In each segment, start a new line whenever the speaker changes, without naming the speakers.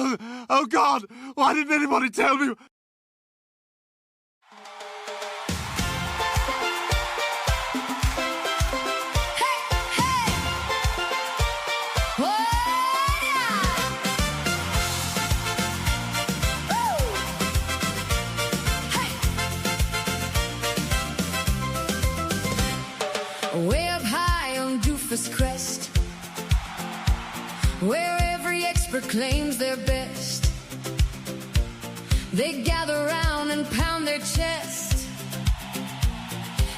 Oh God! Why didn't anybody tell me?
Way up high on Doofus Crest, where every expert claims they're best. They gather round and pound their chest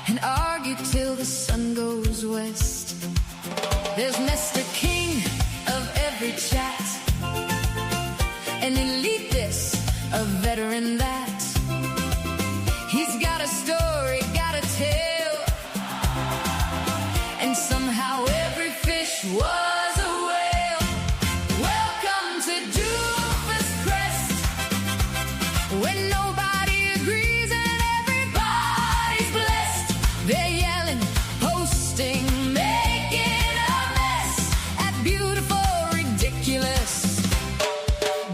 and argue till the sun goes west. There's Mr. King of every chat, an elite this, a veteran that. He's got a story, got a tale, and somehow every fish was a whale. Welcome to Doofus Crest, when nobody agrees and everybody's blessed. They're yelling, posting, making a mess at beautiful, ridiculous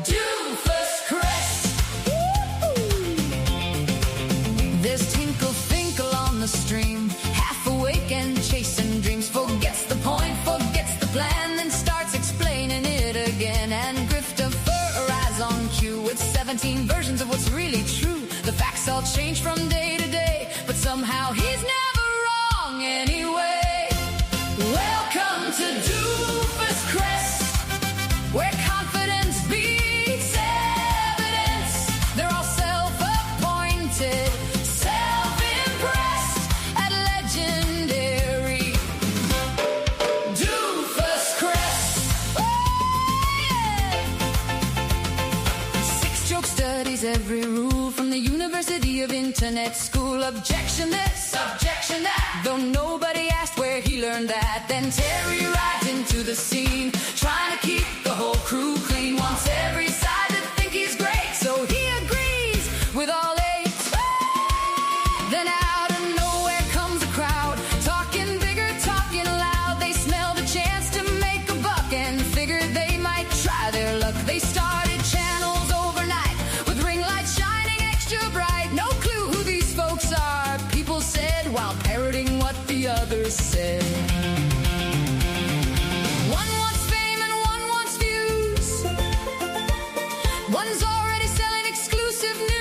Doofus Crest. There's Tinkle Finkle on the stream, half awake and chasing dreams. Forgets the point, forgets the plan, then starts explaining it again. And Grifter arrives on cue with 17 versions of what's really true. The facts all change from day to day, but somehow he's never wrong anyway. Welcome to Doofus Crest, where confidence beats evidence. They're all self-appointed, self-impressed at legendary Doofus Crest. Oh, yeah. 6 joke studies every rule from the University of Internet School. Objection this, objection that, though nobody asked where he learned that. Then Terry rides into the scene, trying to keep the whole crew clean. Wants every side to think he's great, so he agrees with all 8. Then out of nowhere comes a crowd, talking bigger, talking loud. They smelled a chance to make a buck and figured they might try their luck. They started channels overnight with ring lights shining extra bright. No clue who these folks are, people said, while parroting what the others said. One wants fame and one wants views. One's already selling exclusive news.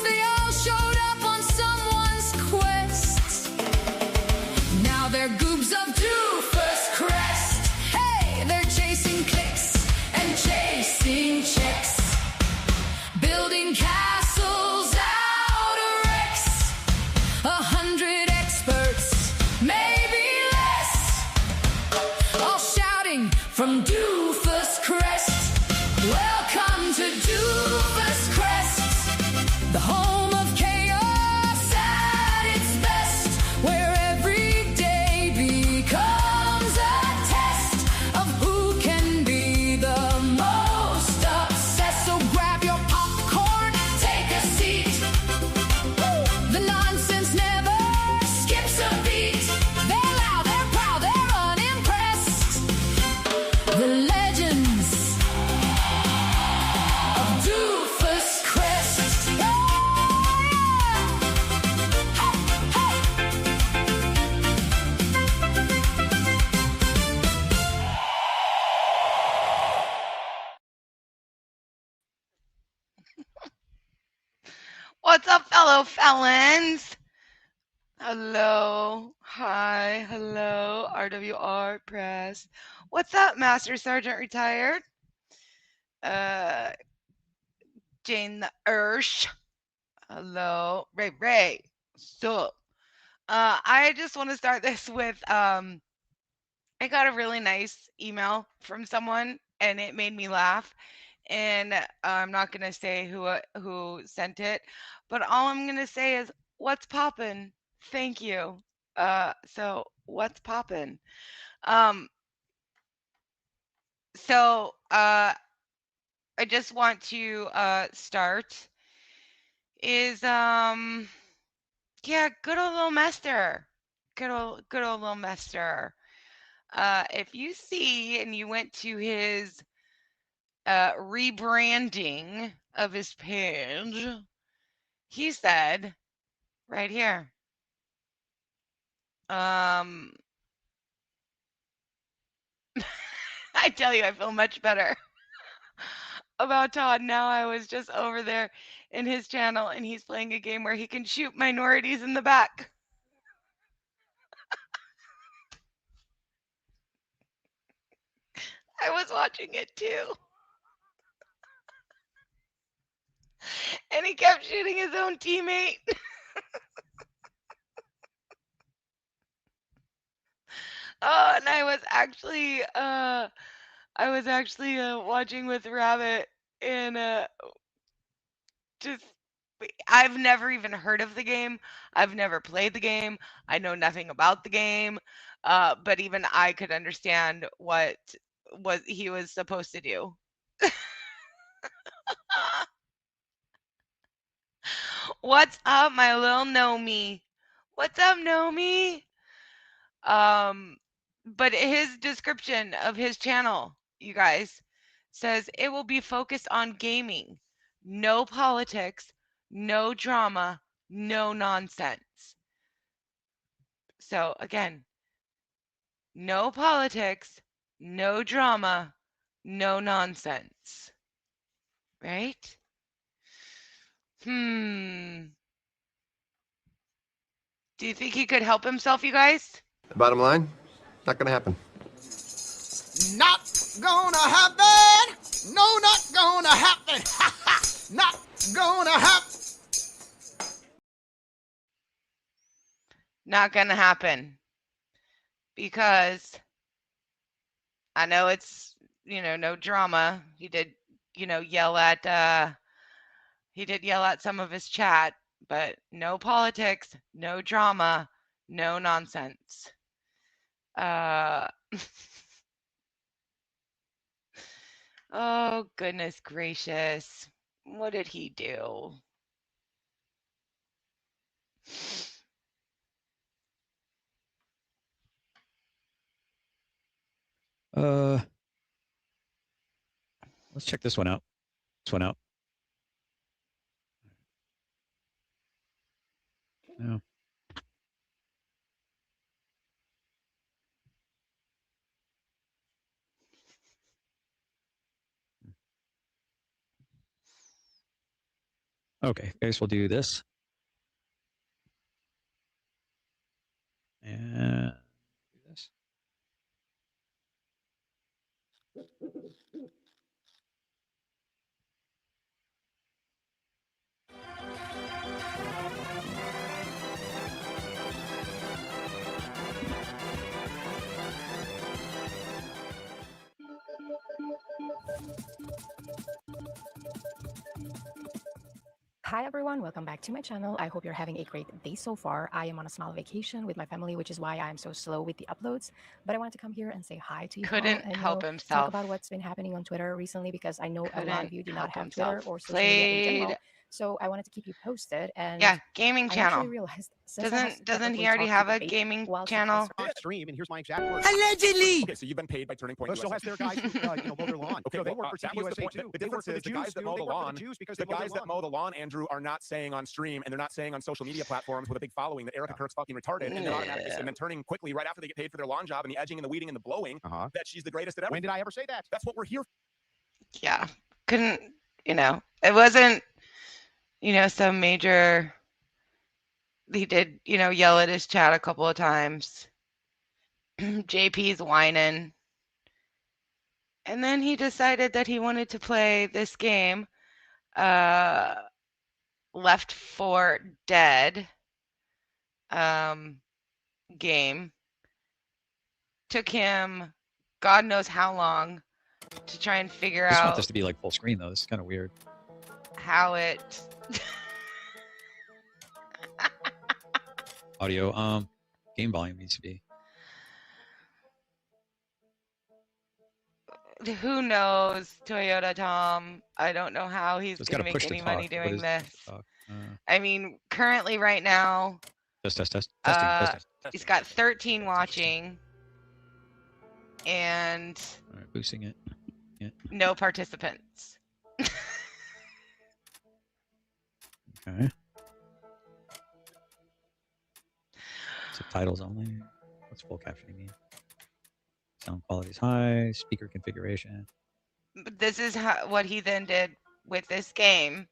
They all showed up on someone's quest. Now they're goobs of Doofus Crest. Hey, they're chasing clicks and chasing chicks, building castles out of wrecks. 100 experts, maybe less, all shouting from Doofus Crest. Welcome to Doofus Crest, the home of chaos at its best, where every day becomes a test of who can be the most obsessed. So grab your popcorn, take a seat. The nonsense never skips a beat. They're loud, they're proud, they're unimpressed. The legends of Doofus Crest. Oh, yeah. Hey,
What's up, fellow felons? Hello. Hi. Hello. RWR Press. What's up, Master Sergeant Retired? Jane the Ursh. Hello. Ray. Sup? I just want to start this with I got a really nice email from someone and it made me laugh. And I'm not gonna say who sent it, but all I'm gonna say is what's poppin'? Thank you. So what's poppin'? Um, so I just want to start is yeah, good old little Mester. Good old little Mester. If you see and you went to his rebranding of his page, he said right here, I tell you, I feel much better about Todd now. I was just over there in his channel, and he's playing a game where he can shoot minorities in the back. I was watching it too. And he kept shooting his own teammate. Oh, and I was actually watching with Rabbit, and just I've never even heard of the game. I've never played the game. I know nothing about the game. But even I could understand what he was supposed to do. What's up, my little Nomi? What's up, Nomi? But his description of his channel, you guys, says it will be focused on gaming, no politics, no drama, no nonsense. So again, no politics, no drama, no nonsense. Right? Do you think he could help himself, you guys?
Bottom line, not gonna happen.
Not gonna happen! No, not gonna happen! Not gonna happen!
Not gonna happen. Because I know it's, no drama. He did, yell at some of his chat, but no politics, no drama, no nonsense. Oh, goodness gracious. What did he do?
Let's check this one out. No. Okay, guys, we'll do this. And do this.
Hi everyone, welcome back to my channel. I hope you're having a great day so far. I am on a small vacation with my family, which is why I'm so slow with the uploads. But I wanted to come here and say hi to you.
Couldn't
and,
help himself.
Talk about what's been happening on Twitter recently, because I know a lot of you do not have
himself.
Twitter or social media in general. So I wanted to keep you posted. And
yeah, gaming channel.
I realized
doesn't he already have a gaming channel?
Stream, and here's my exact words.
Allegedly.
Okay, so you've been paid by Turning Point. So has their guys who mow their lawn. Okay, so they work for USA too. The difference is the guys that mow the lawn. The guys that mow the lawn, Andrew, are not saying on stream, and they're not saying on social media platforms with a big following that Erica Kirk's fucking retarded, and then turning quickly right after they get paid for their lawn job and the edging and the weeding and the blowing that she's the greatest at everything. When did I ever say that? That's what we're here for.
Yeah, couldn't, it wasn't, some major. He did, yell at his chat a couple of times. JP's whining. And then he decided that he wanted to play this game, Left 4 Dead game. Took him God knows how long to try and figure
I just
out.
want this to be like full screen though. It's kind of weird.
How it.
Audio, game volume needs to be.
Who knows, Toyota Tom? I don't know how he's
Just
going
gotta
to
push
make
to
any
talk.
money
What
doing
is
this.
talk?
I mean, currently right now,
Testing.
he's got 13 watching, and
All right, boosting it. Yeah.
No participants.
Okay. Subtitles only. What's full captioning mean? Sound quality is high. Speaker configuration.
But this is what he then did with this game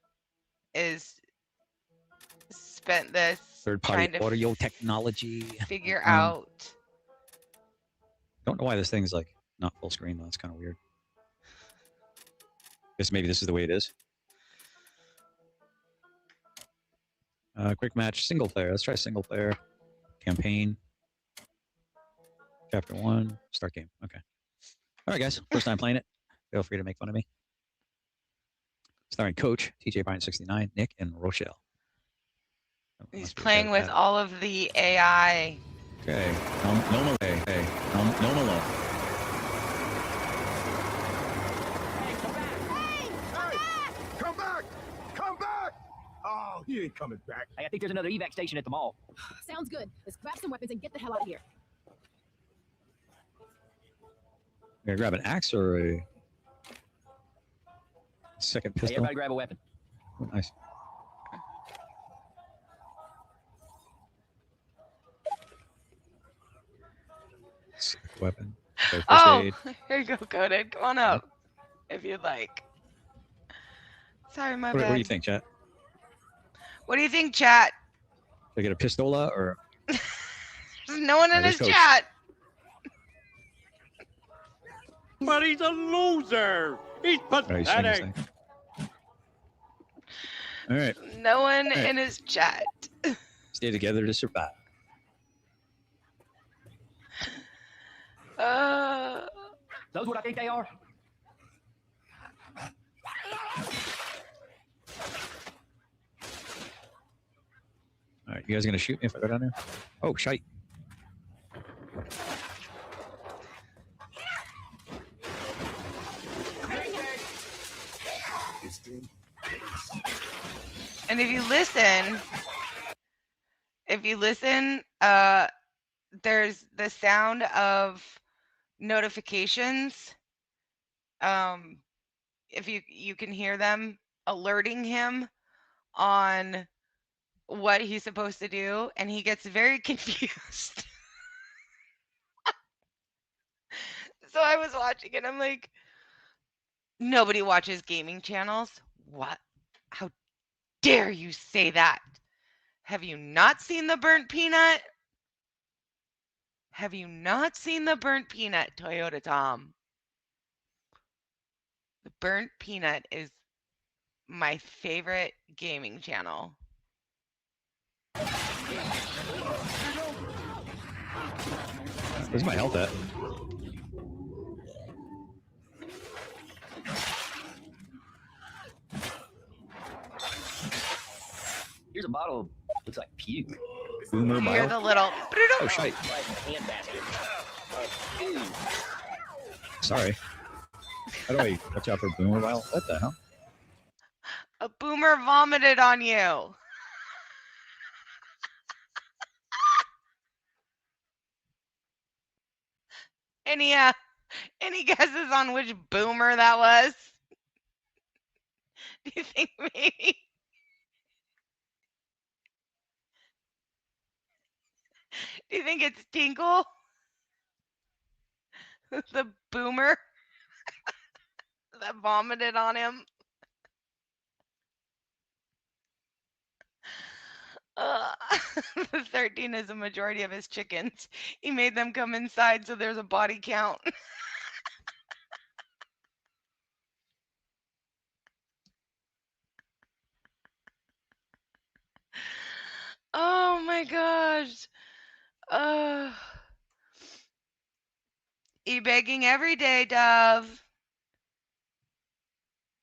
is spent this
Third-party
trying to
audio technology.
figure out.
Don't know why this thing's like not full screen though. It's kind of weird. Guess maybe this is the way it is. Quick match, single player. Let's try single player. Campaign. Chapter 1. Start game. Okay. All right, guys. First time playing it. Feel free to make fun of me. Starring Coach, TJ Bryant 69, Nick, and Rochelle.
He's playing with all of the AI.
Okay. No Malone. Hey. No Malone.
Come back! Come back! Oh, he ain't coming back.
Hey, I think there's another evac station at the mall.
Sounds good. Let's grab some weapons and get the hell out of here.
Gonna grab an axe or a second
Hey,
pistol?
everybody grab a weapon.
Oh, nice. Second weapon. Okay, first
Oh,
aid.
here you go, Coded. Come on up if you'd like. Sorry, my bad.
What do you think, chat?
What do you think, chat?
Should I get a pistola or?
There's no one in
There's
his
Coach.
chat.
But he's a loser. He's
All right, he's swinging this
pathetic.
thing. All right.
No one
Right.
in his chat.
Stay together to survive.
Those what I think they are?
All right, you guys gonna shoot me if I go down there? Oh, shite.
And if you listen, there's the sound of notifications. If you can hear them alerting him on what he's supposed to do, and he gets very confused. So I was watching it. I'm like, nobody watches gaming channels. What? How dare you say that? Have you not seen the burnt peanut? Have you not seen the burnt peanut, Toyota Tom? The burnt peanut is my favorite gaming channel.
Where's my health at?
Here's a bottle. Looks like puke.
Boomer
You hear
bile?
the little.
Oh, shite.
Like a handbasket.
Sorry. How do I watch out for boomer bile? What the hell?
A boomer vomited on you. Any guesses on which boomer that was? Do you think maybe? Do you think it's Tinkle? The boomer that vomited on him? The 13 is a majority of his chickens. He made them come inside so there's a body count. Oh my gosh. E-begging every day, Dove.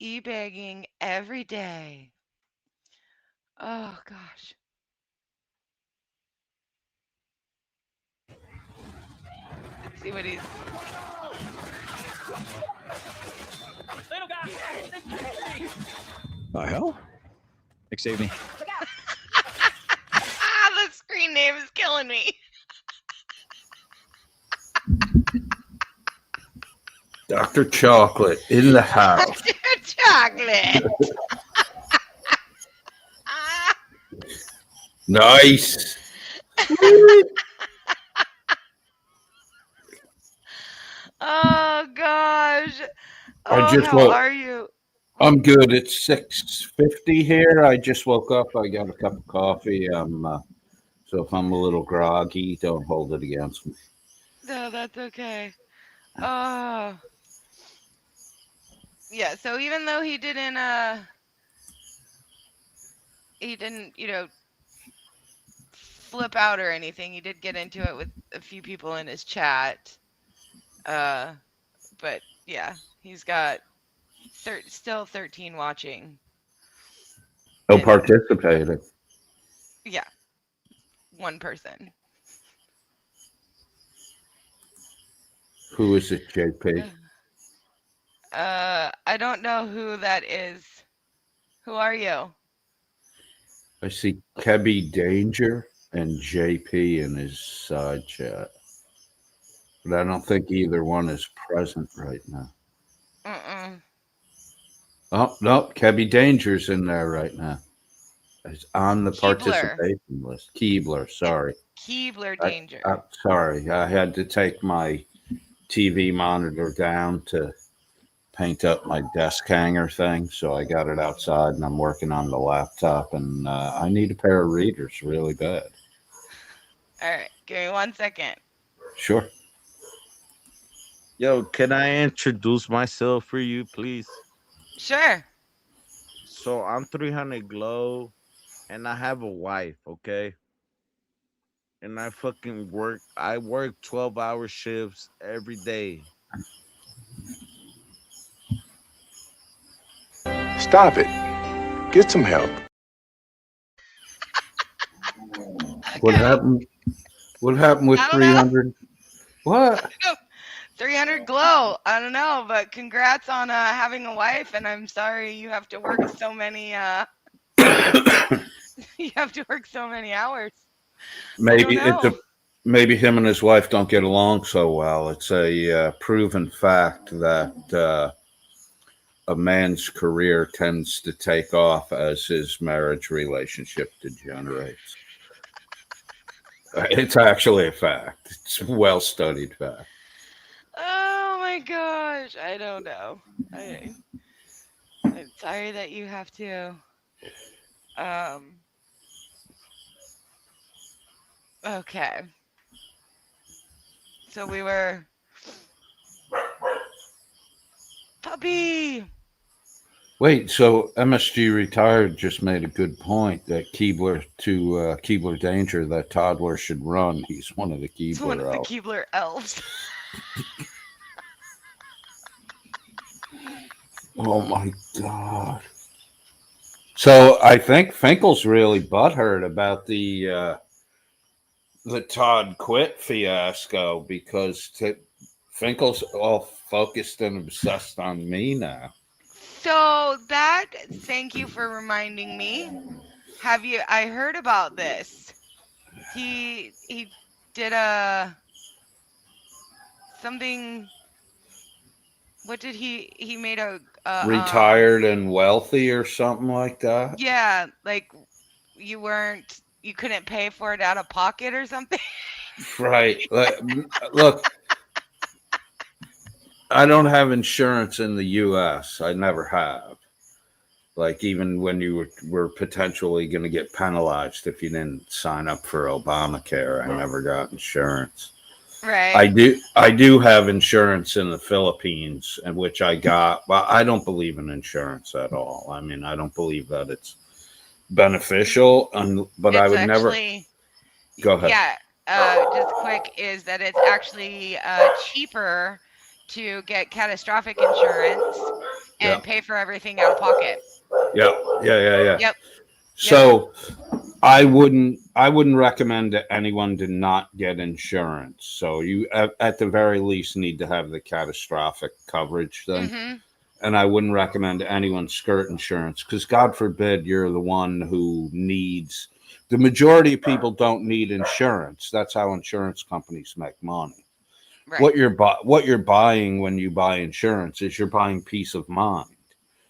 E-begging every day. Oh gosh. See what he's.
Little guy.
The hell? Nick, save me.
The screen name is killing me.
Dr. Chocolate in the house.
Chocolate.
Nice.
Oh gosh.
I
Oh,
just
how
woke.
are you?
I'm good. It's 6:50 here. I just woke up. I got a cup of coffee. So if I'm a little groggy, don't hold it against me.
No, that's okay. Oh. Yeah, so even though he didn't, flip out or anything, he did get into it with a few people in his chat. But yeah, he's got still 13 watching.
No
And
participating.
yeah, one person.
Who is it, JP?
I don't know who that is. Who are you?
I see Kebby Danger and JP in his side chat. But I don't think either one is present right now. Oh, no, Kebby Danger's in there right now. He's on the participation list. Keebler, sorry.
Keebler Danger.
Sorry, I had to take my TV monitor down to paint up my desk hanger thing, so I got it outside and I'm working on the laptop, and I need a pair of readers really bad.
All right, give me 1 second.
Sure.
Yo, can I introduce myself for you, please?
Sure.
So I'm 300 Glow, and I have a wife, okay? And I fucking work. I work 12-hour shifts every day.
Stop it. Get some help.
What happened? What happened with 300? What?
300 Glow. I don't know, but congrats on having a wife, and I'm sorry you have to work so many you have to work so many hours.
Maybe him and his wife don't get along so well. It's a proven fact that a man's career tends to take off as his marriage relationship degenerates. It's actually a fact. It's a well-studied fact.
Oh my gosh, I don't know. I'm sorry that you have to. Okay. So we were puppy.
Wait, so MSG Retired just made a good point that Keebler Danger, that toddler should run. He's one of the Keebler
It's one of the
elves.
Keebler elves.
Oh my God. So I think Finkel's really butthurt about the Todd quit fiasco because Finkel's all focused and obsessed on me now.
So thank you for reminding me. I heard about this. He did something. What did he made a
retired and wealthy or something like that?
Yeah, like you couldn't pay for it out of pocket or something.
Right. Look, I don't have insurance in the U.S. I never have. Like even when you were potentially going to get penalized if you didn't sign up for Obamacare, I never got insurance.
Right.
I do have insurance in the Philippines, and which I got. Well, I don't believe in insurance at all. I mean, I don't believe that it's beneficial, but I would never. Go ahead.
Yeah. Just quick is that it's actually cheaper to get catastrophic insurance and pay for everything out of pocket.
Yeah.
Yep.
So I wouldn't recommend that anyone to not get insurance. So you at the very least need to have the catastrophic coverage thing.
Mm-hmm.
And I wouldn't recommend anyone skirt insurance because God forbid you're the one who needs. The majority of people don't need insurance. That's how insurance companies make money.
Right.
what you're buying when you buy insurance is you're buying peace of mind.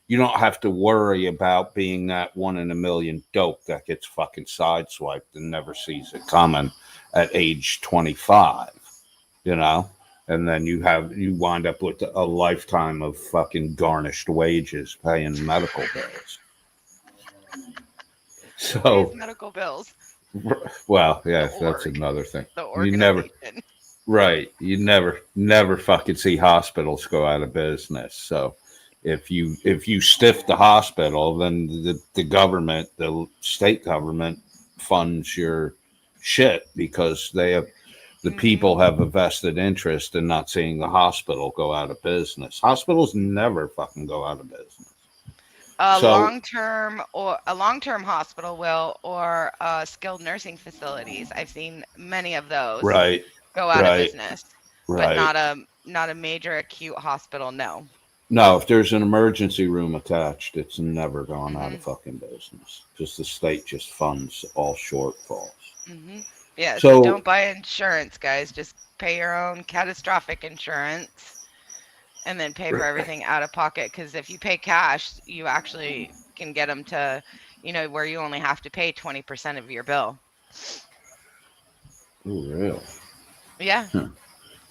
You don't have to worry about being that 1 in a million dope that gets fucking sideswiped and never sees it coming at age 25, you know? And then you wind up with a lifetime of fucking garnished wages paying medical bills. So
medical bills.
Well, yeah, that's another thing.
The
organization. You never fucking see hospitals go out of business. So if you stiff the hospital, then the government, the state government funds your shit because the people have a vested interest in not seeing the hospital go out of business. Hospitals never fucking go out of business.
A long-term hospital will, or skilled nursing facilities. I've seen many of those go out of business, but not a major acute hospital. No.
No, if there's an emergency room attached, it's never gone out of fucking business because the state just funds all shortfalls.
Yeah, so don't buy insurance, guys. Just pay your own catastrophic insurance and then pay for everything out of pocket. Because if you pay cash, you actually can get them to, where you only have to pay 20% of your bill.
Oh, really?
Yeah.
Huh.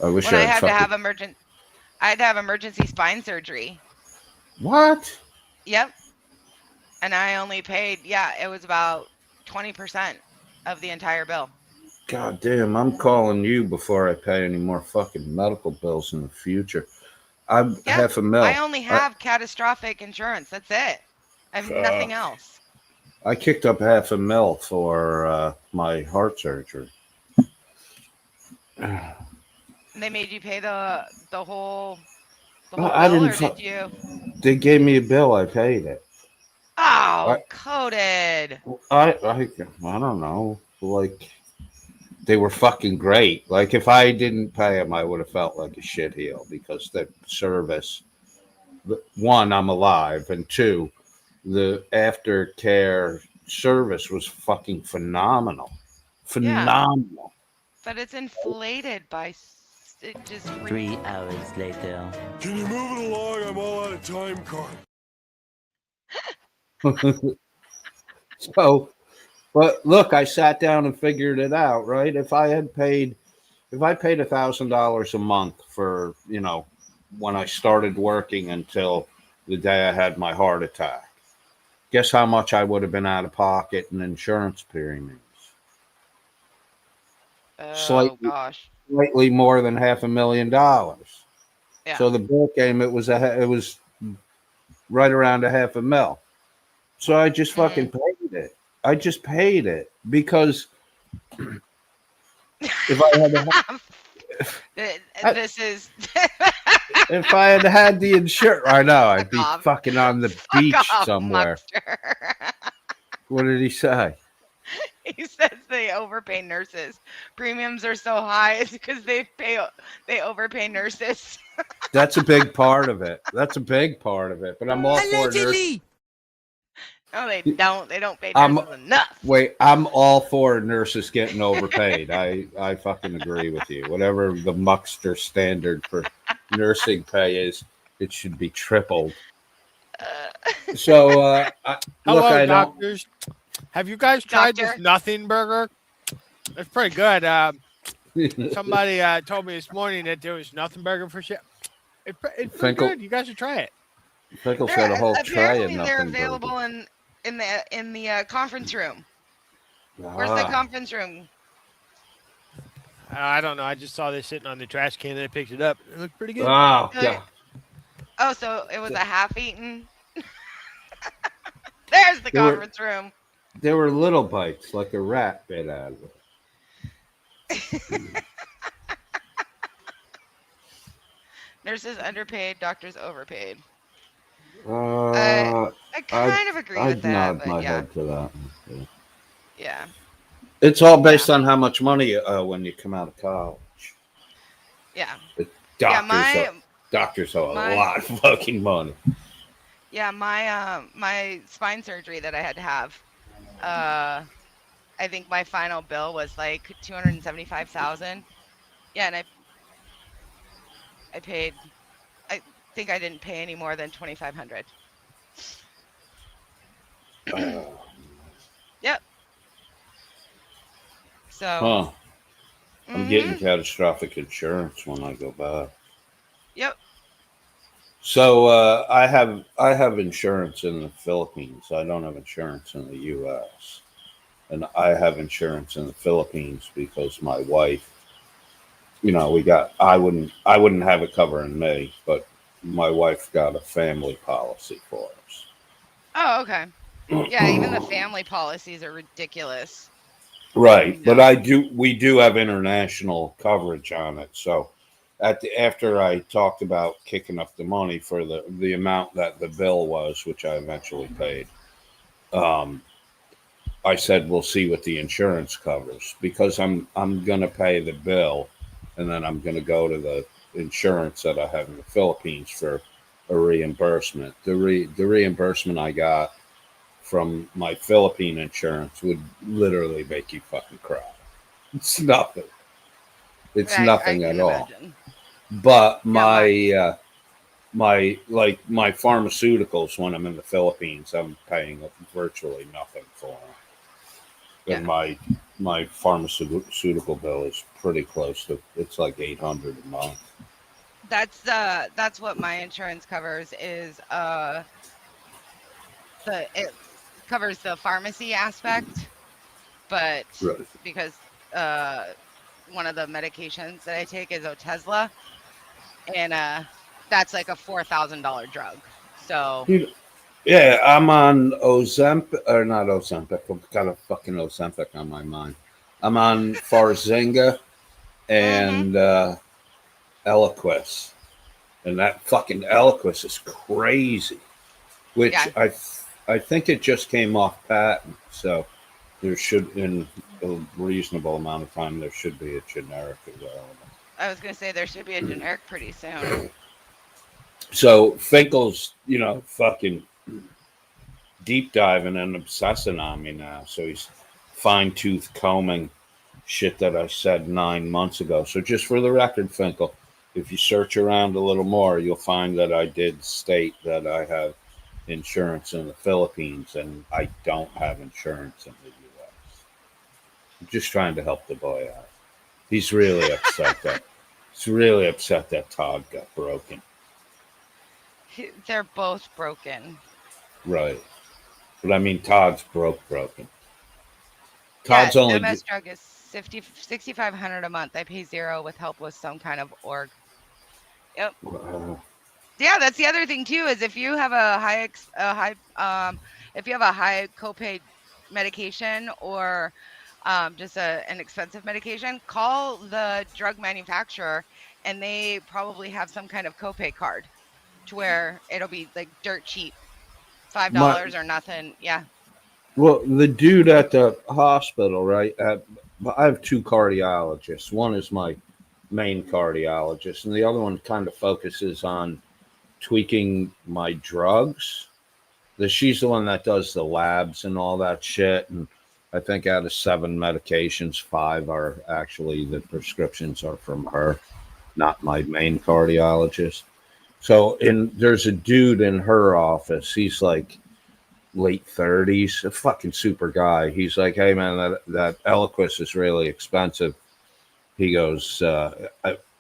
I wish
I had to have emergency spine surgery.
What?
Yep. And I only paid, it was about 20% of the entire bill.
God damn, I'm calling you before I pay any more fucking medical bills in the future. I'm $500,000.
I only have catastrophic insurance. That's it. I have nothing else.
I kicked up $500,000 for my heart surgery.
They made you pay the whole
I
bill,
didn't.
or did you?
They gave me a bill. I paid it.
Oh, coded.
I don't know. Like, they were fucking great. Like, if I didn't pay them, I would have felt like a shitheel because the service. One, I'm alive, and two, the aftercare service was fucking phenomenal. Phenomenal.
Yeah. But it's inflated by just
3 hours later.
Can you move it along? I'm all out of time card.
So, but look, I sat down and figured it out, right? If I paid $1,000 a month for, when I started working until the day I had my heart attack, guess how much I would have been out of pocket in insurance premiums? Slightly more than $500,000.
Yeah.
So the bill came. It was right around $500,000. So I just fucking paid it. I just paid it because if I had if I had the insurance, I know I'd be fucking on the beach somewhere. What did he say?
He says they overpay nurses. Premiums are so high it's because they overpay nurses.
That's a big part of it. But I'm all for nurses.
No, they don't. They don't pay nurses enough.
Wait, I'm all for nurses getting overpaid. I fucking agree with you. Whatever the muckster standard for nursing pay is, it should be tripled. So,
hello, doctors. Have you guys tried this Nothing Burger? It's pretty good. Somebody told me this morning that there was Nothing Burger for shit. It's pretty good. You guys should try it.
Finkel's got a whole tray of Nothing
they're
Burger.
available in the conference room. Where's the conference room?
I don't know. I just saw this sitting on the trash can and I picked it up. It looked pretty good.
Oh, yeah.
Oh, so it was a half-eaten. There's the conference room.
There were little bites, like a rat bit out of it.
Nurses underpaid, doctors overpaid.
I
kind of agree with that.
I'd nod
but
my
yeah.
head to that.
Yeah.
It's all based on how much money you owe when you come out of college.
Yeah.
The doctors owe a lot of fucking money.
Yeah, my spine surgery that I had to have, I think my final bill was like $275,000. Yeah, and I think I didn't pay any more than $2,500. Yep. So.
Huh. I'm getting
Mm-hmm.
catastrophic insurance when I go back.
Yep.
So I have insurance in the Philippines. I don't have insurance in the U.S. And I have insurance in the Philippines because my wife, I wouldn't have it covering me, but my wife got a family policy for us.
Oh, okay. Yeah, even the family policies are ridiculous.
Right, but we do have international coverage on it. So after I talked about kicking up the money for the amount that the bill was, which I eventually paid, um, I said we'll see what the insurance covers because I'm gonna pay the bill, and then I'm gonna go to the insurance that I have in the Philippines for a reimbursement. The reimbursement I got from my Philippine insurance would literally make you fucking cry. It's nothing. It's
I
nothing
can
at all.
imagine.
But
Yeah,
my pharmaceuticals when I'm in the Philippines, I'm paying virtually nothing for them. And my pharmaceutical bill is pretty close to, it's like $800 a month.
That's what my insurance covers is it covers the pharmacy aspect, but
Right.
because one of the medications that I take is Otezla, and that's like a $4,000 drug. So
Yeah, I'm on Ozempic, or not Ozempic. I've got a fucking Ozempic on my mind. I'm on Farzinga and Eliquis. And that fucking Eliquis is crazy. Which
yeah,
I think it just came off patent. So there should, in a reasonable amount of time, there should be a generic available.
I was gonna say there should be a generic pretty soon.
So Finkel's, fucking deep diving and obsessing on me now. So he's fine tooth combing shit that I said 9 months ago. So just for the record, Finkel, if you search around a little more, you'll find that I did state that I have insurance in the Philippines and I don't have insurance in the U.S. I'm just trying to help the boy out. He's really upset that Todd got broken.
They're both broken.
Right. But I mean, Todd's broken.
Yeah,
Todd's only.
MS drug is $6,500 a month. I pay $0 with help with some kind of org. Yep. Yeah, that's the other thing too. Is if you have a high copay medication or just an expensive medication, call the drug manufacturer, and they probably have some kind of copay card to where it'll be like dirt cheap, $5 or nothing. Yeah.
Well, the dude at the hospital, right? I have two cardiologists. One is my main cardiologist, and the other one kind of focuses on tweaking my drugs. She's the one that does the labs and all that shit. And I think out of 7 medications, 5 are actually the prescriptions are from her, not my main cardiologist. So there's a dude in her office. He's like late 30s, a fucking super guy. He's like, hey man, that Eliquis is really expensive. He goes,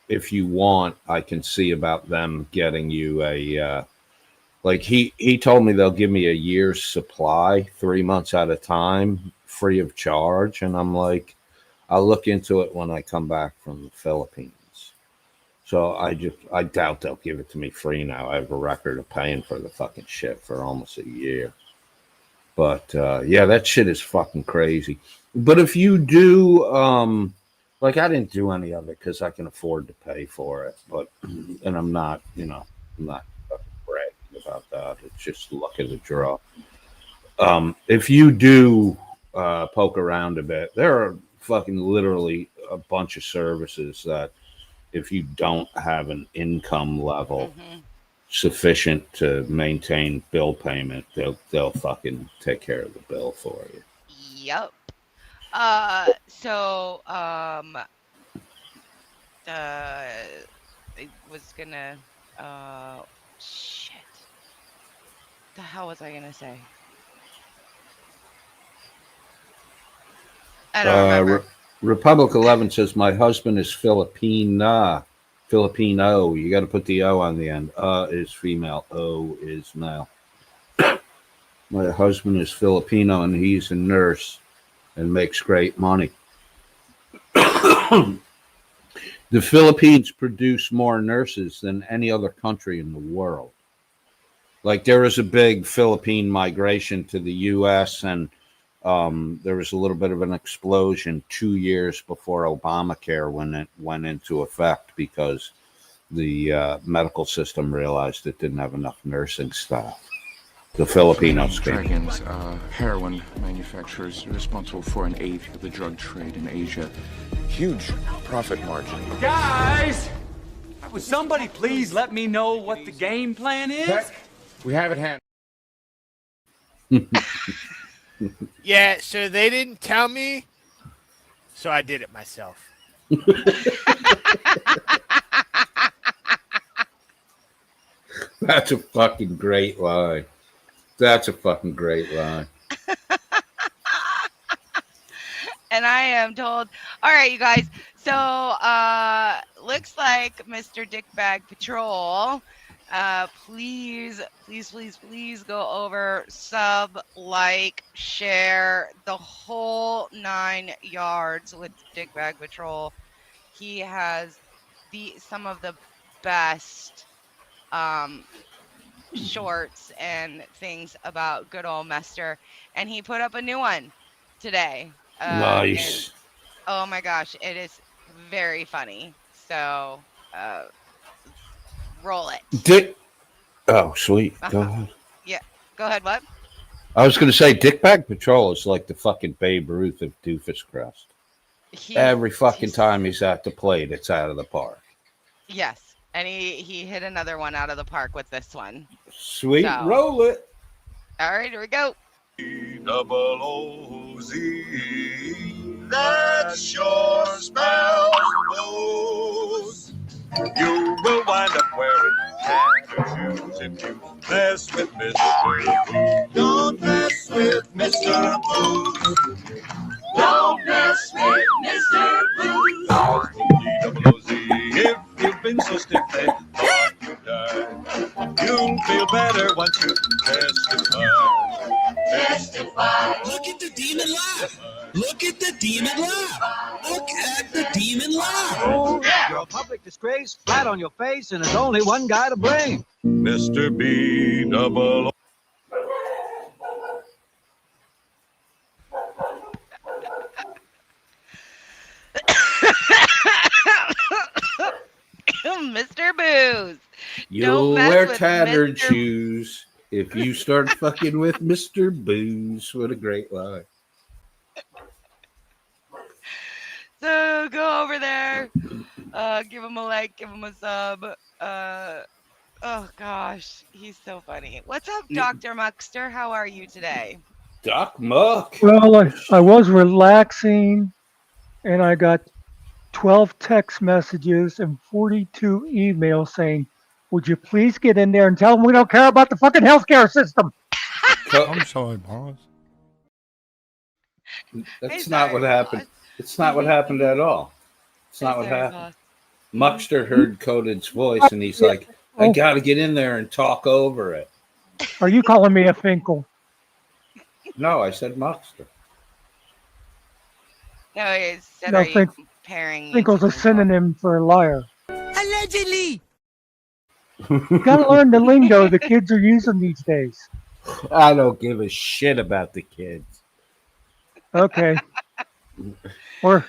if you want, I can see about them getting you a like he told me they'll give me a year's supply 3 months at a time free of charge. And I'm like, I'll look into it when I come back from the Philippines. So I doubt they'll give it to me free now. I have a record of paying for the fucking shit for almost a year. But yeah, that shit is fucking crazy. But if you do, like I didn't do any of it because I can afford to pay for it. But and I'm not fucking bragging about that. It's just luck of the draw. If you do poke around a bit, there are fucking literally a bunch of services that if you don't have an income level sufficient to maintain bill payment, they'll fucking take care of the bill for you.
Yep. So I was gonna. Shit. The hell was I gonna say? I don't remember.
Republic 11 says my husband is Filipino. You got to put the O on the end. Is female. O is male. My husband is Filipino and he's a nurse and makes great money. The Philippines produce more nurses than any other country in the world. Like there was a big Philippine migration to the U.S. and there was a little bit of an explosion 2 years before Obamacare when it went into effect because the medical system realized it didn't have enough nursing staff. The Filipinos.
Dragons, heroin manufacturers responsible for 1/8 of the drug trade in Asia. Huge profit margin.
Guys, would somebody please let me know what the game plan is?
We have it handled.
Yeah, so they didn't tell me, so I did it myself.
That's a fucking great line. That's a fucking great line.
And I am told, all right, you guys. So, looks like Mr. Dickbag Patrol. Please go over, sub, like, share the whole 9 yards with Dickbag Patrol. He has some of the best shorts and things about good old Mester, and he put up a new one today.
Nice.
And, oh my gosh, it is very funny. So, roll it.
Oh, sweet. Go ahead.
Yeah, go ahead. What?
I was going to say Dickbag Patrol is like the fucking Babe Ruth of Doofus Crust. Every fucking time he's at the plate, it's out of the park.
Yes, and he hit another one out of the park with this one.
Sweet, so, roll it.
All right, here we go.
OOZ, that's your spell, booze. You will wind up wearing tattered shoes if you mess with Mr. Booze. Don't mess with Mr. Booze. Don't mess with Mr. Booze. OOZ, if you've been so stiff they thought you died, you'll feel better once you testify. Testify.
Look at the demon laugh. Look at the demon laugh. Look at the demon laugh.
Oh, you're a public disgrace, flat on your face, and there's only one guy to blame.
Mr. B double O.
Mr. Booze.
You'll wear tattered shoes if you start fucking with Mr. Booze. What a great line.
So go over there, give him a like, give him a sub. Oh gosh, he's so funny. What's up, Dr. Muckster? How are you today?
Doc Muck.
Well, I was relaxing, and I got 12 text messages and 42 emails saying, would you please get in there and tell them we don't care about the fucking healthcare system?
I'm sorry, boss.
That's not what happened. It's not what happened at all. It's not what happened. Muckster heard Coded's voice, and he's like, I got to get in there and talk over it.
Are you calling me a Finkel?
No, I said Muckster.
No, he said,
No,
are you comparing?
Finkel's a synonym for a liar.
Allegedly.
You gotta learn the lingo the kids are using these days.
I don't give a shit about the kids.
Okay. Or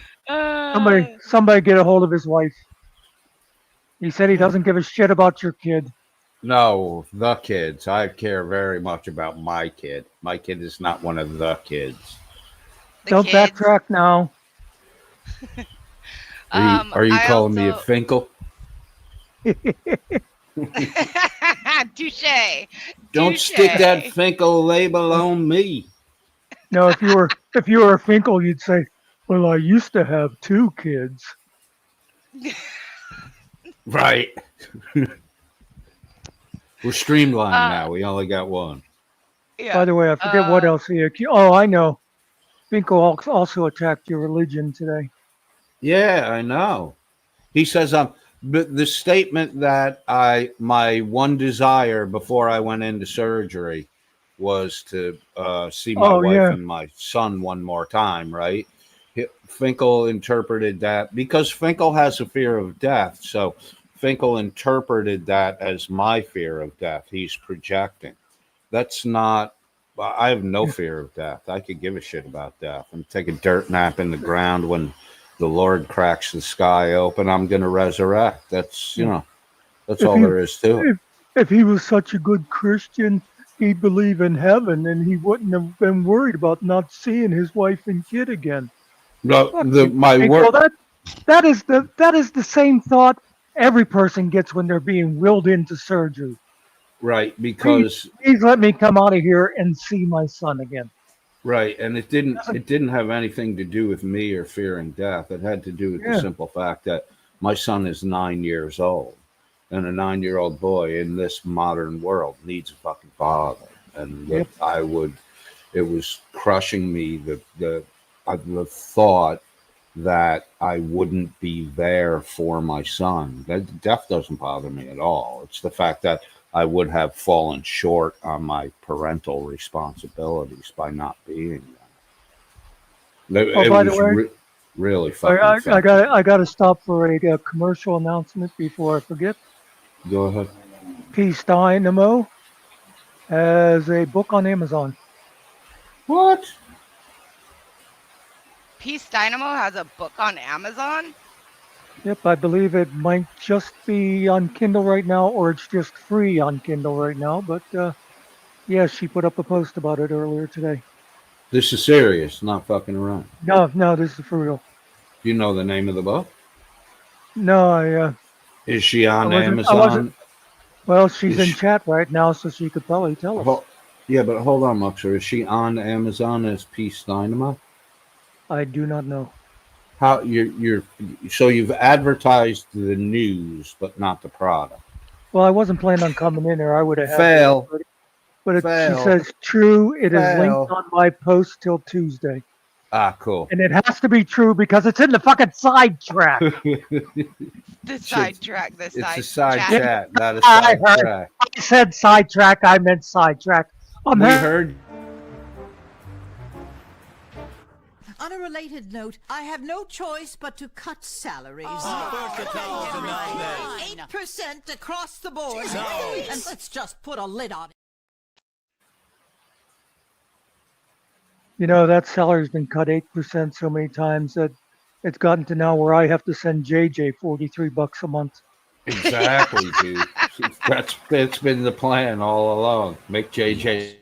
somebody get a hold of his wife. He said he doesn't give a shit about your kid.
No, the kids. I care very much about my kid. My kid is not one of the kids.
Don't backtrack now.
Are you calling me a Finkel?
Touche.
Don't stick that Finkel label on me.
No, if you were a Finkel, you'd say, well, I used to have 2 kids.
Right. We're streamlined now. We only got one.
Yeah.
By the way, I forget what else he accused. Oh, I know. Finkel also attacked your religion today.
Yeah, I know. He says, but the statement that my one desire before I went into surgery was to see my
Oh,
wife
yeah.
and my son one more time, right? Finkel interpreted that because Finkel has a fear of death. So Finkel interpreted that as my fear of death. He's projecting. That's not, I have no fear of death. I could give a shit about death and take a dirt nap in the ground when the Lord cracks the sky open. I'm going to resurrect. That's, that's all there is to it.
If he was such a good Christian, he'd believe in heaven and he wouldn't have been worried about not seeing his wife and kid again.
No,
Well, that is the same thought every person gets when they're being willed into surgery.
Right, because
please let me come out of here and see my son again.
Right, and it didn't have anything to do with me or fearing death. It had to do with the simple fact that my son is 9 years old, and a 9-year-old boy in this modern world needs a fucking father. And it was crushing me the thought that I wouldn't be there for my son. That death doesn't bother me at all. It's the fact that I would have fallen short on my parental responsibilities by not being there.
Oh, by the way,
really fucking.
I got to stop for a commercial announcement before I forget.
Go ahead.
Peace Dynamo has a book on Amazon.
What?
Peace Dynamo has a book on Amazon?
Yep, I believe it might just be on Kindle right now, or it's just free on Kindle right now. But yeah, she put up a post about it earlier today.
This is serious, not fucking around.
No, this is for real.
Do you know the name of the book?
No,
Is she on Amazon?
Well, she's in chat right now, so she could probably tell us.
Yeah, but hold on, Muxer. Is she on Amazon as Peace Dynamo?
I do not know.
How so you've advertised the news, but not the product.
Well, I wasn't planning on coming in there. I would have had
Fail.
To, but she says true. It is linked on my post till Tuesday.
Ah, cool.
And it has to be true because it's in the fucking sidetrack.
The sidetrack.
It's a side chat, not a
I
sidetrack.
I said sidetrack. I meant sidetrack.
We heard.
On a related note, I have no choice but to cut salaries. 8% across the board. And let's just put a lid on it.
You know, that salary's been cut 8% so many times that it's gotten to now where I have to send JJ $43 a month.
Exactly, dude. That's been the plan all along. Make JJ.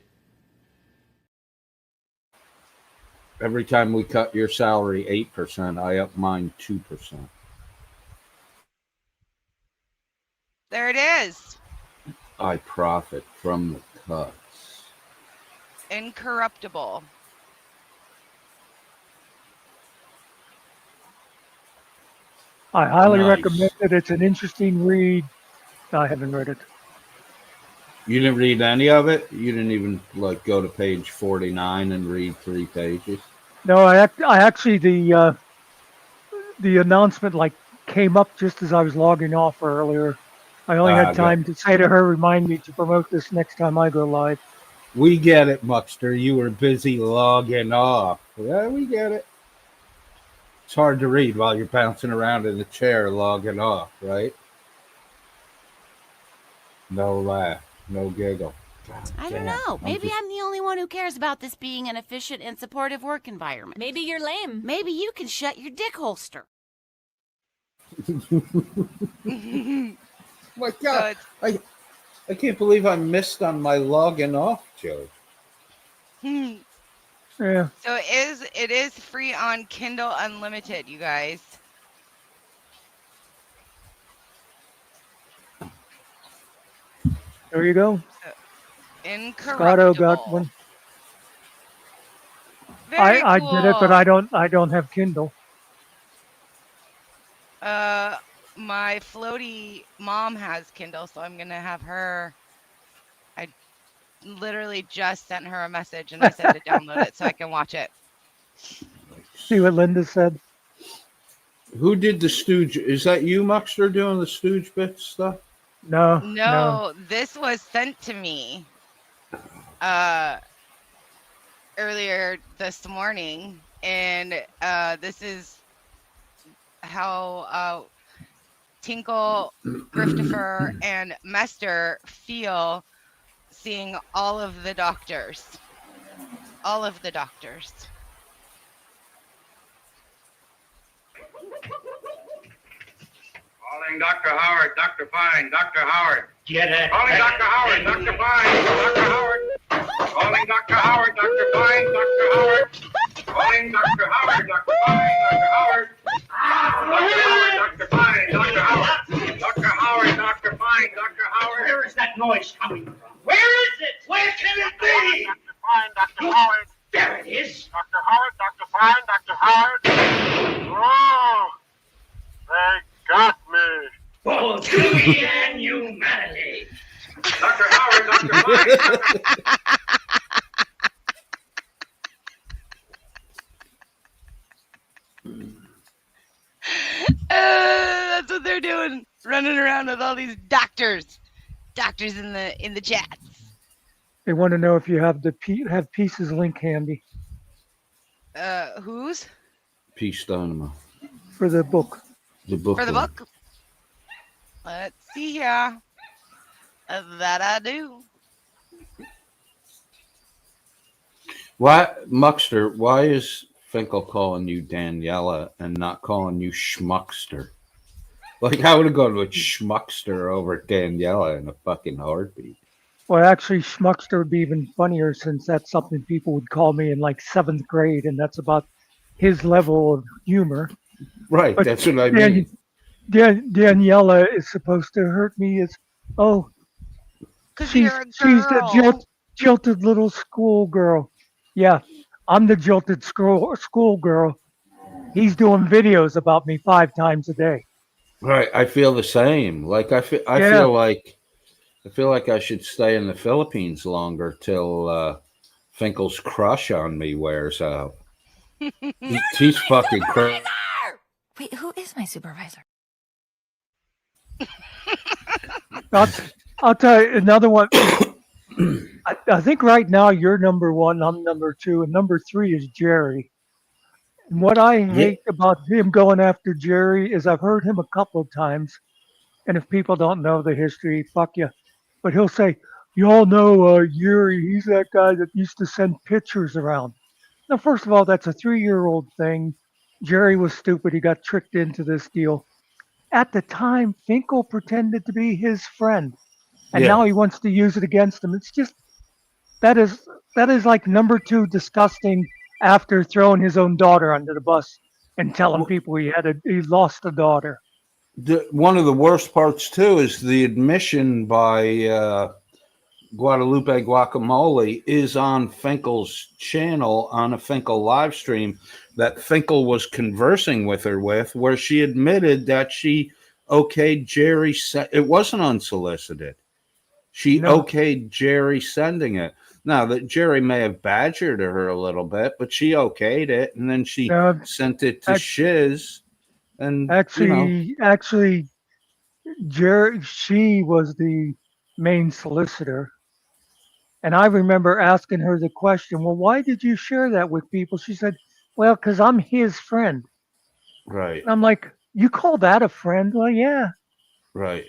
Every time we cut your salary 8%, I up mine 2%.
There it is.
I profit from the cuts.
Incorruptible.
I highly recommend it. It's an interesting read. I haven't read it.
You didn't read any of it? You didn't even go to page 49 and read 3 pages?
No, I actually the announcement came up just as I was logging off earlier. I only had time to say to her, remind me to promote this next time I go live.
We get it, Muxter. You were busy logging off. Yeah, we get it. It's hard to read while you're bouncing around in the chair logging off, right? No laugh, no giggle. God
I don't know. Maybe I'm the only one who cares about this being an efficient and supportive work environment.
Maybe you're lame.
Maybe you can shut your dick holster.
My God, I can't believe I missed on my logging off joke.
Yeah.
So it is free on Kindle Unlimited, you guys.
There you go.
Incorruptible.
Scotto got one.
Very
I
cool.
did it, but I don't have Kindle.
my floaty mom has Kindle, so I'm gonna have her. I literally just sent her a message and I said to download it so I can watch it.
See what Linda said?
Who did the Stooge? Is that you, Muxter, doing the Stooge bit stuff?
No.
No, this was sent to me earlier this morning, and this is how Tinkle, Christopher, and Mester feel seeing all of the doctors. All of the doctors.
Calling Dr. Howard, Dr. Fine, Dr. Howard.
Get it.
Calling Dr. Howard, Dr. Fine, Dr. Howard. Calling Dr. Howard, Dr. Fine, Dr. Howard. Calling Dr. Howard, Dr. Fine, Dr. Howard. Dr. Howard, Dr. Fine, Dr. Howard. Dr. Howard, Dr. Fine, Dr. Howard.
Where is that noise coming from? Where is it? Where can it be?
Dr. Fine, Dr. Howard.
There it is.
Dr. Howard, Dr. Fine, Dr. Howard. Oh, they got me.
For duty and humanity.
Dr. Howard, Dr. Fine, Dr.
That's what they're doing, running around with all these doctors in the chats.
They want to know if you have the have Peace's link handy
Whose?
Peace Dynamo.
for the book.
The book.
For the
one.
book? Let's see here. That I do.
Why, Muxter, why is Finkel calling you Daniela and not calling you Schmuckster? Like, I would have gone with Schmuckster over Daniela in a fucking heartbeat.
Well, actually, Schmuckster would be even funnier since that's something people would call me in like 7th grade, and that's about his level of humor.
Right,
But
that's what I mean.
Daniela is supposed to hurt me as, oh, she's the jilted little schoolgirl. Yeah, I'm the jilted schoolgirl. He's doing videos about me 5 times a day.
Right, I feel the same. Like I feel like I should stay in the Philippines longer till Finkel's crush on me wears out. He's fucking crazy.
Wait, who is my supervisor?
I'll tell you another one. I think right now you're number 1, I'm number 2, and number 3 is Jerry. And what I hate about him going after Jerry is I've heard him a couple of times, and if people don't know the history, fuck you. But he'll say, you all know Jerry, he's that guy that used to send pictures around. Now, first of all, that's a 3-year-old thing. Jerry was stupid. He got tricked into this deal. At the time, Finkel pretended to be his friend, and now he wants to use it against him. It's just, that is like number 2 disgusting after throwing his own daughter under the bus and telling people he lost a daughter.
One of the worst parts too is the admission by Guadalupe Guacamole is on Finkel's channel on a Finkel live stream that Finkel was conversing with her with, where she admitted that she okayed Jerry. It wasn't unsolicited. She okayed Jerry sending it. Now, that Jerry may have badgered her a little bit, but she okayed it, and then she sent it to Shiz. And
actually, Jerry, she was the main solicitor. And I remember asking her the question, well, why did you share that with people? She said, well, because I'm his friend.
Right.
And I'm like, you call that a friend? Well, yeah.
Right.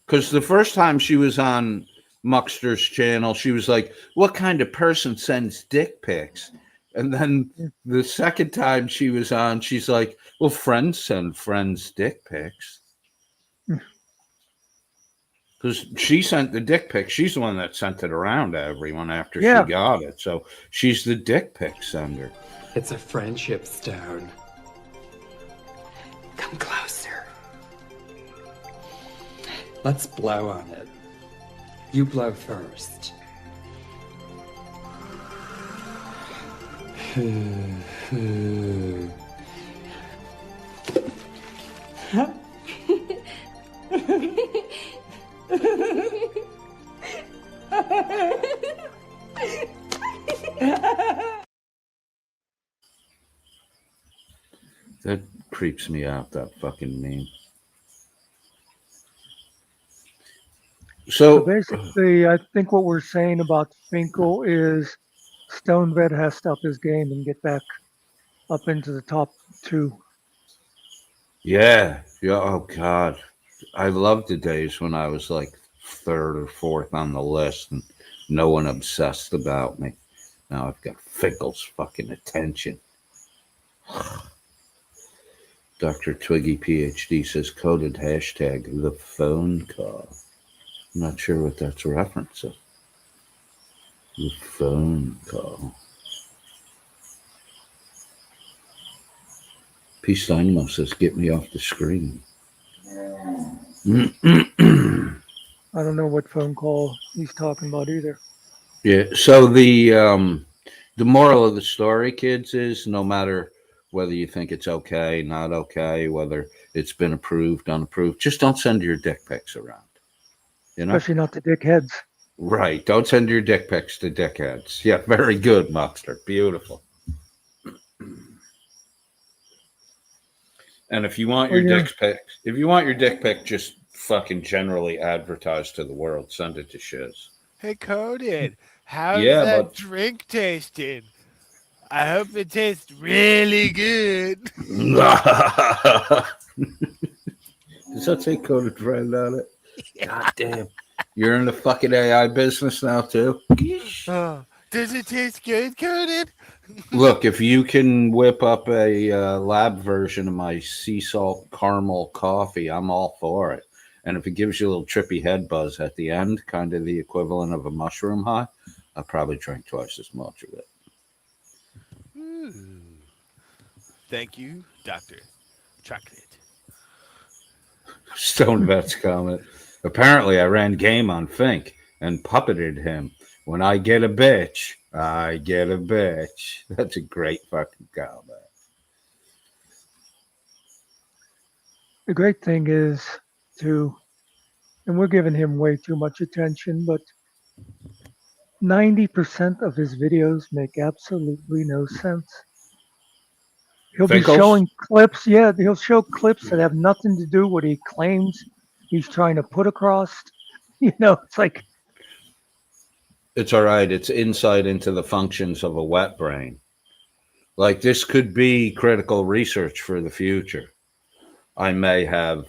Because the first time she was on Muxter's channel, she was like, what kind of person sends dick pics? And then the second time she was on, she's like, well, friends send friends dick pics. Because she sent the dick pic. She's the one that sent it around to everyone after she got it. So she's the dick pic sender.
It's a friendship stone. Come closer. Let's blow on it. You blow first.
That creeps me out, that fucking meme.
So basically, I think what we're saying about Finkel is Stonevet has to up his game and get back up into the top 2.
Yeah. Oh God, I loved the days when I was like 3rd or 4th on the list, and no one obsessed about me. Now I've got Finkel's fucking attention. Dr. Twiggy PhD says coded hashtag the phone call. I'm not sure what that's referencing. The phone call. Peace Dynamo says get me off the screen.
I don't know what phone call he's talking about either.
Yeah, so the moral of the story, kids, is no matter whether you think it's okay, not okay, whether it's been approved, unapproved, just don't send your dick pics around. You know?
Especially not the dickheads.
Right. Don't send your dick pics to dickheads. Yeah, very good, Muckster. Beautiful. And if you want your dick pic just fucking generally advertised to the world, send it to Shiz.
Hey, Coded, how's
Yeah,
that drink tasting? I hope it tastes really good.
Does that say coded friend on it? God damn. You're in the fucking AI business now, too?
Oh, does it taste good, Coded?
Look, if you can whip up a lab version of my sea salt caramel coffee, I'm all for it. And if it gives you a little trippy head buzz at the end, kind of the equivalent of a mushroom high, I'll probably drink twice as much of it.
Ooh. Thank you, Dr. Chocolate.
Stone Vet's comment. Apparently, I ran game on Fink and puppeted him. When I get a bitch, I get a bitch. That's a great fucking comment.
The great thing is and we're giving him way too much attention, but 90% of his videos make absolutely no sense. He'll be showing clips. Yeah, he'll show clips that have nothing to do with what he claims he's trying to put across. You know, it's like.
It's all right. It's insight into the functions of a wet brain. Like, this could be critical research for the future. I may have,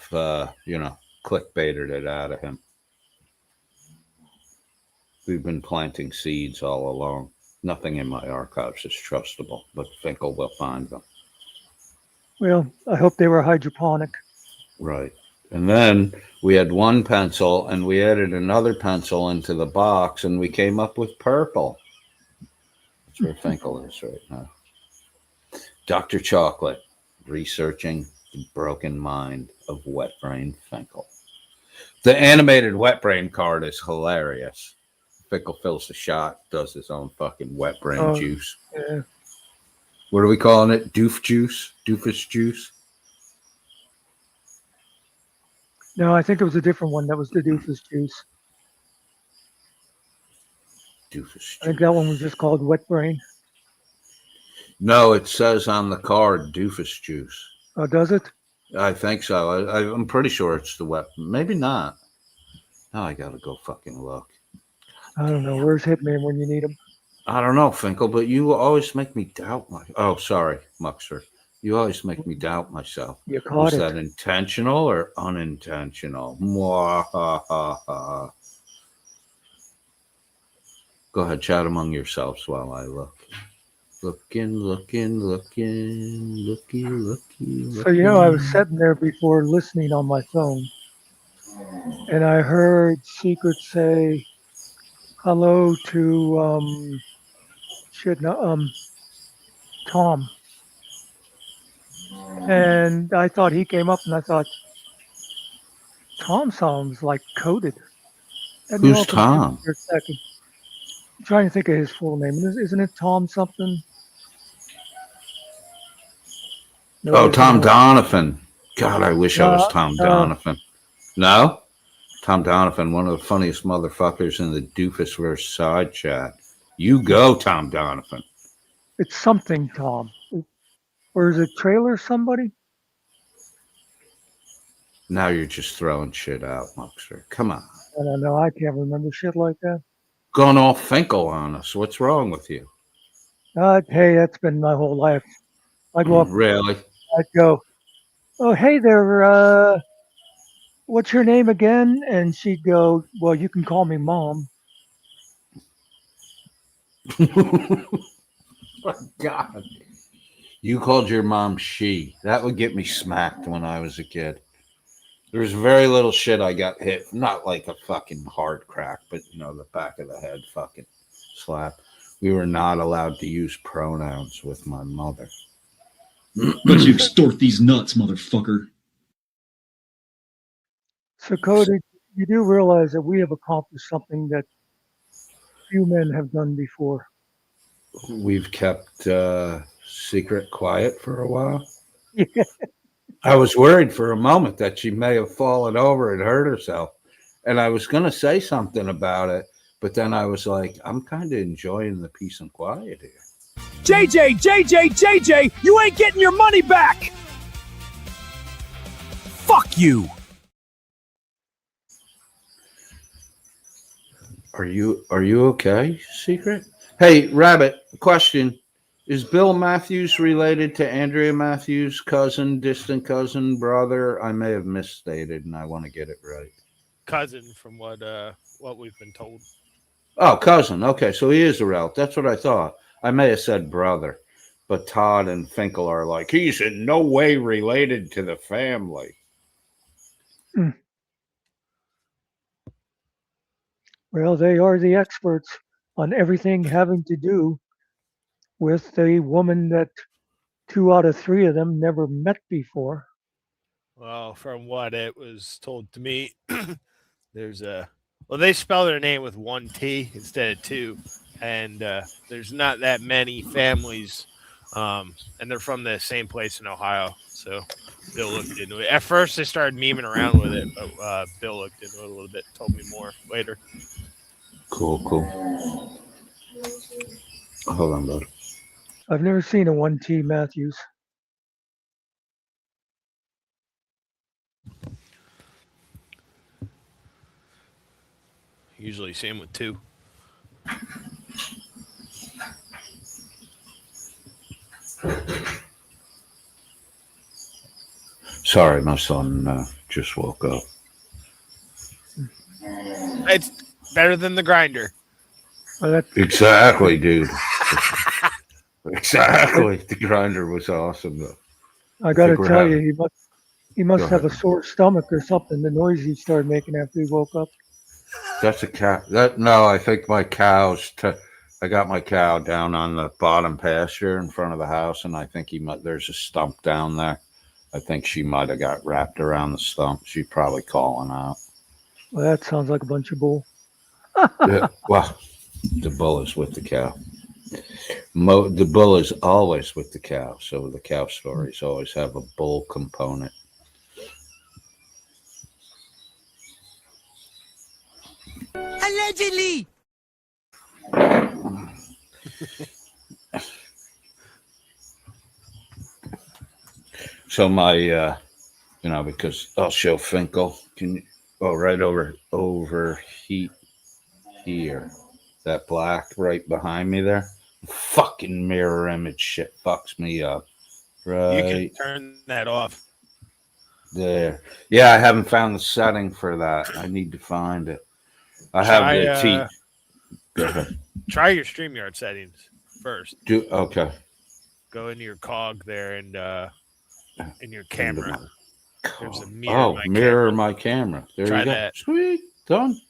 clickbaited it out of him. We've been planting seeds all along. Nothing in my archives is trustable, but Finkel will find them.
Well, I hope they were hydroponic.
Right. And then we had one pencil, and we added another pencil into the box, and we came up with purple. That's where Finkel is right now. Dr. Chocolate, researching the broken mind of Wet Brain Finkel. The animated Wet Brain card is hilarious. Finkel fills the shot, does his own fucking wet brain juice.
Yeah.
What are we calling it? Doof juice? Doofus juice?
No, I think it was a different one. That was the doofus juice.
Doofus juice.
I think that one was just called Wet Brain.
No, it says on the card doofus juice.
Oh, does it?
I think so. I'm pretty sure it's the wet. Maybe not. Now I gotta go fucking look.
I don't know. Where's Hitman when you need him?
I don't know, Finkel, but you always make me doubt my. Oh, sorry, Muckster. You always make me doubt myself.
You caught
Was that intentional or unintentional? Mwahaha. Go ahead, chat among yourselves while I look. Looking.
So, you know, I was sitting there before listening on my phone, and I heard Secret say hello to, Tom. And I thought he came up, and I thought, Tom sounds like coded.
Who's Tom?
For a second. I'm trying to think of his full name. Isn't it Tom something? No,
Tom Donovan. God, I wish I was Tom Donovan. No? Tom Donovan, one of the funniest motherfuckers in the Doofusverse side chat. You go, Tom Donovan.
It's something, Tom. Or is it trailer somebody?
Now you're just throwing shit out, Muxer. Come on.
I don't know. I can't remember shit like that.
Going all Finkel on us. What's wrong with you?
Hey, that's been my whole life. I go up.
Really?
I'd go, oh, hey there, what's your name again? And she'd go, well, you can call me Mom.
My God. You called your mom she. That would get me smacked when I was a kid. There was very little shit I got hit. Not like a fucking hard crack, but, the back of the head fucking slap. We were not allowed to use pronouns with my mother.
But you extort these nuts, motherfucker.
So, Cody, you do realize that we have accomplished something that few men have done before.
We've kept secret quiet for a while.
Yeah.
I was worried for a moment that she may have fallen over and hurt herself. And I was going to say something about it, but then I was like, I'm kind of enjoying the peace and quiet here.
JJ, you ain't getting your money back! Fuck you!
Are you okay, Secret? Hey, Rabbit, question. Is Bill Matthews related to Andrea Matthews' cousin, distant cousin, brother? I may have misstated, and I want to get it right.
Cousin, from what we've been told.
Oh, cousin. Okay, so he is a relative. That's what I thought. I may have said brother, but Todd and Finkel are like, he's in no way related to the family.
Well, they are the experts on everything having to do with the woman that 2 out of 3 of them never met before.
Well, from what it was told to me, they spell their name with 1 T instead of 2. And there's not that many families, and they're from the same place in Ohio. So Bill looked into it. At first, they started memeing around with it, but Bill looked into it a little bit, told me more later.
Cool. Hold on, bud.
I've never seen a 1T Matthews.
Usually same with 2.
Sorry, my son just woke up.
It's better than the grinder.
Well,
Exactly, dude. Exactly. The grinder was awesome, though.
I got to tell you, he must have a sore stomach or something. The noise he started making after he woke up.
That's a cow. No, I think my cows. I got my cow down on the bottom pasture in front of the house, and I think there's a stump down there. I think she might have got wrapped around the stump. She's probably calling out.
Well, that sounds like a bunch of bull.
Yeah, well, the bull is with the cow. The bull is always with the cow, so the cow stories always have a bull component.
Allegedly!
So my, because I'll show Finkel. Right over here. That black right behind me there. Fucking mirror image shit fucks me up. Right.
You can turn that off.
There. Yeah, I haven't found the setting for that. I need to find it. I have the Go ahead.
Try your StreamYard settings first.
Okay.
Go into your cog there and in your camera. There's a
mirror my camera. There
Try
you go.
that.
Sweet. Done.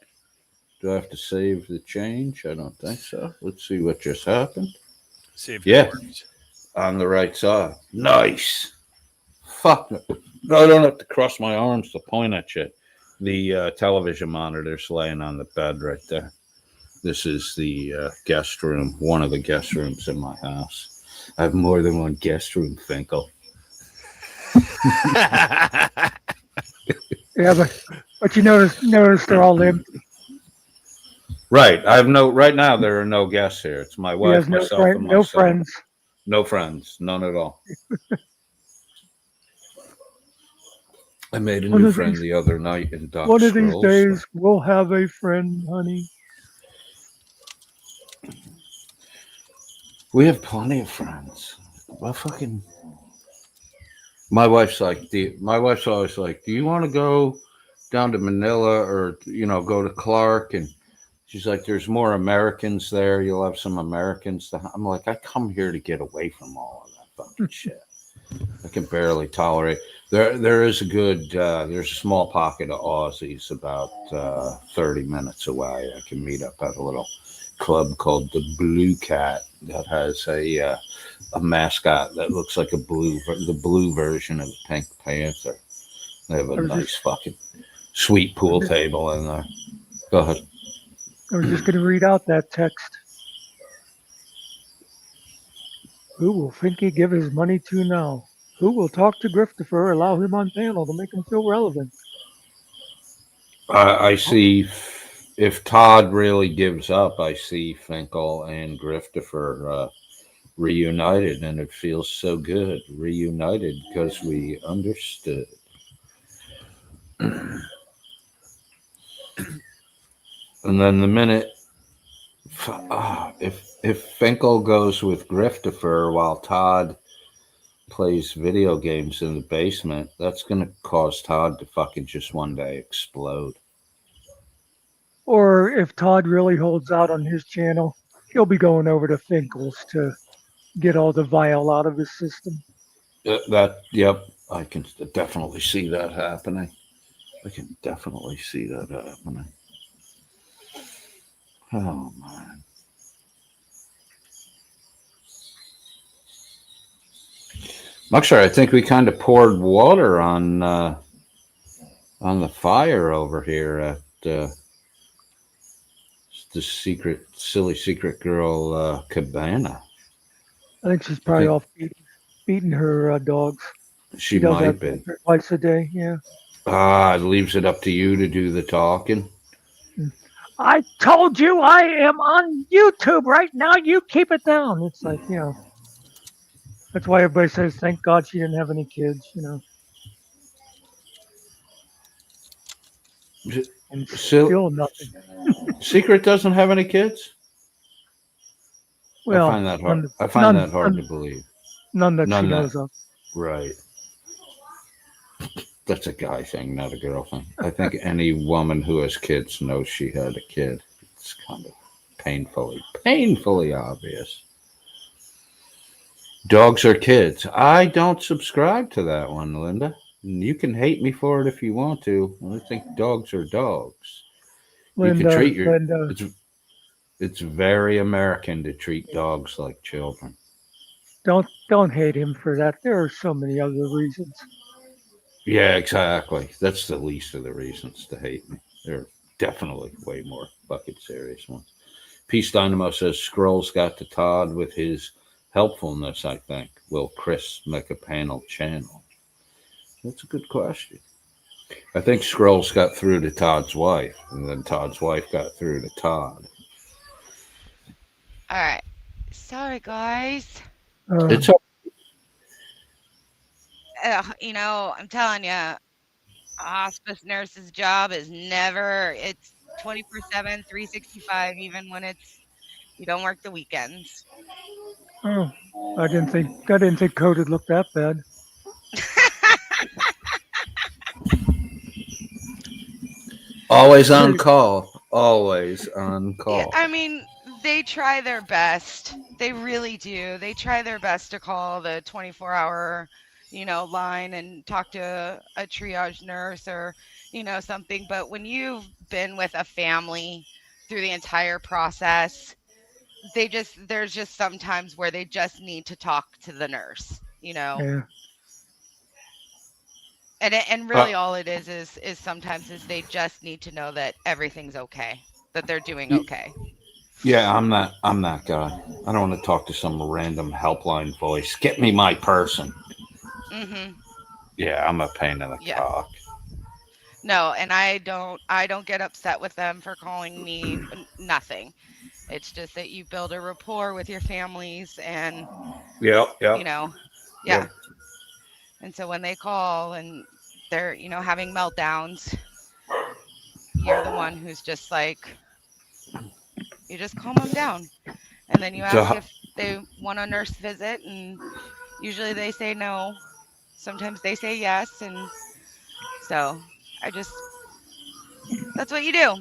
Do I have to save the change? I don't think so. Let's see what just happened.
See if it works.
On the right side. Nice. Fuck. No, I don't have to cross my arms to point at shit. The television monitor's laying on the bed right there. This is the guest room, one of the guest rooms in my house. I have more than one guest room, Finkel.
Yeah, But you notice they're all empty.
Right. Right now there are no guests here. It's my
He
wife,
has no
myself, and my
no
son.
friends.
No friends. None at all. I made a
One
new
of
friend
these-
the other night in Doc
One of these
Scrolls.
days, we'll have a friend, honey.
We have plenty of friends. Well, fucking. My wife's always like, do you want to go down to Manila or, go to Clark? And she's like, there's more Americans there. You'll have some Americans. I'm like, I come here to get away from all of that fucking shit. I can barely tolerate. There is there's a small pocket of Aussies about 30 minutes away. I can meet up at a little club called the Blue Cat that has a mascot that looks like the blue version of the Pink Panther. They have a nice fucking sweet pool table in there. Go ahead.
I was just going to read out that text. Who will Finky give his money to now? Who will talk to Griftifer, allow him on panel to make him feel relevant?
I see if Todd really gives up, I see Finkel and Griftifer reunited, and it feels so good. Reunited because we understood. And then the minute if Finkel goes with Griftifer while Todd plays video games in the basement, that's going to cause Todd to fucking just one day explode.
Or if Todd really holds out on his channel, he'll be going over to Finkel's to get all the vile out of his system.
Yep, I can definitely see that happening. Oh, man. Muxer, I think we kind of poured water on the fire over here at the silly secret girl Cabana.
I think she's probably off beating her dogs.
She
does
might
that
be.
twice a day, yeah.
It leaves it up to you to do the talking.
I told you I am on YouTube right now. You keep it down. It's like, that's why everybody says, thank God she didn't have any kids, And still nothing.
Secret doesn't have any kids?
Well,
I find that hard. That hard to believe.
None that she knows of.
Right. That's a guy thing, not a girl thing. I think any woman who has kids knows she had a kid. It's kind of painfully obvious. Dogs are kids. I don't subscribe to that one, Linda. You can hate me for it if you want to. I think dogs are dogs.
Linda,
you can treat it's very American to treat dogs like children.
Don't hate him for that. There are so many other reasons.
Yeah, exactly. That's the least of the reasons to hate me. There are definitely way more fucking serious ones. Peace Dynamo says Scrolls got to Todd with his helpfulness, I think. Will Chris make a panel channel? That's a good question. I think Scrolls got through to Todd's wife, and then Todd's wife got through to Todd.
All right. Sorry, guys.
It's
I'm telling you, a hospice nurse's job is it's 24/7, 365, even when you don't work the weekends.
Oh, I didn't think COVID looked that bad.
Always on call. Always on call.
Yeah, I mean, they try their best. They really do. They try their best to call the 24-hour, line and talk to a triage nurse or, something. But when you've been with a family through the entire process, there's just some times where they just need to talk to the nurse,
Yeah.
And really all it is sometimes they just need to know that everything's okay, that they're doing okay.
Yeah, I'm that guy. I don't want to talk to some random helpline voice. Get me my person.
Mm-hmm.
Yeah, I'm a pain in the cock.
No, and I don't get upset with them for calling me nothing. It's just that you build a rapport with your families and
Yep,
you
yep,
know, yeah.
yep.
And so when they call and they're, having meltdowns, you're the one who's just like, you just calm them down. And then you ask
The,
if they want a nurse visit, and usually they say no. Sometimes they say yes. And so that's what you do.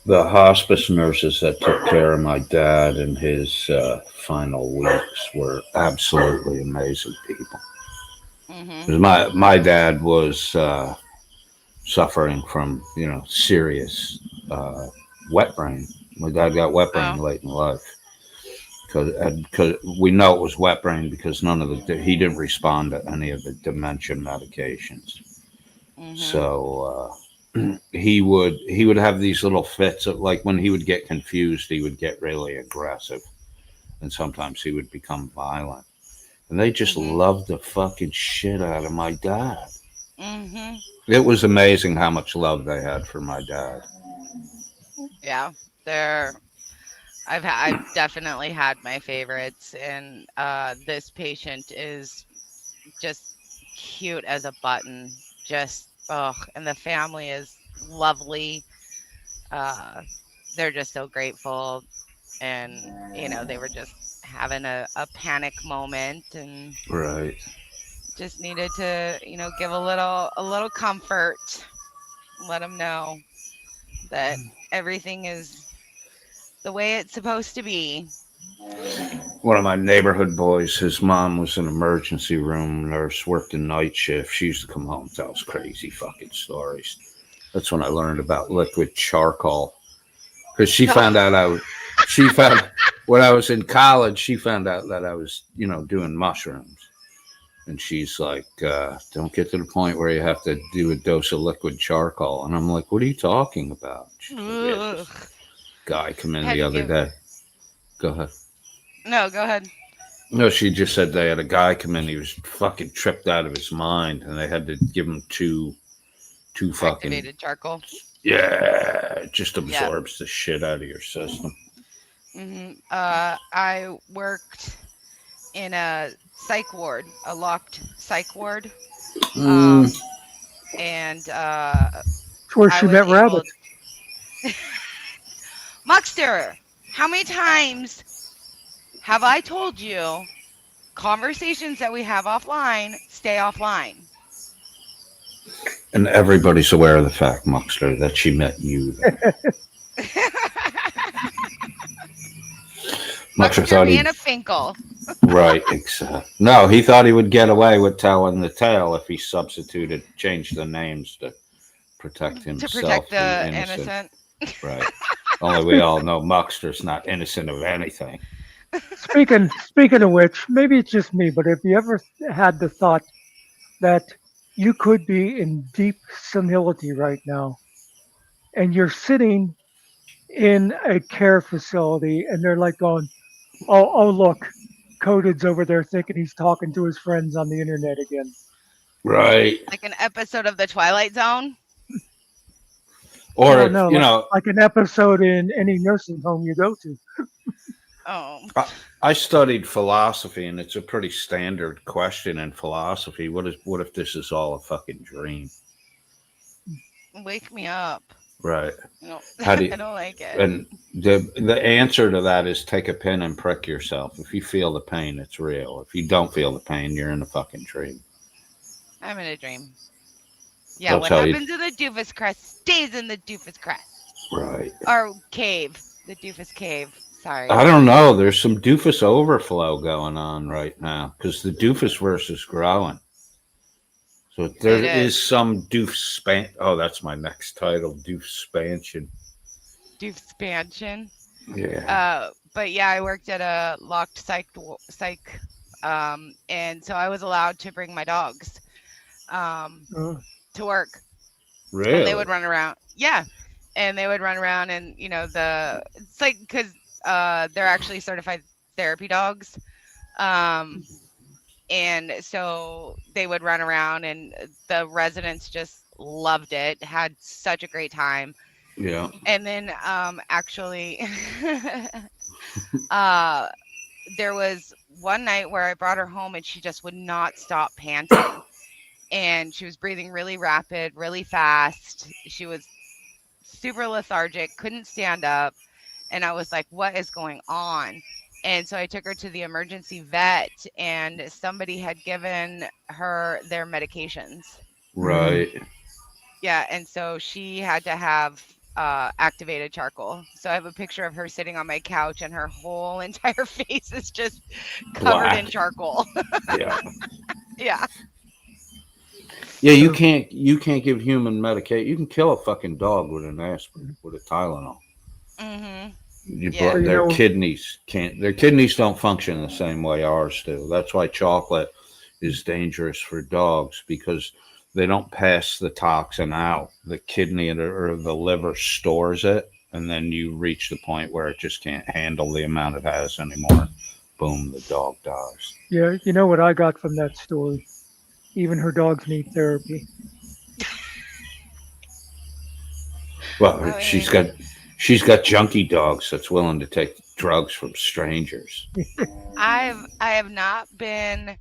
the hospice nurses that took care of my dad in his final weeks were absolutely amazing people.
Mm-hmm.
'Cause my dad was suffering from serious wet brain. My dad got wet brain late in life because we know it was wet brain because he didn't respond to any of the dementia medications.
Mm-hmm.
So he would have these little fits of, like, when he would get confused, he would get really aggressive, and sometimes he would become violent. And they just loved the fucking shit out of my dad.
Mm-hmm.
It was amazing how much love they had for my dad.
Yeah, I've definitely had my favorites, and this patient is just cute as a button. Just and the family is lovely. They're just so grateful, and they were just having a panic moment and
Right.
just needed to give a little comfort, let them know that everything is the way it's supposed to be.
One of my neighborhood boys, his mom was an emergency room nurse, worked a night shift. She used to come home and tell us crazy fucking stories. That's when I learned about liquid charcoal. Because she found out when I was in college, she found out that I was, doing mushrooms. And she's like, don't get to the point where you have to do a dose of liquid charcoal. And I'm like, what are you talking about? She's like, yeah, this guy come in the other day. Go ahead.
No, go ahead.
No, she just said they had a guy come in. He was fucking tripped out of his mind, and they had to give him two fucking
activated charcoal.
Yeah, it just absorbs the shit out of your system.
Mm-hmm. I worked in a psych ward, a locked psych ward, and
That's where she met rabbits.
Muckster, how many times have I told you conversations that we have offline stay offline?
And everybody's aware of the fact, Muckster, that she met you. Muckster thought
being a Finkel.
Right, exactly. No, he thought he would get away with telling the tale if he changed the names to protect himself.
To protect the innocent.
Right. Only we all know Muckster's not innocent of anything.
Speaking of which, maybe it's just me, but have you ever had the thought that you could be in deep senility right now, and you're sitting in a care facility, and they're like going, "Oh, look, Coded's over there thinking he's talking to his friends on the internet again."
Right.
Like an episode of The Twilight Zone?
Or,
like an episode in any nursing home you go to.
Oh.
I studied philosophy, and it's a pretty standard question in philosophy. What if this is all a fucking dream?
Wake me up.
Right.
No,
How do you,
I don't like it.
And the answer to that is take a pin and prick yourself. If you feel the pain, it's real. If you don't feel the pain, you're in a fucking dream.
I'm in a dream. Yeah, what happens in the doofus crest stays in the doofus crest.
Right.
Or cave. The doofus cave. Sorry.
I don't know. There's some doofus overflow going on right now because the doofus verse is growing. So there is some doof span. Oh, that's my next title, doof spansion.
Doof spansion.
Yeah.
But yeah, I worked at a locked psych, and so I was allowed to bring my dogs, to work.
Really?
And they would run around. Yeah, and they would run around, and it's like because they're actually certified therapy dogs. And so they would run around, and the residents just loved it, had such a great time.
Yeah.
And then actually uh there was one night where I brought her home and she just would not stop panting. And she was breathing really rapid, really fast. She was super lethargic, couldn't stand up. And I was like, what is going on? And so I took her to the emergency vet, and somebody had given her their medications.
Right.
Yeah. And so she had to have activated charcoal. So I have a picture of her sitting on my couch, and her whole entire face is just covered in
Black.
charcoal.
Yeah.
Yeah.
Yeah, you can't give human medication. You can kill a fucking dog with an aspirin, with a Tylenol.
Yeah.
Their kidneys can't. Their kidneys don't function the same way ours do. That's why chocolate is dangerous for dogs, because they don't pass the toxin out. The kidney or the liver stores it, and then you reach the point where it just can't handle the amount it has anymore. Boom, the dog dies.
Yeah, you know what I got from that story? Even her dogs need therapy.
Well, she's got junkie dogs that's willing to take drugs from strangers.
I have not been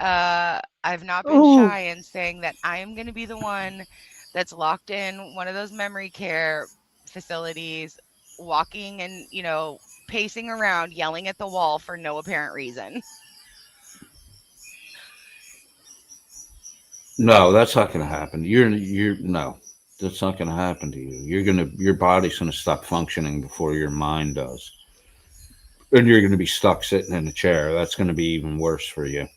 Ooh.
shy in saying that I am going to be the one that's locked in one of those memory care facilities, walking and, pacing around, yelling at the wall for no apparent reason.
No, that's not going to happen. No, that's not going to happen to you. Your body's going to stop functioning before your mind does. And you're going to be stuck sitting in a chair. That's going to be even worse for you.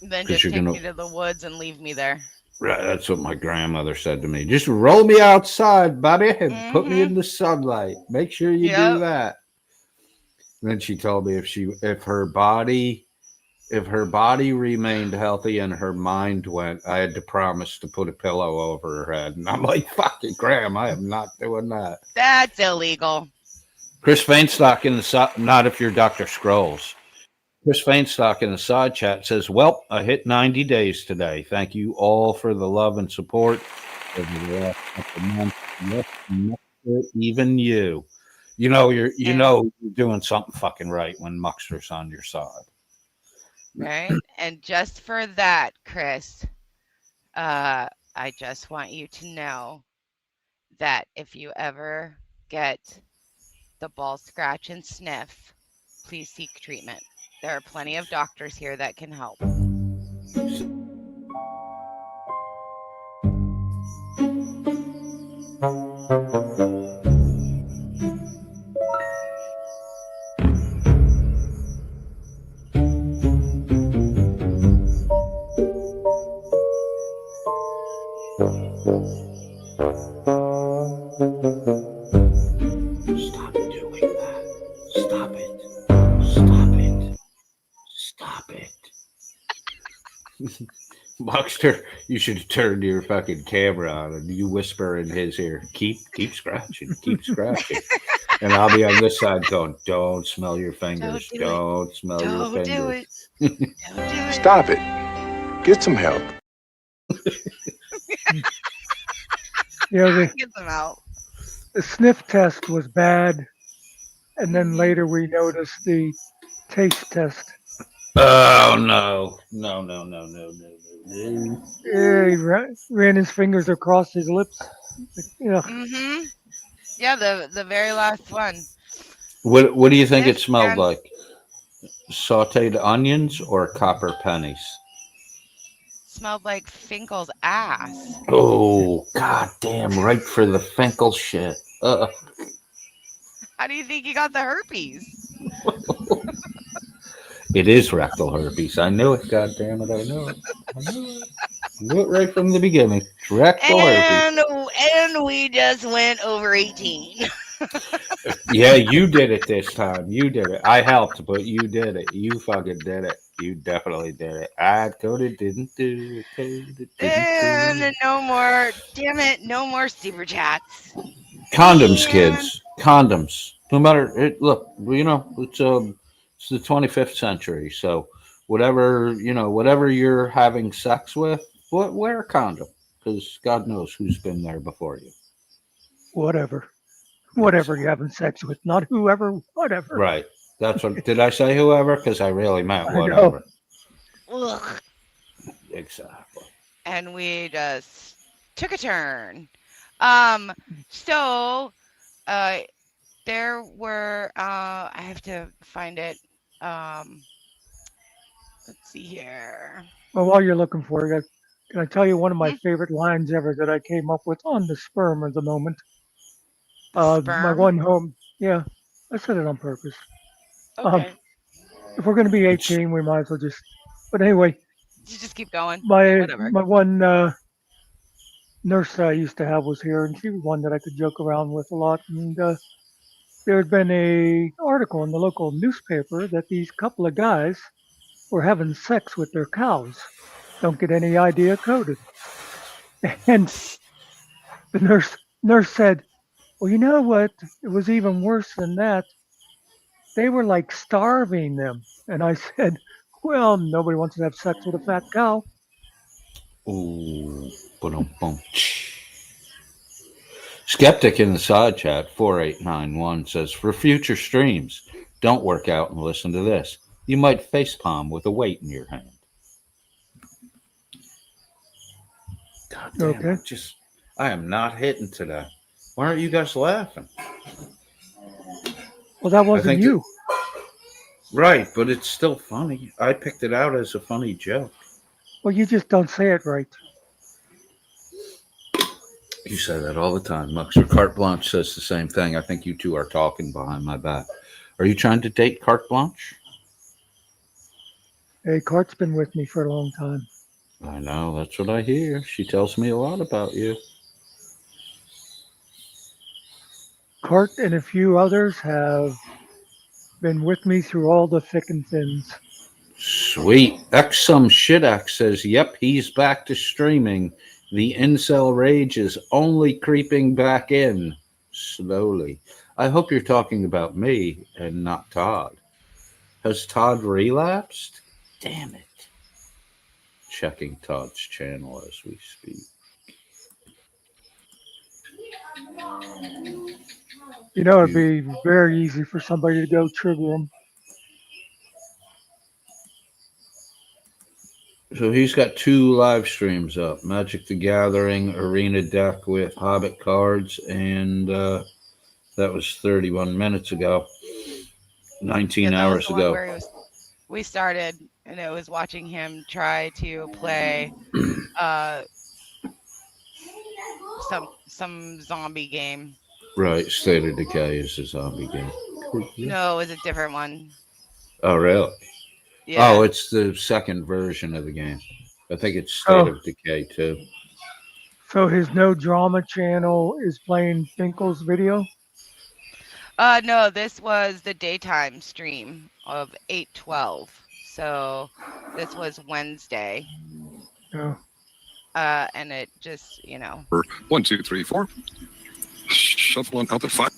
Then just take me to the woods and leave me there.
Right, that's what my grandmother said to me. Just roll me outside, buddy, and put me in the sunlight. Make sure you do that. And then she told me if her body remained healthy and her mind went, I had to promise to put a pillow over her head. And I'm like, fucking Graham, I am not doing that.
That's illegal.
Chris Fainstock in the not if you're Dr. Scrolls. Chris Fainstock in the side chat says, well, I hit 90 days today. Thank you all for the love and support over the last couple months. Yes, even you. You're doing something fucking right when Muckster's on your side.
Right? And just for that, Chris, I just want you to know that if you ever get the ball scratch and sniff, please seek treatment. There are plenty of doctors here that can help.
Stop doing that. Stop it. Stop it. Stop it. Buckster, you should turn your fucking camera on and you whisper in his ear, keep scratching, keep scratching. And I'll be on this side going, don't smell your fingers. Don't smell your fingers.
Don't do it.
Stop it. Get some help.
Get them out.
The sniff test was bad, and then later we noticed the taste test.
Oh, no. No.
Yeah, he ran his fingers across his lips.
Yeah, the very last one.
What do you think it smelled like? Sauteed onions or copper pennies?
Smelled like Finkel's ass.
Oh, god damn, right for the Finkel shit.
How do you think he got the herpes?
It is rectal herpes. I knew it, god damn it, I knew it. I knew it right from the beginning. It's rectal herpes.
And we just went over 18.
Yeah, you did it this time. You did it. I helped, but you did it. You fucking did it. You definitely did it. I Cody didn't do it.
And no more, damn it, no more super chats.
Condoms, kids. Condoms. No matter it. Look, it's the 25th century. So whatever you're having sex with, wear a condom. Because God knows who's been there before you.
Whatever. Whatever you're having sex with, not whoever, whatever.
Right. That's what. Did I say whoever? Because I really meant
I know.
whatever.
Ugh.
Exactly.
And we just took a turn. So there were I have to find it. Let's see here.
Well, while you're looking for it, can I tell you one of my favorite lines ever that I came up with on the sperm of the moment? My
Sperm?
one home. Yeah, I said it on purpose.
Okay.
If we're going to be 18, we might as well just. But anyway,
You just keep going.
my
Whatever.
my one nurse that I used to have was here, and she was one that I could joke around with a lot. And there had been a article in the local newspaper that these couple of guys were having sex with their cows. Don't get any idea, coded. And the nurse said, "Well, you know what? It was even worse than that. They were like starving them." And I said, "Well, nobody wants to have sex with a fat cow."
Ooh, boom. Skeptic in the side chat 4891 says, for future streams, don't work out and listen to this. You might facepalm with a weight in your hand. God damn,
Okay.
I am not hitting today. Why aren't you guys laughing?
Well, that wasn't you.
Right, but it's still funny. I picked it out as a funny joke.
Well, you just don't say it right.
You say that all the time, Muxer. Carte Blanche says the same thing. I think you two are talking behind my back. Are you trying to date Carte Blanche?
Hey, Cart's been with me for a long time.
I know, that's what I hear. She tells me a lot about you.
Cart and a few others have been with me through all the thick and thins.
Sweet. Some Shidak says, yep, he's back to streaming. The incel rage is only creeping back in slowly. I hope you're talking about me and not Todd. Has Todd relapsed? Damn it. Checking Todd's channel as we speak.
You know, it'd be very easy for somebody to go trigger him.
So he's got 2 live streams up. Magic the Gathering, Arena Deck with Hobbit cards, and that was 31 minutes ago. 19 hours ago.
We started, and it was watching him try to play some zombie game.
Right, State of Decay is a zombie game.
No, it was a different one.
Oh, really?
Yeah.
Oh, it's the second version of the game. I think it's State of Decay too.
So his no drama channel is playing Finkel's video?
No, this was the daytime stream of 8/12. So this was Wednesday.
Oh.
And it just,
1, 2, 3, 4. Shuffle on out the 5.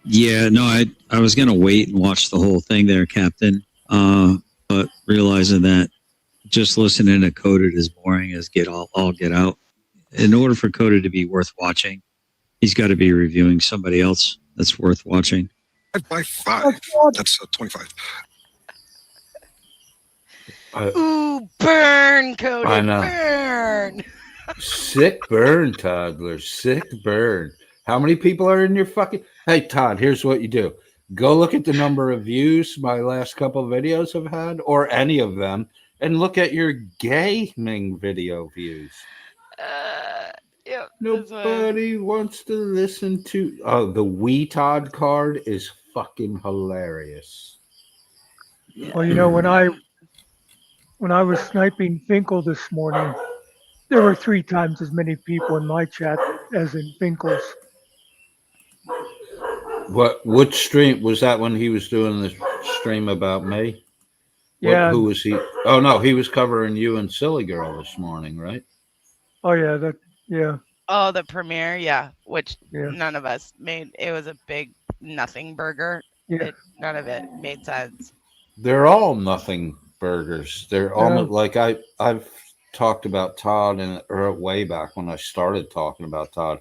Yeah, no, I was gonna wait and watch the whole thing there, Captain. But realizing that just listening to Coded is boring as all get out. In order for Coded to be worth watching, he's got to be reviewing somebody else that's worth watching.
5 by 5. That's 25.
Ooh, burn, Coded.
I know.
Burn.
Sick burn, toddler. Sick burn. How many people are in your fucking... Hey, Todd, here's what you do. Go look at the number of views my last couple of videos have had, or any of them, and look at your gaming video views.
Yep,
nobody wants to listen to... Oh, the Wii Todd card is fucking hilarious.
Well, when I was sniping Finkel this morning, there were 3 times as many people in my chat as in Finkel's.
What stream was that when he was doing the stream about me?
Yeah.
Who was he? Oh no, he was covering you and Silly Girl this morning, right?
Oh yeah, yeah.
Oh, the premiere, yeah, which none of us made. It was a big nothing burger.
Yeah.
None of it made sense.
They're all nothing burgers. They're almost like I've talked about Todd way back when I started talking about Todd.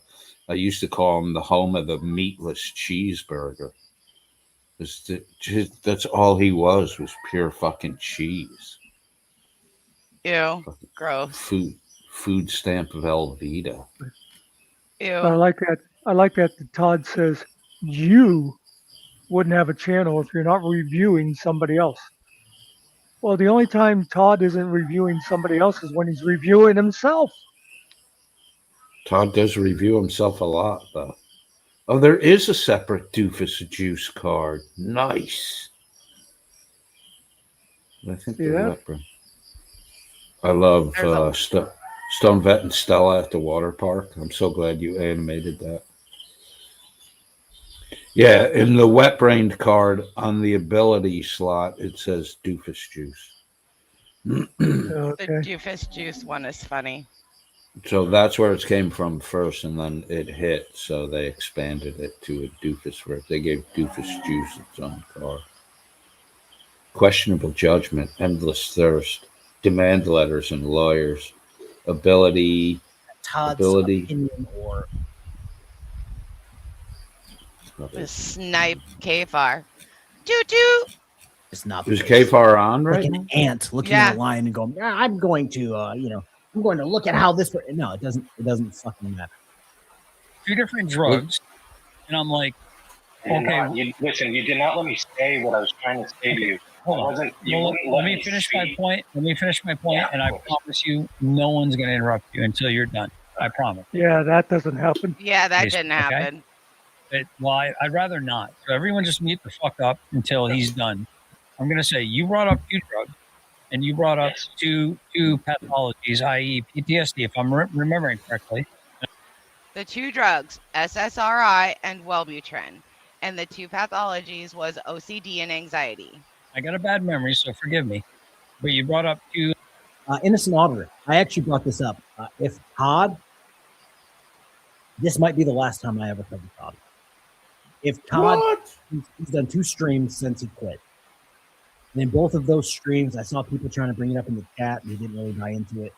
I used to call him the home of the meatless cheeseburger. That's all he was pure fucking cheese.
Ew. Gross.
Food stamp of Velveeta.
Ew.
I like that. I like that Todd says you wouldn't have a channel if you're not reviewing somebody else. Well, the only time Todd isn't reviewing somebody else is when he's reviewing himself.
Todd does review himself a lot, though. Oh, there is a separate Doofus Juice card. Nice. I think
Yeah.
I love Stone Vet and Stella at the water park. I'm so glad you animated that. Yeah, in the wet brained card on the ability slot, it says Doofus Juice.
The Doofus Juice one is funny.
So that's where it came from first, and then it hit, so they expanded it to a Doofus version. They gave Doofus Juice its own card. Questionable judgment, endless thirst, demand letters and lawyers, ability.
Todd's
ability.
opinion or
The snipe Kfar. Doo-doo.
it's not.
Is Kfar on
Like
right
an
now?
ant looking at a lion and going, I'm going to, I'm going to look at how this. No, it doesn't. It doesn't fucking matter.
2 different drugs, and I'm like, okay.
Listen, you did not let me say what I was trying to say to you.
Hold on. Let me finish my point. And I promise you, no one's going to interrupt you until you're done. I promise.
Yeah, that doesn't happen.
Yeah, that
Basically,
didn't
okay?
happen.
I'd rather not. So everyone just mute the fuck up until he's done. I'm going to say, you brought up 2 drugs, and you brought up two pathologies, i.e. PTSD, if I'm remembering correctly.
The 2 drugs, SSRI and Wellbutrin, and the 2 pathologies was OCD and anxiety.
I got a bad memory, so forgive me. But you brought up 2.
Innocent auditor. I actually brought this up. If Todd, this might be the last time I ever cover Todd. If Todd, he's done 2 streams since he quit. And in both of those streams, I saw people trying to bring it up in the chat, and he didn't really buy into it.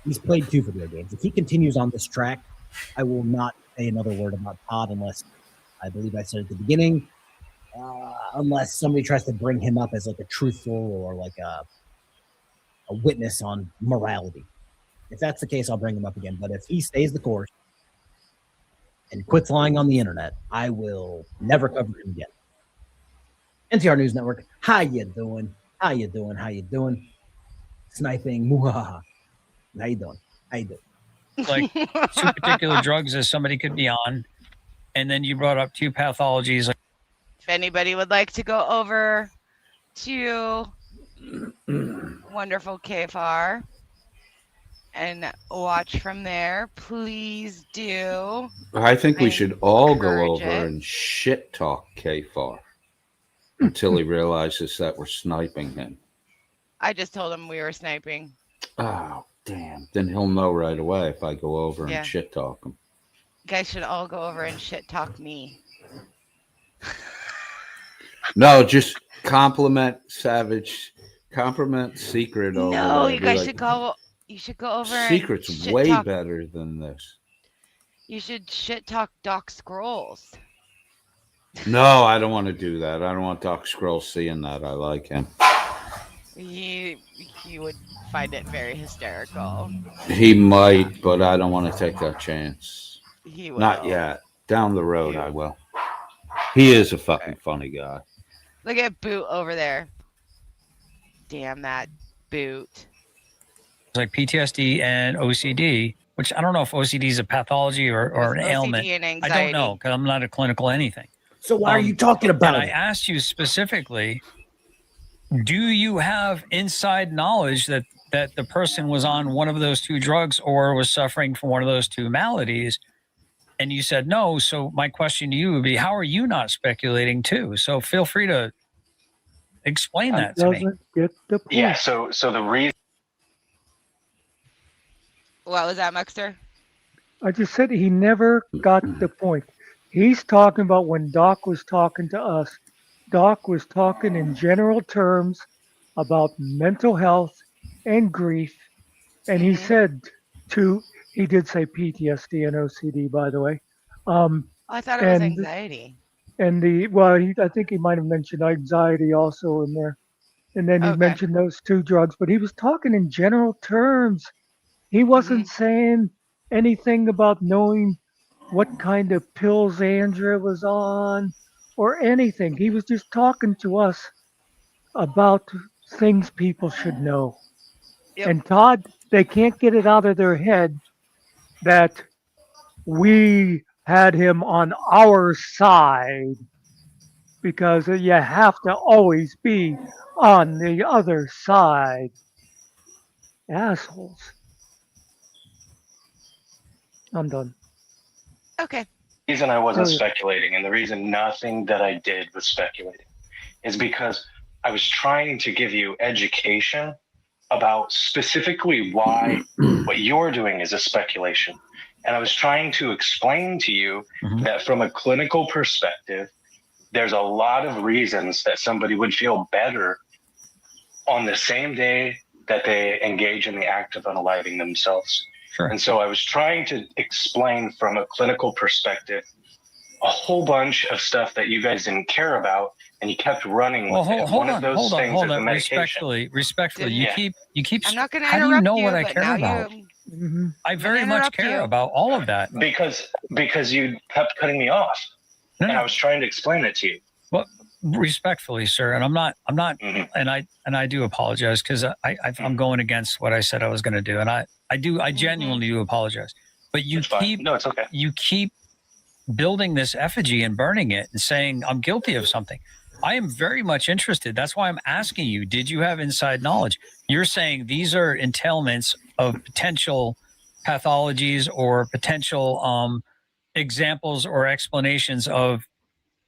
He's played 2 video games. If he continues on this track, I will not say another word about Todd unless, I believe I said at the beginning, unless somebody tries to bring him up as like a truthful or like a witness on morality. If that's the case, I'll bring him up again. But if he stays the course and quits lying on the internet, I will never cover him again. NTR News Network, how you doing? How you doing? How you doing? Sniping, muhaha. How you doing? How you doing?
Like 2 particular drugs that somebody could be on, and then you brought up 2 pathologies. Like,
If anybody would like to go over to wonderful Kfar and watch from there, please do.
I think we should all go
encourage
over
it.
and shit talk Kfar until he realizes that we're sniping him.
I just told him we were sniping.
Oh, damn. Then he'll know right away if I go over
Yeah.
and shit talk him.
You guys should all go over and shit talk me.
No, just compliment Savage. Compliment Secret over
No,
there.
you
Be
guys
like,
should go. You should go over.
Secret's
and shit
way
talk.
better than this.
You should shit talk Doc Scrolls.
No, I don't want to do that. I don't want Doc Scroll seeing that. I like him.
You would find it very hysterical.
He might, but I don't want to take that chance.
He will.
Not yet. Down the road, I will. He is a fucking funny guy.
Look at Boot over there. Damn that Boot.
like PTSD and OCD, which I don't know if OCD is a pathology or an
OCD
ailment.
and
I don't
anxiety.
know because I'm not a clinical anything.
So why are you talking about
and
it?
I asked you specifically, do you have inside knowledge that the person was on one of those 2 drugs or was suffering from one of those 2 maladies? And you said no. So my question to you would be, how are you not speculating too? So feel free to explain that to me.
Doesn't get the point.
Yeah, so the reason.
What was that, Muxter?
I just said he never got the point. He's talking about when Doc was talking to us. Doc was talking in general terms about mental health and grief and he said he did say PTSD and OCD, by the way.
I thought it was anxiety.
And I think he might have mentioned anxiety also in there. And then he mentioned those 2 drugs, but he was talking in general terms. He wasn't saying anything about knowing what kind of pills Andrea was on or anything. He was just talking to us about things people should know.
Yep.
And Todd, they can't get it out of their head that we had him on our side, because you have to always be on the other side. Assholes. I'm done.
Okay.
The reason I wasn't speculating, and the reason nothing that I did was speculating, is because I was trying to give you education about specifically why what you're doing is a speculation. And I was trying to explain to you that from a clinical perspective, there's a lot of reasons that somebody would feel better on the same day that they engage in the act of unaliving themselves.
Sure.
And so I was trying to explain from a clinical perspective a whole bunch of stuff that you guys didn't care about, and you kept running with it. One of those things is the medication.
Respectfully, you keep.
I'm not going to
how do
interrupt
you know what
you,
I
but
care
now
about?
you.
I very much care about all of that.
Because you kept cutting me off, and I was trying to explain it to you.
Well, respectfully, sir, and I'm not, and I do apologize because I'm going against what I said I was going to do, and I genuinely do apologize. But you
it's okay.
You keep building this effigy and burning it and saying I'm guilty of something. I am very much interested. That's why I'm asking you, did you have inside knowledge? You're saying these are entailments of potential pathologies or potential examples or explanations of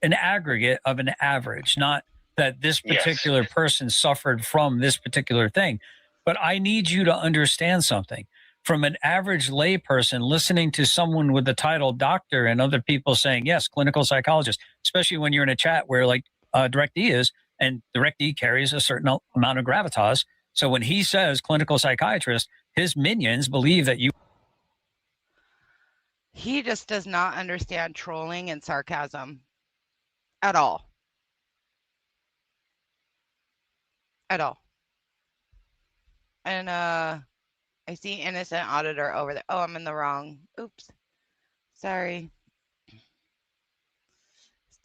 an aggregate of an average, not that this particular person suffered from this particular thing. But I need you to understand something. From an average lay person listening to someone with the title doctor and other people saying, yes, clinical psychologist, especially when you're in a chat where like Direct D is, and Direct D carries a certain amount of gravitas. So when he says clinical psychiatrist, his minions believe that you.
He just does not understand trolling and sarcasm at all. At all. And I see innocent auditor over there. Oh, I'm in the wrong. Oops. Sorry.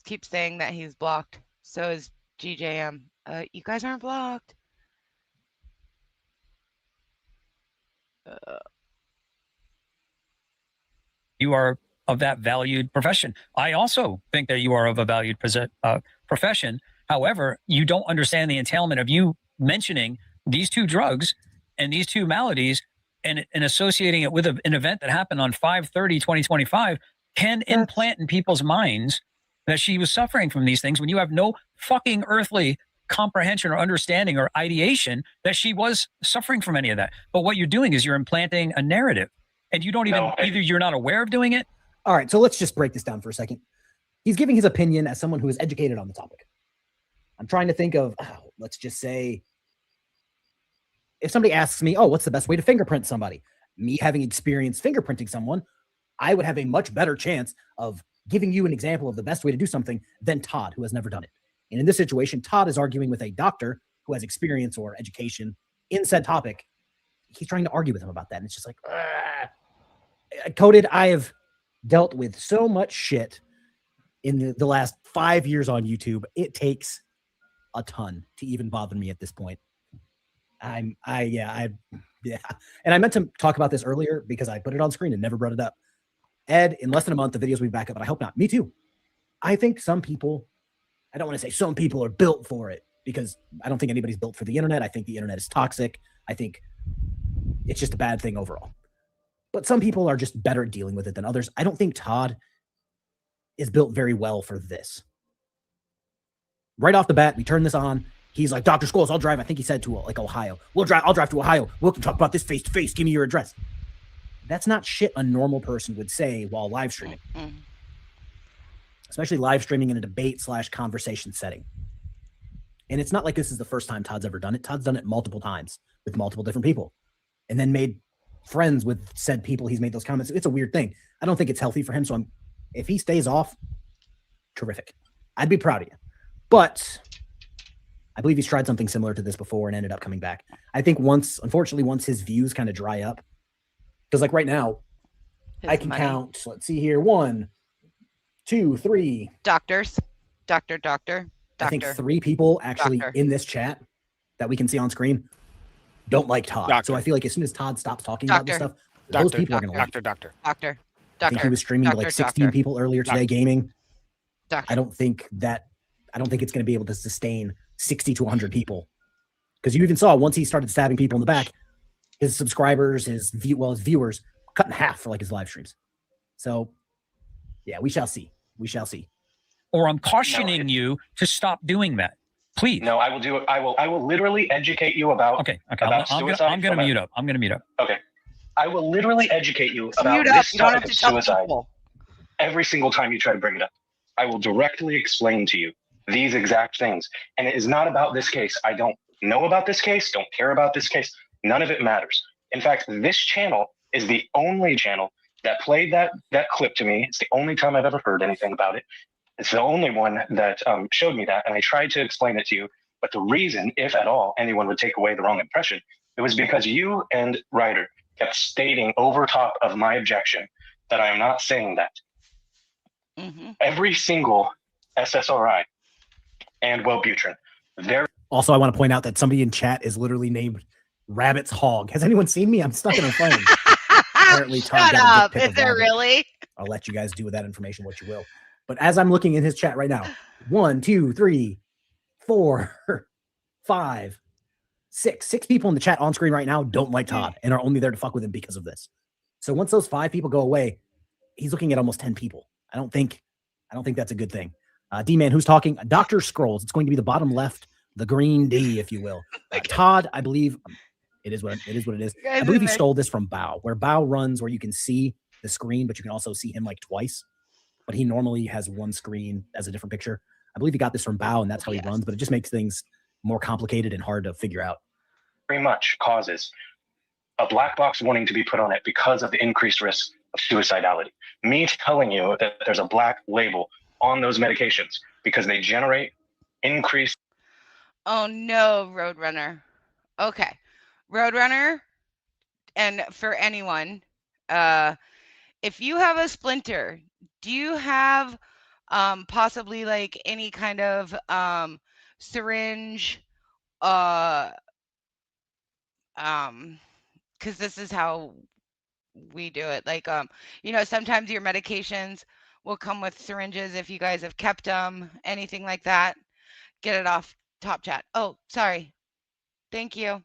Keep saying that he's blocked. So is GJM. You guys aren't blocked.
You are of that valued profession. I also think that you are of a valued profession. However, you don't understand the entailment of you mentioning these 2 drugs and these 2 maladies and associating it with an event that happened on 5/30/2025 can implant in people's minds that she was suffering from these things when you have no fucking earthly comprehension or understanding or ideation that she was suffering from any of that. But what you're doing is you're implanting a narrative, and you don't even, either you're not aware of doing it.
All right, so let's just break this down for a second. He's giving his opinion as someone who is educated on the topic. I'm trying to think of, let's just say, if somebody asks me, what's the best way to fingerprint somebody? Me having experienced fingerprinting someone, I would have a much better chance of giving you an example of the best way to do something than Todd, who has never done it. And in this situation, Todd is arguing with a doctor who has experience or education in said topic. He's trying to argue with him about that. And it's just like, Coded, I have dealt with so much shit in the last 5 years on YouTube. It takes a ton to even bother me at this point. And I meant to talk about this earlier because I put it on screen and never brought it up. Ed, in less than a month, the videos will be back up, but I hope not. Me too. I think some people, I don't want to say some people are built for it, because I don't think anybody's built for the internet. I think the internet is toxic. I think it's just a bad thing overall. But some people are just better at dealing with it than others. I don't think Todd is built very well for this. Right off the bat, we turn this on. He's like, Dr. Scholes, I'll drive. I think he said to like Ohio. I'll drive to Ohio. We'll talk about this face to face. Give me your address. That's not shit a normal person would say while live streaming. Especially live streaming in a debate/conversation setting. And it's not like this is the first time Todd's ever done it. Todd's done it multiple times with multiple different people. and then made friends with said people he's made those comments. It's a weird thing. I don't think it's healthy for him. So if he stays off, terrific. I'd be proud of you. But I believe he's tried something similar to this before and ended up coming back. I think unfortunately, once his views kind of dry up, because like right now, I can count, let's see here, 1, 2, 3.
Doctors. Doctor.
I think 3 people actually in this chat that we can see on screen don't like Todd. So I feel like as soon as Todd stops talking about this stuff, those people are going to leave.
Doctor.
I think he was streaming to like 16 people earlier today gaming. I don't think it's going to be able to sustain 60 to 100 people. Because you even saw once he started stabbing people in the back, his subscribers, his viewers cut in half for like his live streams. So yeah, we shall see.
Or I'm cautioning you to stop doing that. Please.
No, I will do it. I will literally educate you about.
Okay.
About suicide.
I'm gonna mute up.
Okay. I will literally educate you about
Mute up.
this
You don't have
topic
to
of
tell
suicide
people.
every single time you try to bring it up. I will directly explain to you these exact things. And it is not about this case. I don't know about this case, don't care about this case. None of it matters. In fact, this channel is the only channel that played that clip to me. It's the only time I've ever heard anything about it. It's the only one that showed me that. And I tried to explain it to you. But the reason, if at all, anyone would take away the wrong impression, it was because you and Ryder kept stating over top of my objection that I am not saying that. Every single SSRI and Wellbutrin.
Also, I want to point out that somebody in chat is literally named Rabbit's Hog. Has anyone seen me? I'm stuck in a phone. Apparently, Todd
Shut
got a
up.
dick pic
Is
of
there
Rabbit.
really?
I'll let you guys do with that information what you will. But as I'm looking in his chat right now, 1, 2, 3, 4, 5, 6 people in the chat on screen right now don't like Todd and are only there to fuck with him because of this. So once those 5 people go away, he's looking at almost 10 people. I don't think that's a good thing. D-Man, who's talking? Dr. Scrolls. It's going to be the bottom left, the green D, if you will. Todd, I believe it is what it is. I believe he stole this from Bao, where Bao runs where you can see the screen, but you can also see him like twice. But he normally has one screen as a different picture. I believe he got this from Bao, and that's how he runs, but it just makes things more complicated and hard to figure out.
Very much causes a black box warning to be put on it because of the increased risk of suicidality. Me telling you that there's a black label on those medications because they generate increased.
Oh no, Roadrunner. Okay. Roadrunner, and for anyone, if you have a splinter, do you have possibly like any kind of syringe? Because this is how we do it. Like sometimes your medications will come with syringes if you guys have kept them, anything like that. Get it off top chat. Oh, sorry. Thank you.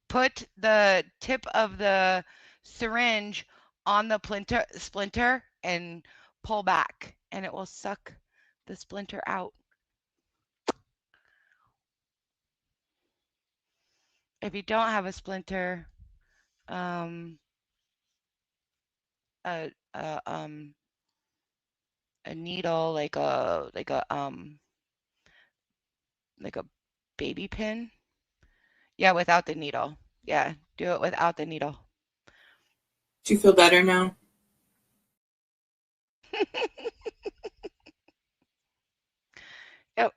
Put the tip of the syringe on the splinter and pull back, and it will suck the splinter out. If you don't have a splinter, a needle, like a baby pin. Yeah, without the needle. Yeah, do it without the needle.
Do you feel better now?
Yep,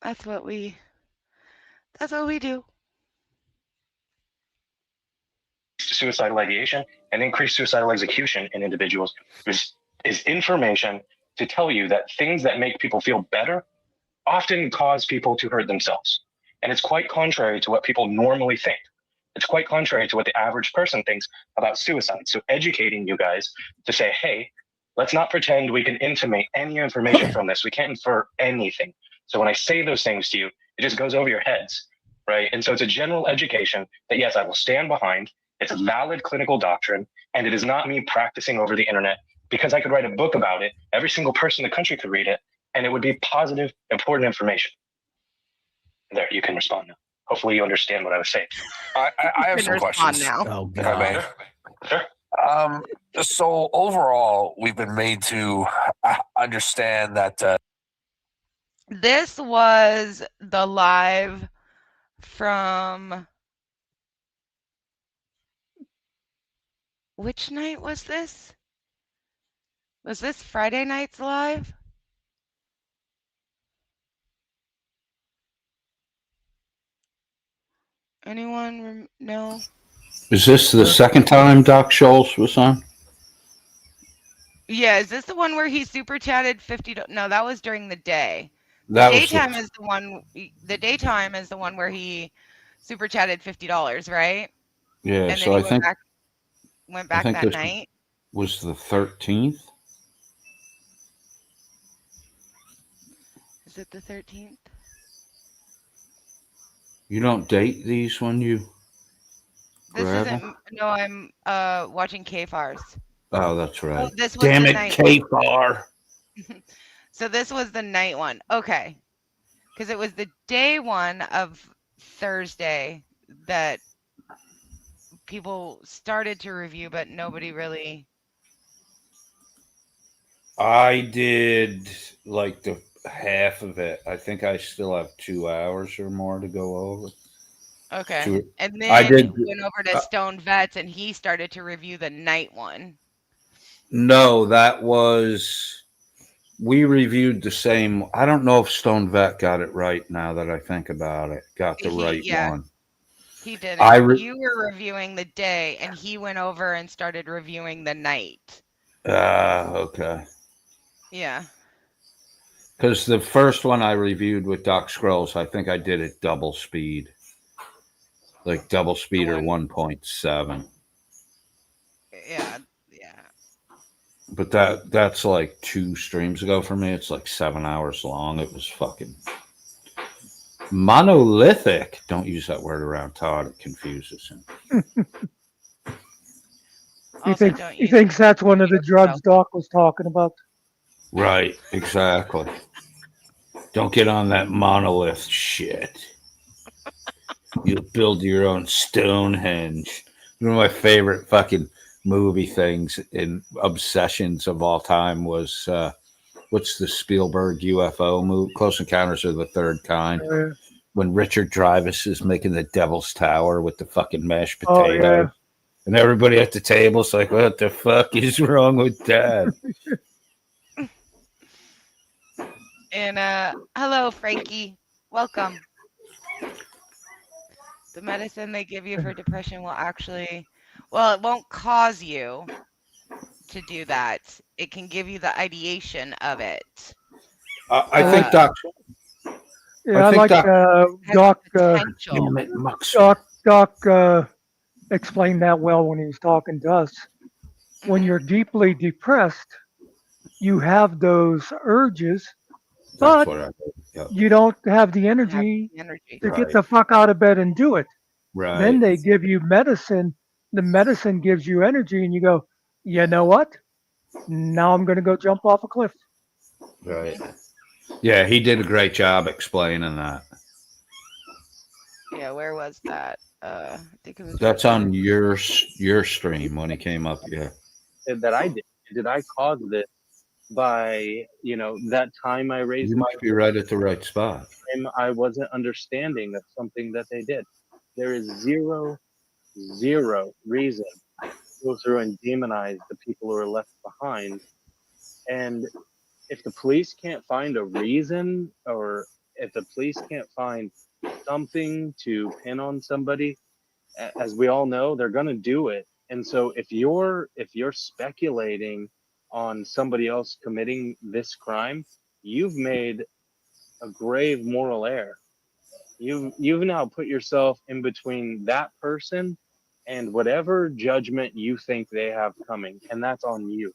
that's what we do.
Suicidal ideation and increased suicidal execution in individuals is information to tell you that things that make people feel better often cause people to hurt themselves. And it's quite contrary to what people normally think. It's quite contrary to what the average person thinks about suicide. So educating you guys to say, hey, let's not pretend we can intimate any information from this. We can't infer anything. So when I say those things to you, it just goes over your heads, right? And so it's a general education that, yes, I will stand behind. It's a valid clinical doctrine, and it is not me practicing over the internet because I could write a book about it. Every single person in the country could read it, and it would be positive, important information. There, you can respond now. Hopefully you understand what I was saying.
I have some questions.
Now.
Oh,
if I may.
Sure.
So overall, we've been made to understand that
This was the live from which night was this? Was this Friday night's live? Anyone know?
Is this the second time Doc Scholes was on?
Yeah, is this the one where he super chatted 50? No, that was during the day.
That was
Daytime is the one. The daytime is the one where he super chatted $50, right?
Yeah,
And
so
then
I
he
think
went
I
back
think
that
this
night.
was the 13th.
Is it the 13th?
You don't date these when you
This
grab
isn't.
them?
No, I'm watching KFARs.
Oh, that's right.
Oh, this was
Damn
the
it,
night.
K-Bar.
So this was the night one. Okay. Because it was the day one of Thursday that people started to review, but nobody really.
I did like the half of it. I think I still have 2 hours or more to go over.
Okay. And
I
then
did.
went over to Stone Vets and he started to review the night one.
No, that was. We reviewed the same. I don't know if Stone Vet got it right now that I think about it. Got the right one.
He didn't. You were reviewing the day and he went over and started reviewing the night.
Okay.
Yeah.
Because the first one I reviewed with Doc Scrolls, I think I did it double speed. Like double speed or 1.7.
Yeah.
But that's like 2 streams ago for me. It's like 7 hours long. It was fucking monolithic. Don't use that word around Todd. It confuses him.
He thinks that's one of the drugs Doc was talking about.
Right, exactly. Don't get on that monolith shit. You'll build your own Stonehenge. One of my favorite fucking movie things and obsessions of all time was what's the Spielberg UFO movie? Close Encounters of the Third Kind.
Yeah.
When Richard Dreyfuss is making the Devil's Tower with the fucking mashed
Oh,
potato.
yeah.
And everybody at the table's like, what the fuck is wrong with that?
And hello, Frankie. Welcome. The medicine they give you for depression will actually, well, it won't cause you to do that. It can give you the ideation of it.
I think Doc.
Yeah, I like Doc explained that well when he was talking to us. When you're deeply depressed, you have those urges, but you don't have the energy to get the fuck out of bed and do it.
Right.
Then they give you medicine. The medicine gives you energy, and you go, you know what? Now I'm going to go jump off a cliff.
Right. Yeah, he did a great job explaining that.
Yeah, where was that? I think it was.
That's on your stream when he came up. Yeah.
That I did I cause this by that time I raised?
You might be right at the right spot.
And I wasn't understanding of something that they did. There is zero reason to go through and demonize the people who are left behind. And if the police can't find a reason, or if the police can't find something to pin on somebody, as we all know, they're going to do it. And so if you're speculating on somebody else committing this crime, you've made a grave moral error. You've now put yourself in between that person and whatever judgment you think they have coming, and that's on you.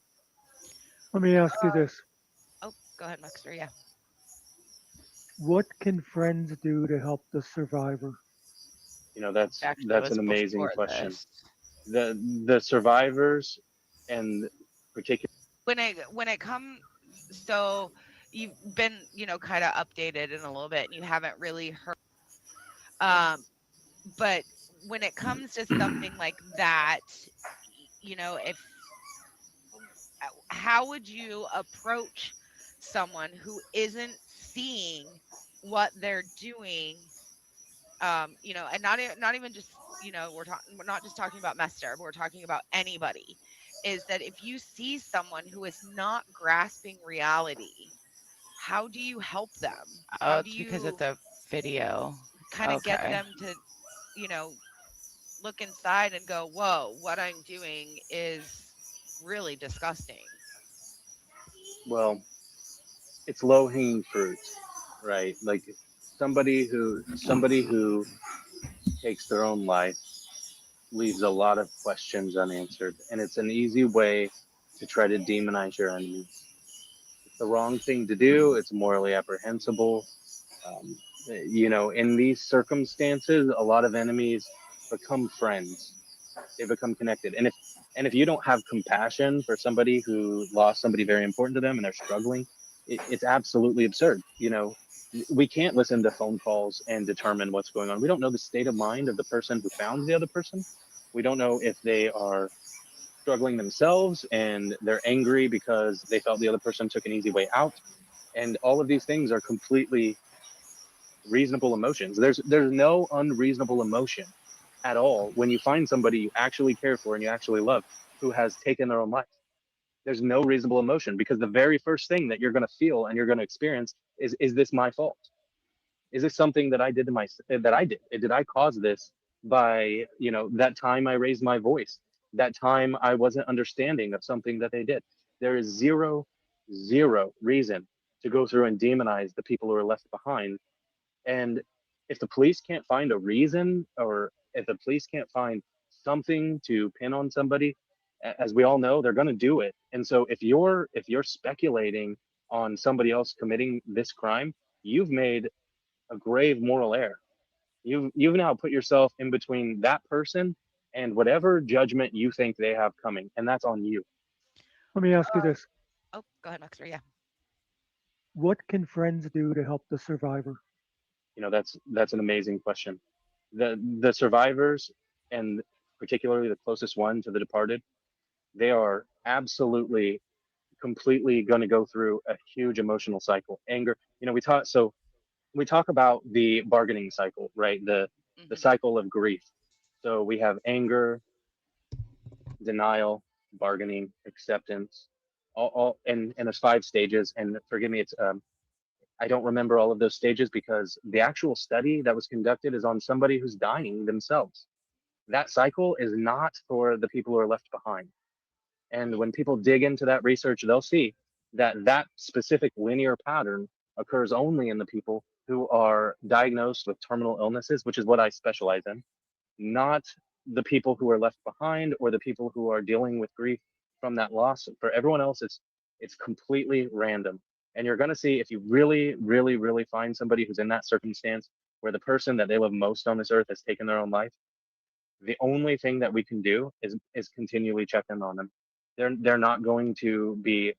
Let me ask you this.
Oh, go ahead, Maxter. Yeah.
What can friends do to help the survivor?
That's an amazing question. The survivors, and particularly
when it comes, so you've been kind of updated in a little bit, and you haven't really heard. But when it comes to something like that, if how would you approach someone who isn't seeing what they're doing You know, and not even just, you know, we're not just talking about Mester, but we're talking about anybody. Is that if you see someone who is not grasping reality, how do you help them?
Oh,
How
it's
do
because
you
it's a video.
kind of get
Okay.
them to, you know, look inside and go, whoa, what I'm doing is really disgusting?
Well, it's low hanging fruit, right? Like somebody who takes their own life leaves a lot of questions unanswered, and it's an easy way to try to demonize your enemies. It's the wrong thing to do. It's morally apprehensible. Um, you know, in these circumstances, a lot of enemies become friends. They become connected, and if you don't have compassion for somebody who lost somebody very important to them and they're struggling, it's absolutely absurd. You know, we can't listen to phone calls and determine what's going on. We don't know the state of mind of the person who found the other person. We don't know if they are struggling themselves and they're angry because they felt the other person took an easy way out. And all of these things are completely reasonable emotions. There's no unreasonable emotion at all when you find somebody you actually care for and you actually love who has taken their own life. There's no reasonable emotion, because the very first thing that you're going to feel and you're going to experience is this my fault? Is this something that I did to my that I did? Did I cause this by, you know, that time I raised my voice, that time I wasn't understanding of something that they did? There is zero reason to go through and demonize the people who are left behind. And if the police can't find a reason, or if the police can't find something to pin on somebody, as we all know, they're going to do it. And so if you're speculating on somebody else committing this crime, you've made a grave moral error. You've now put yourself in between that person and whatever judgment you think they have coming, and that's on you.
Let me ask you this.
Oh, go ahead, Maxter. Yeah.
What can friends do to help the survivor?
You know, that's an amazing question. The survivors, and particularly the closest one to the departed, they are absolutely completely going to go through a huge emotional cycle. Anger, you know, we talk about the bargaining cycle, right? The cycle of grief. So we have anger, denial, bargaining, acceptance, all and there's 5 stages. And forgive me, it's I don't remember all of those stages because the actual study that was conducted is on somebody who's dying themselves. That cycle is not for the people who are left behind. And when people dig into that research, they'll see that that specific linear pattern occurs only in the people who are diagnosed with terminal illnesses, which is what I specialize in, not the people who are left behind or the people who are dealing with grief from that loss. For everyone else, it's completely random. And you're going to see, if you really find somebody who's in that circumstance where the person that they love most on this earth has taken their own life, the only thing that we can do is continually check in on them. They're not going to be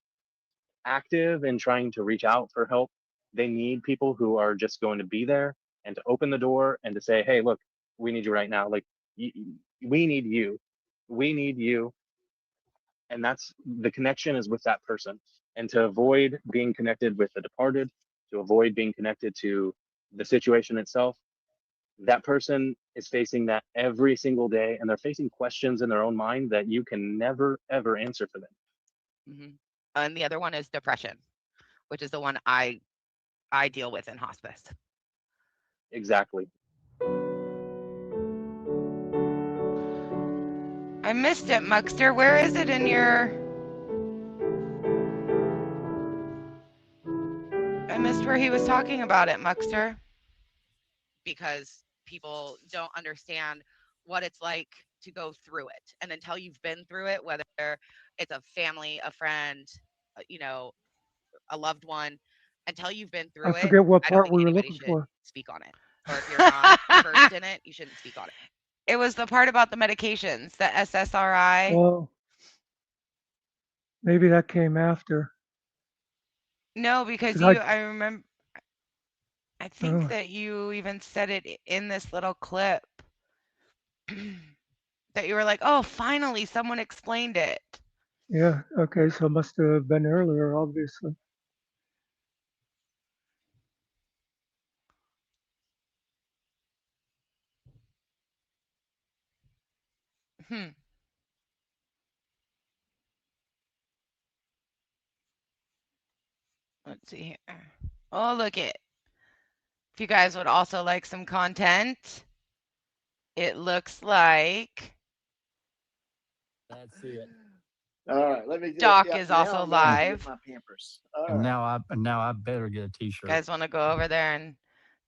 active in trying to reach out for help. They need people who are just going to be there and to open the door and to say, hey, look, we need you right now. Like, we need you. We need you. And that's the connection, is with that person. And to avoid being connected with the departed, to avoid being connected to the situation itself, that person is facing that every single day, and they're facing questions in their own mind that you can never ever answer for them.
Mm-hmm. And the other one is depression, which is the one I deal with in hospice.
Exactly.
I missed it, Muxter. Where is it in your... I missed where he was talking about it, Muxter. Because people don't understand what it's like to go through it. And until you've been through it, whether it's a family, a friend, you know, a loved one, until you've been through
I
it,
forget what
I don't
part
think
we were
anybody
looking
should
for.
speak on it. Or if you're not versed in it, you shouldn't speak on it. It was the part about the medications, the SSRI.
Well, maybe that came after.
No, because
'Cause
I remember, I think
Oh.
that you even said it in this little clip that you were like, oh, finally someone explained it.
Yeah, okay, so it must have been earlier, obviously.
Let's see here. Oh, look it. If you guys would also like some content, it looks like
Let's see it.
All right, let me.
Doc
yeah,
is
now
also
I'm gonna have to get
live.
my Pampers. All
And
right.
now I better get a T-shirt.
You guys want to go over there and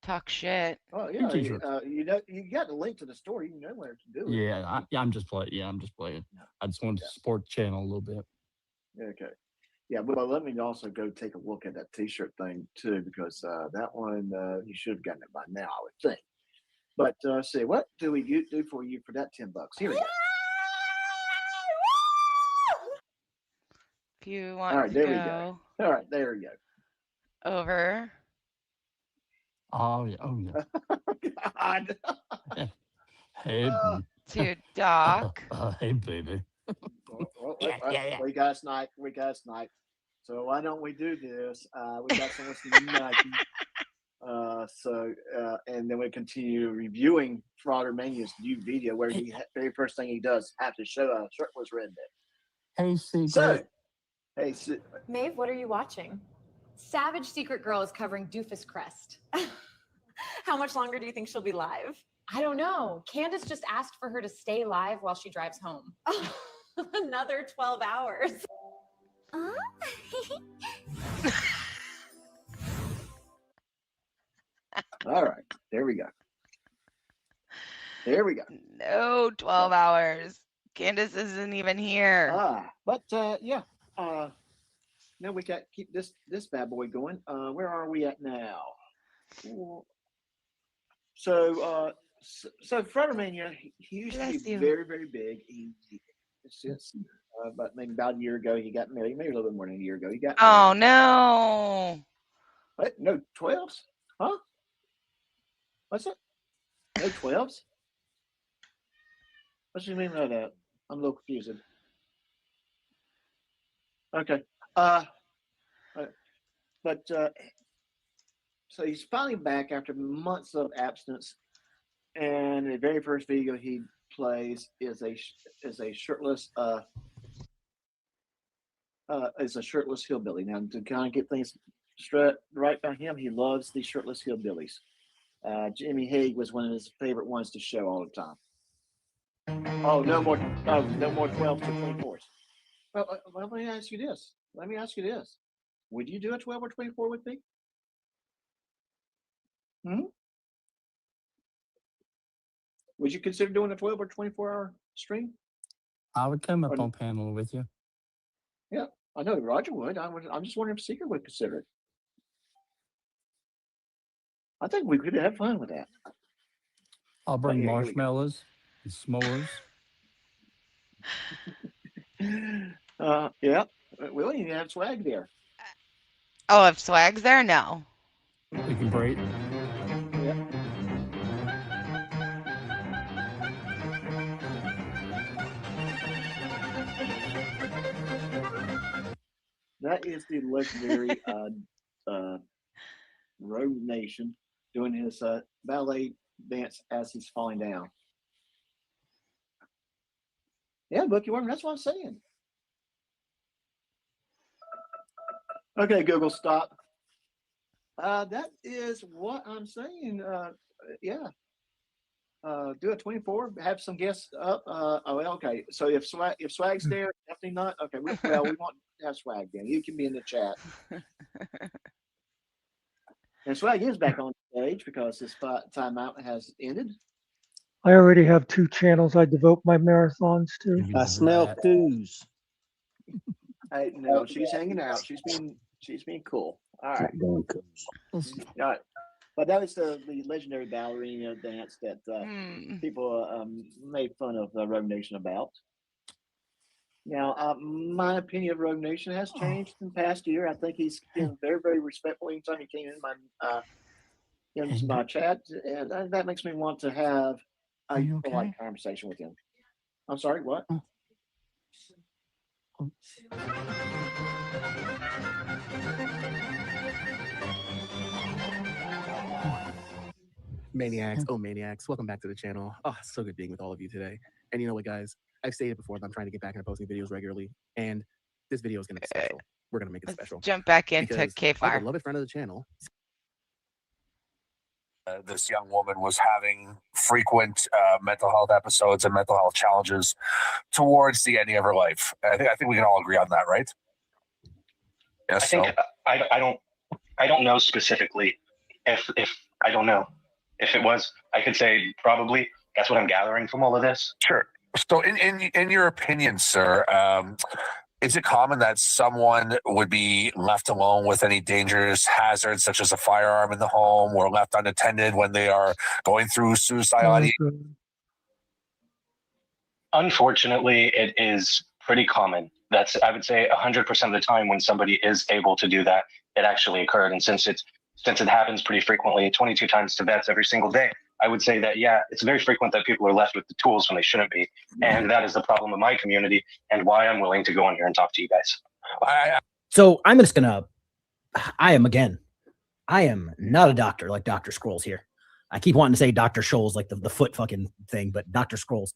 talk shit?
Oh
Two
yeah,
t-shirts.
you know, you got the link to the store. You know where to do it.
Yeah, I'm just playing. Yeah, I'm just playing. I just wanted to support the channel a little bit.
Okay. Yeah, well, let me also go take a look at that T-shirt thing too, because that one you should have gotten it by now, I would think. But see, what do we do for you for that $10? Here we go.
If you want
All right,
to
there
go
we go. All right, there we go.
over.
Oh yeah. Oh yeah.
God.
Hey.
To Doc.
Hey, baby.
We got tonight. So why don't we do this? We got some listening and then we continue reviewing Fraudermania's new video where he very first thing he does have to show a shirtless redneck.
Hey, Secret.
So,
Maeve, what are you watching? Savage Secret Girl is covering Doofus Crest. How much longer do you think she'll be live? I don't know. Candace just asked for her to stay live while she drives home. Another 12 hours.
All right, there we go. There we go.
No 12 hours. Candace isn't even here.
But yeah. Now we got to keep this bad boy going. Where are we at now? So Fraudermania, he used to be very, very big. But maybe about a year ago, he got married. Maybe a little bit more than a year ago, he got married.
Oh no!
What? No 12s? Huh? What's it? No 12s? What do you mean by that? I'm a little confused. Okay. So he's finally back after months of abstinence, and the very first video he plays is a shirtless hillbilly. Now, to kind of get things straight right by him, he loves the shirtless hillbillies. Jimmy Hague was one of his favorite ones to show all the time. Oh, no more 12s to 24s. Well, let me ask you this. Would you do a 12 or 24 with me? Would you consider doing a 12 or 24-hour stream?
I would come up on panel with you.
Yeah, I know Roger would. I'm just wondering if Secret would consider it. I think we could have fun with that.
I'll bring marshmallows and s'mores.
Yeah. We don't even have swag there.
Oh, if swag's there, no.
We can break.
Yeah. That is the legendary Rogue Nation doing his ballet dance as he's falling down. Yeah, Bookie Worm, that's what I'm saying. Okay, Google, stop. That is what I'm saying. Yeah. Do a 24. Have some guests up. Okay. So if swag's there, definitely not. Okay. We want to have swag then. You can be in the chat. And swag is back on stage because his timeout has ended.
I already have 2 channels I devote my marathons to.
I smell coos.
No, she's hanging out. She's being cool. All right. All right. But that was the legendary ballerina dance that people made fun of Rogue Nation about. Now, my opinion of Rogue Nation has changed in the past year. I think he's been very, very respectful anytime he came in my chat, and that makes me want to have a polite conversation with him. I'm sorry, what?
Maniacs, oh maniacs, welcome back to the channel. Oh, it's so good being with all of you today.
And you know what, guys? I've stated before that I'm trying to get back into posting videos regularly, and this video is going to be special. We're going to make it special.
Jump back into
Because
K-Fire.
our beloved friend of the channel.
This young woman was having frequent mental health episodes and mental health challenges towards the ending of her life. I think we can all agree on that, right? Yes.
I think I don't know specifically if I don't know if it was. I could say probably. That's what I'm gathering from all of this.
Sure. So, in your opinion, sir, is it common that someone would be left alone with any dangerous hazards, such as a firearm in the home, or left unattended when they are going through suicidality?
Unfortunately, it is pretty common. That's, I would say, 100% of the time when somebody is able to do that, it actually occurred. And since it happens pretty frequently, 22 times to vets every single day, I would say that, yeah, it's very frequent that people are left with the tools when they shouldn't be. And that is the problem of my community and why I'm willing to go on here and talk to you guys.
So I'm just gonna, I am not a doctor like Dr. Scrolls here. I keep wanting to say Dr. Scholl's like the foot fucking thing, but Dr. Scrolls.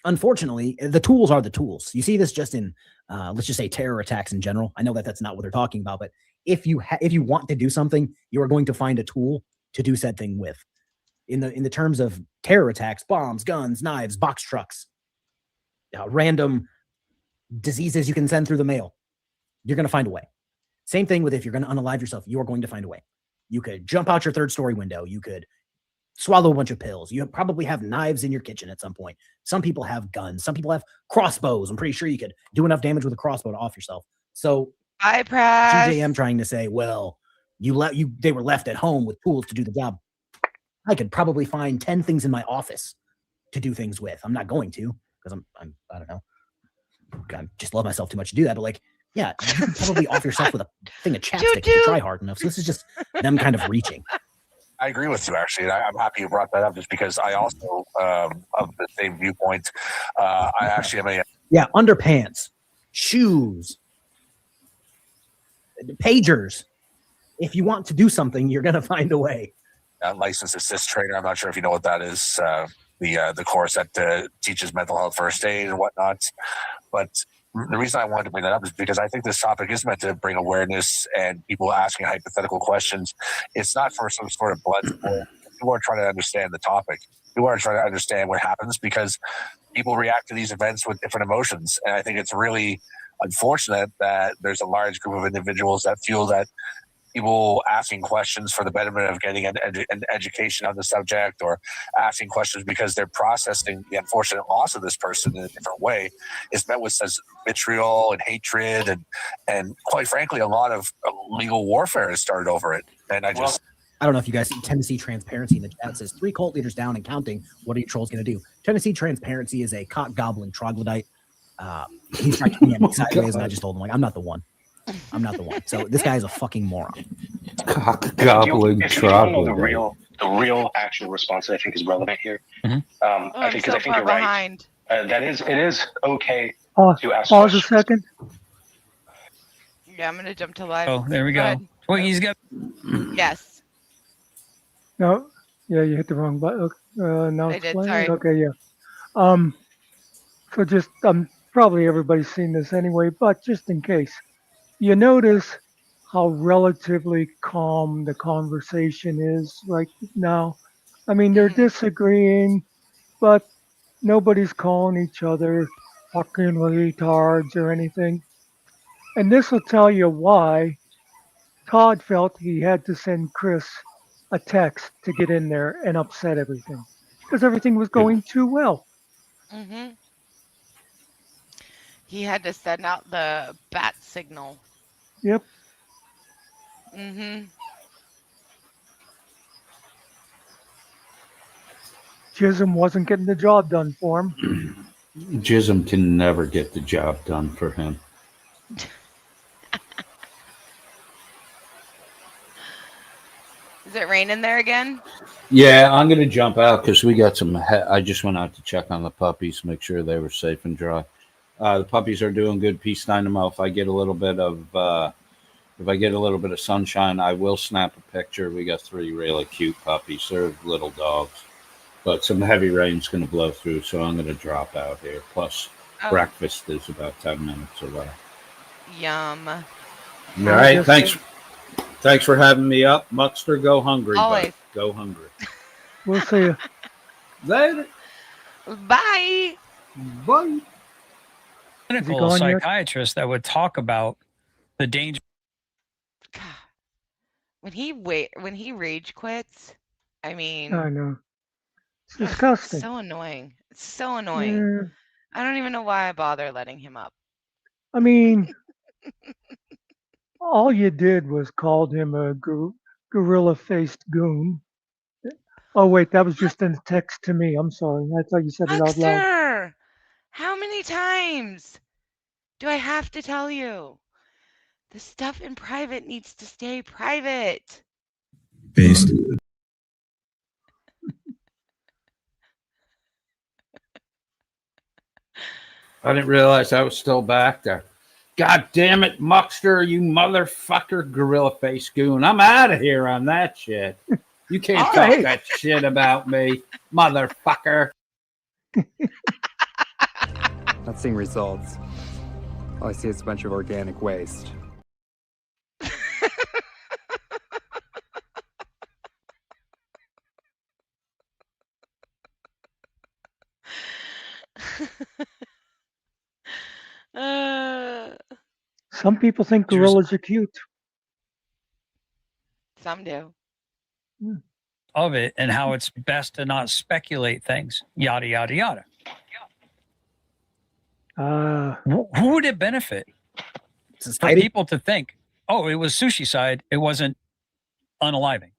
Unfortunately, the tools are the tools. You see this just in, let's just say terror attacks in general. I know that that's not what they're talking about, but if you want to do something, you are going to find a tool to do said thing with. In the terms of terror attacks, bombs, guns, knives, box trucks, random diseases you can send through the mail, you're going to find a way. Same thing with if you're going to unalive yourself, you are going to find a way. You could jump out your third story window. You could swallow a bunch of pills. You probably have knives in your kitchen at some point. Some people have guns. Some people have crossbows. I'm pretty sure you could do enough damage with a crossbow to off yourself. So GJM trying to say, well, they were left at home with tools to do the job. I could probably find 10 things in my office to do things with. I'm not going to because I don't know. I just love myself too much to do that. But like, yeah, you can probably off yourself with a thing of chapstick if you try hard enough. So this is just them kind of reaching.
I agree with you, actually. I'm happy you brought that up just because I also, of the same viewpoint, I actually am a...
Yeah, underpants, shoes, pagers. If you want to do something, you're going to find a way.
Licensed assist trainer. I'm not sure if you know what that is. The course that teaches mental health first aid and whatnot. But the reason I wanted to bring that up is because I think this topic is meant to bring awareness and people asking hypothetical questions. It's not for some sort of blood sport. People are trying to understand the topic. People are trying to understand what happens because people react to these events with different emotions. And I think it's really unfortunate that there's a large group of individuals that feel that people asking questions for the betterment of getting an education on the subject or asking questions because they're processing the unfortunate loss of this person in a different way is met with such vitriol and hatred and quite frankly, a lot of legal warfare has started over it. And I
don't know if you guys see Tennessee Transparency in the chat. It says 3 cult leaders down and counting. What are you trolls going to do? Tennessee Transparency is a cock gobbling troglodyte. He's trying to me sideways, and I just told him, like, I'm not the one. I'm not the one. So this guy is a fucking moron.
Cock gobbling troglodyte.
The real actual response that I think is relevant here. I think you're right. It is okay to ask
pause a second.
Yeah, I'm gonna jump to live.
Oh, there we go. Well, he's got.
Yes.
No, yeah, you hit the wrong button. No,
I did. Sorry.
Okay, yeah. So just probably everybody's seen this anyway, but just in case, you notice how relatively calm the conversation is right now. I mean, they're disagreeing, but nobody's calling each other fucking retards or anything. And this will tell you why Todd felt he had to send Chris a text to get in there and upset everything because everything was going too well.
Mm-hmm. He had to send out the bat signal.
Yep.
Mm-hmm.
Chisholm wasn't getting the job done for him.
Chisholm can never get the job done for him.
Is it raining there again?
Yeah, I'm going to jump out because we got some. I just went out to check on the puppies, make sure they were safe and dry. The puppies are doing good. Peace dynamo. If I get a little bit of sunshine, I will snap a picture. We got 3 really cute puppies. They're little dogs. But some heavy rain's going to blow through, so I'm going to drop out here. Plus, breakfast is about 10 minutes away.
Yum.
All right, thanks for having me up. Muckster, go hungry.
Always.
Buddy. Go hungry.
We'll see you
later.
Bye.
Bye.
Clinical psychiatrist that would talk about the danger.
When he rage quits, I mean,
I know. It's disgusting.
so annoying. It's so annoying.
Yeah.
I don't even know why I bother letting him up.
I mean, all you did was called him a gorilla-faced goon. Oh wait, that was just in a text to me. I'm sorry. I thought you said it out loud.
Huckster, how many times do I have to tell you? The stuff in private needs to stay private.
Based.
I didn't realize I was still back there. God damn it, Muckster, you motherfucker, gorilla face goon. I'm out of here on that shit. You can't talk that shit about me, motherfucker.
Not seeing results. All I see is a bunch of organic waste.
Some people think gorillas are cute.
Some do.
Of it and how it's best to not speculate things. Yada yada yada. Who would it benefit? For people to think, oh, it was sushi side, it wasn't unaliving.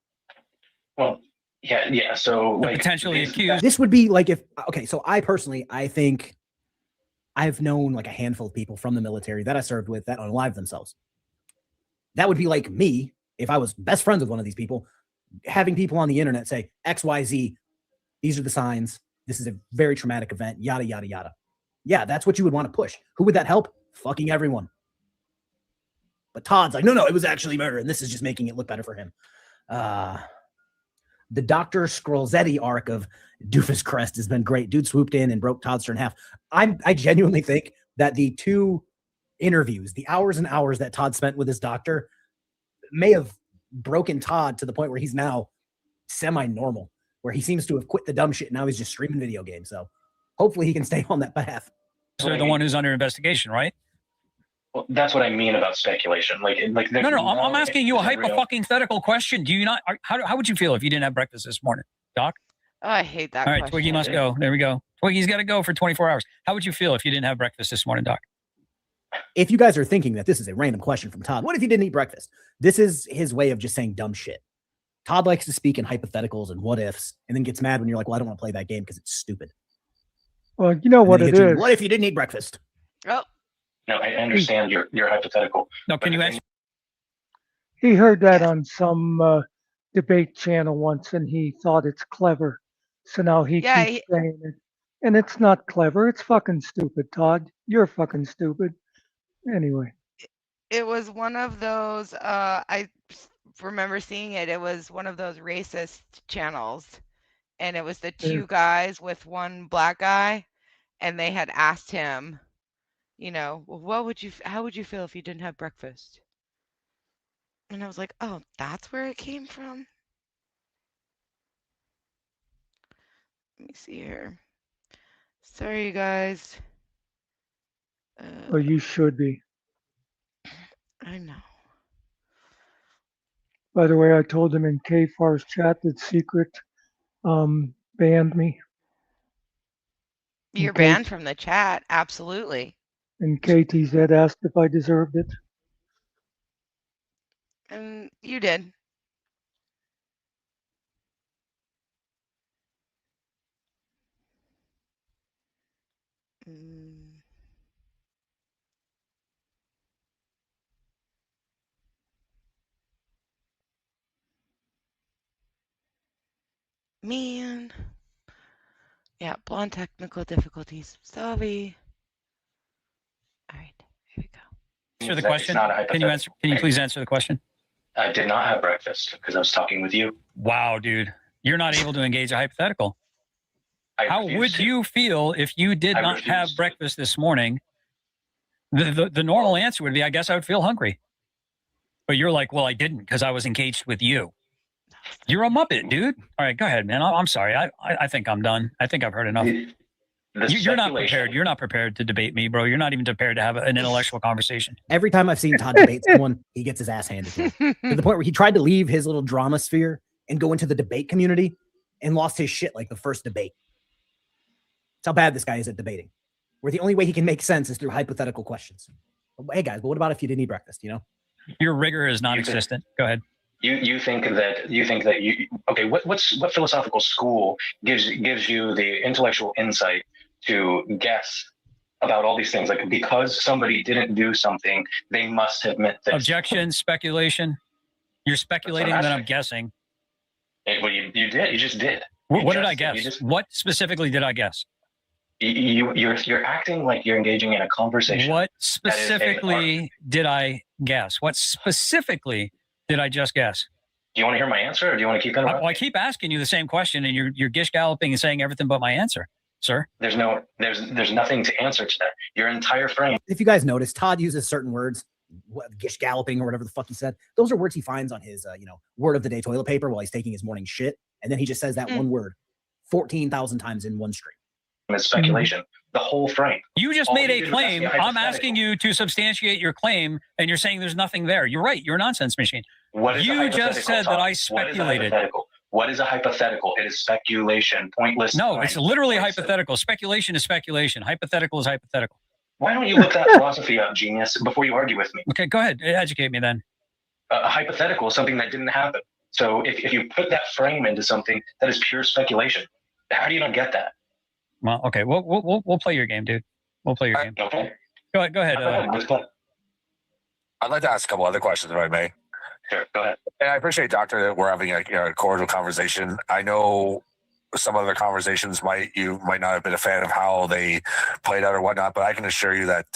Well, yeah. So like
potentially accused.
This would be like if so I personally I think I've known like a handful of people from the military that I served with that unalived themselves. That would be like me if I was best friends with one of these people, having people on the internet say XYZ, these are the signs, this is a very traumatic event, yada yada yada. Yeah, that's what you would want to push. Who would that help? Fucking everyone. But Todd's like, no, it was actually murder, and this is just making it look better for him. The Dr. Scrolzetti arc of Doofus Crest has been great. Dude swooped in and broke Toddster in half. I genuinely think that the two interviews, the hours and hours that Todd spent with his doctor, may have broken Todd to the point where he's now semi-normal, where he seems to have quit the dumb shit and now he's just streaming video games. So hopefully he can stay on that path.
So the one who's under investigation, right?
Well, that's what I mean about speculation. No,
I'm asking you a hypothetical question. Do you not? How would you feel if you didn't have breakfast this morning, Doc?
Oh, I hate that.
All right,
question.
Twiggy must go. There we go. Twiggy's got to go for 24 hours. How would you feel if you didn't have breakfast this morning, Doc?
If you guys are thinking that this is a random question from Todd, what if you didn't eat breakfast? This is his way of just saying dumb shit. Todd likes to speak in hypotheticals and what ifs, and then gets mad when you're like, well, I don't want to play that game because it's stupid.
Well, you know what it is.
What if you didn't eat breakfast?
Oh.
No, I understand your hypothetical.
No, can you answer?
He heard that on some debate channel once, and he thought it's clever. So now he keeps saying it. And it's not clever. It's fucking stupid, Todd. You're fucking stupid. Anyway.
It was one of those, I remember seeing it. It was one of those racist channels. And it was the two guys with one black guy. And they had asked him, well, how would you feel if you didn't have breakfast? And I was like, oh, that's where it came from. Let me see here. Sorry, you guys.
Well, you should be.
I know.
By the way, I told him in K-Far's chat that Secret banned me.
You're banned from the chat, absolutely.
And KTZ asked if I deserved it.
And you did. Man. Yeah, blonde technical difficulties. Sorry. All right, here we go.
Answer the question. Can you please answer the question?
I did not have breakfast because I was talking with you.
Wow, dude. You're not able to engage a hypothetical. How would you feel if you did not have breakfast this morning? The normal answer would be, I guess I would feel hungry. But you're like, well, I didn't because I was engaged with you. You're a Muppet, dude. All right, go ahead, man. I'm sorry. I think I'm done. I think I've heard enough. You're not prepared. You're not prepared to debate me, bro. You're not even prepared to have an intellectual conversation.
Every time I've seen Todd debate someone, he gets his ass handed to him. To the point where he tried to leave his little drama sphere and go into the debate community and lost his shit like the first debate. That's how bad this guy is at debating. Where the only way he can make sense is through hypothetical questions. Hey guys, but what about if you didn't eat breakfast? You know,
your rigor is non-existent. Go ahead.
You think that okay? What philosophical school gives you the intellectual insight to guess about all these things? Like, because somebody didn't do something, they must have meant this.
Objection, speculation. You're speculating that I'm guessing.
Well, you did. You just did.
What did I guess? What specifically did I guess?
You're acting like you're engaging in a conversation.
What specifically did I guess? What specifically did I just guess?
Do you want to hear my answer, or do you want to keep interrupting?
Well, I keep asking you the same question, and you're gish galloping and saying everything but my answer, sir.
There's nothing to answer to that. Your entire frame.
If you guys notice, Todd uses certain words, gish galloping or whatever the fuck he said. Those are words he finds on his, word of the day toilet paper while he's taking his morning shit, and then he just says that one word 14,000 times in one stream.
It's speculation. The whole frame.
You just made a claim. I'm asking you to substantiate your claim, and you're saying there's nothing there. You're right. You're a nonsense machine. You just said that I speculated.
What is a hypothetical? It is speculation, pointless.
No, it's literally hypothetical. Speculation is speculation. Hypothetical is hypothetical.
Why don't you look that philosophy up, genius, before you argue with me?
Okay, go ahead. Educate me then.
A hypothetical is something that didn't happen. So if you put that frame into something, that is pure speculation. How do you not get that?
Well, okay, we'll play your game, dude. We'll play your game.
Okay.
Go ahead.
I'd like to ask a couple other questions, if I may.
Sure, go ahead.
And I appreciate, Doctor, that we're having a cordial conversation. I know some other conversations you might not have been a fan of how they played out or whatnot, but I can assure you that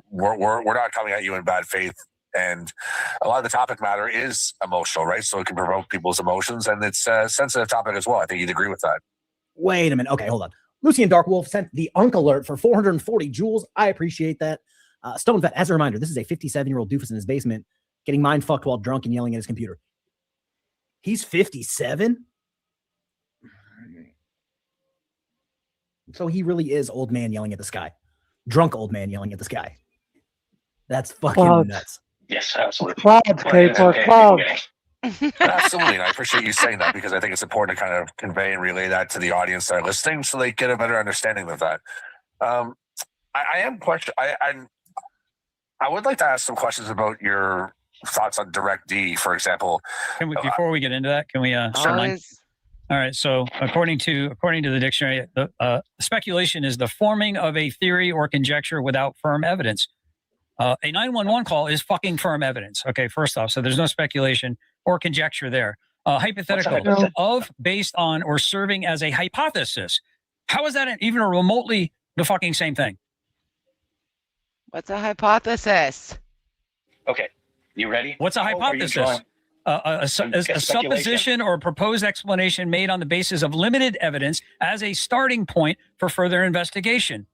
we're not coming at you in bad faith. And a lot of the topic matter is emotional, right? So it can provoke people's emotions, and it's a sensitive topic as well. I think you'd agree with that.
Wait a minute. Okay, hold on. Lucian Darkwolf sent the Unk alert for 440 joules. I appreciate that. Stone Vet, as a reminder, this is a 57-year-old doofus in his basement getting mind fucked while drunk and yelling at his computer. He's 57? So he really is old man yelling at the sky. Drunk old man yelling at the sky. That's fucking nuts.
Yes, absolutely.
Clouds, paper, clouds.
Absolutely. And I appreciate you saying that, because I think it's important to kind of convey and relay that to the audience that are listening so they get a better understanding of that. I would like to ask some questions about your thoughts on Direct D, for example.
Before we get into that, can we start line? All right. So according to the dictionary, the speculation is the forming of a theory or conjecture without firm evidence. A 911 call is fucking firm evidence. Okay, first off, so there's no speculation or conjecture there. Hypothetical of, based on, or serving as a hypothesis. How is that even remotely the fucking same thing?
What's a hypothesis?
Okay, you ready?
What's a hypothesis? A supposition or a proposed explanation made on the basis of limited evidence as a starting point for further investigation.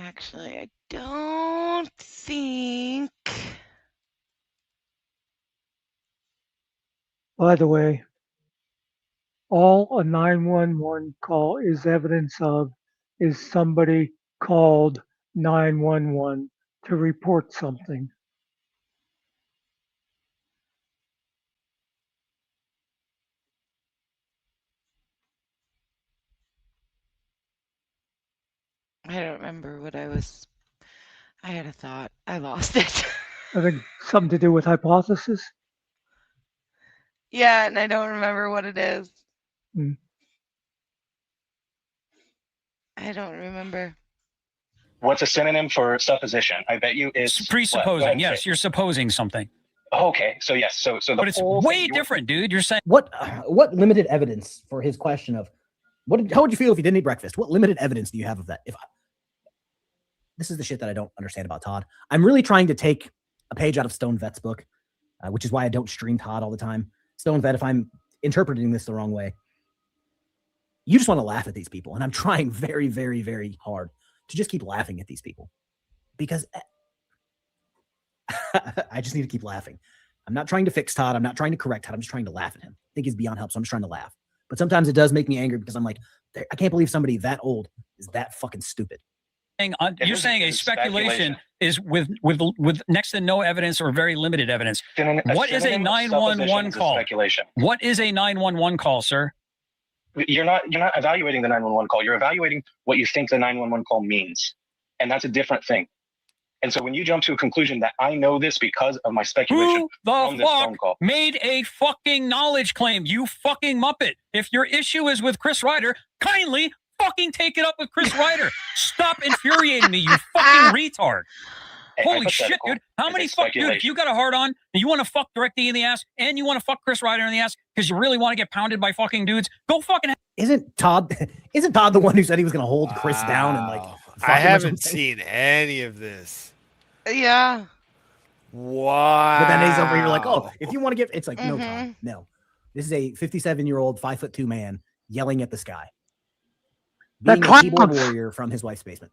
Actually, I don't think.
By the way, all a 911 call is evidence of is somebody called 911 to report something.
I don't remember what I had a thought. I lost it.
I think something to do with hypothesis.
Yeah, and I don't remember what it is. I don't remember.
What's a synonym for supposition? I bet you it's
presupposing. Yes, you're supposing something.
Okay, so yes, so
but it's way different, dude. You're saying
what limited evidence for his question of how would you feel if you didn't eat breakfast? What limited evidence do you have of that? This is the shit that I don't understand about Todd. I'm really trying to take a page out of Stone Vet's book, which is why I don't stream Todd all the time. Stone Vet, if I'm interpreting this the wrong way, You just want to laugh at these people. And I'm trying very, very, very hard to just keep laughing at these people because I just need to keep laughing. I'm not trying to fix Todd. I'm not trying to correct Todd. I'm just trying to laugh at him. I think he's beyond help. So I'm just trying to laugh. But sometimes it does make me angry because I'm like, I can't believe somebody that old is that fucking stupid.
You're saying a speculation is with next to no evidence or very limited evidence. What is a 911 call? What is a 911 call, sir?
You're not evaluating the 911 call. You're evaluating what you think the 911 call means, and that's a different thing. And so when you jump to a conclusion that I know this because of my speculation
Who
from
the
this phone call,
made a fucking knowledge claim? You fucking muppet. If your issue is with Chris Ryder, kindly fucking take it up with Chris Ryder. Stop infuriating me, you fucking retard. Holy shit, dude. How many fuck, dude, if you got a hard on and you want to fuck DirectD in the ass and you want to fuck Chris Ryder in the ass because you really want to get pounded by fucking dudes, go fucking.
Isn't Todd the one who said he was going to hold Chris down and like?
I haven't seen any of this.
Yeah.
Wow.
But then he's over here like, oh, if you want to get, it's like, no, Todd, no. This is a 57-year-old, 5'2" man yelling at the sky. Being a keyboard warrior from his wife's basement.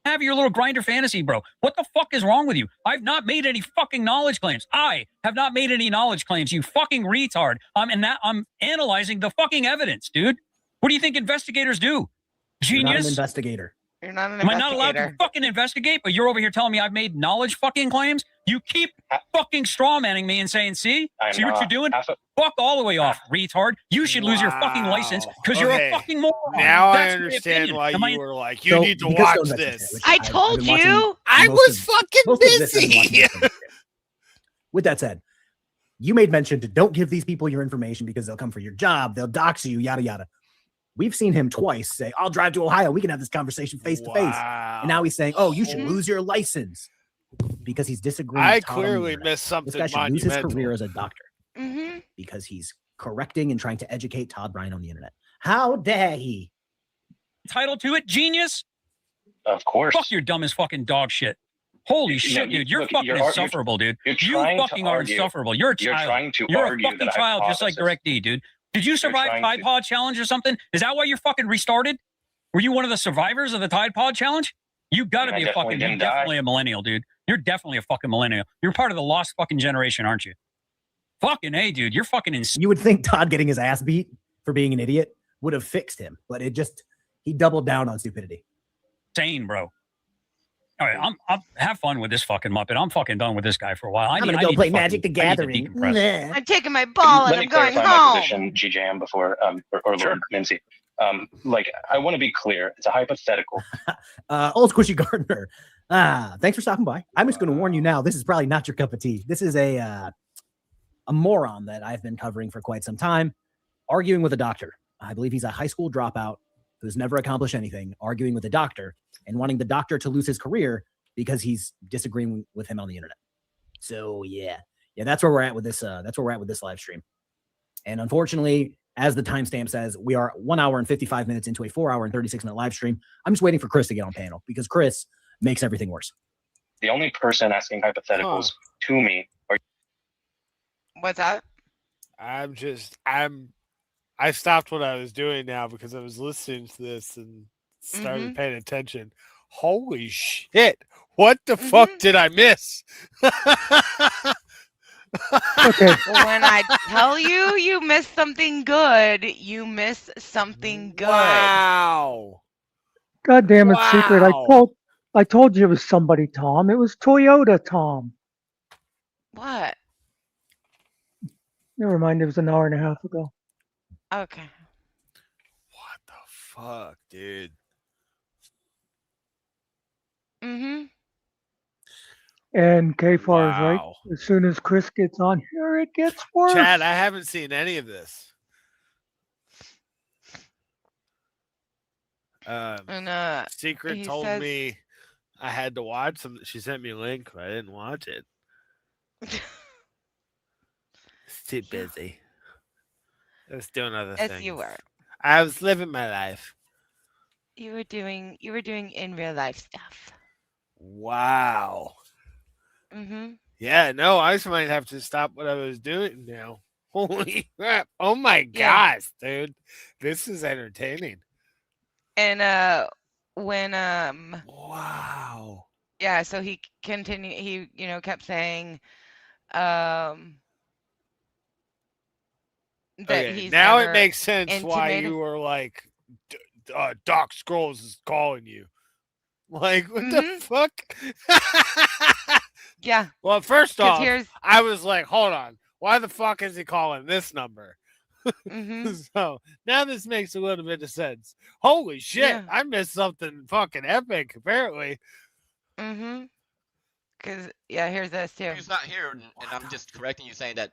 Have your little grinder fantasy, bro. What the fuck is wrong with you? I've not made any fucking knowledge claims. I have not made any knowledge claims, you fucking retard. I'm analyzing the fucking evidence, dude. What do you think investigators do? Genius.
You're not an investigator.
You're not an
Am I
investigator.
not allowed to fucking investigate? But you're over here telling me I've made knowledge fucking claims? You keep fucking straw manning me and saying, see what you're doing? Fuck all the way off, retard. You should lose your fucking license because you're a fucking moron.
Now
That's
I
my
understand
opinion.
why you were like, you need to watch this.
I told you.
I was fucking busy.
With that said, you made mention to don't give these people your information because they'll come for your job. They'll dox you, yada, yada. We've seen him twice say, I'll drive to Ohio. We can have this conversation face to face. And now he's saying, oh, you should lose your license because he's disagreeing.
I
with Todd
clearly
on the
missed something
This guy should lose his
monumental.
career as a doctor because he's correcting and trying to educate Todd Bryant on the internet. How dare he?
Entitled to it, genius?
Of course.
Fuck your dumb as fucking dog shit. Holy shit, dude. You're fucking insufferable, dude. You fucking are insufferable. You're a child.
You're trying to
You're a
argue
fucking
that
child just like DirectD, dude. Did you survive Tide Pod Challenge or something? Is that why you're fucking restarted? Were you one of the survivors of the Tide Pod Challenge? You gotta be definitely a millennial, dude. You're definitely a fucking millennial. You're part of the lost fucking generation, aren't you? Fucking A, dude. You're fucking insane.
You would think Todd getting his ass beat for being an idiot would have fixed him, but he doubled down on stupidity.
Insane, bro. All right, I'm have fun with this fucking Muppet. I'm fucking done with this guy for a while.
I'm gonna go play Magic the Gathering.
I'm taking my ball and I'm going
clarify
home.
my position, GJM, before or Lord Mincy. Like, I want to be clear. It's a hypothetical.
Old Squishy Gardner. Thanks for stopping by. I'm just going to warn you now. This is probably not your cup of tea. This is a moron that I've been covering for quite some time, arguing with a doctor. I believe he's a high school dropout who's never accomplished anything, arguing with a doctor and wanting the doctor to lose his career because he's disagreeing with him on the internet. So yeah, that's where we're at with this. That's where we're at with this live stream. And unfortunately, as the timestamp says, we are 1 hour and 55 minutes into a 4 hour and 36-minute live stream. I'm just waiting for Chris to get on panel because Chris makes everything worse.
The only person asking hypotheticals to me are.
What's that?
I stopped what I was doing now because I was listening to this and started paying attention. Holy shit. What the fuck did I miss?
Okay.
When I tell you, you miss something good, you miss something good.
Wow.
God damn it, Secret. I told you it was somebody, Tom. It was Toyota, Tom.
What?
Never mind, it was an hour and a half ago.
Okay.
What the fuck, dude?
And K-Far is right. As soon as Chris gets on here, it gets worse.
Chad, I haven't seen any of this. Secret told me I had to watch some. She sent me a link, but I didn't watch it. It's too busy. I was doing other things.
Yes, you were.
I was living my life.
You were doing in real life stuff.
Wow. Yeah, no, I just might have to stop what I was doing now. Holy crap! Oh my
Yeah.
gosh, dude, this is entertaining.
And when
wow.
Yeah, so he continued. He kept saying um that
Okay,
he's
now it
never
makes sense why
intimated.
you were like, Doc Scrolls is calling you. Like, what the
Mhm.
fuck?
Yeah.
Well, first
'Cause
off,
here's
I was like, hold on. Why the fuck is he calling this number?
Mhm.
So now this makes a little bit of sense. Holy shit,
Yeah.
I missed something fucking epic, apparently.
Mhm. Cuz yeah, here's this too.
He's not here, and I'm just correcting you, saying that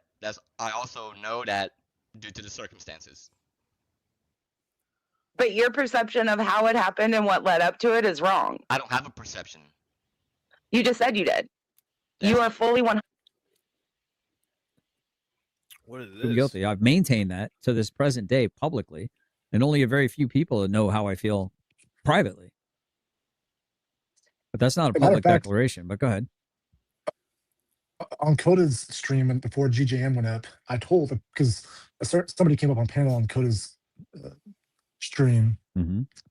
I also know that due to the circumstances.
But your perception of how it happened and what led up to it is wrong.
I don't have a perception.
You just said you did. You are fully 100.
What is
I'm guilty. I've maintained that to this present day publicly, and only a very few people know how I feel privately. But that's not a
As a matter of
public
fact-
declaration. But go ahead.
On Coda's stream and before GJM went up, I told him because somebody came up on panel on Coda's stream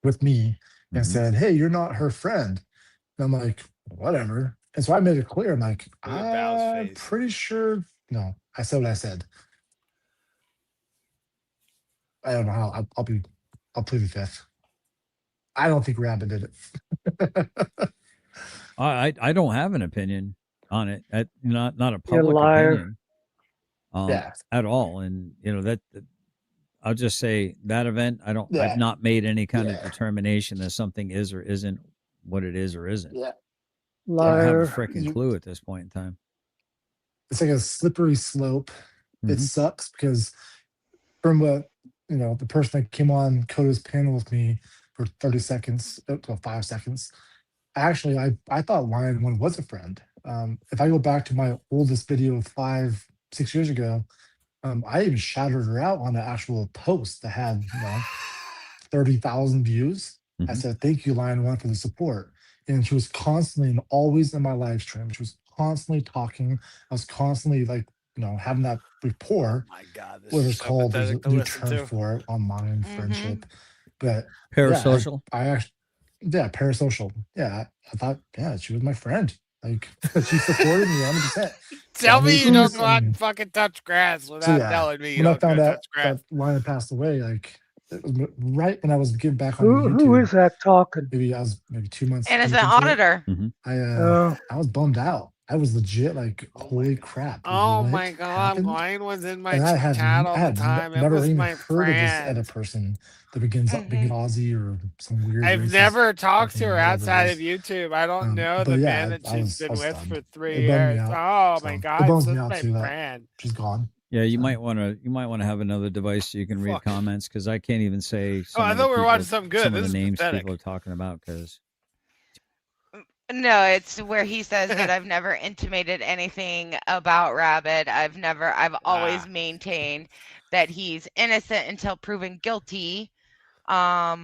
with me and said, "Hey, you're not her friend." And I'm like, "Whatever." And so I made it clear. I'm like, "I'm pretty sure." No, I said what I said. I don't know how. I'll plead the fifth. I don't think Rabbit did it.
I don't have an opinion on it. Not a
You
public
liar.
opinion.
Yeah.
At all. And that I'll just say that event.
Yeah.
I've not made any kind of determination that something is or isn't what it is or isn't.
Yeah.
I don't have a
Liar.
freaking clue at this point in time.
It's like a slippery slope. It sucks because from what the person that came on Coda's panel with me for 30 seconds, 5 seconds, actually I thought Lion One was a friend. If I go back to my oldest video of 5-6 years ago, I even shouted her out on the actual post that had 30,000 views. I said, "Thank you, Lion One, for the support." And she was constantly and always in my live stream. She was constantly talking. I was constantly having that rapport.
My God, this
What
is
it's
so
called. There's a
pathetic to
new
listen
term
to.
for it, online friendship. But
Parasocial?
I actually, parasocial. Yeah, I thought, she was my friend. Like she supported me 100%.
Tell me you don't
issues,
go out and fucking touch grass
So
without
yeah,
telling me you
when I
don't
found
go
out
touch grass.
that Lion passed away, like it was right when I was getting back on
Who
YouTube.
is that talking?
Maybe I was 2 months.
Innocent
deep into it.
auditor.
I was bummed out. I was legit like, holy crap.
Oh
what
my God,
happened?
Lion was in my
And I had,
chat
I
all the
had
time. It
never
was
even
my
heard of this
friend.
other person that begins being Aussie or some weird.
I've
racist
never talked to
fucking
her
whatever it
outside
is.
of YouTube. I don't know
But
the
yeah,
man that
I
she's
was
been with
stunned.
for 3
It bummed me
years.
out.
Oh my
So,
God,
it bums
this
me
is
out
my
too that
friend.
she's gone.
Yeah, you might want to have another device so you can read comments because I can't even say. Some
I
of the
thought we were
people-
watching something good.
Some
This
of
is
the names
pathetic.
people are talking about because
No, it's where he says that I've never intimated anything about Rabbit. I've always maintained that he's innocent until proven guilty. But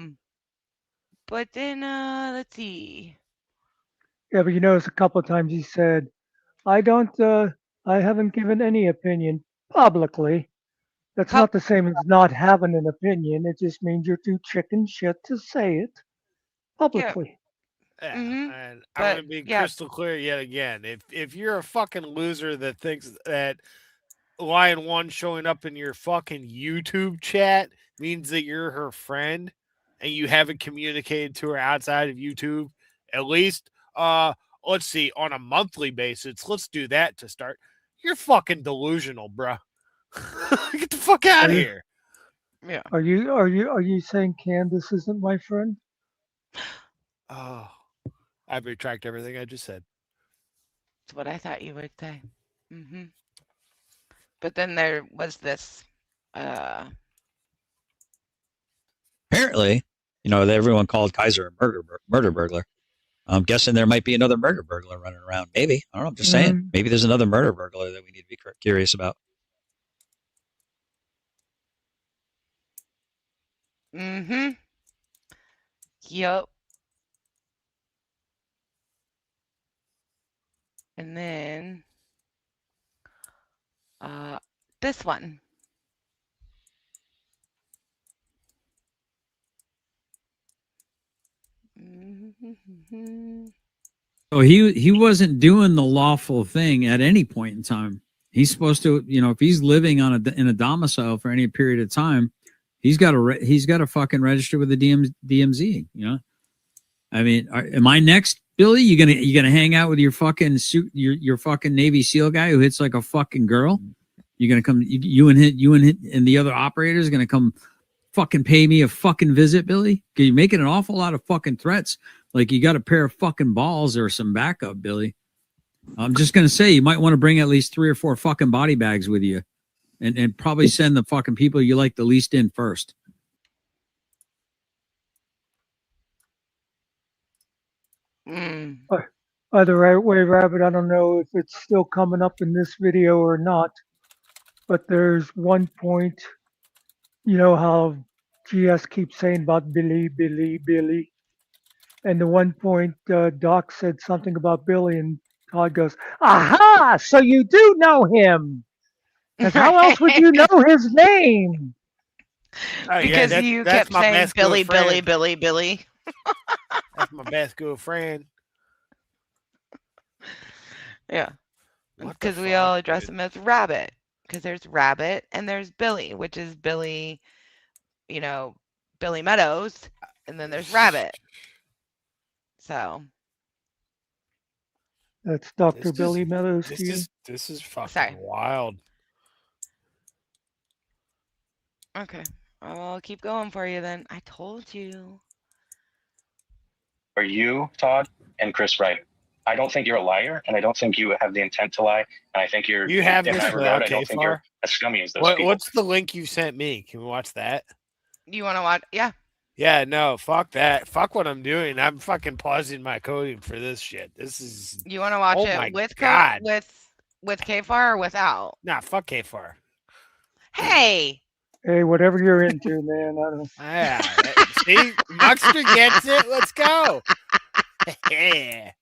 then let's see.
Yeah, but you notice a couple of times he said, I haven't given any opinion publicly. That's not the same as not having an opinion. It just means you're too chicken shit to say it publicly.
Yeah,
Mm-hmm.
and
But,
I'm gonna be
yeah.
crystal clear yet again. If you're a fucking loser that thinks that Lion One showing up in your fucking YouTube chat means that you're her friend and you haven't communicated to her outside of YouTube, at least let's see, on a monthly basis, let's do that to start. You're fucking delusional, bruh. Get the fuck out of here.
Yeah.
Are you saying Candace isn't my friend?
Oh, I retract everything I just said.
That's what I thought you would say. But then there was this.
Apparently, that everyone called Kaiser a murder burglar. I'm guessing there might be another murder burglar running around. Maybe. I don't know. I'm just saying. Maybe there's another murder burglar that we need to be curious about.
Yep. And then this one.
So he wasn't doing the lawful thing at any point in time. He's supposed to, if he's living in a domicile for any period of time, he's got to fucking register with the DMZ. I mean, am I next, Billy? You gonna hang out with your fucking your fucking Navy SEAL guy who hits like a fucking girl? You're gonna come, you and the other operators are gonna come fucking pay me a fucking visit, Billy? Cause you're making an awful lot of fucking threats. Like you got a pair of fucking balls or some backup, Billy. I'm just gonna say you might want to bring at least 3 or 4 fucking body bags with you, and probably send the fucking people you like the least in first.
By the right way, Rabbit, I don't know if it's still coming up in this video or not, but there's one point, you know how GS keeps saying about Billy, Billy, Billy. And the one point Doc said something about Billy, and Todd goes, "Aha! So you do know him? Because how else would you know his name?"
Because you kept saying Billy, Billy, Billy, Billy.
That's my best good friend.
Yeah. Because we all address him as Rabbit. Because there's Rabbit and there's Billy, which is Billy, Billy Meadows. And then there's Rabbit. So.
That's Dr. Billy Meadows.
This is fucking wild.
Okay. I'll keep going for you then. I told you.
Are you, Todd, and Chris right? I don't think you're a liar, and I don't think you have the intent to lie. And I think you're.
You have
in
this
that
for
regard,
that
I don't think you're as scummy as those people.
What's the link you sent me? Can we watch that?
You want to watch? Yeah.
Yeah, no, fuck that. Fuck what I'm doing. I'm fucking pausing my coding for this shit. This is.
You want to watch it with KFAR or without?
Nah, fuck KFAR.
Hey.
Hey, whatever you're into, man. I don't.
Yeah. See, Muxter gets it. Let's go. Yeah.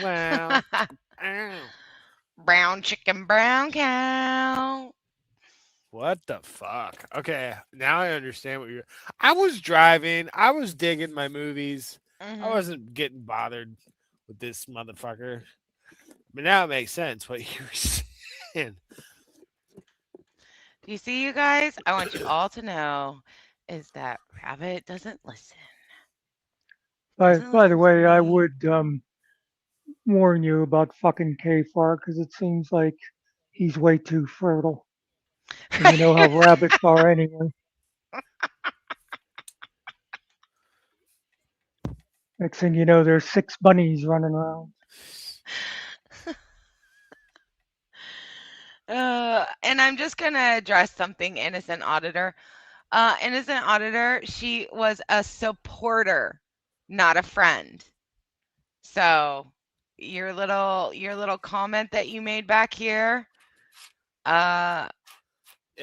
Wow.
Brown chicken, brown cow.
What the fuck? Okay, now I understand what you're. I was driving. I was digging my movies. I wasn't getting bothered with this motherfucker. But now it makes sense what you were saying.
Do you see, you guys? I want you all to know is that Rabbit doesn't listen.
By the way, I would warn you about fucking KFAR because it seems like he's way too fertile. And you know how rabbits are anyway. Next thing you know, there's 6 bunnies running around.
And I'm just going to address something, Innocent Auditor. Innocent Auditor, she was a supporter, not a friend. So your little comment that you made back here.
Yeah,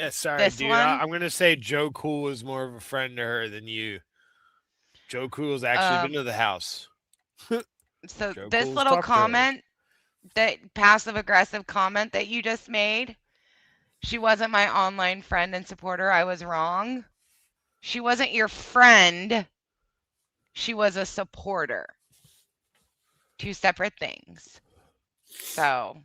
sorry,
this
dude.
one?
I'm gonna say Joe Cool is more of a friend to her than you. Joe Cool's actually been to the house.
So
Joe
this
Cool's
little
talked to her.
comment, that passive aggressive comment that you just made, she wasn't my online friend and supporter. I was wrong. She wasn't your friend. She was a supporter. 2 separate things. So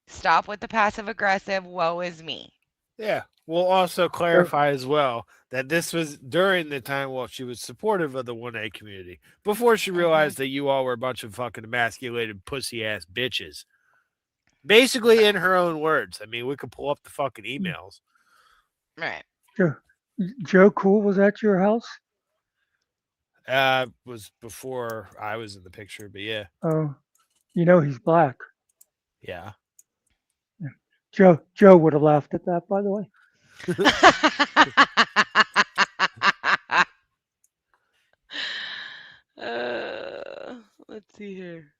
stop with the passive aggressive. Woe is me.
Yeah. We'll also clarify as well that this was during the time while she was supportive of the 1A community, before she realized that you all were a bunch of fucking emasculated pussy ass bitches. Basically, in her own words. I mean, we could pull up the fucking emails.
Right.
Joe Cool was at your house?
Was before I was in the picture, but yeah.
Oh, you know he's black.
Yeah.
Joe would have laughed at that, by the way.
Let's see here.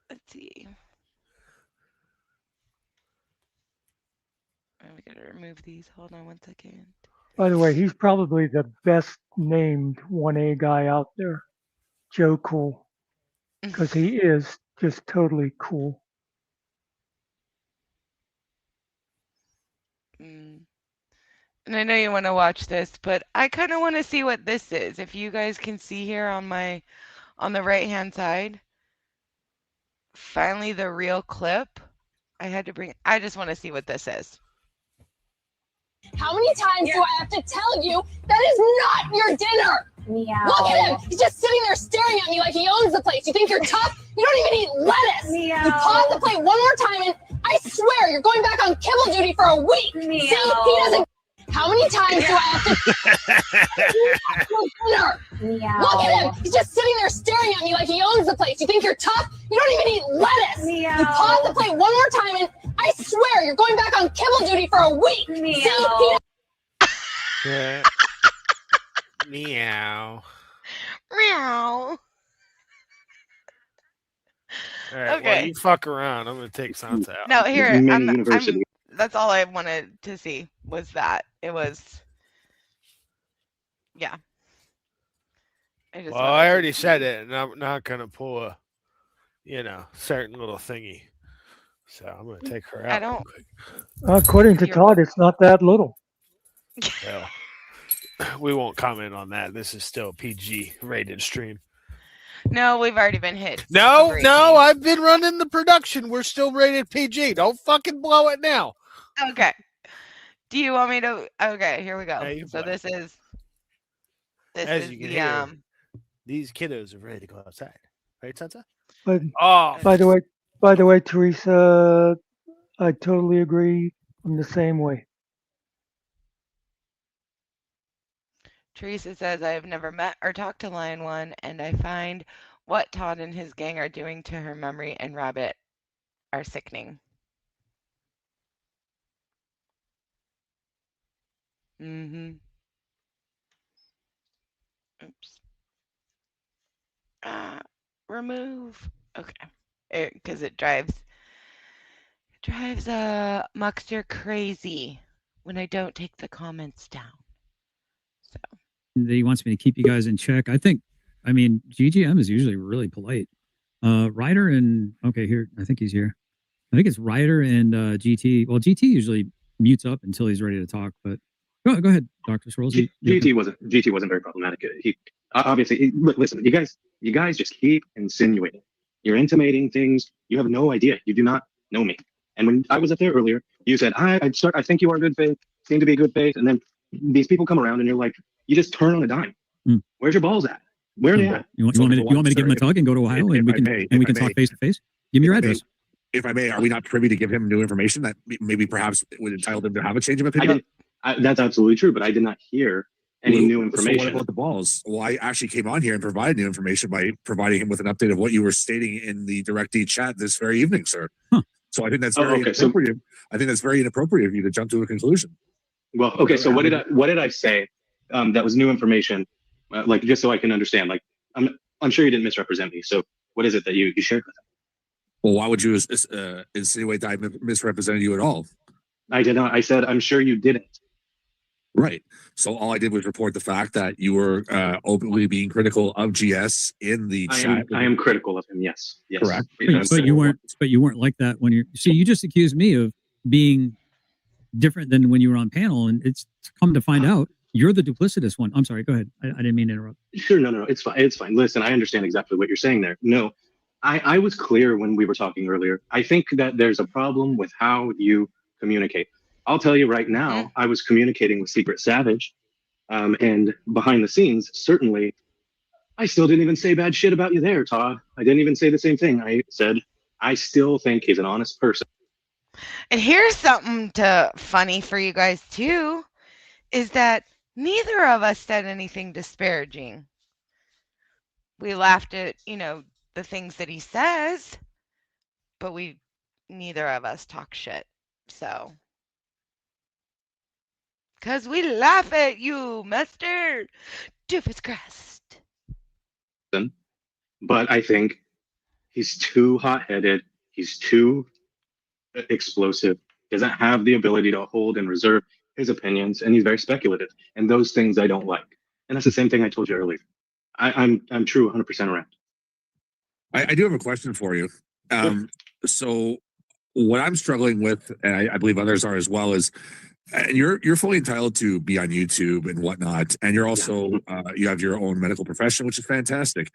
Let's see. We gotta remove these. Hold on 1 second.
By the way, he's probably the best named 1A guy out there, Joe Cool, because he is just totally cool.
And I know you want to watch this, but I kind of want to see what this is. If you guys can see here on the right-hand side, finally the real clip. I just want to see what this is.
How many times do I have to tell you that is not your dinner? Meow. Look at him. He's just sitting there staring at me like he owns the place. You think you're tough? You don't even eat lettuce. Meow. You pause the plate one more time and I swear you're going back on kibble duty for a week. Meow. See, he doesn't. How many times do I have to dinner? Meow. Look at him. He's just sitting there staring at me like he owns the place. You think you're tough? You don't even eat lettuce. Meow. You pause the plate one more time and I swear you're going back on kibble duty for a week. Meow. See,
Yeah. Meow.
Meow.
All right,
Okay.
Well, you fuck around. I'm gonna take Sansa out.
No, here. That's all I wanted to see was that. It was. Yeah.
Well, I already said it, and I'm not gonna pull a, certain little thingy. So I'm gonna take her out.
I don't.
According to Todd, it's not that little.
Well, we won't comment on that. This is still a PG rated stream.
No, we've already been hit.
No, I've been running the production. We're still rated PG. Don't fucking blow it now.
Okay. Do you want me to? Okay, here we go.
Yeah,
So this is.
As you can hear, these kiddos are ready to go outside. Right, Sansa?
But
Oh,
by the way, Teresa, I totally agree. I'm the same way.
Teresa says, I have never met or talked to Lion One, and I find what Todd and his gang are doing to her memory and Rabbit are sickening. Mm-hmm. Oops. Remove. Okay. Because it drives Muckster crazy when I don't take the comments down.
That he wants me to keep you guys in check. I mean, GGM is usually really polite. Ryder and here, I think he's here. I think it's Ryder and GT. Well, GT usually mutes up until he's ready to talk, but go ahead, Dr. Swirls.
GT wasn't very problematic. He obviously listen, you guys just keep insinuating. You're intimating things. You have no idea. You do not know me. And when I was up there earlier, you said, I think you are good faith, seem to be good faith, and then these people come around and you're like, you just turn on a dime. Where's your balls at? Where are they at?
You want me to give him a tug and go to Ohio and we can talk face to face? Give me your address.
If I may, are we not privy to give him new information that maybe perhaps would entitle him to have a change of opinion?
That's absolutely true, but I did not hear any new information.
So what about the balls? Well, I actually came on here and provided new information by providing him with an update of what you were stating in the DirectD chat this very evening, sir.
Huh.
So I think that's very inappropriate. I think that's very inappropriate of you to jump to a conclusion.
Well, okay. So what did I say? That was new information. Like just so I can understand. Like I'm sure you didn't misrepresent me. So what is it that you shared with him?
Well, why would you insinuate that I misrepresented you at all?
I did not. I said I'm sure you didn't.
Right. So all I did was report the fact that you were openly being critical of GS in the chat.
I am critical of him. Yes.
Correct.
But you weren't like that when you just accused me of being different than when you were on panel, and it's come to find out you're the duplicitous one. I'm sorry. Go ahead. I didn't mean to interrupt.
Sure. No. It's fine. It's fine. Listen, I understand exactly what you're saying there. No, I was clear when we were talking earlier. I think that there's a problem with how you communicate. I'll tell you right now, I was communicating with Secret Savage, and behind the scenes, certainly, I still didn't even say bad shit about you there, Todd. I didn't even say the same thing. I said, I still think he's an honest person.
And here's something funny for you guys too, is that neither of us said anything disparaging. We laughed at, the things that he says, but neither of us talk shit. So, because we laugh at you, Mr. Doofus Crest.
But I think he's too hot-headed. He's too explosive. He doesn't have the ability to hold and reserve his opinions, and he's very speculative. And those things I don't like. And that's the same thing I told you earlier. I'm true 100% around.
I do have a question for you. So what I'm struggling with, and I believe others are as well, is
And you're fully entitled to be on YouTube and whatnot, and you're also you have your own medical profession, which is fantastic.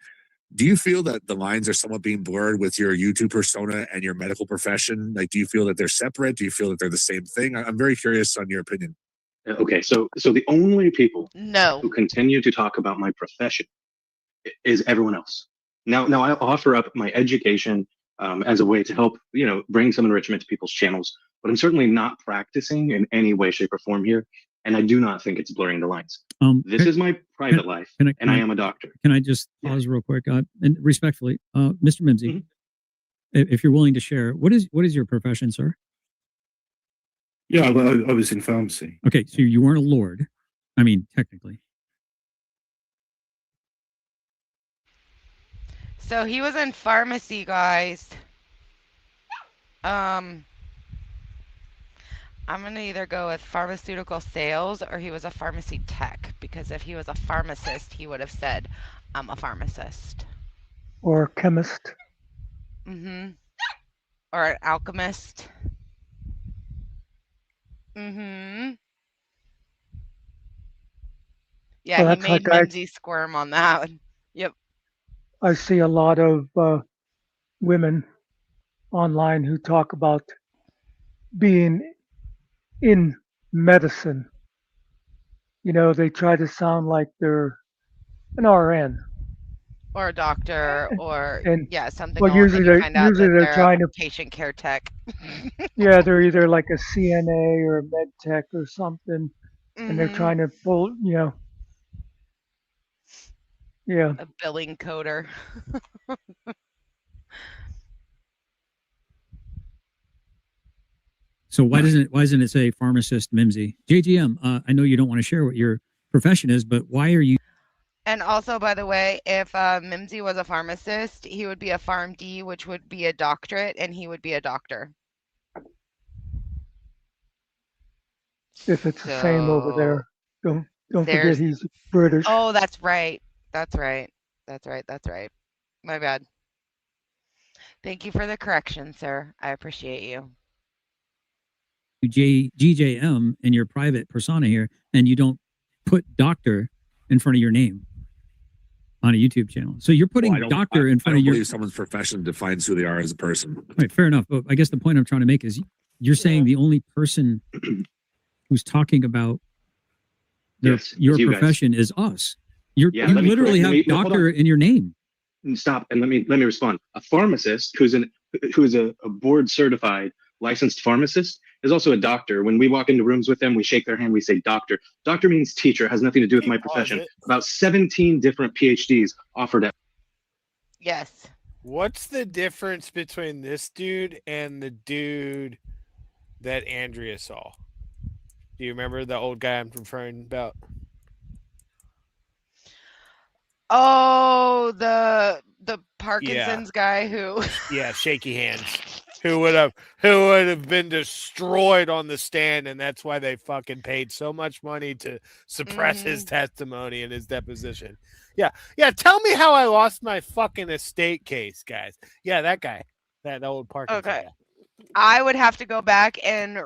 Do you feel that the lines are somewhat being blurred with your YouTube persona and your medical profession? Like, do you feel that they're separate? Do you feel that they're the same thing? I'm very curious on your opinion.
Okay, so the only people
No.
who continue to talk about my profession is everyone else. Now I offer up my education as a way to help, bring some enrichment to people's channels, but I'm certainly not practicing in any way, shape, or form here, and I do not think it's blurring the lines. This is my private life, and I am a doctor.
Can I just pause real quick? And respectfully, Mr. Mimsy, if you're willing to share, what is your profession, sir?
Yeah, I was in pharmacy.
Okay, so you weren't a lord. I mean, technically.
So he was in pharmacy, guys. I'm going to either go with pharmaceutical sales or he was a pharmacy tech, because if he was a pharmacist, he would have said, I'm a pharmacist.
Or chemist.
Mm-hmm. Or an alchemist. Mm-hmm. Yeah,
Well,
he
that's
made
like
Mimsy squirm on that one. Yep.
I see a lot of women online who talk about being in medicine. They try to sound like they're an RN.
Or a doctor, or
And
something.
well,
Else,
usually
and you
they're
find out
usually
that
they're
they're
trying
a
to
patient care tech.
they're either like a CNA or a med tech or something, and they're trying to pull yeah.
A billing coder.
So why doesn't it say pharmacist Mimsy? JGM, I know you don't want to share what your profession is, but why are you?
And also, by the way, if Mimsy was a pharmacist, he would be a PharmD, which would be a doctorate, and he would be a doctor.
If it's the same over there, don't forget
there's-
he's British.
Oh, that's right. That's right. My bad. Thank you for the correction, sir. I appreciate you.
GJM in your private persona here, and you don't put doctor in front of your name on a YouTube channel. So you're putting doctor in front of your.
I believe someone's profession defines who they are as a person.
Right, fair enough. But I guess the point I'm trying to make is you're saying the only person who's talking about your
you guys.
profession is us. You
let me
literally
correct-
have
no, hold
doctor
on.
in your name.
Stop and let me respond. A pharmacist who's a board certified licensed pharmacist is also a doctor. When we walk into rooms with them, we shake their hand, we say doctor. Doctor means teacher, has nothing to do with my profession. About 17 different PhDs offered at.
Yes.
What's the difference between this dude and the dude that Andrea saw? Do you remember the old guy I'm referring about?
Oh, the Parkinson's guy who.
Yeah, shaky hands. Who would have been destroyed on the stand, and that's why they fucking paid so much money to suppress his testimony and his deposition. Yeah. Tell me how I lost my fucking estate case, guys. Yeah, that guy, that old Parkinson guy.
I would have to go back and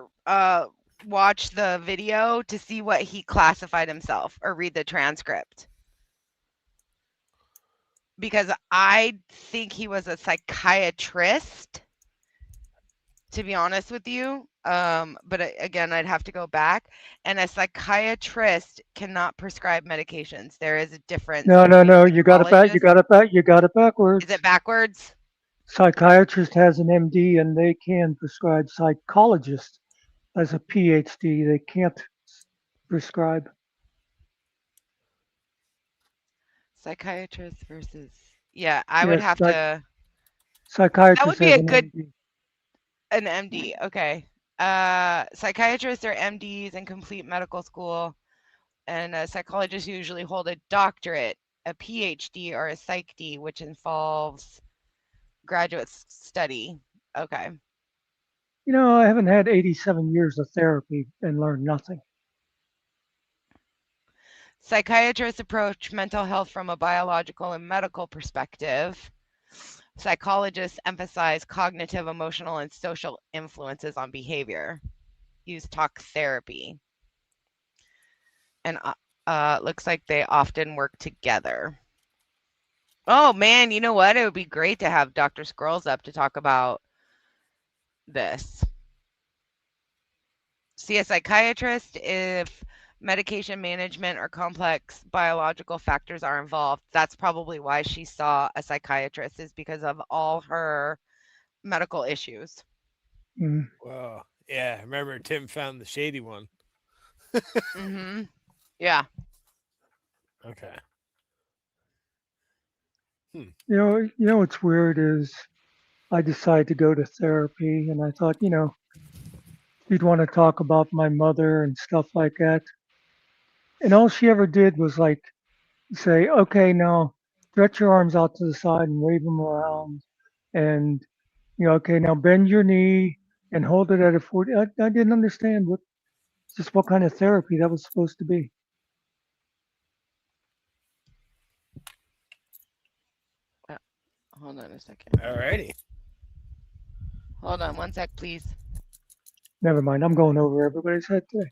watch the video to see what he classified himself or read the transcript. Because I think he was a psychiatrist, to be honest with you. But again, I'd have to go back. And a psychiatrist cannot prescribe medications. There is a difference.
No. You got it back. You got it backwards.
Is it backwards?
Psychiatrist has an MD and they can prescribe. Psychologist has a PhD. They can't prescribe.
Psychiatrist versus I would have to.
Psychiatrist.
That would be
has
a good.
MD.
An MD, okay. Psychiatrists are MDs in complete medical school, and psychologists usually hold a doctorate, a PhD, or a PsyD, which involves graduate study. Okay.
I haven't had 87 years of therapy and learned nothing.
Psychiatrists approach mental health from a biological and medical perspective. Psychologists emphasize cognitive, emotional, and social influences on behavior. use talk therapy. And looks like they often work together. Oh man, you know what? It would be great to have Dr. Squirrels up to talk about this. See a psychiatrist if medication management or complex biological factors are involved. That's probably why she saw a psychiatrist, is because of all her medical issues.
Well, yeah. Remember, Tim found the shady one.
Mm-hmm. Yeah.
Okay.
You know what's weird is I decided to go to therapy, and I thought, you'd want to talk about my mother and stuff like that. And all she ever did was like say, okay, now stretch your arms out to the side and wave them around. And, okay, now bend your knee and hold it at a 40. I didn't understand just what kind of therapy that was supposed to be.
Hold on a second.
Alrighty.
Hold on one sec, please.
Never mind. I'm going over everybody's head today.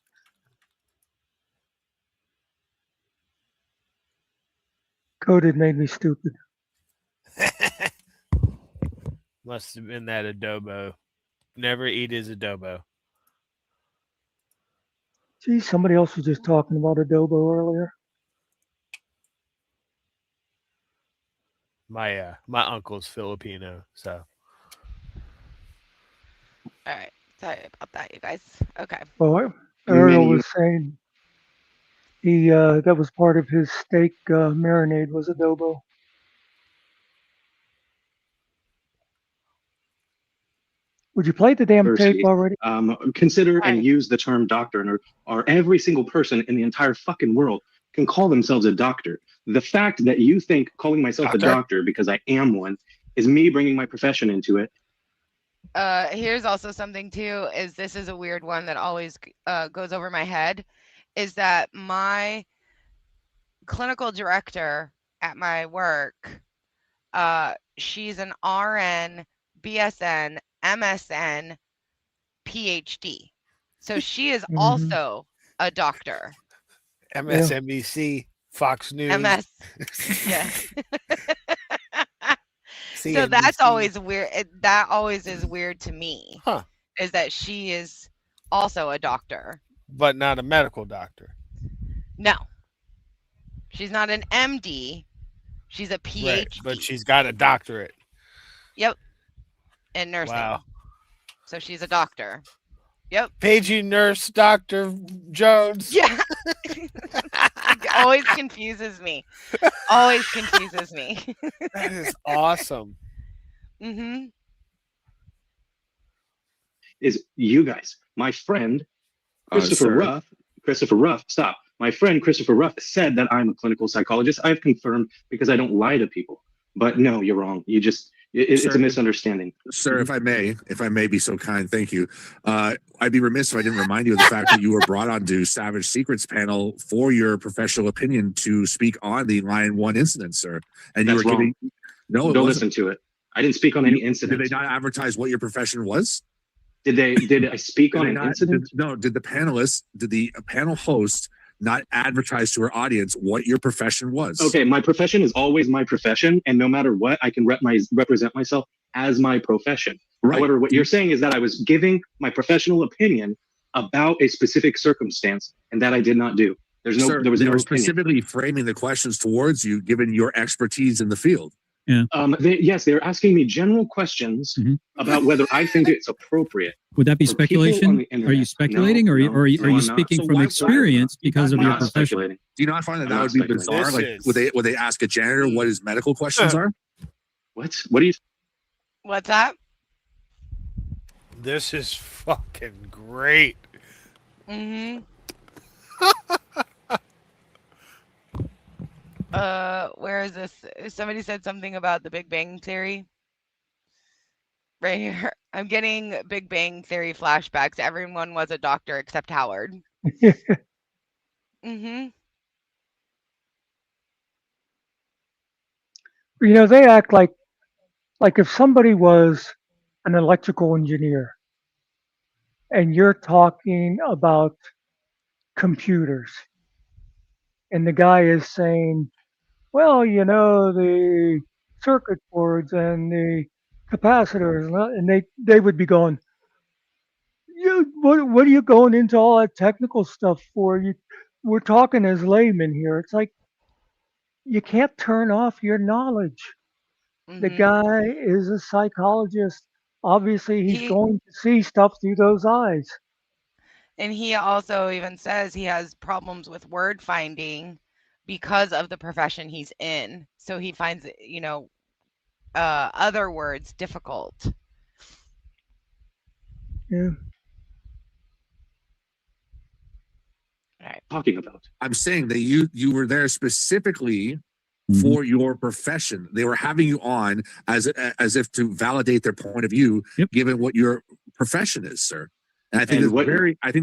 Coded made me stupid.
Must have been that adobo. Never eat his adobo.
Gee, somebody else was just talking about adobo earlier.
My uncle's Filipino, so.
All right. Sorry about that, you guys. Okay.
Well, Ariel was saying that was part of his steak marinade was adobo. Would you play the damn tape already?
Consider and use the term doctor, or every single person in the entire fucking world can call themselves a doctor. The fact that you think calling myself a doctor because I am one is me bringing my profession into it.
Here's also something too, is this is a weird one that always goes over my head, is that my clinical director at my work, she's an RN, BSN, MSN, PhD. So she is also a doctor.
MSNBC, Fox News.
MS. Yeah. So that's always weird. That always is weird to me.
Huh.
Is that she is also a doctor.
But not a medical doctor.
No. She's not an MD. She's a PhD.
Right, but she's got a doctorate.
Yep. In nursing.
Wow.
So she's a doctor. Yep.
Paging nurse Dr. Jones.
Yeah. It always confuses me. Always confuses me.
That is awesome.
Mm-hmm.
Is you guys, my friend Christopher Ruff, stop. My friend Christopher Ruff said that I'm a clinical psychologist. I've confirmed because I don't lie to people. But no, you're wrong. It's a misunderstanding.
Sir, if I may be so kind, thank you. I'd be remiss if I didn't remind you of the fact that you were brought onto Savage Secrets panel for your professional opinion to speak on the Line 1 incident, sir. And
That's
you were
wrong.
giving no,
Don't listen to it. I didn't speak on any incident.
Did they not advertise what your profession was?
Did I speak on an incident?
Did the panel host not advertise to her audience what your profession was?
Okay, my profession is always my profession, and no matter what, I can represent myself as my profession.
Right.
However, what you're saying is that I was giving my professional opinion about a specific circumstance, and that I did not do.
Sir,
there was
they
no
were
opinion.
specifically framing the questions towards you, given your expertise in the field.
Yeah.
Yes, they're asking me general questions about whether I think it's appropriate.
Would that be
for people on
speculation?
the
Are
internet.
you speculating, or are you
I'm not.
speaking
So
from
why-
experience because of
I'm
your
not
profession?
speculating.
Do you not find that
I'm
that
not
would be bizarre?
speculating.
Like, would they ask a janitor what his medical questions are?
What? What do you?
What's that?
This is fucking great.
Mm-hmm. Where is this? Somebody said something about the Big Bang Theory. Right here. I'm getting Big Bang Theory flashbacks. Everyone was a doctor except Howard. Mm-hmm.
They act like if somebody was an electrical engineer and you're talking about computers. And the guy is saying, well, you know, the circuit boards and the capacitors, and they would be going, what are you going into all that technical stuff for? We're talking as laymen here. It's like you can't turn off your knowledge. The guy is a psychologist. Obviously, he's going to see stuff through those eyes.
And he also even says he has problems with word finding because of the profession he's in. So he finds, you know, other words difficult.
Yeah.
Talking about. I'm saying that you were there specifically for your profession. They were having you on as if to validate their point of view, given what your profession is, sir. And I think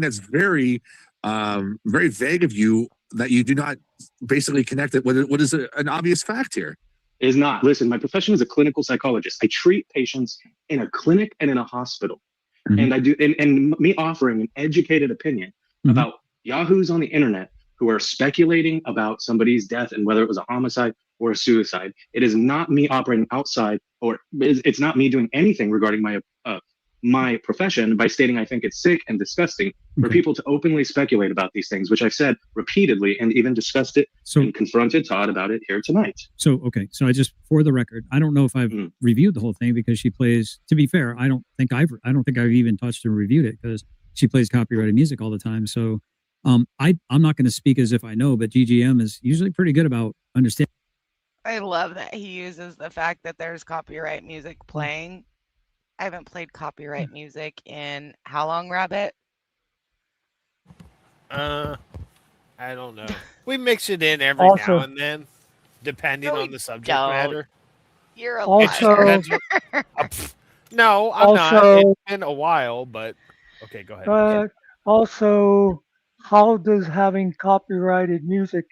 that's very very vague of you that you do not basically connect it with what is an obvious fact here.
Is not. Listen, my profession is a clinical psychologist. I treat patients in a clinic and in a hospital. And I do, and me offering an educated opinion about yahoos on the internet who are speculating about somebody's death and whether it was a homicide or a suicide. It is not me operating outside, or it's not me doing anything regarding my profession by stating I think it's sick and disgusting for people to openly speculate about these things, which I've said repeatedly and even discussed it and confronted Todd about it here tonight.
So, okay. So I just, for the record, I don't know if I've reviewed the whole thing because she plays, to be fair, I don't think I've even touched or reviewed it because she plays copyrighted music all the time. So I'm not going to speak as if I know, but GGM is usually pretty good about understanding.
I love that he uses the fact that there's copyright music playing. I haven't played copyright music in how long, Rabbit?
I don't know. We mix it in every
Also-
now and then, depending on the subject matter.
You're a
Also-
liar.
No, I'm not.
Also-
It's been a while, but okay, go ahead.
Also, how does having copyrighted music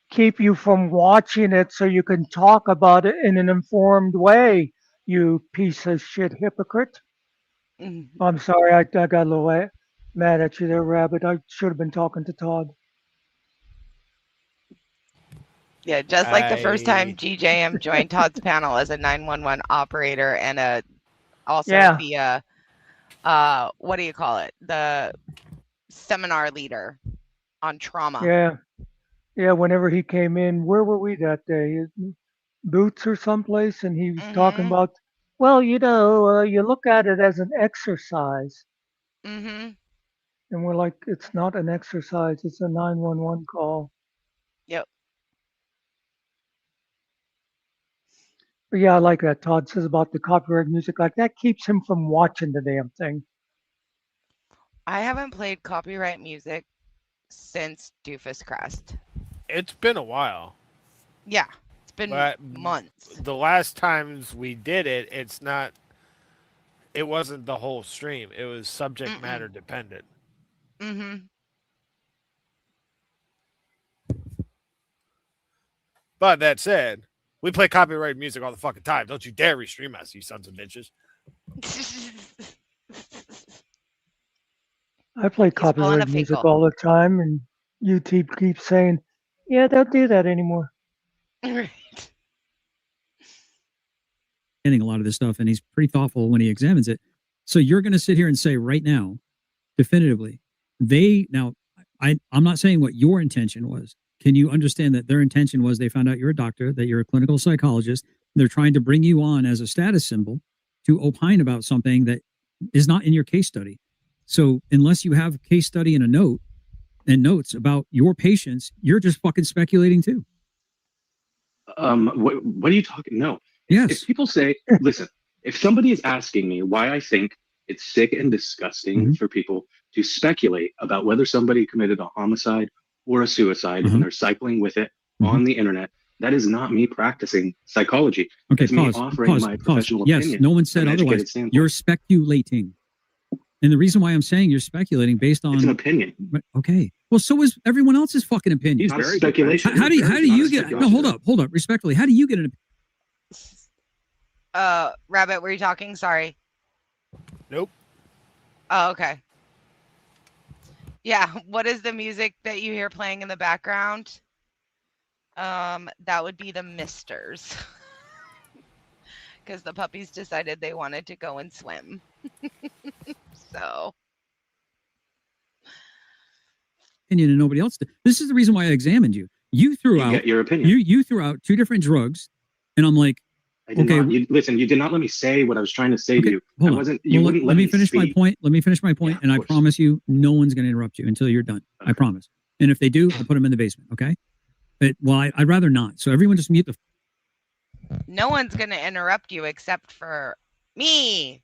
keep you from watching it so you can talk about it in an informed way, you piece of shit hypocrite? I'm sorry, I got a little mad at you there, Rabbit. I should have been talking to Todd.
Yeah, just like the first time GJM joined Todd's panel as a 911 operator and also the what do you call it? The seminar leader on trauma.
Yeah, whenever he came in, where were we that day? Boots or someplace, and he was talking about, well, you know, you look at it as an exercise. And we're like, it's not an exercise, it's a 911 call.
Yep.
But yeah, I like that. Todd says about the copyright music, like that keeps him from watching the damn thing.
I haven't played copyright music since Doofus Crest.
It's been a while.
Yeah, it's been months.
The last times we did it, it wasn't the whole stream. It was subject matter dependent. But that said, we play copyrighted music all the fucking time. Don't you dare restream us, you sons of bitches.
I play copyrighted music all the time, and YouTube keeps saying, yeah, don't do that anymore.
A lot of this stuff, and he's pretty thoughtful when he examines it. So you're going to sit here and say right now, definitively, I'm not saying what your intention was. Can you understand that their intention was they found out you're a doctor, that you're a clinical psychologist. They're trying to bring you on as a status symbol to opine about something that is not in your case study. So unless you have a case study and a note and notes about your patients, you're just fucking speculating too.
What are you talking? No.
Yes.
If people say, listen, if somebody is asking me why I think it's sick and disgusting for people to speculate about whether somebody committed a homicide or a suicide and they're cycling with it on the internet, that is not me practicing psychology.
Okay,
it's me offering my professional opinion.
Yes, no one said
from an educated
otherwise.
standpoint.
You're speculating. And the reason why I'm saying you're speculating based on
It's an opinion.
Okay. Well, so is everyone else's fucking opinion.
It's not speculation.
How do you get no, hold up, respectfully. How do you get an
Rabbit, were you talking? Sorry.
Nope.
Oh, okay. Yeah. What is the music that you hear playing in the background? That would be the Misters. Because the puppies decided they wanted to go and swim. So.
Opinion and nobody else did. This is the reason why I examined you. You threw out
get your opinion.
You threw out 2 different drugs, and I'm like,
I did
okay,
not, listen, you did not let me say what I was trying to say to you. I wasn't. You
well,
wouldn't
let me finish my
speak.
point. Let me finish my point, and I promise you, no one's going to interrupt you until you're done. I promise. And if they do, I'll put them in the basement. Okay? But I'd rather not. So everyone just mute the.
No one's going to interrupt you except for me.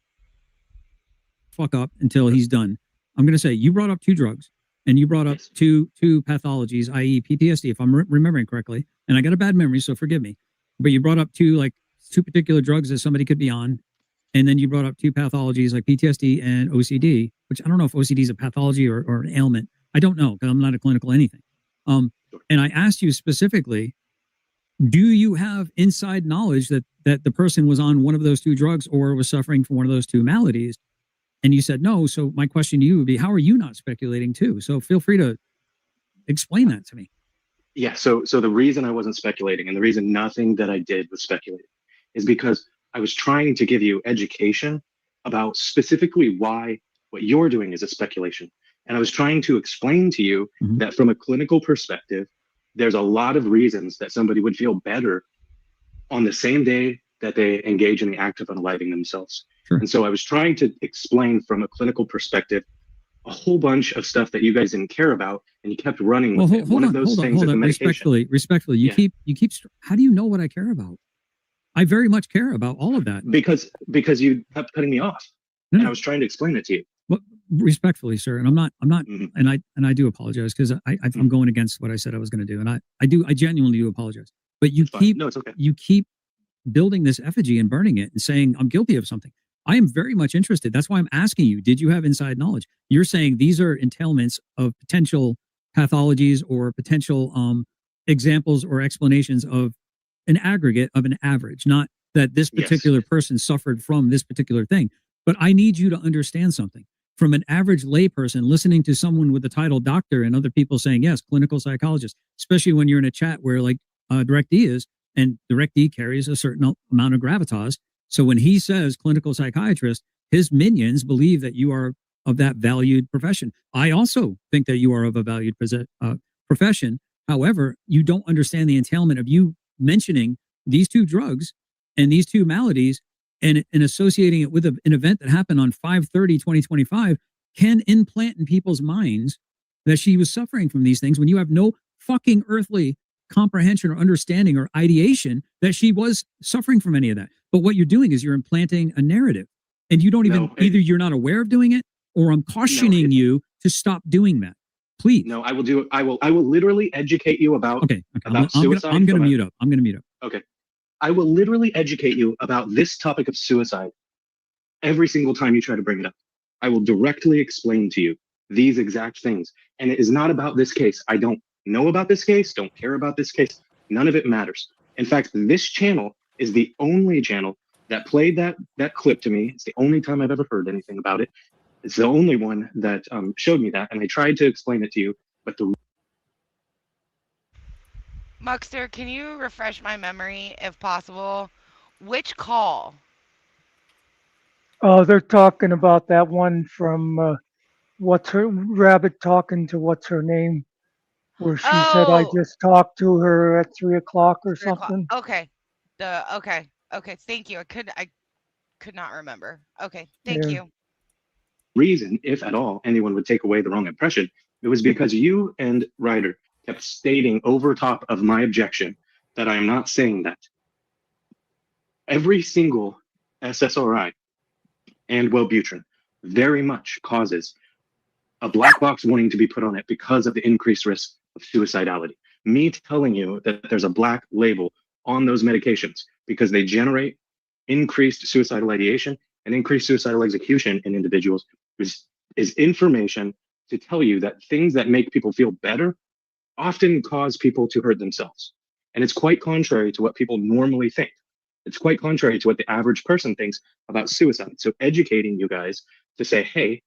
Fuck up until he's done. I'm going to say you brought up 2 drugs, and you brought up two pathologies, i.e., PTSD, if I'm remembering correctly. And I got a bad memory, so forgive me. But you brought up 2 particular drugs that somebody could be on, and then you brought up 2 pathologies like PTSD and OCD, which I don't know if OCD is a pathology or an ailment. I don't know because I'm not a clinical anything. And I asked you specifically, do you have inside knowledge that the person was on one of those 2 drugs or was suffering from one of those 2 maladies? And you said no. So my question to you would be, how are you not speculating too? So feel free to explain that to me.
Yeah. So the reason I wasn't speculating and the reason nothing that I did was speculating is because I was trying to give you education about specifically why what you're doing is a speculation. And I was trying to explain to you that from a clinical perspective, there's a lot of reasons that somebody would feel better on the same day that they engage in the act of unaliving themselves. Sure. And so I was trying to explain from a clinical perspective a whole bunch of stuff that you guys didn't care about, and you kept running with it. One of those things is the medication.
Respectfully, you keep. How do you know what I care about? I very much care about all of that.
Because you kept cutting me off, and I was trying to explain it to you.
Well, respectfully, sir, and I'm not, and I do apologize because I'm going against what I said I was going to do, and I genuinely do apologize. But you keep building this effigy and burning it and saying I'm guilty of something. I am very much interested. That's why I'm asking you, did you have inside knowledge? You're saying these are entailments of potential pathologies or potential examples or explanations of an aggregate of an average, not that this particular person suffered from this particular thing. But I need you to understand something. From an average layperson listening to someone with the title doctor and other people saying, yes, clinical psychologist, especially when you're in a chat where like DirectD is, and DirectD carries a certain amount of gravitas. So when he says clinical psychiatrist, his minions believe that you are of that valued profession. I also think that you are of a valued profession. However, you don't understand the entailment of you mentioning these 2 drugs and these 2 maladies and associating it with an event that happened on 5/30/2025 can implant in people's minds that she was suffering from these things when you have no fucking earthly comprehension or understanding or ideation that she was suffering from any of that. But what you're doing is you're implanting a narrative, and you don't even, either you're not aware of doing it, or I'm cautioning you to stop doing that. Please.
No, I will do it. I will literally educate you about, about suicide.
I'm going to mute up. I'm going to mute up.
Okay. I will literally educate you about this topic of suicide every single time you try to bring it up. I will directly explain to you these exact things. And it is not about this case. I don't know about this case, don't care about this case. None of it matters. In fact, this channel is the only channel that played that clip to me. It's the only time I've ever heard anything about it. It's the only one that showed me that. And I tried to explain it to you, but the
Muckster, can you refresh my memory if possible? Which call?
Oh, they're talking about that one from what's her rabbit talking to what's her name, where she said I just talked to her at 3 o'clock or something.
Okay. Okay. Thank you. I could not remember. Okay. Thank you.
reason, if at all, anyone would take away the wrong impression, it was because you and Ryder kept stating over top of my objection that I am not saying that. Every single SSRI and Wellbutrin very much causes a black box warning to be put on it because of the increased risk of suicidality. Me telling you that there's a black label on those medications because they generate increased suicidal ideation and increased suicidal execution in individuals is information to tell you that things that make people feel better often cause people to hurt themselves. And it's quite contrary to what people normally think. It's quite contrary to what the average person thinks about suicide. So educating you guys to say, hey,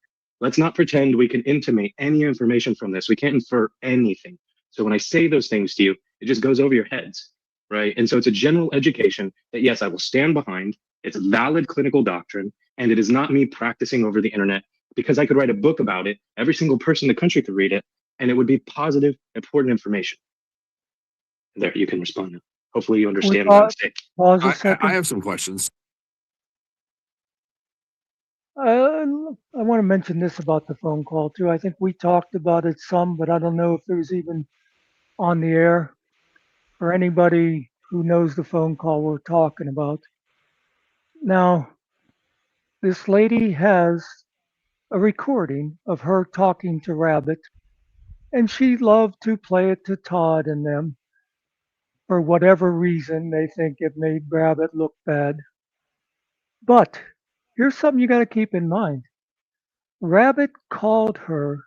Let's not pretend we can intimate any information from this. We can't infer anything. So when I say those things to you, it just goes over your heads, right? And so it's a general education that, yes, I will stand behind. It's valid clinical doctrine, and it is not me practicing over the internet, because I could write a book about it. Every single person in the country could read it, and it would be positive, important information. There, you can respond now. Hopefully you understand what I'm saying.
Pause a second.
I have some questions.
I want to mention this about the phone call too. I think we talked about it some, but I don't know if it was even on the air. For anybody who knows the phone call we're talking about. Now, this lady has a recording of her talking to Rabbit, and she loved to play it to Todd and them. For whatever reason, they think it made Rabbit look bad. But here's something you got to keep in mind. Rabbit called her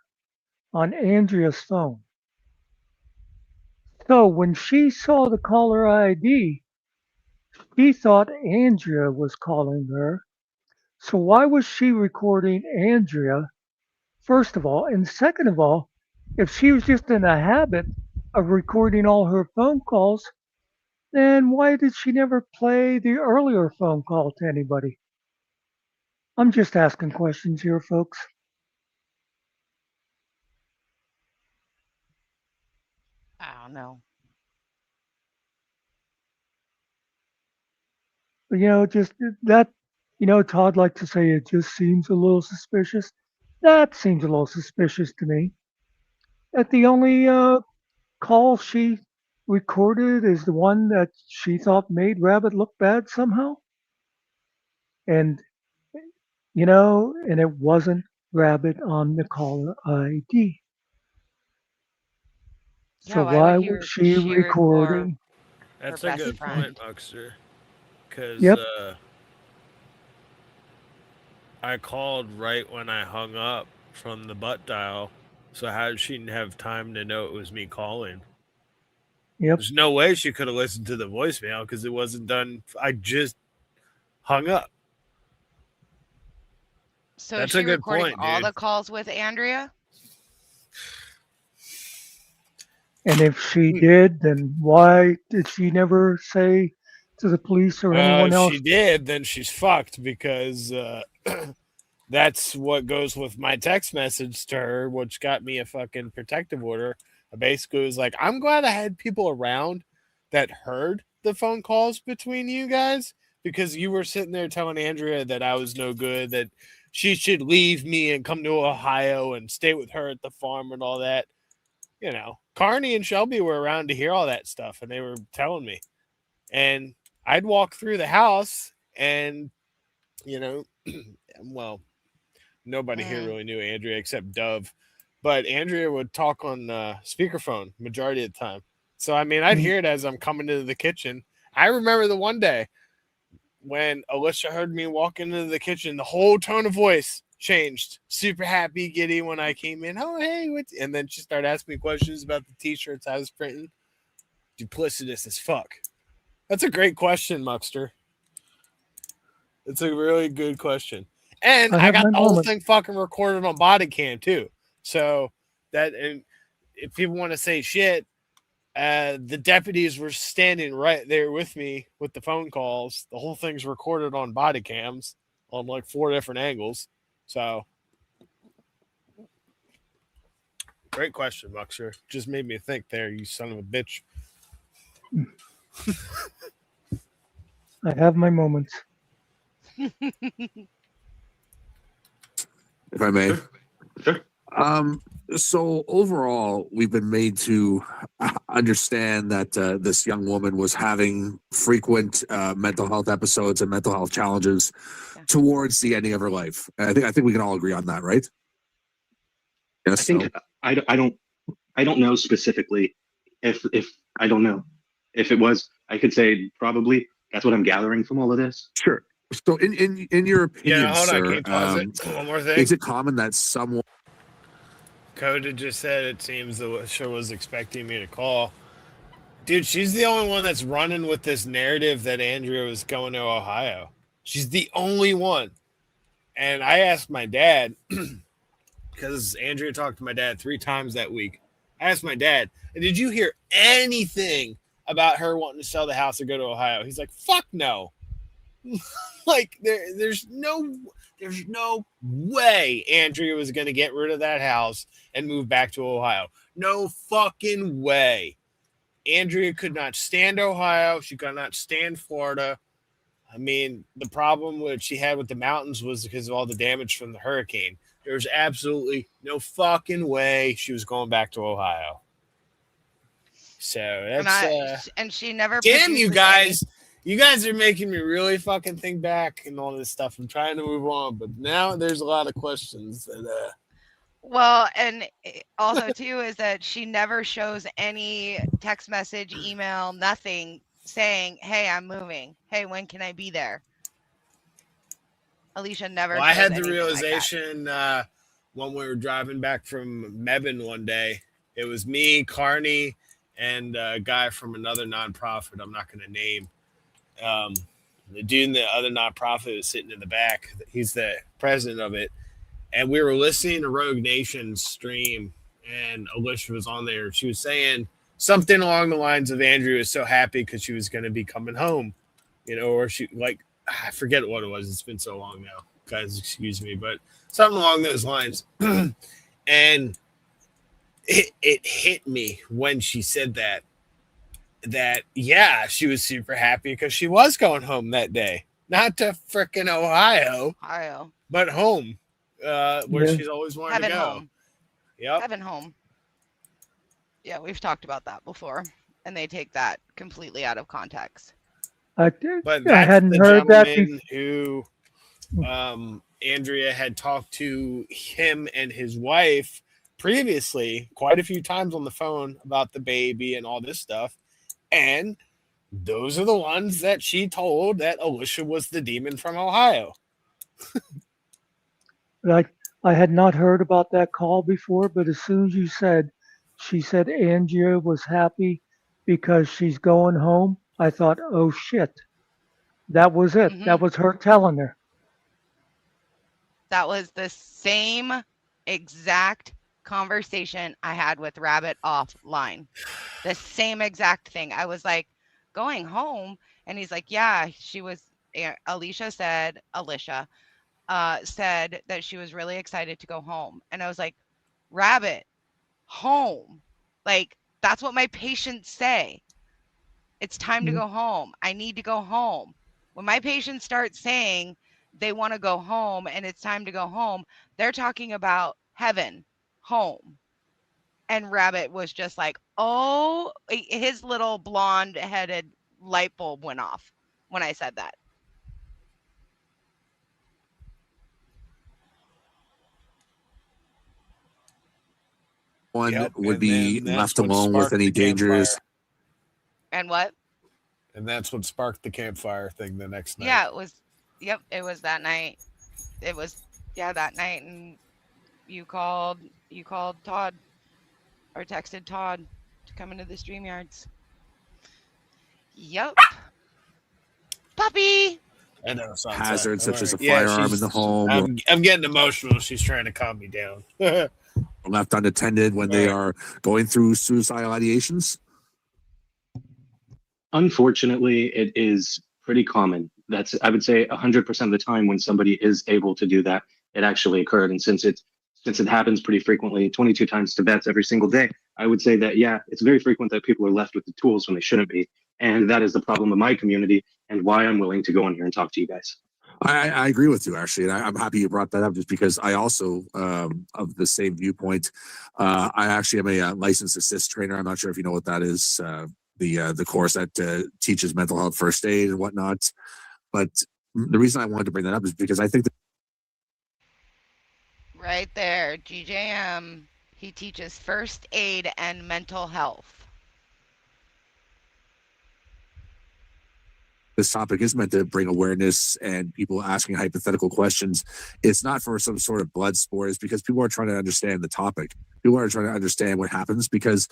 on Andrea's phone. So when she saw the caller ID, she thought Andrea was calling her. So why was she recording Andrea, first of all? And second of all, if she was just in a habit of recording all her phone calls, then why did she never play the earlier phone call to anybody? I'm just asking questions here, folks.
I don't know.
But, just that, Todd liked to say it just seems a little suspicious. That seems a little suspicious to me. That the only call she recorded is the one that she thought made Rabbit look bad somehow. And, and it wasn't Rabbit on the caller ID. So why was she recording?
That's a good point, Buckster. Because I called right when I hung up from the butt dial. So how did she have time to know it was me calling?
Yep.
There's no way she could have listened to the voicemail because it wasn't done. I just hung up.
So
That's
is she
a good
recording
point,
all
dude.
the calls with Andrea?
And if she did, then why did she never say to the police or anyone
If
else?
she did, then she's fucked because that's what goes with my text message to her, which got me a fucking protective order. I basically was like, I'm glad I had people around that heard the phone calls between you guys because you were sitting there telling Andrea that I was no good, that she should leave me and come to Ohio and stay with her at the farm and all that. Carney and Shelby were around to hear all that stuff, and they were telling me. And I'd walk through the house, and, well, nobody here really knew Andrea except Dove. But Andrea would talk on speakerphone majority of the time. So, I'd hear it as I'm coming into the kitchen. I remember the one day when Alicia heard me walk into the kitchen, the whole tone of voice changed. Super happy, giddy when I came in. Oh, hey. And then she started asking me questions about the t-shirts I was printing. Duplicitous as fuck. That's a great question, Muckster. It's a really good question. And I got the whole thing fucking recorded on body cam too. So that, and if people want to say shit, the deputies were standing right there with me with the phone calls. The whole thing's recorded on body cams on like 4 different angles. So great question, Muxer. Just made me think there, you son of a bitch.
I have my moments.
If I may. Sure. So overall, we've been made to understand that this young woman was having frequent mental health episodes and mental health challenges towards the ending of her life. I think we can all agree on that, right? Yes.
I think I don't know specifically if I don't know if it was. I could say probably. That's what I'm gathering from all of this.
Sure. So in your opinion,
hold on,
sir,
can you pause it? One more thing.
Is it common that someone
Coda just said it seems the show was expecting me to call. Dude, she's the only one that's running with this narrative that Andrea was going to Ohio. She's the only one. And I asked my dad, because Andrea talked to my dad 3 times that week. I asked my dad, did you hear anything about her wanting to sell the house or go to Ohio? He's like, fuck no. Like there's no way Andrea was going to get rid of that house and move back to Ohio. No fucking way. Andrea could not stand Ohio. She could not stand Florida. I mean, the problem that she had with the mountains was because of all the damage from the hurricane. There's absolutely no fucking way she was going back to Ohio. So that's
and she never.
Damn you guys! You guys are making me really fucking think back and all this stuff. I'm trying to move on, but now there's a lot of questions that.
Well, and also too is that she never shows any text message, email, nothing saying, "Hey, I'm moving. Hey, when can I be there?" Alicia never.
Well, I had the realization when we were driving back from Mebane one day. It was me, Carney, and a guy from another nonprofit I'm not going to name. The dude in the other nonprofit was sitting in the back. He's the president of it. And we were listening to Rogue Nation's stream, and Alicia was on there. She was saying something along the lines of Andrea was so happy because she was going to be coming home, or she I forget what it was. It's been so long now, guys. Excuse me, but something along those lines. And it hit me when she said that yeah, she was super happy because she was going home that day, not to frickin' Ohio, but home, where she's always wanted
Heaven
to go.
home.
Yep.
Heaven home. Yeah, we've talked about that before, and they take that completely out of context.
But
I
that's
hadn't
the
heard that
gentleman who Andrea had talked to him and his wife previously quite a few times on the phone about the baby and all this stuff. And those are the ones that she told that Alicia was the demon from Ohio.
I had not heard about that call before, but as soon as you said, she said Andrea was happy because she's going home, I thought, oh shit, that was it.
Mm-hmm.
That was her telling her.
That was the same exact conversation I had with Rabbit offline. The same exact thing. I was like, going home, and he's like, yeah, Alicia said that she was really excited to go home. And I was like, Rabbit, home. Like, that's what my patients say. It's time to go home. I need to go home. When my patients start saying they want to go home and it's time to go home, they're talking about heaven, home. And Rabbit was just like, oh, his little blonde-headed light bulb went off when I said that.
One would be left alone with any dangers.
And what?
And that's what sparked the campfire thing the next night.
Yeah, it was. Yep, it was that night. It was, that night. And you called Todd, or texted Todd to come into the StreamYards. Yep. Puppy.
I know.
Hazards such as a firearm in the home.
I'm getting emotional. She's trying to calm me down.
Left unattended when they are going through suicidal ideations.
Unfortunately, it is pretty common. That's, I would say, 100% of the time when somebody is able to do that, it actually occurred. And since it happens pretty frequently, 22 times to vets every single day, I would say that, yeah, it's very frequent that people are left with the tools when they shouldn't be. And that is the problem of my community and why I'm willing to go in here and talk to you guys.
I agree with you, actually. And I'm happy you brought that up just because I also, of the same viewpoint, I actually am a licensed assist trainer. I'm not sure if you know what that is. The course that teaches mental health first aid and whatnot. But the reason I wanted to bring that up is because I think that
Right there, GJM. He teaches first aid and mental health.
this topic is meant to bring awareness and people asking hypothetical questions. It's not for some sort of blood sport. It's because people are trying to understand the topic. People are trying to understand what happens because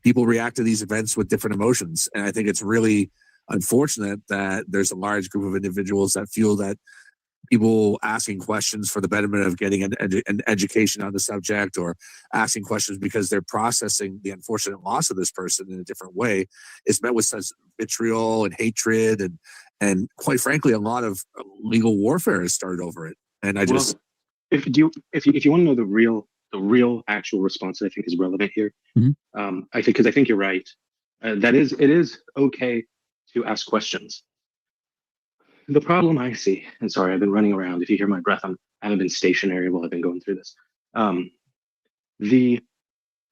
people react to these events with different emotions. And I think it's really unfortunate that there's a large group of individuals that feel that people asking questions for the betterment of getting an education on the subject, or asking questions because they're processing the unfortunate loss of this person in a different way, is met with such vitriol and hatred, and quite frankly, a lot of legal warfare has started over it. And I just,
if you want to know the real actual response that I think is relevant here, I think you're right. It is okay to ask questions. The problem I see, and sorry, I've been running around. If you hear my breath, I haven't been stationary while I've been going through this. The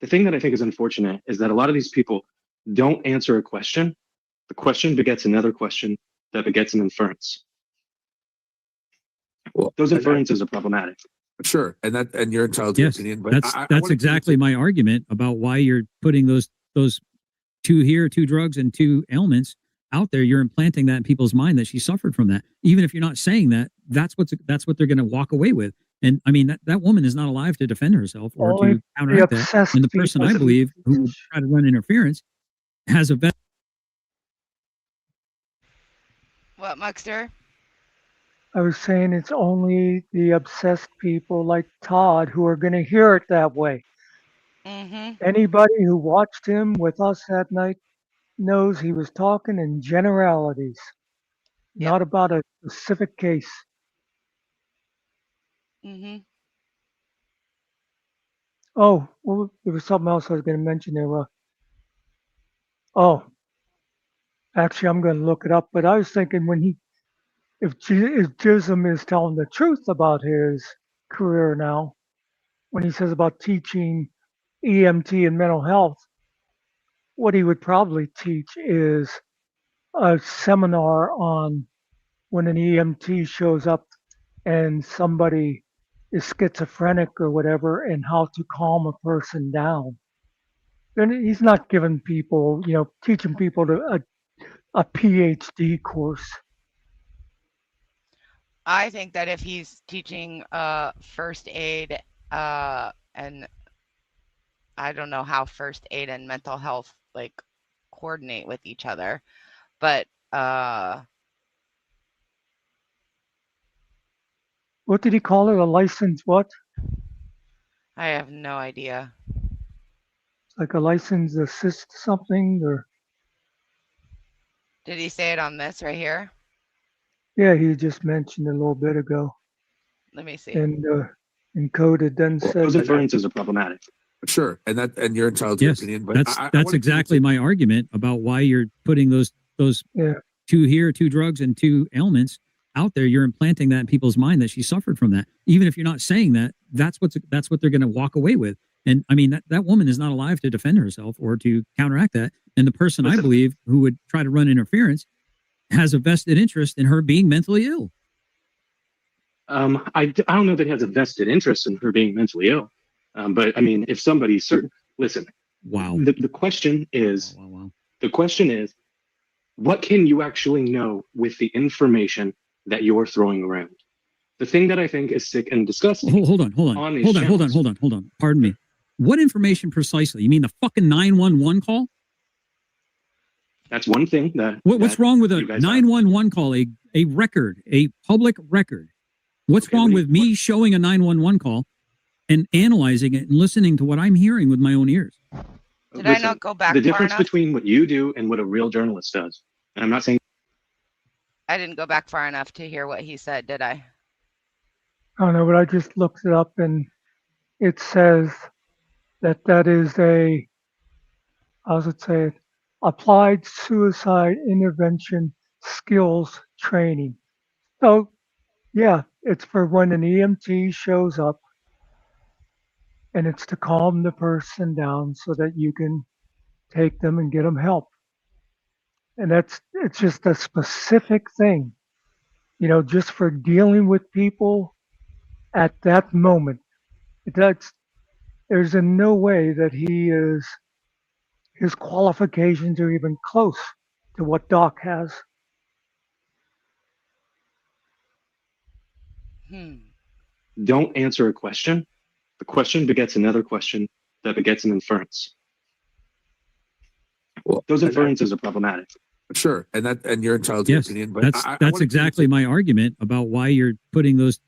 thing that I think is unfortunate is that a lot of these people don't answer a question. The question begets another question that begets an inference.
Well,
those inferences are problematic.
Sure, and you're entitled to your opinion, but
that's exactly my argument about why you're putting those two drugs and two ailments out there. You're implanting that in people's mind that she suffered from that. Even if you're not saying that, that's what they're going to walk away with. And I mean, that woman is not alive to defend herself or to counteract that. And the person I believe who would try to run interference has a better.
What, Muckster?
I was saying it's only the obsessed people like Todd who are going to hear it that way. Anybody who watched him with us that night knows he was talking in generalities, not about a specific case. Oh, well, there was something else I was going to mention there. Actually, I'm going to look it up. But I was thinking if Jism is telling the truth about his career now, when he says about teaching EMT and mental health, what he would probably teach is a seminar on when an EMT shows up and somebody is schizophrenic or whatever, and how to calm a person down. Then he's not giving people, teaching people a PhD course.
I think that if he's teaching first aid, and I don't know how first aid and mental health like coordinate with each other, but
what did he call it? A license what?
I have no idea.
Like a license assist something, or?
Did he say it on this right here?
Yeah, he just mentioned a little bit ago.
Let me see.
And encoded then said
those inferences are problematic.
Sure, and you're entitled to your opinion, but
that's exactly my argument about why you're putting those two drugs and two ailments out there. You're implanting that in people's mind that she suffered from that. Even if you're not saying that, that's what they're going to walk away with. And I mean, that woman is not alive to defend herself or to counteract that. And the person I believe who would try to run interference has a vested interest in her being mentally ill.
I don't know that he has a vested interest in her being mentally ill. But I mean, if somebody's certain, listen.
Wow.
The question is, the question is, what can you actually know with the information that you're throwing around? The thing that I think is sick and disgusting.
Hold on. Pardon me. What information precisely? You mean the fucking 911 call?
That's one thing that.
What's wrong with a 911 call? A record, a public record. What's wrong with me showing a 911 call and analyzing it and listening to what I'm hearing with my own ears?
Did I not go back
The
far
difference
enough?
between what you do and what a real journalist does, and I'm not saying.
I didn't go back far enough to hear what he said, did I?
I don't know, but I just looked it up and it says that is applied suicide intervention skills training. So, yeah, it's for when an EMT shows up, and it's to calm the person down so that you can take them and get them help. And it's just a specific thing, just for dealing with people at that moment. There's in no way that his qualifications are even close to what Doc has.
Don't answer a question. The question begets another question that begets an inference. Those inferences are problematic.
Sure, and you're entitled to your
Yes,
opinion, but
that's
I
that's
wanna-
exactly my argument about why you're putting those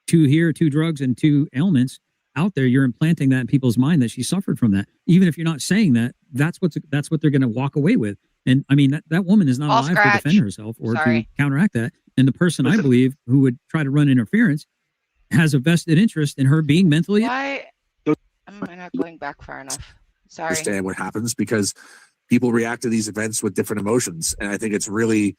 two drugs and two ailments out there. You're implanting that in people's mind that she suffered from that. Even if you're not saying that, that's what they're going to walk away with. And I mean that woman is not
Ball
alive
scratch.
to defend herself or
Sorry.
to counteract that. And the person I believe who would try to run interference has a vested interest in her being mentally.
Why am I not going back far enough? Sorry.
Understand what happens because people react to these events with different emotions, and I think it's really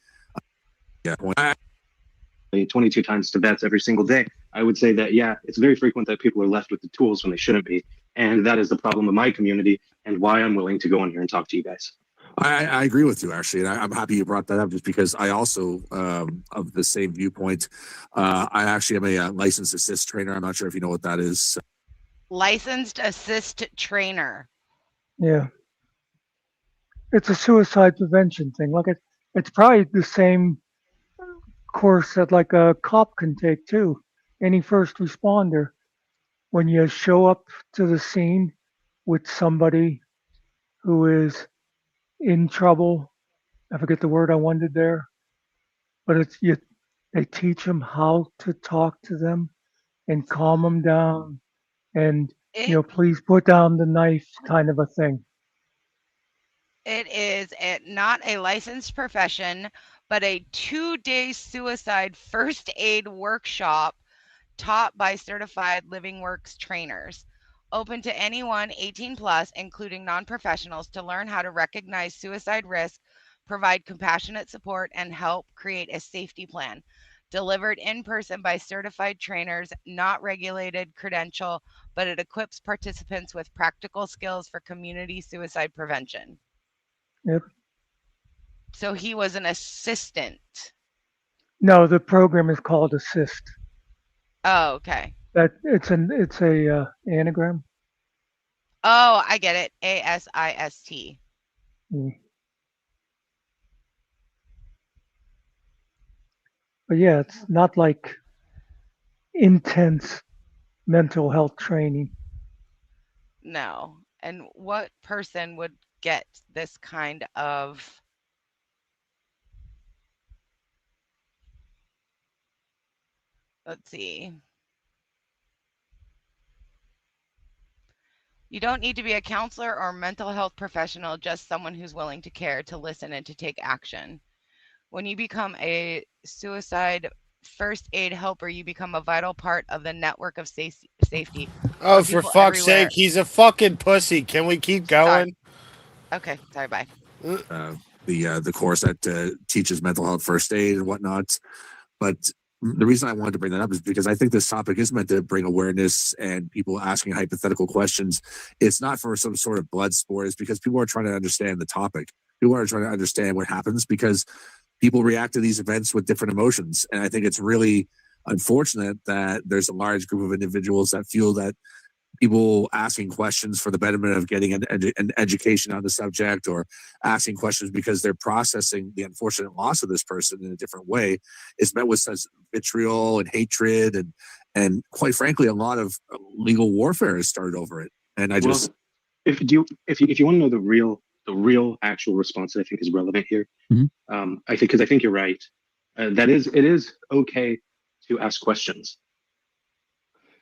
22 times to vets every single day. I would say that, yeah, it's very frequent that people are left with the tools when they shouldn't be. And that is the problem of my community and why I'm willing to go in here and talk to you guys.
I agree with you, actually, and I'm happy you brought that up just because I also of the same viewpoint. I actually am a licensed assist trainer. I'm not sure if you know what that is.
Licensed assist trainer.
Yeah. It's a suicide prevention thing. Like it's probably the same course that like a cop can take too. Any first responder. When you show up to the scene with somebody who is in trouble, I forget the word I wanted there, but they teach them how to talk to them and calm them down and please put down the knife kind of a thing.
It is not a licensed profession, but a 2-day suicide first aid workshop taught by certified Living Works trainers, open to anyone 18 plus, including non-professionals, to learn how to recognize suicide risk, provide compassionate support, and help create a safety plan. Delivered in person by certified trainers, not regulated credential, but it equips participants with practical skills for community suicide prevention.
Yep.
So he was an assistant.
No, the program is called Assist.
Oh, okay.
That it's a anagram.
Oh, I get it. ASIST.
But yeah, it's not like intense mental health training.
No. And what person would get this kind of let's see. You don't need to be a counselor or mental health professional, just someone who's willing to care, to listen, and to take action. When you become a suicide first aid helper, you become a vital part of the network of safety.
Oh, for fuck's sake, he's a fucking pussy. Can we keep going?
Okay, sorry, bye.
The course that teaches mental health first aid and whatnot. But the reason I wanted to bring that up is because I think this topic is meant to bring awareness and people asking hypothetical questions. It's not for some sort of blood sport. It's because people are trying to understand the topic. People are trying to understand what happens because people react to these events with different emotions. And I think it's really unfortunate that there's a large group of individuals that feel that people asking questions for the betterment of getting an education on the subject or asking questions because they're processing the unfortunate loss of this person in a different way is met with such vitriol and hatred and quite frankly a lot of legal warfare has started over it. And I just
if you want to know the real actual response that I think is relevant here, I think you're right. It is okay to ask questions.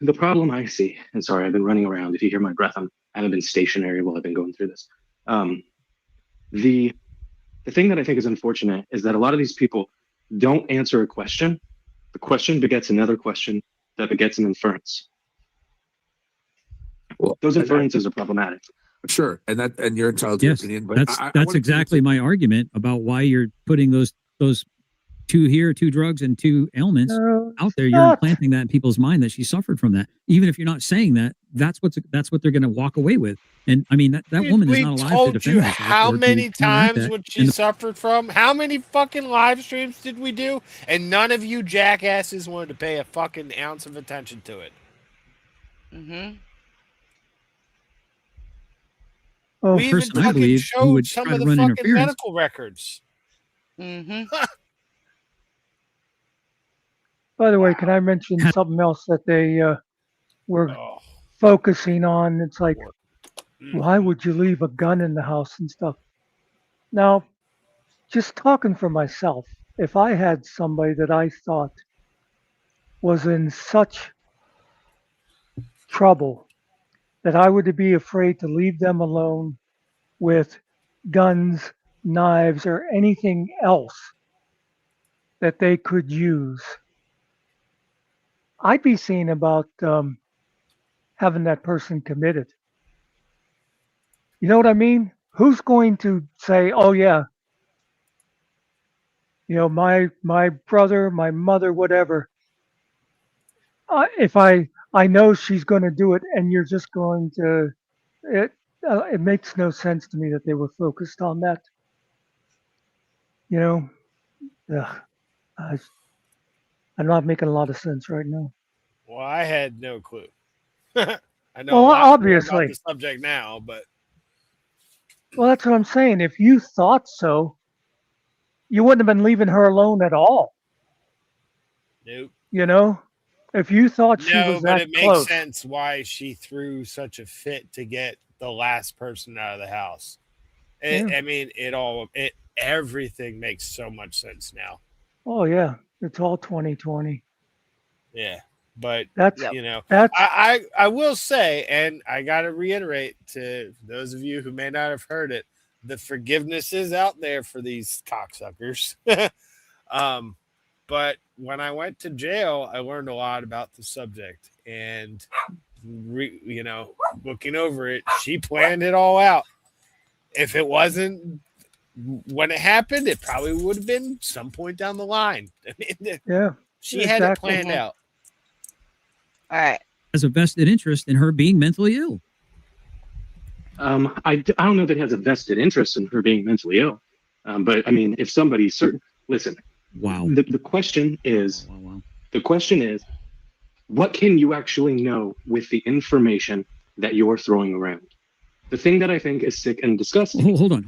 The problem I see, and sorry, I've been running around. If you hear my breath, I haven't been stationary while I've been going through this. The thing that I think is unfortunate is that a lot of these people don't answer a question. The question begets another question that begets an inference.
Well,
those inferences are problematic.
Sure, and you're entitled to your opinion, but
that's exactly my argument about why you're putting those two drugs and two ailments out there. You're implanting that in people's mind that she suffered from that. Even if you're not saying that, that's what they're going to walk away with. And I mean that woman is not alive to defend herself.
How many times
that.
what she suffered from? How many fucking live streams did we do? And none of you jackasses wanted to pay a fucking ounce of attention to it.
Oh,
we even fucking showed some of the fucking medical records.
By the way, can I mention something else that they were focusing on? It's like, why would you leave a gun in the house and stuff? Now, just talking for myself, if I had somebody that I thought was in such trouble that I would be afraid to leave them alone with guns, knives, or anything else that they could use, I'd be seeing about having that person committed. You know what I mean? Who's going to say, "Oh yeah, you know, my brother, my mother, whatever. If I know she's going to do it, and you're just going to it." It makes no sense to me that they were focused on that. You know, I'm not making a lot of sense right now.
Well, I had no clue. I know
Well,
a lot more
obviously.
about the subject now, but
Well, that's what I'm saying. If you thought so, you wouldn't have been leaving her alone at all.
nope.
You know, if you thought she
No,
was
but
that
it makes
close.
sense why she threw such a fit to get the last person out of the house. I mean, everything makes so much sense now.
Oh yeah, it's all 2020.
Yeah, but
That's
I will say, and I got to reiterate to those of you who may not have heard it, the forgiveness is out there for these cocksuckers. But when I went to jail, I learned a lot about the subject, and looking over it, she planned it all out. If it wasn't when it happened, it probably would have been some point down the line. I mean, she had it planned out.
All right.
Has a vested interest in her being mentally ill.
I don't know that he has a vested interest in her being mentally ill. But I mean, if somebody's certain, listen.
Wow.
The question is, what can you actually know with the information that you're throwing around? The thing that I think is sick and disgusting.
Hold on.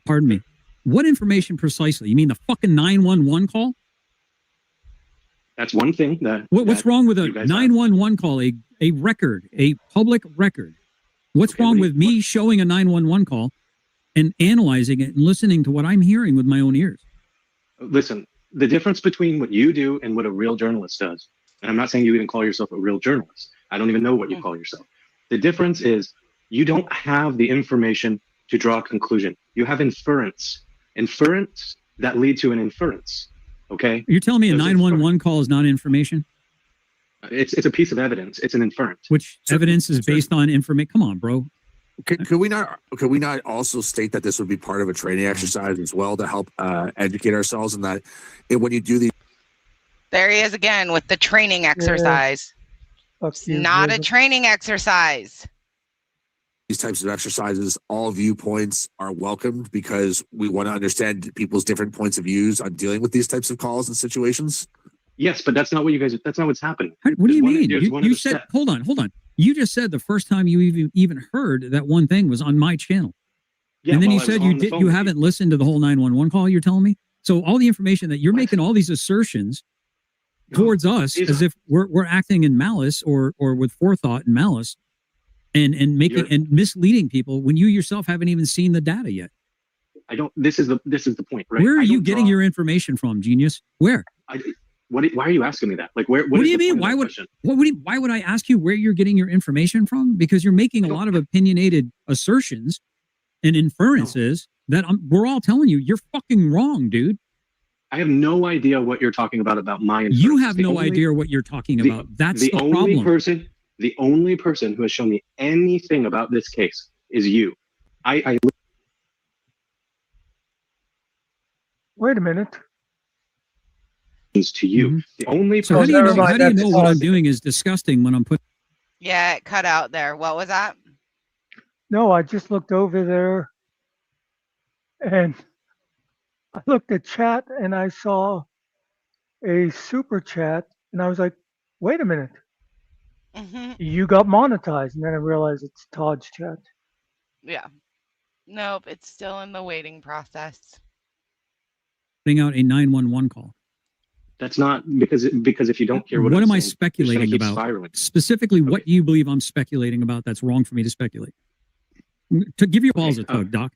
Pardon me. What information precisely? You mean the fucking 911 call?
That's one thing that.
What's wrong with a 911 call? A record, a public record. What's wrong with me showing a 911 call and analyzing it and listening to what I'm hearing with my own ears?
Listen, the difference between what you do and what a real journalist does, and I'm not saying you even call yourself a real journalist. I don't even know what you call yourself. The difference is you don't have the information to draw a conclusion. You have inference that lead to an inference. Okay.
You're telling me a 911 call is not information?
It's a piece of evidence. It's an inference.
Which evidence is based on information? Come on, bro.
Could we not also state that this would be part of a training exercise as well to help educate ourselves, and that when you do these,
There he is again with the training exercise. It's not a training exercise.
these types of exercises, all viewpoints are welcomed because we want to understand people's different points of views on dealing with these types of calls and situations.
Yes, but that's not what you guys. That's not what's happening.
What do you mean? You said, hold on. You just said the first time you even heard that one thing was on my channel.
Yeah,
and then you said you haven't listened to the whole 911 call you're telling me. So all the information that you're making, all these assertions towards us as if we're acting in malice or with forethought and malice and making and misleading people when you yourself haven't even seen the data yet.
I don't. This is the point, right?
Where are you getting your information from, genius? Where?
Why are you asking me that? Like, what do
you mean? Why would I ask you where you're getting your information from? Because you're making a lot of opinionated assertions and inferences that we're all telling you you're fucking wrong, dude.
I have no idea what you're talking about my inference.
You have no idea what you're talking about. That's the
only
problem.
The only person who has shown me anything about this case is you. I
wait a minute.
To you, the only
so how do you know what I'm doing is disgusting when I'm putting?
Yeah, it cut out there. What was that?
No, I just looked over there and I looked at chat and I saw a super chat and I was like, wait a minute. You got monetized. And then I realized it's Todd's chat.
Yeah. Nope, it's still in the waiting process.
Putting out a 911 call.
That's not because if you don't hear what
am I
saying,
speculating about?
Spiraling.
Specifically, what do you believe I'm speculating about that's wrong for me to speculate? To give your balls a tug, Doc.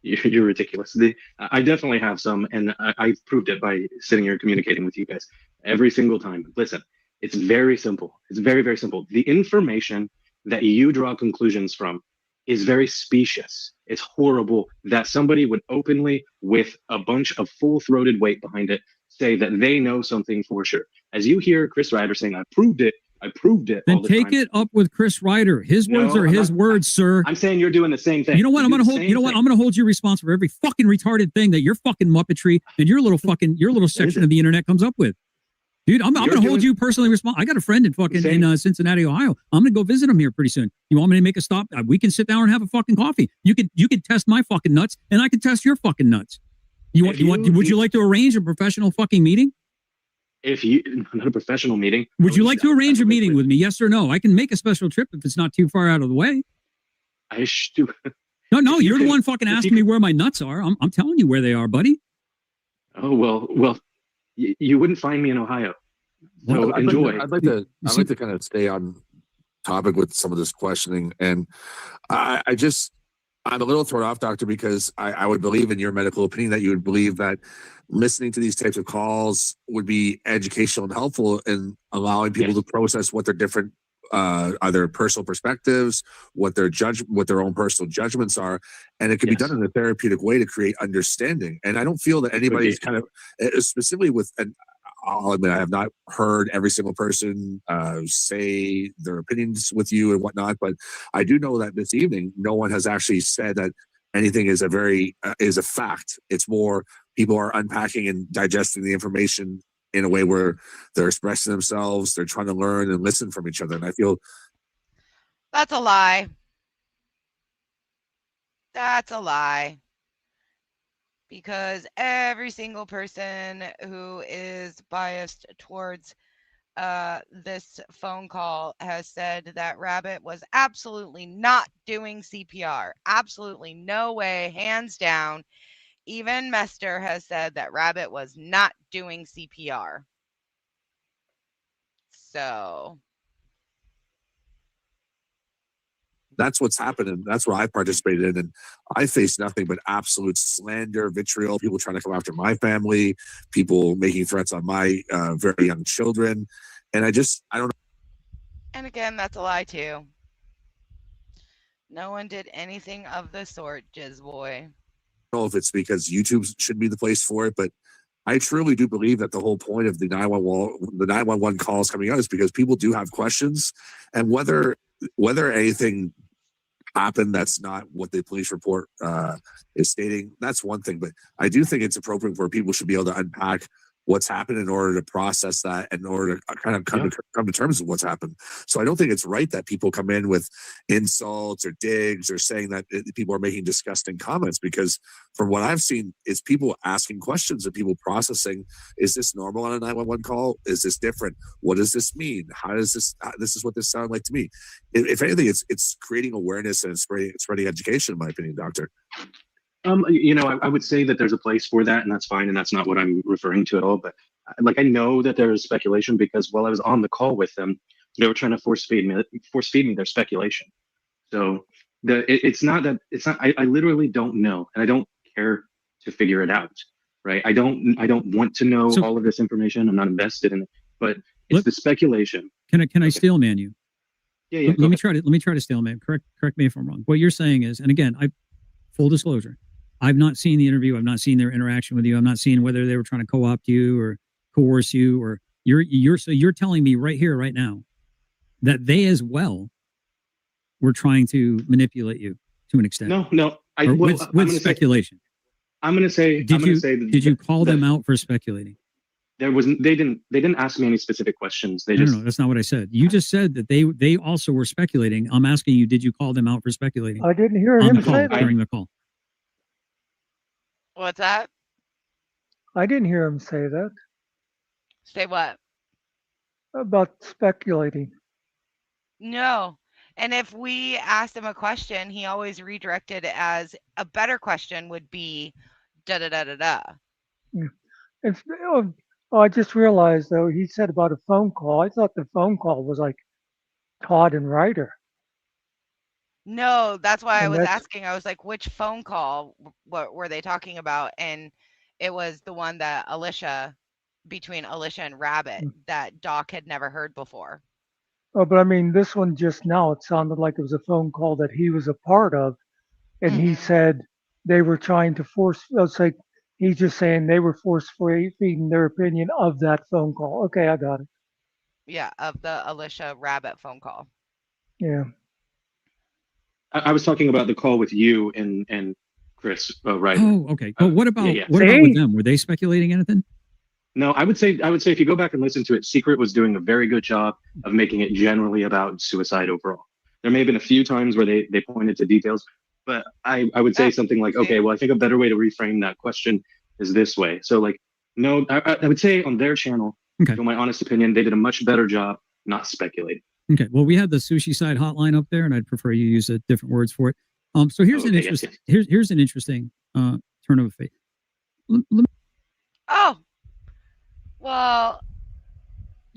You're ridiculous. I definitely have some, and I've proved it by sitting here communicating with you guys every single time. Listen, it's very simple. It's very, very simple. The information that you draw conclusions from is very specious. It's horrible that somebody would openly, with a bunch of full-throated weight behind it, say that they know something for sure. As you hear Chris Ryder saying, I proved it.
Then
all the
take
time.
it up with Chris Ryder. His words are his words, sir.
I'm saying you're doing the same thing.
You know what? I'm gonna hold. You know what? I'm gonna hold you responsible for every fucking retarded thing that your fucking muppetry and your little section of the internet comes up with. Dude, I'm gonna hold you personally responsible. I got a friend in Cincinnati, Ohio. I'm gonna go visit him here pretty soon. You want me to make a stop? We can sit down and have a fucking coffee. You can test my fucking nuts, and I can test your fucking nuts. Would you like to arrange a professional fucking meeting?
Not a professional meeting.
Would you like to arrange a meeting with me? Yes or no? I can make a special trip if it's not too far out of the way. No, you're the one fucking asking me where my nuts are. I'm telling you where they are, buddy.
Oh, well, you wouldn't find me in Ohio. So enjoy.
I'd like to kind of stay on topic with some of this questioning, and I'm a little thrown off, doctor, because I would believe in your medical opinion that you would believe that listening to these types of calls would be educational and helpful in allowing people to process what their different either personal perspectives, what their own personal judgments are, and it can be done in a therapeutic way to create understanding. And I don't feel that anybody's kind of specifically with an. I'll admit I have not heard every single person say their opinions with you and whatnot, but I do know that this evening no one has actually said that anything is a fact. It's more people are unpacking and digesting the information in a way where they're expressing themselves, they're trying to learn and listen from each other, and I feel
that's a lie. That's a lie. Because every single person who is biased towards this phone call has said that Rabbit was absolutely not doing CPR. Absolutely no way, hands down. Even Mester has said that Rabbit was not doing CPR. So
that's what's happened, and that's what I participated in. And I faced nothing but absolute slander, vitriol, people trying to come after my family, people making threats on my very young children. And I don't know.
And again, that's a lie too. No one did anything of the sort, Jizz Boy.
I don't know if it's because YouTube should be the place for it, but I truly do believe that the whole point of the 911 calls coming out is because people do have questions, and whether anything happened that's not what the police report is stating, that's one thing. But I do think it's appropriate where people should be able to unpack what's happened in order to process that, in order to kind of come to terms with what's happened. So I don't think it's right that people come in with insults or digs or saying that people are making disgusting comments, because from what I've seen is people asking questions and people processing, is this normal on a 911 call? Is this different? What does this mean? How does this is what this sounded like to me. If anything, it's creating awareness and it's spreading education, in my opinion, doctor.
I would say that there's a place for that, and that's fine, and that's not what I'm referring to at all. But I know that there is speculation, because while I was on the call with them, they were trying to force feed me their speculation. So it's not. I literally don't know, and I don't care to figure it out. Right? I don't want to know all of this information. I'm not invested in it, but it's the speculation.
Can I staleman you?
Yeah.
Let me try to staleman. Correct me if I'm wrong. What you're saying is, and again, full disclosure, I've not seen the interview. I've not seen their interaction with you. I'm not seeing whether they were trying to co-opt you or coerce you, or you're telling me right here, right now, that they as well were trying to manipulate you to an extent.
No.
With speculation.
I'm going to say.
Did you call them out for speculating?
They didn't ask me any specific questions. No,
that's not what I said. You just said that they also were speculating. I'm asking you, did you call them out for speculating?
I didn't hear him say that
during the call.
What's that?
I didn't hear him say that.
Say what?
About speculating.
No. And if we asked him a question, he always redirected it as a better question would be da da da da da.
I just realized, though, he said about a phone call. I thought the phone call was like Todd and Ryder.
No, that's why I
And
was
that's
asking. I was like, which phone call what were they talking about? And it was the one that between Alicia and Rabbit that Doc had never heard before.
oh, but I mean, this one just now, it sounded like it was a phone call that he was a part of, and he said they were trying to force. It's like he's just saying they were force feeding their opinion of that phone call. Okay, I got it.
Yeah, of the Alicia Rabbit phone call.
Yeah.
I was talking about the call with you and Chris, right?
Oh, okay. Well, what about
yeah.
what about with them? Were they speculating anything?
No, I would say if you go back and listen to it, Secret was doing a very good job of making it generally about suicide overall. There may have been a few times where they pointed to details, but I would say something like, okay, well, I think a better way to reframe that question is this way. So like, no, I would say on their channel, in my honest opinion, they did a much better job not speculating.
Okay. Well, we had the sushi side hotline up there, and I'd prefer you use different words for it. So here's an interesting here's an interesting turn of fate.
Oh, well,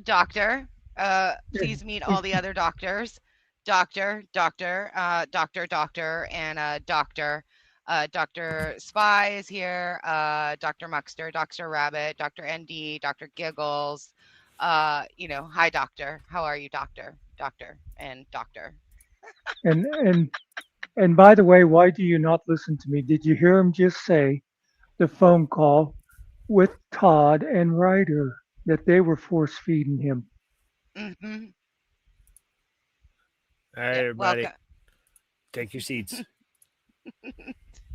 doctor, please meet all the other doctors. Doctor, and doctor. Dr. Spy is here. Dr. Muxter, Dr. Rabbit, Dr. ND, Dr. Giggles. Hi, doctor. How are you, doctor? Doctor and doctor.
And by the way, why do you not listen to me? Did you hear him just say the phone call with Todd and Ryder that they were force feeding him?
Mm-hmm.
All right, everybody,
welcome.
take your seats.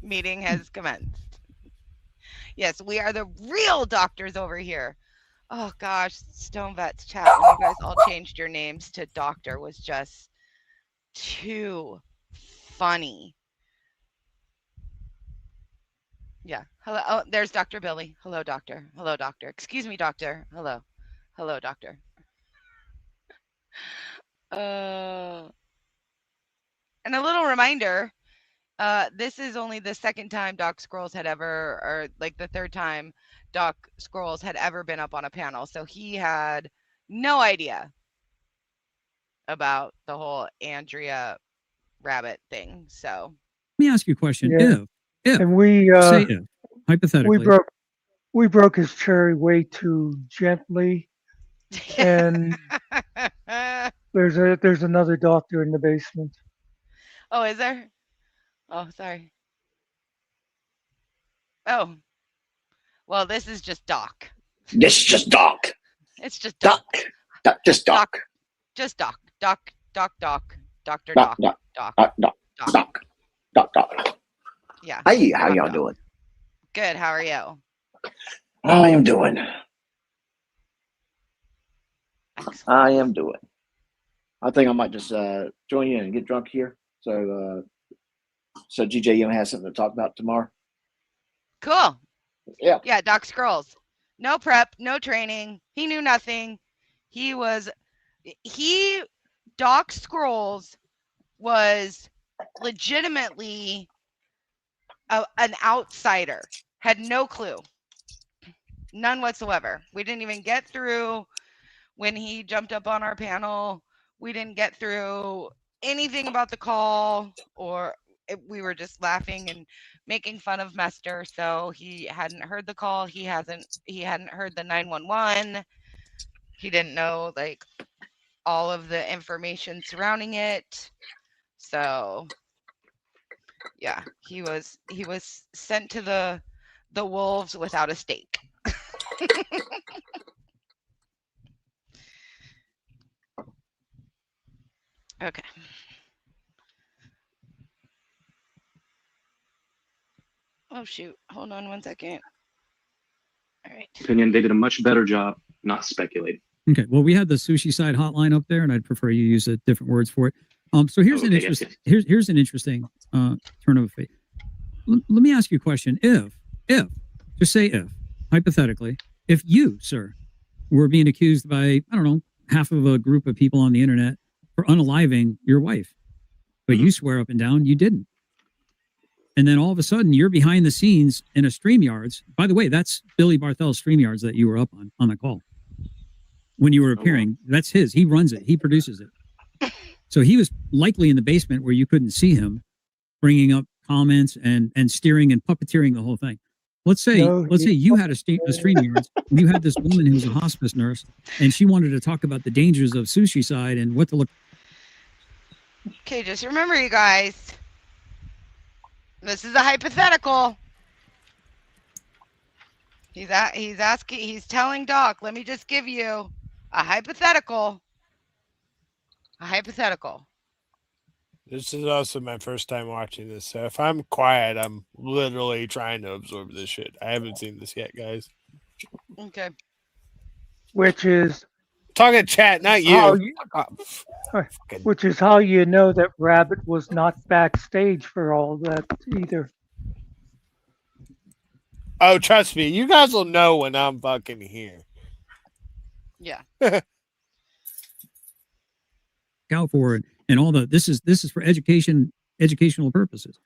Meeting has commenced. Yes, we are the real doctors over here. Oh gosh, Stone Vet's chat when you guys all changed your names to doctor was just too funny. Yeah. Hello. Oh, there's Dr. Billy. Hello, doctor. Hello, doctor. Excuse me, doctor. Hello. Hello, doctor. And a little reminder, this is only the second time Doc Scrolls had ever, or like the third time Doc Scrolls had ever been up on a panel. So he had no idea about the whole Andrea Rabbit thing. So
Let me ask you a question.
Yeah.
If
And we
say if hypothetically,
we broke his cherry way too gently, and there's another doctor in the basement.
Oh, is there? Oh, sorry. Oh. Well, this is just Doc.
This is just Doc.
It's just Doc.
Just Doc.
Just Doc. Doc. Dr.
Doc. Doc.
Yeah.
Hey, how y'all doing?
Good. How are you?
I am doing. I think I might just join you and get drunk here. So GJM has something to talk about tomorrow.
Cool.
Yeah.
Yeah, Doc Scrolls. No prep, no training. He knew nothing. Doc Scrolls was legitimately an outsider. Had no clue. None whatsoever. We didn't even get through when he jumped up on our panel. We didn't get through anything about the call, we were just laughing and making fun of Mester. So he hadn't heard the call. He hadn't heard the 911. He didn't know like all of the information surrounding it. So yeah, he was sent to the wolves without a stake. Okay. Oh shoot, hold on one second. All right.
Opinion, they did a much better job not speculating.
okay. Well, we had the sushi side hotline up there, and I'd prefer you use different words for it. So here's an interesting here's an interesting turn of fate. Let me ask you a question. If just say if hypothetically, if you, sir, were being accused by I don't know half of a group of people on the internet for unaliving your wife, but you swear up and down you didn't. And then all of a sudden you're behind the scenes in a StreamYards. By the way, that's Billy Barthel's StreamYards that you were up on the call when you were appearing. That's his. He runs it. He produces it. So he was likely in the basement where you couldn't see him, bringing up comments and steering and puppeteering the whole thing. Let's say you had a StreamYard, and you had this woman who was a hospice nurse, and she wanted to talk about the dangers of sushi side and what to look.
Okay, just remember, you guys, this is a hypothetical. He's telling Doc, let me just give you a hypothetical. A hypothetical.
This is also my first time watching this, so if I'm quiet, I'm literally trying to absorb this shit. I haven't seen this yet, guys.
Okay.
Which is
talking chat, not you.
Which is how you know that Rabbit was not backstage for all that either.
Oh, trust me, you guys will know when I'm fucking here.
Yeah.
Out for it and all the this is for educational purposes,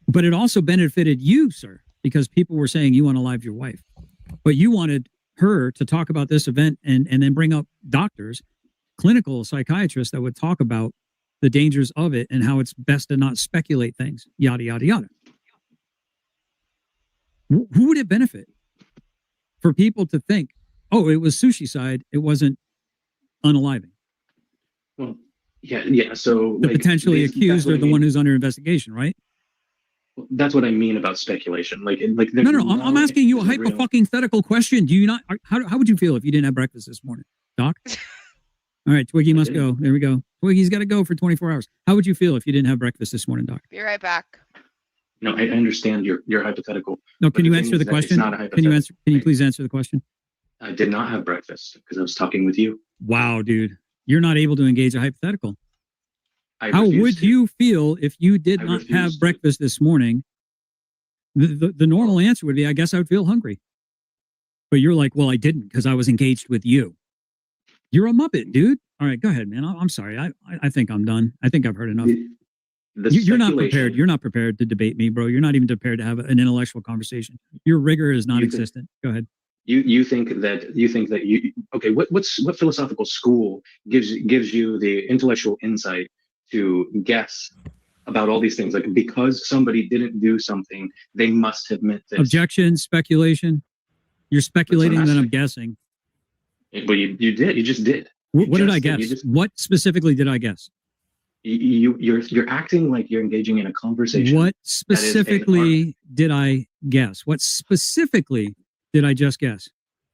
but it also benefited you, sir, because people were saying you unalived your wife, but you wanted her to talk about this event and then bring up doctors, clinical psychiatrists that would talk about the dangers of it and how it's best to not speculate things, yada yada yada. Who would it benefit for people to think, oh, it was sushi side, it wasn't unaliving?
Well, yeah. So
the potentially accused or the one who's under investigation, right?
That's what I mean about speculation.
No. I'm asking you a hypothetical question. Do you not? How would you feel if you didn't have breakfast this morning, Doc? All right, Twiggy must go. There we go. Twiggy's got to go for 24 hours. How would you feel if you didn't have breakfast this morning, Doc?
Be right back.
No, I understand your hypothetical.
No, can you answer the question? Can you please answer the question?
I did not have breakfast because I was talking with you.
Wow, dude. You're not able to engage a hypothetical. How would you feel if you did not have breakfast this morning? The normal answer would be, I guess I would feel hungry. But you're like, well, I didn't because I was engaged with you. You're a Muppet, dude. All right, go ahead, man. I'm sorry. I think I'm done. I think I've heard enough. You're not prepared. You're not prepared to debate me, bro. You're not even prepared to have an intellectual conversation. Your rigor is non-existent. Go ahead.
You think that okay? What philosophical school gives you the intellectual insight to guess about all these things? Like, because somebody didn't do something, they must have meant this.
Objection, speculation. You're speculating that I'm guessing.
But you did. You just did.
What did I guess? What specifically did I guess?
You're acting like you're engaging in a conversation.
What specifically did I guess? What specifically did I just guess?
Do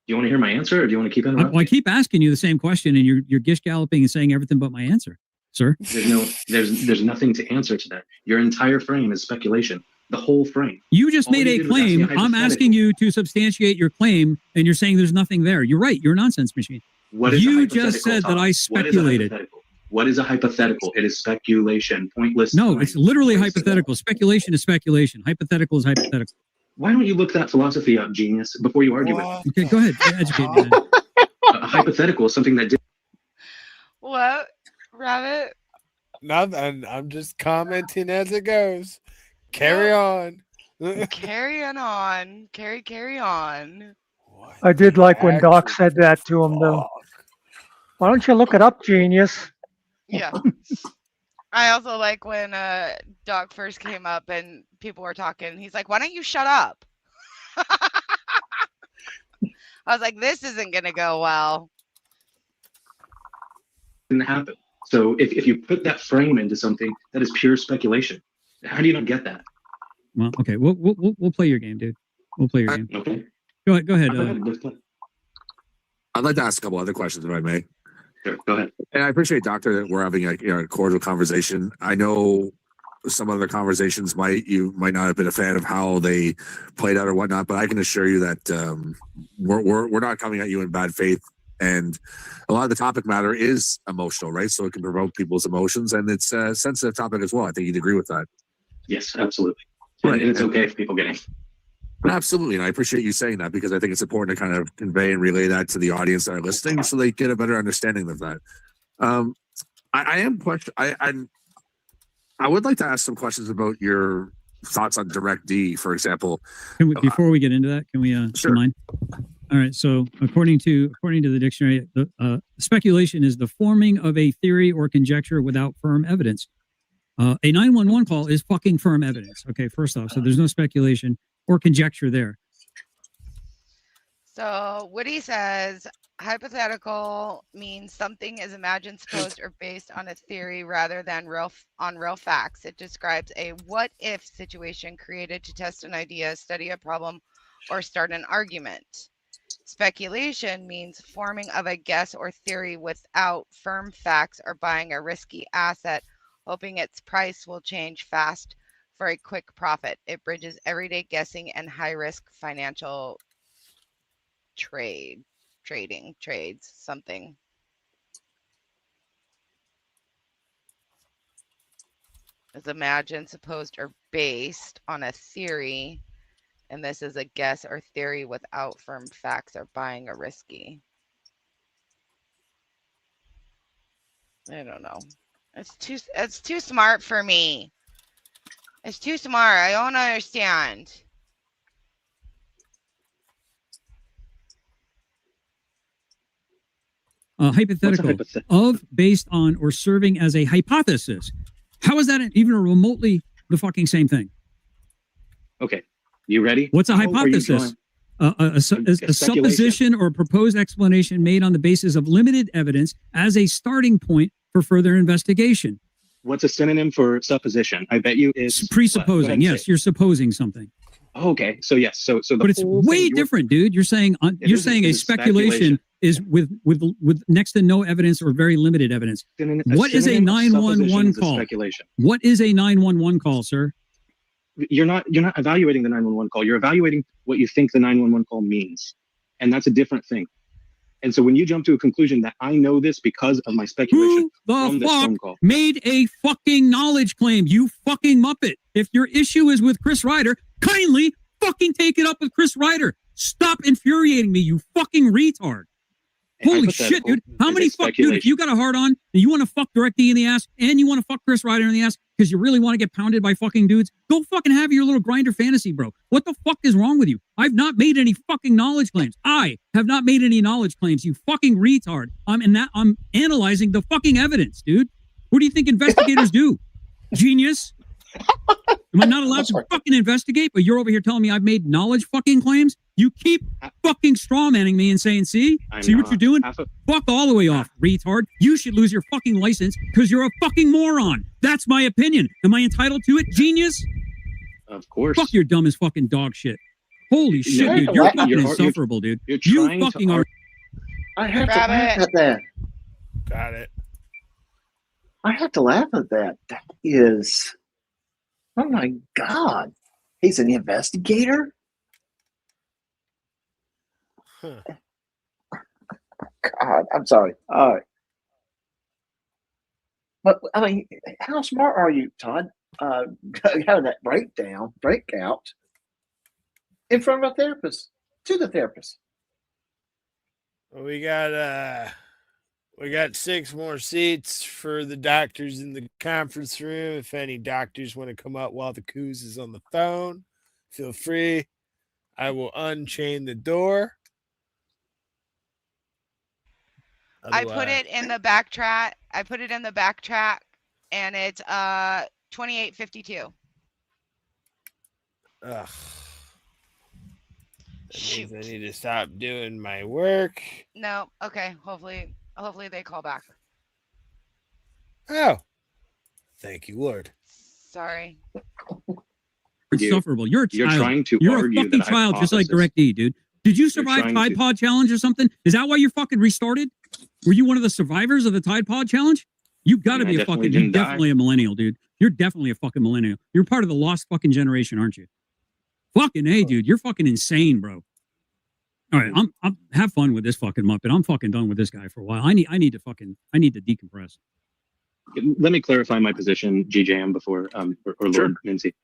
you want to hear my answer, or do you want to keep interrupting?
I keep asking you the same question, and you're gish galloping and saying everything but my answer, sir.
There's nothing to answer to that. Your entire frame is speculation. The whole frame.
You just made a claim. I'm asking you to substantiate your claim, and you're saying there's nothing there. You're right. You're a nonsense machine. You just said that I speculated.
What is a hypothetical? It is speculation, pointless.
No, it's literally hypothetical. Speculation is speculation. Hypothetical is hypothetical.
Why don't you look that philosophy up, genius, before you argue it?
Okay, go ahead. Educate me.
A hypothetical is something that did.
What, Rabbit?
Nothing. I'm just commenting as it goes. Carry on.
Carrying on. Carry on.
I did like when Doc said that to him, though. Why don't you look it up, genius?
Yeah. I also like when Doc first came up and people were talking. He's like, why don't you shut up? I was like, this isn't going to go well.
Didn't happen. So if you put that frame into something, that is pure speculation. How do you not get that?
Well, okay. We'll play your game, dude. We'll play your game.
Okay.
Go ahead.
I'd like to ask a couple other questions, if I may.
Sure, go ahead.
And I appreciate, Doctor, that we're having a cordial conversation. I know some other conversations you might not have been a fan of how they played out or whatnot, but I can assure you that we're not coming at you in bad faith. And a lot of the topic matter is emotional, right? So it can provoke people's emotions, and it's a sensitive topic as well. I think you'd agree with that.
Yes, absolutely.
Right.
And it's okay if people get it.
Absolutely, and I appreciate you saying that, because I think it's important to kind of convey and relay that to the audience that are listening, so they get a better understanding of that. I would like to ask some questions about your thoughts on Direct D, for example.
Before we get into that, can we
sure.
mind? All right. So according to the dictionary, the speculation is the forming of a theory or conjecture without firm evidence. A 911 call is fucking firm evidence. Okay, first off, so there's no speculation or conjecture there.
So Woody says hypothetical means something is imagined, supposed, or based on a theory rather than real facts. It describes a what if situation created to test an idea, study a problem, or start an argument. Speculation means forming of a guess or theory without firm facts or buying a risky asset, hoping its price will change fast for a quick profit. It bridges everyday guessing and high-risk financial trades, something. Is imagined, supposed, or based on a theory, and this is a guess or theory without firm facts or buying a risky. I don't know. It's too smart for me. It's too smart. I don't understand.
Hypothetical of, based on, or serving as a hypothesis. How is that even remotely the fucking same thing?
Okay, you ready?
What's a hypothesis? A supposition or a proposed explanation made on the basis of limited evidence as a starting point for further investigation.
What's a synonym for supposition? I bet you is
presupposing. Yes, you're supposing something.
Okay, so yes, so
but it's way different, dude. You're saying a speculation is with next to no evidence or very limited evidence. What is a 911 call?
Speculation.
What is a 911 call, sir?
You're not evaluating the 911 call. You're evaluating what you think the 911 call means, and that's a different thing. And so when you jump to a conclusion that I know this because of my speculation from this phone call,
made a fucking knowledge claim? You fucking muppet. If your issue is with Chris Ryder, kindly fucking take it up with Chris Ryder. Stop infuriating me, you fucking retard. Holy shit, dude. How many fuck, dude, if you got a hard on and you want to fuck Direct D in the ass and you want to fuck Chris Ryder in the ass because you really want to get pounded by fucking dudes, go fucking have your little grinder fantasy, bro. What the fuck is wrong with you? I've not made any fucking knowledge claims. I have not made any knowledge claims, you fucking retard. I'm analyzing the fucking evidence, dude. What do you think investigators do? Genius? Am I not allowed to fucking investigate? But you're over here telling me I've made knowledge fucking claims? You keep fucking strawmanning me and saying, see what you're doing? Fuck all the way off, retard. You should lose your fucking license because you're a fucking moron. That's my opinion. Am I entitled to it, genius?
Of course.
Fuck your dumb as fucking dog shit. Holy shit, dude. You're fucking insufferable, dude. You fucking are.
I have to laugh at that.
Got it.
I have to laugh at that. That is, oh my God. He's an investigator?
Huh.
God, I'm sorry. All right. But, I mean, how smart are you, Todd? Having that breakout in front of a therapist, to the therapist.
We got 6 more seats for the doctors in the conference room. If any doctors want to come up while the Coos is on the phone, feel free. I will unchain the door.
I put it in the backtrack. And it's 2852.
Ugh. That means I need to stop doing my work.
No, okay. Hopefully they call back.
Oh, thank you, Lord.
Sorry.
Insufferable. You're a child.
Trying to
you're
argue
a fucking
that
child, just like Direct D, dude. Did you survive Tide Pod Challenge or something? Is that why you're fucking restarted? Were you one of the survivors of the Tide Pod Challenge? You got to be a fucking. You're definitely a millennial, dude. You're definitely a fucking millennial. You're part of the lost fucking generation, aren't you? Fucking A, dude. You're fucking insane, bro. All right, I'm have fun with this fucking Muppet. I'm fucking done with this guy for a while. I need to decompress.
Let me clarify my position, GJM, before or Lord Mincy.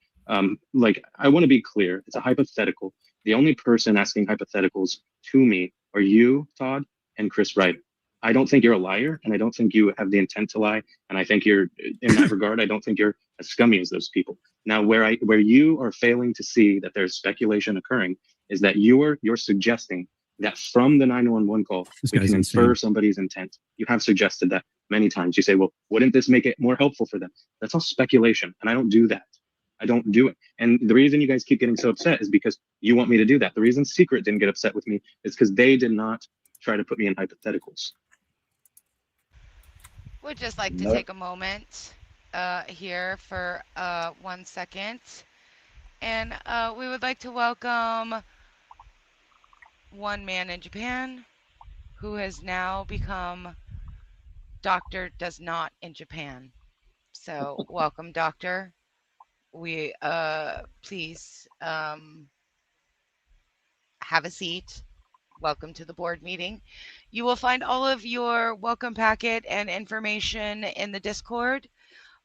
Like, I want to be clear. It's a hypothetical. The only person asking hypotheticals to me are you, Todd, and Chris Wright. I don't think you're a liar, and I don't think you have the intent to lie. And I think you're, in that regard, I don't think you're as scummy as those people. Now, where you are failing to see that there's speculation occurring is that you're suggesting that from the 911 call,
This
we
guy's
can
insane.
infer somebody's intent. You have suggested that many times. You say, well, wouldn't this make it more helpful for them? That's all speculation. And I don't do that. I don't do it. And the reason you guys keep getting so upset is because you want me to do that. The reason Secret didn't get upset with me is because they did not try to put me in hypotheticals.
Would just like to
Nope.
take a moment here for 1 second. And we would like to welcome one man in Japan who has now become Doctor Does Not in Japan. So welcome, Doctor. We please have a seat. Welcome to the board meeting. You will find all of your welcome packet and information in the Discord.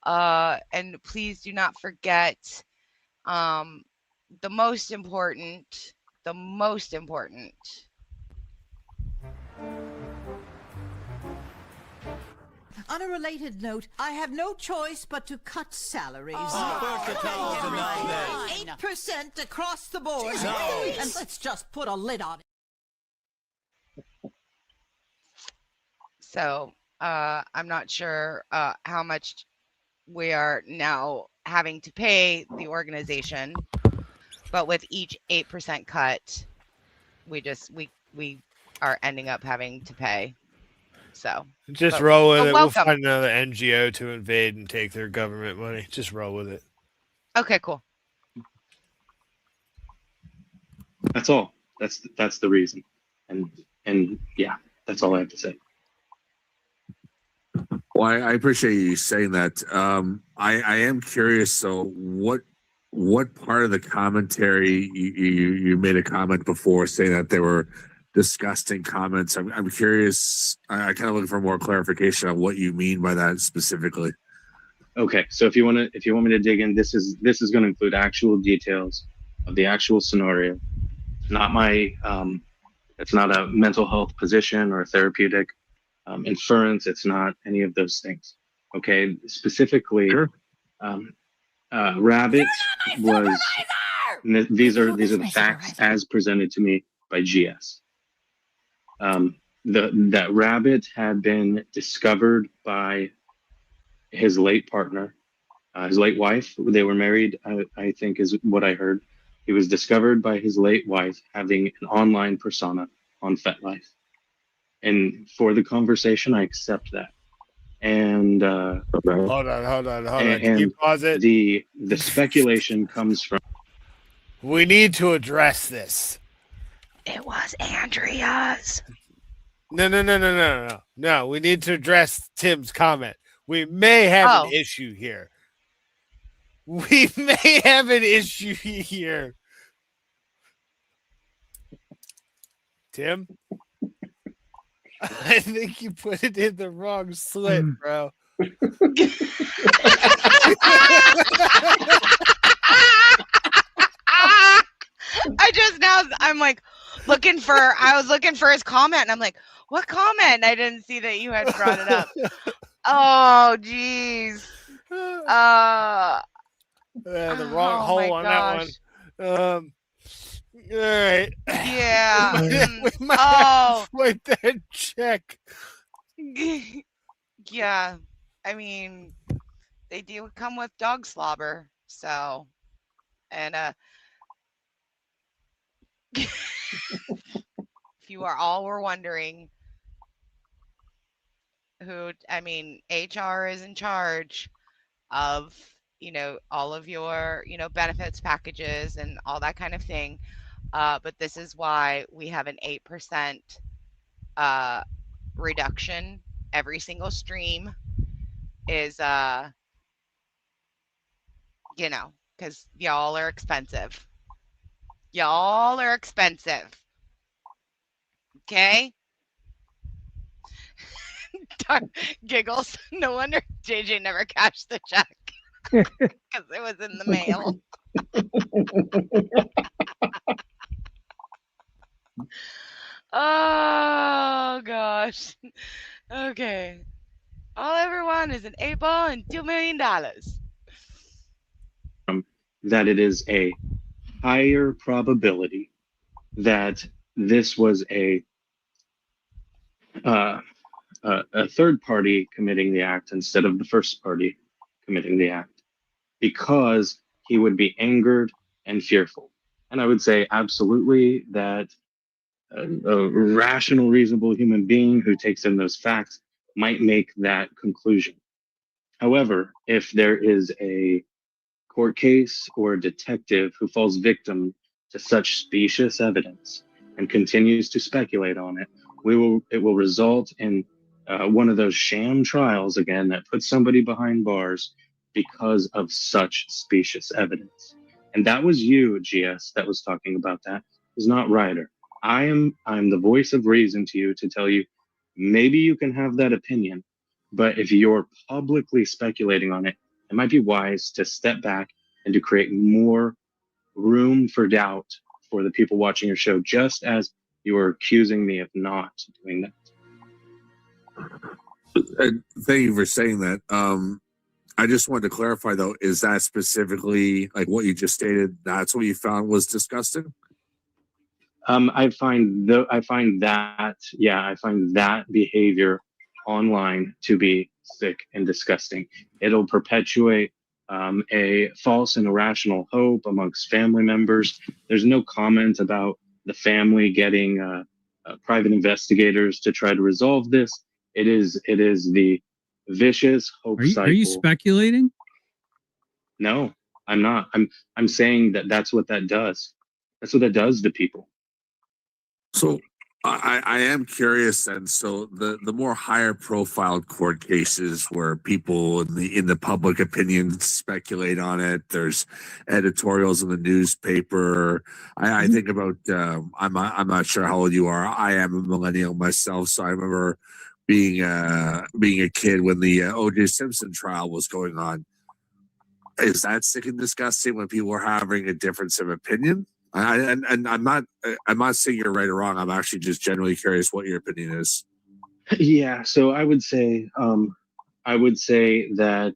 And please do not forget the most important.
On a related note, I have no choice but to cut salaries. 8% across the board. And let's just put a lid on it.
So I'm not sure how much we are now having to pay the organization, but with each 8% cut, we are ending up having to pay. So
Just roll with it. We'll find another NGO to invade and take their government money. Just roll with it.
Okay, cool.
That's all. That's the reason. And yeah, that's all I have to say.
Well, I appreciate you saying that. I am curious. So, what part of the commentary you made a comment before saying that they were disgusting comments? I'm curious. I kind of looking for more clarification on what you mean by that specifically.
Okay, so if you want me to dig in, this is going to include actual details of the actual scenario. Not my. It's not a mental health position or a therapeutic inference. It's not any of those things. Okay, specifically,
sure.
Rabbit was. These are the facts as presented to me by GS. That Rabbit had been discovered by his late partner, his late wife. They were married, I think is what I heard. He was discovered by his late wife having an online persona on FetLife. And for the conversation, I accept that. And
Hold on.
And
Can you pause it?
the speculation comes from.
We need to address this.
It was Andrea's.
No, we need to address Tim's comment. We may have an issue here. Tim? I think you put it in the wrong slit, bro.
I'm like I was looking for his comment and I'm like, what comment? I didn't see that you had brought it up. Oh, geez.
The wrong hole on that one. All right.
Yeah.
we might have to wait that check.
Yeah. I mean, they do come with dog slobber. So, and if you were wondering who, HR is in charge of, all of your, benefits packages and all that kind of thing. But this is why we have an 8% reduction every single stream is, because y'all are expensive. Okay? Giggles. No wonder JJ never cashed the check because it was in the mail. Oh gosh. Okay. All I ever want is an 8-ball and $2 million.
That it is a higher probability that this was a third party committing the act instead of the first party committing the act, because he would be angered and fearful. And I would say absolutely that a rational, reasonable human being who takes in those facts might make that conclusion. However, if there is a court case or a detective who falls victim to such specious evidence and continues to speculate on it, it will result in one of those sham trials again that puts somebody behind bars because of such specious evidence. And that was you, GS, that was talking about that. It was not Ryder. I'm the voice of reason to you to tell you maybe you can have that opinion, but if you're publicly speculating on it, it might be wise to step back and to create more room for doubt for the people watching your show, just as you are accusing me of not doing that.
Thank you for saying that. I just wanted to clarify though, is that specifically like what you just stated? That's what you found was disgusting?
I find that behavior online to be sick and disgusting. It'll perpetuate a false and irrational hope amongst family members. There's no comment about the family getting private investigators to try to resolve this. It is the vicious hope cycle.
Are you speculating?
No, I'm not. I'm saying that's what that does. That's what that does to people.
So I am curious then. So the more higher profile court cases where people in the public opinion speculate on it, there's editorials in the newspaper. I think about I'm not sure how old you are. I am a millennial myself, so I remember being a kid when the O.J. Simpson trial was going on. Is that sick and disgusting when people are having a difference of opinion? And I'm not saying you're right or wrong. I'm actually just generally curious what your opinion is.
Yeah, so I would say that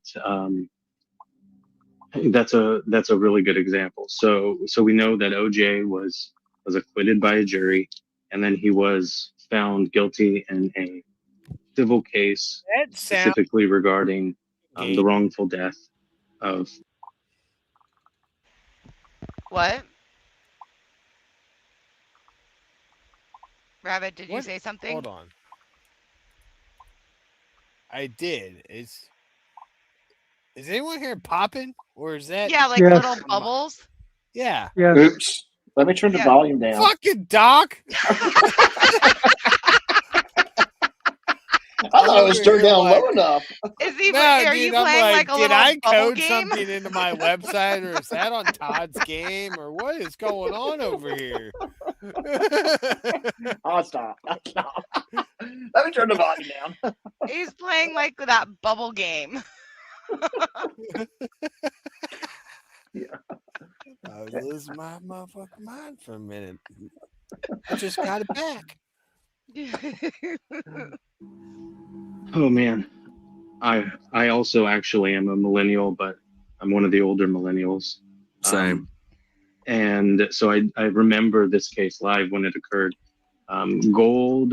that's a really good example. So we know that OJ was acquitted by a jury, and then he was found guilty in a civil case specifically regarding the wrongful death of.
What? Rabbit, did you say something?
Hold on. I did. Is anyone here popping? Or is that...
Yeah, like little bubbles?
Yeah.
Yes. Oops. Let me turn the volume down.
Fucking Doc!
I thought it was turned down low enough.
Is he?
No,
Are
dude,
you
I'm
playing like a
did
little
I
bubble
code
game?
something into my website, or is that on Todd's game, or what is going on over here?
I'll stop. Let me turn the volume down.
He's playing like that bubble game.
I was losing my motherfucking mind for a minute. I just got it back.
Oh man, I also actually am a millennial, but I'm one of the older millennials.
Same.
And so I remember this case live when it occurred. Goldberg,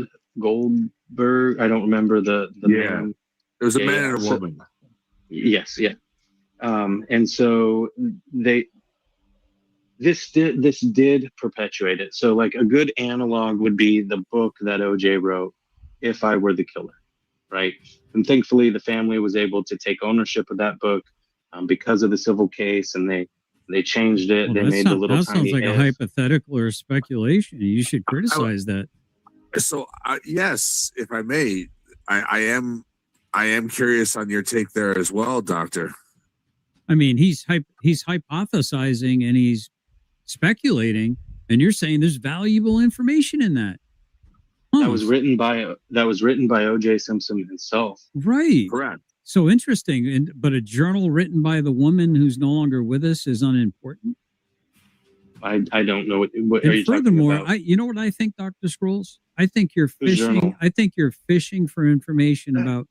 I don't remember the man.
There was a man and a woman.
Yes, yeah. And so this did perpetuate it. So like a good analog would be the book that OJ wrote, If I Were the Killer, right? And thankfully the family was able to take ownership of that book because of the civil case, and they changed it.
Well,
they made the little
that
tiny
sounds like a
if.
hypothetical or speculation. You should criticize that.
So yes, if I may, I am curious on your take there as well, Doctor.
I mean, he's hypothesizing and he's speculating, and you're saying there's valuable information in that.
That was written by O.J. Simpson himself.
Right.
Correct.
So interesting. But a journal written by the woman who's no longer with us is unimportant.
I don't know what
And
are you
furthermore,
talking about?
you know what I think, Dr. Scrolls? I think you're
Whose
fishing.
journal?
I think you're fishing for information about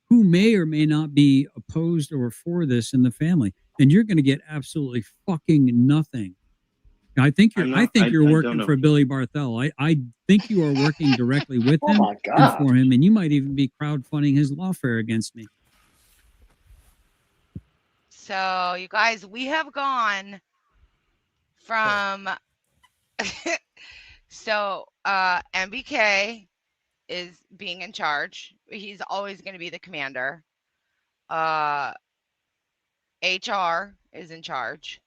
who may or may not be opposed or for this in the family, and you're going to get absolutely fucking nothing. I think you're.
I'm
I
not-
think
I-
you're
I don't
working
know.
for Billy Barthel. I think you are working directly with
Oh
him
my
and
God.
for him, and you might even be crowdfunding his lawfare against me.
So, you guys, we have gone from so MBK is being in charge. He's always going to be the commander. HR is in charge.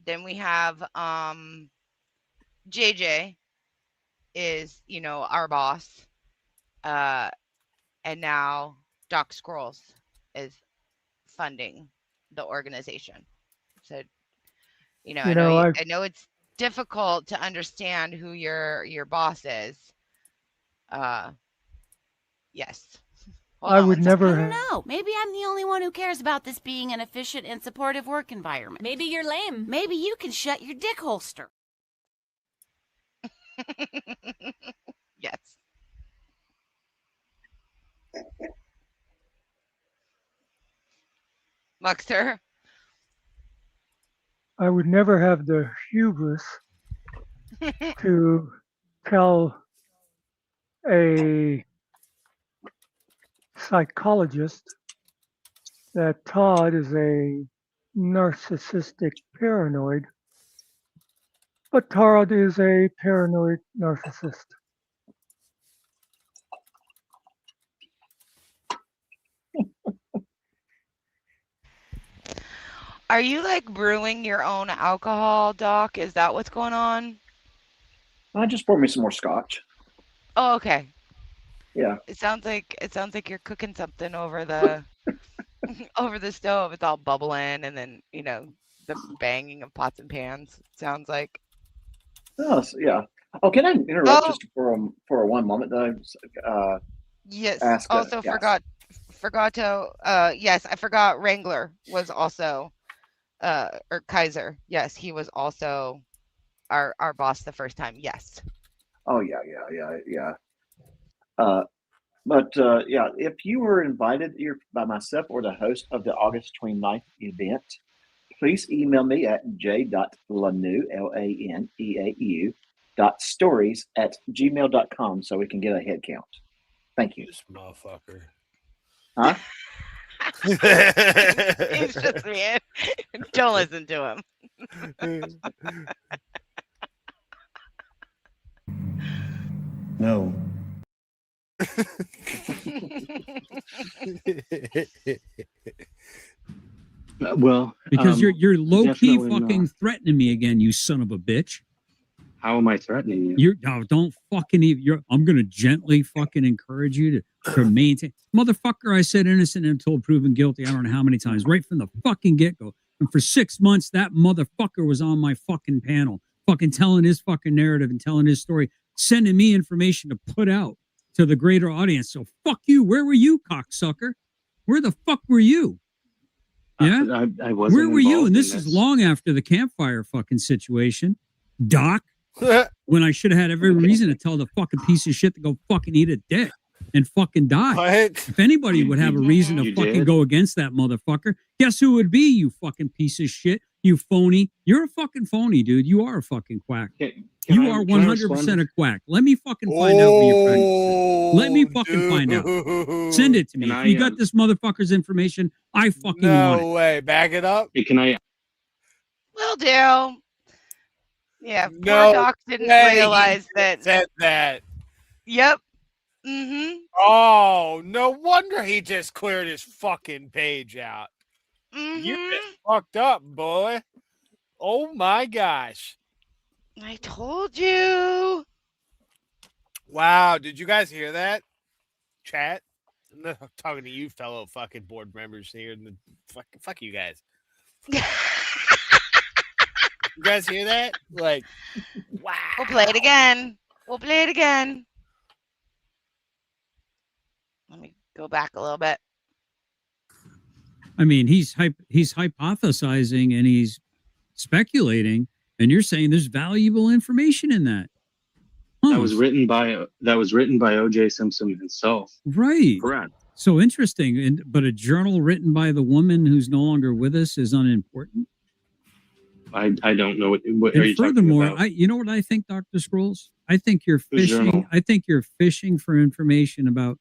Then we have JJ is, our boss. And now Doc Scrolls is funding the organization. So, I know it's difficult to understand who your boss is. Yes. Hold
I
on
would
one second.
never.
I don't know. Maybe I'm the only one who cares about this being an efficient and supportive work environment. Maybe you're lame. Maybe you can shut your dick holster.
Yes. Muxter.
I would never have the hubris to tell a psychologist that Todd is a narcissistic paranoid, but Todd is a paranoid narcissist.
Are you like brewing your own alcohol, Doc? Is that what's going on?
I just pour me some more scotch.
Oh, okay.
Yeah.
It sounds like you're cooking something over the over the stove. It's all bubbling, and then the banging of pots and pans. Sounds like.
Oh, yeah. Oh, can I interrupt just for one moment? Though?
Yes.
Ask,
also
yes.
forgot to. Yes, I forgot. Wrangler was also, or Kaiser. Yes, he was also our boss the first time. Yes.
Oh yeah. Yeah, if you were invited here by myself or the host of the August 29th event, please email me at j.laneau, LANEAU, .stories@gmail.com so we can get a head count. Thank you.
This motherfucker.
Huh?
He's just man. Don't listen to him.
No.
Well,
Because you're low key
definitely
fucking
not.
threatening me again, you son of a bitch.
How am I threatening you?
Don't fucking even. I'm gonna gently fucking encourage you to maintain. Motherfucker, I said innocent until proven guilty. I don't know how many times, right from the fucking get go. And for 6 months, that motherfucker was on my fucking panel, fucking telling his fucking narrative and telling his story, sending me information to put out to the greater audience. So fuck you. Where were you, cocksucker? Where the fuck were you? Yeah,
I wasn't.
Where were you?
involved
And
in
this is long after the campfire fucking situation, Doc. When I should have had every reason to tell the fucking piece of shit to go fucking eat a dick and fucking die.
What?
If anybody would have a reason to
You
fucking
did?
go against that motherfucker, guess who it would be, you fucking piece of shit? You phony. You're a fucking phony, dude. You are a fucking quack. You are 100% a quack. Let me fucking find out where you're from. Let me fucking find out. Send it to me.
Can
If
I,
you got this motherfucker's information, I fucking want
No
it.
way. Back it up.
Can I?
Will do. Yeah, poor
No
Doc didn't
way
realize
he
that.
said that.
Yep. Mm-hmm.
Oh, no wonder he just cleared his fucking page out.
Mm-hmm.
You just fucked up, boy. Oh my gosh.
I told you.
Wow, did you guys hear that? Chat? I'm not talking to you fellow fucking board members here in the fuck you guys. You guys hear that? Like, wow.
We'll play it again. We'll play it again. Let me go back a little bit.
I mean, he's hypothesizing and he's speculating, and you're saying there's valuable information in that.
That was written by O.J. Simpson himself.
Right.
Correct.
So interesting. But a journal written by the woman who's no longer with us is unimportant.
I don't know what are
And
you talking
furthermore,
about?
you know what I think, Dr. Scrolls? I think you're
Whose
fishing.
journal?
I think you're fishing for information about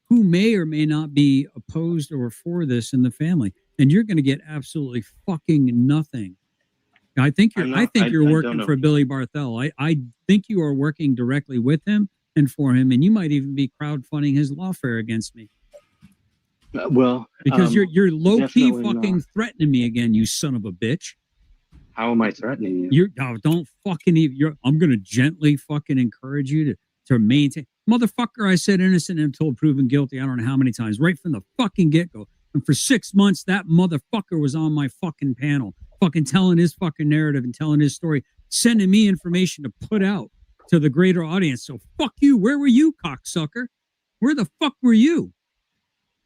who may or may not be opposed or for this in the family, and you're going to get absolutely fucking nothing. I think you're. I think you're
I don't
working
know.
for Billy Barthel. I think you are working directly with him and for him, and you might even be crowdfunding his lawfare against me.
Well,
Because you're low key
definitely
fucking
not.
threatening me again, you son of a bitch.
How am I threatening you?
You're don't fucking even. I'm gonna gently fucking encourage you to maintain, motherfucker. I said innocent until proven guilty. I don't know how many times, right from the fucking get go. And for 6 months, that motherfucker was on my fucking panel, fucking telling his fucking narrative and telling his story, sending me information to put out to the greater audience. So fuck you. Where were you, cocksucker? Where the fuck were you?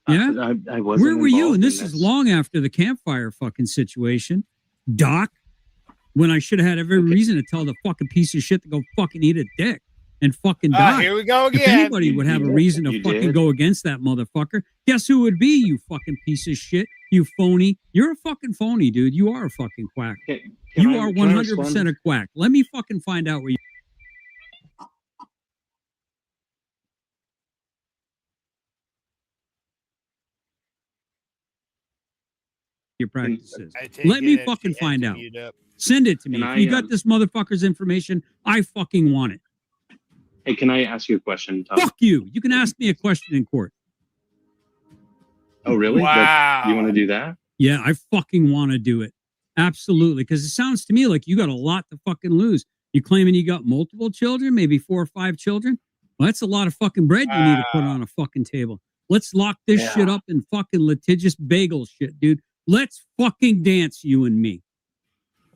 Yeah,
I wasn't.
Where were you?
involved
And
in
this is long after the campfire fucking situation, Doc. When I should have had every reason to tell the fucking piece of shit to go fucking eat a dick and fucking die.
Here we go
If
again.
anybody would have a reason to fucking go against that motherfucker, guess who would be, you fucking piece of shit? You phony. You're a fucking phony, dude. You are a fucking quack. You are 100% a quack. Let me fucking find out where you... your practices. Let me fucking find out. Send it to me. If you got this motherfucker's information, I fucking want it.
Hey, can I ask you a question, Tom?
Fuck you. You can ask me a question in court.
Oh, really?
Wow.
You want to do that?
Yeah, I fucking want to do it. Absolutely. Because it sounds to me like you got a lot to fucking lose. You claiming you got multiple children, maybe 4 or 5 children? Well, that's a lot of fucking bread you need to put on a fucking table. Let's lock this shit up in fucking litigious bagel shit, dude. Let's fucking dance, you and me.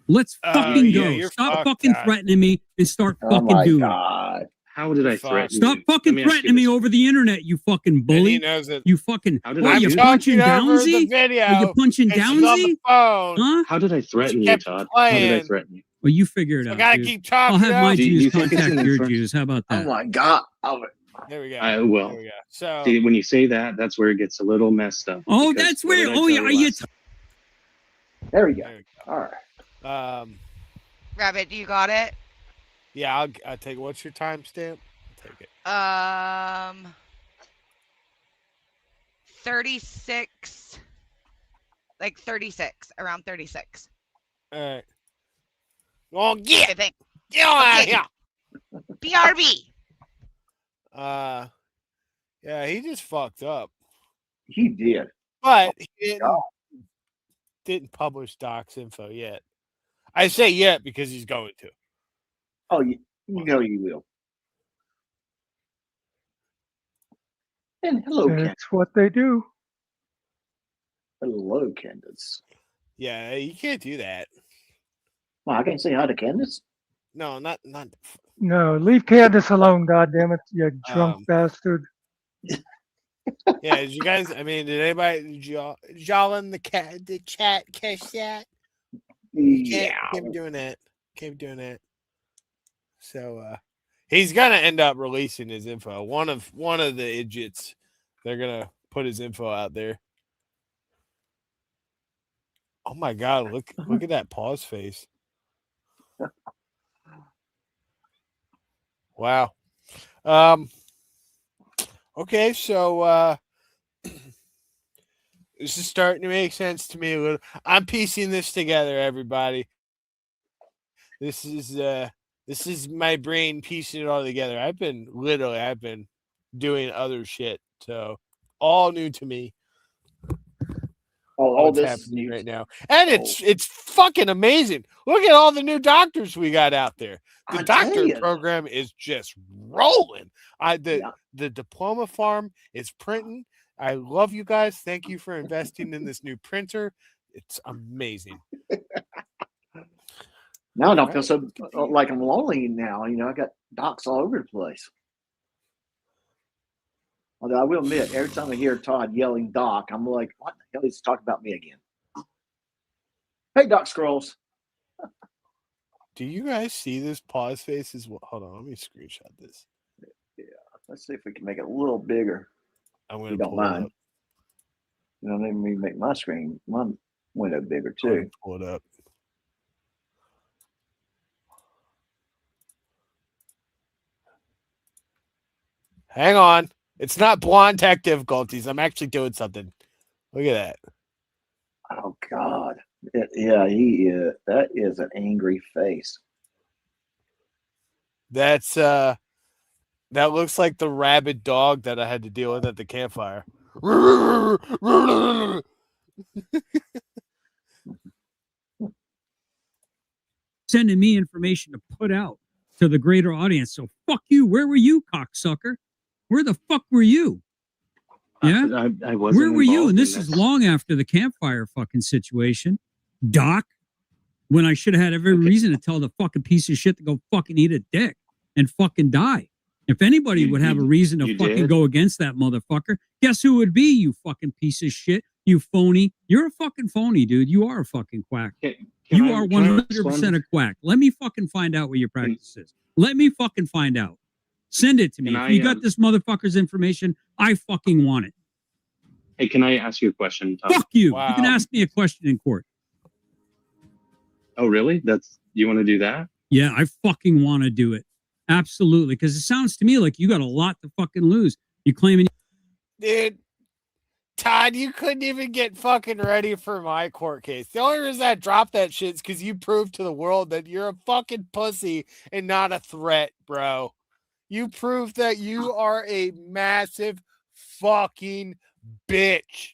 Let's fucking go. Stop fucking threatening me and start fucking doing it.
How did I threaten
Stop
you?
fucking
Let me ask you
threatening me
this.
over the internet, you fucking bully.
knows it.
You fucking...
How did
What,
I
are you
do that?
punching
Talking over the
Downsy?
video,
Are you punching
and she's on the
Downsy?
phone.
Huh?
How did I threaten you,
kept
Todd? How did I
playing.
threaten you?
Well, you figure it
I
out,
gotta
dude.
keep talking.
I'll have my
Do you
Jews
think it's
contact
an
your
infraction?
Jews. How about that?
Oh my God.
There we go.
I will.
There we go. So
See, when you say that, that's where it gets a little messed up.
Oh,
because
that's
what
where...
did I
Oh,
tell
yeah.
you
Are you...
last time?
There we go. All right.
Rabbit, you got it?
Yeah, I'll take it. What's your timestamp? I'll take it.
36, like 36, around 36.
All right. Well, get
I think.
Get out of here.
BRB.
Yeah, he just fucked up.
He did.
But he didn't publish Doc's info yet. I say yet because he's going to.
Oh, you know you will. And hello, Candace.
That's what they do.
Hello, Candace.
Yeah, you can't do that.
Well, I can't say hi to Candace.
No, not.
No, leave Candace alone, goddammit, you drunk bastard.
Yeah, did you guys? I mean, did y'all in the chat catch that?
Yeah,
keep doing that. Keep doing that. So he's gonna end up releasing his info. One of the idiots, they're gonna put his info out there. Oh my God! Look at that pause face. Wow. Okay, so this is starting to make sense to me a little. I'm piecing this together, everybody. This is my brain piecing it all together. I've been doing other shit, so all new to me.
All
what's
this
happening right now, and it's fucking amazing. Look at all the new doctors we got out there. The doctor program is just rolling. The diploma farm is printing. I love you guys. Thank you for investing in this new printer. It's amazing.
Now I don't feel so like I'm lonely now. You know, I got docs all over the place. Although I will admit, every time I hear Todd yelling Doc, I'm like, what the hell is he talking about me again? Hey, Doc Scrolls.
Do you guys see this pause face as well? Hold on, let me screenshot this.
Yeah, let's see if we can make it a little bigger.
I'm
If
going
you
to
don't
pull it
mind.
up.
You know, let me make my window bigger too.
Pull it up. Hang on. It's not blonde tech difficulties. I'm actually doing something. Look at that.
Oh God. Yeah, he is. That is an angry face.
That's that looks like the rabid dog that I had to deal with at the campfire.
Sending me information to put out to the greater audience. So fuck you. Where were you, cocksucker? Where the fuck were you? Yeah?
I wasn't.
Where were you?
involved
And
in
this is long after the campfire fucking situation. Doc, when I should have had every reason to tell the fucking piece of shit to go fucking eat a dick and fucking die. If anybody would have a reason to fucking
did?
go against that motherfucker, guess who it would be, you fucking piece of shit? You phony. You're a fucking phony, dude. You are a fucking quack. You are 100% a quack. Let me fucking find out what your practice is. Let me fucking find out. Send it to me. If you got this motherfucker's information, I fucking want it.
Hey, can I ask you a question, Tom?
Fuck you. You can ask me a question in court.
Oh, really? You want to do that?
Yeah, I fucking want to do it. Absolutely. Because it sounds to me like you got a lot to fucking lose. You claiming...
Dude, Todd, you couldn't even get fucking ready for my court case. The only reason I dropped that shit is because you proved to the world that you're a fucking pussy and not a threat, bro. You proved that you are a massive fucking bitch.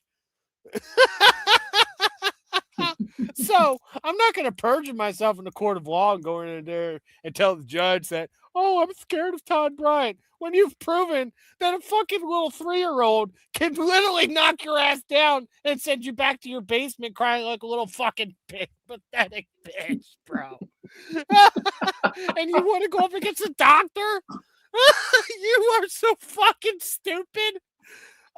So I'm not going to perjure myself in the court of law and go in there and tell the judge that, oh, I'm scared of Todd Bryant, when you've proven that a fucking little 3-year-old can literally knock your ass down and send you back to your basement crying like a little fucking pathetic bitch, bro. And you want to go up against a doctor? You are so fucking stupid.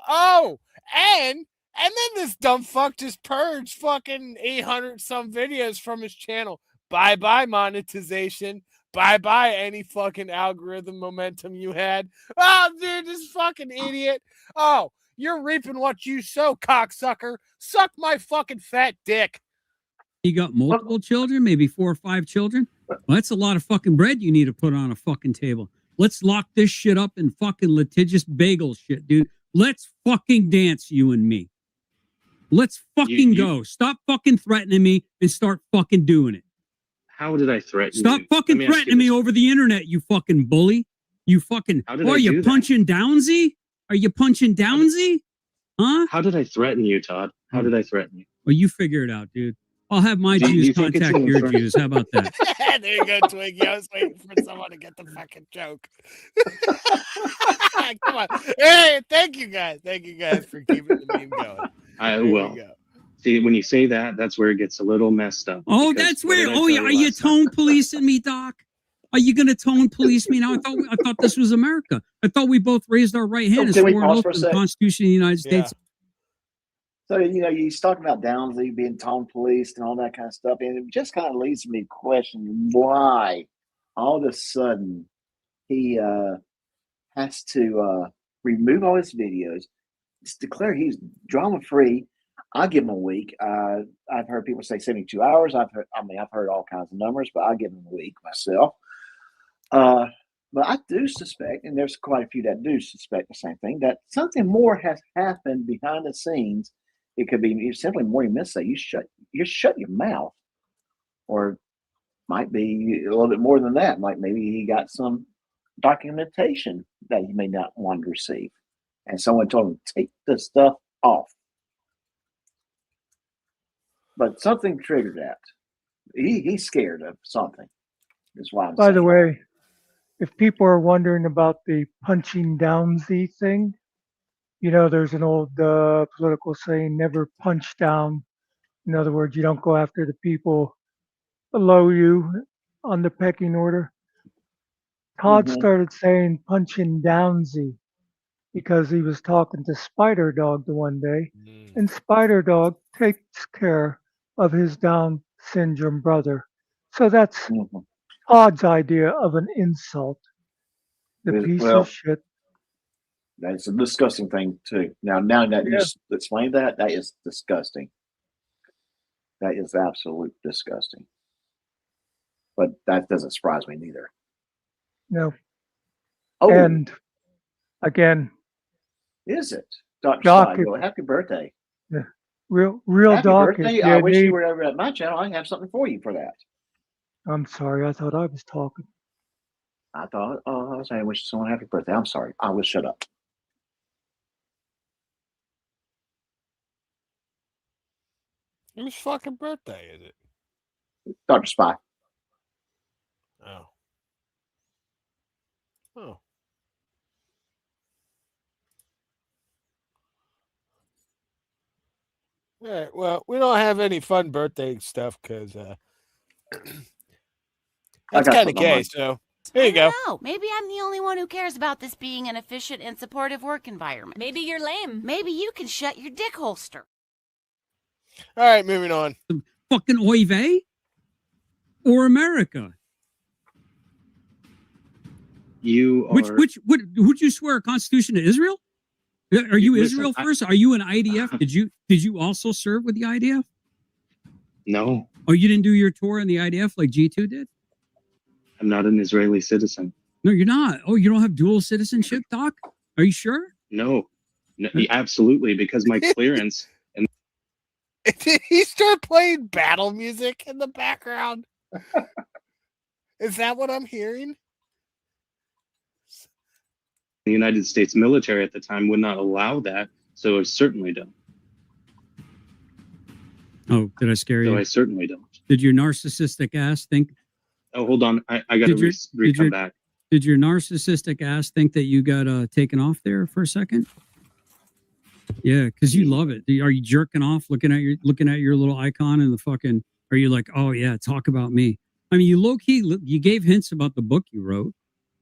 Oh, and then this dumb fuck just purged fucking 800 some videos from his channel. Bye-bye monetization. Bye-bye any fucking algorithm momentum you had. Oh, dude, this fucking idiot. Oh, you're reaping what you sow, cocksucker. Suck my fucking fat dick.
You got multiple children, maybe 4 or 5 children? Well, that's a lot of fucking bread you need to put on a fucking table. Let's lock this shit up in fucking litigious bagel shit, dude. Let's fucking dance, you and me. Let's fucking go. Stop fucking threatening me and start fucking doing it.
How did I threaten
Stop
you?
fucking threatening me over the internet, you fucking bully. You fucking...
Are
you punching Downsy? Are you punching Downsy? Huh?
How did I threaten you, Todd? How did I threaten you?
Well, you figure it out, dude. I'll have my Jews contact your Jews. How about that?
There you go, Twiggy. I was waiting for someone to get the fucking joke. Come on. Hey, thank you guys. Thank you guys for keeping the meme going.
I will. See, when you say that, that's where it gets a little messed up.
Oh, that's where. Oh, yeah. Are you tone policing me, Doc? Are you going to tone police me now? I thought this was America. I thought we both raised our right hand and swore an oath to the Constitution of the United States.
So, he's talking about Downsy being tone policed and all that kind of stuff. And it just kind of leads me to question why all of a sudden he has to remove all his videos, just declare he's drama free. I'll give him a week. I've heard people say 72 hours. I've heard all kinds of numbers, but I'll give him a week myself. But I do suspect, and there's quite a few that do suspect the same thing, that something more has happened behind the scenes. It could be simply more you miss that you shut your mouth, or might be a little bit more than that. Like maybe he got some documentation that he may not want to receive, and someone told him take the stuff off. But something triggered that. He's scared of something. That's why I'm
By
saying.
the way, if people are wondering about the punching Downsy thing, there's an old political saying, never punch down. In other words, you don't go after the people below you on the pecking order. Todd started saying punching Downsy because he was talking to Spider Dog the one day, and Spider Dog takes care of his Down syndrome brother. So that's Todd's idea of an insult. The piece of shit.
That's a disgusting thing too. Now that you explained that is disgusting. That is absolute disgusting. But that doesn't surprise me neither.
No.
Oh.
And Again.
Is it? Dr.
Doc,
Spy, happy birthday.
Yeah. Real
Happy
Doc.
birthday.
If
I
you
wish you
need,
were over at my channel. I have something for you for that.
I'm sorry. I thought I was talking.
I thought, I was saying, I wish someone happy birthday. I'm sorry. I will shut up.
Whose fucking birthday is it?
Dr. Spy.
Oh. Oh. All right. Well, we don't have any fun birthday stuff because that's kind of gay. So there you go.
No, maybe I'm the only one who cares about this being an efficient and supportive work environment. Maybe you're lame. Maybe you can shut your dick holster.
All right, moving on.
Fucking oy vey or America?
You are.
Which would you swear a constitution to Israel? Are you
Listen,
Israel first? Are you an IDF? Did you also serve with the IDF?
No,
Oh, you didn't do your tour in the IDF like G2 did?
I'm not an Israeli citizen.
No, you're not. Oh, you don't have dual citizenship, Doc? Are you sure?
No, absolutely, because my clearance and
Did he start playing battle music in the background? Is that what I'm hearing?
the United States military at the time would not allow that, so I certainly don't.
Oh, did I scare you?
So I certainly don't.
Did your narcissistic ass think?
Oh, hold on. I got to come back.
Did your narcissistic ass think that you got taken off there for a second? Yeah, because you love it. Are you jerking off looking at your little icon and the fucking? Are you like, oh yeah, talk about me? I mean, you low key you gave hints about the book you wrote.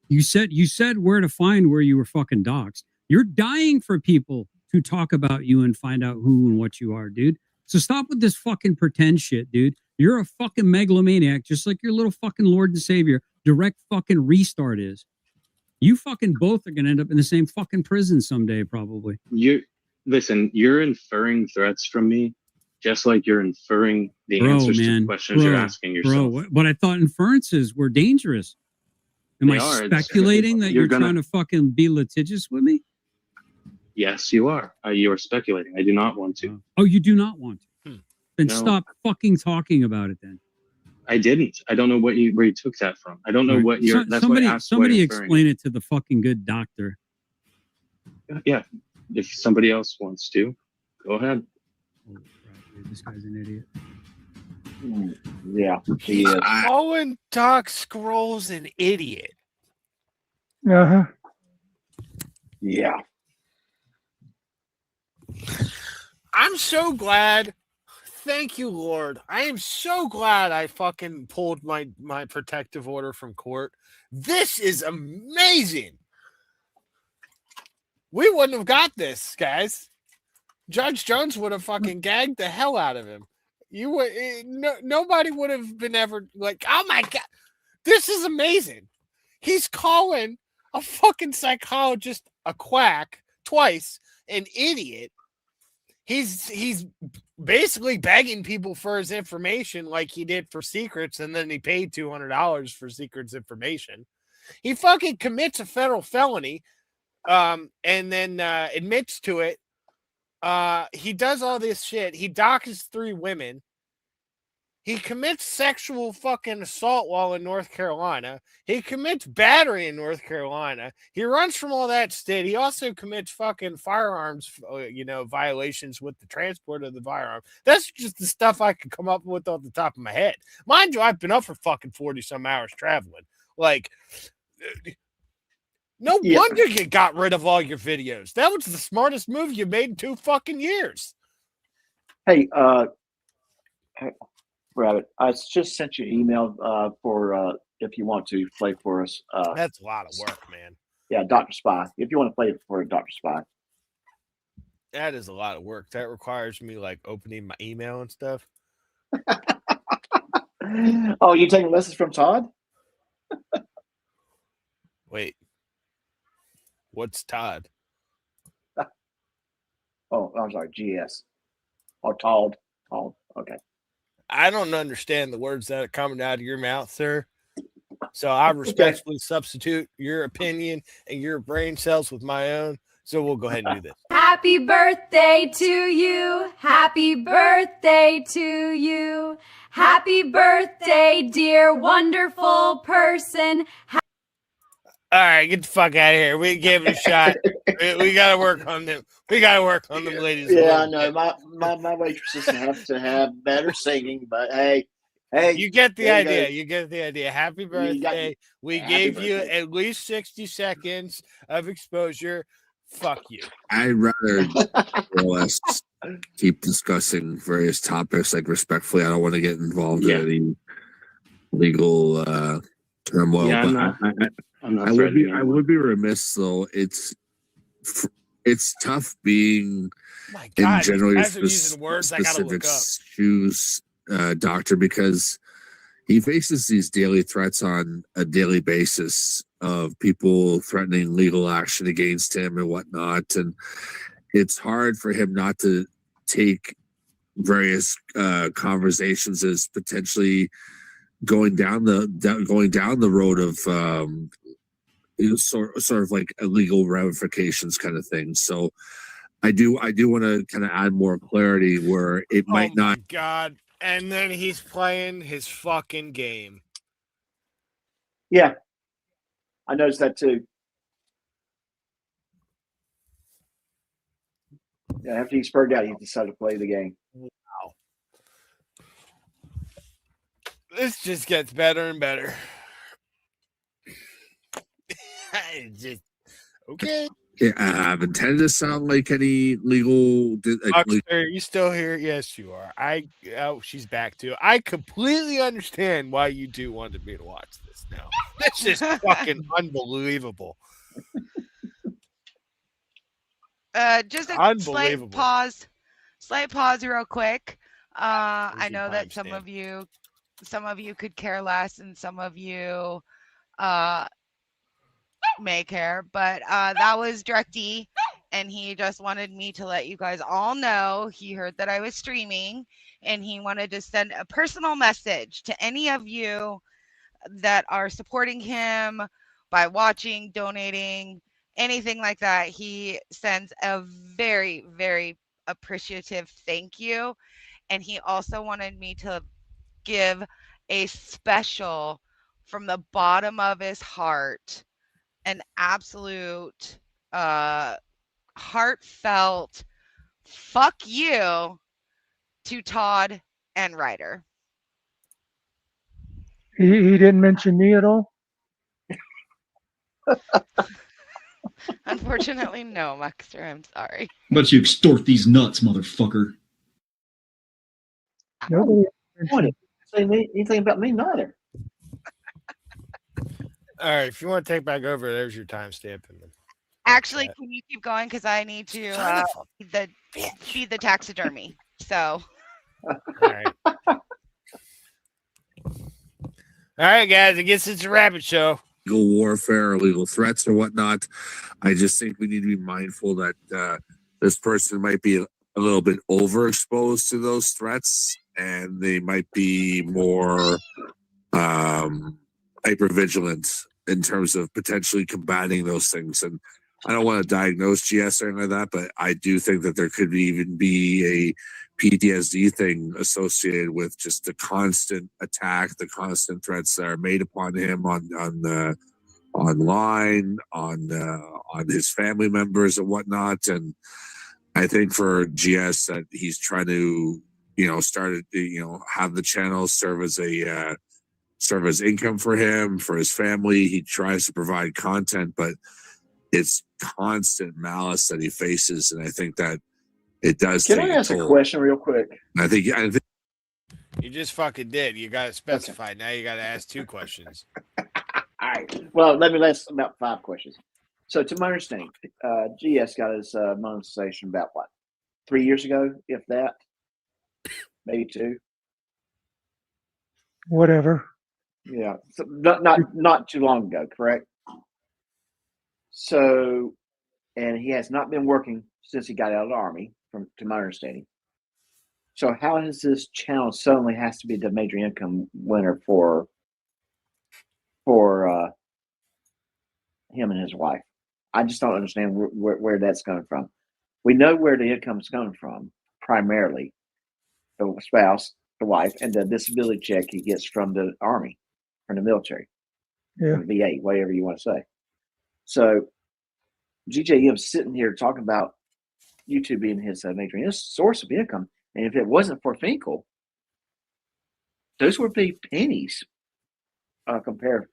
You said where to find where you were fucking doxxed. You're dying for people to talk about you and find out who and what you are, dude. So stop with this fucking pretend shit, dude. You're a fucking megalomaniac, just like your little fucking Lord and Savior, Direct fucking Restart is. You fucking both are gonna end up in the same fucking prison someday, probably.
You're inferring threats from me, just like you're inferring the answers to the questions you're asking yourself.
Bro, but I thought inferences were dangerous. Am I speculating that you're trying to fucking be litigious with me?
Yes, you are. You are speculating. I do not want to.
Oh, you do not want to? Then
No.
stop fucking talking about it then.
I didn't. I don't know where you took that from. I don't know what you're. That's what I asked.
Somebody explain it to the fucking good doctor.
Yeah, if somebody else wants to, go ahead.
This guy's an idiot.
Yeah, he is.
Owen Doc Scrolls an idiot.
Uh-huh.
Yeah.
I'm so glad. Thank you, Lord. I am so glad I fucking pulled my protective order from court. This is amazing. We wouldn't have got this, guys. Judge Jones would have fucking gagged the hell out of him. Nobody would have been ever like, oh my God, this is amazing. He's calling a fucking psychologist a quack twice, an idiot. He's basically begging people for his information like he did for Secrets, and then he paid $200 for Secrets information. He fucking commits a federal felony, and then admits to it. He does all this shit. He doxes 3 women. He commits sexual fucking assault while in North Carolina. He commits battery in North Carolina. He runs from all that state. He also commits fucking firearms, violations with the transport of the firearm. That's just the stuff I could come up with off the top of my head. Mind you, I've been up for fucking 40 some hours traveling. Like, no wonder you got rid of all your videos. That was the smartest move you made in 2 fucking years.
Hey, Rabbit, I just sent you an email for if you want to play for us.
That's a lot of work, man.
Yeah, Dr. Spy. If you want to play for Dr. Spy.
That is a lot of work. That requires me like opening my email and stuff.
Oh, you taking lessons from Todd?
Wait. What's Todd?
Oh, I'm sorry, GS. Oh, Todd. Okay.
I don't understand the words that are coming out of your mouth, sir. So I respectfully substitute your opinion and your brain cells with my own. So we'll go ahead and do this.
Happy birthday to you. Happy birthday to you. Happy birthday, dear wonderful person.
All right, get the fuck out of here. We gave it a shot. We got to work on them. We got to work on them, ladies.
Yeah, I know. My waitresses have to have better singing, but hey,
you get the
there you
idea.
go.
You get the idea. Happy birthday. We
Happy
gave you
birthday.
at least 60 seconds of exposure. Fuck you.
I'd rather less keep discussing various topics like respectfully. I don't want to get involved in any legal turmoil.
Yeah,
but
I'm not
I would be
threatening
I would be remiss though. It's tough being in
God,
general
these guys are using words I gotta look
specific
up.
shoes, doctor, because he faces these daily threats on a daily basis of people threatening legal action against him and whatnot. And it's hard for him not to take various conversations as potentially going down the road of sort of like illegal ramifications kind of thing. So I do want to kind of add more clarity where it might not.
God. And then he's playing his fucking game.
Yeah, I noticed that too. Yeah, after he spurred out, he decided to play the game.
Wow. This just gets better and better. It's just okay.
Yeah, I haven't intended to sound like any legal.
Are you still here? Yes, you are. She's back too. I completely understand why you two wanted me to watch this now. This is fucking unbelievable.
Just a slight pause real quick. I know that some of you could care less and some of you may care, but that was Direct D, and he just wanted me to let you guys all know he heard that I was streaming, and he wanted to send a personal message to any of you that are supporting him by watching, donating, anything like that. He sends a very, very appreciative thank you, and he also wanted me to give a special from the bottom of his heart, an absolute heartfelt fuck you to Todd and Ryder.
He didn't mention me at all.
Unfortunately, no, Maxter. I'm sorry.
But you extort these nuts, motherfucker.
Nobody
didn't say anything about me neither.
All right, if you want to take back over, there's your timestamp.
Actually, can you keep going? Because I need to feed the taxidermy. So.
All right. All right, guys. I guess it's a rabbit show.
Legal warfare or legal threats or whatnot. I just think we need to be mindful that this person might be a little bit overexposed to those threats, and they might be more hypervigilant in terms of potentially combating those things. And I don't want to diagnose GS or anything like that, but I do think that there could even be a PTSD thing associated with just the constant attack, the constant threats that are made upon him online, on his family members and whatnot. And I think for GS that he's trying to, have the channel serve as income for him, for his family. He tries to provide content, but it's constant malice that he faces, and I think that it does.
Can I ask a question real quick?
I think
you just fucking did. You got to specify. Okay. Now you got to ask 2 questions.
All right. Well, let me ask about 5 questions. So, to my understanding, GS got his monetization about 3 years ago, if that, maybe 2.
Whatever.
Yeah, so not too long ago, correct? So, and he has not been working since he got out of the Army, to my understanding. So, how has this channel suddenly has to be the major income winner for for him and his wife. I just don't understand where that's coming from. We know where the income's coming from, primarily the spouse, the wife, and the disability check he gets from the Army, from the military, from the VA, whatever you want to say. So GJM's sitting here talking about YouTube being his major source of income, and if it wasn't for Finkel, those would be pennies compared,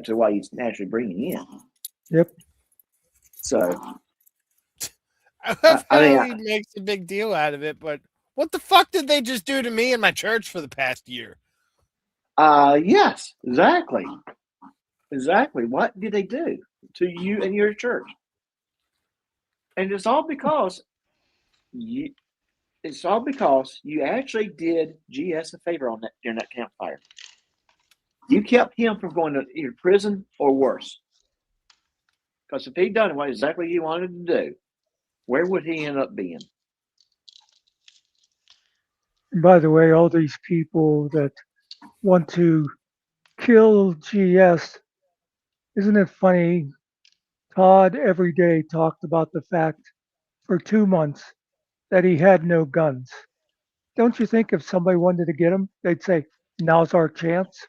to what he's naturally bringing in.
Yep.
So
he makes a big deal out of it, but what the fuck did they just do to me and my church for the past year?
Yes, exactly. Exactly. What did they do to you and your church? And it's all because you actually did GS a favor on that during that campfire. You kept him from going to either prison or worse. Because if he'd done what exactly he wanted to do, where would he end up being?
And by the way, all these people that want to kill GS, isn't it funny? Todd every day talked about the fact for 2 months that he had no guns. Don't you think if somebody wanted to get him, they'd say, now's our chance?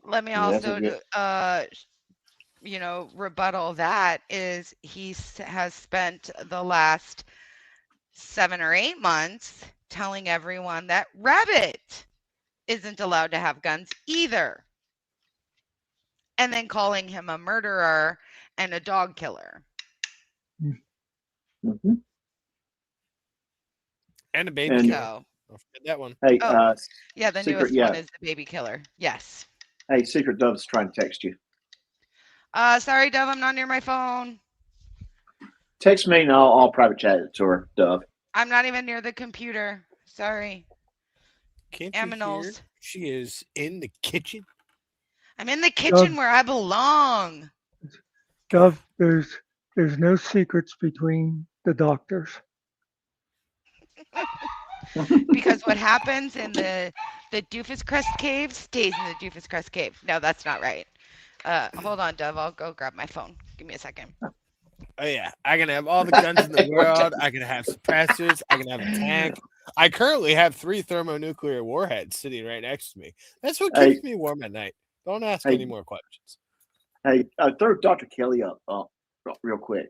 Let me also, rebuttal that is he has spent the last 7 or 8 months telling everyone that Rabbit isn't allowed to have guns either. And then calling him a murderer and a dog killer.
Mm-hmm.
And a baby killer. Don't forget that one.
Hey,
yeah, the newest one is the baby killer. Yes.
Hey, Secret Dove's trying to text you.
Sorry, Dove, I'm not near my phone.
Text me and I'll private chat it to her, Dove.
I'm not even near the computer. Sorry.
Can't you hear? She is in the kitchen.
I'm in the kitchen where I belong.
Dove, there's no secrets between the doctors.
Because what happens in the Doofus Crest cave stays in the Doofus Crest cave. No, that's not right. Hold on, Dove. I'll go grab my phone. Give me a second.
Oh yeah, I can have all the guns in the world. I can have suppressors. I can have a tank. I currently have 3 thermonuclear warheads sitting right next to me. That's what keeps me warm at night. Don't ask any more questions.
Hey, throw Dr. Kelly up real quick.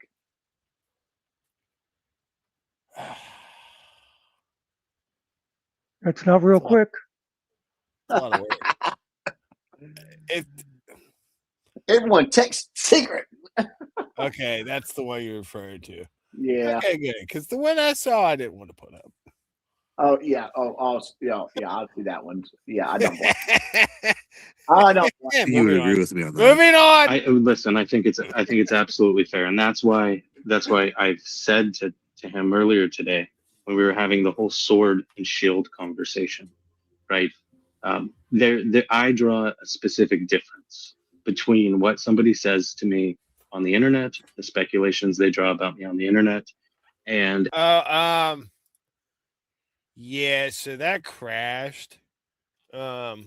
That's not real quick.
A lot of work.
Everyone text secret.
Okay, that's the one you're referring to.
Yeah.
Okay, good. Because the one I saw, I didn't want to put up.
Oh yeah. I'll see that one. Yeah, I don't. I don't.
You would agree with me on that.
Moving on.
Listen, I think it's absolutely fair, and that's why I've said to him earlier today when we were having the whole sword and shield conversation, right? I draw a specific difference between what somebody says to me on the internet, the speculations they draw about me on the internet, and
yeah, so that crashed. We're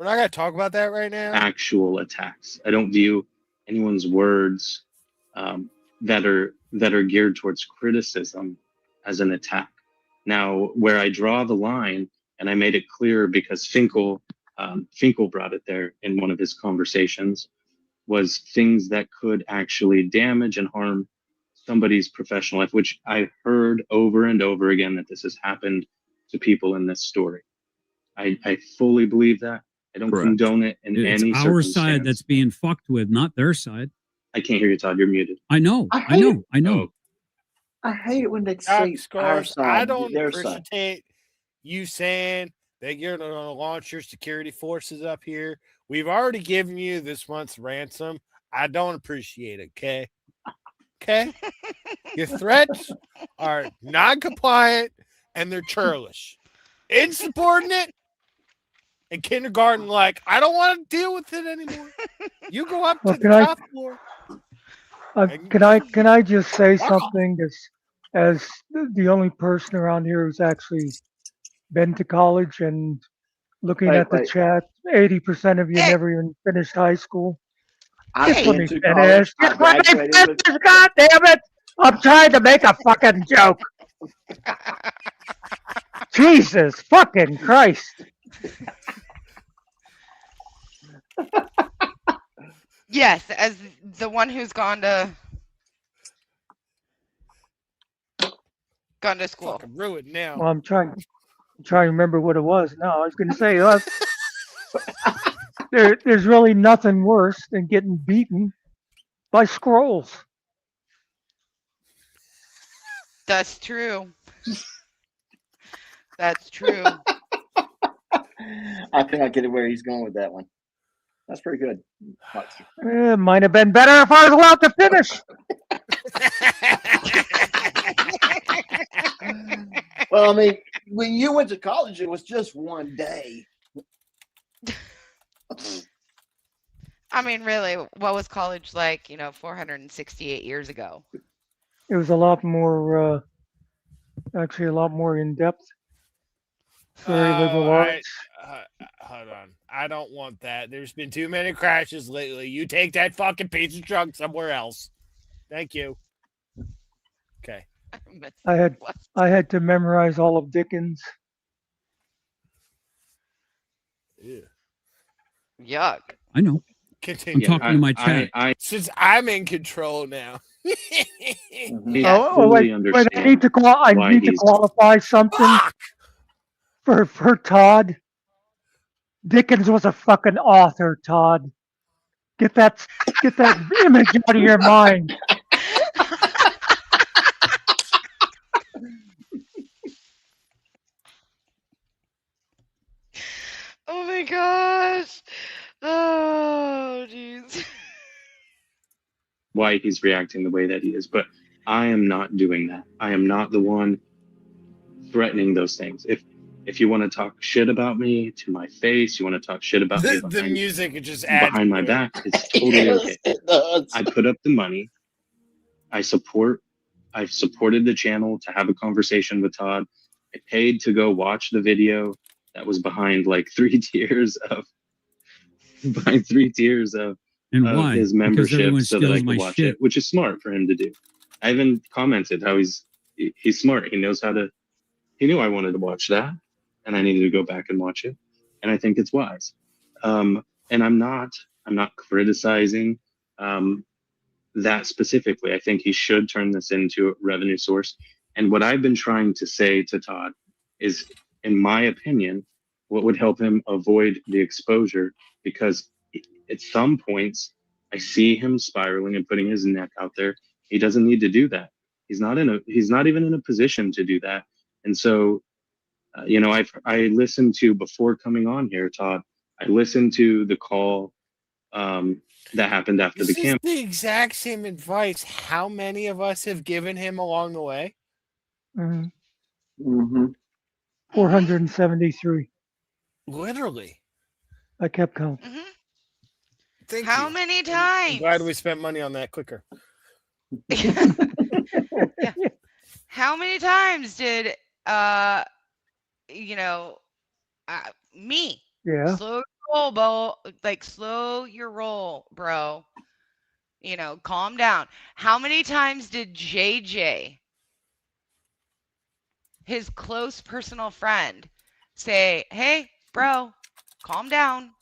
not gonna talk about that right now.
actual attacks. I don't view anyone's words that are geared towards criticism as an attack. Now, where I draw the line, and I made it clear because Finkel brought it there in one of his conversations, was things that could actually damage and harm somebody's professional life, which I heard over and over again that this has happened to people in this story. I fully believe that. I don't condone it in any
It's our
circumstance.
side that's being fucked with, not their side.
I can't hear you, Todd. You're muted.
I know. I know.
I hate it when they say our side.
I don't
their side.
appreciate you saying that you're going to launch your security forces up here. We've already given you this month's ransom. I don't appreciate it, okay? Okay? Your threats are non-compliant and they're churlish. Insubordinate and kindergarten like, I don't want to deal with it anymore. You go up to the top floor.
Can I just say something as the only person around here who's actually been to college and Looking at the chat, 80% of you never even finished high school.
I've
Just let
been
me
to
finish.
college. I
Just let me
graduated
finish.
with.
God damn it! I'm trying to make a fucking joke. Jesus fucking Christ!
Yes, as the one who's gone to school.
Fucking ruined now.
Well, I'm trying to remember what it was. No, I was going to say there's really nothing worse than getting beaten by scrolls.
That's true. That's true.
I think I get where he's going with that one. That's pretty good.
It might have been better if I was allowed to finish.
Well, I mean, when you went to college, it was just one day.
I mean, really, what was college like, 468 years ago?
It was a lot more, actually a lot more in depth. Very liberal arts.
Hold on. I don't want that. There's been too many crashes lately. You take that fucking piece of junk somewhere else. Thank you. Okay.
I had to memorize all of Dickens.
Ew.
Yuck.
I know.
Continue.
I'm talking to my chat.
Since I'm in control now.
Wait, I need to qualify something for Todd. Dickens was a fucking author, Todd. Get that image out of your mind.
Oh my gosh. Oh, jeez.
Why he's reacting the way that he is, but I am not doing that. I am not the one threatening those things. If you want to talk shit about me to my face, you want to talk shit about me
The music is just adds
behind my
to it.
back, it's totally okay. I put up the money. I've supported the channel to have a conversation with Todd. I paid to go watch the video that was behind like 3 tiers of
And why?
his
Because
membership
everyone
so that I
steals
could
my
watch
shit.
it, which is smart for him to do. I even commented how he's smart. He knows how to. He knew I wanted to watch that, and I needed to go back and watch it, and I think it's wise. And I'm not criticizing that specifically. I think he should turn this into a revenue source. And what I've been trying to say to Todd is, in my opinion, what would help him avoid the exposure, because at some points I see him spiraling and putting his neck out there. He doesn't need to do that. He's not even in a position to do that. And so, I listened to, before coming on here, Todd, I listened to the call that happened after the
This is
camp.
the exact same advice how many of us have given him along the way?
Mm-hmm.
473.
Literally.
I kept count.
Thank
How
you.
many
I'm
times?
glad we spent money on that clicker.
How many times did me
Yeah.
slow your roll, bro? Like, slow your roll, bro. Calm down. How many times did JJ, his close personal friend, say, "Hey, bro, calm down"?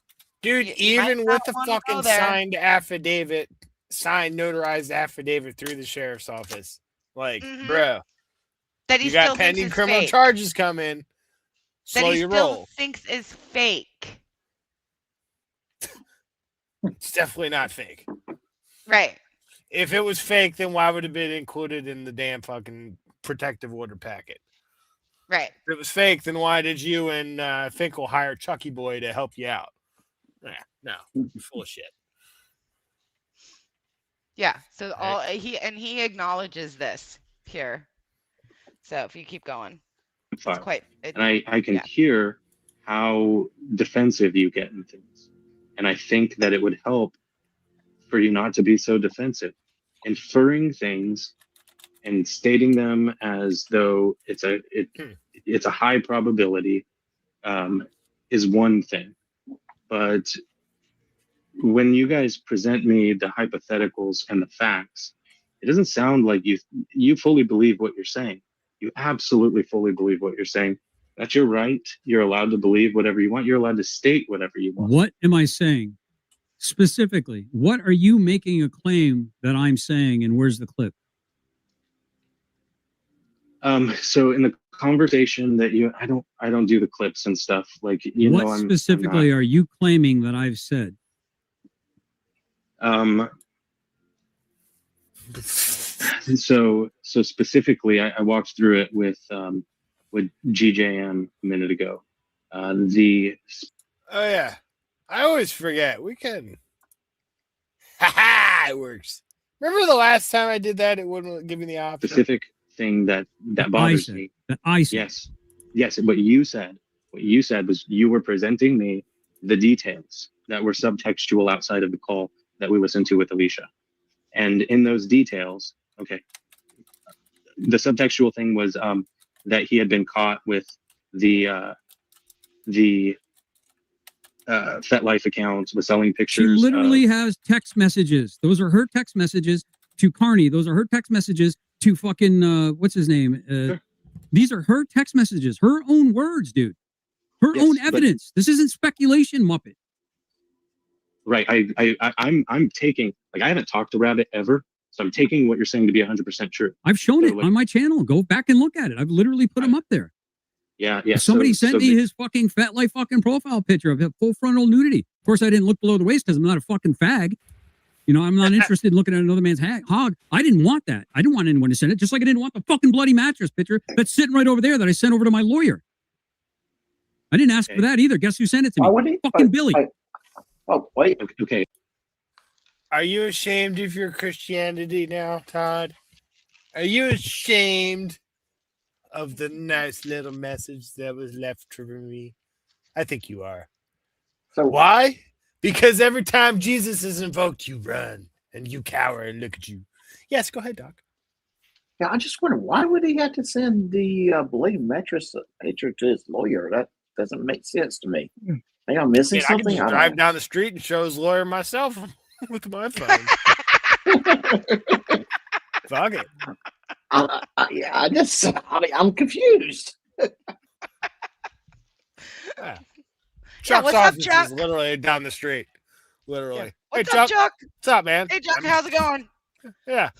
Dude,
You might
even
not
with the
wanna go
fucking
there.
signed notarized affidavit through the sheriff's office. Like,
Mhm.
bro,
That he
you got
still thinks
pending
is
criminal
fake.
charges coming.
That
Slow
he
your
still
roll.
thinks is fake.
It's definitely not fake.
Right.
If it was fake, then why would it have been included in the damn fucking protective order packet?
Right.
If it was fake, then why did you and Finkel hire Chucky Boy to help you out? No, you're full of shit.
Yeah. So he acknowledges this here. So if you keep going, it's quite.
And I can hear how defensive you get in things. And I think that it would help for you not to be so defensive. Inferring things and stating them as though it's a high probability is one thing, but when you guys present me the hypotheticals and the facts, it doesn't sound like you fully believe what you're saying. You absolutely fully believe what you're saying. That's your right. You're allowed to believe whatever you want. You're allowed to state whatever you want.
What am I saying? Specifically, what are you making a claim that I'm saying, and where's the clip?
So in the conversation that I don't do the clips and stuff. Like, you know,
What specifically are you claiming that I've said?
So specifically, I walked through it with GJM a minute ago.
Oh yeah, I always forget. We can. It works. Remember the last time I did that? It wouldn't give me the option.
Specific thing that bothers me.
That I said.
Yes. What you said was you were presenting me the details that were subtextual outside of the call that we listened to with Alicia, and in those details, okay, the subtextual thing was that he had been caught with the FetLife account was selling pictures.
She literally has text messages. Those are her text messages to Carney. Those are her text messages to fucking what's his name?
Sure.
These are her text messages, her own words, dude. Her own evidence. This isn't speculation, Muppet.
Right. I'm taking, like, I haven't talked to Rabbit ever, so I'm taking what you're saying to be 100% true.
I've shown it on my channel. Go back and look at it. I've literally put them up there.
Yeah.
Somebody sent me his fucking FetLife fucking profile picture of full frontal nudity. Of course, I didn't look below the waist because I'm not a fucking fag. You know, I'm not interested in looking at another man's hog. I didn't want that. I didn't want anyone to send it, just like I didn't want the fucking bloody mattress picture that's sitting right over there that I sent over to my lawyer. I didn't ask for that either. Guess who sent it to me? Fucking Billy.
Oh, wait.
Okay.
Are you ashamed of your Christianity now, Todd? Are you ashamed of the nice little message that was left for me? I think you are.
So
why? Because every time Jesus is invoked, you run and you cower and look at you. Yes, go ahead, Doc.
Yeah, I just wonder, why would he have to send the bloody mattress picture to his lawyer? That doesn't make sense to me. Maybe I'm missing
I can
something.
just drive down the street and show his lawyer myself with my phone. Fuck it.
I'm confused.
Chuck's
what's up,
office
Chuck?
is literally down the street. Literally.
What's
Hey,
up, Chuck?
What's up, man?
Hey, Chuck, how's it going?
Yeah.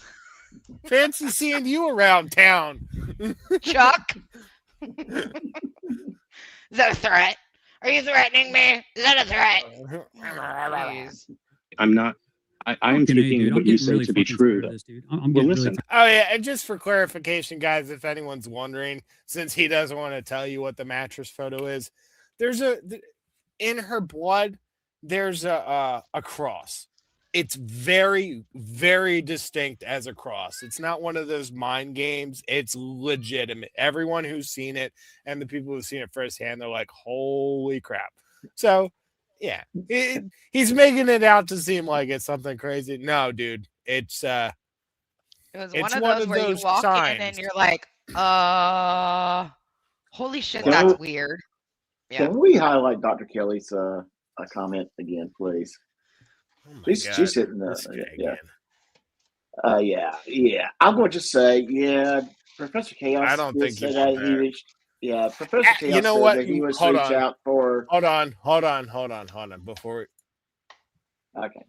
Fancy seeing you around town.
Chuck? Is that a threat? Are you threatening me? Is that a threat?
I'm not. I'm taking what you say to be true. Well, listen.
Oh yeah, and just for clarification, guys, if anyone's wondering, since he doesn't want to tell you what the mattress photo is, there's in her blood, there's a cross. It's very, very distinct as a cross. It's not one of those mind games. It's legitimate. Everyone who's seen it and the people who've seen it firsthand, they're like, holy crap. So yeah, he's making it out to seem like it's something crazy. No, dude, it
was one of those where you walk in and you're like, holy shit, that's weird. Yeah.
Can we highlight Dr. Kelly's comment again, please? She's hitting yeah. I'm going to say, Professor Chaos.
I don't think
said
that
he reached. Yeah, Professor Chaos.
You know
said
what?
that he was
Hold
reached
on.
out for.
Hold on. Before.
Okay.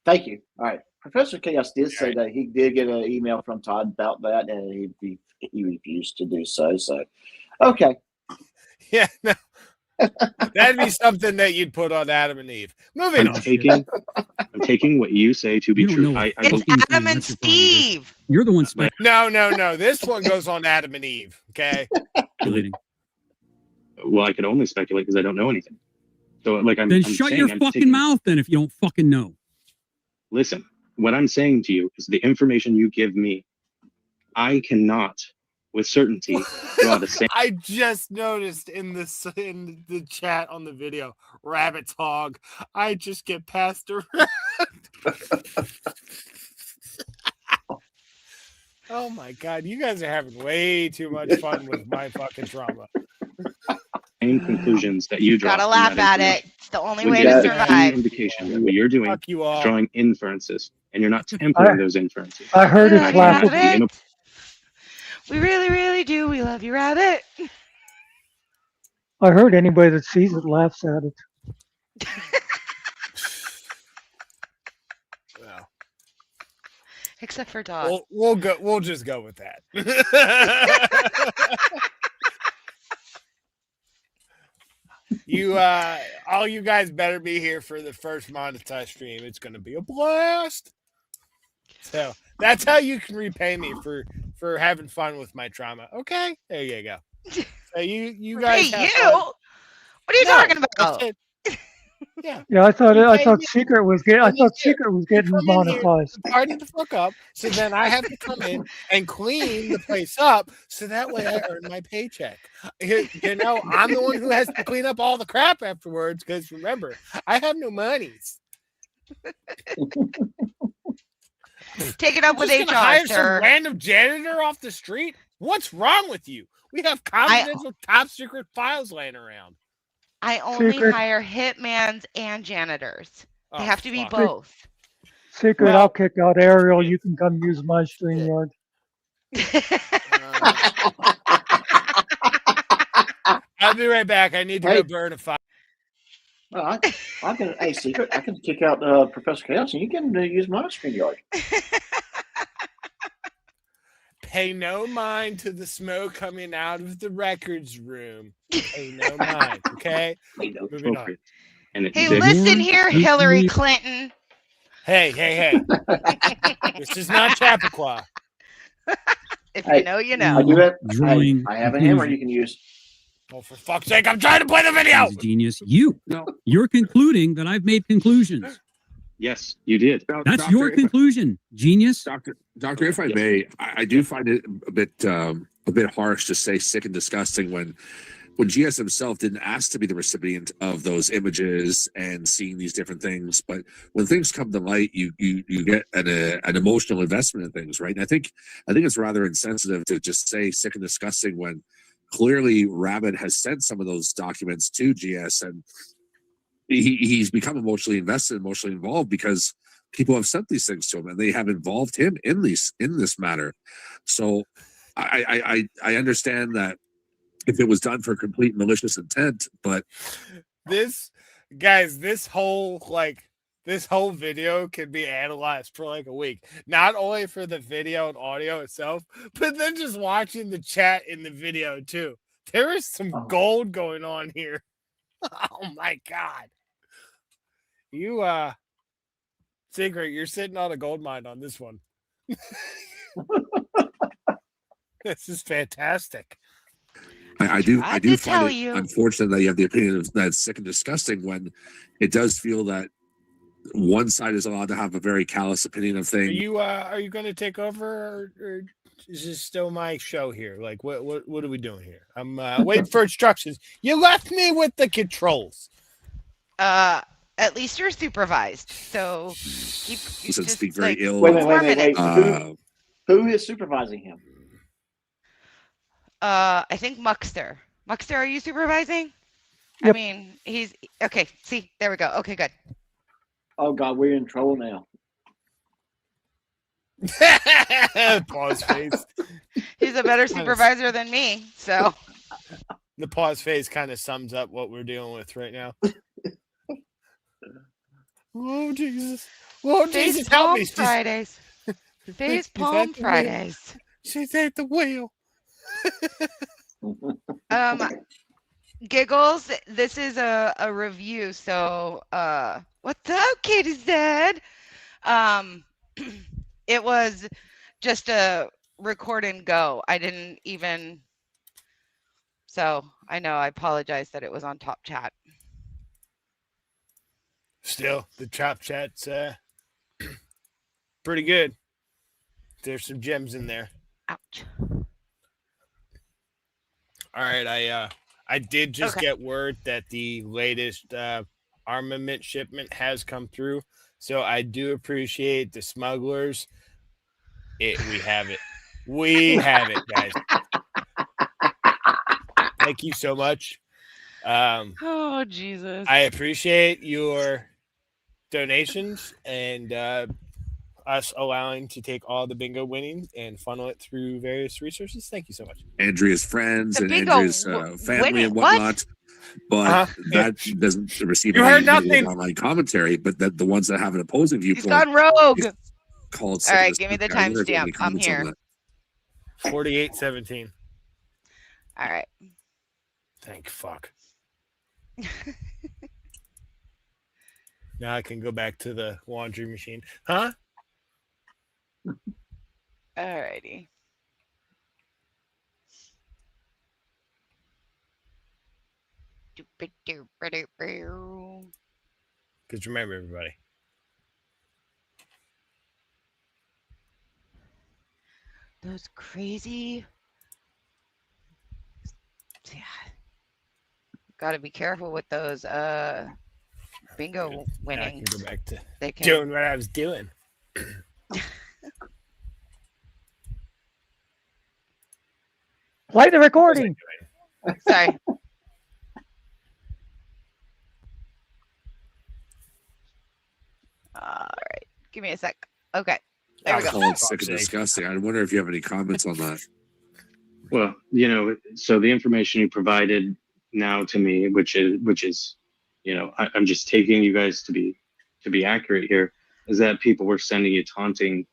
Thank you. All right. Professor Chaos did say that he did get an email from Todd about that, and he refused to do so. So, okay.
Yeah, no. That'd be something that you'd put on Adam and Eve. Moving on.
I'm taking what you say to be true.
It's Adam and Steve.
You're the one.
No. This one goes on Adam and Eve. Okay.
Well, I could only speculate because I don't know anything. So, like, I'm
shut your fucking mouth then if you don't fucking know.
Listen, what I'm saying to you is the information you give me, I cannot, with certainty, draw the same.
I just noticed in the chat on the video, Rabbit's hog. I just get passed around. Oh my god, you guys are having way too much fun with my fucking drama.
same conclusions that you draw.
Gotta
from
laugh
that
at
information.
it. It's the only
Which
way
is
to
the key
survive.
indication that what you're doing
Fuck you
is
all.
drawing inferences, and you're not tempering those inferences.
I heard
We
it's
love you,
laughable.
Rabbit. We really, really do. We love you, Rabbit.
I heard anybody that sees it laughs at it.
Well,
Except for Dog.
we'll go. We'll just go with that. You all you guys better be here for the first monetized stream. It's gonna be a blast. So that's how you can repay me for having fun with my trauma. Okay, there you go. So you guys
Hey,
have
you?
fun.
What are you talking about?
Yeah.
Yeah, I thought
You pay
Secret was getting. I thought Secret was getting
come in here,
monetized.
party the fuck up, so then I have to come in and clean the place up, so that way I earn my paycheck. You know, I'm the one who has to clean up all the crap afterwards, because remember, I have no monies.
Take it up with
Just gonna
HR,
hire
sir.
some random janitor off the street? What's wrong with you? We have confidential top secret files laying around.
I only
Secret.
hire hitmans and janitors. They
Oh,
have to be
fuck.
both.
Secret,
Well-
I'll kick out Ariel. You can come use my StreamYard.
I'll be right back. I need to go burn a fire.
Well, I can. Hey, Secret, I can kick out Professor Chaos, and you can use my StreamYard.
Pay no mind to the smoke coming out of the records room. Pay no mind, okay? Moving on.
Hey, listen here, Hillary Clinton.
Hey. This is not Chappaqua.
If you know, you know.
I do have.
Drawing
I have a hammer you can use.
Oh, for fuck's sake! I'm trying to play the video.
Genius. You're concluding that I've made conclusions.
Yes, you did.
That's your conclusion, genius.
Doctor, if I may, I do find it a bit harsh to say sick and disgusting when GS himself didn't ask to be the recipient of those images and seeing these different things. But when things come to light, you get an emotional investment in things, right? And I think it's rather insensitive to just say sick and disgusting when clearly Rabbit has sent some of those documents to GS and he's become emotionally invested, emotionally involved because people have sent these things to him and they have involved him in this matter. So I understand that if it was done for complete malicious intent, but
This whole video can be analyzed for like a week. Not only for the video and audio itself, but then just watching the chat in the video too. There is some gold going on here. Oh my god. You Secret, you're sitting on a gold mine on this one. This is fantastic.
I do find it
you.
unfortunate that you have the opinion of that's sick and disgusting when it does feel that one side is allowed to have a very callous opinion of things.
Are you going to take over, or is this still my show here? Like, what are we doing here? I'm waiting for instructions. You left me with the controls.
At least you're supervised. So keep
You said
just,
speak very
like,
ill.
Wait. Who is supervising him?
I think Muckster. Muckster, are you supervising? I
Yep.
mean, he's okay. See, there we go. Okay, good.
Oh God, we're in trouble now.
Pause face.
He's a better supervisor than me. So
The pause face kind of sums up what we're dealing with right now. Oh Jesus! Oh Jesus! Help me!
Fridays. Face Palm Fridays.
She's at the wheel.
Giggles, this is a review, so what's up, Katie said? It was just a record and go. I didn't even, so I know I apologize that it was on Top Chat.
Still, the Top Chat's pretty good. There's some gems in there.
Ouch.
All right, I did just get word that the latest armament shipment has come through, so I do appreciate the smugglers. We have it. We have it, guys. Thank you so much.
Oh, Jesus.
I appreciate your donations and us allowing to take all the bingo winnings and funnel it through various resources. Thank you so much.
Andrea's friends
The
and
bingo
Andrea's family
winning-
and
what?
whatnot. But that doesn't receive
You
any
heard nothing.
negative online commentary. But that the ones that have an opposing
He's
viewpoint
gone rogue.
called.
All right, give me the timestamp. I'm here.
48:17.
All right.
Thank fuck. Now I can go back to the laundry machine. Huh?
All righty.
Because remember, everybody.
Those crazy. Yeah. Got to be careful with those bingo winnings.
I can go back to
They can-
doing what I was doing.
Play the recording.
Sorry. All right. Give me a sec. Okay. There we
I call
go.
it sick and disgusting. I wonder if you have any comments on that.
Well, you know, so the information you provided now to me, which is, you know, I'm just taking you guys to be accurate here, is that people were sending you taunting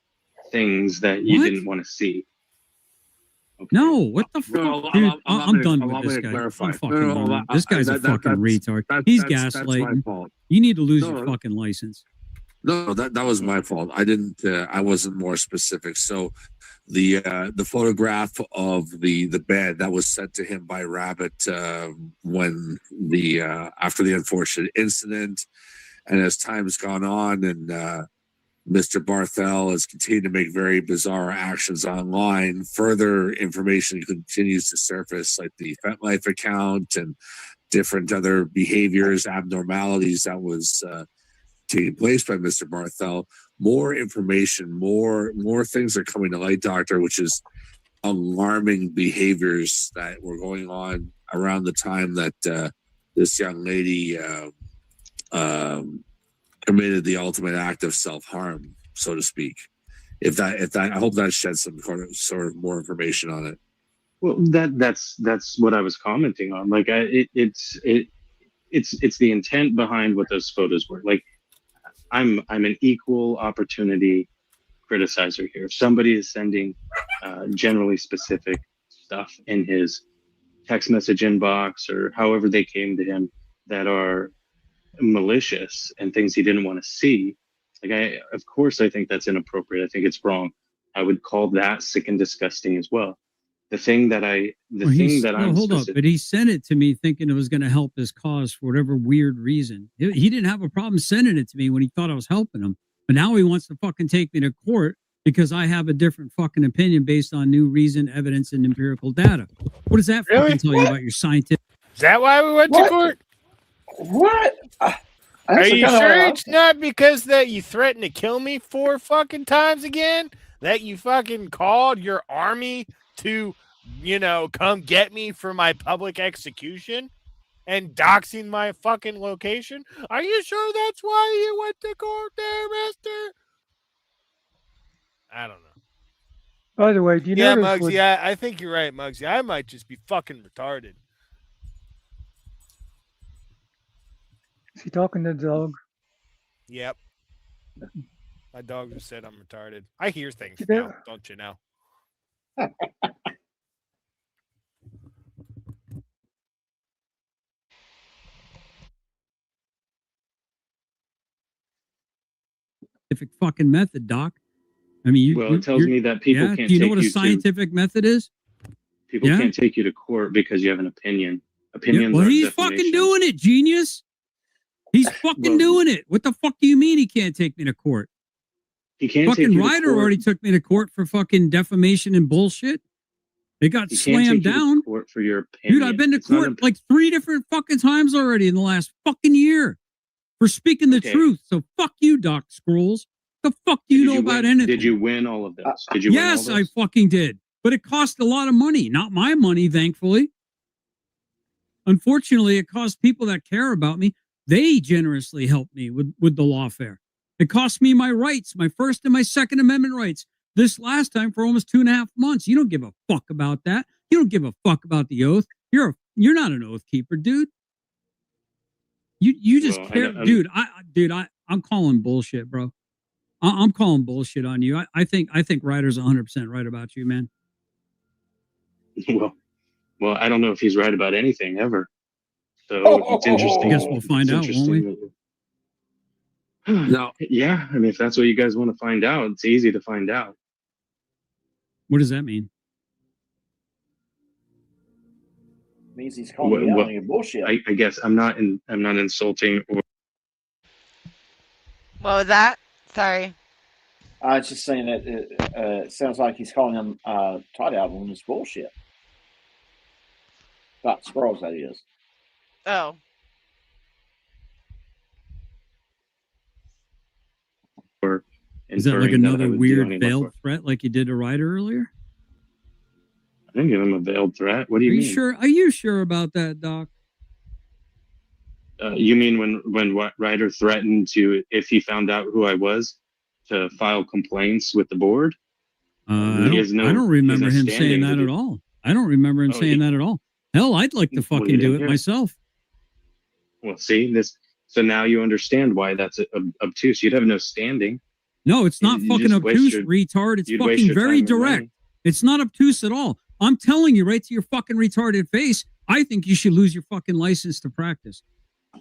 things that you didn't want to see.
No, what the fuck?
No,
Dude,
I'm
done
gonna
with this guy.
clarify.
I'm fucking
No,
done. This guy's a fucking
that's-
retard.
that-
He's
that's my
gaslighting.
fault.
You need to lose
No,
your fucking license.
No, that was my fault. I didn't. I wasn't more specific. So, the photograph of the bed that was sent to him by Rabbit when the after the unfortunate incident, and as time's gone on, and Mr. Barthel has continued to make very bizarre actions online. Further information continues to surface, like the FetLife account and different other behaviors, abnormalities that was taking place by Mr. Barthel. More information, more things are coming to light, Doctor, which is alarming behaviors that were going on around the time that this young lady committed the ultimate act of self-harm, so to speak. If that, I hope that sheds some sort of more information on it.
Well, that's what I was commenting on. Like, it's the intent behind what those photos were. Like, I'm an equal opportunity criticizer here. If somebody is sending generally specific stuff in his text message inbox or however they came to him that are malicious and things he didn't want to see, like, of course I think that's inappropriate. I think it's wrong. I would call that sick and disgusting as well. The thing that I'm
hold up, but he sent it to me thinking it was going to help his cause for whatever weird reason. He didn't have a problem sending it to me when he thought I was helping him, but now he wants to fucking take me to court because I have a different fucking opinion based on new reason, evidence, and empirical data. What does that fucking tell you about your scientific?
Is that why we went to court?
What?
Are you sure it's not because that you threatened to kill me 4 fucking times again? That you fucking called your army to, you know, come get me for my public execution and doxing my fucking location? Are you sure that's why you went to court there, mister? I don't know.
By the way, do you
Yeah,
notice?
Muggsy, I think you're right, Muggsy. I might just be fucking retarded.
Is he talking to the dog?
Yep. My dog just said I'm retarded. I hear things
Yeah.
now, don't you know?
Scientific fucking method, Doc. I mean,
Well, it tells me that people can't
Do you know
take
what a
you to-
scientific method is?
People
Yeah?
can't take you to court because you have an opinion.
Yeah,
Opinions
well,
are
he's
defamation.
fucking doing it, genius. He's fucking doing it. What the fuck do you mean he can't take me to court?
He can't take
fucking
you to
Ryder
court.
already took me to court for fucking defamation and bullshit. They got
He can't
slammed
take you to
down.
court for your opinion.
Dude, I've been to
It's not
court like 3 different fucking times already in the last fucking year for speaking the
Okay.
truth. So fuck you, Doc Scrolls. The fuck do you know about anything?
Did you win all of those? Did you
Yes,
win all
I
those?
fucking did. But it cost a lot of money. Not my money, thankfully. Unfortunately, it cost people that care about me. They generously helped me with the lawfare. It cost me my rights, my First and my Second Amendment rights. This last time for almost 2.5 months. You don't give a fuck about that. You don't give a fuck about the oath. You're not an oath keeper, dude. You just care, dude. I'm calling bullshit, bro. I'm calling bullshit on you. I think Ryder's 100% right about you, man.
Well, I don't know if he's right about anything ever. So it's interesting.
I guess we'll find out, won't we?
No. Yeah, I mean, if that's what you guys want to find out, it's easy to find out.
What does that mean?
Means he's calling you out on your bullshit.
I guess I'm not insulting or.
What was that? Sorry.
I was just saying that it sounds like he's calling him Todd out on his bullshit. About squirrels, that is.
Oh.
Or
is that like another weird veiled threat like you did to Ryder earlier?
I didn't give him a veiled threat. What do you mean?
Sure? Are you sure about that, Doc?
You mean when Ryder threatened to, if he found out who I was, to file complaints with the board?
I don't remember him saying that at all. I don't remember him saying that at all. Hell, I'd like to fucking do it myself.
Well, see this. So now you understand why that's obtuse. You'd have no standing.
No, it's not fucking obtuse, retard. It's fucking very direct. It's not obtuse at all. I'm telling you right to your fucking retarded face, I think you should lose your fucking license to practice.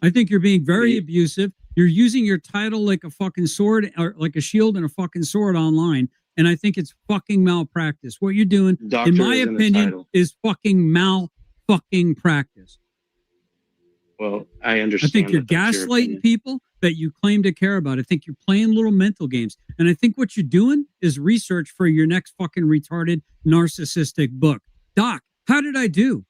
I think you're being very abusive. You're using your title like a fucking sword, or like a shield and a fucking sword online. And I think it's fucking malpractice. What you're doing, in my opinion, is fucking fucking practice.
Well, I understand.
I think you're gaslighting people that you claim to care about. I think you're playing little mental games. And I think what you're doing is research for your next fucking retarded narcissistic book. Doc, how did I do?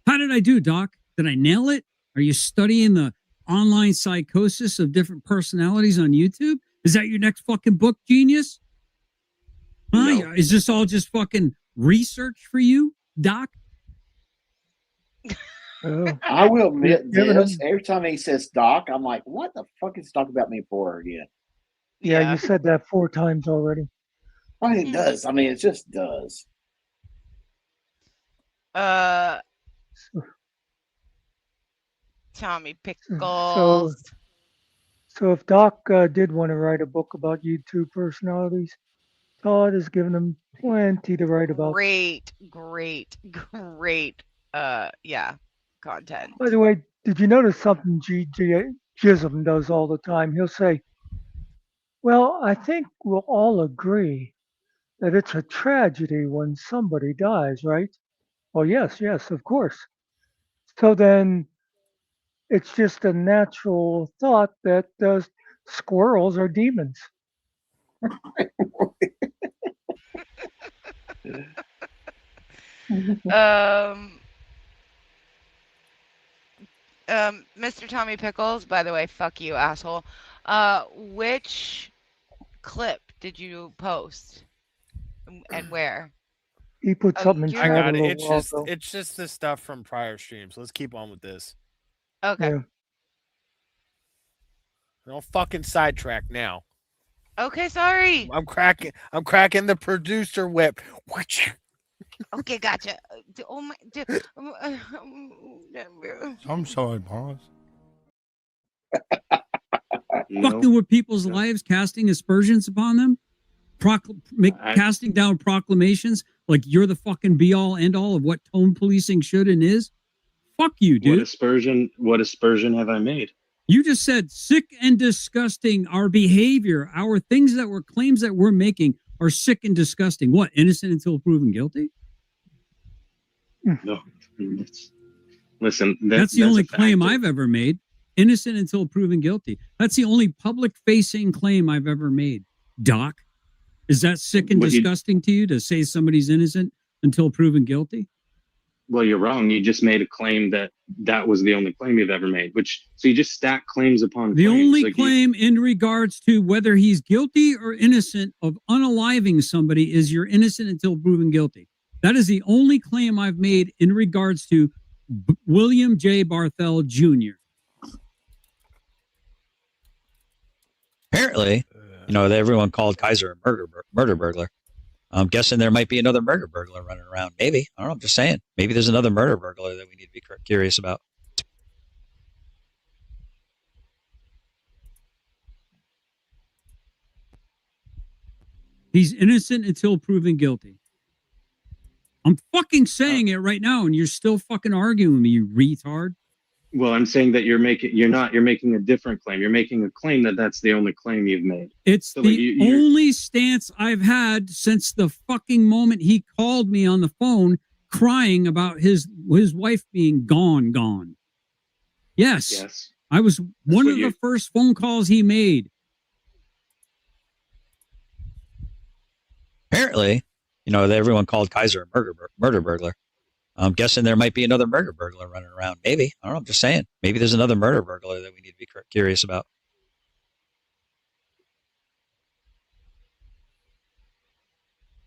How did I do, Doc? Did I nail it? Are you studying the online psychosis of different personalities on YouTube? Is that your next fucking book, genius? Huh? No. Is this all just fucking research for you, Doc?
I will admit this. Every time he says Doc, I'm like, what the fuck is he talking about me for again?
Yeah, you said that 4 times already.
I mean, it does. I mean, it just does.
Tommy Pickles.
So if Doc did want to write a book about YouTube personalities, Todd has given him plenty to write about.
Great. Content.
By the way, did you notice something Jism does all the time? He'll say, well, I think we'll all agree that it's a tragedy when somebody dies, right? Well, yes, of course. So then it's just a natural thought that squirrels are demons.
Mr. Tommy Pickles, by the way, fuck you, asshole. Which clip did you post and where?
He put something in
I got it.
chat.
It's just the stuff from prior streams. Let's keep on with this.
Okay.
Yeah.
Don't fucking sidetrack now.
Okay, sorry.
I'm cracking the producer whip.
Okay, gotcha. Oh my.
I'm sorry, boss.
Fucking with people's lives, casting aspersions upon them, casting down proclamations like you're the fucking be all end all of what tone policing should and is. Fuck you, dude.
What aspersion have I made?
You just said sick and disgusting. Our behavior, our things that were claims that we're making are sick and disgusting. What? Innocent until proven guilty?
No. Listen,
that's the only claim I've ever made. Innocent until proven guilty. That's the only public-facing claim I've ever made. Doc, is that sick and disgusting to you to say somebody's innocent until proven guilty?
Well, you're wrong. You just made a claim that was the only claim you've ever made. So you just stack claims upon
the
claims.
Only claim in regards to whether he's guilty or innocent of unaliving somebody is you're innocent until proven guilty. That is the only claim I've made in regards to William J. Barthel Jr.
Apparently, that everyone called Kaiser a murder burglar. I'm guessing there might be another murder burglar running around. Maybe. I don't know. I'm just saying. Maybe there's another murder burglar that we need to be curious about.
He's innocent until proven guilty. I'm fucking saying it right now, and you're still fucking arguing with me, you retard.
Well, I'm saying that you're making a different claim. You're making a claim that that's the only claim you've made.
It's the only stance I've had since the fucking moment he called me on the phone crying about his wife being gone. Yes. I was one of the first phone calls he made.
Apparently, that everyone called Kaiser a murder burglar. I'm guessing there might be another murder burglar running around. Maybe. I don't know. I'm just saying. Maybe there's another murder burglar that we need to be curious about.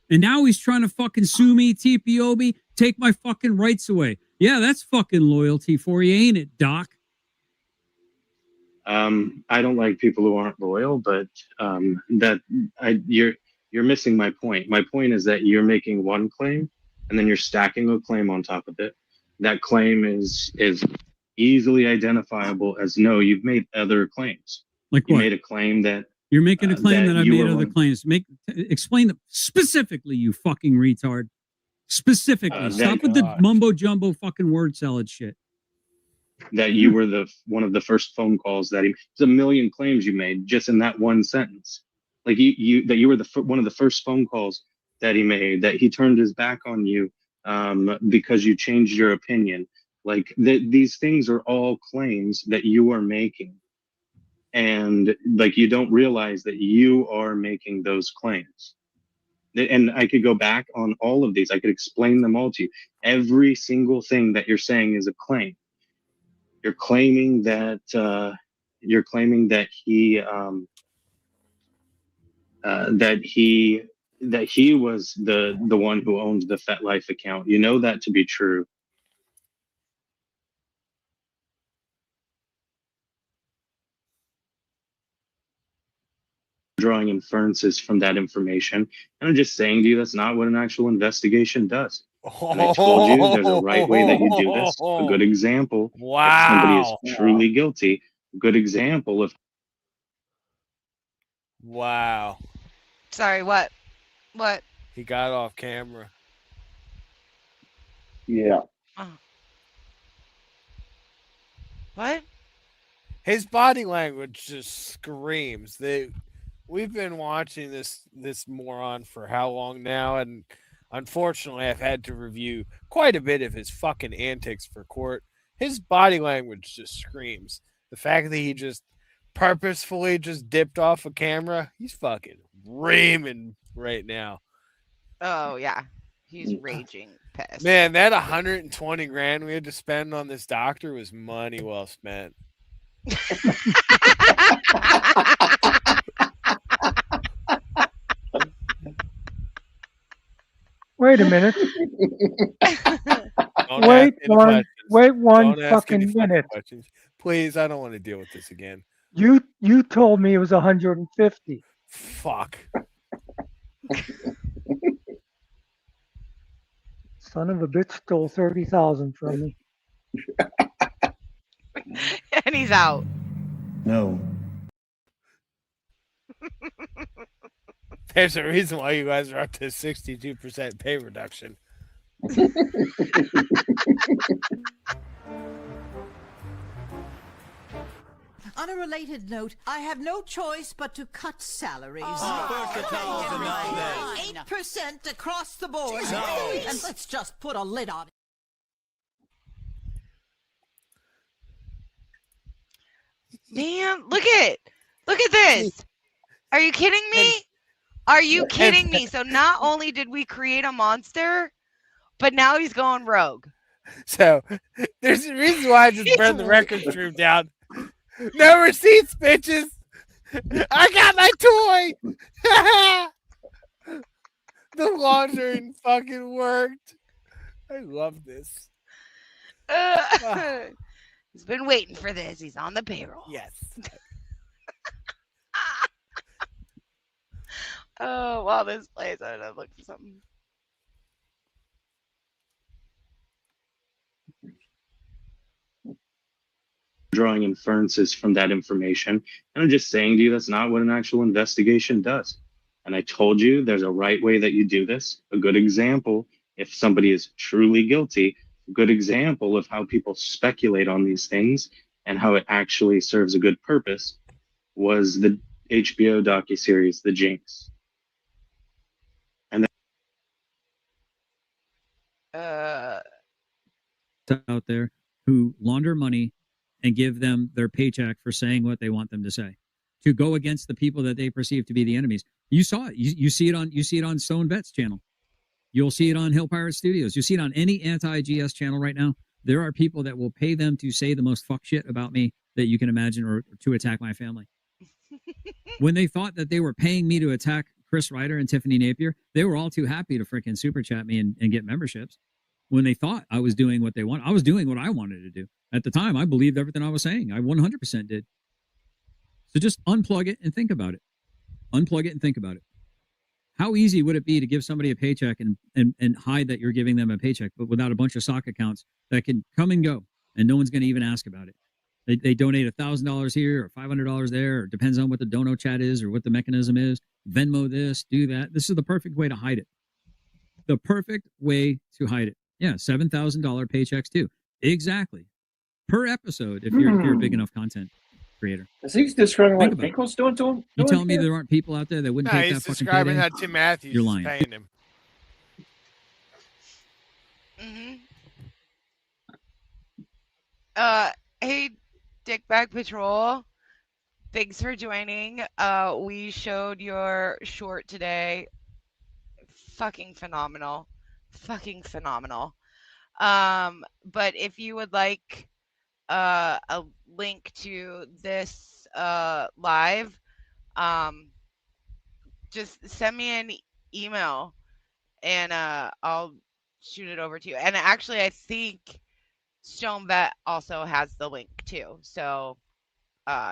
And now he's trying to fucking sue me, TPOB, take my fucking rights away. Yeah, that's fucking loyalty for you, ain't it, Doc?
I don't like people who aren't loyal, but you're missing my point. My point is that you're making one claim and then you're stacking a claim on top of it. That claim is easily identifiable as no, you've made other claims.
Like
you
what?
made a claim that
You're making a claim that I made other claims. Explain them specifically, you fucking retard. Specifically. Stop with the mumbo jumbo fucking word salad shit.
That you were one of the first phone calls that it's a million claims you made just in that one sentence. Like that you were one of the first phone calls that he made, that he turned his back on you because you changed your opinion. Like these things are all claims that you are making. And like, you don't realize that you are making those claims. And I could go back on all of these. I could explain them all to you. Every single thing that you're saying is a claim. You're claiming that he was the one who owned the FetLife account. You know that to be true. Drawing inferences from that information. And I'm just saying to you, that's not what an actual investigation does. And I told you there's a right way that you do this. A good example. If somebody is truly guilty, a good example of.
Wow.
Sorry, what? What?
He got off camera.
Yeah.
Oh. What?
His body language just screams. We've been watching this moron for how long now, and unfortunately I've had to review quite a bit of his fucking antics for court. His body language just screams. The fact that he just purposefully just dipped off a camera, he's fucking reaming right now.
Oh yeah, he's raging pissed.
Man, that $120,000 we had to spend on this doctor was money well spent.
Wait a minute. Wait one fucking minute.
Questions. Please, I don't want to deal with this again.
You told me it was 150.
Fuck.
Son of a bitch stole 30,000 from me.
And he's out.
No.
There's a reason why you guys are up to 62% pay reduction.
On a related note, I have no choice but to cut salaries. 8% across the board. And let's just put a lid on it.
Damn, look at this. Are you kidding me? Are you kidding me? So not only did we create a monster, but now he's going rogue.
So there's a reason why I just burned the record stream down. No receipts, bitches. I got my toy. The laundering fucking worked. I love this.
He's been waiting for this. He's on the payroll.
Yes.
Oh, while this plays, I'm gonna look for something.
Drawing inferences from that information. And I'm just saying to you, that's not what an actual investigation does. And I told you there's a right way that you do this. A good example, if somebody is truly guilty, a good example of how people speculate on these things and how it actually serves a good purpose was the HBO docuseries, The Jinx. And
out there who launder money and give them their paycheck for saying what they want them to say, to go against the people that they perceive to be the enemies. You saw it. You see it on Stone Vet's channel. You'll see it on Hill Pirate Studios. You see it on any anti-GS channel right now. There are people that will pay them to say the most fuck shit about me that you can imagine, or to attack my family. When they thought that they were paying me to attack Chris Ryder and Tiffany Napier, they were all too happy to freaking super chat me and get memberships. When they thought I was doing what they want, I was doing what I wanted to do. At the time, I believed everything I was saying. I 100% did. So just unplug it and think about it. Unplug it and think about it. How easy would it be to give somebody a paycheck and hide that you're giving them a paycheck, but without a bunch of sock accounts that can come and go, and no one's going to even ask about it? They donate $1,000 here or $500 there, or depends on what the dono chat is or what the mechanism is. Venmo this, do that. This is the perfect way to hide it. The perfect way to hide it. Yeah, $7,000 paychecks too. Exactly. Per episode, if you're a big enough content creator.
Is he describing what Finkel's doing to him?
You telling me there aren't people out there that wouldn't take that fucking payday?
He's describing how Tim Matthews
You're
is
lying.
paying him.
Hey, Dickbag Patrol. Thanks for joining. We showed your short today. Fucking phenomenal. Fucking phenomenal. But if you would like a link to this live, just send me an email and I'll shoot it over to you. And actually, I think Stone Vet also has the link too, so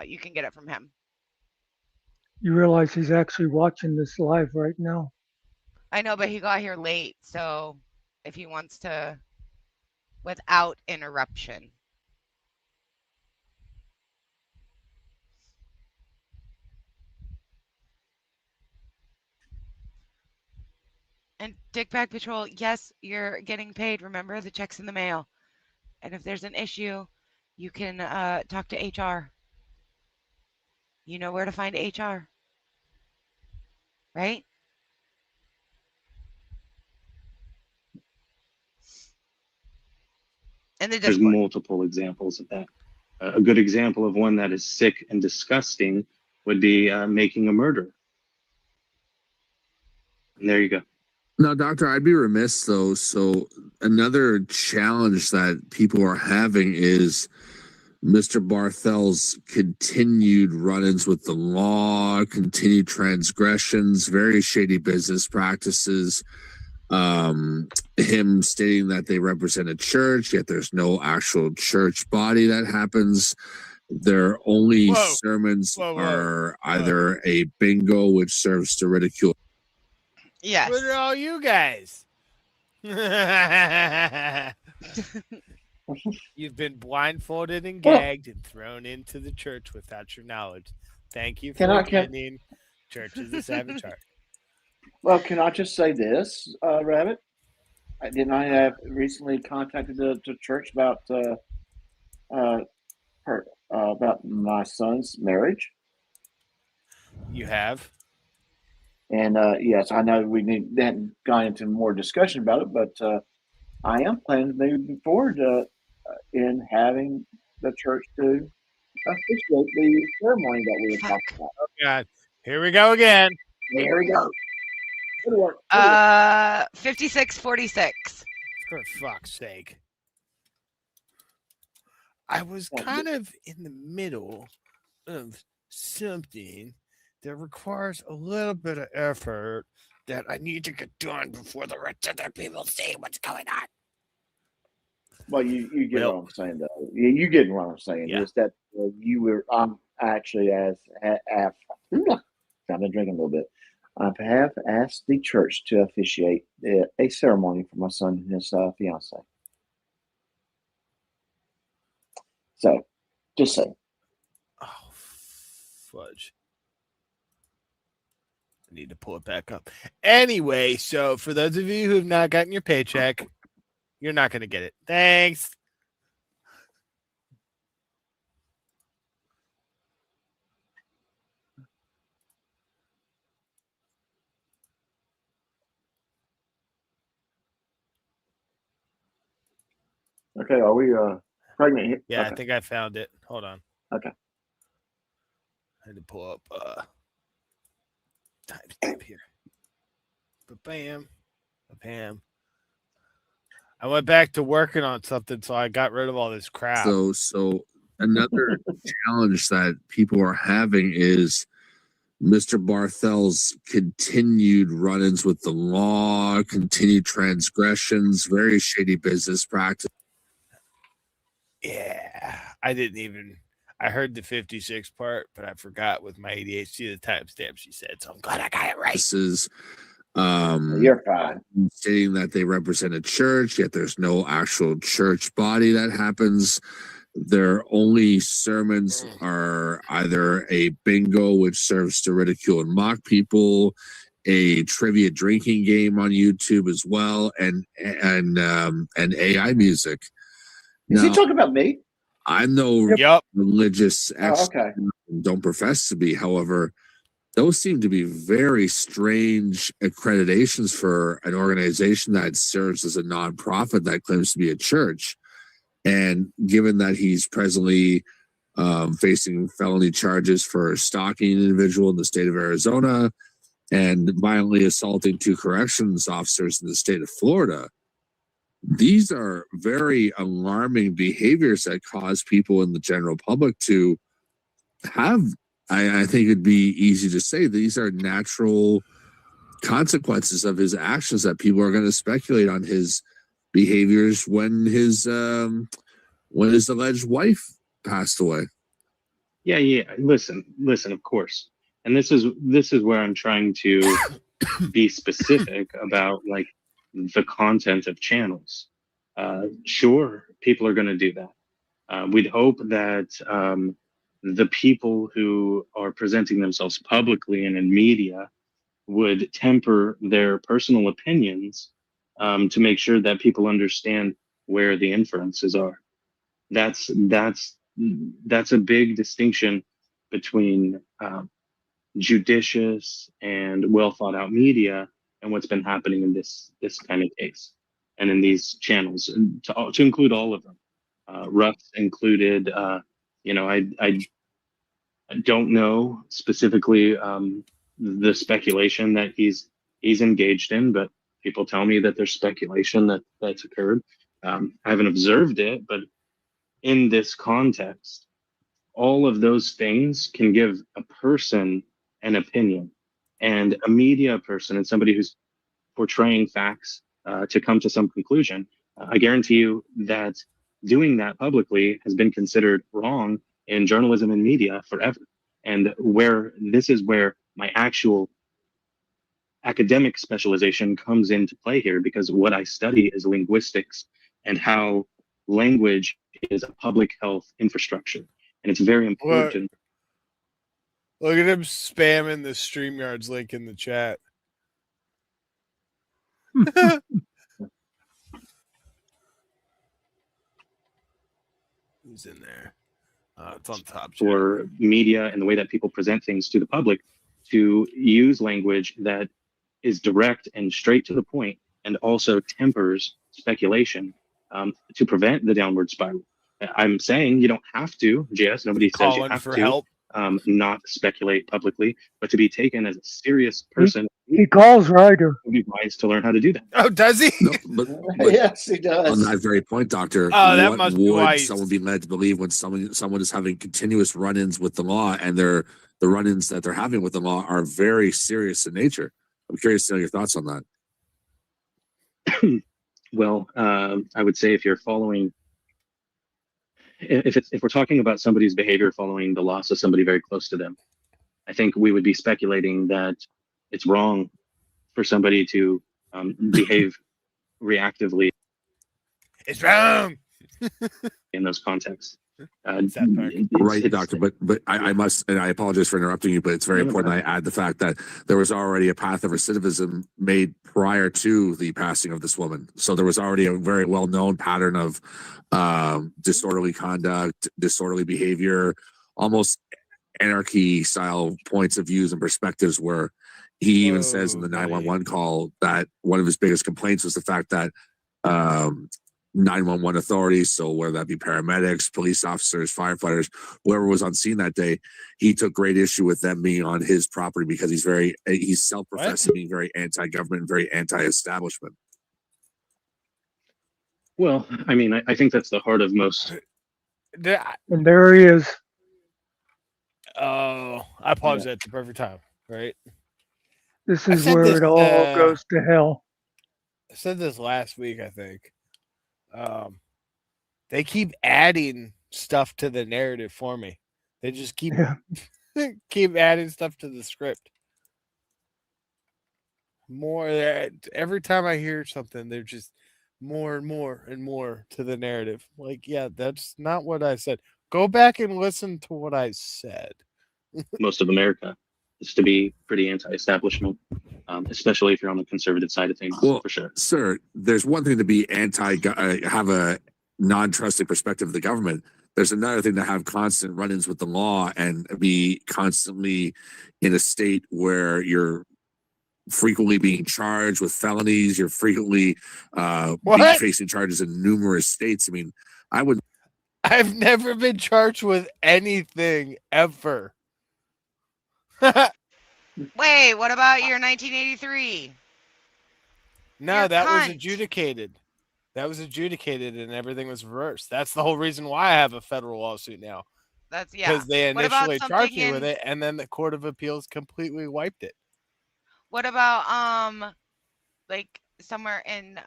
you can get it from him.
You realize he's actually watching this live right now.
I know, but he got here late, so if he wants to, without interruption. And Dickbag Patrol, yes, you're getting paid. Remember, the check's in the mail. And if there's an issue, you can talk to HR. You know where to find HR, right? And
there's multiple examples of that. A good example of one that is sick and disgusting would be making a murder. And there you go.
Now, Doctor, I'd be remiss though. So another challenge that people are having is Mr. Barthel's continued run-ins with the law, continued transgressions, very shady business practices. Him stating that they represent a church, yet there's no actual church body that happens. Their only sermons are either a bingo, which serves to ridicule.
Yes.
What are all you guys? You've been blindfolded and gagged and thrown into the church without your knowledge. Thank you for attending Church of the Savage Heart.
Well, can I just say this, Rabbit? Didn't I have recently contacted the church about about my son's marriage?
You have.
And yes, I know we hadn't gone into more discussion about it, but I am planning to move forward in having the church to officiate the ceremony that we were talking about.
Oh God, here we go again.
Here we go. Good work.
5646.
For fuck's sake. I was kind of in the middle of something that requires a little bit of effort that I need to get done before the rest of the people see what's going on.
Well, you get what I'm saying, though. You get what I'm saying.
Yeah.
Is that you were actually I've been drinking a little bit. I have asked the church to officiate a ceremony for my son and his fiance. So, just saying.
Oh, fudge. I need to pull it back up. Anyway, so for those of you who have not gotten your paycheck, you're not going to get it. Thanks.
Okay, are we pregnant here?
Yeah,
Okay.
I think I found it. Hold on.
Okay.
I had to pull up timestamp here. Bam. Bam. I went back to working on something, so I got rid of all this crap.
So another challenge that people are having is Mr. Barthel's continued run-ins with the law, continued transgressions, very shady business practice.
Yeah, I heard the 56 part, but I forgot with my ADHD the timestamp she said, so I'm glad I got it right.
This is
you're fine.
Saying that they represent a church, yet there's no actual church body that happens. Their only sermons are either a bingo, which serves to ridicule and mock people, a trivia drinking game on YouTube as well, and AI music.
Is he talking about me?
I'm no religious expert, don't profess to be. However, those seem to be very strange accreditations for an organization that serves as a nonprofit that claims to be a church. And given that he's presently facing felony charges for stalking an individual in the state of Arizona and violently assaulting 2 corrections officers in the state of Florida, these are very alarming behaviors that cause people in the general public to have, I think it'd be easy to say, these are natural consequences of his actions that people are going to speculate on his behaviors when his alleged wife passed away.
Yeah. Listen, of course. And this is where I'm trying to be specific about like the content of channels. Sure, people are going to do that. We'd hope that the people who are presenting themselves publicly and in media would temper their personal opinions to make sure that people understand where the inferences are. That's a big distinction between judicious and well thought out media and what's been happening in this kind of case and in these channels, and to include all of them. Russ included. I don't know specifically the speculation that he's engaged in, but people tell me that there's speculation that's occurred. I haven't observed it, but in this context, all of those things can give a person an opinion, and a media person and somebody who's portraying facts to come to some conclusion. I guarantee you that doing that publicly has been considered wrong in journalism and media forever. And this is where my actual academic specialization comes into play here, because what I study is linguistics and how language is a public health infrastructure. And it's very important.
Look at him spamming the StreamYard's link in the chat. Who's in there? It's on top.
For media and the way that people present things to the public, to use language that is direct and straight to the point, and also tempers speculation to prevent the downward spiral. I'm saying you don't have to, JS, nobody says you have to not speculate publicly, but to be taken as a serious person.
He calls Ryder.
It would be wise to learn how to do that.
Oh, does he?
No, but
yes, he does.
On that very point, Doctor,
that
what
must be
would
wise.
someone be led to believe when someone is having continuous run-ins with the law, and the run-ins that they're having with the law are very serious in nature? I'm curious to know your thoughts on that.
Well, I would say if you're following, if we're talking about somebody's behavior following the loss of somebody very close to them, I think we would be speculating that it's wrong for somebody to behave reactively.
It's wrong
in those contexts.
Right, doctor. But I must, and I apologize for interrupting you, but it's very important I add the fact that there was already a path of recidivism made prior to the passing of this woman. So there was already a very well-known pattern of disorderly conduct, disorderly behavior, almost anarchy style points of views and perspectives, where he even says in the 911 call that one of his biggest complaints was the fact that 911 authorities, so whether that be paramedics, police officers, firefighters, whoever was on scene that day, he took great issue with them being on his property because he's self-professing being very anti-government, very anti-establishment.
Well, I mean, I think that's the heart of most.
And there he is.
Oh, I paused at the perfect time, right?
This is where it all goes to hell.
I said this last week, I think. They keep adding stuff to the narrative for me. They just keep keep adding stuff to the script. More every time I hear something, they're just more and more and more to the narrative. Like, yeah, that's not what I said. Go back and listen to what I said.
Most of America is to be pretty anti-establishment, especially if you're on the conservative side of things.
Well,
for sure,
sir, there's one thing to be have a non-trusting perspective of the government. There's another thing to have constant run-ins with the law and be constantly in a state where you're frequently being charged with felonies. You're frequently facing charges in numerous states. I mean,
I've never been charged with anything ever.
Wait, what about your 1983?
No, that was adjudicated. That was adjudicated and everything was reversed. That's the whole reason why I have a federal lawsuit now.
That's
because they initially charged me with it and then the Court of Appeals completely wiped it.
What about like somewhere in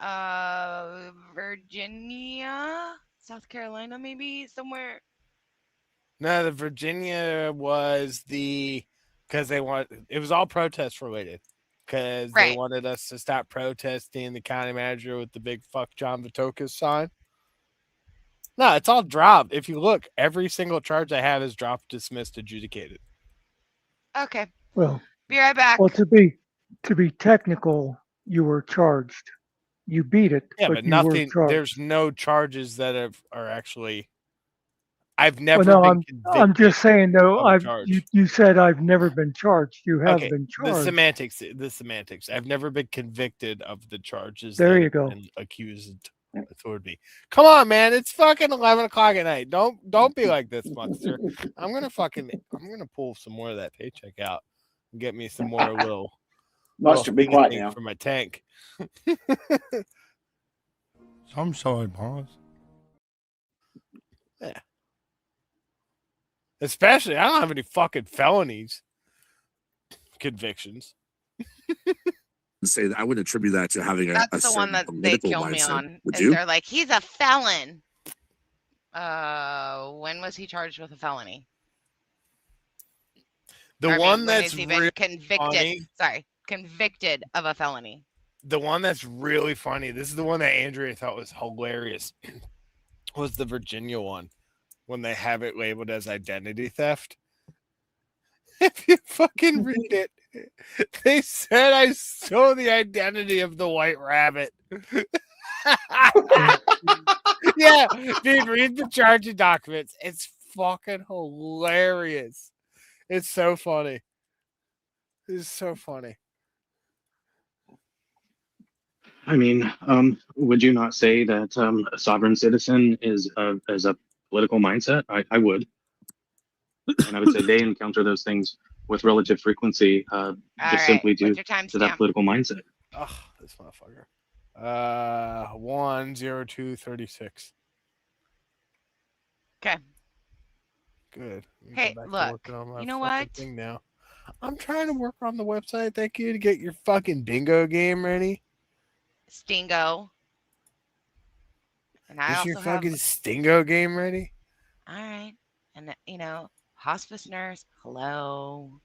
Virginia, South Carolina, maybe somewhere?
No, the Virginia was because it was all protest related. Because they wanted us to stop protesting the county manager with the big "fuck John Vitokas" sign. No, it's all dropped. If you look, every single charge I have is dropped, dismissed, adjudicated.
Okay.
Well,
be right back.
Well, to be technical, you were charged. You beat it.
Yeah, but
you
nothing.
were charged.
There's no charges that are actually. I've never been convicted.
I'm just saying though. You said I've never been charged. You have been charged.
The semantics. I've never been convicted of the charges.
There you go.
And accused toward me. Come on, man. It's fucking 11 o'clock at night. Don't be like this, monster. I'm gonna pull some more of that paycheck out and get me some more little.
Monster, be quiet now.
For my tank.
I'm sorry, boss.
Yeah. Especially, I don't have any fucking felonies convictions.
Say that I wouldn't attribute that to having
That's the one that they kill me on. They're like, he's a felon. When was he charged with a felony?
One that's
really convicted.
Funny.
Sorry, convicted of a felony.
The one that's really funny. This is the one that Andrea thought was hilarious. Was the Virginia one. When they have it labeled as identity theft. If you fucking read it, they said I stole the identity of the white rabbit. Yeah, dude, read the charging documents. It's fucking hilarious. It's so funny. It's so funny.
I mean, would you not say that a sovereign citizen is a political mindset? I would. And I would say they encounter those things with relative frequency simply due to that political mindset.
Oh, this motherfucker. 10236.
Okay.
Good.
Hey, look, you know what?
Thing now. I'm trying to work on the website. Thank you to get your fucking bingo game ready.
Stingo. And I
Is your
also have
fucking Stingo game ready?
all right. And hospice nurse, hello.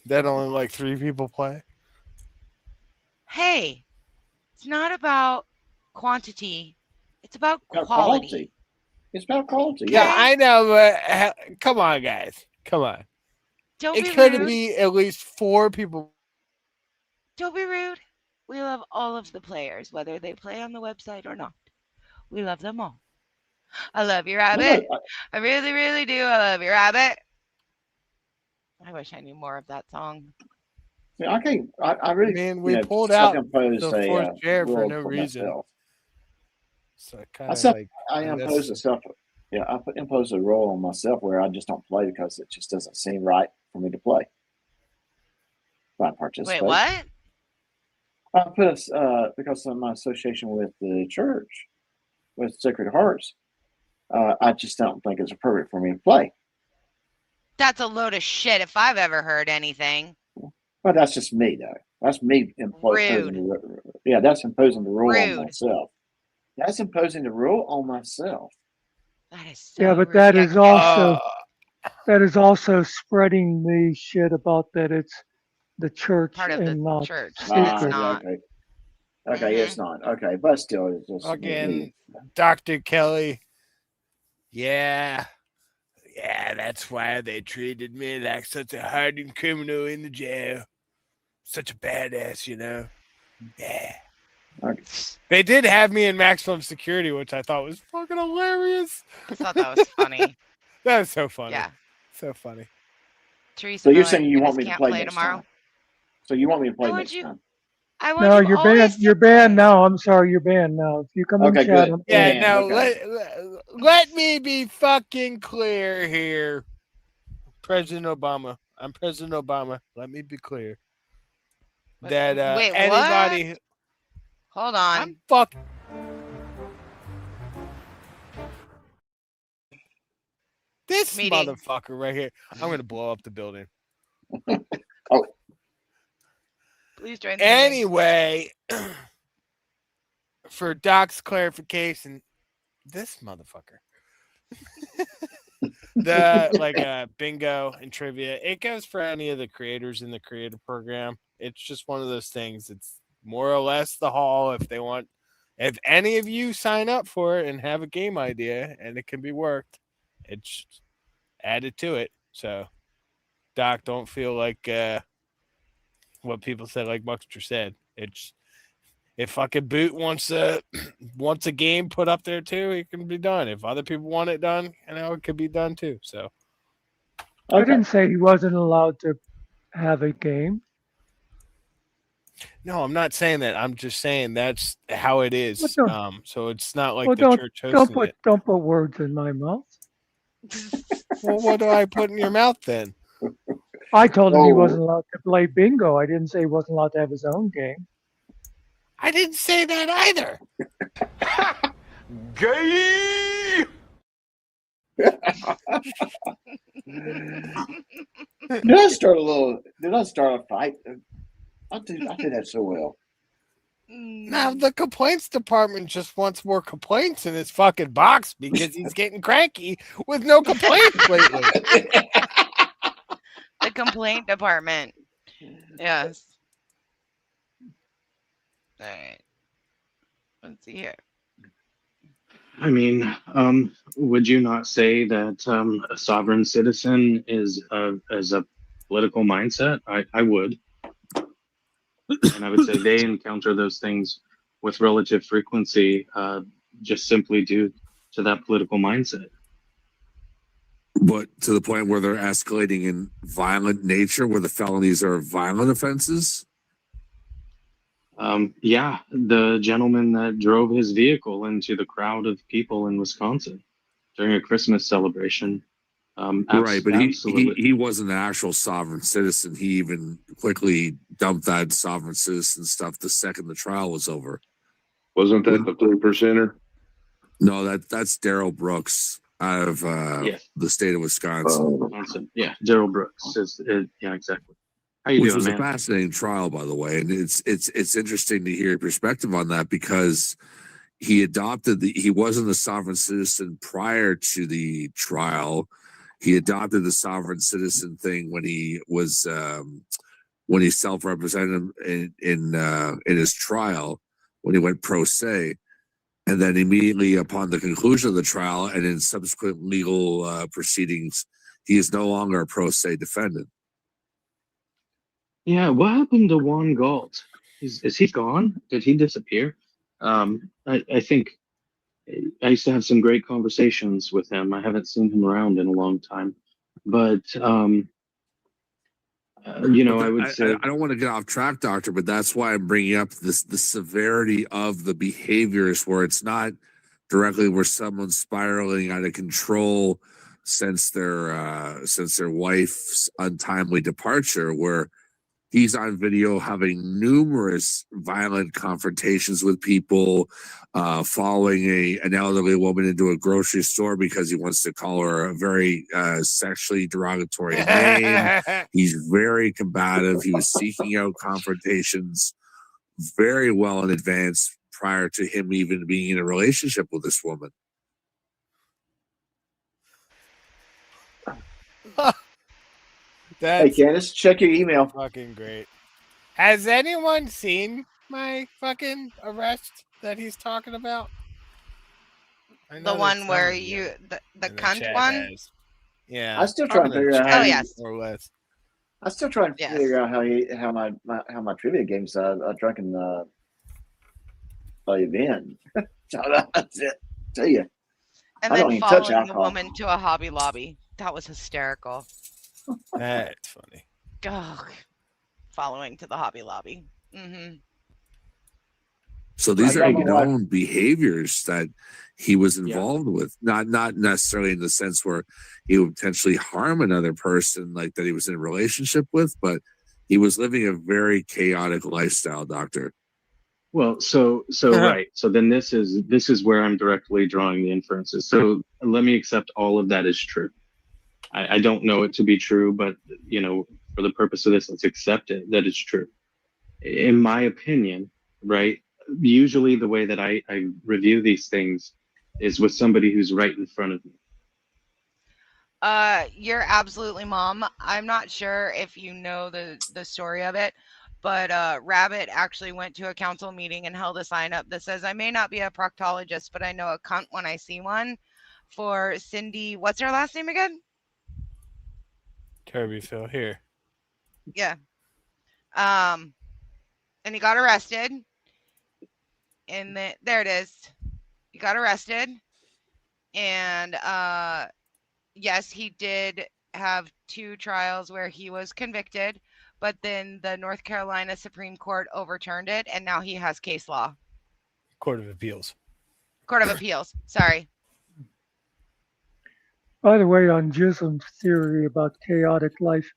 That only like 3 people play.
Hey, it's not about quantity. It's about
About
quality.
quality. It's about quality.
Yeah,
Yeah.
I know, but come on, guys. Come on.
Don't
It
be
could
rude.
be at least 4 people.
Don't be rude. We love all of the players, whether they play on the website or not. We love them all. I love you, Rabbit. I really, really do. I love you, Rabbit. I wish I knew more of that song.
Yeah, I really,
Man, we pulled out
self-imposed
the fourth chair for
rule
no reason.
myself.
So I kind of like
I imposed a self. Yeah, I imposed a role on myself where I just don't play because it just doesn't seem right for me to play. If I participate.
Wait, what?
I put because of my association with the church, with Sacred Hearts. I just don't think it's appropriate for me to play.
That's a load of shit if I've ever heard anything.
But that's just me, though. That's me imposing the yeah. That's imposing the rule on myself. That's imposing the rule on myself.
That is so
Yeah, but that is also spreading the shit about that it's the church
Part of
and
the
not
church.
secret.
Okay, it's not. Okay, but still, it's just
Again, Dr. Kelly. Yeah, that's why they treated me like such a hardened criminal in the jail. Such a badass, Yeah.
Okay.
They did have me in maximum security, which I thought was fucking hilarious.
I thought that was funny.
That was so funny.
Yeah.
So funny.
Teresa,
So you're
Miller,
saying you want me to
can't
play
play
next
tomorrow?
time? So you want me to play
I want
next
you.
time?
I want
No,
you
you're
always
banned. You're banned now. I'm sorry, you're banned now. If you come in
Okay,
chat,
good.
I'm
Yeah,
banned.
no,
Okay.
let me be fucking clear here. President Obama. I'm President Obama. Let me be clear. That
Wait,
anybody
what? Hold on.
I'm fucking this
Meeting.
motherfucker right here. I'm gonna blow up the building.
Oh.
Please join the meeting.
Anyway, for Doc's clarification, this motherfucker. The bingo and trivia, it goes for any of the creators in the creator program. It's just one of those things. It's more or less the hall if any of you sign up for it and have a game idea and it can be worked, it's added to it. So Doc, don't feel like what people said, like Buckster said. It's if fucking Boot wants a game put up there too, it can be done. If other people want it done, it could be done too. So
I didn't say he wasn't allowed to have a game.
no, I'm not saying that. I'm just saying that's how it is. So it's not like the church hosting it.
Don't put words in my mouth.
Well, what do I put in your mouth then?
I told him he wasn't allowed to play bingo. I didn't say he wasn't allowed to have his own game.
I didn't say that either.
Gay. Did I start a fight? I did that so well.
Now the complaints department just wants more complaints in his fucking box because he's getting cranky with no complaints lately.
The complaint department. Yes. All right. Let's see here.
I mean, would you not say that a sovereign citizen is a political mindset? I would. And I would say they encounter those things with relative frequency, just simply due to that political mindset.
But to the point where they're escalating in violent nature, where the felonies are violent offenses?
Yeah, the gentleman that drove his vehicle into the crowd of people in Wisconsin during a Christmas celebration.
Right, but he wasn't an actual sovereign citizen. He even quickly dumped that sovereign citizen stuff the second the trial was over.
Wasn't that the 3%er?
No, that's Daryl Brooks out of the state of Wisconsin.
Yeah, Daryl Brooks. Yeah, exactly. How you
Which
doing,
was
man?
a fascinating trial, by the way, and it's interesting to hear your perspective on that because he wasn't a sovereign citizen prior to the trial. He adopted the sovereign citizen thing when he was when he self-represented in his trial, when he went pro se. And then immediately upon the conclusion of the trial and in subsequent legal proceedings, he is no longer a pro se defendant.
Yeah, what happened to Juan Galt? Is he gone? Did he disappear? I think I used to have some great conversations with him. I haven't seen him around in a long time, but I would say
I don't want to get off track, Doctor, but that's why I'm bringing up the severity of the behaviors, where it's not directly where someone's spiraling out of control since their wife's untimely departure, where he's on video having numerous violent confrontations with people, following an elderly woman into a grocery store because he wants to call her a very sexually derogatory name. He's very combative. He was seeking out confrontations very well in advance prior to him even being in a relationship with this woman.
That's
hey, Candace, check your email.
Fucking great. Has anyone seen my fucking arrest that he's talking about?
The one where the cunt one?
Yeah.
I'm still trying to figure out how.
Oh, yes.
Or less.
I'm still trying to figure out how my trivia game's a drunken event. That's it. Tell you.
And
I don't
then
even touch
following the
alcohol.
woman to a Hobby Lobby. That was hysterical.
That's funny.
Oh, following to the Hobby Lobby. Mm-hmm.
So these are known behaviors that he was involved with, not necessarily in the sense where he would potentially harm another person like that he was in a relationship with, but he was living a very chaotic lifestyle, Doctor.
Well, so right. So then this is where I'm directly drawing the inferences. So let me accept all of that is true. I don't know it to be true, but for the purpose of this, let's accept it that it's true. In my opinion, right? Usually the way that I review these things is with somebody who's right in front of me.
You're absolutely mom. I'm not sure if you know the story of it, but Rabbit actually went to a council meeting and held a sign up that says, "I may not be a proctologist, but I know a cunt when I see one," for Cindy. What's her last name again?
Kirbyville here.
Yeah. And he got arrested. And there it is. He got arrested. And yes, he did have 2 trials where he was convicted, but then the North Carolina Supreme Court overturned it, and now he has case law.
Court of Appeals.
Court of Appeals. Sorry.
By the way, on Jism's theory about chaotic life,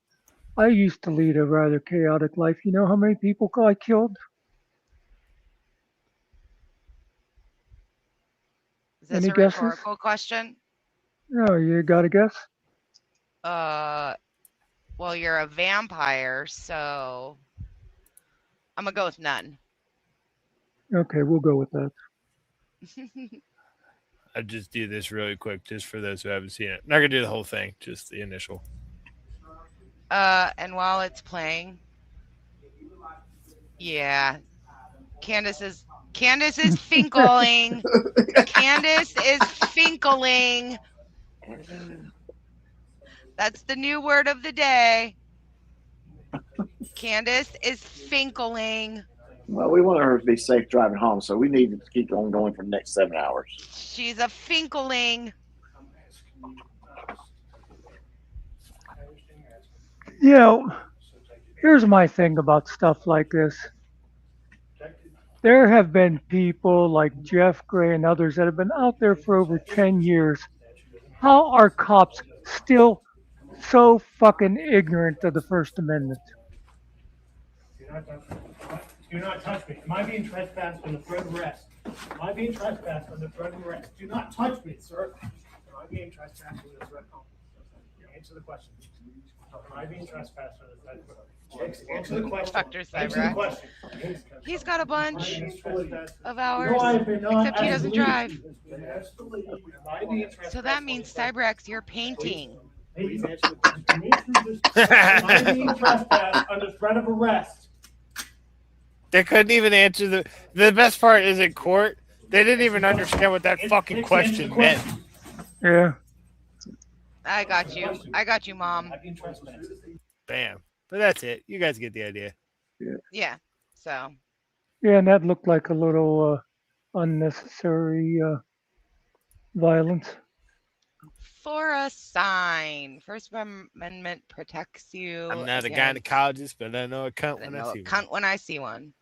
I used to lead a rather chaotic life. You know how many people I killed?
Is this
Any
a
guesses?
rhetorical question?
No, you got a guess?
Well, you're a vampire, so I'm gonna go with none.
Okay, we'll go with that.
I'll just do this really quick, just for those who haven't seen it. I'm not gonna do the whole thing, just the initial.
And while it's playing, yeah, Candace is finkling. Candace is finkling. That's the new word of the day. Candace is finkling.
Well, we want her to be safe driving home, so we need to keep on going for the next 7 hours.
She's a finkling.
Here's my thing about stuff like this. There have been people like Jeff Gray and others that have been out there for over 10 years. How are cops still so fucking ignorant of the First Amendment?
Do not touch me. Am I being trespassed on the threat of arrest? Am I being trespassed on the threat of arrest? Do not touch me, sir. Am I being trespassed on the threat of arrest? Answer the question. Am I being trespassed on the side? Answer the question.
Dr.
Answer the
Cyber.
question.
He's got a bunch of
No,
hours,
I have been
except he doesn't drive.
Asked to leave. Am I being trespassed?
So that means Cyberx, you're painting.
Please answer the question. Am I being trespassed under threat of arrest?
They couldn't even answer the best part is in court. They didn't even understand what that fucking question meant.
Yeah.
I got you. I got you, Mom.
Bam. But that's it. You guys get the idea.
Yeah. So.
Yeah, and that looked like a little unnecessary violence.
For a sign. First Amendment protects you.
I'm not a
against-
gynecologist, but I know a cunt when I see one.
Cunt when I see one.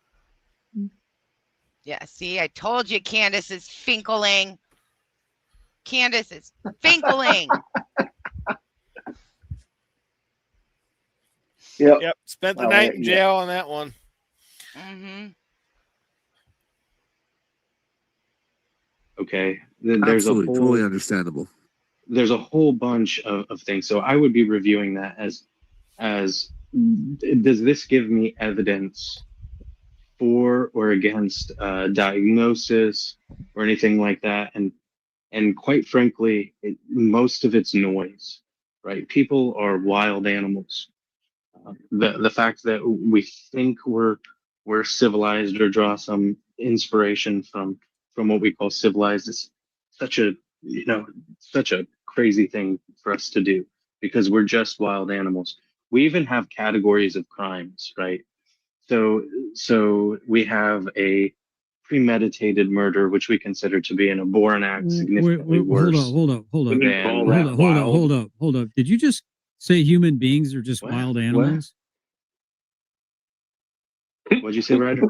Yeah, see, I told you Candace is finkling. Candace is finkling.
Yep. Spent the
Oh,
night in
yeah.
jail on that one.
Mm-hmm.
Okay. Then there's
Absolutely,
a whole,
totally understandable.
there's a whole bunch of things. So I would be reviewing that as does this give me evidence for or against diagnosis or anything like that? And quite frankly, most of it's noise, right? People are wild animals. The fact that we think we're civilized or draw some inspiration from what we call civilized is such a crazy thing for us to do, because we're just wild animals. We even have categories of crimes, right? So we have a premeditated murder, which we consider to be an abhorrent act, significantly worse.
Hold up. Did you just say human beings are just wild animals?
What'd you say, Ryder?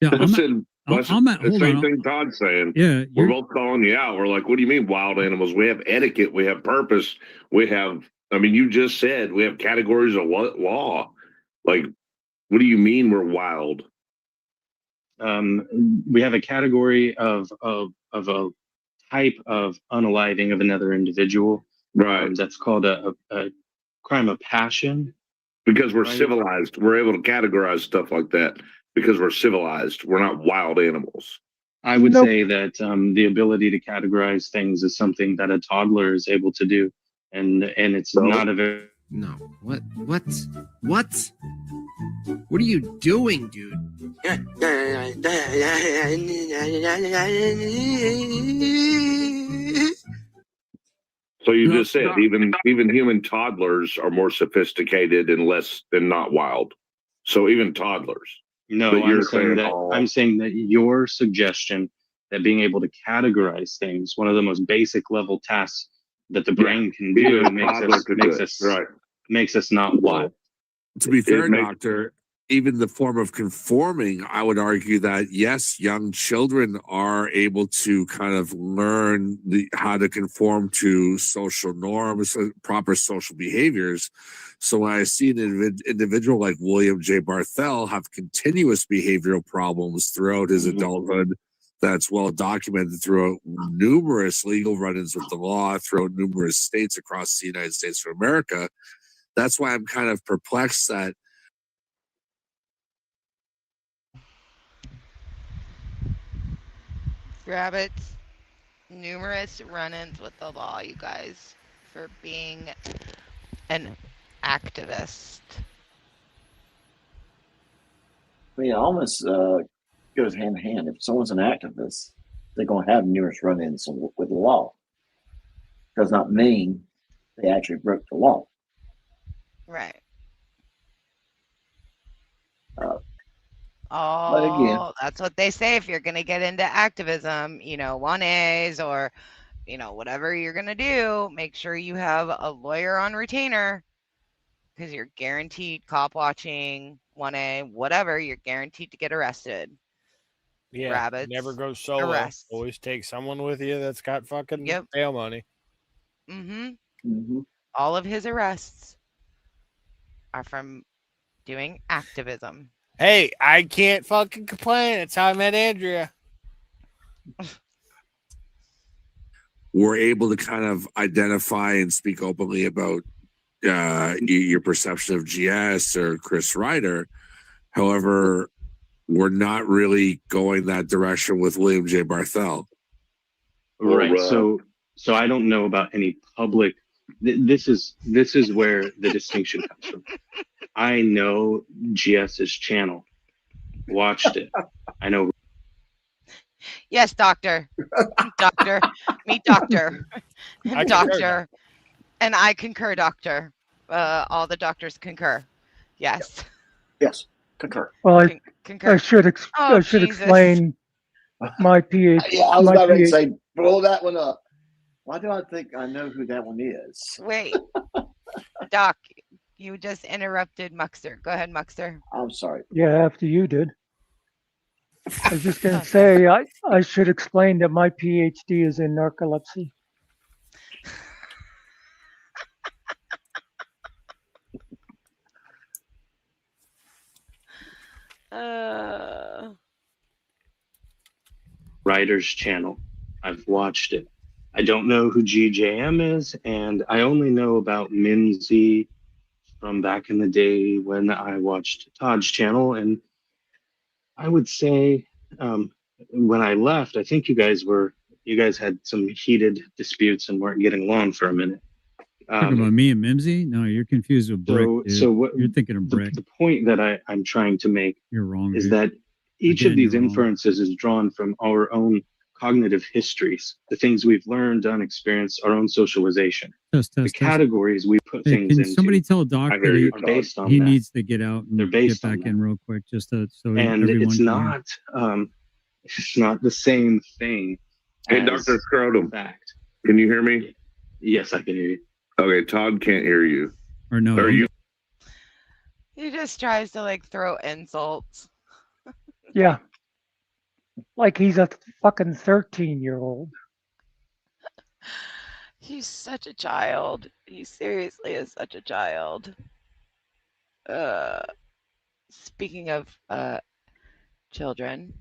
Yeah,
I said,
I'm at,
the
hold
same
on.
thing Todd's saying.
Yeah,
we're both calling you out. We're like, what do you mean wild animals? We have etiquette. We have purpose. We have, I mean, you just said we have categories of law. Like, what do you mean we're wild?
We have a category of a type of unaliving of another individual.
Right.
That's called a crime of passion.
Because we're
Right.
civilized. We're able to categorize stuff like that because we're civilized. We're not wild animals.
I would say that the ability to categorize things is something that a toddler is able to do, and it's not a very
No. What? What are you doing, dude?
So you just said even human toddlers are more sophisticated and less than not wild. So even toddlers.
No,
But
I'm saying that your suggestion that being able to categorize things, one of the most basic level tasks that the brain can do, makes us not wild.
To be fair, Doctor, even the form of conforming, I would argue that yes, young children are able to kind of learn how to conform to social norms, proper social behaviors. So when I see an individual like William J. Barthel have continuous behavioral problems throughout his adulthood, that's well documented throughout numerous legal run-ins with the law, throughout numerous states across the United States of America. That's why I'm kind of perplexed that
Rabbits, numerous run-ins with the law, you guys, for being an activist.
I mean, it almost goes hand in hand. If someone's an activist, they're going to have numerous run-ins with the law. Does not mean they actually broke the law.
Right.
But again,
That's what they say if you're going to get into activism, 1As or, whatever you're going to do, make sure you have a lawyer on retainer, because you're guaranteed cop watching, 1A, whatever, you're guaranteed to get arrested.
Yeah,
Rabbits,
never go solo.
arrest.
Always take someone with you that's got fucking bail money.
Mm-hmm. All of his arrests are from doing activism.
Hey, I can't fucking complain. That's how I met Andrea.
we're able to kind of identify and speak openly about your perception of GS or Chris Ryder. However, we're not really going that direction with William J. Barthel.
Right. So I don't know about any public. This is where the distinction comes from. I know GS's channel. Watched it. I know.
Yes, doctor. Doctor. Meet doctor.
I concur,
Doctor. And I concur, doctor. All the doctors concur. Yes.
Yes, concur.
Well, I
concur.
should
Oh,
I should
Jesus.
explain my PhD.
Yeah, I was
my
about to
PhD
say, blow that one up. Why do I think I know who that one is?
Wait. Doc, you just interrupted Muxter. Go ahead, Muxter.
I'm sorry.
Yeah, after you did. I was just going to say, I should explain that my PhD is in narcolepsy.
Ryder's channel. I've watched it. I don't know who GJM is, and I only know about Mimsy from back in the day when I watched Todd's channel. And I would say when I left, I think you guys had some heated disputes and weren't getting along for a minute.
Talking about me and Mimsy? No, you're confused with Brick. Dude.
So what
You're thinking of Brick.
The point that I'm trying to make
You're wrong.
is
dude.
that each
Again,
of these
you're wrong.
inferences is drawn from our own cognitive histories, the things we've learned, done, experienced, our own socialization. The categories we put
Hey,
things
can
into.
somebody tell Doc
I
that
hear
he,
you, Todd. Based on
he
that.
needs to get out and
They're based
get
on
back
that.
in real quick, just so
And
everyone
it's
can
not the same thing.
Hey,
as
Dr. Scrotum.
Fact.
Can you hear me?
Yes, I can hear you.
Okay, Todd can't hear you.
Or no.
Are you?
He just tries to like throw insults.
Yeah. Like he's a fucking 13-year-old.
He's such a child. He seriously is such a child. Speaking of children,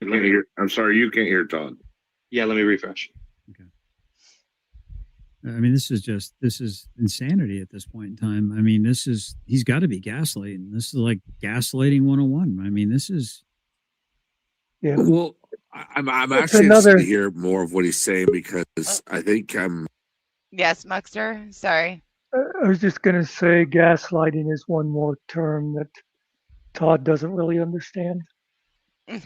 I can't hear. I'm sorry, you can't hear Todd.
Yeah, let me refresh.
I mean, this is insanity at this point in time. I mean, he's got to be gaslighting. This is like gaslighting 101. I mean, this is.
Yeah.
Well, I'm
It's
actually interested
another-
to hear more of what he's saying because I think
yes, Muxter. Sorry.
I was just going to say gaslighting is one more term that Todd doesn't really understand. Add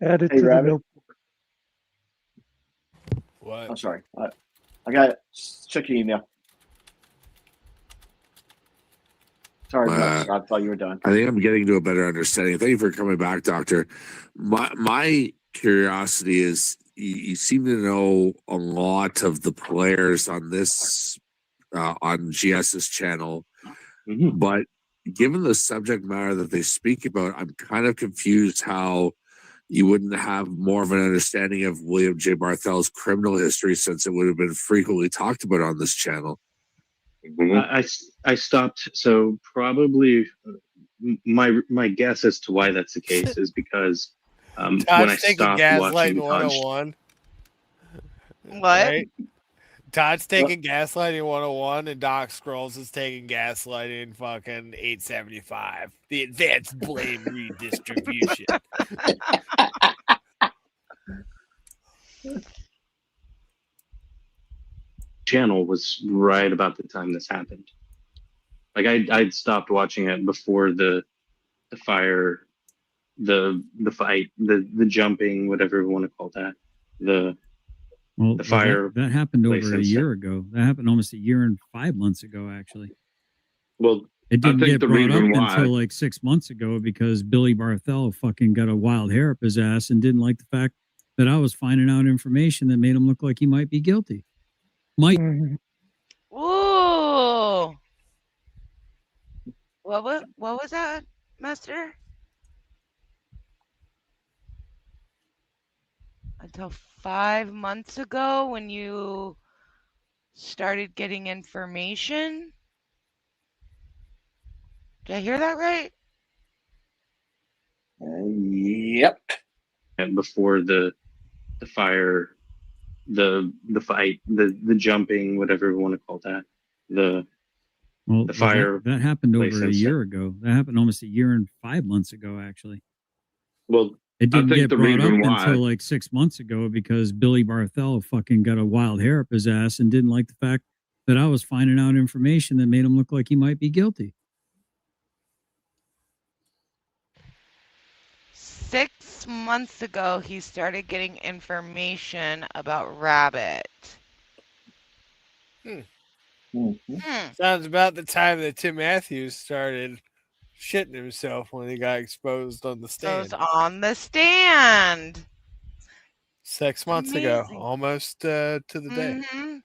it
Hey,
to the
Rabbit.
notebook.
What?
I'm sorry. I got it. Check your email. Sorry, Max, I thought you were done.
I think I'm getting to a better understanding. Thank you for coming back, Doctor. My curiosity is you seem to know a lot of the players on this on GS's channel, but given the subject matter that they speak about, I'm kind of confused how you wouldn't have more of an understanding of William J. Barthel's criminal history since it would have been frequently talked about on this channel.
I stopped. So probably my guess as to why that's the case is because when I
Todd's taking
stopped watching
gaslighting
Todd's
101.
What?
Right? Todd's taking gaslighting 101 and Doc Scrolls is taking gaslighting fucking 875. The advanced blame redistribution.
channel was right about the time this happened. Like I'd stopped watching it before the fire, the fight, the jumping, whatever you want to call that. The fire.
That happened over
place
a
incident.
year ago. That happened almost a year and 5 months ago, actually.
Well,
It didn't
think
get
the
brought up
reason why-
until like 6 months ago because Billy Barthel fucking got a wild hair up his ass and didn't like the fact that I was finding out information that made him look like he might be guilty. Mike.
Ooh. What was that, Master? Until 5 months ago when you started getting information? Did I hear that right?
Yep.
And before the fire, the fight, the jumping, whatever you want to call that, the fire.
That happened
place
over a
incident.
year ago. That happened almost a year and 5 months ago, actually.
Well,
It didn't
I think
get
the
brought up
reason why-
until like 6 months ago because Billy Barthel fucking got a wild hair up his ass and didn't like the fact that I was finding out information that made him look like he might be guilty.
6 months ago, he started getting information about Rabbit.
Sounds about the time that Tim Matthews started shitting himself when he got exposed on the stand.
Goes on the stand.
6 months ago,
Amazing.
almost to the day.
Mhm.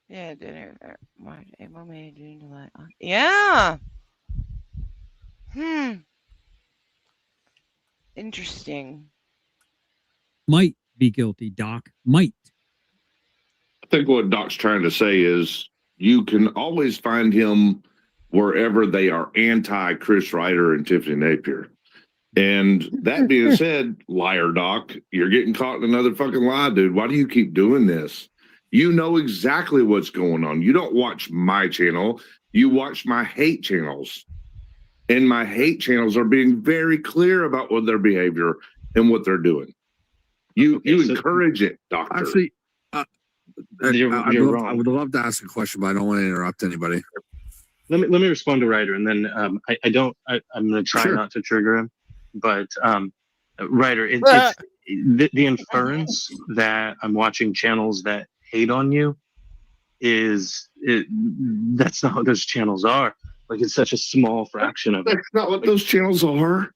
Yeah, dinner. March, April, May, June, July. Yeah. Interesting.
Might be guilty, Doc. Might.
I think what Doc's trying to say is you can always find him wherever they are anti Chris Ryder and Tiffany Napier. And that being said, liar Doc, you're getting caught in another fucking lie, dude. Why do you keep doing this? You know exactly what's going on. You don't watch my channel. You watch my hate channels. And my hate channels are being very clear about what their behavior and what they're doing. You encourage it, Doctor.
Actually,
You're wrong.
I would love to ask a question, but I don't want to interrupt anybody.
Let me respond to Ryder, and then I'm going to try not to trigger him. But Ryder, it's the inference that I'm watching channels that hate on you that's not what those channels are. Like, it's such a small fraction of it.
That's not what those channels are.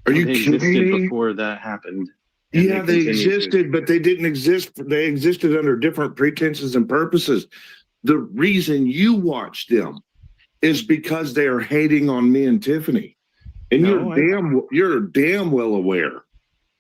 Are you
They
kidding
existed
me?
before that happened. and
Yeah, they
continue to.
existed, but they didn't exist. They existed under different pretenses and purposes. The reason you watch them is because they are hating on me and Tiffany, and you're damn well aware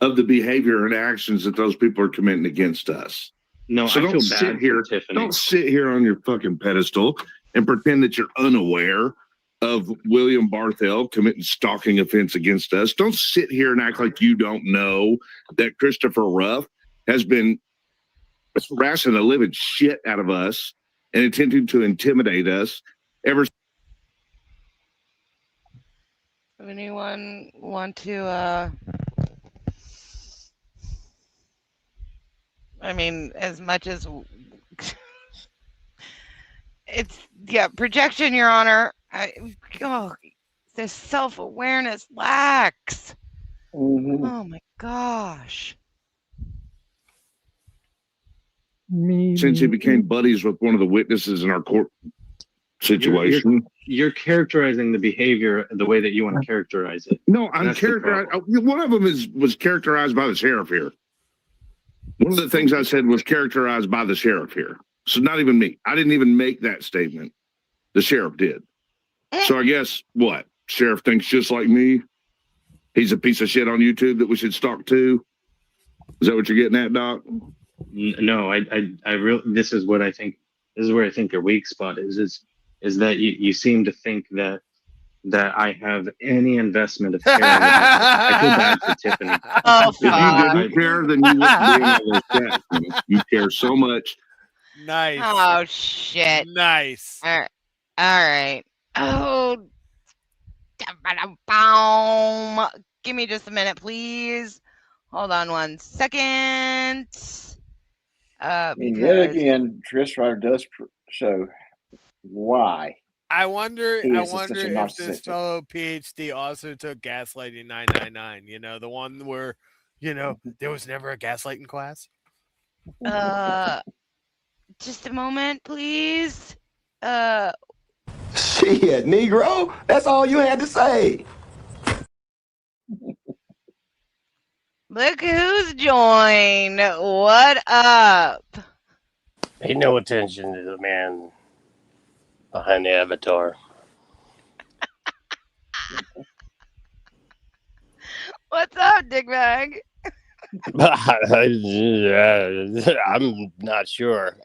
of the behavior and actions that those people are committing against us.
No,
so
I
don't
feel
sit
bad
here.
for Tiffany.
Don't sit here on your fucking pedestal and pretend that you're unaware of William Barthel committing stalking offense against us. Don't sit here and act like you don't know that Christopher Ruff has been harassing the living shit out of us and attempting to intimidate us ever.
Anyone want to I mean, as much as it's projection, Your Honor. This self-awareness lacks. Oh my gosh.
Since he became buddies with one of the witnesses in our court situation.
You're characterizing the behavior the way that you want to characterize it.
No, I'm characterizing. One of them was characterized by the sheriff here. One of the things I said was characterized by the sheriff here. So not even me. I didn't even make that statement. The sheriff did. So I guess what? Sheriff thinks just like me. He's a piece of shit on YouTube that we should stalk too. Is that what you're getting at, Doc?
No, I really. This is what I think. This is where I think your weak spot is that you seem to think that I have any investment of care. I feel bad for Tiffany.
Oh,
if you didn't care, then you wouldn't be in all those chats. You care so much.
Nice.
Oh shit.
Nice.
All right. Oh. Boom. Give me just a minute, please. Hold on 1 second.
Yet
Because
again, Chris Ryder does show why.
I wonder
He is
if
such a
this
narcissistic.
fellow PhD also took gaslighting 999. You know, the one where, there was never a gaslighting class.
just a moment, please.
Shit, Negro. That's all you had to say.
Look who's joined. What up?
Pay no attention to the man behind the avatar.
What's up, dickbag?
I'm not sure.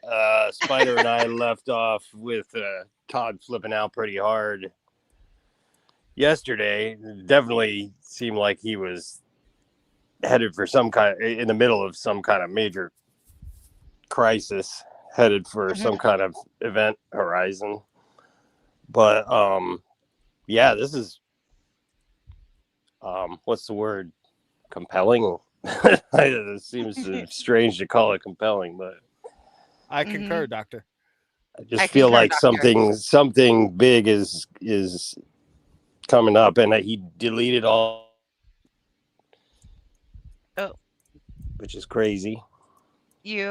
Spider and I left off with Todd flipping out pretty hard yesterday. Definitely seemed like he was headed for in the middle of some kind of major crisis, headed for some kind of event horizon. But yeah, this is what's the word? Compelling. It seems strange to call it compelling, but
I concur, Doctor.
I just feel like something big is coming up, and he deleted all.
Oh,
which is crazy.
You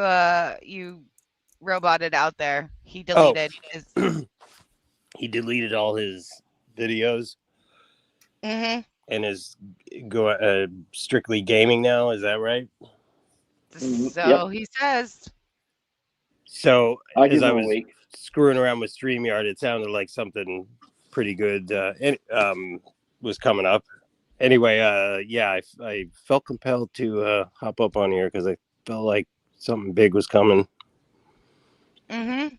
roboted out there. He deleted his.
He deleted all his videos.
Mm-hmm.
And is strictly gaming now. Is that right?
So he says.
So as I was
a week.
screwing around with StreamYard, it sounded like something pretty good was coming up. Anyway, yeah, I felt compelled to hop up on here because I felt like something big was coming.
Mm-hmm.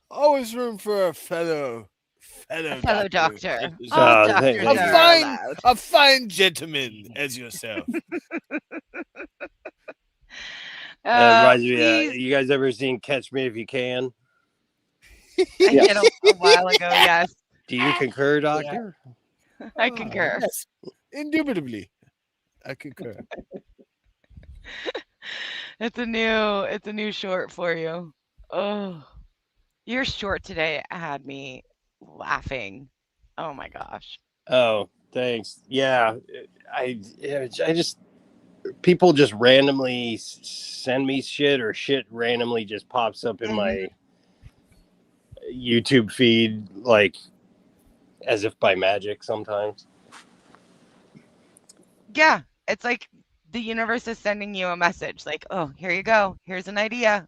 Always room for a fellow
doctor.
A fine gentleman as yourself.
Reminds me, you guys ever seen Catch Me If You Can?
I did a while ago, yes.
Do you concur, Doctor?
Yeah. I concur.
Yes, indubitably. I concur.
It's a new short for you. Oh, your short today had me laughing. Oh my gosh.
Oh, thanks. Yeah, I just people just randomly send me shit, or shit randomly just pops up in my YouTube feed, like as if by magic sometimes.
Yeah, it's like the universe is sending you a message like, oh, here you go. Here's an idea.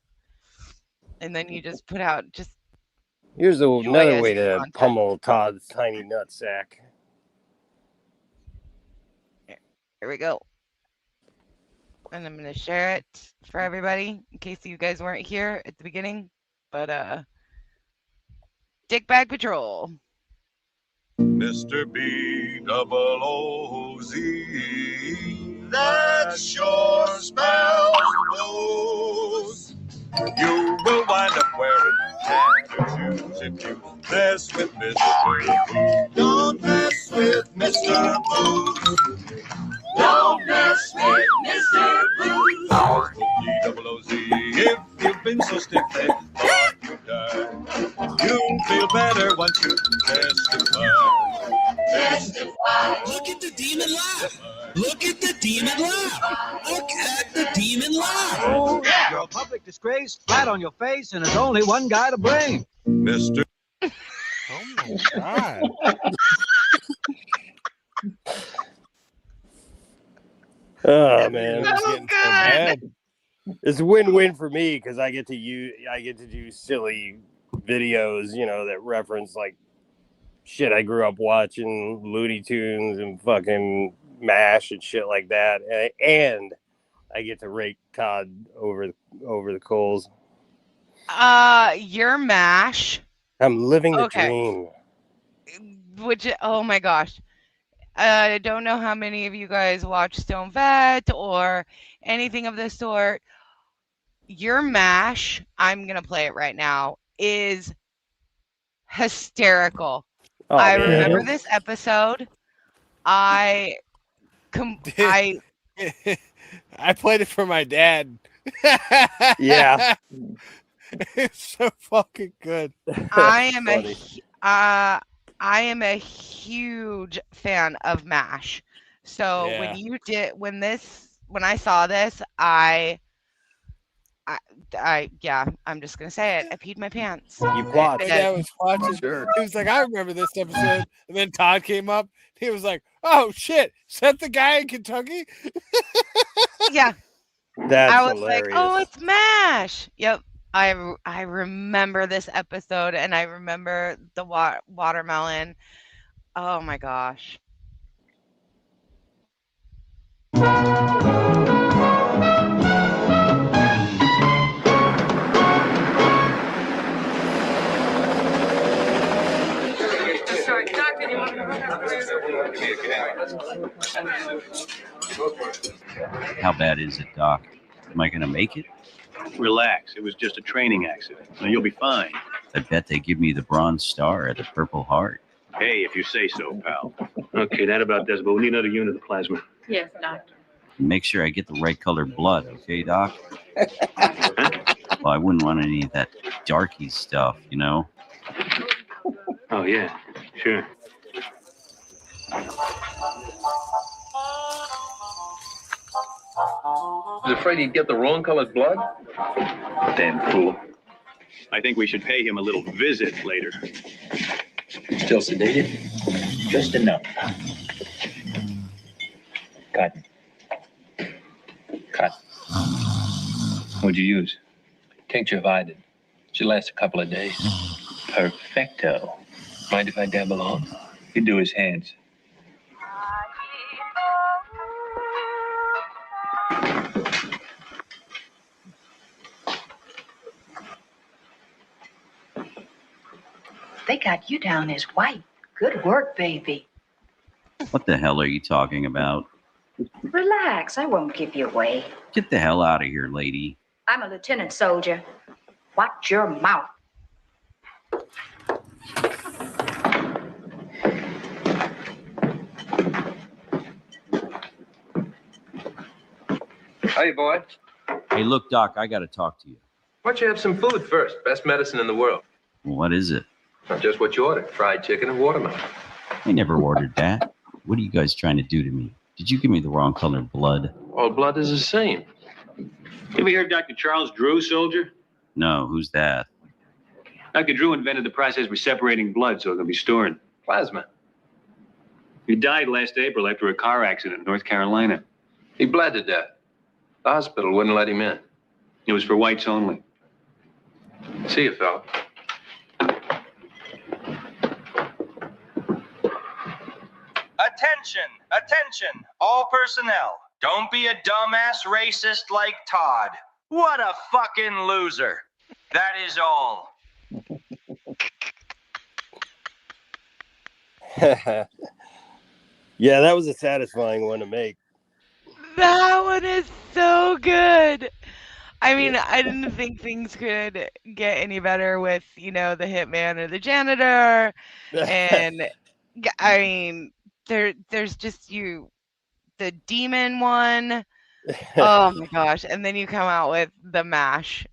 And then you just put out just
here's another way to
content.
pummel Todd's tiny nutsack.
Here we go. And I'm going to share it for everybody in case you guys weren't here at the beginning. But Dickbag Patrol.
Mr. B-double-O-Z, that sure spells blues. You will wind up wearing tattered shoes if you mess with Mr. Blues. Don't mess with Mr. Blues. Don't mess with Mr. Blues. B-double-O-Z, if you've been so stiff-necked, thought you died, you'll feel better once you testify. Testify.
Look at the demon laugh. Look at the demon laugh. Look at the demon laugh.
Oh, yeah.
You're a public disgrace, flat on your face, and there's only one guy to blame.
Mr.
Oh my God.
Oh man,
So
it's getting
good.
so bad. It's a win-win for me because I get to do silly videos, that reference like shit I grew up watching, Looney Tunes and fucking MASH and shit like that, and I get to rake Todd over the coals.
Your MASH.
I'm living the dream.
Which, oh my gosh. I don't know how many of you guys watch Stone Vet or anything of the sort. Your MASH, I'm going to play it right now, is hysterical.
Oh,
I
man.
remember this episode. I
played it for my dad.
Yeah.
It's so fucking good.
I am a huge fan of MASH. So
Yeah.
when I saw this, I yeah, I'm just gonna say it. I peed my pants.
You quat.
My dad was watching. He was like, I remember this episode. And then Todd came up. He was like, oh shit, is that the guy in Kentucky?
Yeah.
That's
I was
hilarious.
like, oh, it's MASH. Yep. I remember this episode, and I remember the watermelon. Oh my gosh.
How bad is it, Doc? Am I going to make it?
Relax. It was just a training accident. Now, you'll be fine.
I bet they give me the Bronze Star or the Purple Heart.
Hey, if you say so, pal. Okay, that about does it, but we need another unit of plasma.
Yes, doctor.
Make sure I get the right color blood, okay, Doc? Well, I wouldn't want any of that darky stuff, you know?
Oh, yeah, sure.
I was afraid he'd get the wrong colored blood.
Damn fool. I think we should pay him a little visit later.
Still sedated?
Just enough.
Cut. What'd you use? Tincture of iodine. Should last a couple of days. Perfecto. Mind if I dabble on? You do his hands.
They got you down as white. Good work, baby.
What the hell are you talking about?
Relax. I won't give you away.
Get the hell out of here, lady.
I'm a lieutenant soldier. Watch your mouth.
Hey, boy.
Hey, look, Doc, I got to talk to you.
Why don't you have some food first? Best medicine in the world.
What is it?
Not just what you ordered. Fried chicken and watermelon.
I never ordered that. What are you guys trying to do to me? Did you give me the wrong colored blood?
All blood is the same.
You ever hear of Dr. Charles Drew, soldier?
No, who's that?
Dr. Drew invented the process for separating blood so it can be stored.
Plasma.
He died last April after a car accident in North Carolina.
He bled to death. The hospital wouldn't let him in.
It was for whites only.
See you, fella.
Attention, attention, all personnel. Don't be a dumbass racist like Todd. What a fucking loser. That is all.
Yeah, that was a satisfying one to make.
That one is so good. I mean, I didn't think things could get any better with, you know, the hitman or the janitor. And I mean, there's just the demon one. Oh my gosh. And then you come out with the MASH.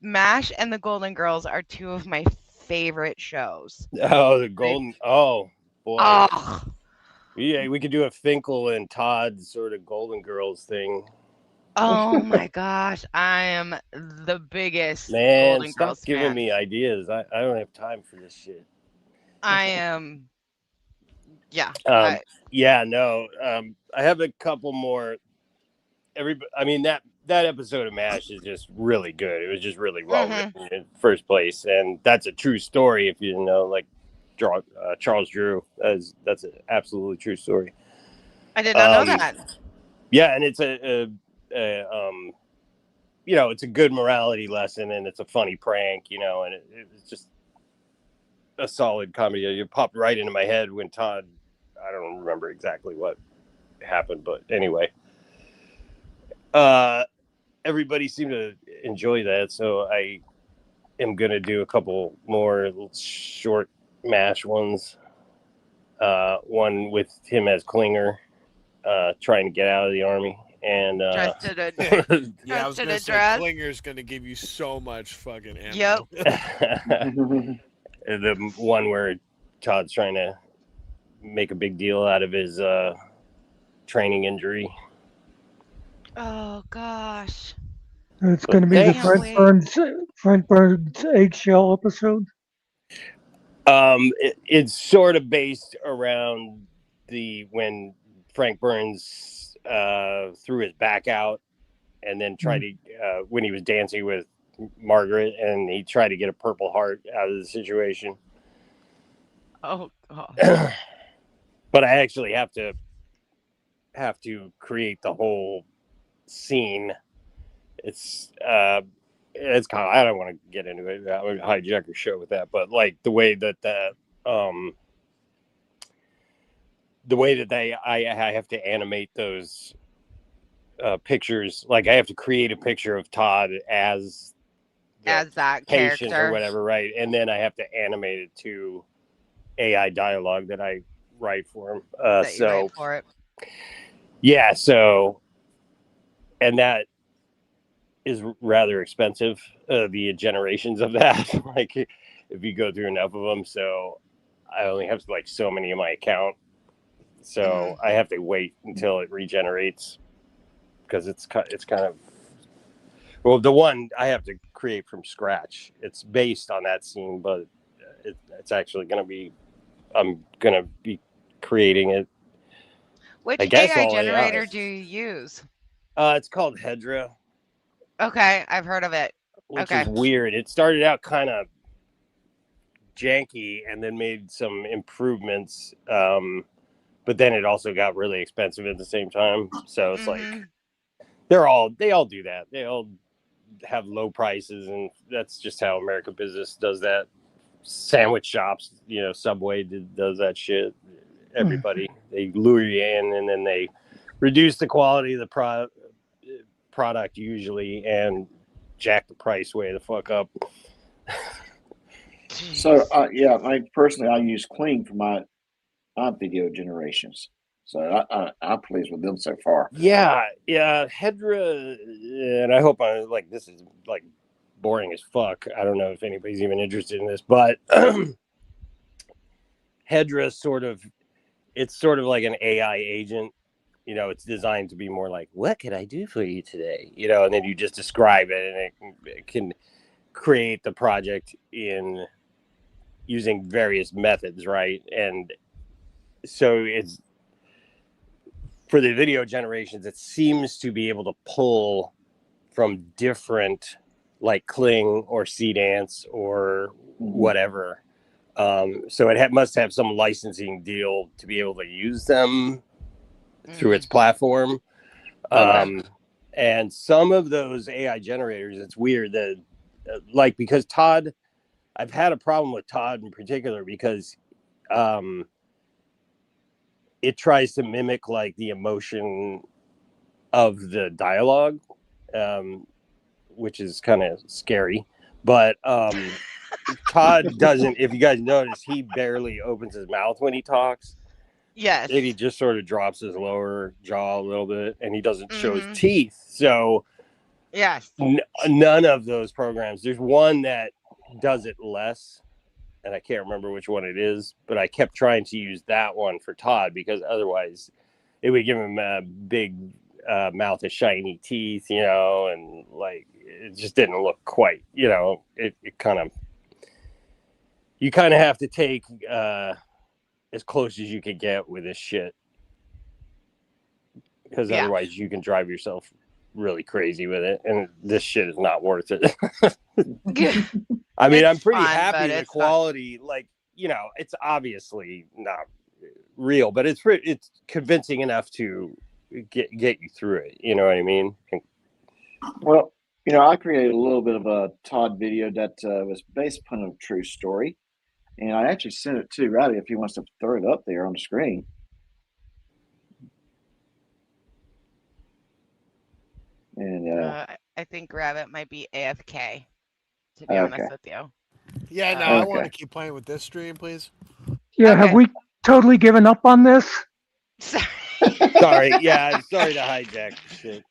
MASH and the Golden Girls are two of my favorite shows.
Oh, the Golden. Oh, boy.
Oh.
Yeah, we could do a Finkel and Todd sort of Golden Girls thing.
Oh my gosh, I am the biggest
Man,
Golden
stop
Girls
giving
fan.
me ideas. I don't have time for this shit.
I am, yeah.
Yeah, no. I have a couple more. I mean that episode of MASH is just really good. It was just really well written in first place, and that's a true story. If you know, like Charles Drew, that's an absolutely true story.
I did not know that.
Yeah, and it's you know, it's a good morality lesson, and it's a funny prank, you know, and it's just a solid comedy. It popped right into my head when Todd, I don't remember exactly what happened, but anyway, everybody seemed to enjoy that, so I am gonna do a couple more short MASH ones. One with him as Klinger, trying to get out of the army. And
yeah, I was gonna say Klinger's gonna give you so much fucking ammo.
Yep.
The one where Todd's trying to make a big deal out of his training injury.
Oh gosh.
It's going to be the Frank Burns eggshell episode.
It's sort of based around when Frank Burns threw his back out and then tried to when he was dancing with Margaret, and he tried to get a Purple Heart out of the situation.
Oh God.
But I actually have to create the whole scene. It's kind of, I don't want to get into it. I would hijack your show with that, but like the way that I have to animate those pictures. Like I have to create a picture of Todd as
that
patient
character
or whatever, right? And then I have to animate it to AI dialogue that I write for him.
Write for it.
Yeah, so, and that is rather expensive, the generations of that. Like if you go through enough of them, so I only have like so many in my account, so I have to wait until it regenerates, because it's kind of, well, the one I have to create from scratch, it's based on that scene, but it's actually going to be, I'm going to be creating it.
Which
I guess
AI
all
generator
AI.
do you use?
It's called Hedra.
Okay, I've heard of it.
Which is weird. It started out kind of janky and then made some improvements, but then it also got really expensive at the same time. So it's like they all do that. They all have low prices, and that's just how American business does that. Sandwich shops, Subway does that shit. Everybody, they lure you in, and then they reduce the quality of the product usually, and jack the price way the fuck up.
So I use Clean for my video generations. So I'm pleased with them so far.
Yeah, Hedra, and I hope this is like boring as fuck. I don't know if anybody's even interested in this, but Hedra it's sort of like an AI agent. It's designed to be more like, what could I do for you today? And then you just describe it, and it can create the project in using various methods, right? And so it's for the video generations, it seems to be able to pull from different, like Kling or Seedance or whatever. So it must have some licensing deal to be able to use them through its platform. And some of those AI generators, it's weird that because Todd, I've had a problem with Todd in particular because it tries to mimic like the emotion of the dialogue, which is kind of scary. But Todd doesn't, if you guys notice, he barely opens his mouth when he talks.
Yes.
He just sort of drops his lower jaw a little bit, and he doesn't show his teeth. So
yes,
none of those programs. There's one that does it less, and I can't remember which one it is, but I kept trying to use that one for Todd because otherwise it would give him a big mouth of shiny teeth, and like it just didn't look quite, it kind of, you kind of have to take as close as you could get with this shit, because otherwise you can drive yourself really crazy with it, and this shit is not worth it. I mean, I'm pretty happy with the quality. Like, it's obviously not real, but it's convincing enough to get you through it. You know what I mean?
Well, I created a little bit of a Todd video that was based upon a true story, and I actually sent it to Rowdy if he wants to throw it up there on the screen. And
I think Rabbit might be AFK, to be honest with you.
Yeah, no, I want to keep playing with this stream, please.
Yeah, have we totally given up on this?
Sorry, yeah, sorry to hijack shit.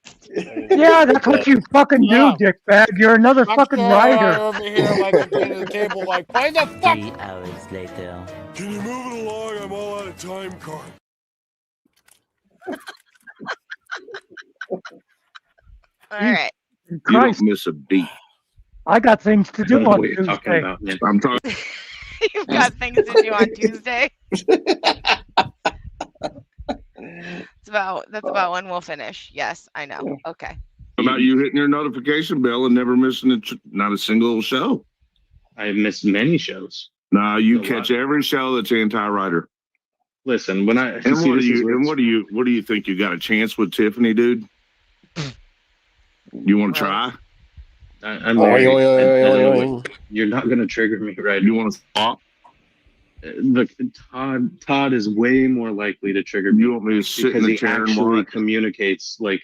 Yeah, that's what you fucking do, dickbag. You're another fucking writer.
Over here, like at the end of the table, like, why the fuck?
3 hours later.
Can you move it along? I'm all out of time card.
All right.
Christ.
don't miss a beat.
I got things to
I
do
don't know
on
what you're talking
Tuesday.
about, man.
I'm talking.
You've got things to do on Tuesday. That's about when we'll finish. Yes, I know. Okay.
About you hitting your notification bell and never missing not a single show.
I missed many shows.
No, you catch every show that's anti-writer.
Listen, when I
And what do you think? You got a chance with Tiffany, dude? You want to try?
I'm married. You're not going to trigger me, right?
You want to stop?
Look, Todd is way more likely to trigger me.
You want me to sit in
because
the
he
chair and
actually
watch?
communicates like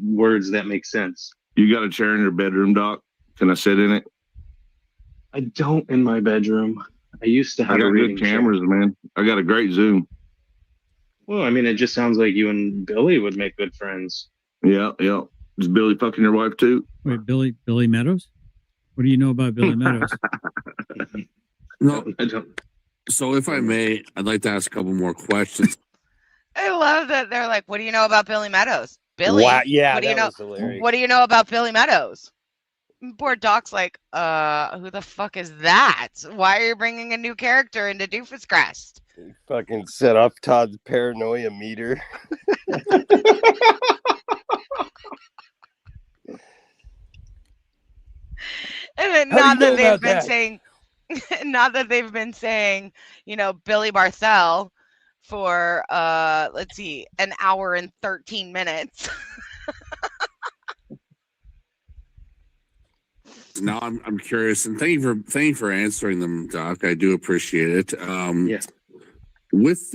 words that make sense.
You got a chair in your bedroom, Doc? Can I sit in it?
I don't in my bedroom. I used to have
I got
a reading
good cameras, man. I got a great Zoom.
Well, I mean, it just sounds like you and Billy would make good friends.
Yeah. Is Billy fucking your wife too?
Wait, Billy Meadows? What do you know about Billy Meadows?
No,
I don't.
So if I may, I'd like to ask a couple more questions.
I love that they're like, "What do you know about Billy Meadows?" Billy.
Wow, yeah,
what do you
that
know?
was hilarious.
What do you know about Billy Meadows? Poor Doc's like, who the fuck is that? Why are you bringing a new character into Doofuscrest?
Fucking set off Todd's paranoia meter.
And then
How
not
do you
that
know
they've
about
been
that?
saying, not that they've been saying, Billy Barcel for let's see, an hour and 13 minutes.
Now I'm curious, and thank you for answering them, Doc. I do appreciate it.
Yeah.
With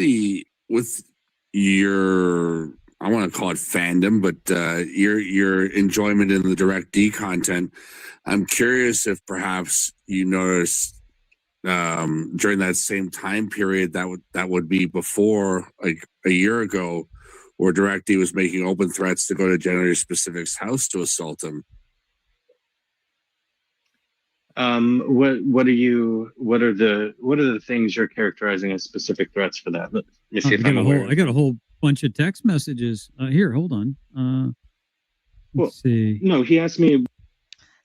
your, I want to call it fandom, but your enjoyment in the Direct D content, I'm curious if perhaps you noticed during that same time period that would be before, like a year ago, where Direct D was making open threats to go to Gender Specific's house to assault him.
What are the things you're characterizing as specific threats for that? Let me see if I'm aware.
I got a whole bunch of text messages. Here, hold on. Let's see.
No, he asked me.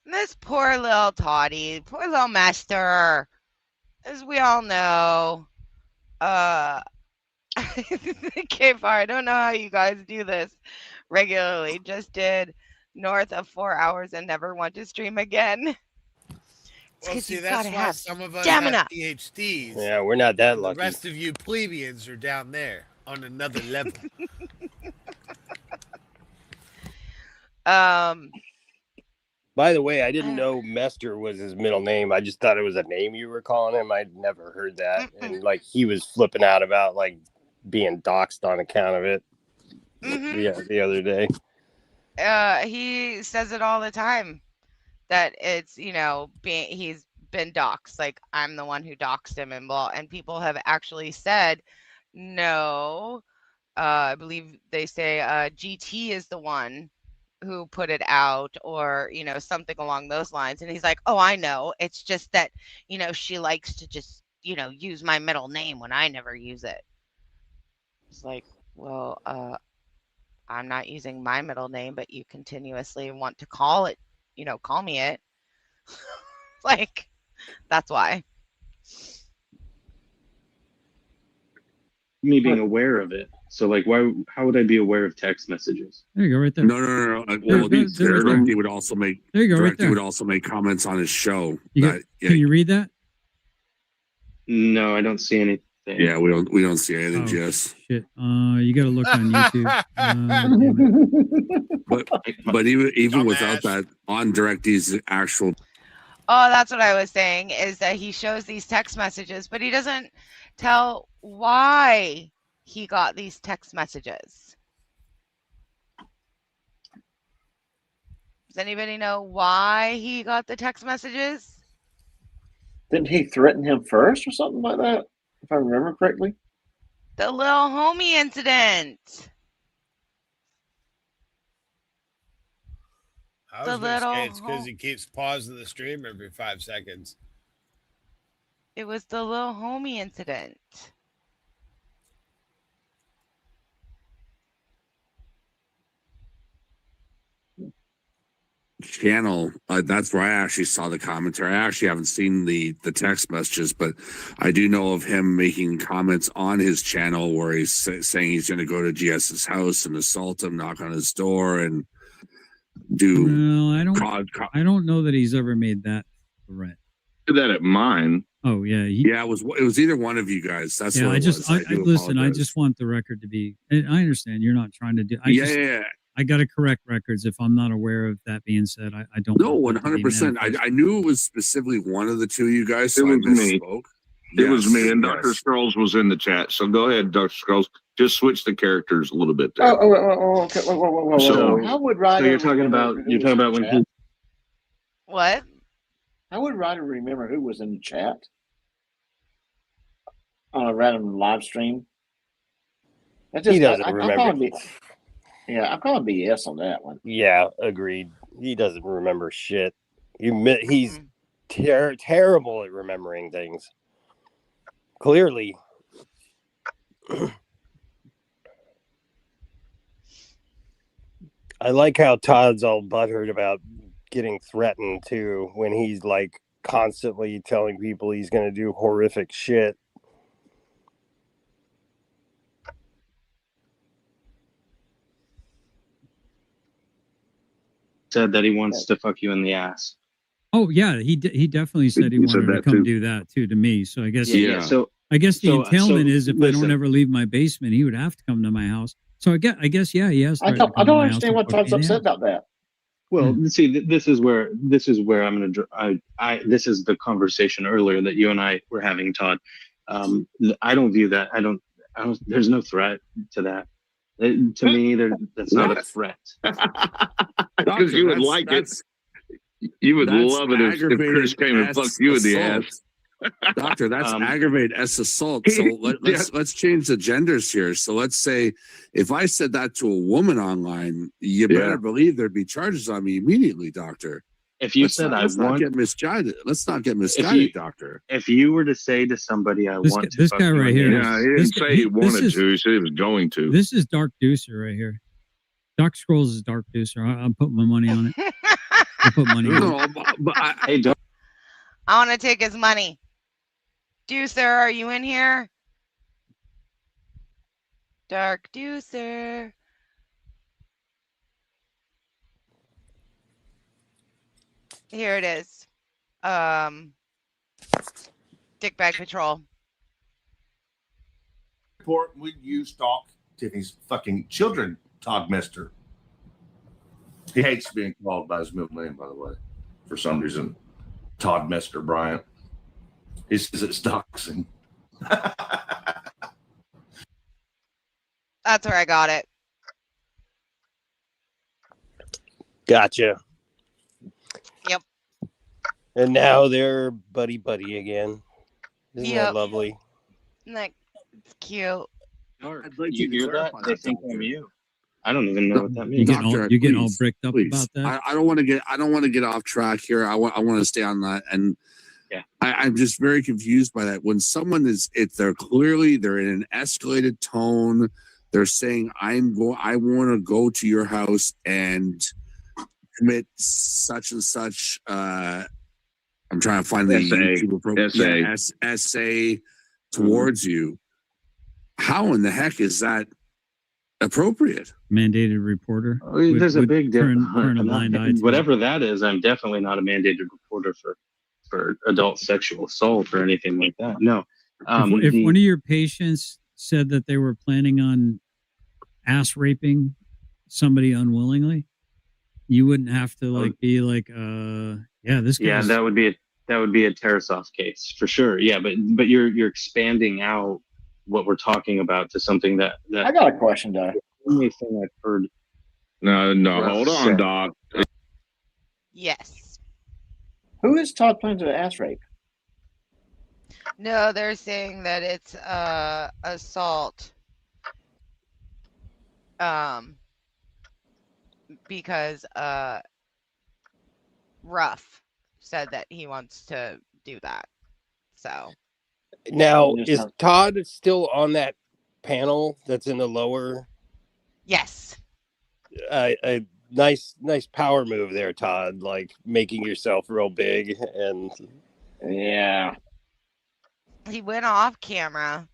This poor little Toddy, poor little master, as we all know. K-Far, I don't know how you guys do this regularly. Just did north of 4 hours and never want to stream again.
Well, see,
you've
that's
gotta
why
have
some of us
stamina.
have PhDs.
Yeah, we're not that
and
lucky.
The rest of you plebeians are down there on another level.
By the way, I didn't know Mester was his middle name. I just thought it was a name you were calling him. I'd never heard that. And like he was flipping out about like being doxxed on account of it the other day.
He says it all the time that it's he's been doxxed, like I'm the one who doxed him, and people have actually said no. I believe they say GT is the one who put it out, or something along those lines, and he's like, oh, I know, it's just that she likes to just use my middle name when I never use it. It's like, well, I'm not using my middle name, but you continuously want to call me it. Like, that's why.
Me being aware of it. So, like, how would I be aware of text messages?
There you go, right there.
No. Well, Direct D would also make.
There you go, right
Direct D
there.
would also make comments on his show.
Can you read that?
No, I don't see anything.
Yeah, we don't see anything, Jess.
Shit. You got to look on YouTube.
But even without that, on Direct D's actual.
Oh, that's what I was saying, is that he shows these text messages, but he doesn't tell why he got these text messages. Does anybody know why he got the text messages?
Didn't he threaten him first or something like that? If I remember correctly.
The little homie incident.
I was going to say it's because he keeps pausing the stream every 5 seconds.
It was the little homie incident.
channel, that's where I actually saw the commentary. I actually haven't seen the text messages, but I do know of him making comments on his channel where he's saying he's going to go to GS's house and assault him, knock on his door, and do.
No, I don't know that he's ever made that threat.
Did that at mine.
Oh yeah,
yeah. It was either one of you guys. That's
yeah.
what it was.
I
do
listen. I
apologize.
just want the record to be. I understand you're not trying to do.
Yeah.
I got to correct records if I'm not aware of that being said. I don't.
No, 100%. I knew it was specifically one of the two of you guys. So
It was
I
me.
misspoke.
It was me, and
yes.
Dr. Scrolls was in the chat. So go ahead, Dr. Scrolls. Just switch the characters a little bit there.
Okay. Whoa.
So-
How would Ryder?
So you're talking about when he.
What?
How would Ryder remember who was in the chat on a random live stream?
He doesn't remember.
I'm calling BS on that one.
Yeah, agreed. He doesn't remember shit. He's terrible at remembering things. Clearly. I like how Todd's all butthurt about getting threatened too, when he's like constantly telling people he's going to do horrific shit.
Said that he wants to fuck you in the ass.
Oh yeah, he definitely said he
He said
wanted to
that
come
too.
do that too to me. So I guess
So
I guess the
so-
entailment
so
is if I
listen.
don't ever leave my basement, he would have to come to my house. So I guess yeah, he has.
I don't understand what Todd's upset about that.
Well, see, this is where I'm going to. This is the conversation earlier that you and I were having, Todd. I don't view that. I don't. There's no threat to that. To me, that's not a threat.
Because you would like it. You would love it if Chris came and fucked you in the ass.
Doctor, that's aggravated as assault. So let's change the genders here. So let's say if I said that to a woman online, you better believe there'd be charges on me immediately, doctor.
If you
let's
said
not,
I
let's
want,
not get misguided. Let's not get misguided, doctor.
If you were to say to somebody, "I want to,"
this
fuck
guy
you
right
in the
here.
ass-
Yeah, he didn't say he wanted to. He said he was going to.
This is Dark Deucer right here. Dark Scrolls is Dark Deucer. I'm putting my money on it. I put money on it.
But
hey, don't.
I want to take his money. Deucer, are you in here? Dark Deucer. Here it is. Dick Bag Patrol.
Report would you stalk Tiffany's fucking children, Todd Mester? He hates being called by his middle name, by the way, for some reason. Todd Mester Bryant. He says it's doxing.
That's where I got it.
Gotcha.
Yep.
And now they're buddy again. Isn't
Yep.
that lovely?
Like, it's cute.
You hear that? They think I'm you. I don't even know what that means.
You're getting all bricked up about that.
I don't want to get off track here. I want to stay on that. And
yeah,
I'm just very confused by that. When someone they're in an escalated tone. They're saying, I want to go to your house and commit such and such. I'm trying to find the YouTube essay towards you. How in the heck is that appropriate?
Mandated reporter.
There's a big difference.
Turn a blind eye to
Whatever that is, I'm definitely not a mandated reporter for adult sexual assault or anything like that. No.
If one of your patients said that they were planning on ass raping somebody unwillingly, you wouldn't have to be like, this guy.
Yeah, that would be a Tarasoff case for sure. Yeah, but you're expanding out what we're talking about to something that
I got a question, Doc.
The only thing I've heard.
No, hold on, Doc.
Yes.
Who is Todd planning to ass rape?
No, they're saying that it's assault. Because Ruff said that he wants to do that. So
Now, is Todd still on that panel that's in the lower?
yes.
nice power move there, Todd. Like making yourself real big, and
yeah,
he went off camera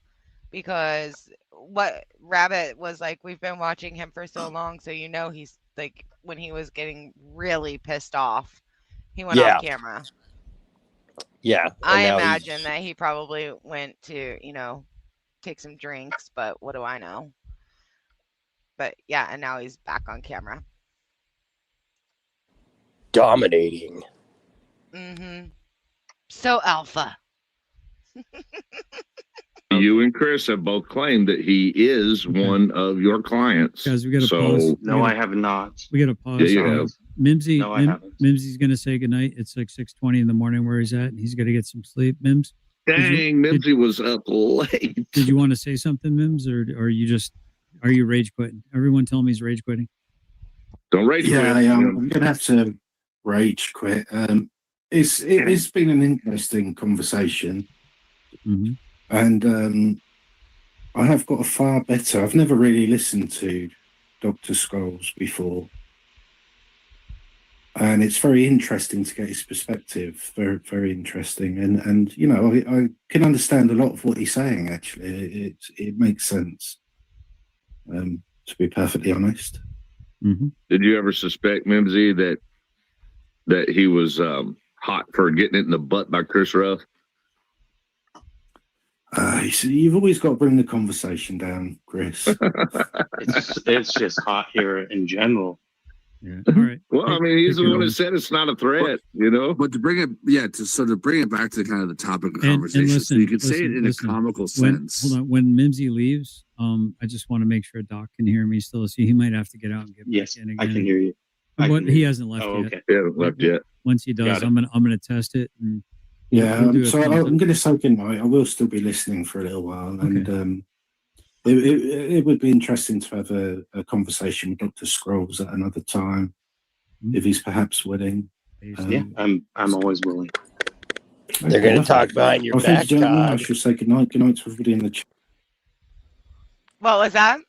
because what Rabbit was like, we've been watching him for so long, so he's like, when he was getting really pissed off, he went off camera.
Yeah,
I imagine that he probably went to, take some drinks, but what do I know? But yeah, and now he's back on camera.
Dominating.
Mm-hmm. So alpha.
You and Chris have both claimed that he is one of your clients.
Guys, we got to pause.
No, I have not.
We got to pause.
Yeah, you have.
Mimsy,
No, I haven't.
Mimsy's going to say goodnight. It's like 6:20 in the morning where he's at, and he's got to get some sleep. Mims?
Dang, Mimsy was up late.
Did you want to say something, Mims, or are you rage quitting? Everyone tell me he's rage quitting.
Don't rage quit.
Yeah, I'm going to have to rage quit. It's been an interesting conversation.
Mm-hmm.
And I have got a far better. I've never really listened to Dr. Scholes before. And it's very interesting to get his perspective. Very, very interesting. And I can understand a lot of what he's saying, actually. It makes sense, to be perfectly honest.
Mm-hmm.
Did you ever suspect, Mimsy, that he was hot for getting it in the butt by Chris Ruff?
You've always got to bring the conversation down, Chris.
It's just hot here in general.
Yeah. All right.
Well, I mean, he's the one that said it's not a threat,
But to bring it back to kind of the topic of conversation,
listen,
so you could say it in a comical sense.
Hold on. When Mimsy leaves, I just want to make sure Doc can hear me still. So he might have to get out and get back in again.
I can hear you.
He hasn't left yet.
Okay.
He hasn't left yet.
Once he does, I'm gonna test it. And
yeah,
we'll do
so
it.
I'm going to say goodnight. I will still be listening for a little while, and it would be interesting to have a conversation with Dr. Scrolls at another time, if he's perhaps willing.
Yeah, I'm always willing.
They're going to talk behind your
Thank
back,
you, gentlemen. I
Todd.
should say goodnight. Good night to everybody in the chat.
What was that?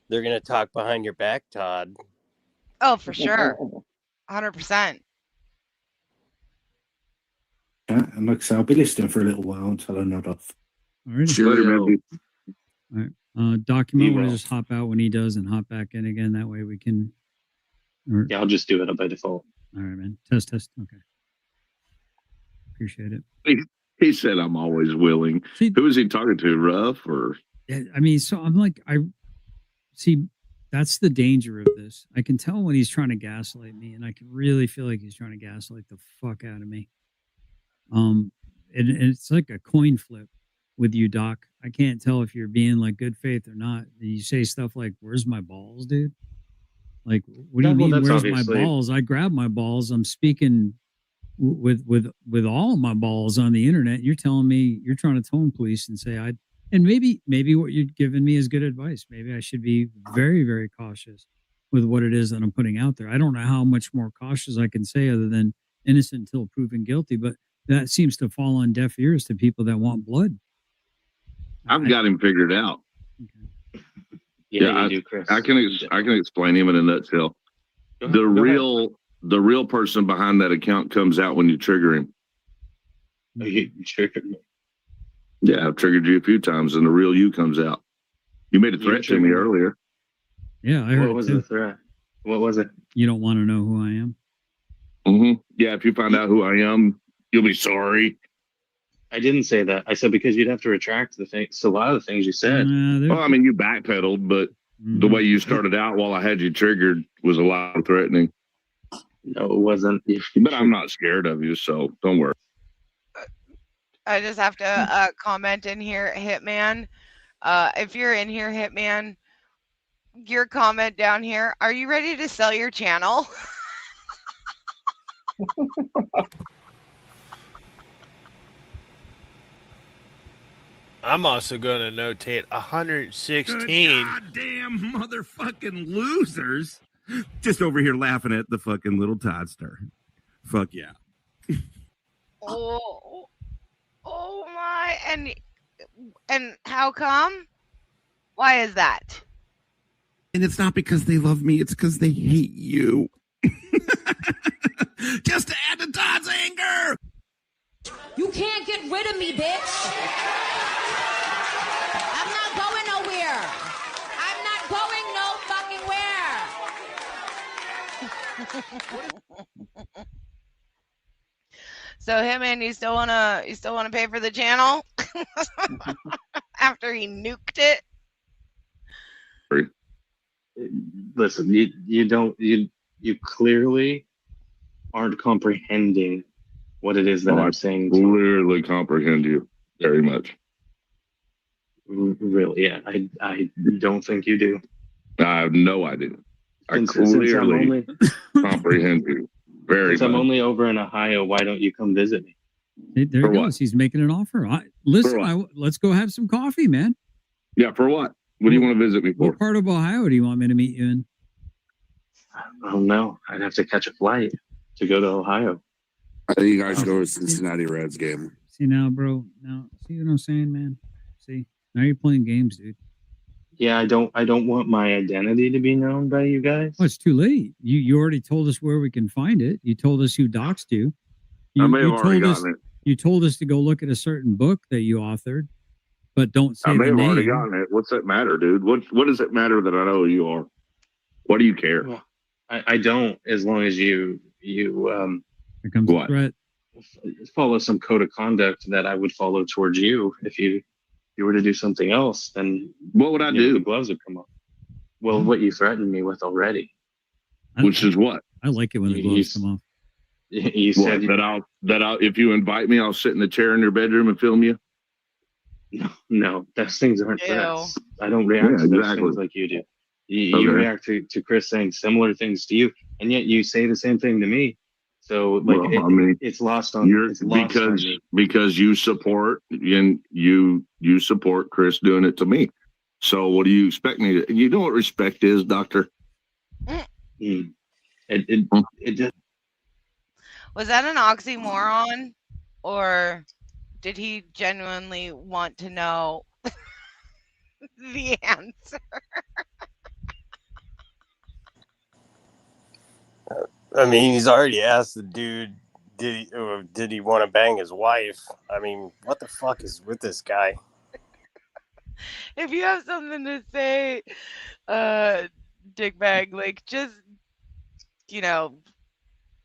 They're going to talk behind your back, Todd.
Oh, for sure. 100%.
And like I say, I'll be listening for a little while until I nod off.
All right.
Cheerio.
All right. Doc, you might want to just hop out when he does and hop back in again. That way we can.
Yeah, I'll just do it by default.
All right, man. Test. Okay. Appreciate it.
He said, "I'm always willing." Who is he talking to? Ruff or?
Yeah, I mean, so I'm like, I see. That's the danger of this. I can tell when he's trying to gaslight me, and I can really feel like he's trying to gaslight the fuck out of me. And it's like a coin flip with you, Doc. I can't tell if you're being like good faith or not. You say stuff like, "Where's my balls, dude?" Like, what do you mean? Where's my balls? I grab my balls. I'm speaking with all my balls on the internet. You're telling me you're trying to tone police and say and maybe what you're giving me is good advice. Maybe I should be very, very cautious with what it is that I'm putting out there. I don't know how much more cautious I can say other than innocent until proven guilty, but that seems to fall on deaf ears to people that want blood.
I've got him figured out.
Okay.
Yeah, you do, Chris.
I can explain him in a nutshell. The real person behind that account comes out when you trigger him.
You triggered me.
Yeah, I've triggered you a few times, and the real you comes out. You made a threat to me earlier.
Yeah, I heard.
What was the threat? What was it?
You don't want to know who I am.
Mm-hmm. Yeah, if you find out who I am, you'll be sorry.
I didn't say that. I said because you'd have to retract the things. So a lot of the things you said.
Well, I mean, you backpedaled, but the way you started out while I had you triggered was a lot of threatening.
No, it wasn't.
But I'm not scared of you, so don't worry.
I just have to comment in here, Hitman. If you're in here, Hitman, your comment down here, are you ready to sell your channel?
I'm also going to notate 116.
Goddamn motherfucking losers. Just over here laughing at the fucking little Toddster. Fuck yeah.
Oh my! And how come? Why is that?
And it's not because they love me, it's because they hate you. Just to add to Todd's anger.
You can't get rid of me, bitch. I'm not going nowhere. I'm not going no fucking where.
So Hitman, you still wanna pay for the channel after he nuked it?
Listen, you clearly aren't comprehending what it is that I'm saying.
Clearly comprehend you very much.
Really, yeah. I don't think you do.
I have no idea. I
Since
clearly comprehend you very
Since I'm
much.
only over in Ohio, why don't you come visit me?
There he goes. He's making an offer. Let's go have some coffee, man.
Yeah, for what? What do you want to visit me for?
What part of Ohio do you want me to meet you in?
I don't know. I'd have to catch a flight to go to Ohio.
I think you guys should go to Cincinnati Reds game.
See now, bro. Now, see what I'm saying, man? See, now you're playing games, dude.
Yeah, I don't want my identity to be known by you guys.
Well, it's too late. You already told us where we can find it. You told us who doxed you.
I may have
you
already
told us,
gotten it.
You told us to go look at a certain book that you authored, but don't say
I may
the
have
name.
already gotten it. What's that matter, dude? What does it matter that I know who you are? What do you care?
Well, I don't, as long as you
Here comes the threat.
follow some code of conduct that I would follow towards you. If you were to do something else, then
what would I do?
The gloves would come off. Well, what you threatened me with already.
Which is what?
I like it when the gloves come off.
You
What,
said
that I'll if you invite me, I'll sit in the chair in your bedroom and film you.
No, those things aren't
Ew.
threats. I don't react to those
exactly.
things like you do. You
Okay.
react to Chris saying similar things to you, and yet you say the same thing to me. So like
Well, I mean,
it's lost on
You're
it's lost on
because
me.
because you support and you support Chris doing it to me. So what do you expect me to? You know what respect is, Doctor?
It just
Was that an oxymoron, or did he genuinely want to know the answer?
I mean, he's already asked the dude, did he want to bang his wife? I mean, what the fuck is with this guy?
If you have something to say, dickbag, like just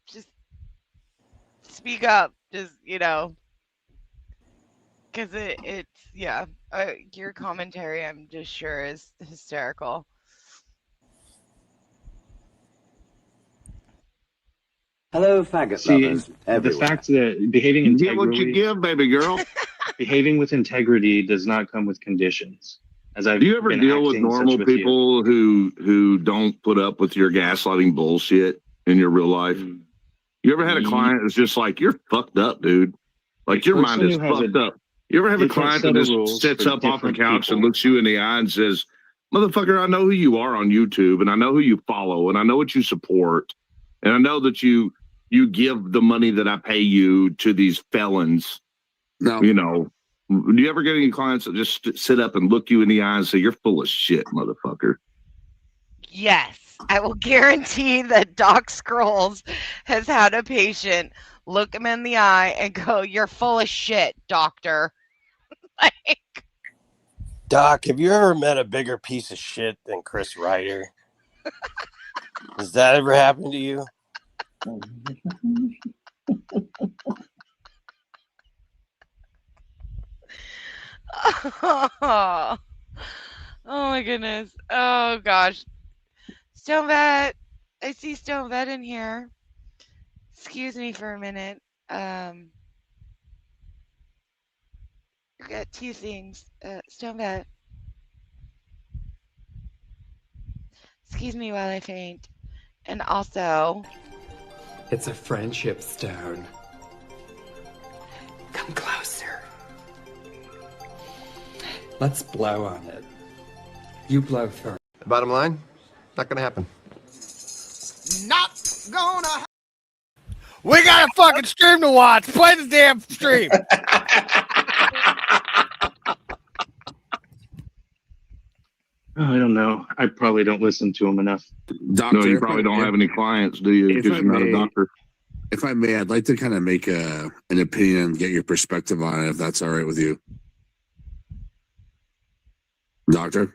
just speak up, just because it's your commentary, I'm just sure, is hysterical.
Hello, faggot
see
lovers
the
everywhere.
fact that behaving
You get what you
integrally,
give, baby girl.
behaving with integrity does not come with conditions. As I've
Do you ever
been
deal with
acting such
normal
with you.
people who don't put up with your gaslighting bullshit in your real life? You ever had a client that's just like, you're fucked up, dude? Like your mind
person
is
who has
fucked
a
up. You ever have a
different
client
set
that
of
just
rules
sits
for
up off the
different
couch and
people.
looks you in the eye and says, motherfucker, I know who you are on YouTube, and I know who you follow, and I know what you support, and I know that you give the money that I pay you to these felons.
No.
You know, do you ever get any clients that just sit up and look you in the eye and say, you're full of shit, motherfucker?
Yes, I will guarantee that Doc Scrolls has had a patient look him in the eye and go, "You're full of shit, doctor." Like,
Doc, have you ever met a bigger piece of shit than Chris Ryder? Has that ever happened to you?
oh my goodness. Oh gosh. Stone Vet. I see Stone Vet in here. Excuse me for a minute. I got two things. Stone Vet. Excuse me while I faint. And also,
It's a friendship stone. Come closer. Let's blow on it. You blow first.
The bottom line, not gonna happen.
Not gonna. We got a fucking stream to watch. Play the damn stream.
I don't know. I probably don't listen to him enough.
Doctor,
No, you probably don't have any clients, do you?
If
Because
I
you're not a
may,
doctor.
if I may, I'd like to kind of make an opinion and get your perspective on it, if that's all right with you. Doctor?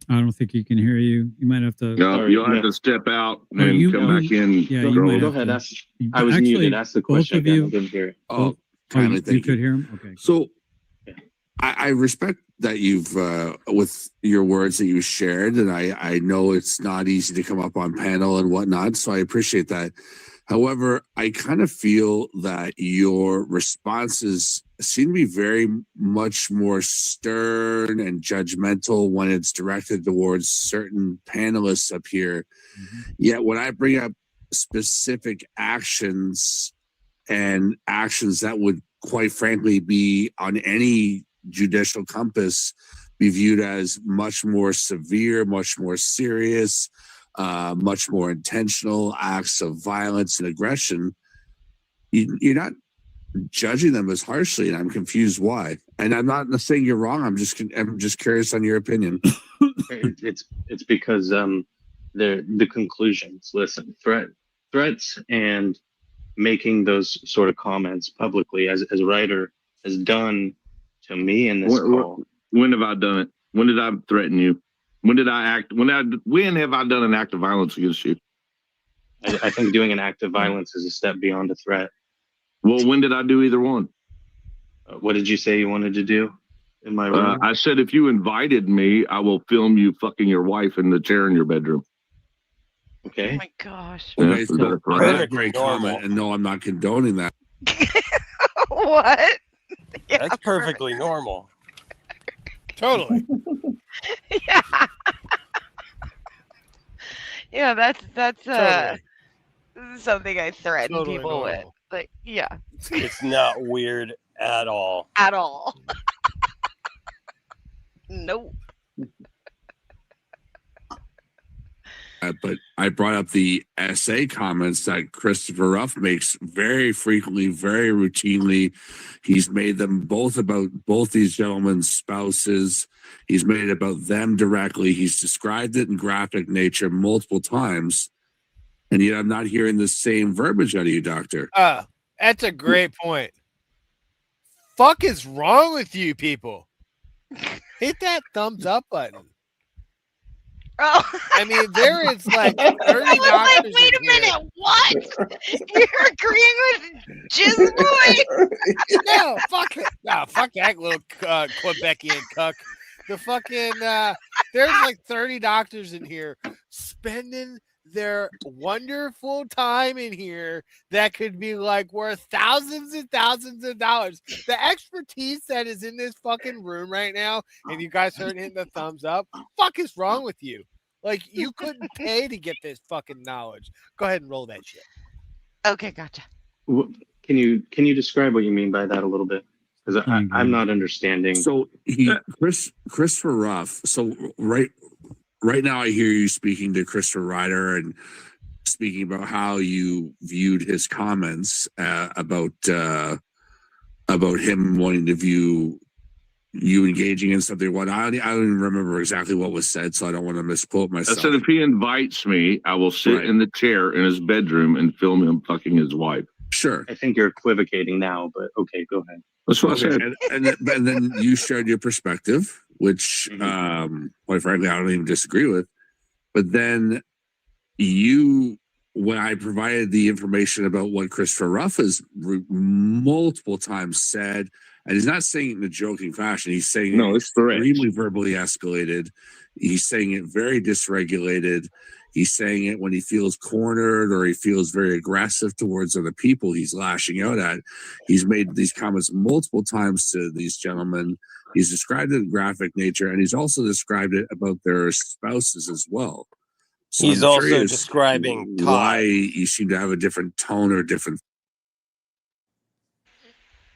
I don't think he can hear you. You might have to.
No, you'll have to step out and come back in.
Yeah, you might
Go
have
ahead.
to.
Ask. I was muted. Ask the question
both of
again.
you-
I didn't hear it.
Oh,
you
thank
could hear him? Okay.
So I respect that you've, with your words that you shared, and I know it's not easy to come up on panel and whatnot, so I appreciate that. However, I kind of feel that your responses seem to be very much more stern and judgmental when it's directed towards certain panelists up here. Yet when I bring up specific actions and actions that would quite frankly be on any judicial compass, be viewed as much more severe, much more serious, much more intentional acts of violence and aggression, you're not judging them as harshly, and I'm confused why. And I'm not saying you're wrong. I'm just curious on your opinion.
It's because the conclusions. Listen, threats and making those sort of comments publicly, as a writer has done to me in this call.
When have I done it? When did I threaten you? When did I act? When have I done an act of violence against you?
I think doing an act of violence is a step beyond a threat.
Well, when did I do either one?
What did you say you wanted to do in my room?
I said if you invited me, I will film you fucking your wife in the chair in your bedroom.
Okay.
Oh my gosh.
Okay, so that's a great comment, and no, I'm not condoning that.
What?
That's perfectly normal.
Totally.
Yeah. Yeah, that's
Totally.
this is something I threaten
Totally
people with.
normal.
Like, yeah.
It's not weird at all.
At all. Nope.
But I brought up the essay comments that Christopher Ruff makes very frequently, very routinely. He's made them both about both these gentlemen's spouses. He's made it about them directly. He's described it in graphic nature multiple times. And yet I'm not hearing the same verbiage out of you, Doctor.
That's a great point. Fuck is wrong with you people? Hit that thumbs up button.
Oh.
I mean, there is like 30
I was like,
doctors
wait a
in here.
minute, what? You're agreeing with Jizz Boy?
No, fuck it. No, fuck that little Quebecian cuck. The fucking there's like 30 doctors in here spending their wonderful time in here that could be like worth thousands and thousands of dollars. The expertise that is in this fucking room right now, and you guys aren't hitting the thumbs up. Fuck is wrong with you? Like, you couldn't pay to get this fucking knowledge. Go ahead and roll that shit.
Okay, gotcha.
Can you describe what you mean by that a little bit? Because I'm not understanding.
So Christopher Ruff. So right now, I hear you speaking to Christopher Ryder and speaking about how you viewed his comments about him wanting to view you engaging in something. What I don't even remember exactly what was said, so I don't want to misquote myself.
I said if he invites me, I will sit in the chair in his bedroom and film him fucking his wife.
Sure.
I think you're equivocating now, but okay, go ahead.
That's what I said.
And then you shared your perspective, which, quite frankly, I don't even disagree with. But then when I provided the information about what Christopher Ruff has multiple times said, and he's not saying it in a joking fashion, he's saying
No, it's
extremely verbally escalated. He's saying it very dysregulated. He's saying it when he feels cornered or he feels very aggressive towards other people he's lashing out at. He's made these comments multiple times to these gentlemen. He's described it in graphic nature, and he's also described it about their spouses as well. So
He's
I'm
also
curious
describing Todd.
why you seem to have a different tone or different.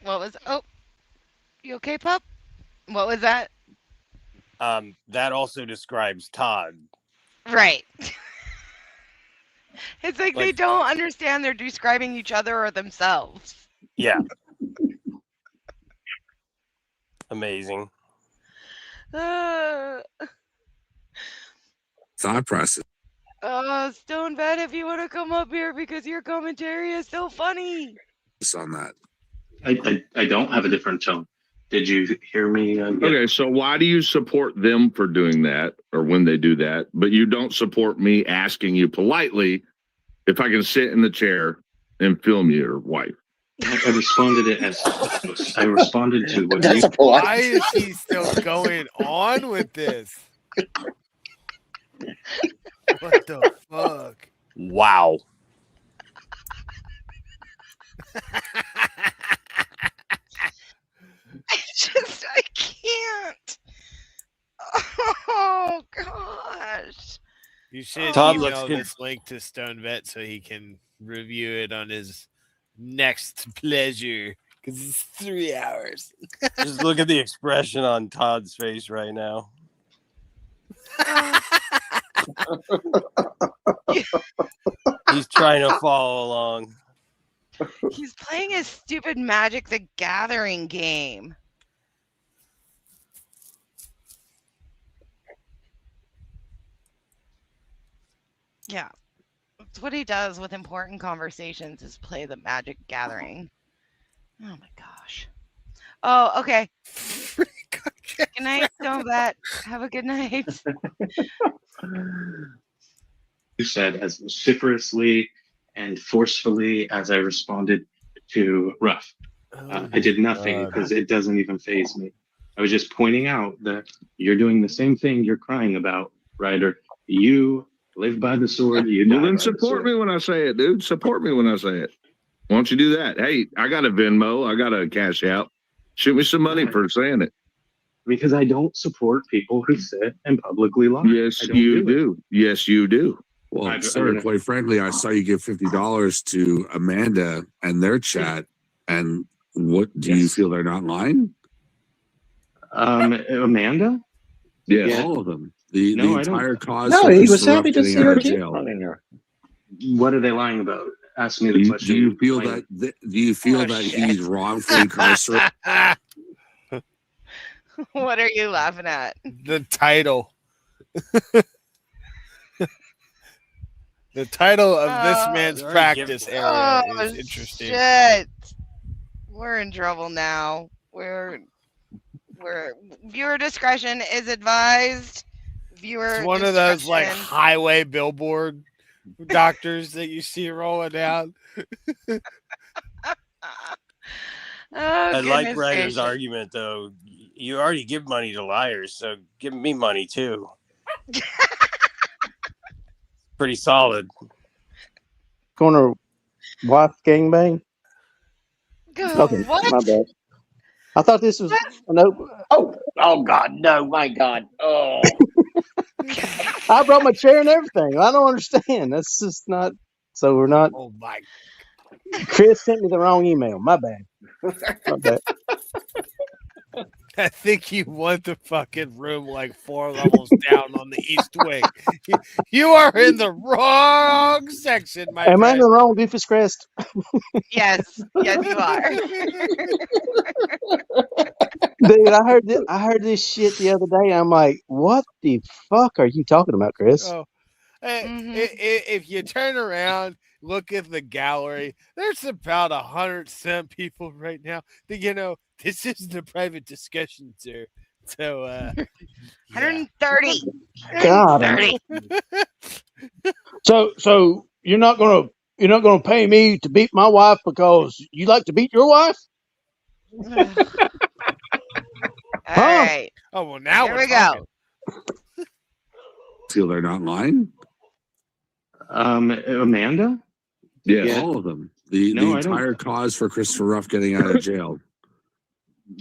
What was? Oh, you okay, pup? What was that?
That also describes Todd.
Right. It's like they don't understand they're describing each other or themselves.
Yeah. Amazing.
thought process
Stone Vet, if you want to come up here because your commentary is so funny.
on that.
I don't have a different tone. Did you hear me?
Okay, so why do you support them for doing that, or when they do that, but you don't support me asking you politely if I can sit in the chair and film your wife?
I responded it as I responded to what
That's
you.
Why is he still going on with this? What the fuck?
Wow.
I can't. Oh gosh.
You should
Todd
email
looks good.
this link to Stone Vet so he can review it on his next pleasure, because it's 3 hours.
Just look at the expression on Todd's face right now. He's trying to follow along.
He's playing his stupid Magic the Gathering game. Yeah. That's what he does with important conversations, is play the Magic Gathering. Oh my gosh. Oh, okay. Good night, Stone Vet. Have a good night.
You said as vociferously and forcefully as I responded to Ruff. I did nothing because it doesn't even faze me. I was just pointing out that you're doing the same thing you're crying about, Ryder. You live by the sword. You
Well,
die
then
by the
support
sword.
me when I say it, dude. Support me when I say it. Why don't you do that? Hey, I got a Venmo. I got a Cash App. Shoot me some money for saying it.
Because I don't support people who sit and publicly lie.
Yes, you do. Yes, you do.
Well, sir, quite frankly, I saw you give $50 to Amanda and their chat. And what do you feel they're not lying?
Amanda?
Yes.
All of them. The
No, I
entire
don't.
cause.
No,
for
he was
Christopher
happy
Ruff
to
getting
see
out
her
of
keep
jail.
running her. What are they lying about? Ask me the
Do
question.
you feel that? Do you feel that he's wrongfully incarcerated?
What are you laughing at?
The title. The title of this man's practice area is interesting.
Shit. We're in trouble now. We're viewer discretion is advised. Viewer
It's one of those like
discretion.
highway billboard doctors that you see rolling out.
I like
goodness
Ryder's
gracious.
argument, though. You already give money to liars, so give me money too. Pretty solid.
Going to wife gangbang? Okay,
What?
my bad. I thought this was an open.
Oh God, no, my God. Oh.
I brought my chair and everything. I don't understand. That's just not. So we're not.
Oh my.
Chris sent me the wrong email. My bad. My bad.
I think you want the fucking room like 4 levels down on the east wing. You are in the wrong section, my
Am I in
friend.
the wrong Doofus Crest?
Yes, yes, you are.
Dude, I heard this shit the other day. I'm like, what the fuck are you talking about, Chris?
Oh, if you turn around, look at the gallery, there's about 100 some people right now that, you know, this isn't a private discussion, sir. So
130.
God.
130.
So you're not gonna pay me to beat my wife because you like to beat your wife?
All right.
Oh well, now
Here
we're
we
talking.
go.
Feel they're not lying?
Amanda?
Yeah, all of them. The
No, I don't.
entire cause for Christopher Ruff getting out of jail.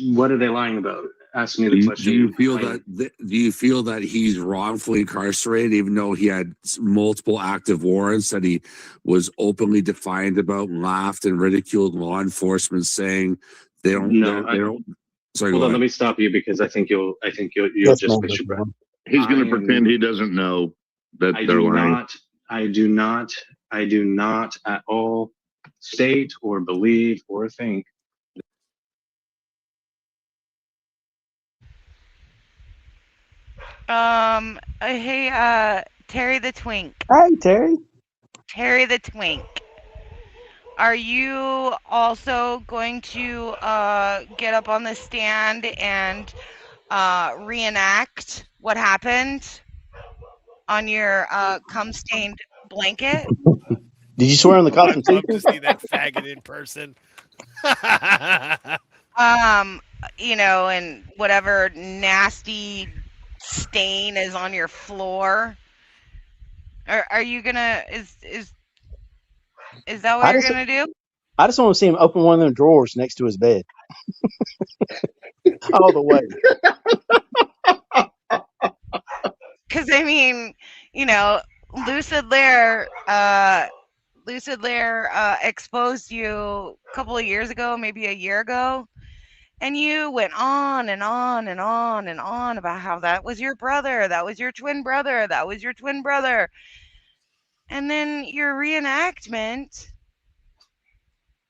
What are they lying about? Ask me the
Do
question.
you feel do you feel that he's wrongfully incarcerated, even though he had multiple active warrants that he was openly defiant about, and laughed and ridiculed law enforcement, saying they don't?
No,
they don't. Sorry,
Hold
go
on,
ahead.
let me stop you because I think you'll
Yes,
just
ma'am.
miss your breath.
He's going
I
to
am-
pretend he doesn't know that
I
they're
do
lying.
not. I do not at all state or believe or think.
Hey, Terry the Twink.
Hey, Terry.
Terry the Twink. Are you also going to get up on the stand and reenact what happened on your cum-stained blanket?
Did you swear on the cops and
I'd love to
teachers?
see that faggot in person.
You know, and whatever nasty stain is on your floor. Are you gonna is that what you're gonna do?
I just want to see him open one of them drawers next to his bed. All the way.
Because I mean, you know, Lucid Lair exposed you a couple of years ago, maybe a year ago, and you went on and on and on and on about how that was your brother, that was your twin brother, that was your twin brother. And then your reenactment,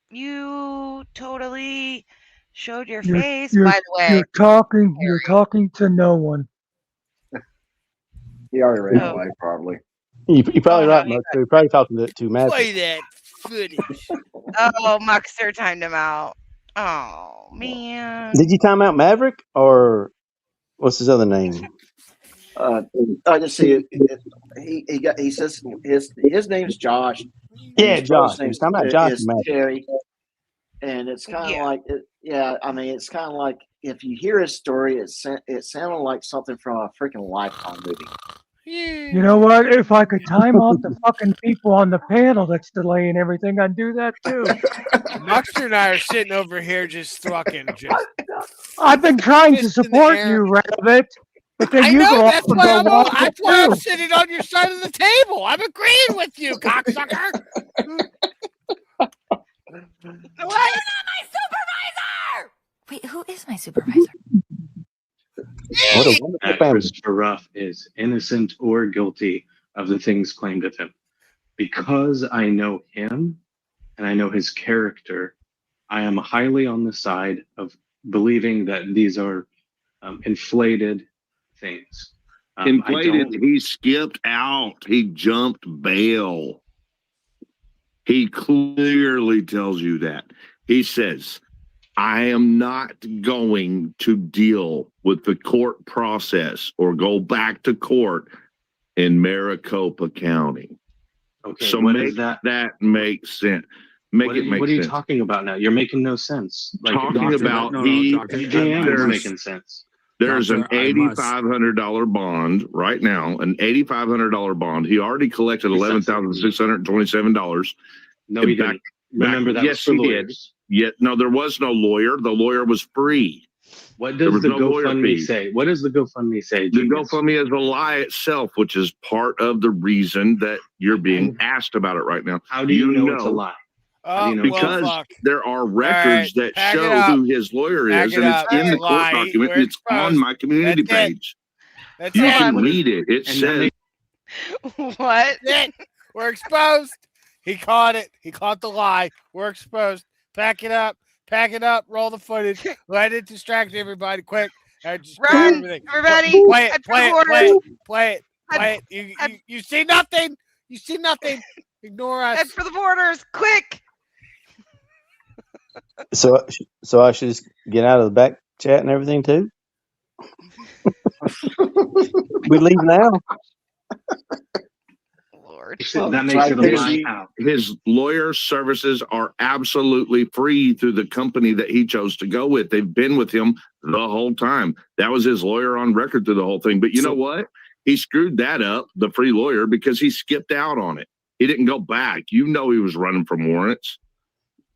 you totally showed your face, by the way.
You're talking to no one.
He already ran away, probably.
You probably right, Mux. You're probably talking to Maverick.
Play that footage.
Oh, Muxter timed him out. Oh, man.
Did you time out Maverick or what's his other name?
I just see it. He says his name's Josh.
Yeah,
his
Josh.
name's
He's talking about Josh
is
and Maverick.
Terry. And it's kind of like, I mean, it's kind of like if you hear his story, it sounded like something from a freaking Lifetime movie.
You know what? If I could time out the fucking people on the panel that's delaying everything, I'd do that too.
Muxter and I are sitting over here just fucking just.
I've been trying to support you, Rabbit. But then
I
you
know
go
that's
off and
why
go
I'm
off
that's why I'm
too.
sitting on your side of the table. I'm agreeing with you, cocksucker.
What? You're not my supervisor! Wait, who is my supervisor?
What a wonderful
That
family.
Christopher Ruff is innocent or guilty of the things claimed of him. Because I know him and I know his character, I am highly on the side of believing that these are inflated things.
Inflated. He skipped out. He jumped bail. He clearly tells you that. He says, I am not going to deal with the court process or go back to court in Maricopa County.
Okay,
so
what
make
is that?
That make sense. Make
What
it make
are you
sense.
talking about now? You're making no sense.
Talking about
JM is making sense.
There's an
Doctor, I must-
$8,500 bond right now, an $8,500 bond. He already collected $11,627.
No, he didn't. Remember, that was
yes,
for
he
lawyers.
did. Yet, no, there was no lawyer. The lawyer was free.
What
There
does
was
the
no lawyer
GoFundMe
fee.
say? What does the GoFundMe say?
The
Genius?
GoFundMe is a lie itself, which is part of the reason that you're being asked about it right now.
How do you know it's a lie? How do you know it's a
Because
lie?
there are records that
pack it
show
up.
who his lawyer
Pack
is,
it
and it's
up.
in the court
Lie.
document.
We're
It's on
exposed.
my community
That's it.
page.
That's
You
it.
can read it. It says
What?
That's it. We're exposed. He caught it. He caught the lie. We're exposed. Pack it up. Pack it up. Roll the footage. Let it distract everybody. Quick. Just kill
Run,
everything.
everybody.
Play it.
Head for
Play
the
it.
borders.
Play it. Play it. Play it. You see nothing. You see nothing. Ignore us.
Head for the borders, quick!
So I should just get out of the back chat and everything too. We leave now.
Lord,
that makes it a lie out.
his lawyer services are absolutely free through the company that he chose to go with. They've been with him the whole time. That was his lawyer on record through the whole thing. But you know what? He screwed that up, the free lawyer, because he skipped out on it. He didn't go back. You know he was running from warrants.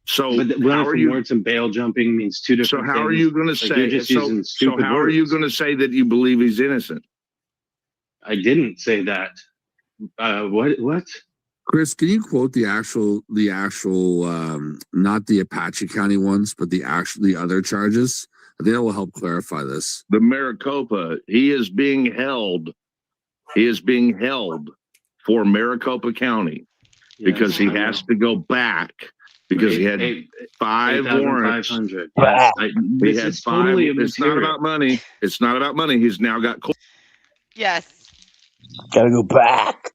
So
But
how
running
are
from
you?
warrants and bail jumping means two
So
different
how are
things.
you going to
Like,
say?
you're just using
So
stupid
how are you
words.
going to say that you believe he's innocent?
I didn't say that. What?
Chris, can you quote the actual, not the Apache County ones, but the other charges? I think that will help clarify this.
The Maricopa, he is being held. He is being held for Maricopa County because he has to go back because he had 5 warrants.
8,500.
Yes. He
This
had
is
5.
totally
It's not
immaterial.
about money. It's not about money. He's now got.
Yes.
Gotta go back.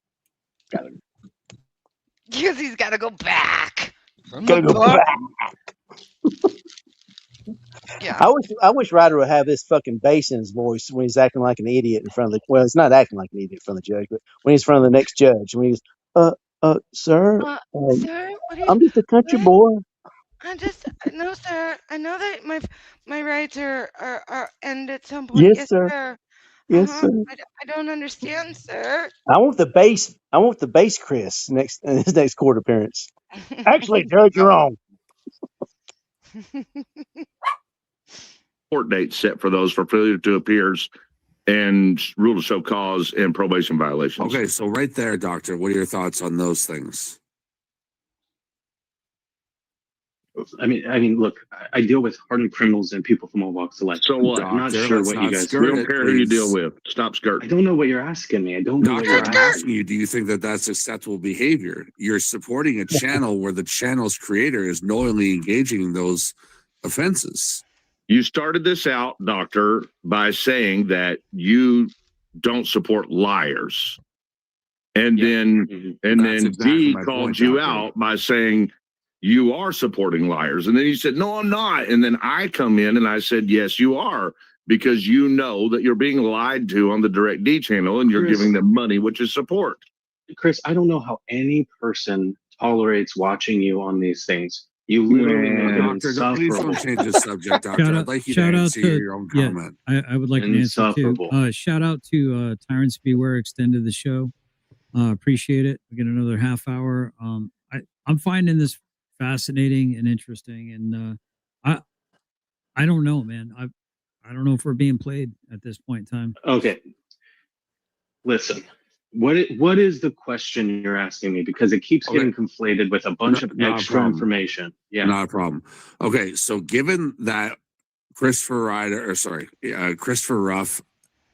Because he's got to go back. From
Gotta
the
go
dark.
back.
Yeah.
I wish Ryder would have this fucking bass in his voice when he's acting like an idiot in front of the. Well, it's not acting like an idiot in front of the judge, but when he's in front of the next judge, when he's sir,
Sir, what are you?
I'm just a country
What?
boy.
No, sir. I know that my rights are end at some point.
Yes,
Yes,
sir.
sir.
Yes, sir.
I don't understand, sir.
I want the bass, Chris, next in his next court appearance. Actually, Judge, you're wrong.
Court date set for those for failure to appears and rule to show cause and probation violations.
Okay, so right there, Doctor, what are your thoughts on those things?
I mean, look, I deal with hardened criminals and people from all walks of life.
So what?
I'm not
Doctor,
sure
let's
what
not
you guys.
skirt
We don't
it,
care who you
please.
deal with. Stop skirting.
I don't know what you're asking me. I don't know what
Doctor,
you're
I'm
asking.
asking you, do you think that that's acceptable behavior? You're supporting a channel where the channel's creator is knowingly engaging in those offenses.
You started this out, Doctor, by saying that you don't support liars. And then
That's exactly
D
my
called
point,
you
Doctor.
out by saying you are supporting liars. And then you said, no, I'm not. And then I come in and I said, yes, you are, because you know that you're being lied to on the Direct D channel and you're
Chris,
giving them money, which is support.
Chris, I don't know how any person tolerates watching you on these things. You literally make it
Doctor, please don't
insufferable.
change the subject, Doctor. I'd like you to answer your own comment.
I would like an answer too. Shout out to Tyrants Beware extended the show. Appreciate it. We get another half hour. I'm finding this fascinating and interesting, and I don't know, man. I don't know if we're being played at this point in time.
Okay, listen. What is the question you're asking me? Because it keeps getting conflated with a bunch of
Not a
extra
problem.
information. Yeah,
Not a problem. Okay, so given that Christopher Ruff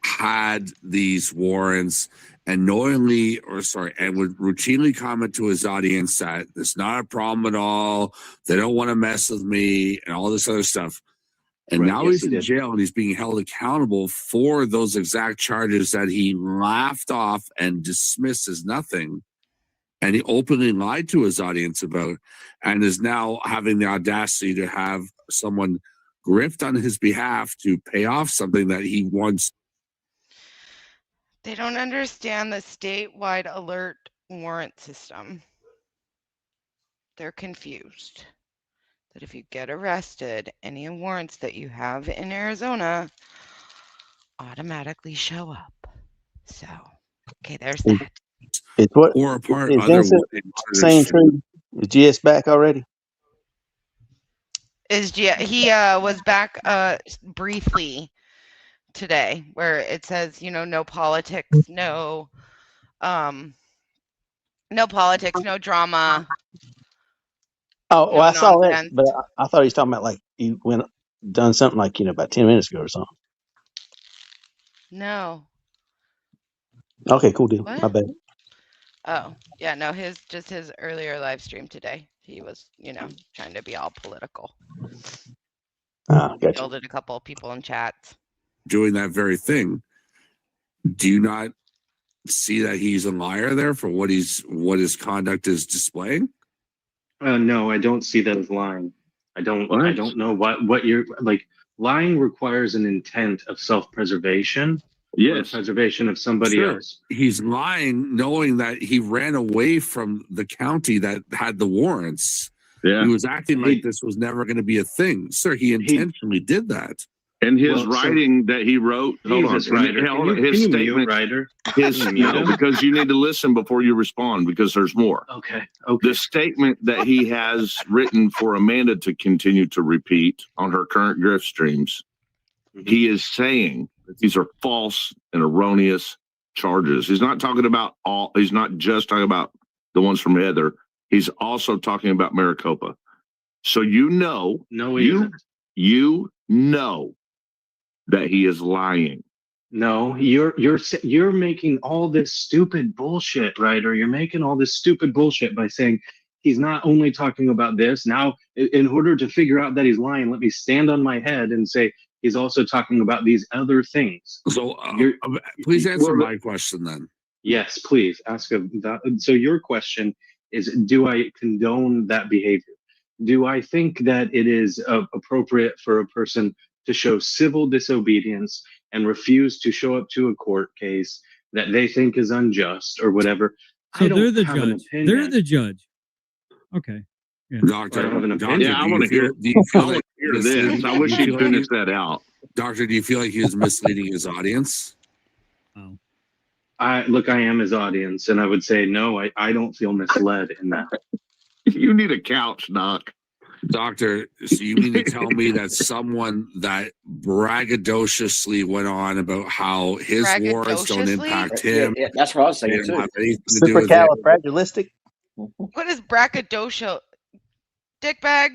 had these warrants and knowingly, and would routinely comment to his audience that it's not a problem at all, they don't want to mess with me, and all this other stuff. And
Right,
now
yes,
he's
he
in
did.
jail and he's being held accountable for those exact charges that he laughed off and dismissed as nothing. And he openly lied to his audience about, and is now having the audacity to have someone grift on his behalf to pay off something that he once.
They don't understand the statewide alert warrant system. They're confused that if you get arrested, any warrants that you have in Arizona automatically show up. So, okay, there's that.
It's what
or apart
is
other
Vincent saying true? Is GS back already?
He was back briefly today, where it says, no politics, no politics, no drama.
Oh, well, I saw that,
nonsense.
but I thought he was talking about like he done something like about 10 minutes ago or something.
No.
Okay, cool deal.
What?
My bad.
Oh, yeah, no, his earlier live stream today. He was, trying to be all political.
Gotcha.
Fielded a couple of people in chats.
doing that very thing. Do you not see that he's a liar there for what his conduct is displaying?
No, I don't see that as lying. I don't know what you're like. Lying requires an intent of self-preservation.
Yes,
preservation of somebody else.
He's lying, knowing that he ran away from the county that had the warrants.
Yeah,
he was acting like this was never going to be a thing, sir. He intentionally did that.
And his writing that he wrote, hold on,
Jesus, Ryder.
his
Can you mute,
statement,
Ryder?
no, because you need to listen before you respond, because there's more.
Okay.
The statement that he has written for Amanda to continue to repeat on her current grift streams, he is saying these are false and erroneous charges. He's not talking about he's not just talking about the ones from Heather. He's also talking about Maricopa. So you know that he is lying.
No, you're making all this stupid bullshit, Ryder. You're making all this stupid bullshit by saying he's not only talking about this. Now, in order to figure out that he's lying, let me stand on my head and say he's also talking about these other things.
So please answer my question then.
Yes, please ask of that. So your question is, do I condone that behavior? Do I think that it is appropriate for a person to show civil disobedience and refuse to show up to a court case that they think is unjust or whatever?
So
I don't
they're the
have an
judge.
opinion.
They're the judge. Okay. Yeah.
Doctor,
I don't have an
Doctor,
opinion.
yeah, I want to hear.
Do you feel
I want
like
to hear this. I wish he'd finish that out.
Doctor, do you feel like he was misleading his audience?
Oh.
I am his audience, and I would say no. I don't feel misled in that.
You need a couch, Doc.
Doctor, so you mean to tell me that someone that braggadociously went on about how his warrants don't impact him?
Yeah, that's what I was saying
they don't
too.
have anything to do with it.
Supercalifragilistic.
What is braggadocio? Dickbag?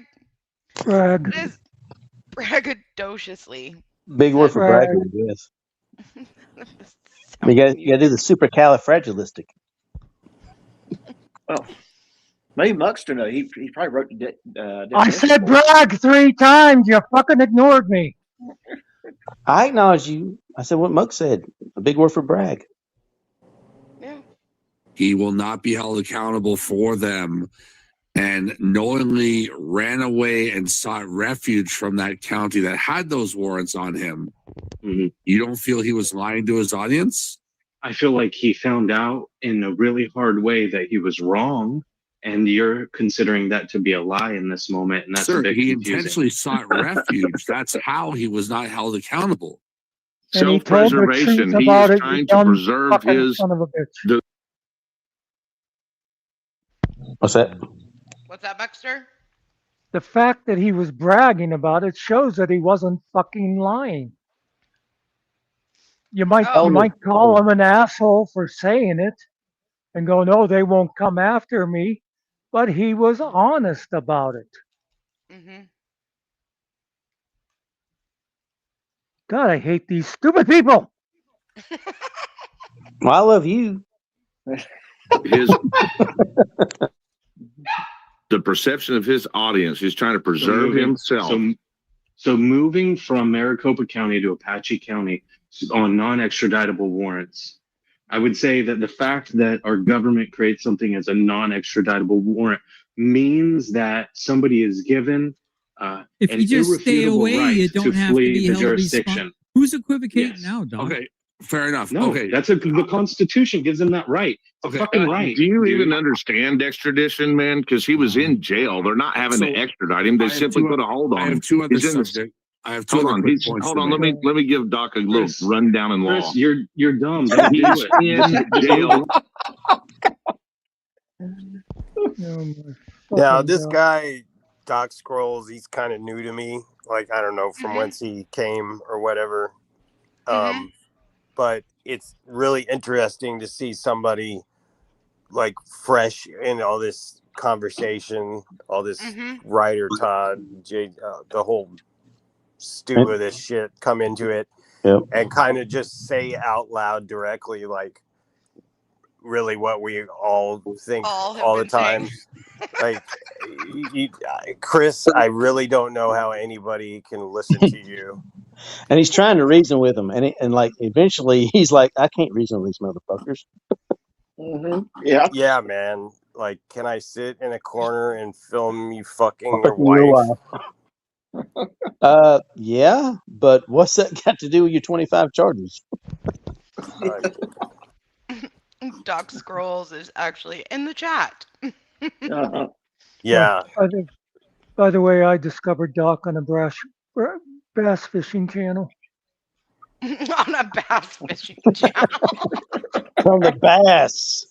Brag.
What is braggadociously?
Big word for bragging, yes. You got to do the supercalifragilistic.
Oh, maybe Muckster know. He probably wrote the.
I said brag 3 times. You fucking ignored me.
I acknowledge you. I said what Muck said. A big word for brag.
He will not be held accountable for them, and knowingly ran away and sought refuge from that county that had those warrants on him.
Mm-hmm.
You don't feel he was lying to his audience?
I feel like he found out in a really hard way that he was wrong, and you're considering that to be a lie in this moment, and that's a
Sir,
bit
he
confusing.
intentionally sought refuge. That's how he was not held accountable.
And he told the
Self-preservation.
truth
He
about
is
it,
trying
you
to
dumb
preserve
fucking
his.
son of a bitch.
What's that?
What's that, Baxter?
The fact that he was bragging about it shows that he wasn't fucking lying. You might call him an asshole for saying it and go, no, they won't come after me. But he was honest about it.
Mm-hmm.
God, I hate these stupid people.
Well, I love you.
The perception of his audience. He's trying to preserve himself.
So moving from Maricopa County to Apache County on non-extraditable warrants, I would say that the fact that our government creates something as a non-extraditable warrant means that somebody is given
If
an
you just stay
irrefutable
away,
right
you don't
to
have to
flee
be
the
held
jurisdiction.
responsible. Who's equivocating now, Doc?
Okay, fair enough.
No,
okay,
the Constitution gives him that right. It's a fucking right.
Do you even understand extradition, man? Because he was in jail. They're not having to extradite him. They simply put a hold on him.
I have two other
He's in the-
subjects. I have two
Hold
other
on.
quick points.
Hold
to
on.
make.
Let me give Doc a little rundown in law.
Chris, you're dumb. Don't do
He's
it.
in jail.
Now, this guy, Doc Scrolls, he's kind of new to me. Like, I don't know from whence he came or whatever. But it's really interesting to see somebody like fresh in all this conversation, all this Ryder Todd, the whole stew of this shit come into it and kind of just say out loud directly, like, really what we all think all the time. Like, Chris, I really don't know how anybody can listen to you.
And he's trying to reason with them, and like eventually he's like, I can't reason with these motherfuckers.
Yeah.
Yeah, man. Like, can I sit in a corner and film you fucking your wife?
Yeah, but what's that got to do with your 25 charges?
Doc Scrolls is actually in the chat.
Yeah.
By the way, I discovered Doc on a bass fishing channel.
On a bass fishing channel.
From the bass.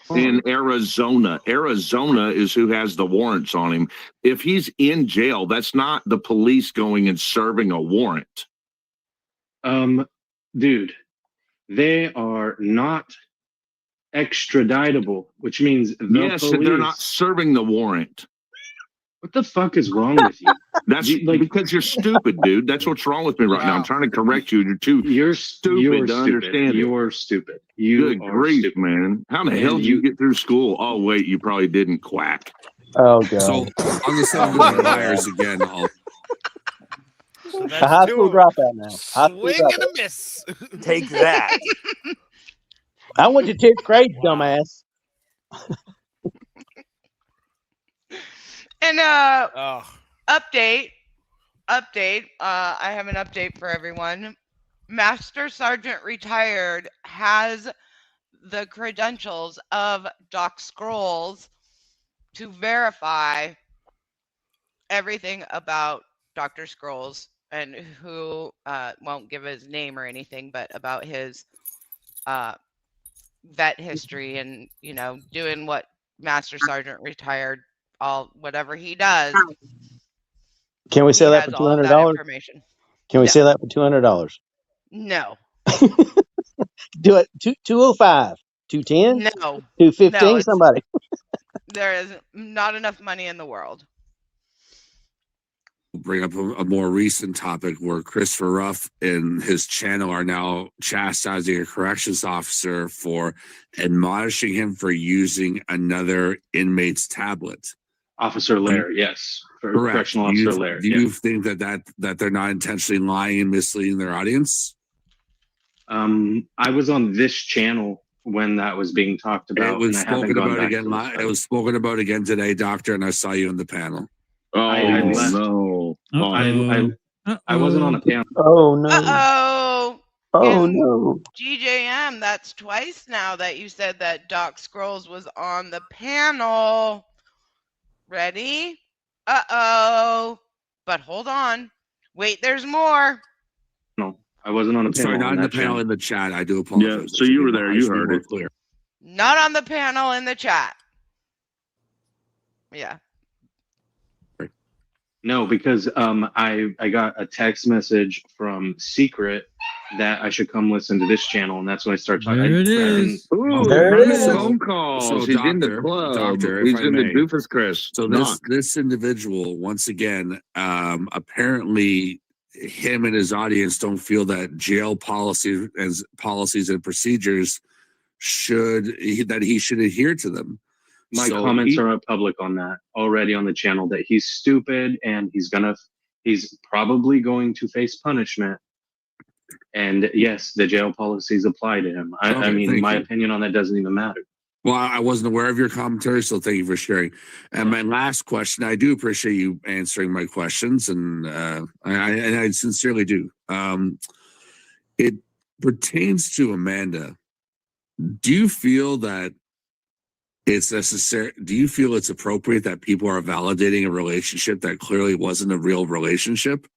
In Arizona. Arizona is who has the warrants on him. If he's in jail, that's not the police going and serving a warrant.
Dude, they are not extraditable, which means the
yes,
police.
they're not serving the warrant.
What the fuck is wrong with you?
That's because you're stupid, dude. That's what's wrong with me right now. I'm trying to correct you. You're stupid to understand it.
You're stupid.
Good grief, man. How the hell did you get through school? Oh, wait, you probably didn't, quack.
Oh, God.
So, on the subject of liars again,
So
A
that's
high
two
school
of 'em.
dropout now. High school
Swing and a
dropout.
miss.
Take that.
I went to 10th grade, dumbass.
And
Oh.
update. I have an update for everyone. Master Sergeant retired has the credentials of Doc Scrolls to verify everything about Dr. Scrolls and who won't give his name or anything, but about his vet history and, you know, doing what Master Sergeant retired, all whatever he does.
Can we
He
sell that
has
for
all of that
$200?
information.
Can we
No.
sell that for $200?
No.
Do it. 205, 210,
No.
215.
No, it's,
Somebody.
there is not enough money in the world.
Bring up a more recent topic where Christopher Ruff and his channel are now chastising a corrections officer for admonishing him for using another inmate's tablet.
Officer Lair, yes. For
Correct.
Correctional Officer Lair.
Do you think that they're not intentionally lying and misleading their audience?
I was on this channel when that was being talked about.
It was
and I haven't
spoken
gone
about
back
again.
to listen.
It was spoken about again today, Doctor, and I saw you in the panel.
Oh
I left.
no!
I wasn't on a panel.
Oh no!
Uh-oh.
Oh
And
no!
GJM, that's twice now that you said that Doc Scrolls was on the panel. Ready? Uh-oh. But hold on. Wait, there's more.
No, I wasn't on a panel.
Sorry, not
on
in the
that
panel,
channel.
in the chat. I do apologize.
Yeah, so you were there. You heard it.
Clear.
Not on the panel in the chat. Yeah.
No, because I got a text message from Secret that I should come listen to this channel, and that's when I started talking.
There it is.
Ooh,
There it
nice
is.
phone calls.
So,
He's in the
Doctor,
club.
if
He's
I
in the
may.
doofus Chris.
So this individual, once again, apparently him and his audience don't feel that jail policies and procedures that he should adhere to them.
My
So
comments are public on that already on the channel, that he's stupid and he's probably going to face punishment. And yes, the jail policies apply to him. I mean, my opinion on that doesn't even matter.
Well, I wasn't aware of your commentary, so thank you for sharing. And my last question, I do appreciate you answering my questions, and I sincerely do. It pertains to Amanda. Do you feel that it's necessary? Do you feel it's appropriate that people are validating a relationship that clearly wasn't a real relationship?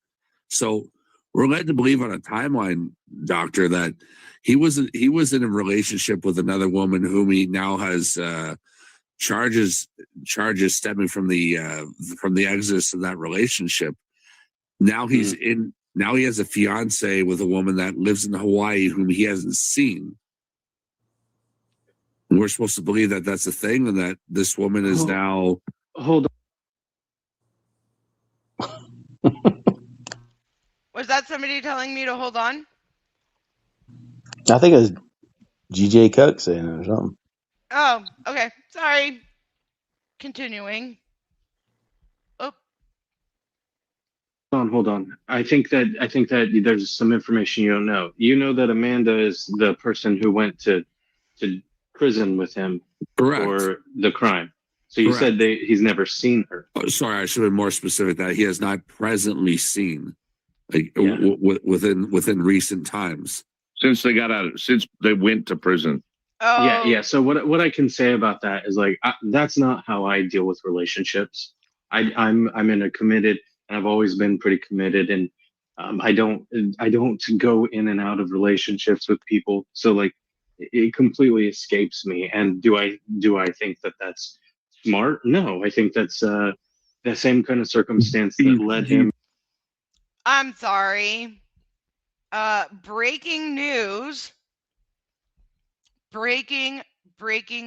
So we're led to believe on a timeline, Doctor, that he was in a relationship with another woman whom he now has charges stemming from the exodus of that relationship. Now he's in. Now he has a fiance with a woman that lives in Hawaii whom he hasn't seen. And we're supposed to believe that that's a thing, and that this woman is now.
Hold
on. Was that somebody telling me to hold on?
I think it was GJ Cook saying it or something.
Oh, okay. Sorry. Continuing. Oh.
Hold on. I think that there's some information you don't know. You know that Amanda is the person who went to prison with him for the crime. So you said he's never seen her.
Oh, sorry, I should have been more specific. That he has not presently seen, like within recent times,
since they got out, since they went to prison.
Oh.
Yeah. So what I can say about that is like that's not how I deal with relationships. I'm in a committed, and I've always been pretty committed, and I don't go in and out of relationships with people. So like it completely escapes me. And do I think that that's smart? No, I think that's the same kind of circumstance that led him.
I'm sorry. Breaking news. Breaking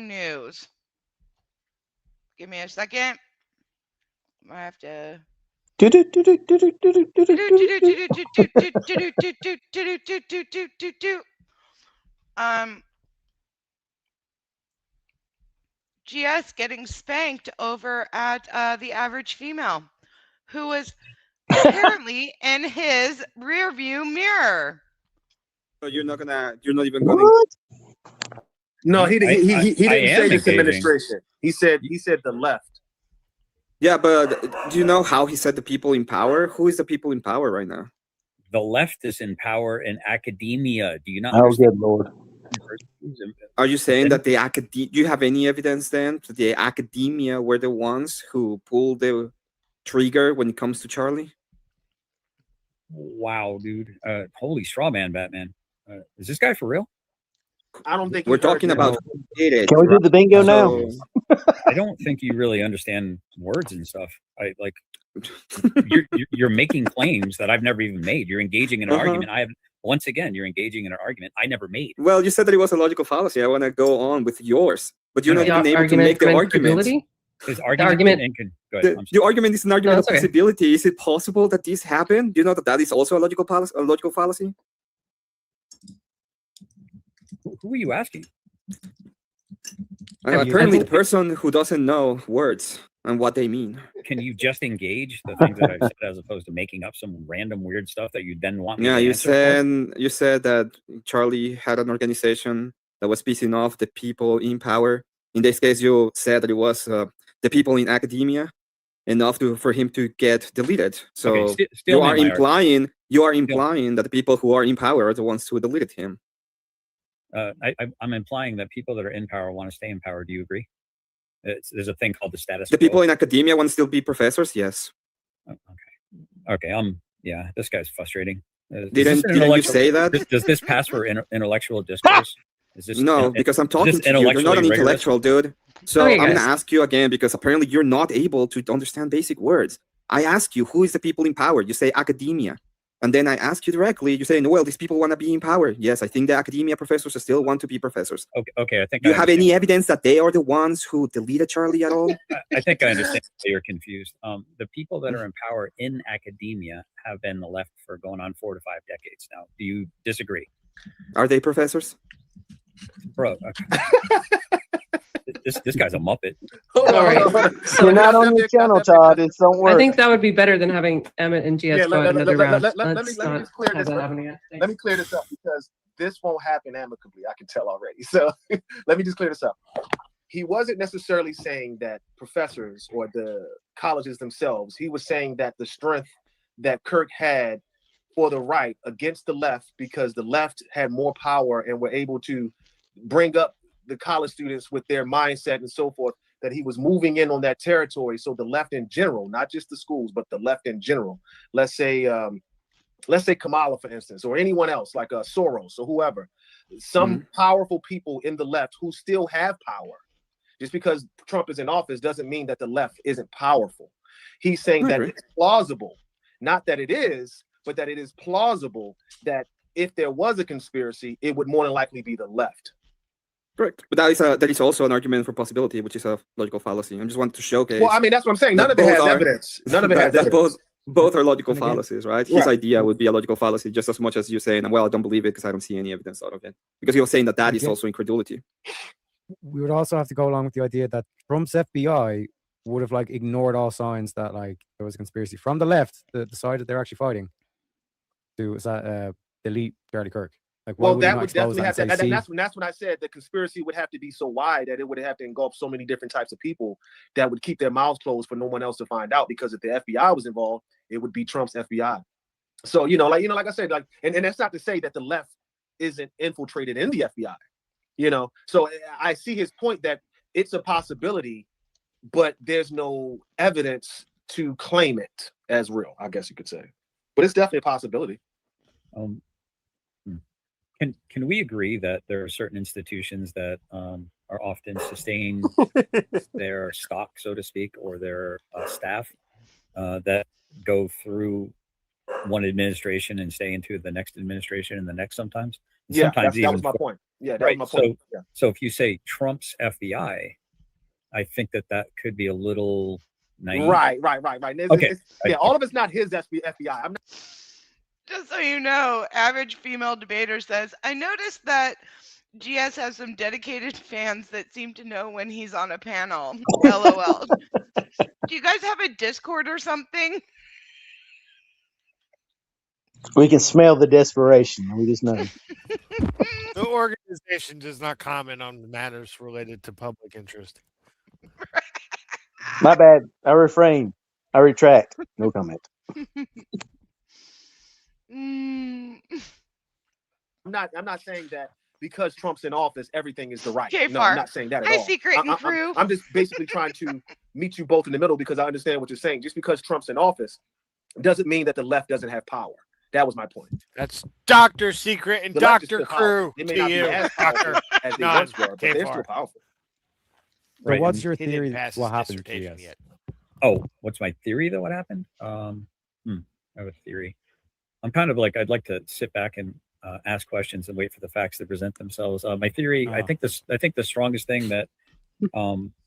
news. Give me a second. I have to. GS getting spanked over at the Average Female, who was apparently in his rear view mirror.
So you're not even going.
No, he
I
didn't say
am
this
engaging.
administration. He said the left.
Yeah, but do you know how he said the people in power? Who is the people in power right now?
The left is in power in academia. Do you not
Oh,
understand?
good Lord.
Are you saying that the do you have any evidence then that the academia were the ones who pulled the trigger when it comes to Charlie?
Wow, dude. Holy straw man, Batman. Is this guy for real?
I don't think
we're talking about.
Can we do the bingo now?
I don't think you really understand words and stuff. I like you're making claims that I've never even made. You're engaging in an argument. Once again, you're engaging in an argument I never made.
Well, you said that it was a logical fallacy. I want to go on with yours, but you're not even able to make the argument.
His argument. Go ahead,
The argument is an argument of
okay.
possibility. Is it possible that this happened? Do you know that that is also a logical fallacy?
Who are you asking?
Apparently, the person who doesn't know words and what they mean.
Can you just engage the things that I've said as opposed to making up some random weird stuff that you then want me
Yeah,
to
you
answer for?
said that Charlie had an organization that was pissing off the people in power. In this case, you said that it was the people in academia enough for him to get deleted. So
Okay, still
you are
in my
implying that the people who are in power are the ones who deleted him.
I'm implying that people that are in power want to stay in power. Do you agree? There's a thing called the status
The
quo.
people in academia want to still be professors. Yes.
Okay. Yeah, this guy's frustrating.
Didn't you say that?
Does this pass for intellectual discourse? Is this
No, because I'm talking to you. You're not an intellectual, dude. So
Okay,
I'm going to
guys.
ask you again because apparently you're not able to understand basic words. I ask you, who is the people in power? You say academia. And then I ask you directly, you say, no, well, these people want to be in power. Yes, I think the academia professors still want to be professors.
Okay. I think
Do you have any evidence that they are the ones who deleted Charlie at all?
I think I understand why you're confused. The people that are in power in academia have been the left for going on 4 to 5 decades now. Do you disagree?
Are they professors?
Bro, okay. This guy's a muppet.
All right. So
You're not on your channel, Todd. It don't work.
I think that would be better than having Emmett and GS go out another round.
Let me
Let's
just
not
clear
have
this
that
up.
happen again.
Let me clear this up because this won't happen amicably. I can tell already. So let me just clear this up. He wasn't necessarily saying that professors or the colleges themselves. He was saying that the strength that Kirk had for the right against the left, because the left had more power and were able to bring up the college students with their mindset and so forth, that he was moving in on that territory. So the left in general, not just the schools, but the left in general, let's say Kamala, for instance, or anyone else like Soros or whoever, some powerful people in the left who still have power. Just because Trump is in office doesn't mean that the left isn't powerful. He's saying that it's plausible, not that it is, but that it is plausible that if there was a conspiracy, it would more than likely be the left.
Correct. But that is also an argument for possibility, which is a logical fallacy. I just wanted to showcase.
Well, I mean, that's what I'm saying. None of it has evidence. None of it has evidence.
Both are logical fallacies, right? His idea would be a logical fallacy just as much as you saying, well, I don't believe it because I don't see any evidence out of it. Because you're saying that is also incredulity.
We would also have to go along with the idea that Trump's FBI would have ignored all signs that there was a conspiracy from the left, the side that they're actually fighting, to delete Charlie Kirk.
Well, that would definitely have to, and that's when I said the conspiracy would have to be so wide that it would have to engulf so many different types of people that would keep their mouths closed for no one else to find out. Because if the FBI was involved, it would be Trump's FBI. So like I said, and that's not to say that the left isn't infiltrated in the FBI. So I see his point that it's a possibility, but there's no evidence to claim it as real, I guess you could say. But it's definitely a possibility.
Can we agree that there are certain institutions that are often sustain their stock, so to speak, or their staff that go through one administration and stay into the next administration and the next sometimes? And
Yeah,
sometimes
that was my point. Yeah, that
right.
was my point.
So if you say Trump's FBI, I think that could be a little naive.
Right.
Okay.
All of it's not his FBI. I'm not.
Just so you know, average female debater says, I noticed that GS has some dedicated fans that seem to know when he's on a panel. LOL. Do you guys have a Discord or something?
We can smell the desperation. We just know.
The organization does not comment on matters related to public interest.
My bad. I refrain. I retract. No comment.
Mm.
I'm not saying that because Trump's in office, everything is the right.
Okay,
No, I'm
Far.
not saying that at
Hi,
all.
Secret and Crew.
I'm just basically trying to meet you both in the middle because I understand what you're saying. Just because Trump's in office doesn't mean that the left doesn't have power. That was my point.
That's Dr. Secret and
The left is
Dr.
still powerful.
Crew
They may
to
not be
you,
as
Doctor.
powerful as they once were, but they're still powerful.
So
Right,
what's
and
your
he didn't
theory?
pass
What
his
happened?
dissertation
GS?
yet.
Oh, what's my theory that what happened? I have a theory. I'm kind of like I'd like to sit back and ask questions and wait for the facts to present themselves. My theory, I think the strongest thing that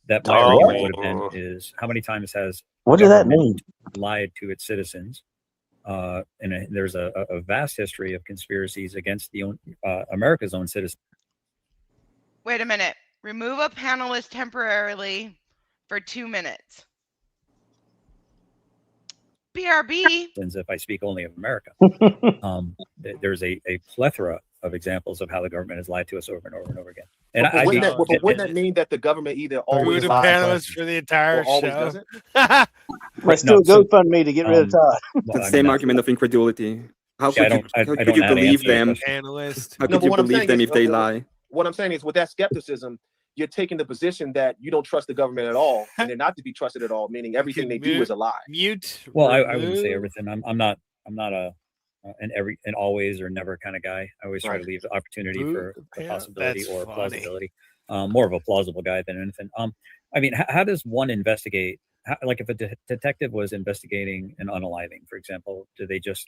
that my argument would have been is how many times has
What does that
government
mean?
lied to its citizens. There's a vast history of conspiracies against America's own citizens.
Wait a minute. Remove a panelist temporarily for 2 minutes. BRB.
If I speak only of America, there's a plethora of examples of how the government has lied to us over and over and over again. And
Wouldn't that mean that the government either always
the
lies
panelists for the entire
or always
show.
doesn't?
Let's do a GoFundMe to get rid of Todd.
The same argument of incredulity. How could you believe them? How could you believe them if they lie?
What I'm saying is, with that skepticism, you're taking the position that you don't trust the government at all, and they're not to be trusted at all, meaning everything they do is a lie.
Well, I wouldn't say everything. I'm not an always or never kind of guy. I always try to leave the opportunity for a possibility or a plausibility. More of a plausible guy than anything. I mean, how does one investigate? Like if a detective was investigating an unaliving, for example, do they just?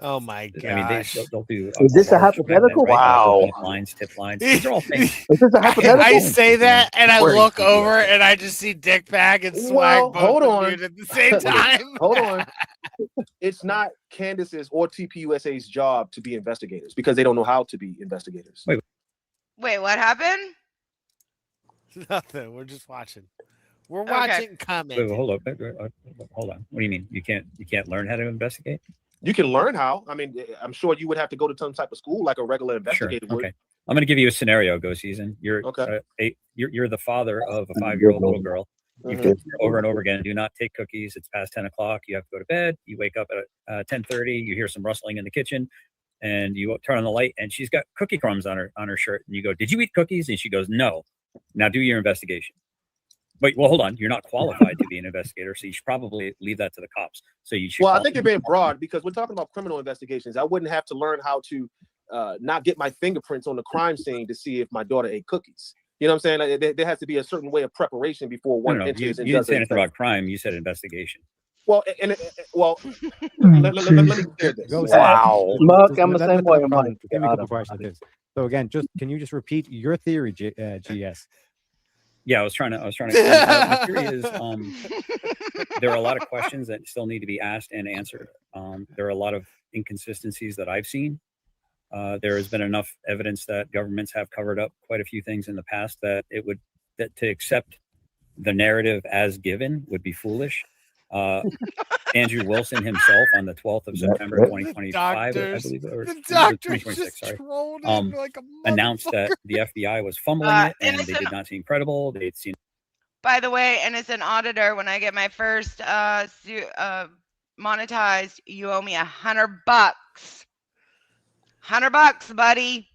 Oh my gosh!
I mean, they'll do.
Is this a hypothetical?
Wow. Tip lines. These are all things.
Is this a hypothetical?
I say that and I look over and I just see Dick Bag and Swag both muted at the same time.
Hold on. It's not Candace's or TPUSA's job to be investigators because they don't know how to be investigators.
Wait, what happened?
Nothing. We're just watching. We're watching comment.
Wait, hold on. Hold on. What do you mean? You can't learn how to investigate?
You can learn how. I mean, I'm sure you would have to go to some type of school like a regular investigator would.
Okay. I'm going to give you a scenario, Go Season. You're you're the father of a 5-year-old little girl. You've told her over and over again, do not take cookies. It's past 10 o'clock. You have to go to bed. You wake up at 10:30. You hear some rustling in the kitchen, and you turn on the light, and she's got cookie crumbs on her shirt. And you go, "Did you eat cookies?" And she goes, "No." Now do your investigation. Wait, well, hold on. You're not qualified to be an investigator, so you should probably leave that to the cops. So you should.
Well, I think you're being broad because we're talking about criminal investigations. I wouldn't have to learn how to not get my fingerprints on the crime scene to see if my daughter ate cookies. You know what I'm saying? There has to be a certain way of preparation before one enters.
You didn't say anything about crime. You said investigation.
Well, let me clear this.
Wow.
Mark, I'm the same way.
Give me a couple questions. Of this. So again, can you just repeat your theory, GS?
Yeah, I was trying to. My theory is there are a lot of questions that still need to be asked and answered. There are a lot of inconsistencies that I've seen. There has been enough evidence that governments have covered up quite a few things in the past that to accept the narrative as given would be foolish. Andrew Wilson himself on the 12th of September 2025, I believe, or 2026, sorry, announced that the FBI was fumbling it and they did not seem credible. They had seen.
By the way, and as an auditor, when I get my first monetized, you owe me $100. $100, buddy.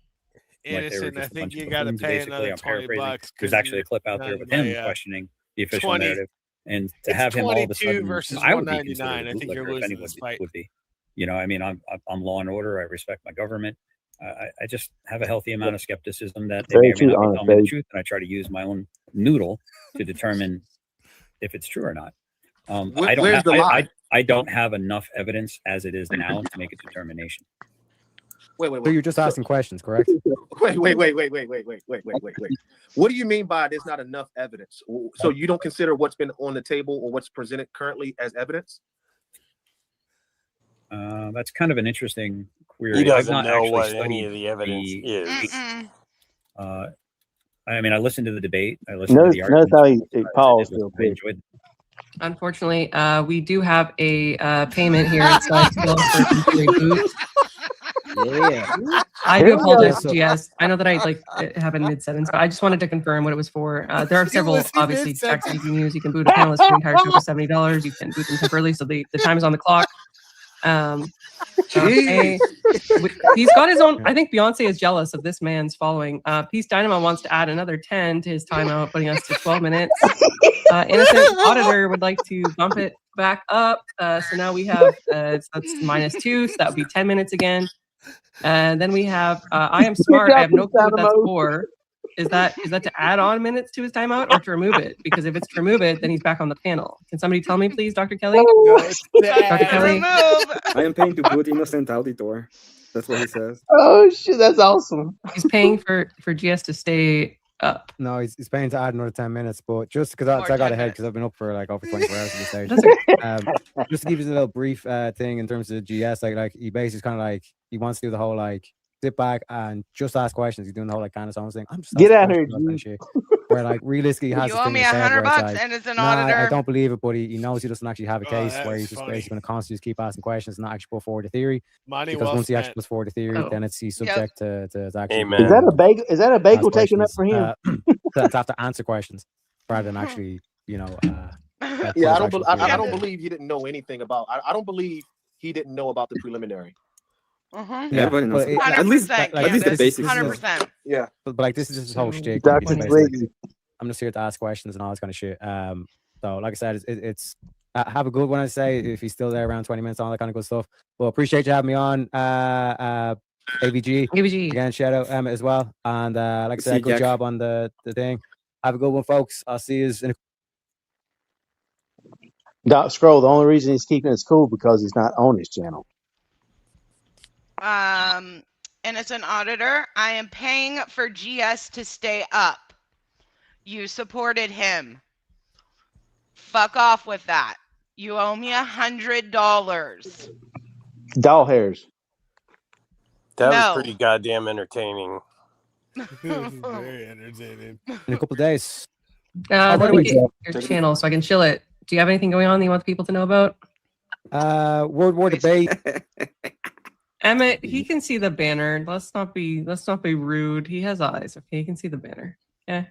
Innocent. I think you got to pay another $20.
There's actually a clip out there with him questioning the official narrative. And to have him all of a sudden,
versus
I would be
199. I think you're losing this fight.
Would be, you know, I mean, I'm law and order. I respect my government. I just have a healthy amount of skepticism that they may or may not be telling me the truth, and I try to use my own noodle to determine if it's true or not. I don't have enough evidence as it is now to make a determination.
Wait.
So you're just asking questions, correct?
Wait. What do you mean by there's not enough evidence? So you don't consider what's been on the table or what's presented currently as evidence?
That's kind of an interesting query.
He doesn't know what any of the evidence is.
I mean, I listened to the debate. I listened to the argument.
Notice how he paused.
I enjoyed.
Unfortunately, we do have a payment here at SavageSecretgirl for temporary boot.
Yeah.
I do apologize, GS. I know that I like it happened mid-sentence, but I just wanted to confirm what it was for. There are several, obviously, tactics you can use. You can boot a panelist for the entire show for $70. You can boot them temporarily, so the time is on the clock. Okay. He's got his own. I think Beyonce is jealous of this man's following. Peace Dynamo wants to add another 10 to his timeout, putting us to 12 minutes. Innocent Auditor would like to bump it back up. So now we have that's -2, so that would be 10 minutes again. And then we have I Am Smart. I have no clue what that's for. Is that to add on minutes to his timeout or to remove it? Because if it's to remove it, then he's back on the panel. Can somebody tell me, please, Dr. Kelly? Dr. Kelly?
I am paying to boot Innocent Auditor. That's what he says.
Oh shit, that's awesome.
He's paying for GS to stay up.
No, he's paying to add another 10 minutes, but just because I got ahead because I've been up for like over 24 hours at this stage. Just to give you a little brief thing in terms of GS, like he basically kind of like he wants to do the whole like sit back and just ask questions. He's doing the whole like Candace Owens thing. I'm just
get out here,
shit. Where like realistically, he has
You
this
owe
thing
me
in his head where it's
$100
like,
and it's an
nah,
auditor.
I don't believe it, but he knows he doesn't actually have a case where he's just basically going to constantly just keep asking questions and not actually put forward a theory.
Money
Because
well
once he
spent.
actually puts forward a theory, then he's subject to actually.
Is that a bagel? Is that a bagel
ask
taking up
questions,
for him?
to have to answer questions rather than actually,
Yeah, I don't believe he didn't know anything about. I don't believe he didn't know about the preliminary.
Yeah,
everybody knows.
but
At least the basics.
100%.
Yeah,
but like this is his whole shtick.
Dr.
Basically,
Brady.
I'm just here to ask questions and all this kind of shit. So like I said, it's have a good one. I say if he's still there around 20 minutes, all that kind of good stuff. Well, appreciate you having me on. AVG again, shout out Emma as well. And like I said, good job on the thing. Have a good one, folks. I'll see you in a
Doc Scroll, the only reason he's keeping it cool because he's not on his channel.
Innocent Auditor, I am paying for GS to stay up. You supported him. Fuck off with that. You owe me $100.
Doll hairs.
That
No.
was pretty goddamn entertaining.
Very entertaining.
in a couple of days.
Let me get your channel so I can chill it. Do you have anything going on that you want people to know about?
World War debate.
Emmett, he can see the banner. Let's not be rude. He has eyes. Okay, he can see the banner. Yeah.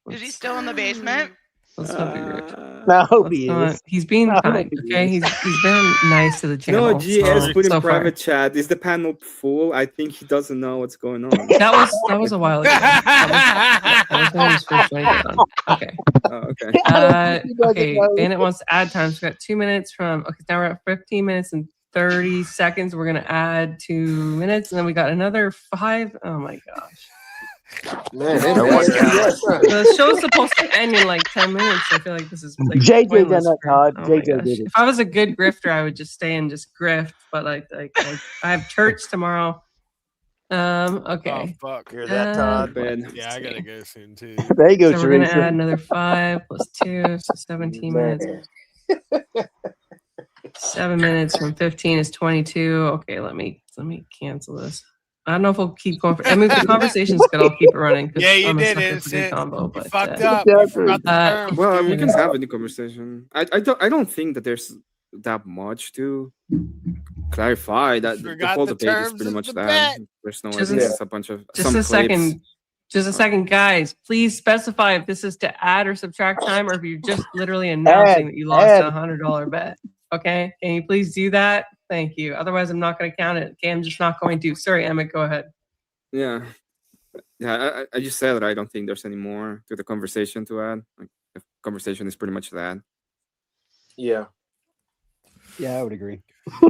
Is he still in the basement?
Let's not be rude.
I hope he
Let's
is.
not- He's being kind. Okay, he's been nice to the channel.
No, GS
so
put in
far.
private chat. Is the panel full? I think he doesn't know what's going on.
That was a while ago. That was when he was first joining on. Okay.
Okay.
Okay. Bandit wants to add time. So we got 2 minutes from. Okay, now we're at 15 minutes and 30 seconds. We're gonna add 2 minutes, and then we got another 5. Oh my gosh.
Man,
The show's supposed to end in like 10 minutes. I feel like this is like
JJ done
pointless
that,
for-
Todd.
oh my
JJ
gosh.
did it.
If I was a good grifter, I would just stay and just grift. But like I have church tomorrow. Okay.
Oh, fuck.
Hear that, Todd?
Yeah, I gotta go soon too.
There you go,
So we're gonna
Teresa.
add another 5 plus 2, so 17 minutes. 7 minutes from 15 is 22. Okay, let me cancel this. I don't know if we'll keep going. I mean, if the conversation's good, I'll keep it running. 'cause
Yeah, you
I'm a
did
sucker
it.
for good combo, but,
fucked up. You forgot the terms,
Well, we
dude.
can have any conversation. I don't think that there's that much to clarify. That the
Forgot
whole
the
debate is
terms
pretty
of
much
the
that.
bet.
There's no
Just
idea.
a-
It's a bunch of
Just
some
a
clips.
second. Just a second, guys. Please specify if this is to add or subtract time, or if you're just literally announcing that you lost
add.
a $100 bet. Okay, can you please do that? Thank you. Otherwise, I'm not going to count it. Okay, I'm just not going to. Sorry, Emmett. Go ahead.
Yeah. I just said that I don't think there's any more to the conversation to add. Like, the conversation is pretty much that.
Yeah.
Yeah, I would agree.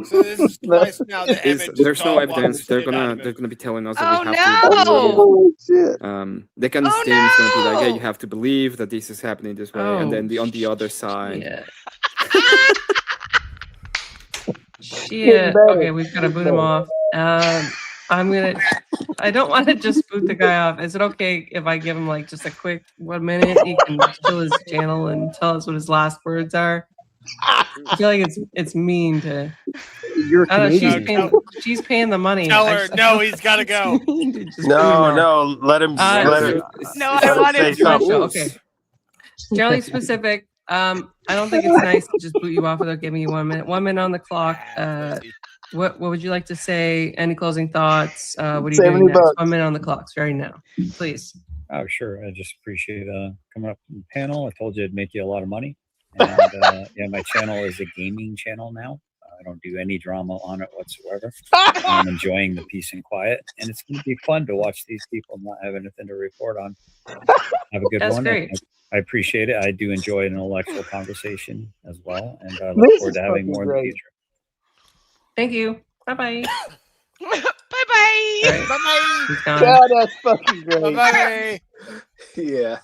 So this is twice now that
Is-
Emmett
there's
just
no
talked
evidence.
while
They're
we sit out
gonna
of it.
be telling us that
Oh,
we have to.
Oh shit.
They can
Oh,
Steam is gonna be like, yeah,
no.
you have to believe that this is happening this way, and then on the other side,
Yeah. Shit. Okay, we've got to boot him off. I don't want to just boot the guy off. Is it okay if I give him like just a quick 1 minute? He can chill his channel and tell us what his last words are. I feel like it's mean to.
You're
I don't know,
Canadian.
she's paying the money.
Tell
I
her,
just-
no, he's gotta go.
Just boot him
No,
off.
no, let him.
Uh,
let him
No,
let
I
him
wanted
say
to.
something.
Okay. Generally specific. I don't think it's nice to just boot you off without giving you 1 minute. 1 minute on the clock. What would you like to say? Any closing thoughts? What are you doing
70
next?
bucks.
1 minute on the clock, starting now, please.
Oh, sure. I just appreciate coming up on the panel. I told you it'd make you a lot of money. And yeah, my channel is a gaming channel now. I don't do any drama on it whatsoever. I'm enjoying the peace and quiet, and it's going to be fun to watch these people not have anything to report on. Have a good
That's
one.
great.
I appreciate it. I do enjoy an intellectual conversation as well, and I
This
look
is
forward to having
fucking
more in the
great.
future.
Thank you. Bye-bye.
Bye-bye.
All right.
Bye-bye.
He's gone.
God, that's fucking great.
Bye-bye.
Yeah.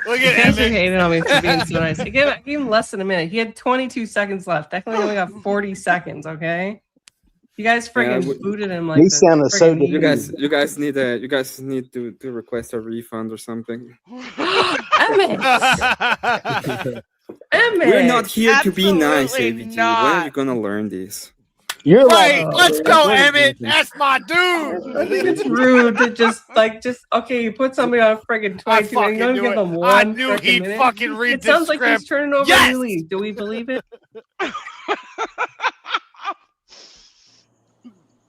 Look
You
at
guys are
Emmett.
hating on me for being so nice. I gave him less than a minute. He had 22 seconds left. Technically, only got 40 seconds. Okay. You guys friggin' booted him like
He
this.
sounded so
friggin'
You guys need to request a refund or something.
Emmett. Emmett.
We're not here to be nice,
Absolutely
AVG. When
not.
are you gonna learn this?
You're
Right,
like,
let's go, Emmett. That's my dude.
I think it's rude to just okay, you put somebody on friggin' 22 and you
fucking
don't
knew
give
it.
them
I
one
knew
frickin'
he'd
minute.
fucking read
It
this
sounds like he's
script.
turning over
Yes!
a new leaf. Do we believe it?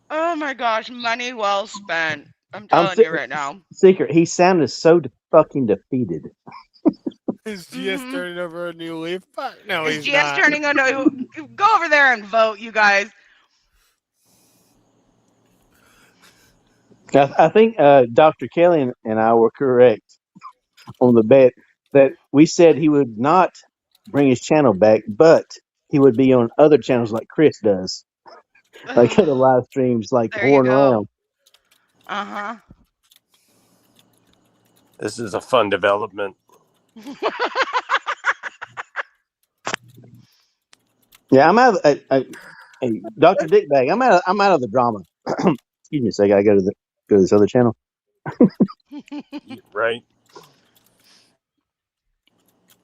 Oh my gosh, money well spent. I'm
I'm
telling you right now.
Secret. He sounded so fucking defeated.
Is GS turning over a new leaf? No,
Is
he's
GS
not.
turning on? Go over there and vote, you guys.
I think Dr. Kelly and I were correct on the bet that we said he would not bring his channel back, but he would be on other channels like Chris does, like other live streams, like
There you
whoring
go.
around.
Uh-huh.
This is a fun development.
Yeah, I'm out. Hey, Dr. Dickbag, I'm out of the drama. Excuse me a second. I go to this other channel.
Right.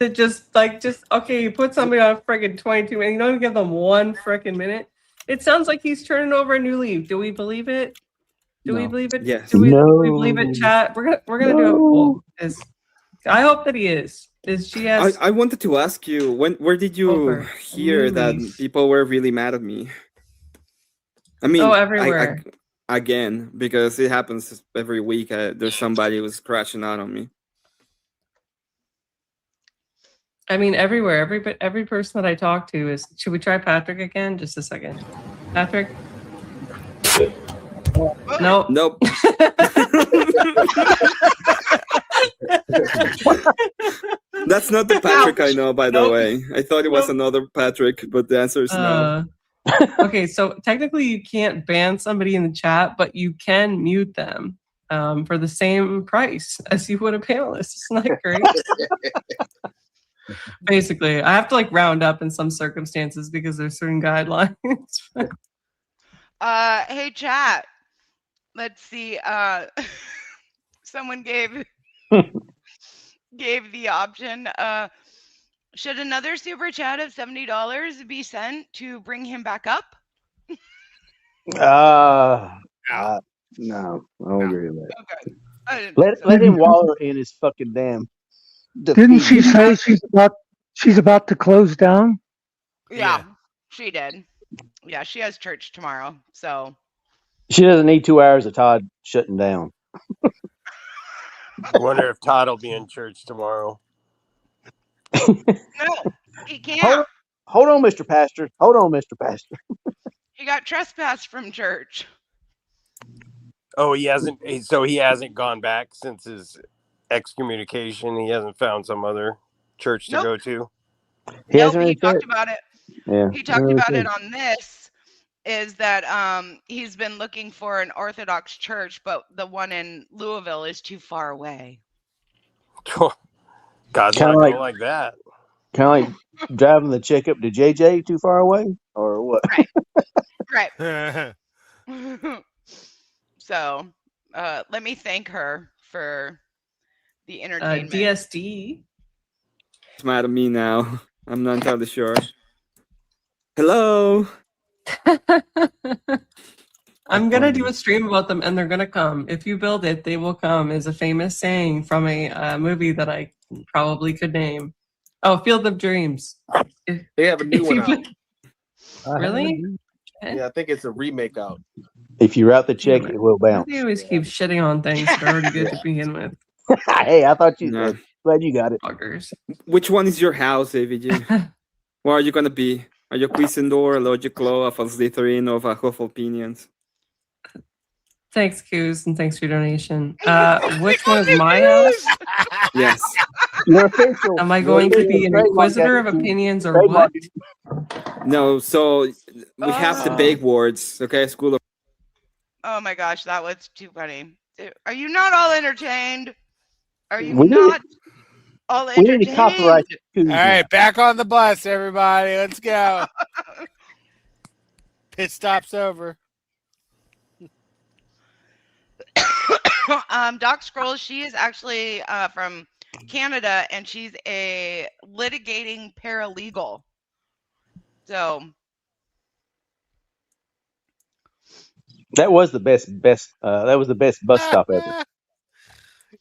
To just okay, you put somebody on friggin' 22 and you don't even give them one frickin' minute. It sounds like he's turning over a new leaf. Do we believe it? Do we believe it?
Yes.
Do we believe it, chat? We're gonna do a poll. I hope that he is. Is GS?
I wanted to ask you, where did you hear that people were really mad at me? I mean,
everywhere.
Again, because it happens every week. There's somebody who's crashing out on me.
I mean, everywhere. Every person that I talk to is. Should we try Patrick again? Just a second. Patrick. Nope.
Nope. That's not the Patrick I know, by the way. I thought it was another Patrick, but the answer is no.
Okay, so technically you can't ban somebody in the chat, but you can mute them for the same price as you would a panelist. Isn't that great? Basically, I have to round up in some circumstances because there's certain guidelines.
Hey chat. Let's see. Someone gave the option. Should another super chat of $70 be sent to bring him back up?
No, I don't agree with that.
Okay.
Let him wallow in his fucking damn.
Didn't she say she's about to close down?
Yeah, she did. Yeah, she has church tomorrow, so.
She doesn't need 2 hours of Todd shutting down.
I wonder if Todd will be in church tomorrow.
No, he can't.
Hold on, Mr. Pastor. Hold on, Mr. Pastor.
He got trespassed from church.
Oh, he hasn't. So he hasn't gone back since his excommunication. He hasn't found some other church to go to.
He
talked about it.
Yeah,
He talked about it on this. Is that he's been looking for an Orthodox church, but the one in Louisville is too far away.
God's not going like that.
Kind of like driving the chick up to JJ too far away, or what?
Right. So, let me thank her for the entertainment.
DSD.
It's mad at me now. I'm not entirely sure. Hello.
I'm gonna do a stream about them, and they're gonna come. If you build it, they will come. Is a famous saying from a movie that I probably could name. Oh, Field of Dreams.
They have a new one out.
Really?
Yeah, I think it's a remake out.
If you route the check,
Damn
it will bounce.
They always keep shitting on things that are already good to begin with.
Hey, I thought you.
Yeah.
Glad you got it.
Fuckers.
Which one is your house, AVG? What are you gonna be? Are you a Gryffindor, a Logiclaw, a Slytherin, or a Hufflepuff?
Thanks, Coos, and thanks for your donation. Which one is my house?
Yes.
You're official.
Am I going to be an inquisitor of opinions or what?
No, so we have the big words, okay? School of.
Oh my gosh, that was too funny. Are you not all entertained? Are you
We need-
not all
We need to
entertained?
copyright.
All right, back on the bus, everybody. Let's go. Pit stop's over.
Doc Scrolls, she is actually from Canada, and she's a litigating paralegal. So
That was the best. That was the best bus stop ever.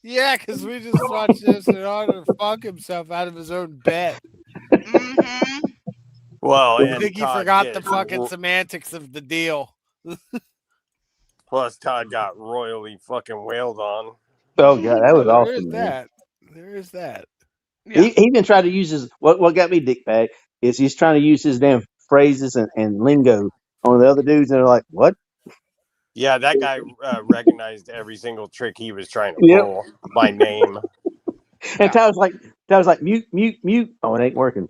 Yeah, because we just watched this in order to fuck himself out of his own bed.
Well,
I
and
think he
Todd
forgot
did.
the fucking semantics of the deal.
Plus, Todd got royally fucking wailed on.
Oh god, that was
There
awesome.
is
Man.
that. There is that.
He even tried to use his. What got me dick bag is he's trying to use his damn phrases and lingo on the other dudes, and they're like, "What?"
Yeah, that guy recognized every single trick he was trying to
Yep.
pull by name.
And Tyler's like, mute, mute, mute. Oh, it ain't working.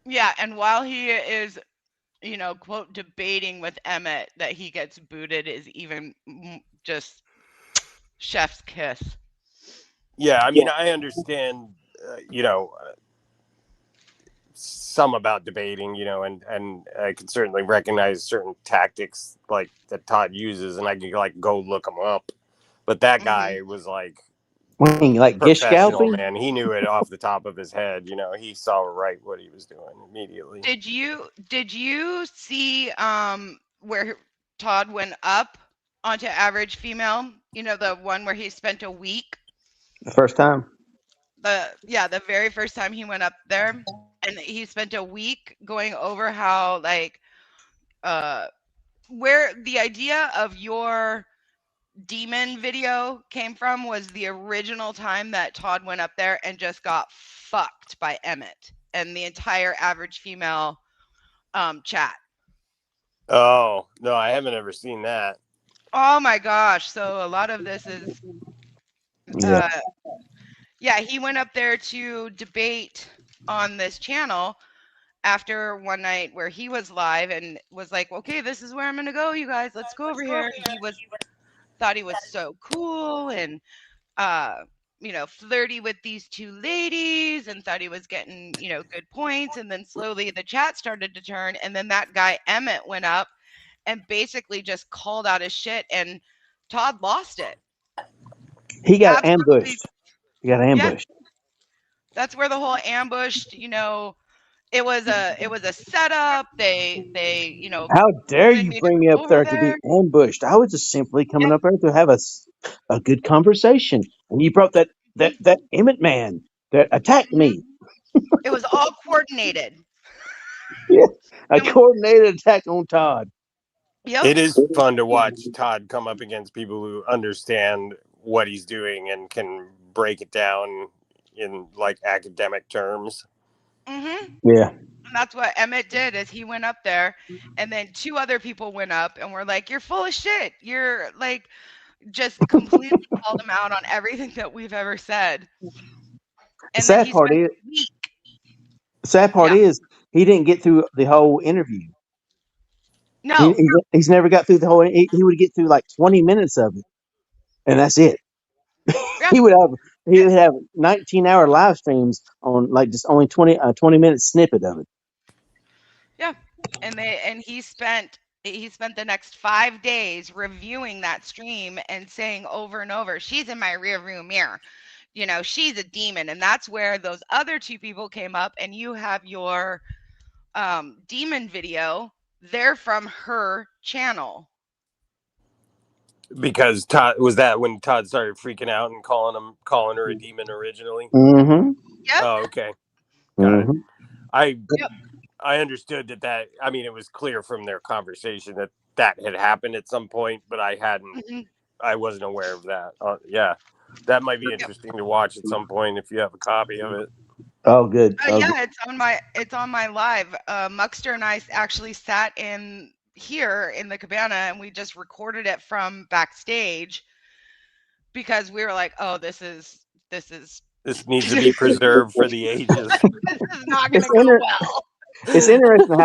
yeah, and while he is, quote, debating with Emmett that he gets booted is even just chef's kiss.
Yeah, I mean, I understand, some about debating, and I can certainly recognize certain tactics like that Todd uses, and I can go look them up. But that guy was like
Gish
professional,
scalping?
man. He knew it off the top of his head. He saw right what he was doing immediately.
Did you see where Todd went up onto Average Female? The one where he spent a week.
The first time.
The very first time he went up there, and he spent a week going over how where the idea of your demon video came from was the original time that Todd went up there and just got fucked by Emmett and the entire Average Female chat.
Oh no, I haven't ever seen that.
Oh my gosh. So a lot of this is he went up there to debate on this channel after one night where he was live and was like, okay, this is where I'm gonna go, you guys, let's go over here. He thought he was so cool and flirty with these two ladies and thought he was getting good points, and then slowly the chat started to turn, and then that guy Emmett went up and basically just called out his shit, and Todd lost it.
He got ambushed.
Yeah. That's where the whole ambushed, it was a setup. They
How dare you bring me up there to be ambushed? I was just simply coming up there to have a good conversation, and you brought that Emmett man that attacked me.
It was all coordinated.
Yeah, a coordinated attack on Todd.
Yep.
It is fun to watch Todd come up against people who understand what he's doing and can break it down in academic terms.
Yeah.
And that's what Emmett did, is he went up there, and then two other people went up and were like, you're full of shit. You're just completely called him out on everything that we've ever said. And
Sad part is he didn't get through the whole interview.
No.
He's never got through the whole. He would get through 20 minutes of it, and that's it.
Yeah.
He would have 19-hour live streams on just only 20-minute snippet of it.
Yeah, and he spent the next 5 days reviewing that stream and saying over and over, she's in my rear view mirror, she's a demon. And that's where those other two people came up, and you have your demon video. They're from her channel.
Because Todd was that when Todd started freaking out and calling her a demon originally.
Mm-hmm.
Yep.
Oh, okay. Got
Mm-hmm.
it. I understood that. I mean, it was clear from their conversation that had happened at some point, but I hadn't. I wasn't aware of that. Yeah, that might be interesting to watch at some point if you have a copy of it.
Oh, good.
Yeah, it's on my live. Muckster and I actually sat in here in the cabana and we just recorded it from backstage because we were like, oh, this
needs to be preserved for the ages.
This is not going to go well.
It's interesting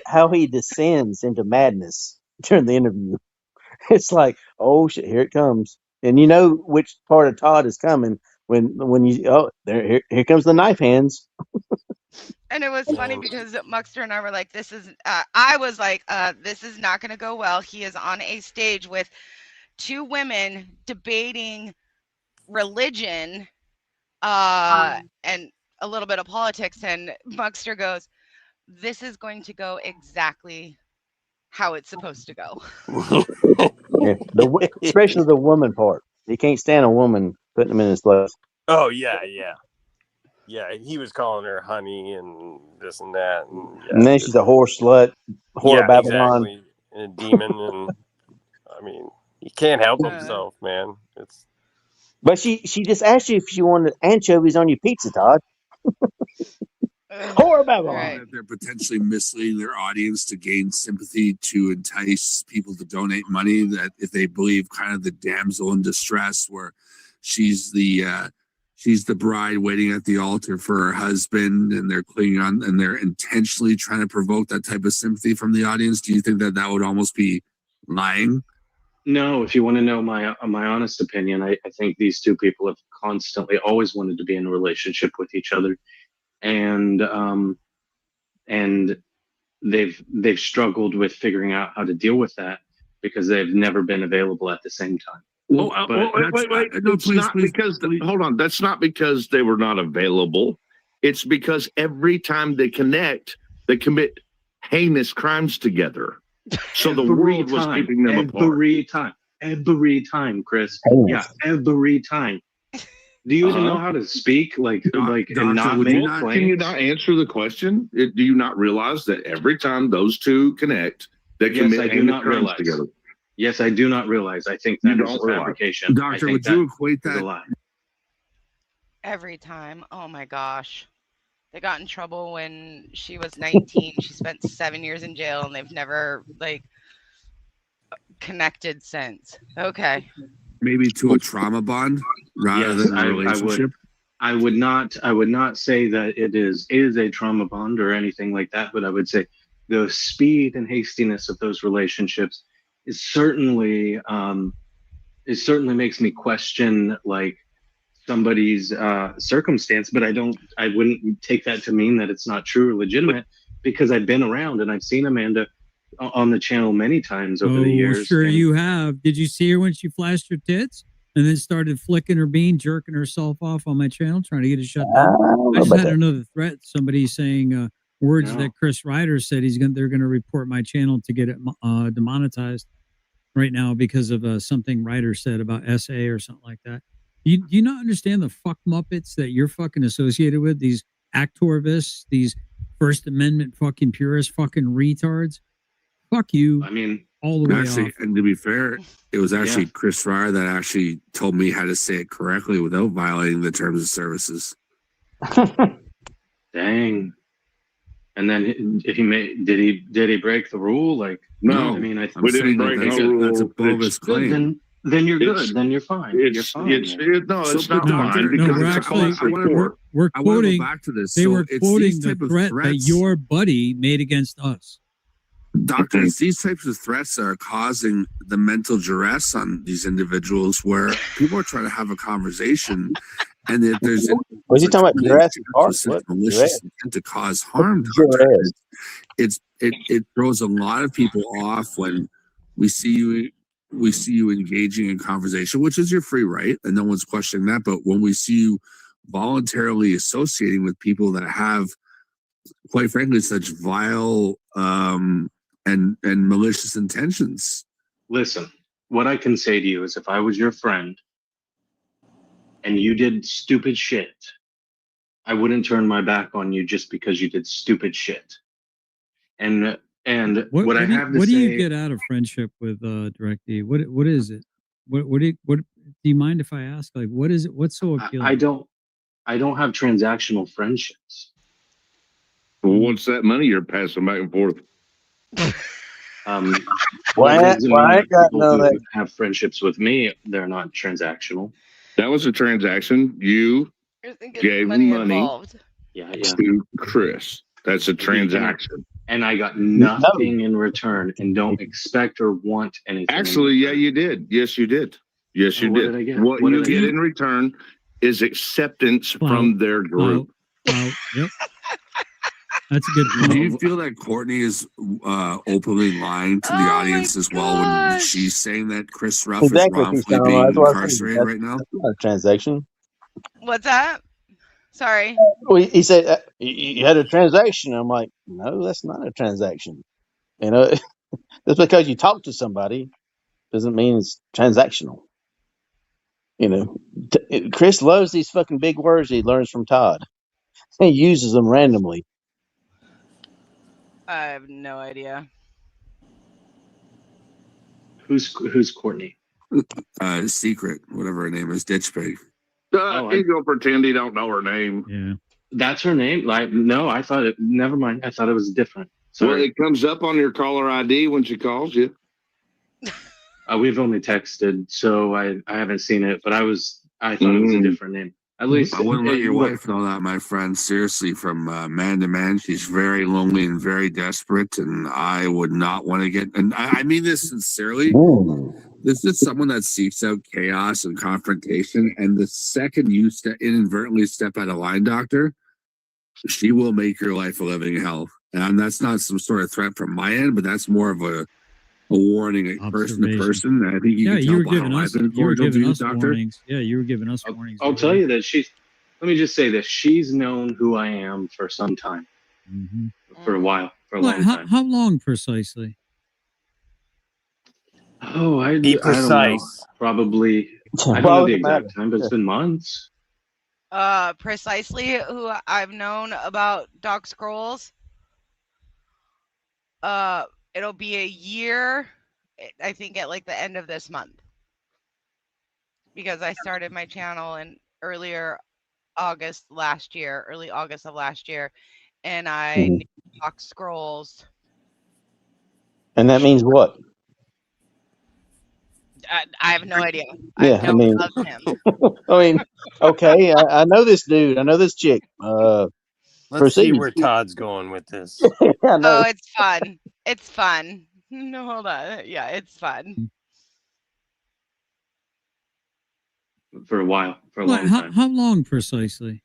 how he descends into madness during the interview. It's like, oh shit, here it comes, and you know which part of Todd is coming when you here comes the knife hands.
And it was funny because Muckster and I were like, I was like, this is not going to go well. He is on a stage with two women debating religion and a little bit of politics. And Muckster goes, this is going to go exactly how it's supposed to go.
Especially the woman part. He can't stand a woman putting him in his place.
Oh, yeah. He was calling her honey and this and that,
and then she's a whore slut, whore of Babylon,
exactly. And a demon, and I mean, he can't help himself, man.
But she just asked you if she wanted anchovies on your pizza, Todd. Whore of Babylon.
Right. They're potentially misleading their audience to gain sympathy to entice people to donate money. That if they believe kind of the damsel in distress, where she's the bride waiting at the altar for her husband, and they're clinging on, and they're intentionally trying to provoke that type of sympathy from the audience. Do you think that would almost be lying?
No, if you want to know my honest opinion, I think these two people have constantly always wanted to be in a relationship with each other, and they've struggled with figuring out how to deal with that because they've never been available at the same time.
Well, wait. No, hold on. That's not because they were not available. It's because every time they connect, they commit heinous crimes together. So the world was keeping them apart.
Every time, Chris. Yeah, every time. Do you even know how to speak?
Doctor, can you not answer the question? Do you not realize that every time those two connect, they commit heinous crimes together?
Yes, I do not realize. I think that is fabrication.
Doctor, would you equate that?
Every time. Oh my gosh. They got in trouble when she was 19. She spent 7 years in jail and they've never connected since. Okay.
Maybe to a trauma bond rather than a relationship.
I would not say that it is a trauma bond or anything like that, but I would say the speed and hastiness of those relationships is certainly makes me question somebody's circumstance, but I wouldn't take that to mean that it's not true or legitimate, because I've been around and I've seen Amanda on the channel many times over the years.
Sure, you have. Did you see her when she flashed her tits and then started flicking her bean, jerking herself off on my channel, trying to get it shut down? I just had another threat. Somebody saying words that Chris Ryder said they're going to report my channel to get it demonetized right now because of something Ryder said about SA or something like that. Do you not understand the fuck muppets that you're fucking associated with? These activists, these First Amendment fucking purists, fucking retards. Fuck you.
I mean,
all the way
actually,
off.
And to be fair, it was actually Chris Fryer that actually told me how to say it correctly without violating the terms of services.
Dang. And then did he break the rule?
No,
I mean,
we didn't break no rule. That's a bogus claim.
Then you're good. Then you're fine.
It's not fine because
we're quoting.
Back to this.
They were quoting the threat that your buddy made against us.
Doctor, it's these types of threats that are causing the mental duress on these individuals, where people are trying to have a conversation, and that there's
was he talking about Jurassic Park?
Malicious intent to cause harm. It throws a lot of people off when we see you engaging in conversation, which is your free right, and no one's questioning that. But when we see you voluntarily associating with people that have, quite frankly, such vile and malicious intentions.
Listen, what I can say to you is, if I was your friend and you did stupid shit, I wouldn't turn my back on you just because you did stupid shit. And what I have to
what
say,
do you get out of friendship with DirectD? What is it? What do you mind if I ask? Like, what is it? What's so appealing?
I don't have transactional friendships.
Well, what's that money you're passing back and forth?
Well, I got that have friendships with me, they're not transactional.
That was a transaction. You gave money to Chris. That's a transaction.
And I got nothing in return, and don't expect or want anything.
Actually, yeah, you did. Yes, you did. Yes, you
What
did.
did I get?
What
What
you
did I
get
get?
in return is acceptance from their group.
Yep. That's a good point.
Do you feel that Courtney is openly lying to the audience as well when she's saying that Chris Ruff is wrongfully being incarcerated right now?
That's not a transaction.
What's that? Sorry.
Well, he said you had a transaction. I'm like, no, that's not a transaction. You know, just because you talk to somebody doesn't mean it's transactional. You know, Chris loves these fucking big words he learns from Todd. He uses them randomly.
I have no idea.
Who's Courtney?
Secret, whatever her name is, Ditch Pig.
He's gonna pretend he don't know her name.
Yeah.
That's her name? Like, no, I thought it. Never mind. I thought it was different.
Well,
Sorry.
it comes up on your caller ID when she calls you.
We've only texted, so I haven't seen it. But I thought it was a different name. At least
I wouldn't let your wife know that, my friend. Seriously, from man to man, she's very lonely and very desperate, and I would not want to get. And I mean this sincerely. This is someone that seeks out chaos and confrontation, and the second you inadvertently step out of line, doctor, she will make your life a living hell. And that's not some sort of threat from my end, but that's more of a warning, person to person. I think
you were giving us
doctor.
warnings. Yeah, you were giving us warnings.
I'll tell you that let me just say this. She's known who I am for some time.
Mm-hmm.
For a while. For a
Well,
long time.
how long precisely?
Oh, I
Be
don't know.
precise.
Probably. I don't know the exact time, but it's been months.
Precisely who I've known about Doc Scrolls. It'll be a year, I think, at like the end of this month, because I started my channel in early August of last year, and I knew Doc Scrolls.
And that means what?
I have no idea.
Yeah, I mean,
of him.
I mean, okay, I know this dude. I know this chick.
Let's see where Todd's going with this.
I know.
Oh, it's fun. It's fun. No, hold on. Yeah, it's fun.
For a while. For a long time.
How long precisely?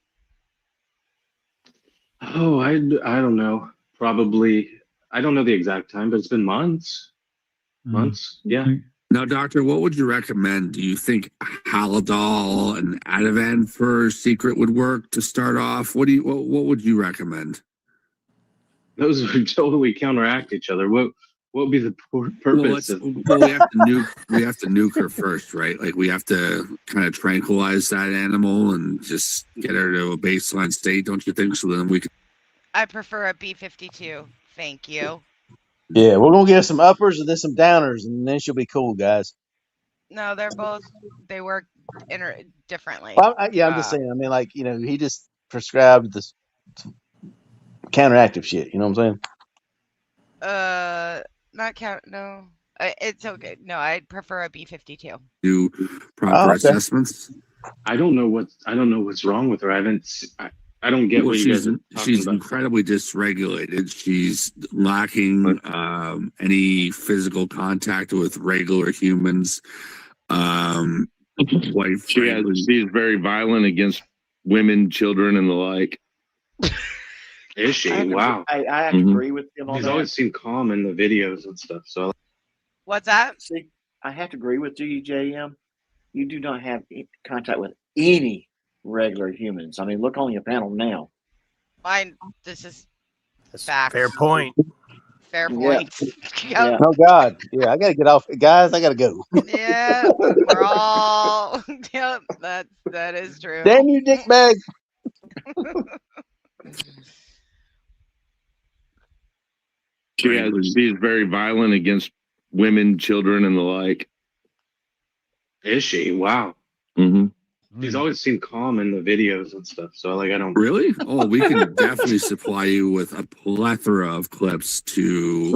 Oh, I don't know. Probably. I don't know the exact time, but it's been months. Months. Yeah.
Now, doctor, what would you recommend? Do you think Halidol and Ativan for Secret would work to start off? What would you recommend?
Those would totally counteract each other. What would be the purpose of?
Well, we have to nuke her first, right? Like we have to kind of tranquilize that animal and just get her to a baseline state, don't you think? So then we can.
I prefer a B-52. Thank you.
Yeah, we're gonna give some uppers and then some downers, and then she'll be cool, guys.
No, they work differently.
Well, I'm just saying. I mean, like, you know, he just prescribed this counteractive shit. You know what I'm saying?
Not count. No, it's okay. No, I'd prefer a B-52.
Do proper assessments.
I don't know what's wrong with her. I don't get what you guys are talking
she's
about.
incredibly dysregulated. She's lacking any physical contact with regular humans.
She's very violent against women, children, and the like.
Is she? Wow.
I have to agree with him on
He's
that.
always seemed calm in the videos and stuff. So
what's that?
See, I have to agree with you, JM. You do not have contact with any regular humans. I mean, look on your panel now.
This is fact.
Fair point.
Fair
Yeah.
point.
Yeah.
Oh God, yeah, I gotta get off, guys. I gotta go.
Yeah, we're all. Yep, that is true.
Damn you, dick bag.
She's very violent against women, children, and the like.
Is she? Wow.
Mm-hmm.
She's always seemed calm in the videos and stuff. So like, I don't
Really? Oh, we can definitely supply you with a plethora of clips to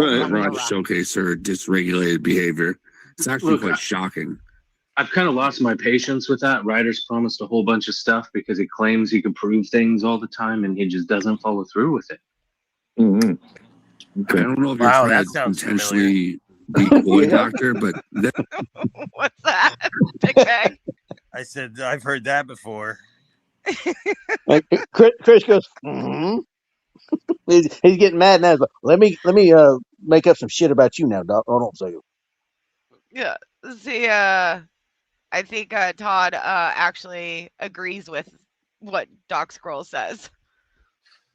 showcase her dysregulated behavior. It's actually quite shocking.
I've kind of lost my patience with that. Ryder's promised a whole bunch of stuff because he claims he can prove things all the time, and he just doesn't follow through with it.
Mm-hmm.
Okay. I don't know if you're
Wow,
trying
that
to
sounds
intentionally be coy, doctor, but
What's that? Big bag.
I said I've heard that before.
Like, Chris goes, mm-hmm. He's getting mad now. He's like, let me make up some shit about you now, Doc. Hold on a second.
Yeah. See, I think Todd actually agrees with what Doc Scroll says.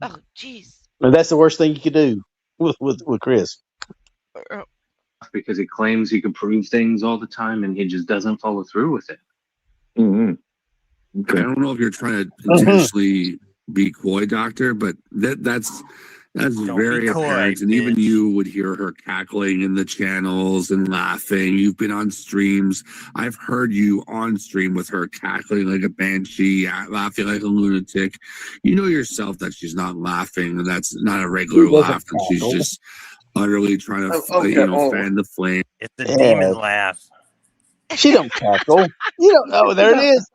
Oh, jeez.
And that's the worst thing you could do with Chris.
Because he claims he can prove things all the time, and he just doesn't follow through with it.
Mm-hmm.
I don't know if you're trying to intentionally be coy, doctor, but that's very
coy,
apparent. And even you would hear her cackling in the channels and laughing. You've been on streams. I've heard you on stream with her cackling like a banshee, laughing like a lunatic. You know yourself that she's not laughing, and that's not a regular laugh, and she's just utterly trying to fan the flame.
It's the demon laugh.
She don't cackle. You don't know. There it is.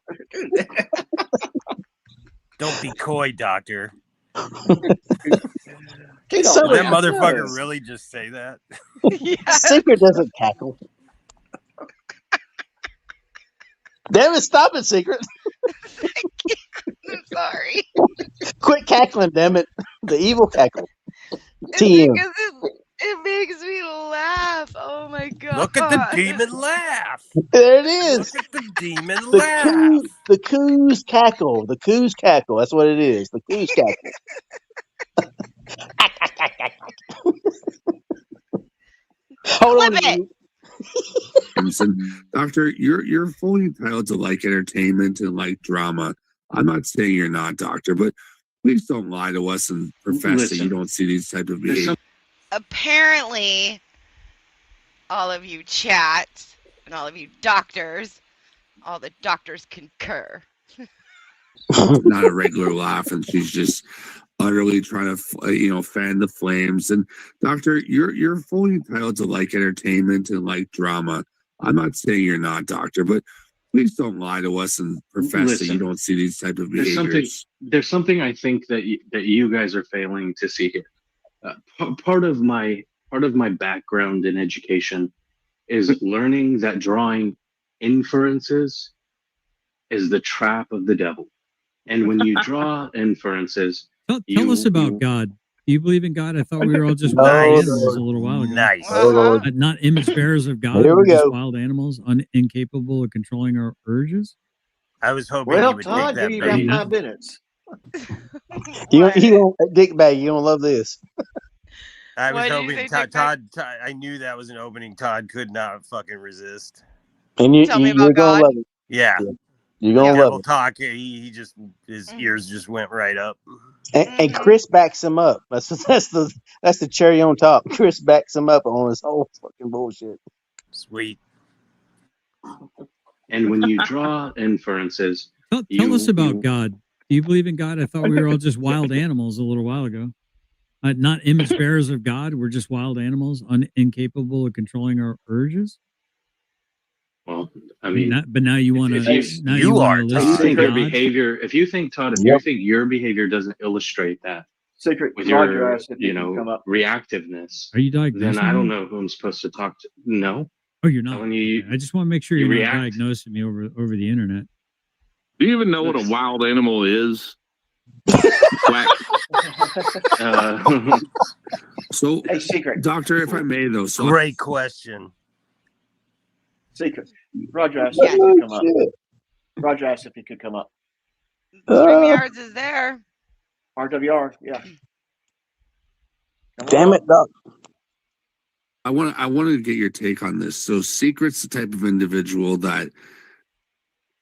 Don't be coy, doctor.
That
motherfucker really just say that?
Secret doesn't cackle. Damn it, stop it, Secret.
I'm sorry.
Quit cackling, damn it. The evil cackle.
It's
TM.
because it makes me laugh. Oh my god.
Look at the demon laugh.
There it is.
Look at the demon laugh.
The coos cackle. The coos cackle. That's what it is. The coos cackle. Hold on.
Doctor, you're fully entitled to like entertainment and like drama. I'm not saying you're not, doctor, but please don't lie to us and profess that you don't see these type of behaviors.
Apparently, all of you chat and all of you doctors, all the doctors concur.
Not a regular laugh, and she's just utterly trying to fan the flames. And doctor, you're fully entitled to like entertainment and like drama. I'm not saying you're not, doctor, but please don't lie to us and profess that you don't see these type of behaviors.
There's something I think that you guys are failing to see here. Part of my background in education is learning that drawing inferences is the trap of the devil. And when you draw inferences,
tell us about God. Do you believe in God? I thought we were all just wild animals a little while ago.
Nice.
Not image bearers of God.
Here we
we're just
go.
wild animals, incapable of controlling our urges.
I was hoping
Well,
you would
Todd,
take
give
that
you
bait.
about 5 minutes.
You don't, Dick Bag, you don't love this.
I was
What did you
hoping
say,
Todd. I knew that was an opening Todd could not fucking resist.
And
Tell me
you're
about
gonna
God.
love it.
Yeah.
You're gonna love
Devil
it.
talk. He just his ears just went right up.
And Chris backs him up. That's the cherry on top. Chris backs him up on his whole fucking bullshit.
Sweet.
and when you draw inferences,
Tell us about God. Do you believe in God? I thought we were all just wild animals a little while ago. Not image bearers of God. We're just wild animals, incapable of controlling our urges.
Well, I mean,
but now you want to.
If you think Todd, you think your behavior doesn't illustrate that,
Secret,
with
Roger
your,
asked if you can come up.
reactiveness,
Are you diagnosing
then I don't
me?
know who I'm supposed to talk to. No.
Oh, you're not.
When you,
Okay. I just want to make sure
you
you're
react.
not diagnosing me over the internet.
Do you even know what a wild animal is?
So,
hey, Secret.
doctor, if I may, though. So
Great question.
Secret. Roger asked if you could come up. Roger asked if you could come up.
StreamYards is there.
RWR, yeah.
Damn it, Doc.
I want to get your take on this. So Secret's the type of individual that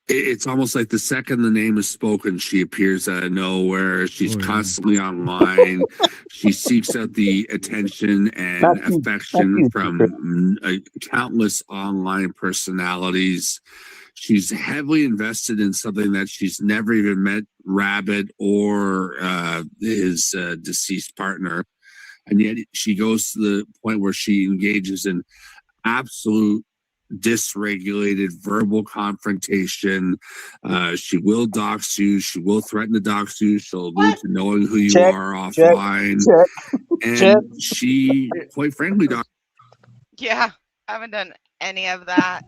it's almost like the second the name is spoken, she appears out of nowhere. She's constantly online. She seeks out the attention and affection from countless online personalities. She's heavily invested in something that she's never even met Rabbit or his deceased partner. And yet she goes to the point where she engages in absolute dysregulated verbal confrontation. She will dox you. She will threaten to dox you. She'll allude to knowing who you are offline. And she, quite frankly,
Yeah, I haven't done any of that.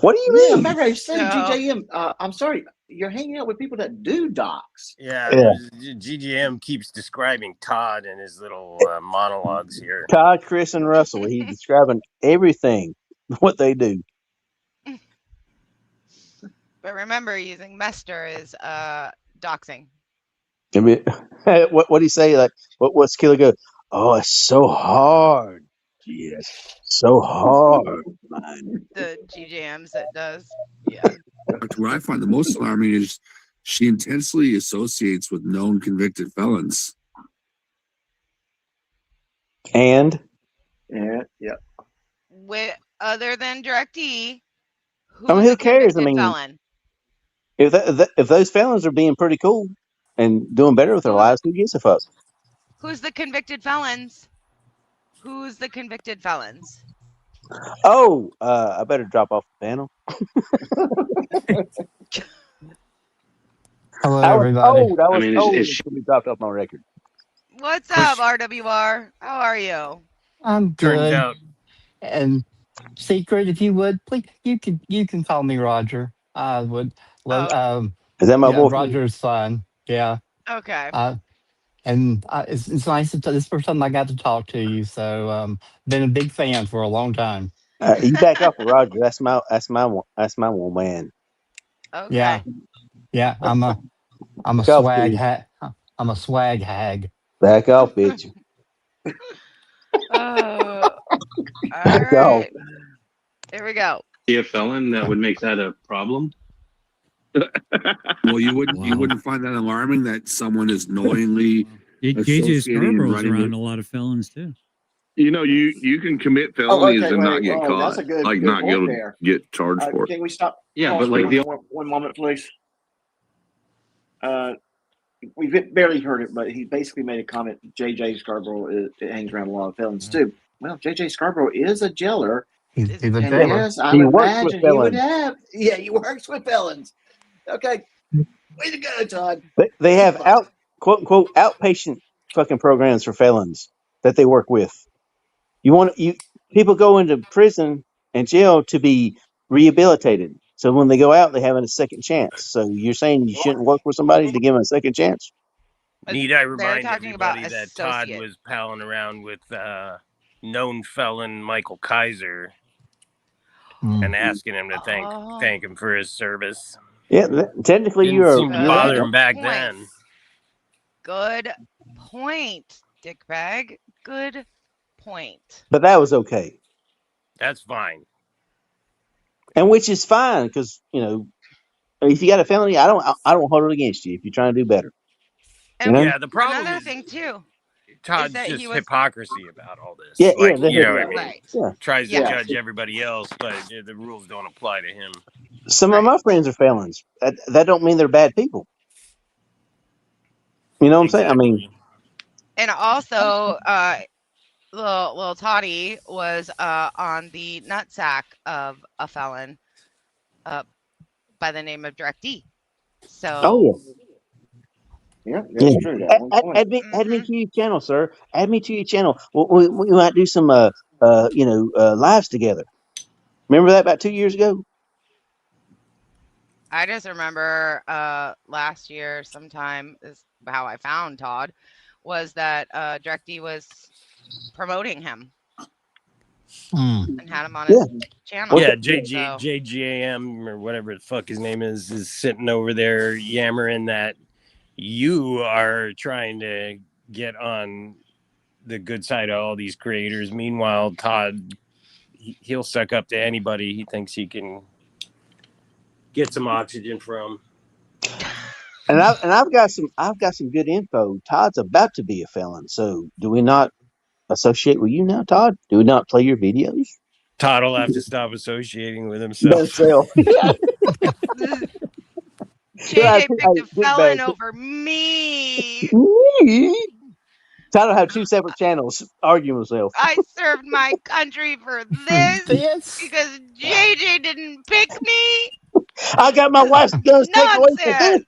What do you
Yeah,
mean?
remember I said
So-
GJM. I'm sorry, you're hanging out with people that do docs.
Yeah, GGM keeps describing Todd in his little monologues here.
Todd, Chris, and Russell. He's describing everything, what they do.
But remember, using Mester is doxing.
I mean, what do you say? Like, what's Killer go? Oh, it's so hard. Yes, so hard, man.
The GJMs it does. Yeah.
what I find the most alarming is she intensely associates with known convicted felons.
And
yeah.
With other than DirectE,
I mean, who cares? I mean,
felon?
if those felons are being pretty cool and doing better with their lives, who gives a fuck?
Who's the convicted felons? Who's the convicted felons?
Oh, I better drop off the panel.
Hello,
I was
everybody.
told until we dropped off my record.
What's up, RWR? How are you?
I'm
Turns
good.
out-
And Secret, if you would, please, you can call me Roger. I would love.
Is that my boy?
Roger's fine. Yeah.
Okay.
And it's nice to. This is the first time I got to talk to you, so been a big fan for a long time.
You back off of Roger. That's my one man.
Okay.
Yeah. I'm a
Back off,
swag
dude.
hag. I'm a swag hag.
Back off, bitch.
All
Go.
right. Here we go.
Be a felon that would make that a problem.
Well, you wouldn't find that alarming that someone is knowingly
JJ
associating and
Scarborough's
running
around
with-
a lot of felons too.
You know, you can commit felonies
okay,
and not
wait.
get
Oh,
caught,
that's a good-
like
good
not
point
get
there.
get charged for it.
Can we stop?
Yeah,
pause
but like
for
the
one moment, please. We barely heard it, but he basically made a comment. JJ Scarborough hangs around a lot of felons too. Well, JJ Scarborough is a jailer.
He's a
And
jailer.
yes, I
He
would
works with
imagine he would
felons.
have. Yeah, he works with felons. Okay, way to go, Todd.
They have quote unquote outpatient fucking programs for felons that they work with. People go into prison and jail to be rehabilitated. So when they go out, they have a second chance. So you're saying you shouldn't work with somebody to give them a second chance?
Need I remind
talking about
everybody that Todd
associate.
was palling around with known felon Michael Kaiser and asking him to thank him for his service.
Yeah, technically
Didn't
you're
seem to bother him back then.
Good point, dickbag. Good point.
but that was okay.
That's fine.
And which is fine because if you got a felony, I don't hold it against you if you're trying to do better.
And
Yeah, the problem
another
is
thing too.
Todd's
that
just
he was-
hypocrisy about all this.
Yeah,
like,
yeah,
you know what I mean?
Right.
Yeah.
Tries to
Yeah.
judge everybody else, but the rules don't apply to him.
Some of my friends are felons. That don't mean they're bad people. You know what I'm saying? I mean,
And also, little Toddy was on the nutsack of a felon by the name of DirectD. So,
oh
Yeah, that's true. That one point.
Add me to your channel, sir. Add me to your channel. We might do some lives together. Remember that about 2 years ago?
I just remember last year sometime is how I found Todd was that DirectD was promoting him and had him on his channel.
Yeah,
So-
JJM or whatever the fuck his name is sitting over there yammering that you are trying to get on the good side of all these creators. Meanwhile, Todd, he'll suck up to anybody he thinks he can get some oxygen from.
And I've got some good info. Todd's about to be a felon, so do we not associate with you now, Todd? Do we not play your videos?
Todd will have to stop associating with himself.
Yeah.
JJ picked a felon over me.
Todd will have 2 separate channels arguing himself.
I served my country for this because JJ didn't pick me.
I got my wife's guns taken away for this.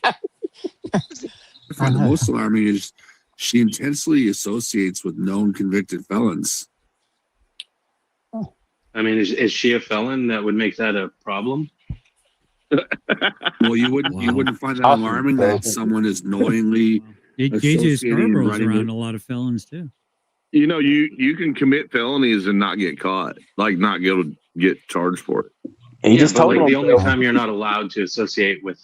I find the most alarming is she intensely associates with known convicted felons.
I mean, is she a felon? That would make that a problem.
Well, you wouldn't find that alarming that someone is knowingly
JJ
associating and
Scarborough's
running
around
with-
a lot of felons too.
You know, you can commit felonies and not get caught, like not get charged for it.
And
Yeah, but like the only time you're not allowed to associate with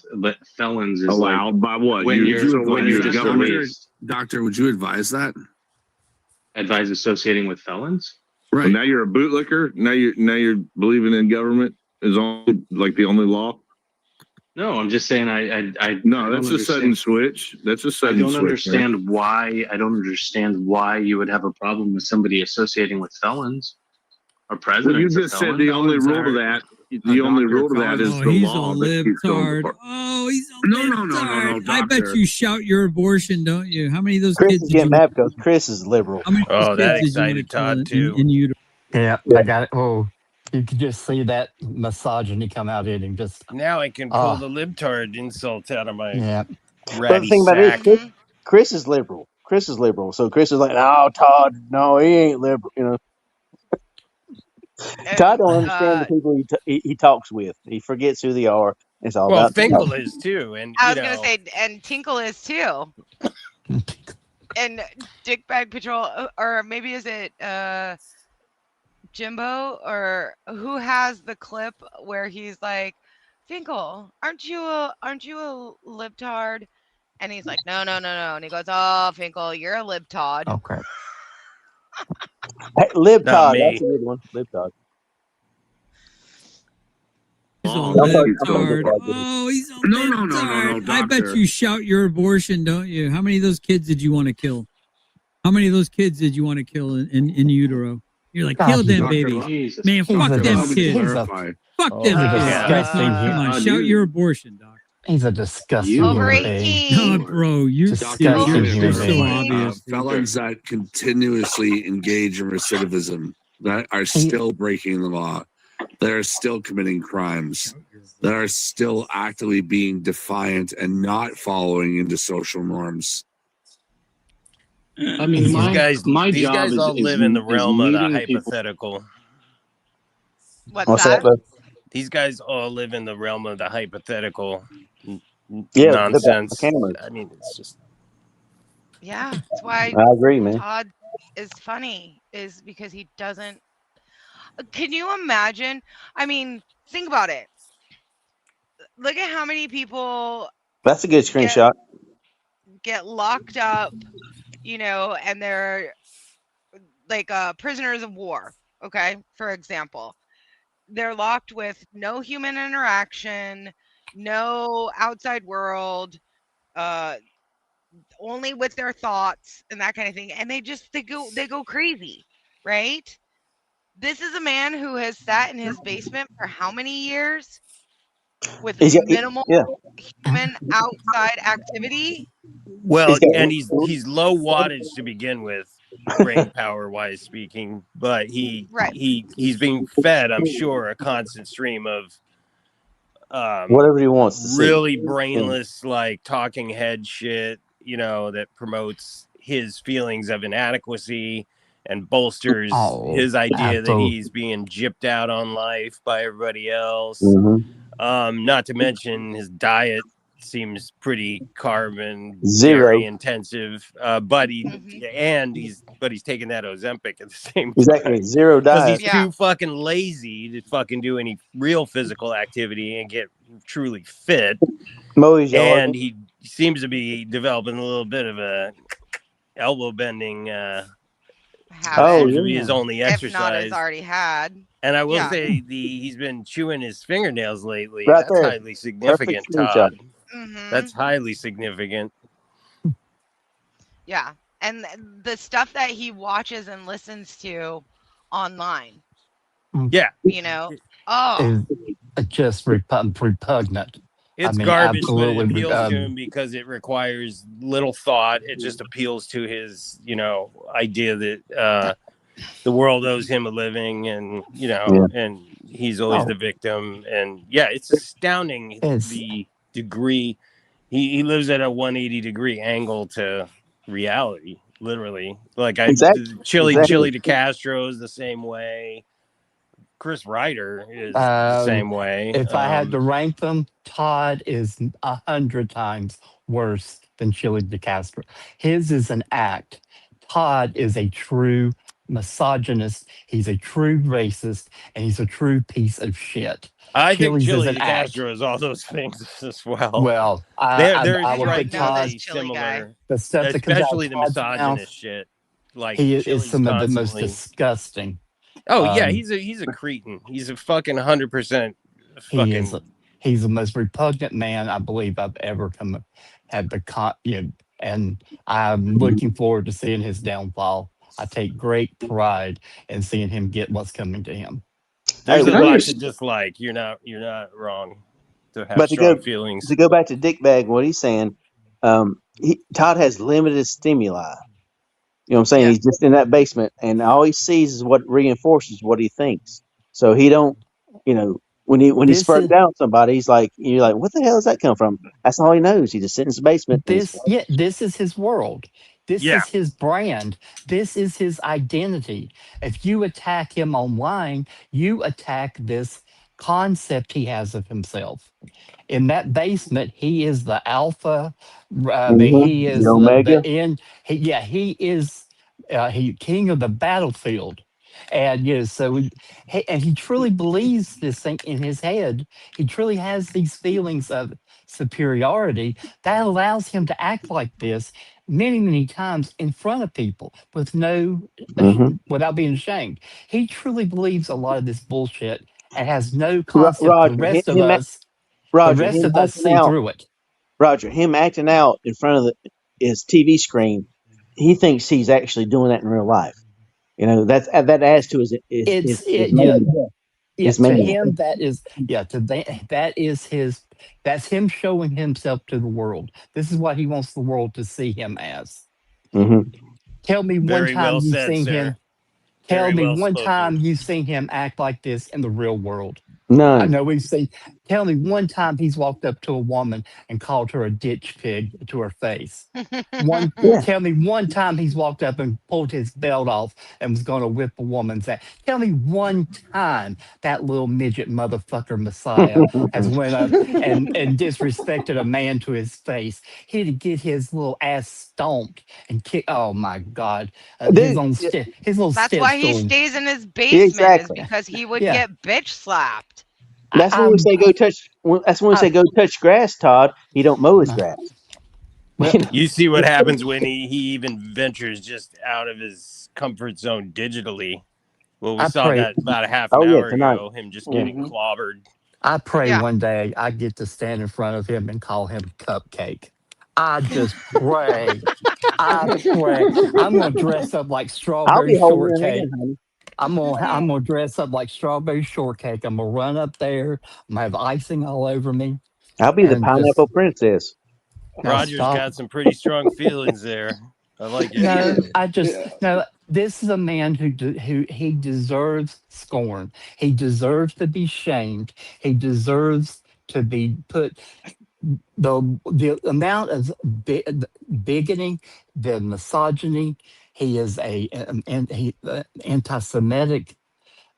felons is
Allowed
like
by what?
when you're
Doctor,
just released.
Doctor, would you advise that?
Advise associating with felons?
Right.
Well, now you're a bootlicker. Now you're believing in government is only like the only law.
No, I'm just saying
No, that's a sudden switch. That's a
I
sudden
don't
switch.
understand why. I don't understand why you would have a problem with somebody associating with felons or
Well,
presidents.
you
of
just said
felons.
the only rule to that. The only rule to that is the
he's
law.
a
that keeps going
libtard.
apart.
Oh, he's a
No,
libtard. I bet
doctor.
you shout your abortion, don't you? How many of those
Chris
kids
is
did
getting
you?
mad because Chris is liberal.
How many of those
Oh, that
kids did you want to
excited
kill
Todd
in
too.
utero?
Yeah, I got it. Oh, you could just see that misogyny come out in him. Just
Now I can pull the libtard insult out of my
yeah.
But
ratty
the thing about it,
sack.
Chris is liberal. Chris is liberal. So Chris is like, no, Todd, no, he ain't liberal. You know, Todd don't understand the people he talks with. He forgets who they are. It's all
Well,
about
Finkel is too, and
I
you
was gonna
know,
say, and Tinkle is too. And Dickbag Patrol, or maybe is it Jimbo, or who has the clip where he's like, Finkel, aren't you a libtard? And he's like, no. And he goes, oh, Finkel, you're a libtard.
Okay.
Hey, Lib
Not
Todd,
me.
that's a good one. Lib Todd.
He's a
I thought you were
libtard.
talking about
Oh, he's a
No,
libtard. I bet
doctor.
you shout your abortion, don't you? How many of those kids did you want to kill? How many of those kids did you want to kill in utero? You're like, kill them
Doctor,
babies. Man,
He's
fuck
a
them
dis-
kids.
he's a-
Clarify.
Fuck
Oh,
them
he's a
kids. Right,
disgusting
come on,
human.
shout your abortion, doc.
He's a disgusting
Over
human being.
18.
Oh, bro, you
Disgusting
dude, you're
human
so
being.
obvious.
Felons that continuously engage in recidivism, that are still breaking the law, that are still committing crimes, that are still actively being defiant and not following into social norms.
I mean,
these
my
guys
job is,
all
is,
live in the
is
realm of the
meeting people.
hypothetical.
What's that?
bud?
These guys all live in the realm of the hypothetical
Yeah,
nonsense.
the cameras.
I mean, it's just
Yeah, that's why
I agree, man.
Todd is funny, is because he doesn't. Can you imagine? I mean, think about it. Look at how many people
That's a good screenshot.
get locked up, and they're like prisoners of war. Okay, for example, they're locked with no human interaction, no outside world, only with their thoughts and that kind of thing, and they go crazy, right? This is a man who has sat in his basement for how many years with minimal human outside activity?
well, and he's low wattage to begin with, brain power wise speaking, but he's being fed, I'm sure, a constant stream of
whatever he wants to
really
see.
brainless, like talking head shit, that promotes his feelings of inadequacy and bolsters his idea that he's being gypped out on life by everybody else. Not to mention his diet seems pretty carb and dairy intensive, but he's taking that Ozempic at the same time.
Exactly, zero diet.
Because he's too fucking lazy to fucking do any real physical activity and get truly fit.
Moe's
and he seems to be developing a little bit of a elbow bending
Habit.
seems to be his only
If not, has
exercise.
already had.
And I will
Yeah.
say he's been chewing his fingernails lately.
Right
That's
there.
highly significant,
Perfect screenshot.
Todd.
Mm-hmm.
That's highly significant.
Yeah. And the stuff that he watches and listens to online.
Yeah.
You know? Oh.
Is just repugnant.
It's
I mean,
garbage, but it
absolutely.
appeals to him because it requires little thought. It just appeals to his, idea that the world owes him a living, and and he's always the victim. And yeah, it's astounding the degree he lives at a 180-degree angle to reality. Literally, like Chili De Castro is the same way. Chris Ryder is the same way.
If I had to rank them, Todd is 100 times worse than Chili De Castro. His is an act. Todd is a true misogynist. He's a true racist, and he's a true piece of shit.
I think
Chili's
Chili
is
De
an act.
Castro is all those things as well.
Well,
there's
I would
right
put
now
Todd,
a similar,
the stuff that comes out of
especially the
Todd's
misogynist
mouth,
shit. Like
he is
Chili's
some of the most
constantly.
disgusting.
Oh yeah, he's a cretin. He's a fucking 100% fucking.
He's the most repugnant man I believe I've ever had the and I'm looking forward to seeing his downfall. I take great pride in seeing him get what's coming to him.
There's a lot to dislike. You're not wrong to have strong feelings.
To go back to Dickbag, what he's saying, Todd has limited stimuli. You know what I'm saying? He's just in that basement, and all he sees is what reinforces what he thinks. So he don't, when he spurts down somebody, you're like, what the hell does that come from? That's all he knows. He just sits in his basement.
This is his world. This is his brand. This is his identity. If you attack him online, you attack this concept he has of himself. In that basement, he is the alpha. He is
the omega.
He is king of the battlefield. And so he truly believes this thing in his head. He truly has these feelings of superiority that allows him to act like this many times in front of people with without being ashamed. He truly believes a lot of this bullshit and has no concept. The rest of us see through it.
Roger, him acting out in front of his TV screen, he thinks he's actually doing that in real life. That adds to his
that's him showing himself to the world. This is what he wants the world to see him as. Tell me one time you've seen him. Tell me one time you've seen him act like this in the real world.
None.
I know we've seen. Tell me one time he's walked up to a woman and called her a ditch pig to her face. Tell me one time he's walked up and pulled his belt off and was going to whip a woman's ass. Tell me one time that little midget motherfucker Messiah has went up and disrespected a man to his face. He'd get his little ass stomped and kick. Oh my God, his little.
That's why he stays in his basement, is because he would get bitch slapped.
That's when we say go touch. That's when we say go touch grass, Todd. He don't mow his grass.
You see what happens when he even ventures just out of his comfort zone digitally. Well, we saw that about a half an hour ago. Him just getting clobbered.
I pray one day I get to stand in front of him and call him Cupcake. I just pray. I pray. I'm gonna dress up like strawberry shortcake. I'm gonna dress up like strawberry shortcake. I'm gonna run up there. I'm gonna have icing all over me.
I'll be the pineapple princess.
Roger's got some pretty strong feelings there. I like it.
No. This is a man who he deserves scorn. He deserves to be shamed. He deserves to be put. The amount of bigoting, the misogyny. He is anti-Semitic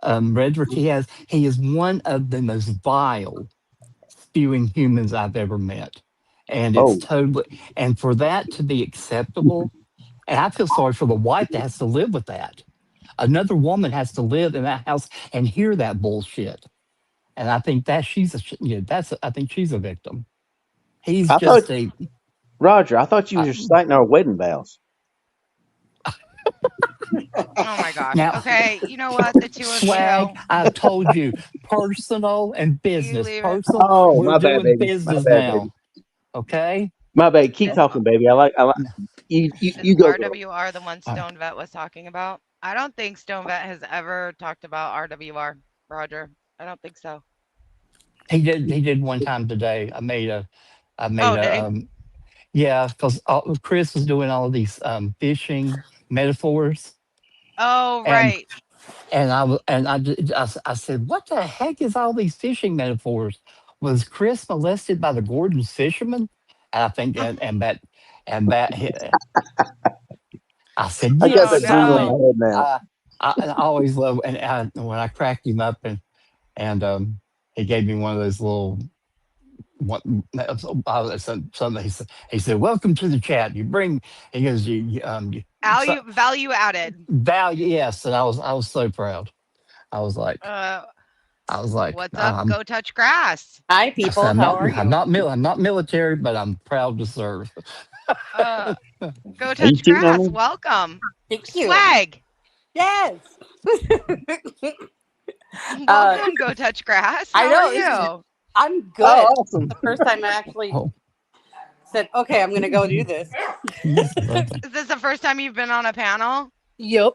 rhetoric he has. He is one of the most vile spewing humans I've ever met. And it's totally, and for that to be acceptable, and I feel sorry for the wife that has to live with that. Another woman has to live in that house and hear that bullshit. And I think that I think she's a victim.
Roger, I thought you were reciting our wedding vows.
Oh my gosh.
Now,
Okay, you know what? The two of
Swag,
you.
I told you, personal and business.
leave it.
Personal,
Oh,
we're
my bad,
doing
baby. My
business
bad,
now.
baby.
Okay?
My bad. Keep talking, baby. I like you.
Is
You go, girl.
RWR the one Stone Vet was talking about? I don't think Stone Vet has ever talked about RWR, Roger. I don't think so.
He did one time today. I made a
Did he?
yeah, because Chris was doing all of these fishing metaphors.
Oh,
And
right.
I said, what the heck is all these fishing metaphors? Was Chris molested by the Gordon's fisherman? And I think I said,
I got
yes,
that dream in my
son.
head now.
I always love when I cracked him up and he gave me one of those little something. He said, welcome to the chat. You bring, he goes,
Value added.
value, yes. And I was so proud. I was like,
What's up? Go touch grass.
Hi,
I
people.
said,
How are you?
I'm not military, but I'm proud to serve.
Go
you
touch
cheating on
grass.
me?
Welcome.
Thank you.
Swag.
Yes.
Welcome. Go touch grass. How
I know.
are you?
I'm good.
Oh, awesome.
The first time I actually said, okay, I'm going to go do this.
Is this the first time you've been on a panel?
Yep.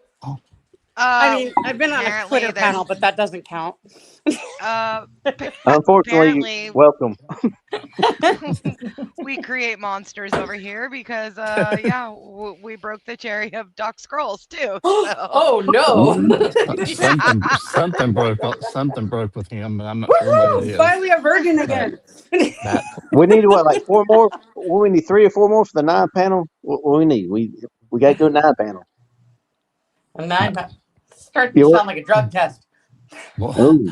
I mean, I've been on a
apparently
Twitter panel, but that doesn't count.
Unfortunately,
apparently-
welcome.
we create monsters over here because we broke the cherry of Doc Scrolls too. So.
Oh no.
Something broke with him, but I'm not sure what it is.
Finally a virgin again.
We need what, like 4 more? We need 3 or 4 more for the 9 panel. What we need? We got to do a 9 panel.
A 9 panel. Starting to sound like a drug test.
Ooh.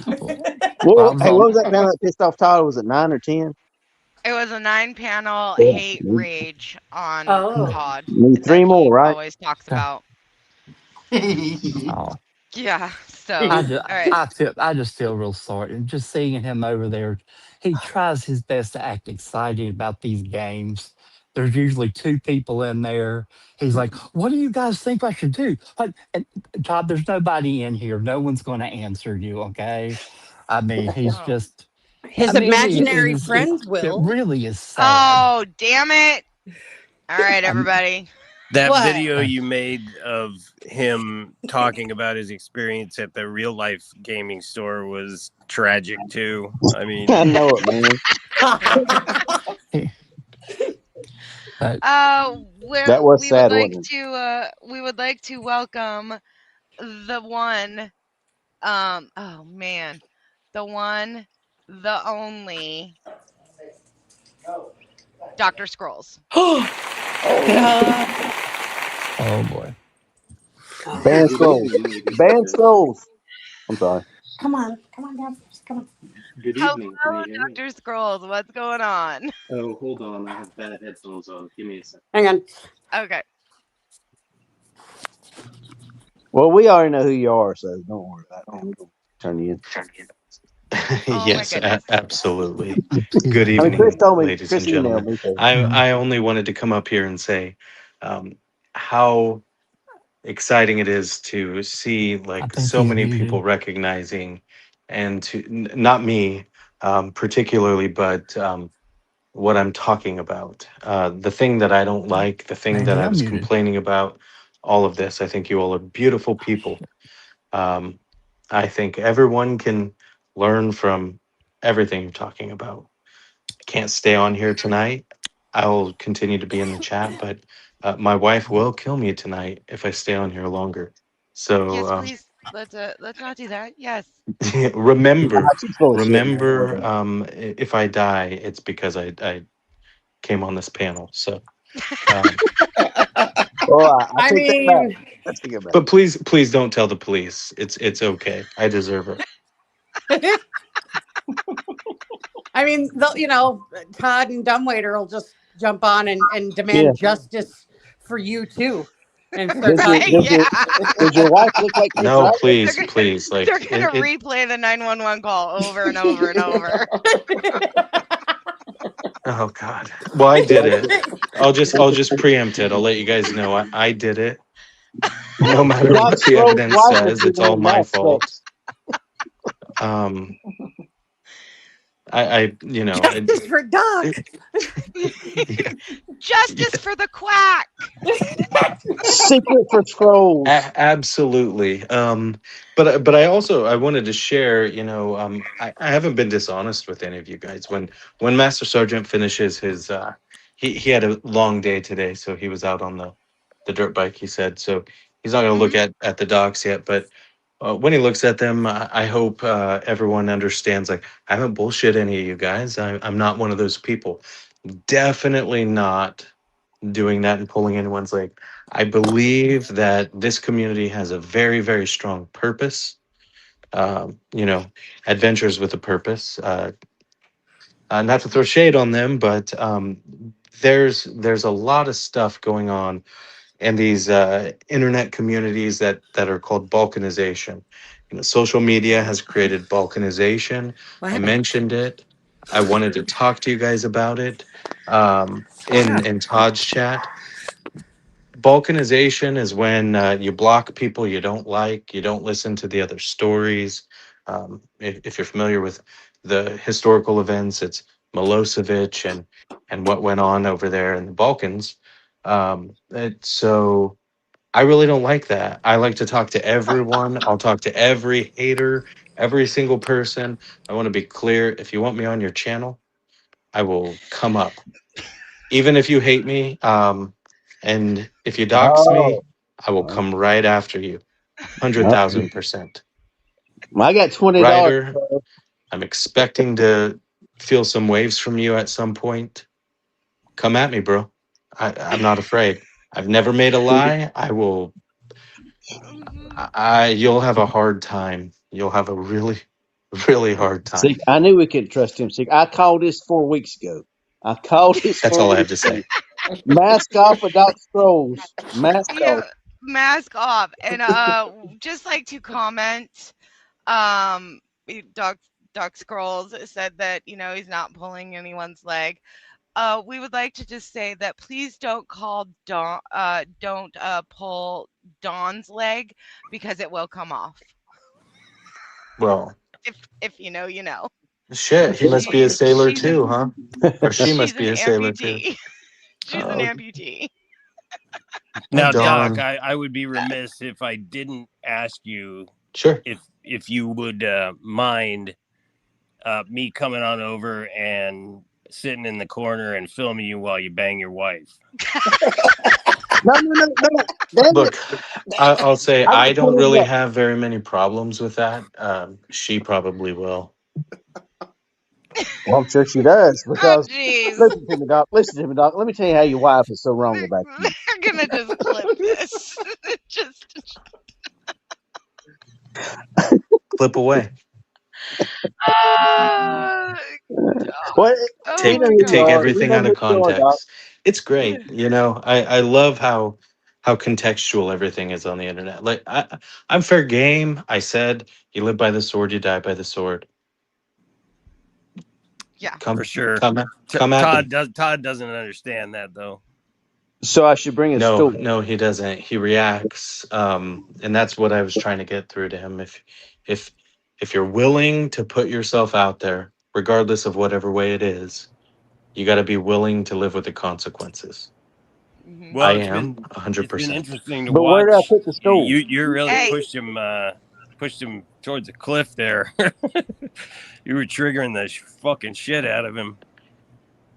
Well, hey, what was that panel that pissed off Todd? Was it 9 or 10?
It was a 9-panel
Yeah.
hate rage on COD.
Need 3 more, right?
Always talks about.
Oh.
Yeah. So
I just,
all right.
I just feel real sorry. And just seeing him over there, he tries his best to act excited about these games. There's usually 2 people in there. He's like, what do you guys think I should do? And Todd, there's nobody in here. No one's going to answer you, okay? I mean, he's just...
His imaginary friends
It
will.
really is sad.
Oh, damn it. All right, everybody.
That
What?
video you made of him talking about his experience at the real life gaming store was tragic too. I mean,
I know it, man.
That
was
we
sad,
would like
wasn't
to we would like to welcome the one oh man, the one, the only Dr. Scrolls.
Oh boy.
Band Scrolls. Band Scrolls. I'm sorry.
Come on, guys. Come on.
Good evening.
Hello,
Can you hear me?
Dr. Scrolls. What's going on?
Oh, hold on. I have bad headphones on. Give me a second.
Hang on.
Okay.
Well, we already know who you are, so don't worry about it. I'm gonna turn you in.
Yes, absolutely. Good
I mean,
evening,
Chris told me.
ladies
Chris
and
emailed
gentlemen.
me. So.
I only wanted to come up here and say how exciting it is to see like so many people recognizing and to not me particularly, but what I'm talking about. The thing that I don't like, the thing that I was complaining about, all of this. I think you all are beautiful people. I think everyone can learn from everything you're talking about. I can't stay on here tonight. I will continue to be in the chat, but my wife will kill me tonight if I stay on here longer. So
Yes, please. Let's not do that. Yes.
remember,
She's full of shit, man.
if I die, it's because I came on this panel. So,
Well, I take
mean,
that back. I take it back.
but please don't tell the police. It's okay. I deserve it.
I mean, you know, Todd and Dumbwaiter will just jump on and demand justice for you too. And
Does your wife look like Chris
No,
Rock?
please. Like
They're gonna
it-
replay the 911 call over and over and over.
oh God. Well, I did it. I'll just preempt it. I'll let you guys know I did it. No matter
Doc
what the
Scrolls'
evidence
wife was
says, it's
giving
all
him
my
mouth
fault.
sex.
You know,
Justice for Doc.
Justice for the quack.
Secret for Scrolls.
Absolutely. But I also I wanted to share. You know, I haven't been dishonest with any of you guys. When Master Sergeant finishes his, he had a long day today, so he was out on the dirt bike. He said so. He's not going to look at the docs yet, but when he looks at them, I hope everyone understands. Like, I haven't bullshit any of you guys. I'm not one of those people. Definitely not doing that and pulling anyone's leg. I believe that this community has a very, very strong purpose. You know, adventures with a purpose. Not to throw shade on them, but there's a lot of stuff going on in these internet communities that are called balkanization. You know, social media has created balkanization. I mentioned it. I wanted to talk to you guys about it in Todd's chat. Balkanization is when you block people you don't like, you don't listen to the other stories. If you're familiar with the historical events, it's Milosevic and what went on over there in the Balkans. So I really don't like that. I like to talk to everyone. I'll talk to every hater, every single person. I want to be clear. If you want me on your channel, I will come up. Even if you hate me, and if you dox me,
Oh,
I will come right after you. 100,000%.
I got $20.
Ryder, I'm expecting to feel some waves from you at some point. Come at me, bro. I'm not afraid. I've never made a lie. I will. You'll have a hard time. You'll have a really, really hard time.
See, I knew we couldn't trust him. See, I called this 4 weeks ago.
That's all I have to say.
Mask off of Doc Scrolls. Mask off.
Mask off. And just like to comment, Doc Scrolls said that, you know, he's not pulling anyone's leg. We would like to just say that please don't call don't pull Dawn's leg, because it will come off.
Well,
If you know, you know.
shit, he must be a sailor too, huh? Or she must be a sailor too.
She's an amputee.
Now,
Dawn.
Doc, I would be remiss if I didn't ask you,
sure,
if you would mind me coming on over and sitting in the corner and filming you while you bang your wife.
No.
Look, I'll say I don't really have very many problems with that. She probably will.
Well, I'm sure she does, because
jeez.
listen to me, Doc. Listen to me, Doc. Let me tell you how your wife is so wrong about you.
They're gonna just clip this.
Clip away.
What?
Take everything out of context. It's great, you know. I love how contextual everything is on the internet. Like I'm fair game. I said you live by the sword, you die by the sword.
Yeah,
for sure.
Come at
Todd doesn't understand that though.
So I should bring a stool.
No, he doesn't. He reacts, and that's what I was trying to get through to him. If you're willing to put yourself out there, regardless of whatever way it is, you got to be willing to live with the consequences.
Well,
I
it's
am
been
100%.
It's been interesting to
But
watch.
where did I put the stool?
You really
Hey.
pushed him towards the cliff there. You were triggering the fucking shit out of him.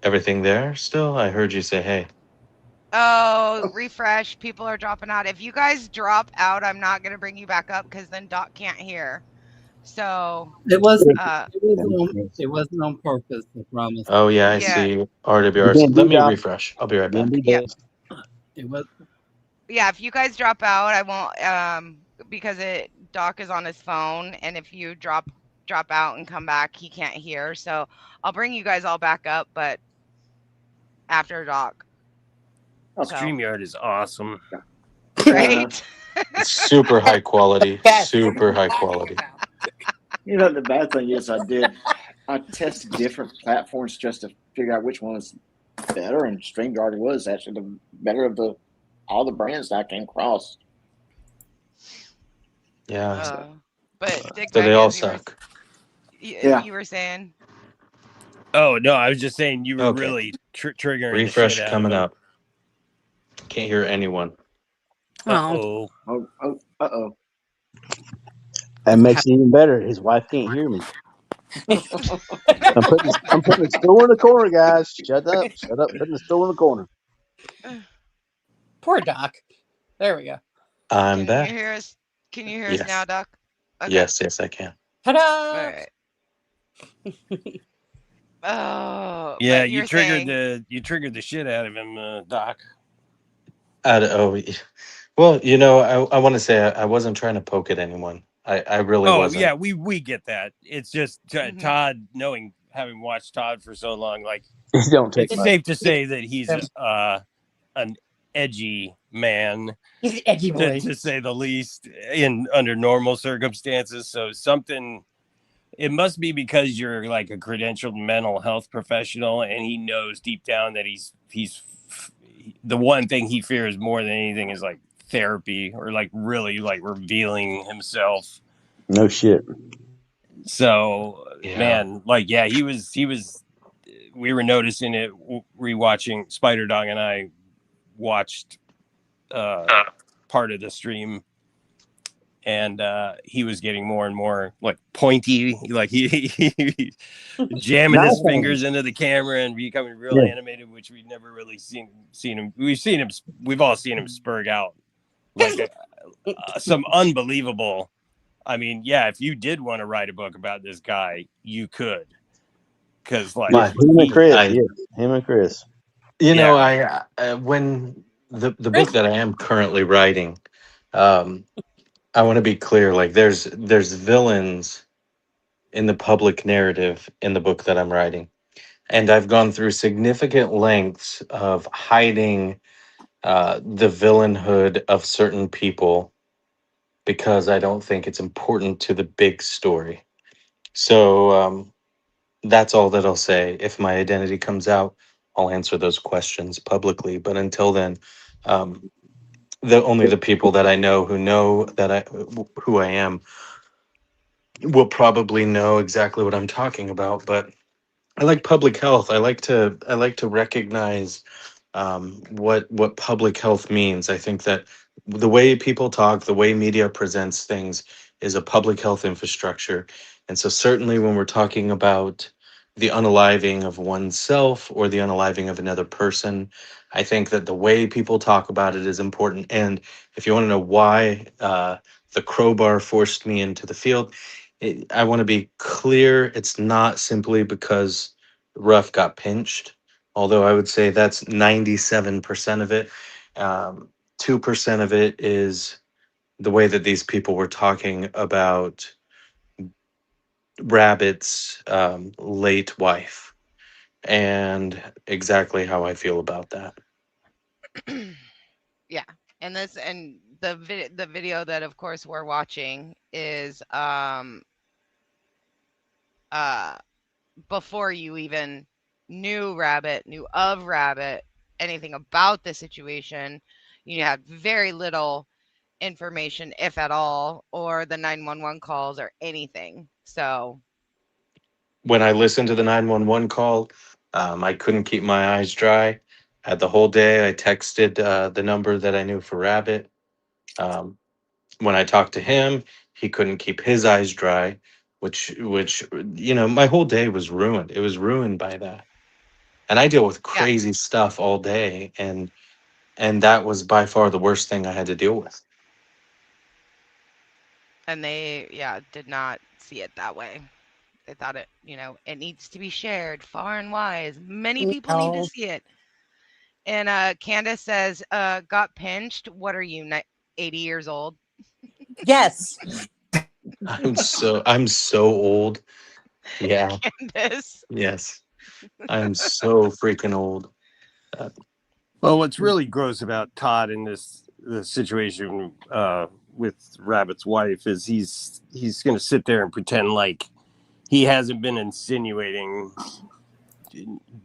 Everything there still? I heard you say, hey.
Oh, refresh. People are dropping out. If you guys drop out, I'm not going to bring you back up, because then Doc can't hear. So
It wasn't on purpose, I promise.
Oh, yeah, I see RWRs. Let me refresh. I'll be right back.
It was.
Yeah, if you guys drop out, I won't, because Doc is on his phone, and if you drop out and come back, he can't hear. So I'll bring you guys all back up, but after Doc.
StreamYard is awesome.
Right?
Super high quality. Super high quality.
You know, the bad thing is I tested different platforms just to figure out which one was better, and StreamYard was actually the better of all the brands that I came across.
Yeah.
But Dick
So they all
Vegas,
suck.
you were saying.
Oh no, I was just saying you were
Okay.
really triggering the
Refresh
shit out
coming
of him.
up. Can't hear anyone.
Uh-oh.
Uh-oh.
That makes it even better. His wife can't hear me. I'm putting the stool in the corner, guys. Shut up. Putting the stool in the corner.
Poor Doc. There we go.
I'm
Can
back.
you hear us? Can you hear us
Yes.
now, Doc? Okay.
Yes, I can.
Ta-da!
All right. Oh,
Yeah,
but
you
you're
triggered
saying
the shit out of him, Doc.
Well, I want to say I wasn't trying to poke at anyone. I really
Oh
wasn't.
yeah, we get that. It's just Todd, having watched Todd for so long, like
Don't take
it's
much.
safe to say that he's an edgy man.
He's an edgy boy,
to say the least, under normal circumstances. So it must be because you're like a credentialed mental health professional, and he knows deep down that he's the one thing he fears more than anything is like therapy or like really like revealing himself.
No shit.
So
Yeah.
man, like he was we were noticing it rewatching. Spider Dog and I watched part of the stream, and he was getting more and more like pointy, like he jamming his fingers into the camera and becoming real animated, which we've never really seen him. We've all seen him spurg out like some unbelievable. I mean, yeah, if you did want to write a book about this guy, you could, because like
him and Chris. Him and Chris.
I when the book that I am currently writing, I want to be clear. Like, there's villains in the public narrative in the book that I'm writing, and I've gone through significant lengths of hiding the villainhood of certain people because I don't think it's important to the big story. So that's all that I'll say. If my identity comes out, I'll answer those questions publicly. But until then, only the people that I know who I am will probably know exactly what I'm talking about. But I like public health. I like to recognize what public health means. I think that the way people talk, the way media presents things, is a public health infrastructure. And so certainly when we're talking about the unaliving of oneself or the unaliving of another person, I think that the way people talk about it is important. And if you want to know why the crowbar forced me into the field, I want to be clear. It's not simply because Ruff got pinched, although I would say that's 97% of it. 2% of it is the way that these people were talking about Rabbit's late wife, and exactly how I feel about that.
Yeah, and the video that of course we're watching is before you even knew of Rabbit, anything about the situation. You had very little information, if at all, or the 911 calls or anything. So
When I listened to the 911 call, I couldn't keep my eyes dry. The whole day I texted the number that I knew for Rabbit. When I talked to him, he couldn't keep his eyes dry, which my whole day was ruined. It was ruined by that. And I deal with crazy stuff all day, and that was by far the worst thing I had to deal with.
and they did not see it that way. They thought it needs to be shared far and wide. Many people need to see it. And Candace says, got pinched. What are you, 80 years old?
Yes.
I'm so old. Yeah.
Candace.
Yes. I'm so freaking old.
Well, what's really gross about Todd in this situation with Rabbit's wife is he's going to sit there and pretend like he hasn't been insinuating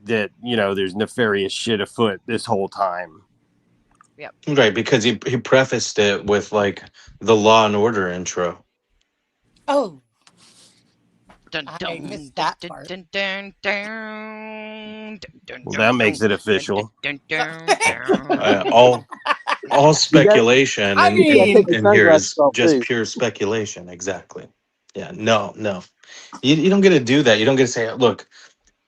that there's nefarious shit afoot this whole time.
Yep.
Right, because he prefaced it with like the Law and Order intro.
Oh,
Dun,
I missed that part.
dun, dun, dun, dun,
Well, that makes it official.
All speculation
I
and
mean-
here is just
too.
pure speculation. Exactly. Yeah. No. You don't get to do that. You don't get to say, "Look,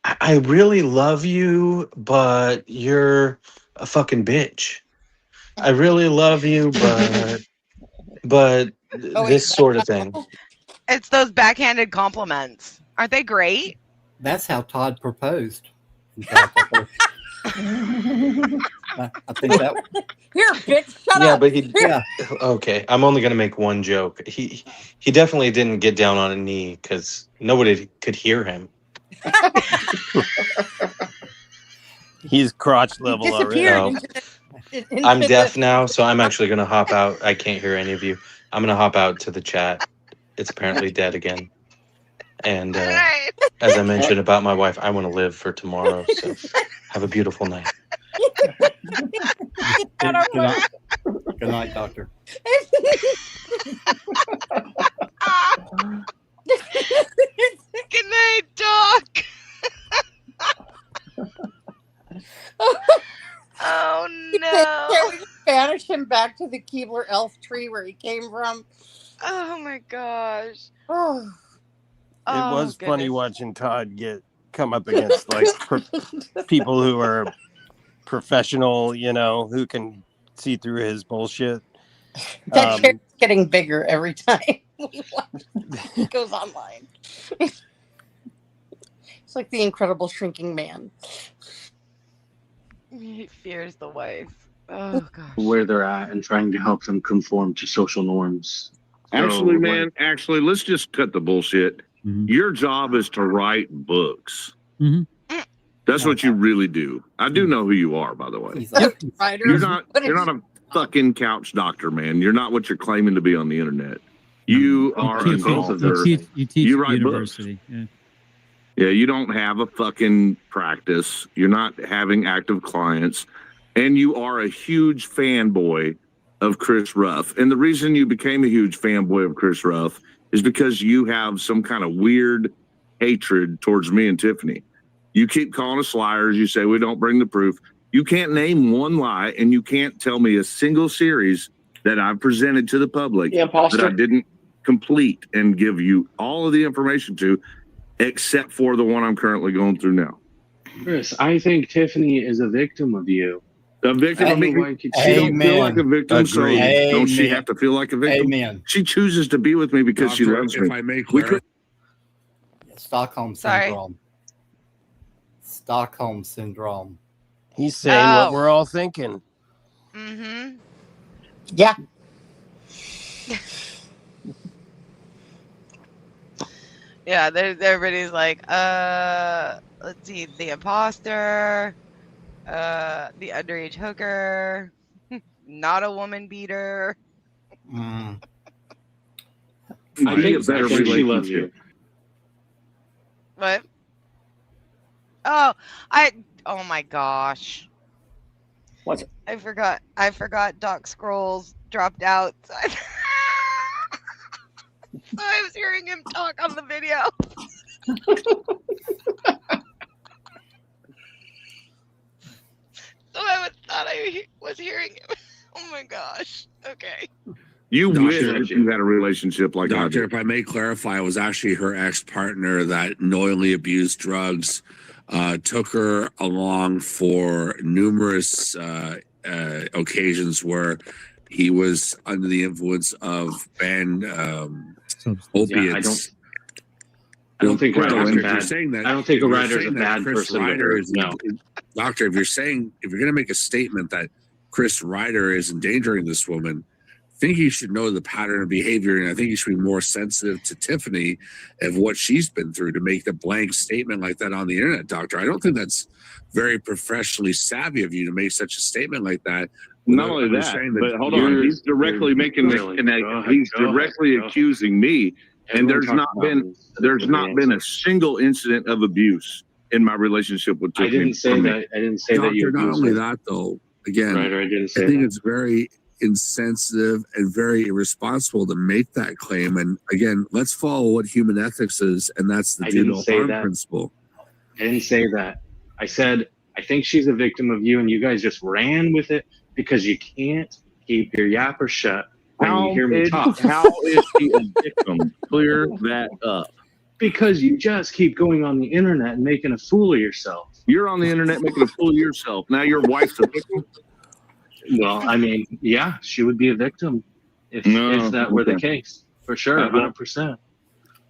I really love you, but you're a fucking bitch. I really love you, but
Oh, wait,
this sort of thing."
It's those backhanded compliments. Aren't they great?
That's how Todd proposed. In fact, I think that.
Here, bitch, shut
Yeah,
up.
but he. Okay, I'm only gonna make one joke. He definitely didn't get down on a knee because nobody could hear him.
He's crotch level already.
No. I'm deaf now, so I'm actually gonna hop out. I can't hear any of you. I'm gonna hop out to the chat. It's apparently dead again. And as I mentioned about my wife, I want to live for tomorrow. So have a beautiful night.
Good night, doctor.
Good night, Doc. Oh no!
Can we just banish him back to the Keebler elf tree where he came from?
Oh my gosh!
Oh,
It was funny watching Todd come up against like people who are professional, who can see through his bullshit.
that chair's getting bigger every time he goes online. It's like the Incredible Shrinking Man.
He fears the wife. Oh gosh.
Where they're at and trying to help them conform to social norms.
Actually,
So,
man, let's just cut the bullshit. Your job is to write books. That's what you really do. I do know who you are, by the way. You're not a fucking couch doctor, man. You're not what you're claiming to be on the internet. You are an author.
You teach
You write
university. Yeah.
Yeah, you don't have a fucking practice. You're not having active clients. And you are a huge fanboy of Chris Ruff. And the reason you became a huge fanboy of Chris Ruff is because you have some kind of weird hatred towards me and Tiffany. You keep calling us liars. You say we don't bring the proof. You can't name one lie, and you can't tell me a single series that I've presented to the public that I didn't complete and give you all of the information to, except for the one I'm currently going through now.
Chris, I think Tiffany is a victim of you.
A victim of me? She don't feel like a victim, so don't she have to feel like a victim?
Amen.
She chooses to be with me because she loves me.
If I may
We could-
Stockholm syndrome. Stockholm syndrome.
He's saying what we're all thinking.
Mm-hmm.
Yeah.
Yeah, everybody's like, let's see, the imposter, the underage hooker, not a woman beater.
I think she loves you.
What? Oh my gosh.
What's it?
I forgot Doc Scrolls dropped out. So I was hearing him talk on the video. So I thought I was hearing him. Oh my gosh. Okay.
You wish that you had a relationship like I
Doctor,
do.
if I may clarify, it was actually her ex-partner that knowingly abused drugs, took her along for numerous occasions where he was under the influence of banned opiates.
I don't think a
Doctor,
rider's
if you're
bad.
saying that,
I don't think a
if you're
rider's a
saying that
bad
Chris
person.
Ryder is,
No.
Doctor, if you're going to make a statement that Chris Ryder is endangering this woman, I think you should know the pattern of behavior, and I think you should be more sensitive to Tiffany of what she's been through to make the blank statement like that on the internet, Doctor. I don't think that's very professionally savvy of you to make such a statement like that.
Not only that, but hold on, he's directly making he's directly accusing me, and there's not been a single incident of abuse in my relationship with Tiffany.
I didn't say that. I didn't say that you
Doctor, not
abused
only
her.
that though, again,
Right, I didn't
I
say
think
that.
it's very insensitive and very irresponsible to make that claim. And again, let's follow what human ethics is, and that's the
I
do
didn't
no
say
harm
that.
principle.
I didn't say that. I said, I think she's a victim of you, and you guys just ran with it because you can't keep your yapper shut when you hear me talk.
How is she a victim? Clear that up.
Because you just keep going on the internet and making a fool of yourself.
You're on the internet making a fool of yourself. Now your wife's a victim?
Well, I mean, yeah, she would be a victim if that were the case. For sure, 100%.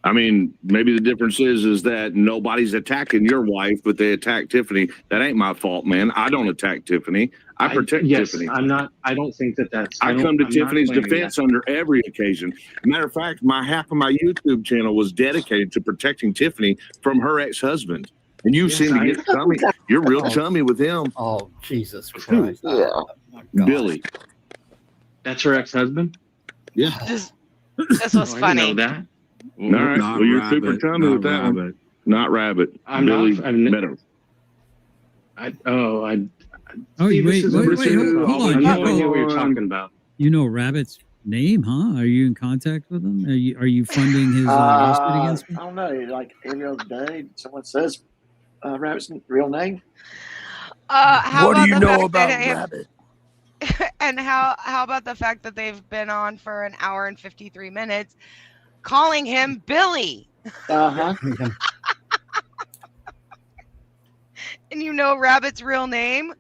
I mean, maybe the difference is that nobody's attacking your wife, but they attack Tiffany. That ain't my fault, man. I don't attack Tiffany. I protect Tiffany.
I don't think that's.
I come to Tiffany's defense under every occasion. Matter of fact, half of my YouTube channel was dedicated to protecting Tiffany from her ex-husband. And you seem to get chummy. You're real chummy with him.
Oh, Jesus Christ.
Yeah.
Billy.
That's her ex-husband?
Yeah.
This was funny.
I didn't know that.
All right.
Not
Well, you're
Rabbit,
super chummy
not
with that one.
Rabbit.
Not Rabbit.
I'm
Billy
not. I'm
Meadows.
Oh,
See,
wait,
this is
wait,
a
wait,
pursuit.
hold on.
I have no idea what you're talking about.
You know Rabbit's name, huh? Are you in contact with him? Are you funding his lawsuit against him?
I don't know. Like every other day, someone says Rabbit's real name.
How
What do
about
you
the
know
fact
about
that they-
Rabbit?
And how about the fact that they've been on for an hour and 53 minutes calling him Billy?
Uh-huh.
And you know Rabbit's real name?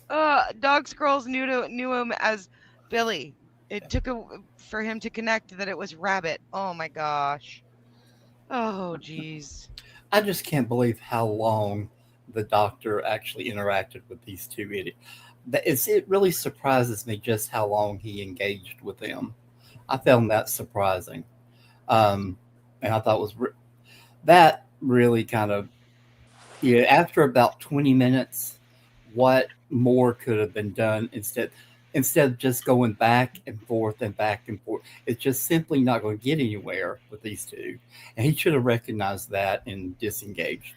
Dog Scrolls knew him as Billy. It took for him to connect that it was Rabbit. Oh my gosh. Oh geez.
I just can't believe how long the doctor actually interacted with these two idiots. It really surprises me just how long he engaged with them. I found that surprising. And I thought that really kind of, after about 20 minutes, what more could have been done instead of just going back and forth and back and forth? It's just simply not going to get anywhere with these two. And he should have recognized that and disengaged.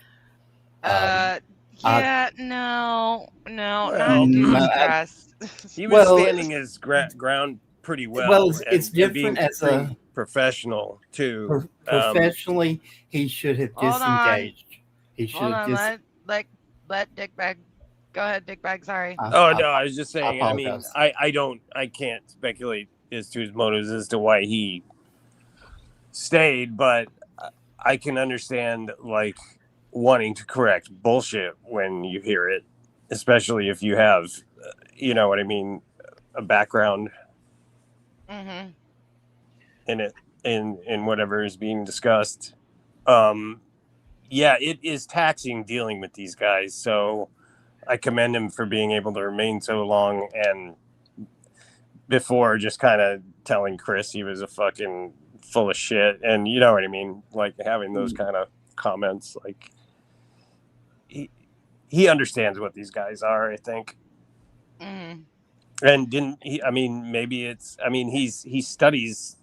No,
Well,
not due to stress.
He was standing his ground pretty well.
Well, it's
and
different
being
as
pretty
a
professional too.
Professionally, he should have
Hold on.
disengaged. He should
Hold
have
on, let Dickbag. Go ahead, Dickbag. Sorry.
Oh no, I was just saying. I mean,
apologize.
I can't speculate as to his motives as to why he stayed, but I can understand like wanting to correct bullshit when you hear it, especially if you have, you know what I mean, a background
Mm-hmm.
in it, in whatever is being discussed. Yeah, it is taxing dealing with these guys. So I commend him for being able to remain so long, and before just kind of telling Chris he was a fucking full of shit, and you know what I mean, like having those kind of comments, like he understands what these guys are, I think.
Mm-hmm.
And didn't he? I mean, maybe it's. I mean, he studies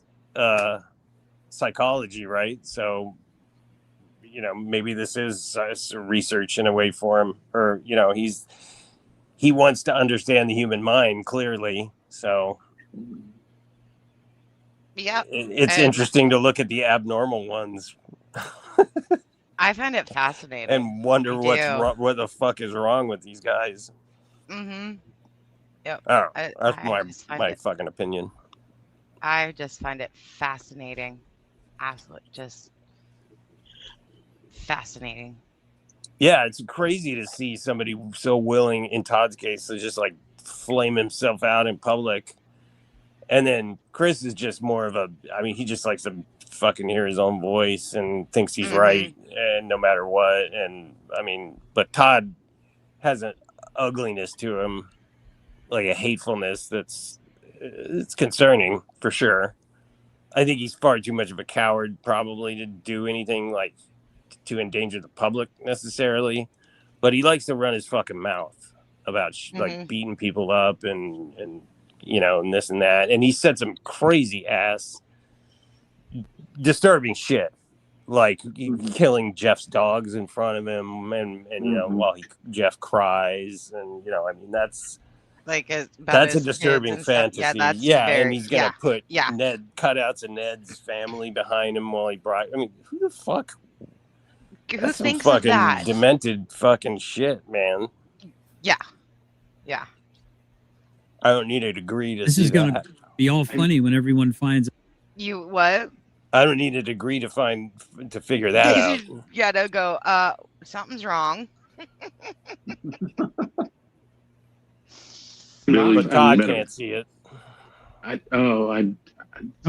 psychology, right? So, you know, maybe this is research in a way for him, or you know, he wants to understand the human mind clearly. So,
Yeah,
it's
and
interesting to look at the abnormal ones
I find it fascinating.
and wonder
I
what's
do.
wrong, what the fuck is wrong with these guys.
Mm-hmm. Yep.
Oh,
I
that's
just find
my
it.
fucking opinion.
I just find it fascinating. Absolutely, just fascinating.
Yeah, it's crazy to see somebody so willing in Todd's case to just like flame himself out in public. And then Chris is just more of I mean, he just likes to fucking hear his own voice and thinks he's right, and no matter what. And I mean, but Todd has an ugliness to him, like a hatefulness it's concerning for sure. I think he's far too much of a coward probably to do anything like to endanger the public necessarily, but he likes to run his fucking mouth about like beating people up and you know, and this and that. And he said some crazy ass disturbing shit, like killing Jeff's dogs in front of him and you know, while Jeff cries, and you know, I mean, that's
Like about
That's a
his kids
disturbing
and stuff.
fantasy.
Yeah, that's
Yeah,
very,
and he's gonna put
yeah.
Ned cutouts of Ned's family behind him while he brought. I mean, who the fuck?
Who
That's some
thinks of
fucking
that?
demented fucking shit, man.
Yeah, yeah.
I don't need a degree to
This
see
is gonna
that.
be all funny when everyone finds.
You what?
I don't need a degree to figure that out.
Yeah, to go. Something's wrong.
But Todd can't see it.
Oh,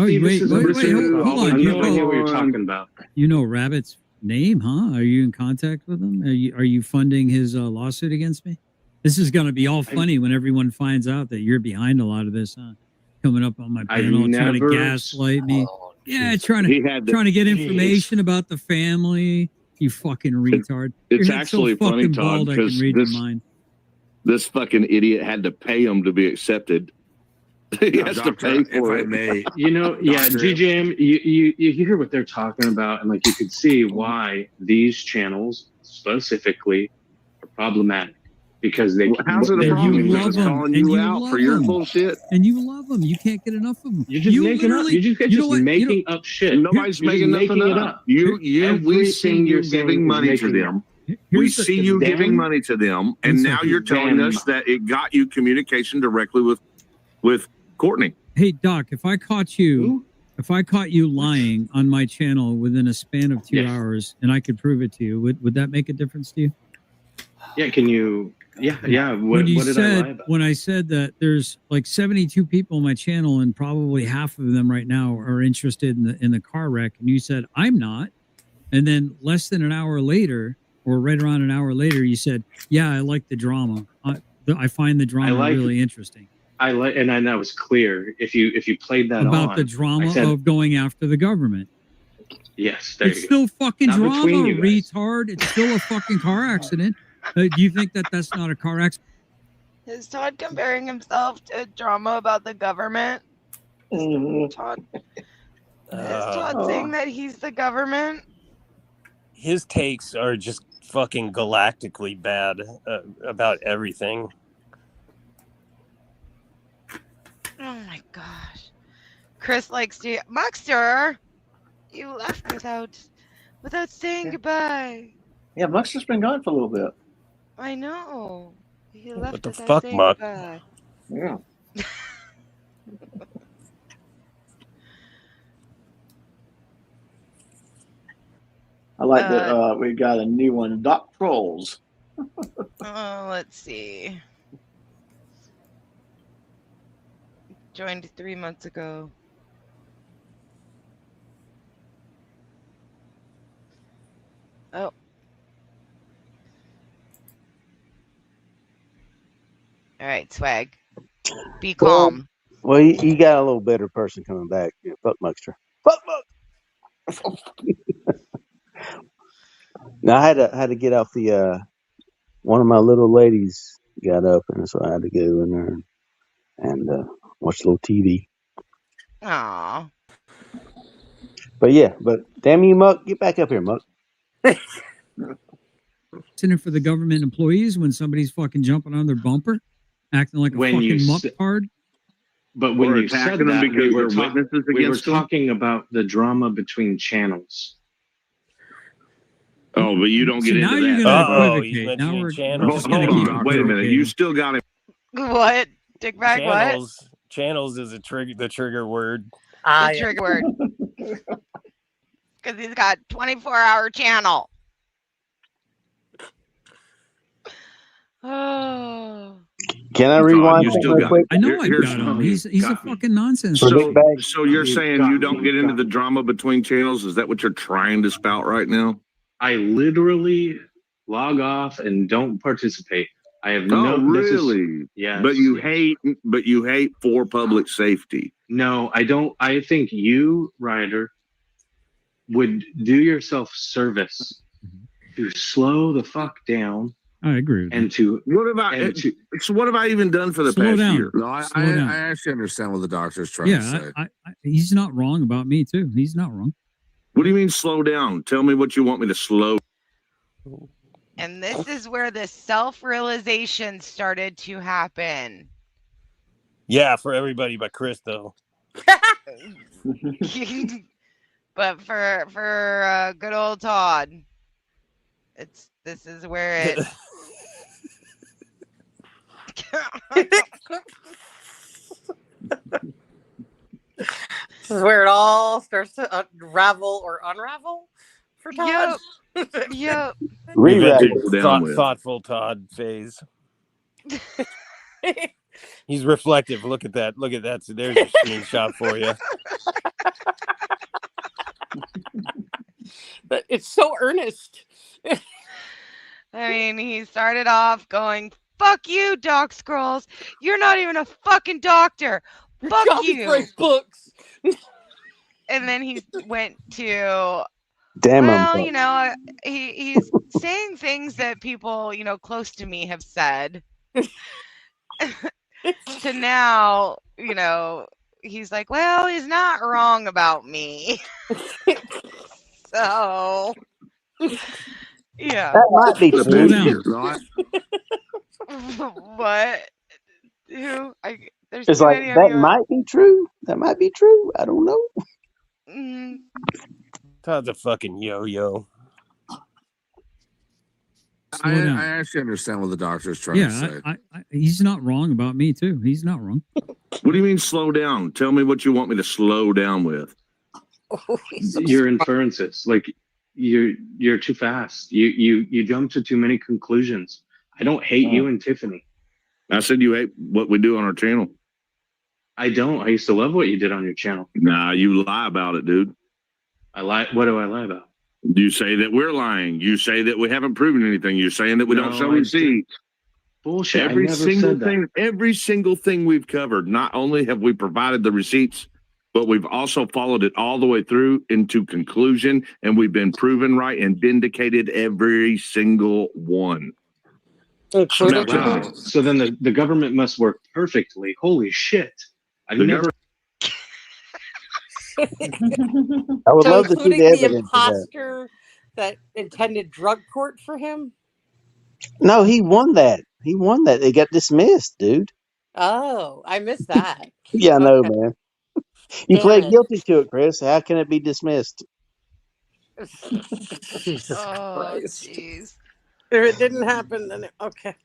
See,
wait,
this is
hold
true.
on.
I have no idea what you're talking about.
You know Rabbit's name, huh? Are you in contact with him? Are you funding his lawsuit against me? This is going to be all funny when everyone finds out that you're behind a lot of this, huh? Coming up on my panel, trying to gaslight me. Yeah, trying to get information about the family. You fucking retard.
It's
Your head's
actually
so
funny,
fucking
Todd,
bald, I can
because
read your mind.
this fucking idiot had to pay him to be accepted. He has to pay for it.
You know, yeah, GJM, you hear what they're talking about, and like you could see why these channels specifically are problematic because they.
How's it a problem? Because it's calling you out for your bullshit.
And you love them. You can't get enough of them.
You're just making up. You're just making up shit.
Nobody's
You're just
making nothing up. We see you giving money to them. We see you giving money to them, and now you're telling us that it got you communication directly with Courtney.
Hey Doc, if I caught you lying on my channel within a span of 2 hours, and I could prove it to you, would that make a difference to you?
Yeah, can you? Yeah. What did I lie about?
When I said that there's like 72 people on my channel, and probably half of them right now are interested in the car wreck, and you said I'm not, and then less than an hour later, or right around an hour later, you said, "Yeah, I like the drama. I find the drama really interesting."
And that was clear. If you played that
about
on,
the drama
said,
of going after the government.
Yes, there
it's
you
still
go.
fucking
Not
drama,
between you guys.
retard. It's still a fucking car accident. Do you think that that's not a car accident?
Is Todd comparing himself to drama about the government? Todd. Is Todd saying that he's the government?
His takes are just fucking galactically bad about everything.
Oh my gosh. Chris likes to Muxter, you left without saying goodbye.
Yeah, Muxter's been gone for a little bit.
I know. He left
What the
without
fuck,
saying
Muck?
goodbye.
Yeah. I like that we got a new one, Doc Trolls.
Let's see. Joined 3 months ago. Oh. All right, Swag. Be calm.
Well, you got a little better person coming back. Yeah, fuck Muxter. Fuck Muck. Now I had to get off the one of my little ladies got up, and so I had to go in there and watch a little TV.
Aw.
But yeah, damn you, Muck, get back up here, Muck.
Sitting for the government employees when somebody's fucking jumping on their bumper, acting like a fucking muck card.
But when
Or
you said
attacking them
that,
because
we were,
they're witnesses
we were
against them?
talking about the drama between channels.
Oh, but you don't get
So now
into
you're
that.
gonna
Oh, he's
equivocate. Now
mentioning
we're
channels.
just gonna
Hold
keep
on, wait a minute. You
equivocating.
still got him.
What? Dick bag what?
Channels is the trigger word.
The trigger word. Because he's got 24-hour channel. Oh.
Can I rewind
you
that
still
real
got
quick?
I know I've
Here's-
got him. He's a fucking nonsense.
So you're saying you don't get into the drama between channels? Is that what you're trying to spout right now?
I literally log off and don't participate. I have
Oh,
no.
really?
Yes.
But you hate for public safety.
No, I don't. I think you, Ryder, would do yourself service to slow the fuck down
I agree. With
and to
What have I? So what have I even done for the
Slow
past
down.
year?
No, I
Slow down.
actually understand what the doctor's trying to say.
Yeah, he's not wrong about me too. He's not wrong.
What do you mean slow down? Tell me what you want me to slow.
And this is where the self-realization started to happen.
Yeah, for everybody but Chris though.
But for good old Todd, this is where it.
This is where it all starts to unravel or unravel for Todd.
Yep.
Thoughtful Todd phase. He's reflective. Look at that. Look at that. So there's a screenshot for you.
But it's so earnest.
I mean, he started off going, "Fuck you, Doc Scrolls. You're not even a fucking doctor. Fuck you."
Write books.
And then he went to,
Damn
well,
him.
you know, he's saying things that people, you know, close to me have said. To now, you know, he's like, well, he's not wrong about me. So, yeah.
That might be true.
What? Who? There's
It's
too
like
many of
that
you.
might be true. That might be true. I don't know.
Todd's a fucking yo-yo.
I actually understand what the doctor's trying to say.
He's not wrong about me too. He's not wrong.
What do you mean slow down? Tell me what you want me to slow down with.
Your inferences, like you're too fast. You jump to too many conclusions. I don't hate you and Tiffany.
I said you hate what we do on our channel.
I don't. I used to love what you did on your channel.
Nah, you lie about it, dude.
I lie. What do I lie about?
You say that we're lying. You say that we haven't proven anything. You're saying that we don't show receipts.
Bullshit.
Every
I never
single
said that.
thing, every single thing we've covered. Not only have we provided the receipts, but we've also followed it all the way through into conclusion, and we've been proven right and vindicated every single one.
So then the government must work perfectly. Holy shit! I've never.
I would
So
love to see
including
the
the
evidence of that.
imposter that intended drug court for him.
No, he won that. He won that. It got dismissed, dude.
Oh, I missed that.
Yeah, I know, man. You
Damn
pled
it.
guilty to it, Chris. How can it be dismissed?
Jesus
Oh,
Christ.
jeez.
If it didn't happen, then okay.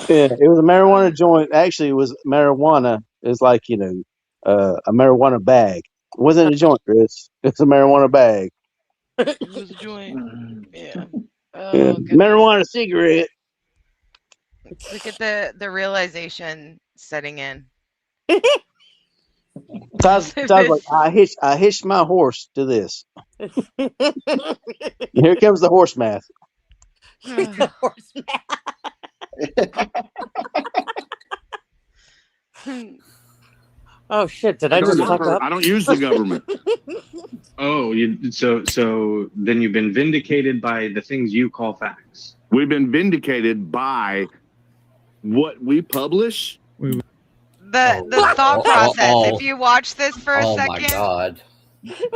Yeah, it was a marijuana joint. Actually, it was marijuana. It's like, you know, a marijuana bag. It wasn't a joint, Chris. It's a marijuana bag.
It was a joint. Yeah. Oh,
Yeah.
goodness.
Marijuana cigarette.
Look at the realization setting in.
Todd's like, I hitched my horse to this. Here comes the horse math.
Oh shit! Did I just fuck up?
I don't use the government.
Oh, so then you've been vindicated by the things you call facts.
We've been vindicated by what we publish.
The thought process. If you watch this for a second,
my God.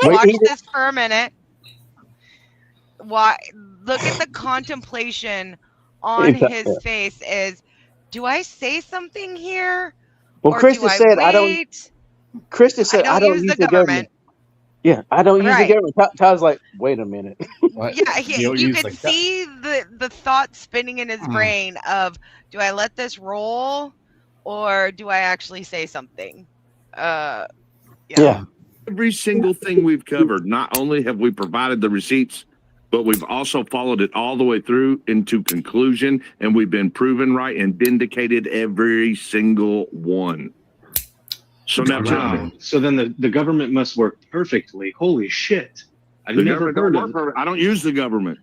watch this for a minute. Why? Look at the contemplation on his face. Is, do I say something here?
Well,
or
Krista
do
said, I don't.
wait?
Krista said, I don't use the government. Yeah, I don't use the
Right.
government. Todd's like, wait a minute.
Yeah, you could see the thought spinning in his brain of, do I let this roll, or do I actually say something?
Yeah.
Every single thing we've covered. Not only have we provided the receipts, but we've also followed it all the way through into conclusion, and we've been proven right and vindicated every single one. So now,
Wow. So then the government must work perfectly. Holy shit! I've never heard of it.
I don't use the government.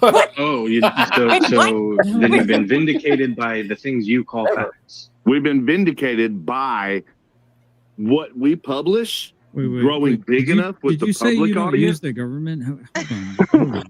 Oh, so then you've been vindicated by the things you call facts.
We've been vindicated by what we publish. Growing big enough with the
Did you say you
public
don't
audience.
use the government? Hold on.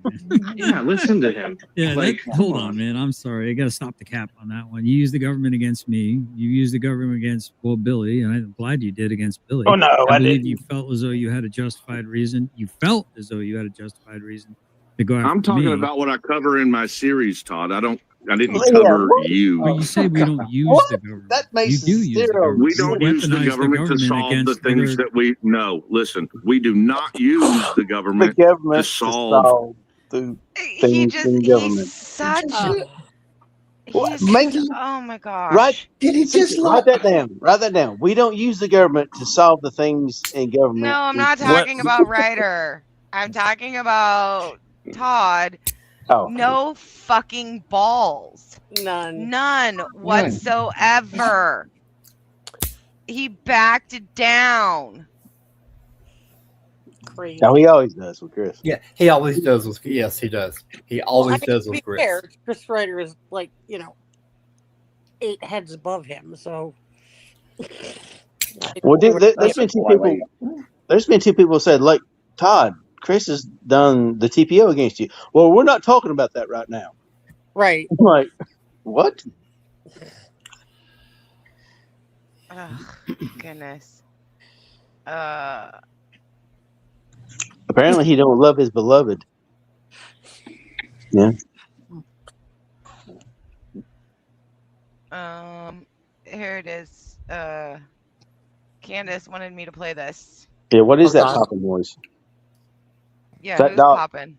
Yeah, listen to him.
Yeah,
Like,
hold on, man. I'm sorry. I got to stop the cap on that one. You use the government against me. You use the government against, well, Billy, and I'm glad you did against Billy.
Oh, no, I
believe
didn't.
you felt as though you had a justified reason. You felt as though you had a justified reason to go after
I'm talking
me.
about what I cover in my series, Todd. I don't I didn't cover you.
Well, you say we don't use
What?
the government.
That makes
You do use the
zero
government.
We don't
You
use the
weaponize
government to solve the
against
things
other-
that we no. Listen, we do not use the government, to solve.
the
He
things
just,
in
he's
government.
such,
What?
he's,
Make it
oh my gosh.
Right?
Did he just
Write that down. Write that down. We don't use the government to solve the things in government.
No, I'm not
What?
talking about Ryder. I'm talking about Todd.
Oh.
No fucking balls.
None.
Whatsoever. He backed down.
Crazy.
No, he always does with Chris.
Yeah, he always does with. Yes, he does. He always does
to
with
be
Chris.
fair, Chris Ryder is like, 8 heads above him, so.
Well, dude, there's been two people. There's been two people who said, like, Todd, Chris has done the TPO against you. Well, we're not talking about that right now.
Right.
I'm like, what?
Oh, goodness.
Apparently, he don't love his beloved. Yeah.
Here it is. Candace wanted me to play this.
Yeah. What is that
Okay.
popping noise?
Yeah,
Is that
who's
dog?
popping?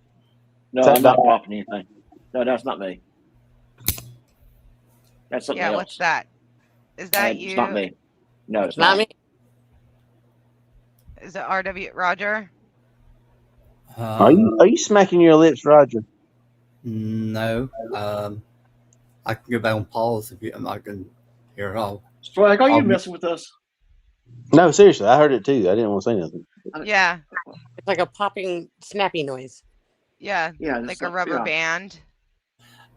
No,
Is that
I'm not
dog?
popping anything. No, that's not me. That's something
Yeah,
else.
what's that? Is that
It's
you?
not me. No, it's
Not
not
me.
Is it RW Roger?
Are you smacking your lips, Roger?
No. I can go back on pause if you. I can hear it all.
Swag, are you
Um,
messing with us?
No, seriously, I heard it too. I didn't want to say nothing.
Yeah,
It's like a popping, snappy noise.
yeah,
Yeah,
like
it's
a rubber
yeah.
band.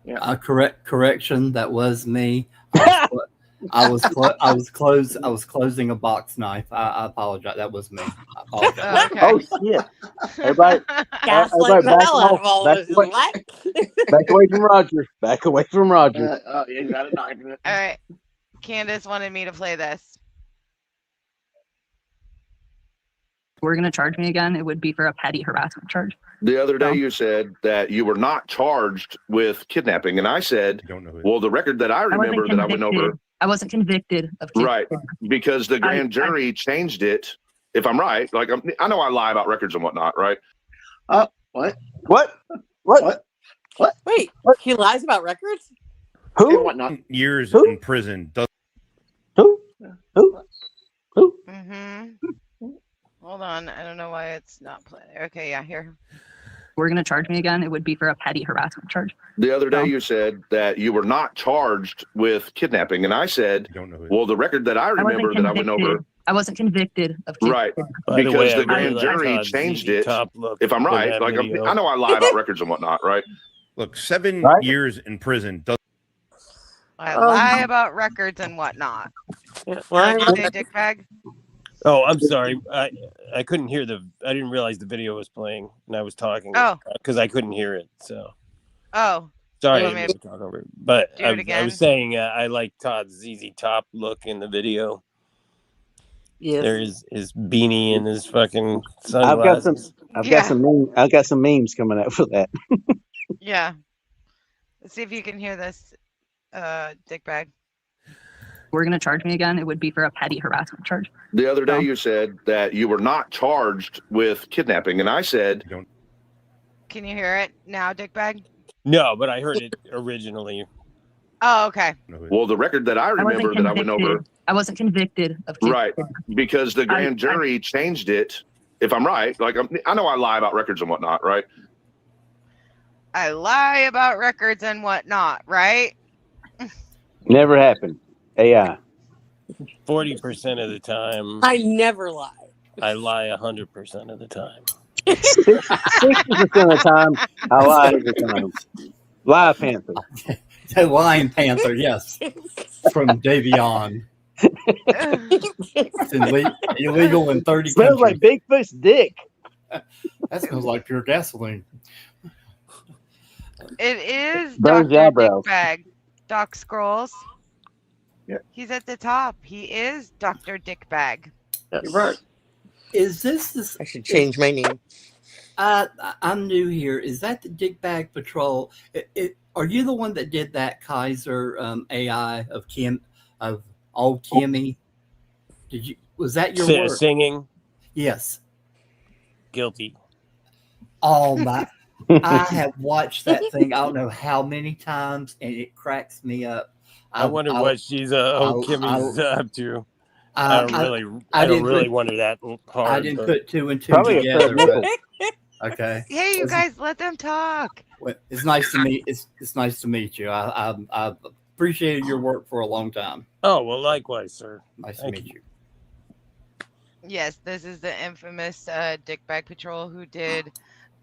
Yeah.
Correction. That was me. I was closing a box knife. I apologize. That was me. I apologize.
Okay.
Oh shit! Everybody,
Gaslighting the hell out of all of us.
away.
What?
Back away from Roger. Back away from Roger.
You got a knife in it.
All right. Candace wanted me to play this.
Were going to charge me again, it would be for a petty harassment charge.
The other day, you said that you were not charged with kidnapping, and I said, "Well, the record that I remember that I went over,
I wasn't convicted of
right, because the grand jury changed it. If I'm right, like I know I lie about records and whatnot, right?
What?
Wait, he lies about records?
Who?
Whatnot?
Years
Who?
in prison.
Who?
Mm-hmm. Hold on. I don't know why it's not playing. Okay, yeah, here.
Were going to charge me again, it would be for a petty harassment charge.
The other day, you said that you were not charged with kidnapping, and I said, "Well, the record that I remember that I went over."
I wasn't convicted of
Right,
By the
because
way, I
the grand
really like
jury
Todd's
changed
ZZ
it.
Top look
If I'm
in
right,
that
like
video.
I know I lie about records and whatnot, right?
Look, 7 years in prison.
I lie about records and whatnot.
Yeah,
What did you say, dickbag?
Oh, I'm sorry. I couldn't hear I didn't realize the video was playing, and I was talking.
Oh.
Because I couldn't hear it. So
Oh.
sorry,
You
I
want me
didn't mean to talk over it. But
do it
I
again?
was saying I like Todd's ZZ Top look in the video.
Yes.
There's his beanie and his fucking sunglasses.
I've got some memes coming out for that.
Yeah. Let's see if you can hear this, dickbag.
Were going to charge me again, it would be for a petty harassment charge.
The other day, you said that you were not charged with kidnapping, and I said,
Can you hear it now, dickbag?
No, but I heard it originally.
Oh, okay.
"Well, the record that I remember that I went over."
I wasn't convicted of
Right, because the grand jury changed it. If I'm right, like I know I lie about records and whatnot, right?
I lie about records and whatnot, right?
Never happened. AI.
40% of the time.
I never lie.
I lie 100% of the time.
60% of the time, I lie every time. Lie Panther.
The Lion Panther, yes, from Davion. It's illegal in 30
Smells
countries.
like Bigfoot's dick.
That smells like pure gasoline.
It is
Burns
Dr.
eyebrows.
Dickbag. Doc Scrolls.
Yeah.
He's at the top. He is Dr. Dickbag.
You're right.
Is this?
I should change my name.
I'm new here. Is that the Dick Bag Patrol? Are you the one that did that Kaiser AI of old Kimmy? Was that your work?
Singing?
Yes.
Guilty.
Oh my! I have watched that thing. I don't know how many times, and it cracks me up.
I wonder what she's Kimmy's up to. I don't really wonder that hard.
I didn't
but-
put two and two together. But, okay.
Hey, you guys, let them talk.
Well, it's nice to meet. It's nice to meet you. I've appreciated your work for a long time.
Oh well, likewise, sir.
Nice to meet you.
Yes, this is the infamous Dick Bag Patrol who did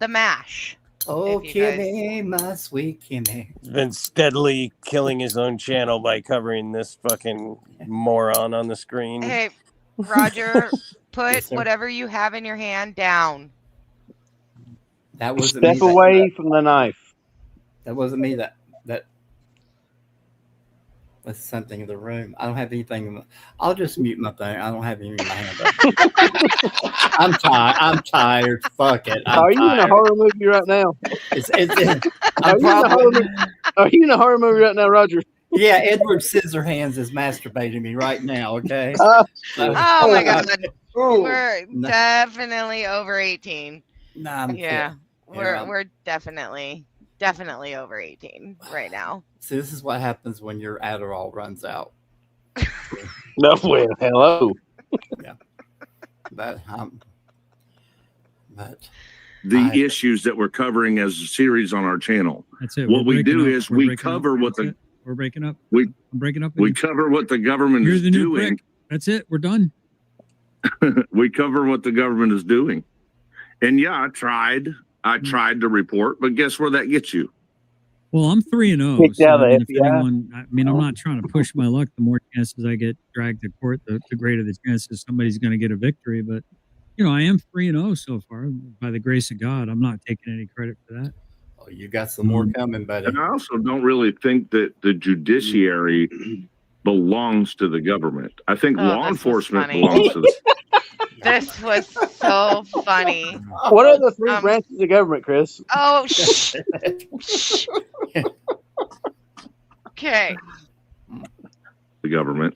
the MASH.
Oh,
If you guys-
Kimmy, my sweet Kimmy.
He's been steadily killing his own channel by covering this fucking moron on the screen.
Hey, Roger, put
Yes, sir.
whatever you have in your hand down.
That wasn't
Step
me.
away from the knife.
That wasn't me. That's something in the room. I don't have anything. I'll just mute my thing. I don't have anything in my hand. I'm tired. I'm tired. Fuck it.
Are you in a horror movie right now? Are you in a horror movie right now, Roger?
Yeah, Edward Scissorhands is masturbating me right now. Okay.
Oh my God.
Oh,
We're
no.
definitely over 18.
Nah, I'm
Yeah,
kidding.
we're definitely over 18 right now.
See, this is what happens when your Adderall runs out.
No way. Hello.
Yeah. But
The issues that we're covering as a series on our channel.
That's it.
What
We're
we
breaking
do
up.
is
We're
we
breaking up.
cover what
That's
the
it. We're breaking up.
we
I'm breaking up.
we cover what the government
You're
is
the new
doing.
prick. That's it. We're done.
We cover what the government is doing. And yeah, I tried to report, but guess where that gets you?
Well, I'm 3-0.
Kicked out of the
if
FBI.
I'm not trying to push my luck. The more chances I get dragged to court, the greater the chances somebody's going to get a victory. But I am 3-0 so far. By the grace of God, I'm not taking any credit for that.
Oh, you got some more coming, buddy.
And I also don't really think that the judiciary belongs to the government. I think law enforcement
funny.
belongs to the
This was so funny.
What are the three branches of government, Chris?
Oh, shh. Shh. Okay.
government.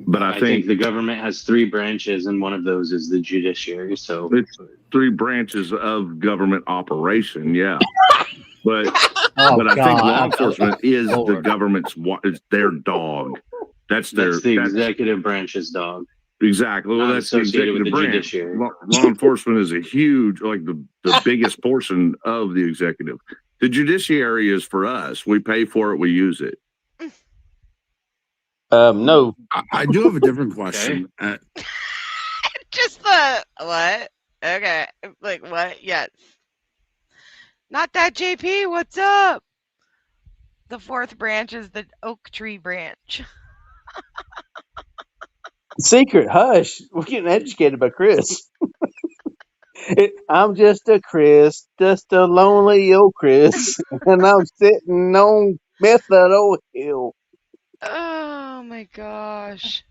But I
think the government has three branches, and one of those is the judiciary. So
it's three branches of government operation, yeah. But I think law enforcement is the government's is their dog. That's the
executive branch's dog.
Exactly. Well,
Not
that's the
associated
executive
with the
branch.
judiciary.
Law enforcement is a huge, like the biggest portion of the executive. The judiciary is for us. We pay for it. We use it.
No.
I do have a different question.
Just the what? Okay. Like what? Yes. Not that JP. What's up? The fourth branch is the oak tree branch.
Secret, hush. We're getting educated by Chris. I'm just a Chris, just a lonely old Chris, and I'm sitting on Method Old Hill.
Oh my gosh.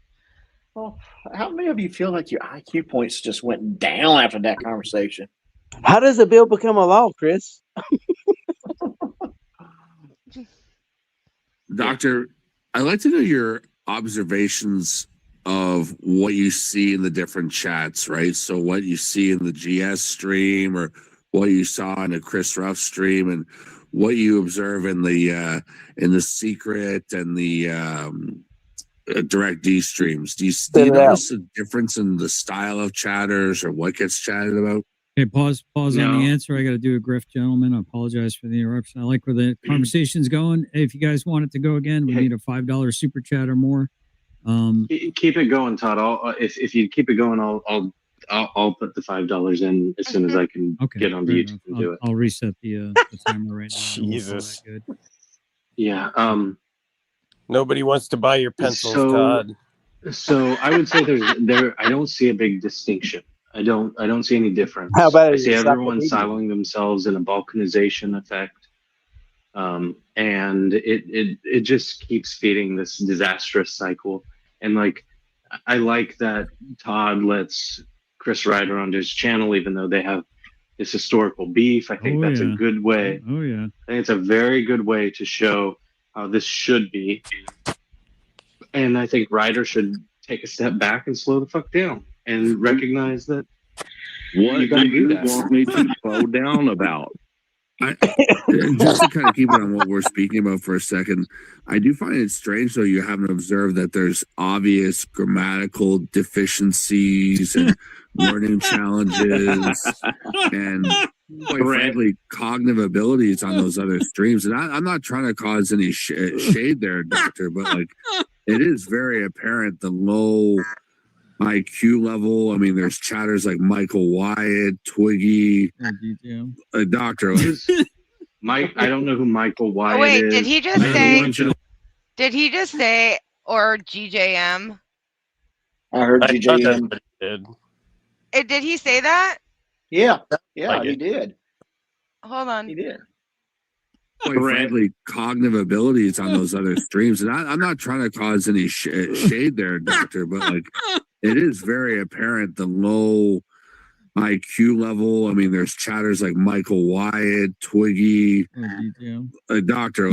Well, how many of you feel like your IQ points just went down after that conversation?
How does a bill become a law, Chris?
Doctor, I'd like to know your observations of what you see in the different chats, right? So what you see in the GS stream or what you saw in the Chris Ruff stream and what you observe in the secret and the direct D streams. Do you notice a difference in the style of chatters or what gets chatted about?
Okay, pause on the answer. I got to do a grift, gentlemen. I apologize for the interruption. I like where the conversation's going. Hey, if you guys want it to go again, we need a $5 super chat or more.
Keep it going, Todd. If you keep it going, I'll put the $5 in as soon as I can get on the YouTube and do it.
I'll reset the timer right now.
Jesus.
Good.
Yeah.
Nobody wants to buy your pencils, Todd.
So I would say I don't see a big distinction. I don't see any difference.
How about
I see everyone
encyclopedia?
siloing themselves in a balkanization effect. And it just keeps feeding this disastrous cycle. And I like that Todd lets Chris Ryder onto his channel, even though they have
his historical beef. I think that's a good way.
Oh yeah.
I think it's a very good way to show how this should be. And I think Ryder should take a step back and slow the fuck down and recognize that
What
you gotta
do
do
you
that.
want me to slow down about?
Just to kind of keep it on what we're speaking about for a second, I do find it strange though you haven't observed that there's obvious grammatical deficiencies and learning challenges and quite frankly cognitive abilities on those other streams. And I'm not trying to cause any shade there, Doctor, but like it is very apparent the low IQ level. I mean, there's chatters like Michael Wyatt, Twiggy, Doctor.
Mike, I don't know who Michael Wyatt
Oh, wait,
is.
did he just say? Did he just say or GJM?
I heard
I thought that's
GJM.
what he did.
Did he say that?
Yeah, yeah,
Like
he
it.
did.
Hold on.
He did.
Quite frankly, cognitive abilities on those other streams. And I'm not trying to cause any shade there, Doctor, but like it is very apparent the low IQ level. I mean, there's chatters like Michael Wyatt, Twiggy, Doctor.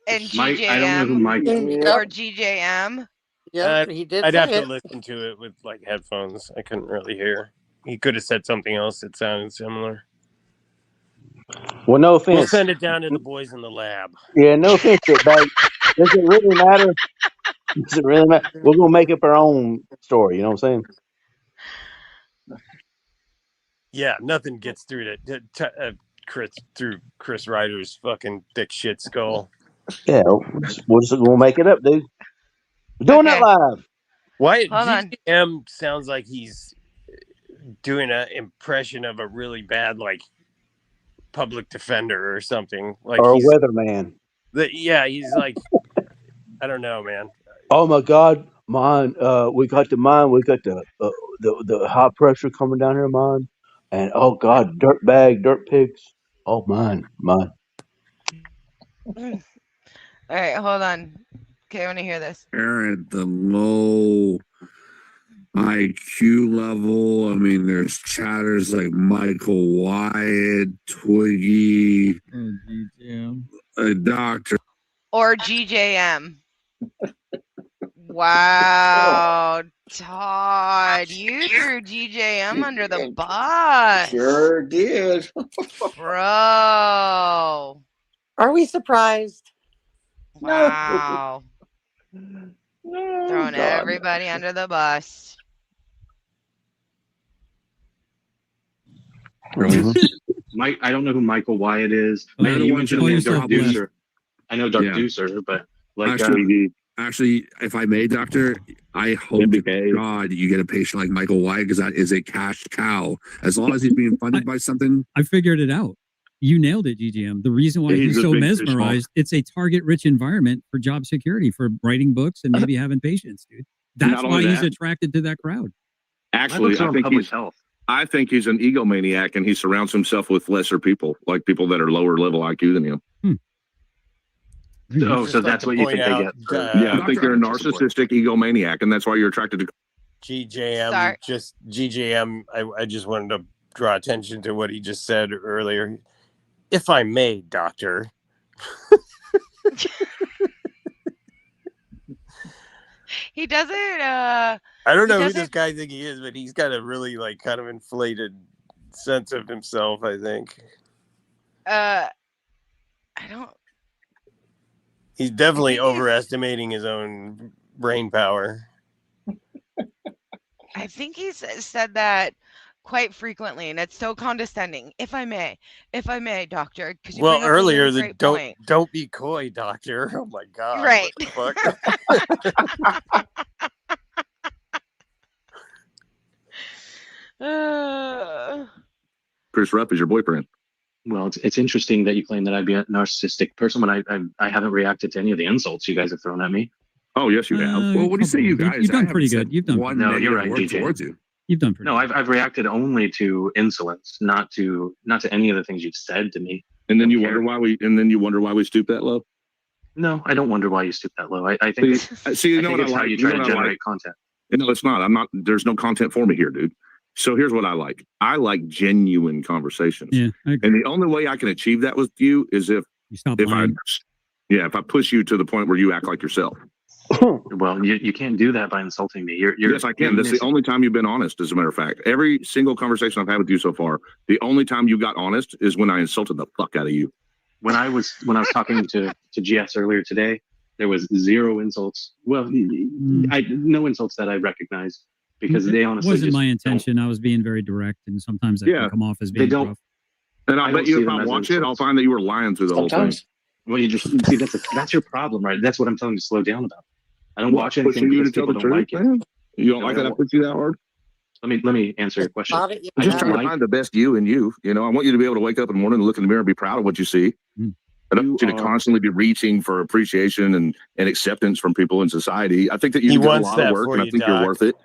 And
Mike, I don't know who Mike
or GJM.
Yeah, he did
I'd
say
have to
it.
listen to it with like headphones. I couldn't really hear. He could have said something else that sounded similar.
Well, no
We'll
offense.
send it down to the boys in the lab.
Yeah, no offense, but does it really matter? Does it really matter? We're gonna make up our own story. You know what I'm saying?
Yeah, nothing gets through Chris Ryder's fucking thick shit skull.
Yeah, we'll make it up, dude. We're doing that live.
Why
Hold on.
GM sounds like he's doing an impression of a really bad like public defender or something. Like
Or a
he's
weatherman.
yeah, he's like I don't know, man.
Oh my God, mine. We got the high pressure coming down here, mine. And oh God, dirt pigs. Oh mine.
All right, hold on. Okay, I want to hear this.
Apparent the low IQ level. I mean, there's chatters like Michael Wyatt, Twiggy, Doctor.
Or GJM. Wow, Todd, you threw GJM under the bus.
Sure did.
Bro.
Are we surprised?
Wow.
No,
Throwing
God.
everybody under the bus.
Mike, I don't know who Michael Wyatt is.
I don't
You
want you
mentioned
to
him,
lose
Dark
your
Deucer. I know Dark
Yeah.
Deucer, but like
Actually, if I may, Doctor, I hope to God you get a patient like Michael Wyatt because that is a cash cow. As long as he's being funded by something.
I figured it out. You nailed it, GGM. The reason why
Yeah,
he's
he's a
so
big fish
mesmerized, it's a target-rich environment for job security, for writing books and maybe having patients, dude. That's
Not
why
only
he's
that-
attracted to that crowd.
Actually, I think he's an egomaniac, and he surrounds himself with lesser people, like people that are lower level IQ than him.
Oh, so that's what you think they get?
Yeah, I think they're a narcissistic egomaniac, and that's why you're attracted to.
GJM,
Sorry.
just GJM. I just wanted to draw attention to what he just said earlier. If I may, Doctor.
He doesn't.
I don't know who
doesn't-
this guy think he is, but he's got a really like kind of inflated sense of himself. I think
I don't.
he's definitely overestimating his own brain power.
I think he's said that quite frequently, and it's so condescending. If I may, Doctor. 'Cause you
Well,
bring up a
earlier
really
the
great
don't
point.
don't be coy, Doctor. Oh my God!
Right.
What the fuck?
Chris Rupp is your boyfriend.
Well, it's interesting that you claim that I'd be a narcissistic person when I haven't reacted to any of the insults you guys have thrown at me.
Oh, yes, you have. Well, what do you say, you guys?
You've
I
done
haven't
pretty
said
good. You've done
one
No, you're
negative
right,
word
DJ.
towards you.
You've done pretty
No, I've reacted only to insolence, not to any of the things you've said to me.
And then you wonder why we stoop that low.
No, I don't wonder why you stoop that low. I think
See, you
I
know
think
what I
it's how
like.
you
You
try
know
to
what I
generate
like?
content.
No, it's not. I'm not. There's no content for me here, dude. So here's what I like. I like genuine conversations.
Yeah,
and the only way I can achieve that with you is if
lying.
if I push you to the point where you act like yourself.
Well, you can't do that by insulting me.
Yes, I can. That's the only time you've been honest, as a matter of fact. Every single conversation I've had with you so far, the only time you got honest is when I insulted the fuck out of you.
When I was talking to GS earlier today, there was zero insults. Well, no insults that I recognized because they honestly
wasn't
just
my intention. I was being very direct, and sometimes that can come off as being rough.
And I bet you if I watch it, I'll find that you were lying through the whole thing.
Well, you just see that's your problem, right? That's what I'm telling you to slow down about. I don't watch anything
you
because
to tell
people
the
don't
truth,
like it.
man? You don't like that I put you that hard?
Let me answer your question.
I'm just trying to find the best you in you. You know, I want you to be able to wake up in the morning and look in the mirror and be proud of what you see. I don't want you to constantly be reaching for appreciation and acceptance from people in society. I think that you do a lot of work, and I think you're worth it.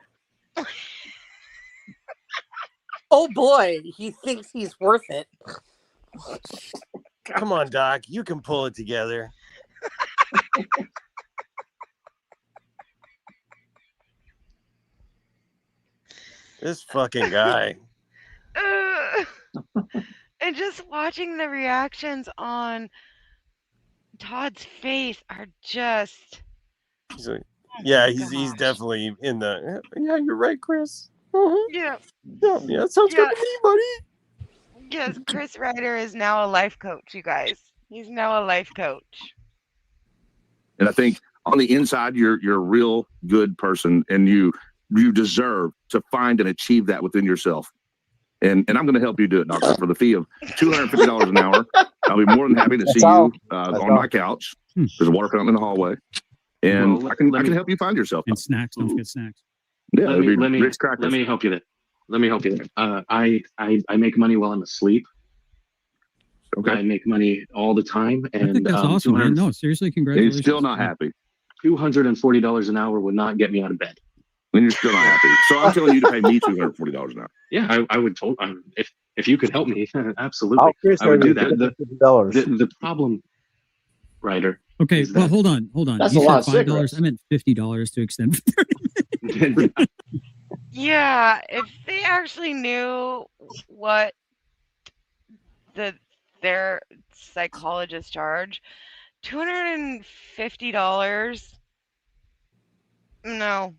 Oh boy, he thinks he's worth it.
Come on, Doc. You can pull it together. This fucking guy.
And just watching the reactions on Todd's face are just.
He's like, yeah, he's definitely in the. Yeah, you're right, Chris.
Yeah.
Yeah, sounds good to me, buddy.
Yes, Chris Ryder is now a life coach, you guys. He's now a life coach.
And I think on the inside, you're a real good person, and you deserve to find and achieve that within yourself. And I'm going to help you do it, Doctor, for the fee of $250 an hour. I'll be more than happy to see you on my couch. There's a water fountain in the hallway, and I can help you find yourself.
And snacks, don't forget snacks.
Yeah,
let me help you there. Let me help you there. I make money while I'm asleep.
Okay.
I make money all the time, and
I think that's awesome, man. No, seriously, congratulations.
He's still not happy.
$240 an hour would not get me out of bed.
And you're still not happy. So I'm telling you to pay me $240 an hour.
Yeah, I would if you could help me, absolutely.
Chris,
I would do that.
$50.
The problem, Ryder.
Okay,
is
well,
that-
hold on.
That's
You
a lot
said
of
$5.
cigarettes.
I meant $50 to extend for 30 minutes.
Yeah, if they actually knew what their psychologists charge, $250. No.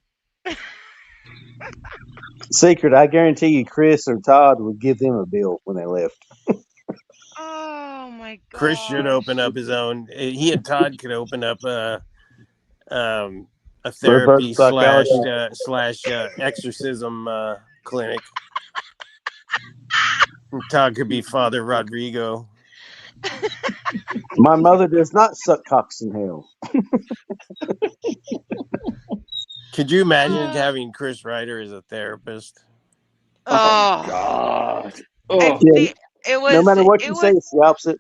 Secret, I guarantee you, Chris or Todd would give them a bill when they left.
Oh my god.
Chris should open up his own. He and Todd could open up a therapy slash exorcism clinic. And Todd could be Father Rodrigo.
My mother does not suck cocks in hell.
Could you imagine having Chris Ryder as a therapist?
Oh
God.
It was
no matter what you say, it's the opposite.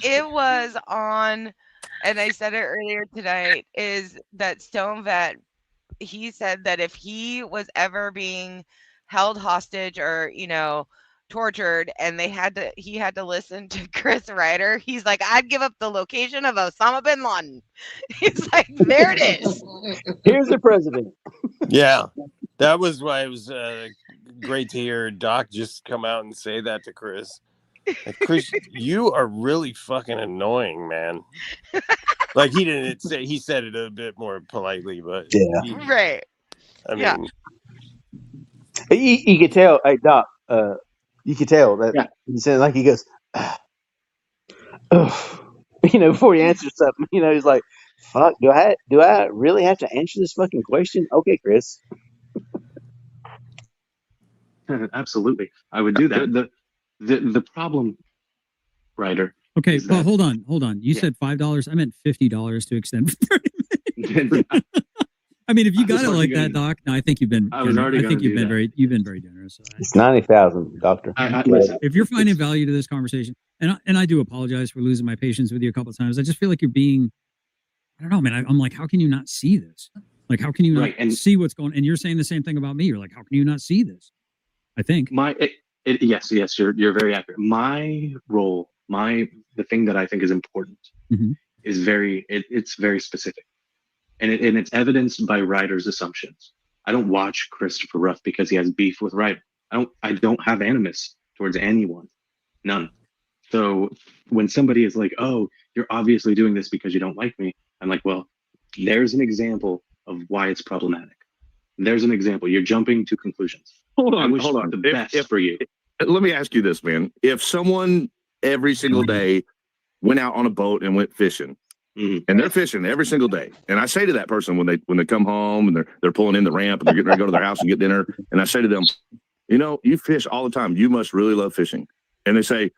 It was on, and I said it earlier tonight, is that Stone Vet, he said that if he was ever being held hostage or, tortured and he had to listen to Chris Ryder, he's like, I'd give up the location of Osama bin Laden. He's like, there it is.
Here's the president.
Yeah, that was why it was great to hear Doc just come out and say that to Chris. Like, Chris, you are really fucking annoying, man. Like, he didn't say, he said it a bit more politely, but
yeah,
right.
I mean,
you could tell. Hey, Doc, you could tell that he said, like, he goes, before he answers something, he's like, fuck, do I really have to answer this fucking question? Okay, Chris.
Absolutely, I would do that. The problem, Ryder.
Okay, well, hold on. You said $5. I meant $50 to extend for 30 minutes. I mean, if you got it like that, Doc, no, I think you've been.
I was already.
I think you've been very generous. So
it's 90,000, Doctor.
If you're finding value to this conversation, and I do apologize for losing my patience with you a couple of times. I just feel like you're being. I don't know, man. I'm like, how can you not see this? Like, how can you not see what's going? And you're saying the same thing about me. You're like, how can you not see this? I think
yes, you're very accurate. My role, the thing that I think is important is it's very specific, and it's evidenced by Ryder's assumptions. I don't watch Christopher Ruff because he has beef with Ryder. I don't have animus towards anyone. None. So when somebody is like, oh, you're obviously doing this because you don't like me, I'm like, well, there's an example of why it's problematic. There's an example. You're jumping to conclusions.
Hold
I
on,
wish
hold on.
the best for you.
Let me ask you this, man. If someone every single day went out on a boat and went fishing, and they're fishing every single day, and I say to that person when they come home and they're pulling in the ramp and they're getting ready to go to their house and get dinner, and I say to them, you know, you fish all the time. You must really love fishing. And they say,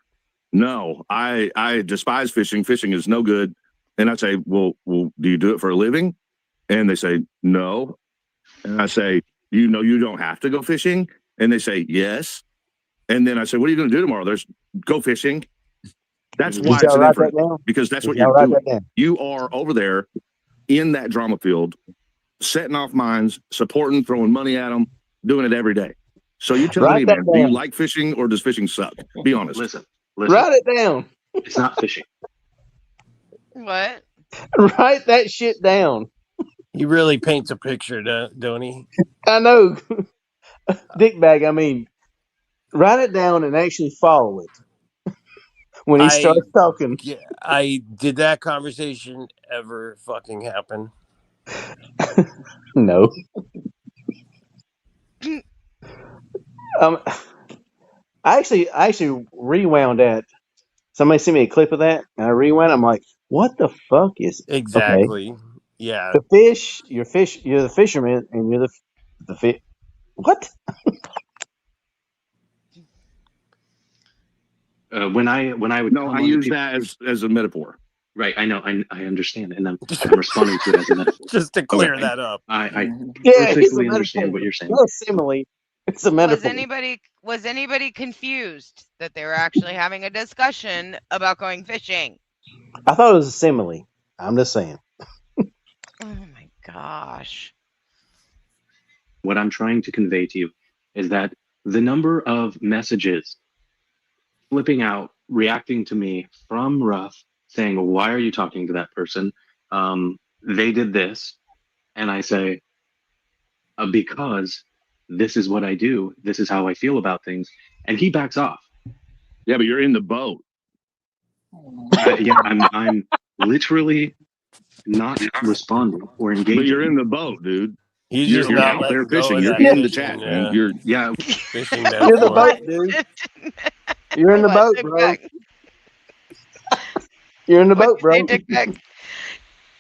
no, I despise fishing. Fishing is no good. And I say, well, do you do it for a living? And they say, no. And I say, you know, you don't have to go fishing. And they say, yes. And then I say, what are you going to do tomorrow? There's go fishing. That's why it's an effort, because that's what you're doing. You are over there in that drama field, setting off mines, supporting, throwing money at them, doing it every day. So you tell me, man, do you like fishing or does fishing suck? Be honest.
Listen.
Write it down.
It's not fishing.
What?
Write that shit down.
He really paints a picture, don't he?
I know. Dickbag, I mean, write it down and actually follow it. When he starts talking.
Did that conversation ever fucking happen?
No. I actually rewound that. Somebody sent me a clip of that, and I rewound. I'm like, what the fuck is
exactly?
Okay.
Yeah.
The fish, you're the fisherman, and you're the fish. What?
When I would
I use that as a metaphor.
Right, I know, I understand, and I'm responding to it as a metaphor.
Just to clear that up.
I perfectly understand what you're saying.
No simile. It's a metaphor.
Was anybody confused that they were actually having a discussion about going fishing?
I thought it was a simile. I'm just saying.
Oh my gosh.
What I'm trying to convey to you is that the number of messages flipping out, reacting to me from Ruff, saying, why are you talking to that person? They did this. And I say, because this is what I do. This is how I feel about things. And he backs off.
Yeah, but you're in the boat.
Yeah, I'm literally not responding or engaging.
But you're in the boat, dude.
He's
you're
just not
out there
letting go
fishing.
of
You're
that
in the
fishing,
chat, man.
Yeah.
Fishing
You're the boat, dude. You're in the boat, bro. You're in the boat, bro.
Dickbag.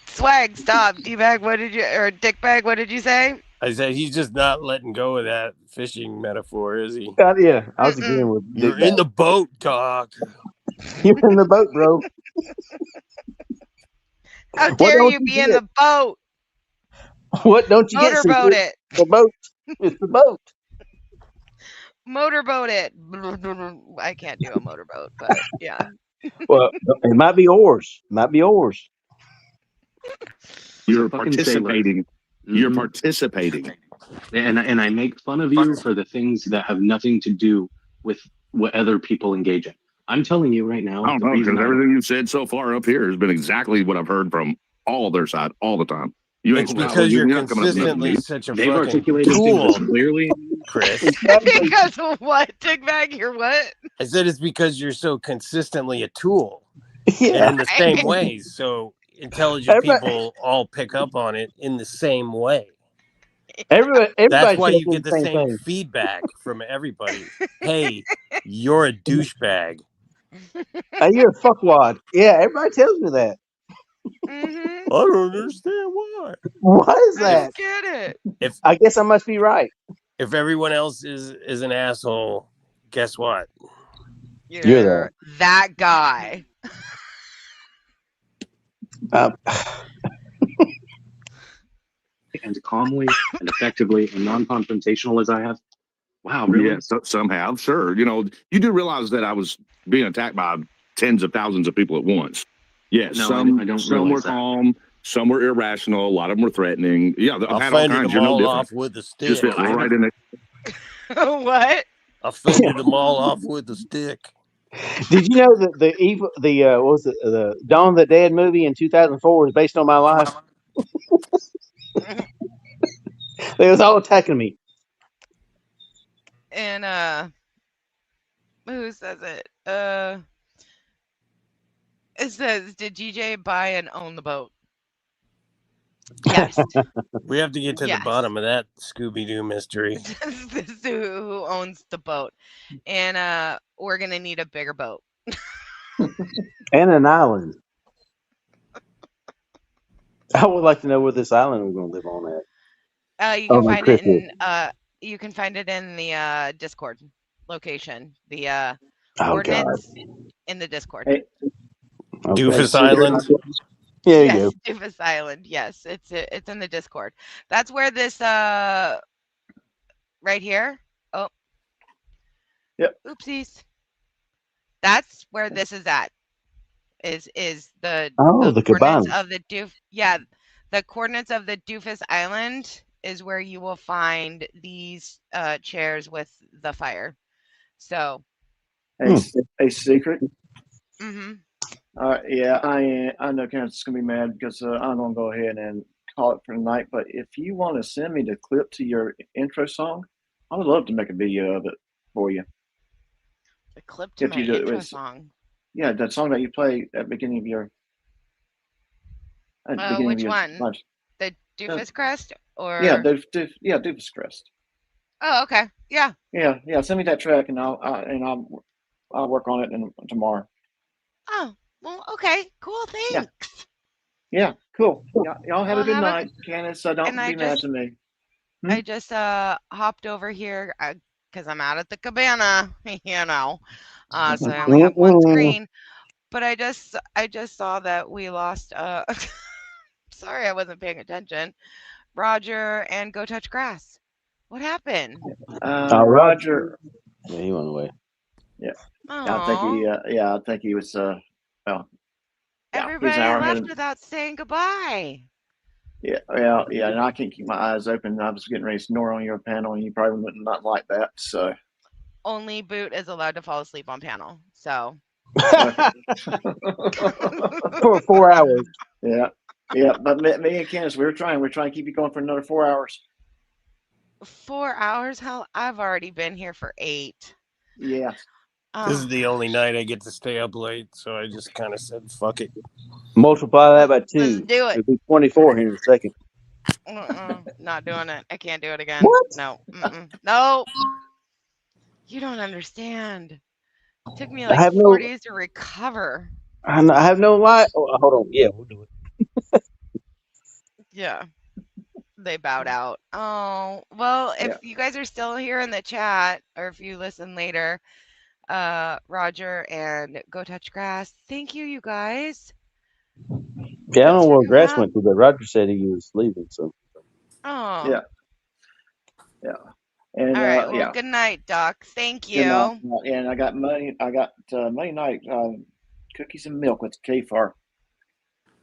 Swag, stop. D-bag, Dickbag, what did you say?
I said he's just not letting go of that fishing metaphor, is he?
Yeah, I was agreeing with
You're in the boat, Doc.
You're in the boat, bro.
How dare you be in the boat?
What don't you get?
Motorboat it.
The boat. It's the boat.
Motorboat it. I can't do a motorboat, but yeah.
Well, it might be oars.
You're participating. You're participating.
And I make fun of you for the things that have nothing to do with what other people engage in. I'm telling you right now.
I don't know, because everything you've said so far up here has been exactly what I've heard from all their side all the time.
It's because you're consistently such a
They've
fucking
articulated
tool,
things clearly,
Chris.
Because of what, Dickbag? You're what?
I said it's because you're so consistently a tool.
Yeah.
And in the same way. So intelligent people all pick up on it in the same way.
Everybody
That's why you
tells
get the
me
same
thing.
feedback from everybody. Hey, you're a douchebag.
You're a fuckwad. Yeah, everybody tells me that.
I don't understand why.
What is that?
I don't get it.
I guess I must be right.
If everyone else is an asshole, guess what?
You're
that guy.
And calmly and effectively and non-confrontational as I have. Wow, really?
Yeah, some have, sure. You know, you do realize that I was being attacked by tens of thousands of people at once. Yes,
No,
some
I don't
some were
realize that.
calm, some were irrational, a lot of them were threatening. Yeah, I've had all
fended
kinds.
them
You're no
all
different.
off with a stick.
Just fit right in it.
What?
I fended them all off with a stick.
Did you know that what was it, the Dawn of the Dead movie in 2004 was based on my life? They was all attacking me.
And who says it? It says, did GJ buy and own the boat? Yes.
We have to get to the
Yes.
bottom of that Scooby-Doo mystery.
This is who owns the boat. And we're gonna need a bigger boat.
And an island. I would like to know where this island we're going to live on at.
You can
no,
find
Chris
it in you can find it in the Discord location. The coordinates in the Discord.
Hey,
Doofus Island.
Yeah,
yes,
you go.
Doofus Island. Yes, it's in the Discord. That's where this right here. Oh.
Yep.
Oopsies. That's where this is at. Is the
the
coordinates
Cabana.
of the the coordinates of the Doofus Island is where you will find these chairs with the fire. So
a secret.
Mm-hmm.
Yeah, I know Candace's gonna be mad because I'm gonna go ahead and call it for tonight. But if you want to send me the clip to your intro song, I would love to make a video of it for you.
A clip to my intro song.
Yeah, that song that you play at the beginning of your.
Which one? Lunch. The Doofus Crest or?
Yeah, Doofus Crest.
Oh, okay. Yeah.
Yeah. Send me that track and I'll work on it tomorrow.
Oh, well, okay. Cool. Thanks.
Yeah, cool. Y'all have a good night, Candace. Don't be mad to me.
I just hopped over here because I'm out at the Cabana, you know. So I only have one screen. But I just saw that we lost sorry, I wasn't paying attention. Roger and Go Touch Grass. What happened?
Roger.
Yeah, he went away.
Yeah. I think he was
everybody left without saying goodbye.
Yeah, and I can't keep my eyes open. I was getting ready to snore on your panel, and you probably wouldn't not like that. So
only Boot is allowed to fall asleep on panel. So
for 4 hours.
Yeah. But me and Candace, we're trying to keep you going for another 4 hours.
4 hours? Hell, I've already been here for 8.
Yeah.
This is the only night I get to stay up late, so I just kind of said, "Fuck it."
Multiply that by 2.
Let's do it.
It'll be 24 here in a second.
Not doing it. I can't do it again.
What?
No. No. You don't understand. It took me like 4 days to recover.
I have no light. Oh, hold on. Yeah, we'll do it.
Yeah. They bowed out. Oh, well, if you guys are still here in the chat, or if you listen later, Roger and Go Touch Grass, thank you guys.
Yeah, I don't know where Grass went to, but Roger said he was leaving. So.
Oh.
Yeah. And,
all right. Well, good night, Doc. Thank you.
And I got Monday night cookies and milk with K-Far.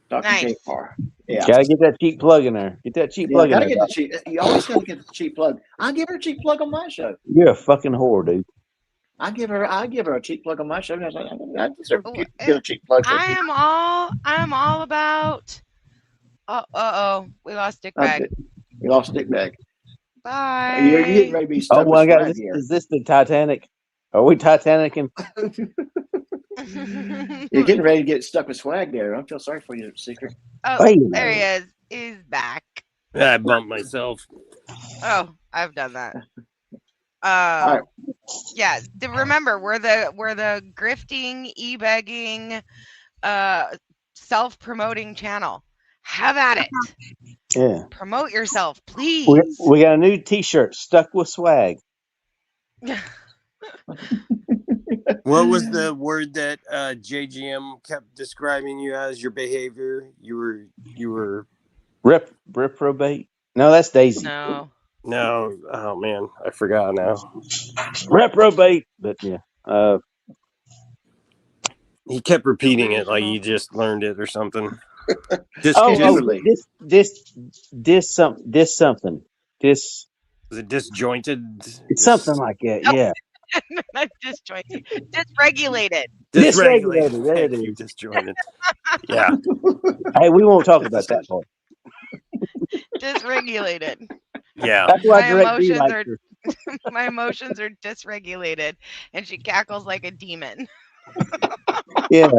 Dr.
Nice.
K-Far. Yeah.
Gotta get that cheap plug in there. Get that cheap plug in there.
Get the cheap. You always gotta get the cheap plug. I give her a cheap plug on my show.
You're a fucking whore, dude.
I give her a cheap plug on my show. I deserve to get a cheap plug.
I'm all about. We lost Dick Bag.
We lost Dick Bag.
Bye.
You're getting ready to be stuck with swag here.
Is this the Titanic? Are we Titanicing?
You're getting ready to get stuck with swag there. I feel sorry for you, Secret.
Oh, there he is. He's back.
I bumped myself.
Oh, I've done that. Yeah. Remember, we're the grifting, e-begging, self-promoting channel. Have at it.
Yeah.
Promote yourself, please.
We got a new T-shirt, Stuck with Swag.
What was the word that JGM kept describing you as? Your behavior? You were
reprobate. No, that's Daisy.
No. Oh man, I forgot now.
Reprobate, but yeah.
He kept repeating it like he just learned it or something.
This something. This
was it disjointed?
It's something like that, yeah.
Not disjointed. Dysregulated.
Dysregulated. There it is.
Disjointed. Yeah.
Hey, we won't talk about that part.
Dysregulated.
Yeah.
That's why
My
Direct B
emotions
likes
are
her.
my emotions are dysregulated, and she cackles like a demon.
Yeah.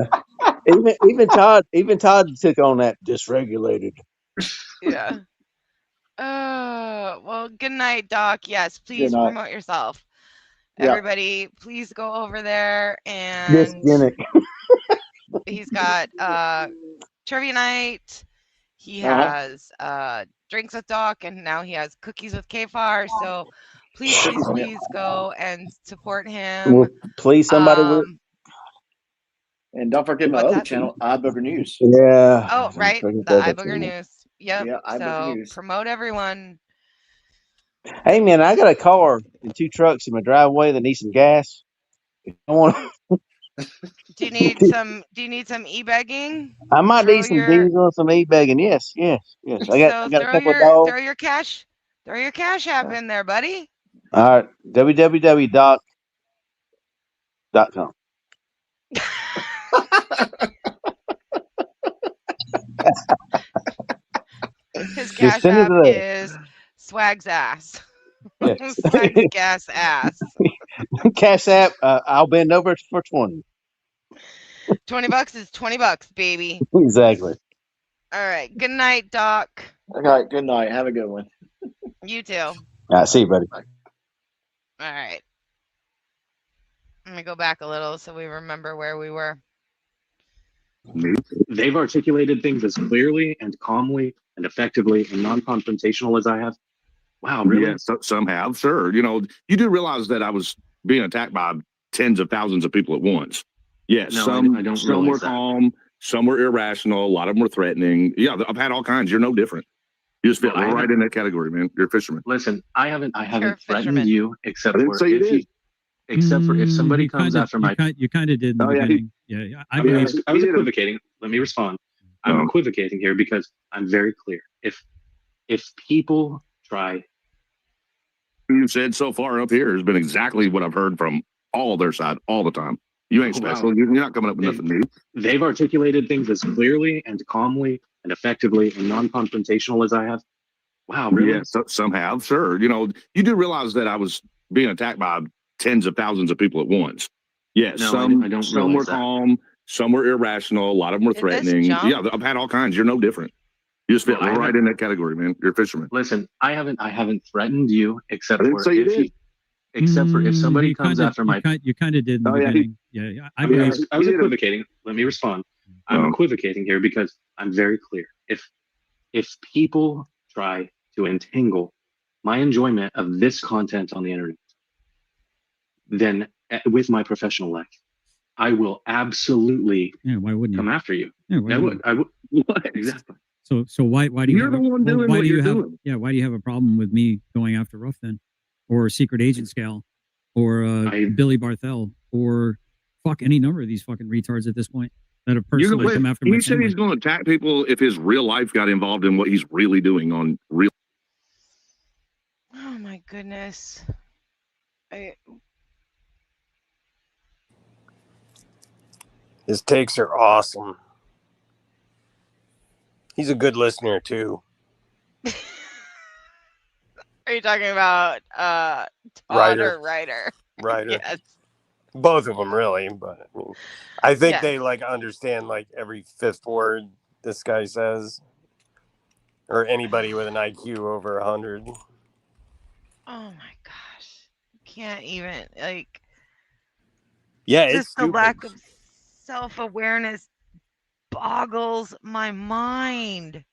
Even Todd took on that dysregulated.
Yeah. Well, good night, Doc. Yes, please
night.
promote yourself.
Yeah.
Everybody, please go over there, and
Dysgenic.
he's got trivia night. He
Uh-huh.
has drinks with Doc, and now he has cookies with KFAR. So please go and support him.
Well, please, somebody will.
And don't forget my
What's
other
that?
channel, iBooger News.
Yeah.
Oh, right, the iBooger News. Yep.
Yeah, iBooger
So
News.
promote everyone.
Hey man, I got a car and 2 trucks in my driveway that need some gas. I want.
Do you need some? Do you need some e-begging?
I might
Throw
need some
your
diesel and some e-begging. Yes. I got
so
I got a
throw
couple of
your
dogs.
throw your cash app in there, buddy.
All right. www.com.
His
Just
cash
send it
app
to there.
is swag's ass.
Yeah.
Swag's gas ass.
Cash app. I'll bend over for 20.
$20 is $20, baby.
Exactly.
All right. Good night, Doc.
All right. Good night. Have a good one.
You too.
All right. See you, buddy.
All right. Let me go back a little so we remember where we were.
They've articulated things as clearly and calmly and effectively and non-confrontational as I have. Wow, really?
Yeah, some have, sure. You know, you do realize that I was being attacked by tens of thousands of people at once. Yes,
No,
some
I don't
some were
realize that.
calm, some were irrational, a lot of them were threatening. Yeah, I've had all kinds. You're no different. You just fit
Well, I
right
haven't-
in that category, man. You're a fisherman.
Listen, I haven't
You're a
threatened
fisherman.
you except
I didn't
for
say you
if you,
did.
except for if somebody comes after my.
You kind of did in the
Oh, yeah,
beginning. Yeah, I
I
believe.
was equivocating. Let me respond. I'm
No.
equivocating here because I'm very clear. If people try,
You've said so far up here has been exactly what I've heard from all their side all the time. You ain't
Wow.
special. You're not coming up with nothing new.
they've articulated things as clearly and calmly and effectively and non-confrontational as I have. Wow, really?
Yeah, some have, sure. You know, you do realize that I was being attacked by tens of thousands of people at once. Yes,
No,
some
I don't
some were
realize that.
calm, some were irrational, a lot of them were
Did this
threatening.
jump?
Yeah, I've had all kinds. You're no different. You just fit
Well, I
right
haven't-
in that category, man. You're a fisherman.
Listen, I haven't threatened you except
I didn't
for
say you
if
did.
if somebody
You
comes
kinda-
after my.
You kind of did in the
Oh, yeah,
beginning. Yeah, I
I
believe.
was
You did.
equivocating. Let me respond. I'm
Oh.
equivocating here because I'm very clear. If people try to entangle my enjoyment of this content on the internet, then with my professional life, I will absolutely
Yeah, why wouldn't
come
you?
after you.
Yeah, why
I
wouldn't
would. I would. What exactly?
So why do you
You're
have
the one doing
why
what
do you
you're
have
doing.
why do you have a problem with me going after Ruff then, or Secret Agent Scale, or Billy Barthel, or fuck any number of these fucking retards at this point that have
You're
personally come after my
he said
family?
he's going to attack people if his real life got involved in what he's really doing on real.
Oh my goodness.
His takes are awesome. He's a good listener too.
Are you talking about Todd
Ryder.
or Ryder?
Ryder.
Yes.
Both of them, really. But I mean, I think
Yes.
they like understand like every fifth word this guy says, or anybody with an IQ over 100.
Oh my gosh. Can't even like.
Yeah, it's
just the
stupid.
lack of self-awareness boggles my mind.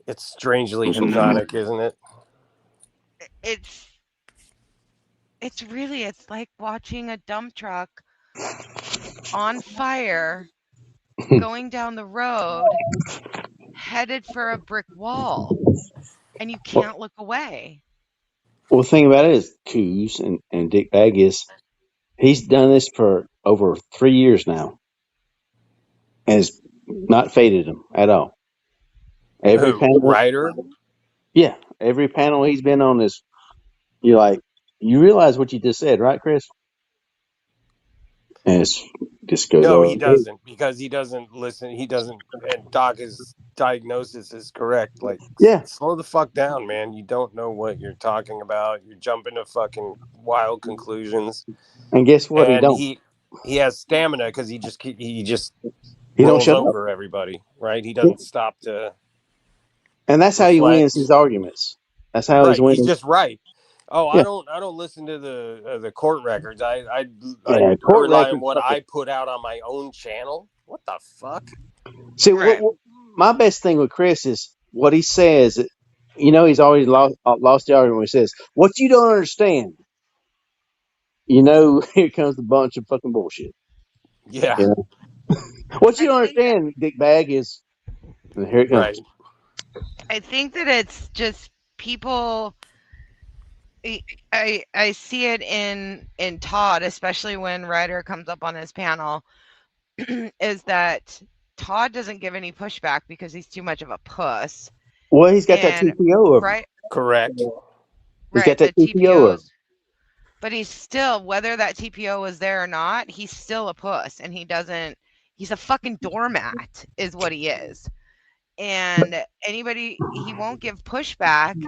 It's strangely hypnotic, isn't it?
It's really, it's like watching a dump truck on fire going down the road headed for a brick wall, and you can't look away.
Well, the thing about it is, Coos and Dick Bag is, he's done this for over 3 years now, and it's not faded him at all. Every
Who,
panel,
Ryder?
yeah, every panel he's been on is, you're like, you realize what you just said, right, Chris? And it's just goes
No,
over.
he doesn't, because he doesn't listen. He doesn't. And Doc has diagnosis is correct. Like,
Yeah.
slow the fuck down, man. You don't know what you're talking about. You're jumping to fucking wild conclusions.
And guess what?
And
he
has stamina because he just
don't
rolls
shut up.
over everybody, right? He doesn't stop to.
And that's how he wins his arguments. That's how he's
Right.
winning.
He's just right. Oh,
Yeah.
I don't listen to the court records. I
Court
rely on
records,
what
fuck
I
it.
put out on my own channel. What the fuck?
See, what my best thing with Chris is what he says. You know, he's already lost the argument when he says, "What you don't understand." You know, here comes a bunch of fucking bullshit.
Yeah.
You know? What you don't understand, Dick Bag, is and here it comes.
Right.
I think that it's just people. I see it in Todd, especially when Ryder comes up on his panel, is that Todd doesn't give any pushback because he's too much of a puss.
Well, he's got that TPO of
right.
Correct.
He's
Right,
got that
the
TPO of.
But he's still, whether that TPO was there or not, he's still a puss, and he's a fucking doormat, is what he is. And he won't give pushback.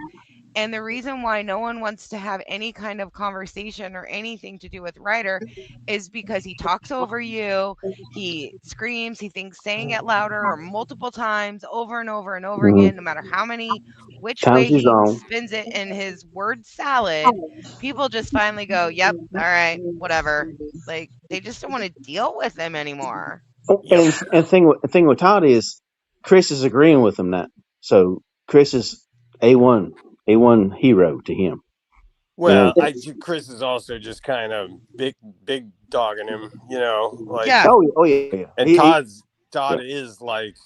And the reason why no one wants to have any kind of conversation or anything to do with Ryder is because he talks over you, he screams, he thinks saying it louder or multiple times over and over and over again, no matter which
Times
way
he's
he
wrong.
spins it in his word salad, people just finally go, yep, all right, whatever. Like, they just don't want to deal with him anymore.
And thing with Todd is Chris is agreeing with him now. So Chris is A1 hero to him.
Well, Chris is also just kind of big dogging him, you know, like
Oh yeah.
And Todd is like,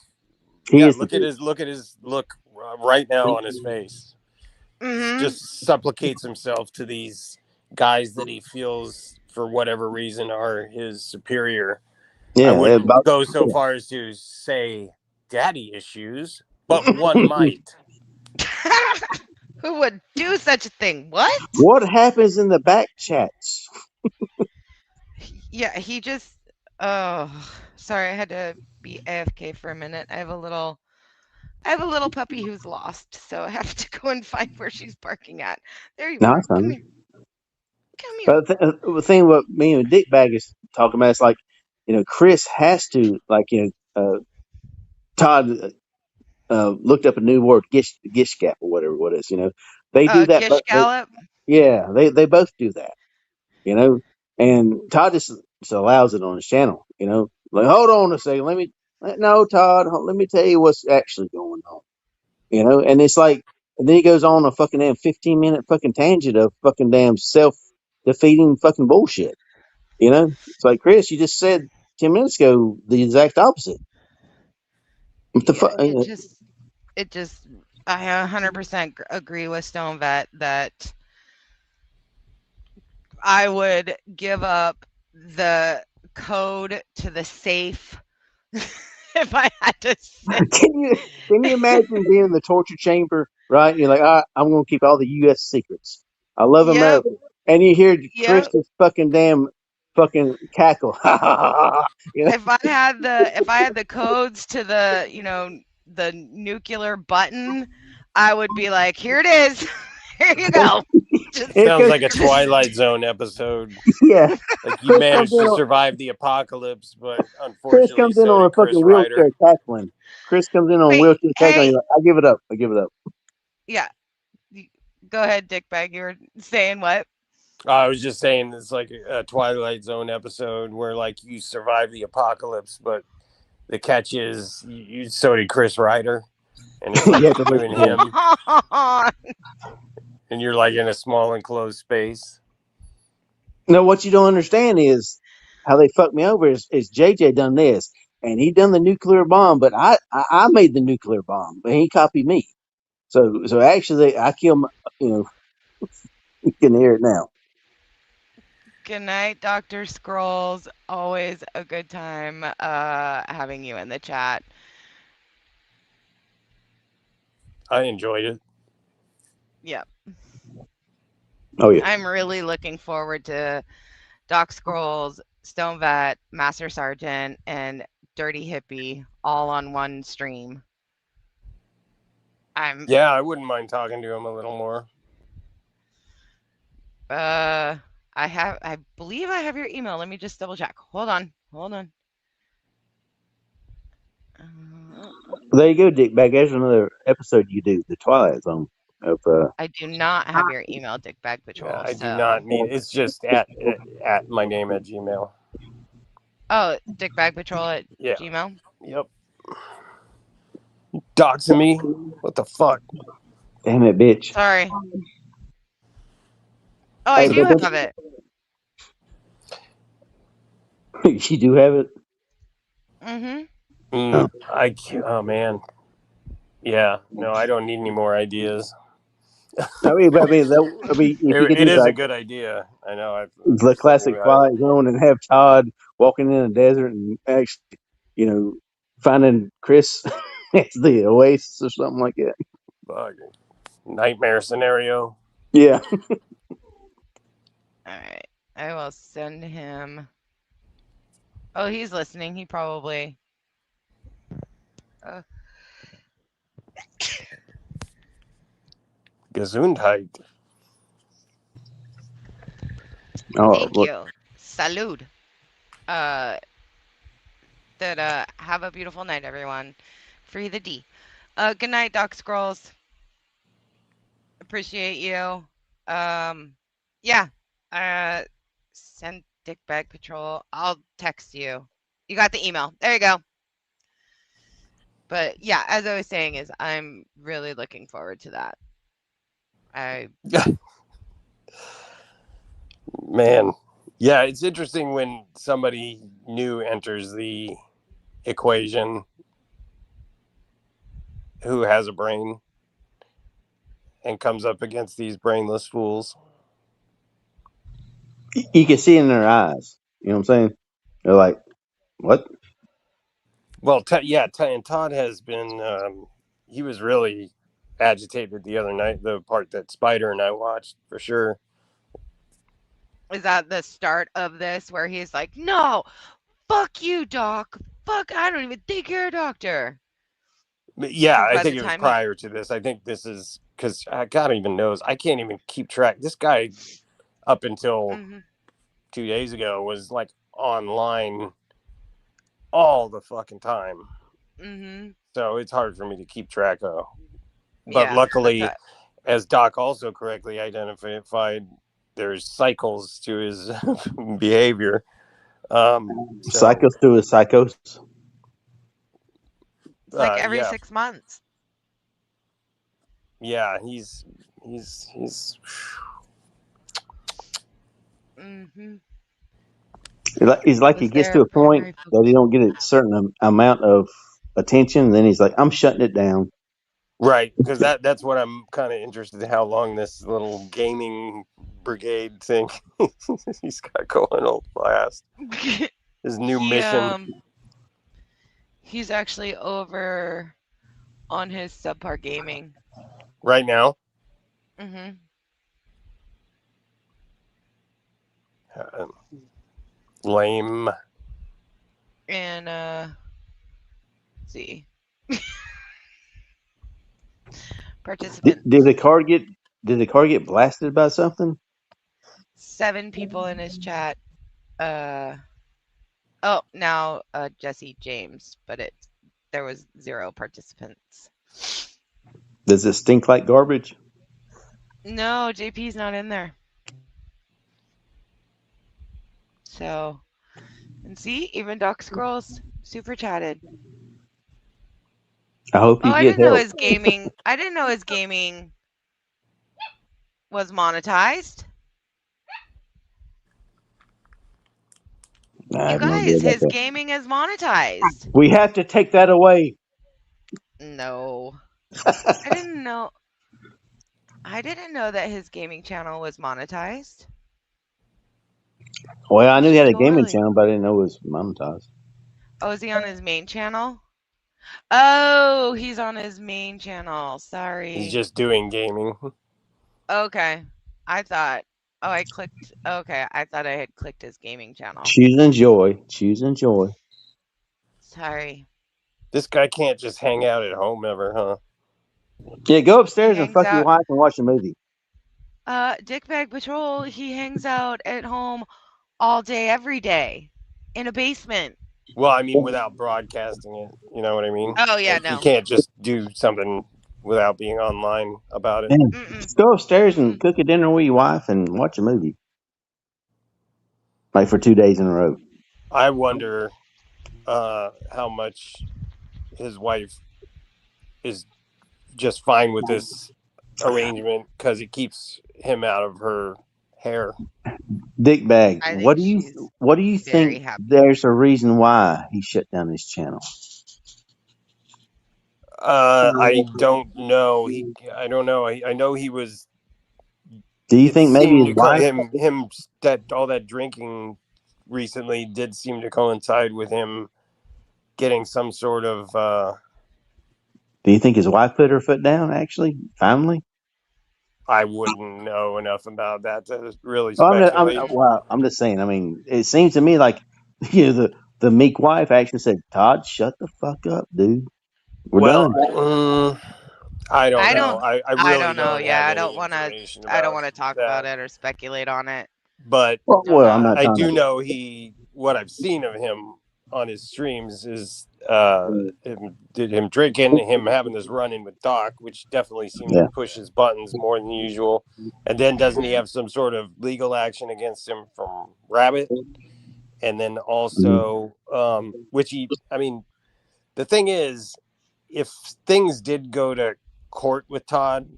look at his look right now on his face. Just supplicates himself to these guys that he feels for whatever reason are his superior.
Yeah,
I wouldn't go so far as to say daddy issues, but one might.
Who would do such a thing? What?
What happens in the back chats?
Yeah, he just. Oh, sorry, I had to be AFK for a minute. I have a little puppy who's lost, so I have to go and find where she's barking at. There you are. Come here.
But the thing what me and Dick Bag is talking about is like, you know, Chris has to, like, you know, Todd looked up a new word, gishgap or whatever it is, you know. They do that.
Gishgallop?
Yeah, they both do that, you know. And Todd just allows it on his channel, you know. Like, hold on a second, no, Todd, let me tell you what's actually going on, you know. And it's like, and then he goes on a fucking damn 15-minute fucking tangent of fucking damn self-defeating fucking bullshit, you know. It's like, Chris, you just said 10 minutes ago the exact opposite. What the fuck?
It just, I 100% agree with Stone Vet that I would give up the code to the safe if I had to say.
Can you imagine being in the torture chamber, right? You're like, I'm going to keep all the U.S. secrets. I love America. And you hear Chris's fucking damn fucking cackle. You know?
If I had the codes to the, you know, the nuclear button, I would be like, here it is. Here you go.
Sounds like a Twilight Zone episode.
Yeah.
Like you managed to survive the apocalypse, but unfortunately,
Chris comes in on a fucking wheelchair tackling. Chris comes in on a wheelchair tackling. Like, I give it up.
Yeah. Go ahead, Dickbag. You were saying what?
I was just saying it's like a Twilight Zone episode where like you survive the apocalypse, but the catch is so did Chris Ryder. And it's like you and him. And you're like in a small enclosed space.
No, what you don't understand is how they fucked me over is JJ done this and he done the nuclear bomb, but I made the nuclear bomb, but he copied me. So actually I killed my, you know, you can hear it now.
Good night, Dr. Scrolls. Always a good time having you in the chat.
I enjoyed it.
Yep.
Oh yeah.
I'm really looking forward to Doc Scrolls, Stone Vet, Master Sergeant, and Dirty Hippie all on one stream.
Yeah, I wouldn't mind talking to him a little more.
I believe I have your email. Let me just double check. Hold on.
There you go, Dickbag. There's another episode you do, the Twilight Zone. Of
I do not have your email, Dickbag Patrol.
Yeah, I do
so.
not need. It's just at my name at Gmail.
Oh, dickbagpatrol at
Yeah.
Gmail?
Yep. Doxing me? What the fuck?
Damn it, bitch.
Sorry. Oh, I do have it.
You do have it?
Mm-hmm.
Oh man. Yeah. No, I don't need any more ideas.
I mean, if you could
It
do
is a
like
good idea. I know. I've
the classic Twilight Zone and have Todd walking in a desert and actually, finding Chris as the Oasis or something like that.
Fucking nightmare scenario.
Yeah.
All right. I will send him. Oh, he's listening. He probably.
Gesundheit.
Thank you. Salud. Have a beautiful night, everyone. Free the D. Good night, Doc Scrolls. Appreciate you. Yeah. Send Dickbag Patrol. I'll text you. You got the email. There you go. But yeah, as I was saying, I'm really looking forward to that.
Man. Yeah, it's interesting when somebody new enters the equation who has a brain and comes up against these brainless fools.
You can see it in their eyes. You know what I'm saying? They're like, what?
Well, and Todd has been, he was really agitated the other night, the part that Spider and I watched, for sure.
Is that the start of this where he's like, no, fuck you, doc. Fuck, I don't even think you're a doctor.
Yeah, I think it was prior to this. I think this is because God even knows. I can't even keep track. This guy, up until 2 days ago, was like online all the fucking time. So it's hard for me to keep track of. But luckily, as Doc also correctly identified, there's cycles to his behavior.
Cycles through his psychos.
It's like every 6 months.
Yeah, he's
He's like he gets to a point that he don't get a certain amount of attention, and then he's like, I'm shutting it down.
Right, because that's what I'm kind of interested in, how long this little gaming brigade thing he's got going on fast. His new mission.
He's actually over on his subpar gaming
right now. Lame.
And let's see. Participants.
Did the card get blasted by something?
7 people in his chat. Oh, now Jesse James, but there was 0 participants.
Does it stink like garbage?
No, JP's not in there. So, and see, even Doc Scrolls super chatted.
I hope you get
I didn't
help.
know his gaming. I didn't know his gaming was monetized. You guys, his gaming is monetized.
We have to take that away.
No, I didn't know. I didn't know that his gaming channel was monetized.
Well, I knew he had a gaming channel, but I didn't know it was monetized.
Oh, is he on his main channel? Oh, he's on his main channel. Sorry.
He's just doing gaming.
Okay. I thought. Oh, I clicked. Okay. I thought I had clicked his gaming channel.
Choose and joy. Choose and joy.
Sorry.
This guy can't just hang out at home ever, huh?
Yeah, go upstairs and
hangs
fuck your
out.
wife and watch a movie.
Dickbag Patrol, he hangs out at home all day, every day, in a basement.
Well, I mean, without broadcasting it, you know what I mean?
Oh, yeah,
Like,
no.
you can't just do something without being online about it.
Man, just go upstairs and cook a dinner with your wife and watch a movie. Like for 2 days in a row.
I wonder how much his wife is just fine with this arrangement because it keeps him out of her hair.
Dickbag,
I
what
think
do you
very
think
happy.
there's a reason why he shut down his channel?
I don't know. I don't know. I know he was.
Do you
It
think maybe
seemed
his
to
wife?
him that all that drinking recently did seem to coincide with him getting some sort of.
Do you think his wife put her foot down? Actually, finally.
I wouldn't know enough about that to really
Well,
speculate.
I'm just saying. I mean, it seems to me like the meek wife actually said, "Todd, shut the fuck up, dude. We're
Well,
done."
I don't
I
know.
don't.
I
I
really
don't know.
don't
Yeah,
have
I don't
any
want to.
information
I don't
about
want to talk
that.
about it or speculate on it.
But
Well, I'm not
I
trying
do
to.
know what I've seen of him on his streams is him drinking, him having this run-in with Doc, which definitely seemed
Yeah.
to push his buttons more than usual. And then doesn't he have some sort of legal action against him from Rabbit? And then also, I mean, the thing is, if things did go to court with Todd,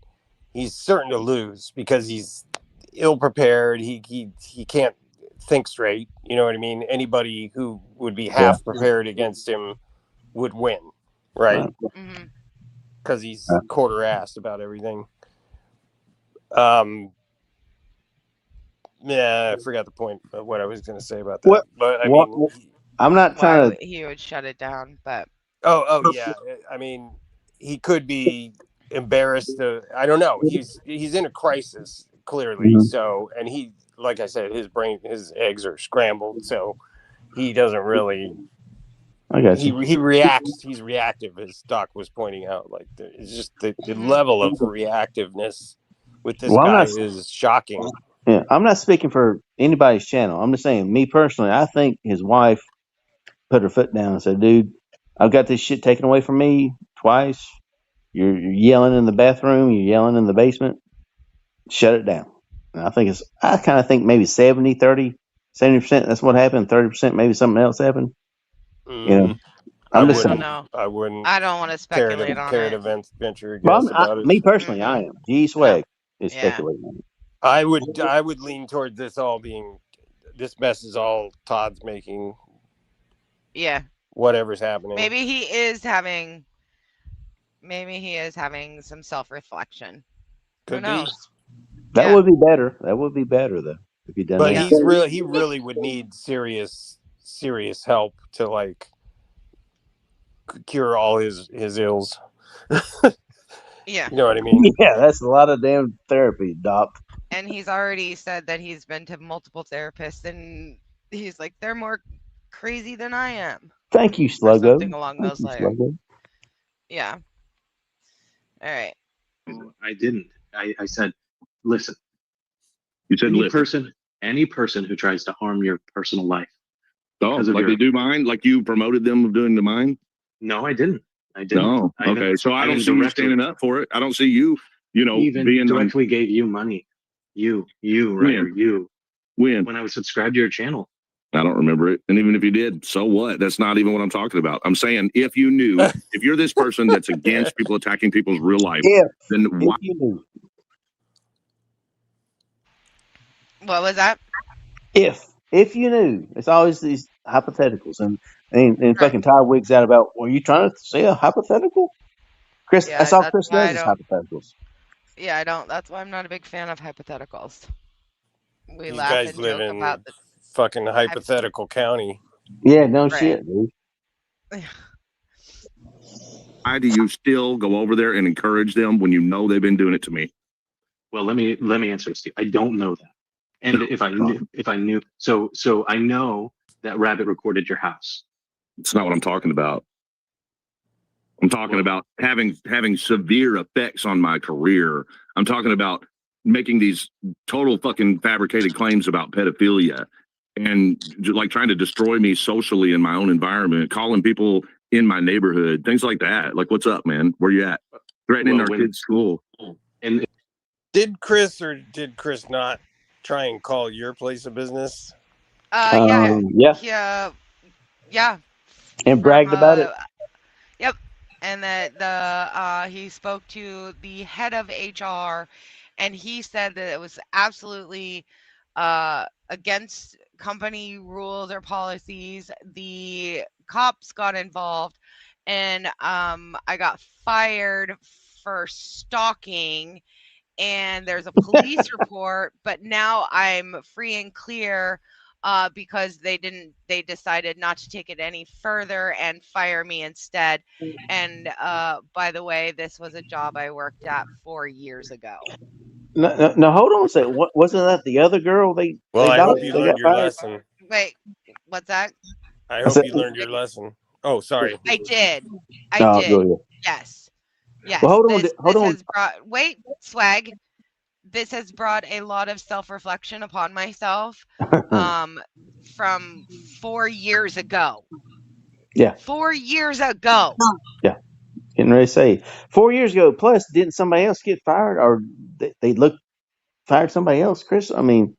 he's certain to lose because he's ill prepared. He can't think straight. You know what I mean? Anybody who would be half prepared against him would win, right? Because he's quarter assed about everything. Yeah, I forgot the point of what I was going to say about that. But I mean,
I'm not trying to.
He would shut it down, but
oh yeah. I mean, he could be embarrassed. I don't know. He's in a crisis clearly.
Mhm.
So, and he, like I said, his eggs are scrambled. So he doesn't really.
I got you.
He reacts. He's reactive, as Doc was pointing out. Like it's just the level of reactiveness with this
Well,
guy is shocking.
Yeah, I'm not speaking for anybody's channel. I'm just saying, me personally, I think his wife put her foot down and said, "Dude, I've got this shit taken away from me twice. You're yelling in the bathroom. You're yelling in the basement. Shut it down." And I kind of think maybe 70%. That's what happened. 30%, maybe something else happened. You know, I'm just saying.
I wouldn't.
I don't want to speculate on it.
Venture a
Well,
guess about it.
me personally, I am. G Swag is speculating on it.
I would lean toward this all being. This mess is all Todd's making.
Yeah.
Whatever's happening.
Maybe he is having some self-reflection. Who knows?
That would be better. That would be better though. If he done
But
that.
he really would need serious help to like cure all his ills.
Yeah.
You know what I mean?
Yeah, that's a lot of damn therapy, Doc.
And he's already said that he's been to multiple therapists, and he's like, they're more crazy than I am.
Thank you,
Or
Sluggo.
something along those lines. Yeah. All right.
I didn't. I said, listen.
You said
any person who tries to harm your personal life.
Oh, like they do mine? Like you promoted them of doing the mine?
No, I didn't.
No. Okay. So I don't see you standing up for it. I don't see you,
even
being
directly gave you money. You, Ryder, you.
When
I was subscribed to your channel.
I don't remember it. And even if you did, so what? That's not even what I'm talking about. I'm saying if you knew, if you're this person that's against people attacking people's real life, then why?
You knew.
What was that?
If you knew, it's always these hypotheticals, and fucking Todd wigs out about. Were you trying to say a hypothetical? Chris,
Yeah,
that's all
that's
Chris
why I
does is
don't-
hypotheticals.
Yeah, I don't. That's why I'm not a big fan of hypotheticals. We
You
laugh
guys
and
live
joke
in
about the
fucking hypothetical county.
Yeah, no
Right.
shit, dude.
Why do you still go over there and encourage them when you know they've been doing it to me?
Well, let me answer this to you. I don't know that. And if I knew, so I know that Rabbit recorded your house.
It's not what I'm talking about. I'm talking about having severe effects on my career. I'm talking about making these total fucking fabricated claims about pedophilia and like trying to destroy me socially in my own environment, calling people in my neighborhood, things like that. Like, what's up, man? Where you at? Threatening our kids' school.
And did Chris or did Chris not try and call your place of business?
Yeah.
Yeah.
And bragged about it.
Yep. And that he spoke to the head of HR, and he said that it was absolutely against company rules or policies. The cops got involved, and I got fired for stalking, and there's a police report, but now I'm free and clear because they decided not to take it any further and fire me instead. And by the way, this was a job I worked at 4 years ago.
No, hold on a second. Wasn't that the other girl they
I
got,
hope you
they
learned
got
your
fired?
lesson.
Wait, what's that?
I hope you learned your lesson. Oh, sorry.
I did.
No, go ahead.
Yes. Yes.
Well, hold on.
This
Hold on.
has brought, wait, swag. This has brought a lot of self-reflection upon myself from 4 years ago.
Yeah.
4 years ago.
Yeah. Getting ready to say 4 years ago. Plus, didn't somebody else get fired, or they fired somebody else, Chris? I mean,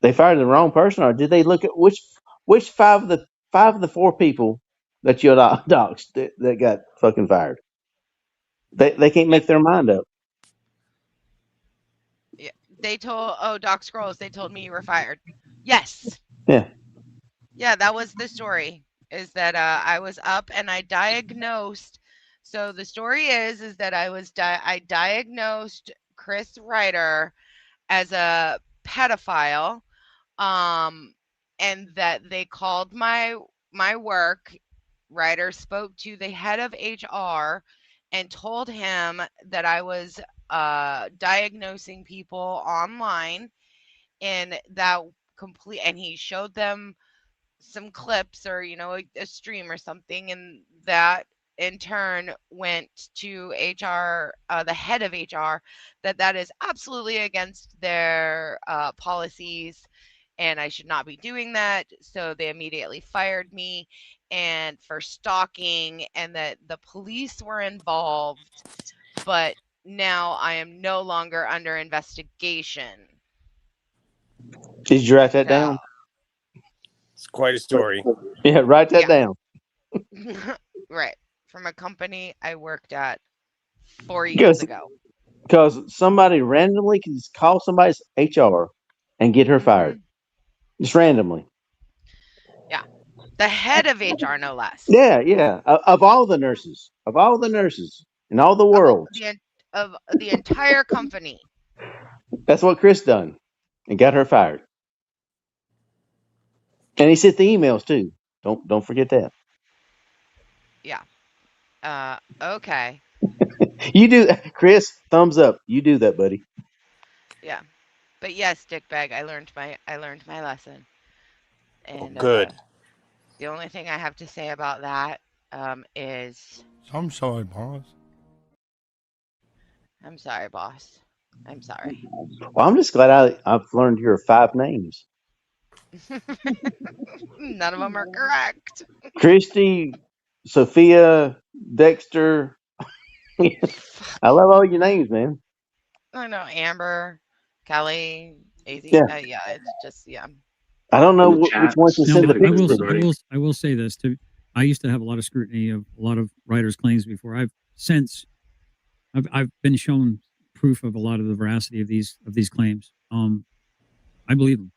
they fired the wrong person, or did they look at which five of the 4 people that you doxed that got fucking fired? They can't make their mind up.
Yeah, they told Doc Scrolls, they told me you were fired. Yes.
Yeah.
Yeah, that was the story. Is that I was up and I diagnosed. So the story is that I diagnosed Chris Ryder as a pedophile, and that they called my work. Ryder spoke to the head of HR and told him that I was diagnosing people online, and that and he showed them some clips or a stream or something, and that in turn went to HR, the head of HR, that is absolutely against their policies and I should not be doing that. So they immediately fired me and for stalking, and that the police were involved, but now I am no longer under investigation.
Did you write that down?
It's quite a story.
Yeah, write that down.
Right. From a company I worked at 4 years ago.
Because somebody randomly can just call somebody's HR and get her fired. Just randomly.
Yeah. The head of HR, no less.
Yeah, yeah. Of all the nurses. Of all the nurses in all the world.
Of the entire company.
That's what Chris done. And got her fired. And he sent the emails too. Don't forget that.
Yeah. Okay.
You do that, Chris. Thumbs up. You do that, buddy.
Yeah. But yes, dickbag, I learned my lesson. And
good.
The only thing I have to say about that is
I'm sorry, boss.
I'm sorry, boss. I'm sorry.
Well, I'm just glad I've learned your 5 names.
None of them are correct.
Christy, Sophia, Dexter. I love all your names, man.
I know Amber, Kelly, AZ.
Yeah.
Yeah, it's just
I don't know which one to send the pictures to.
I will say this too. I used to have a lot of scrutiny of a lot of writers' claims before. I've been shown proof of a lot of the veracity of these claims. I believe them.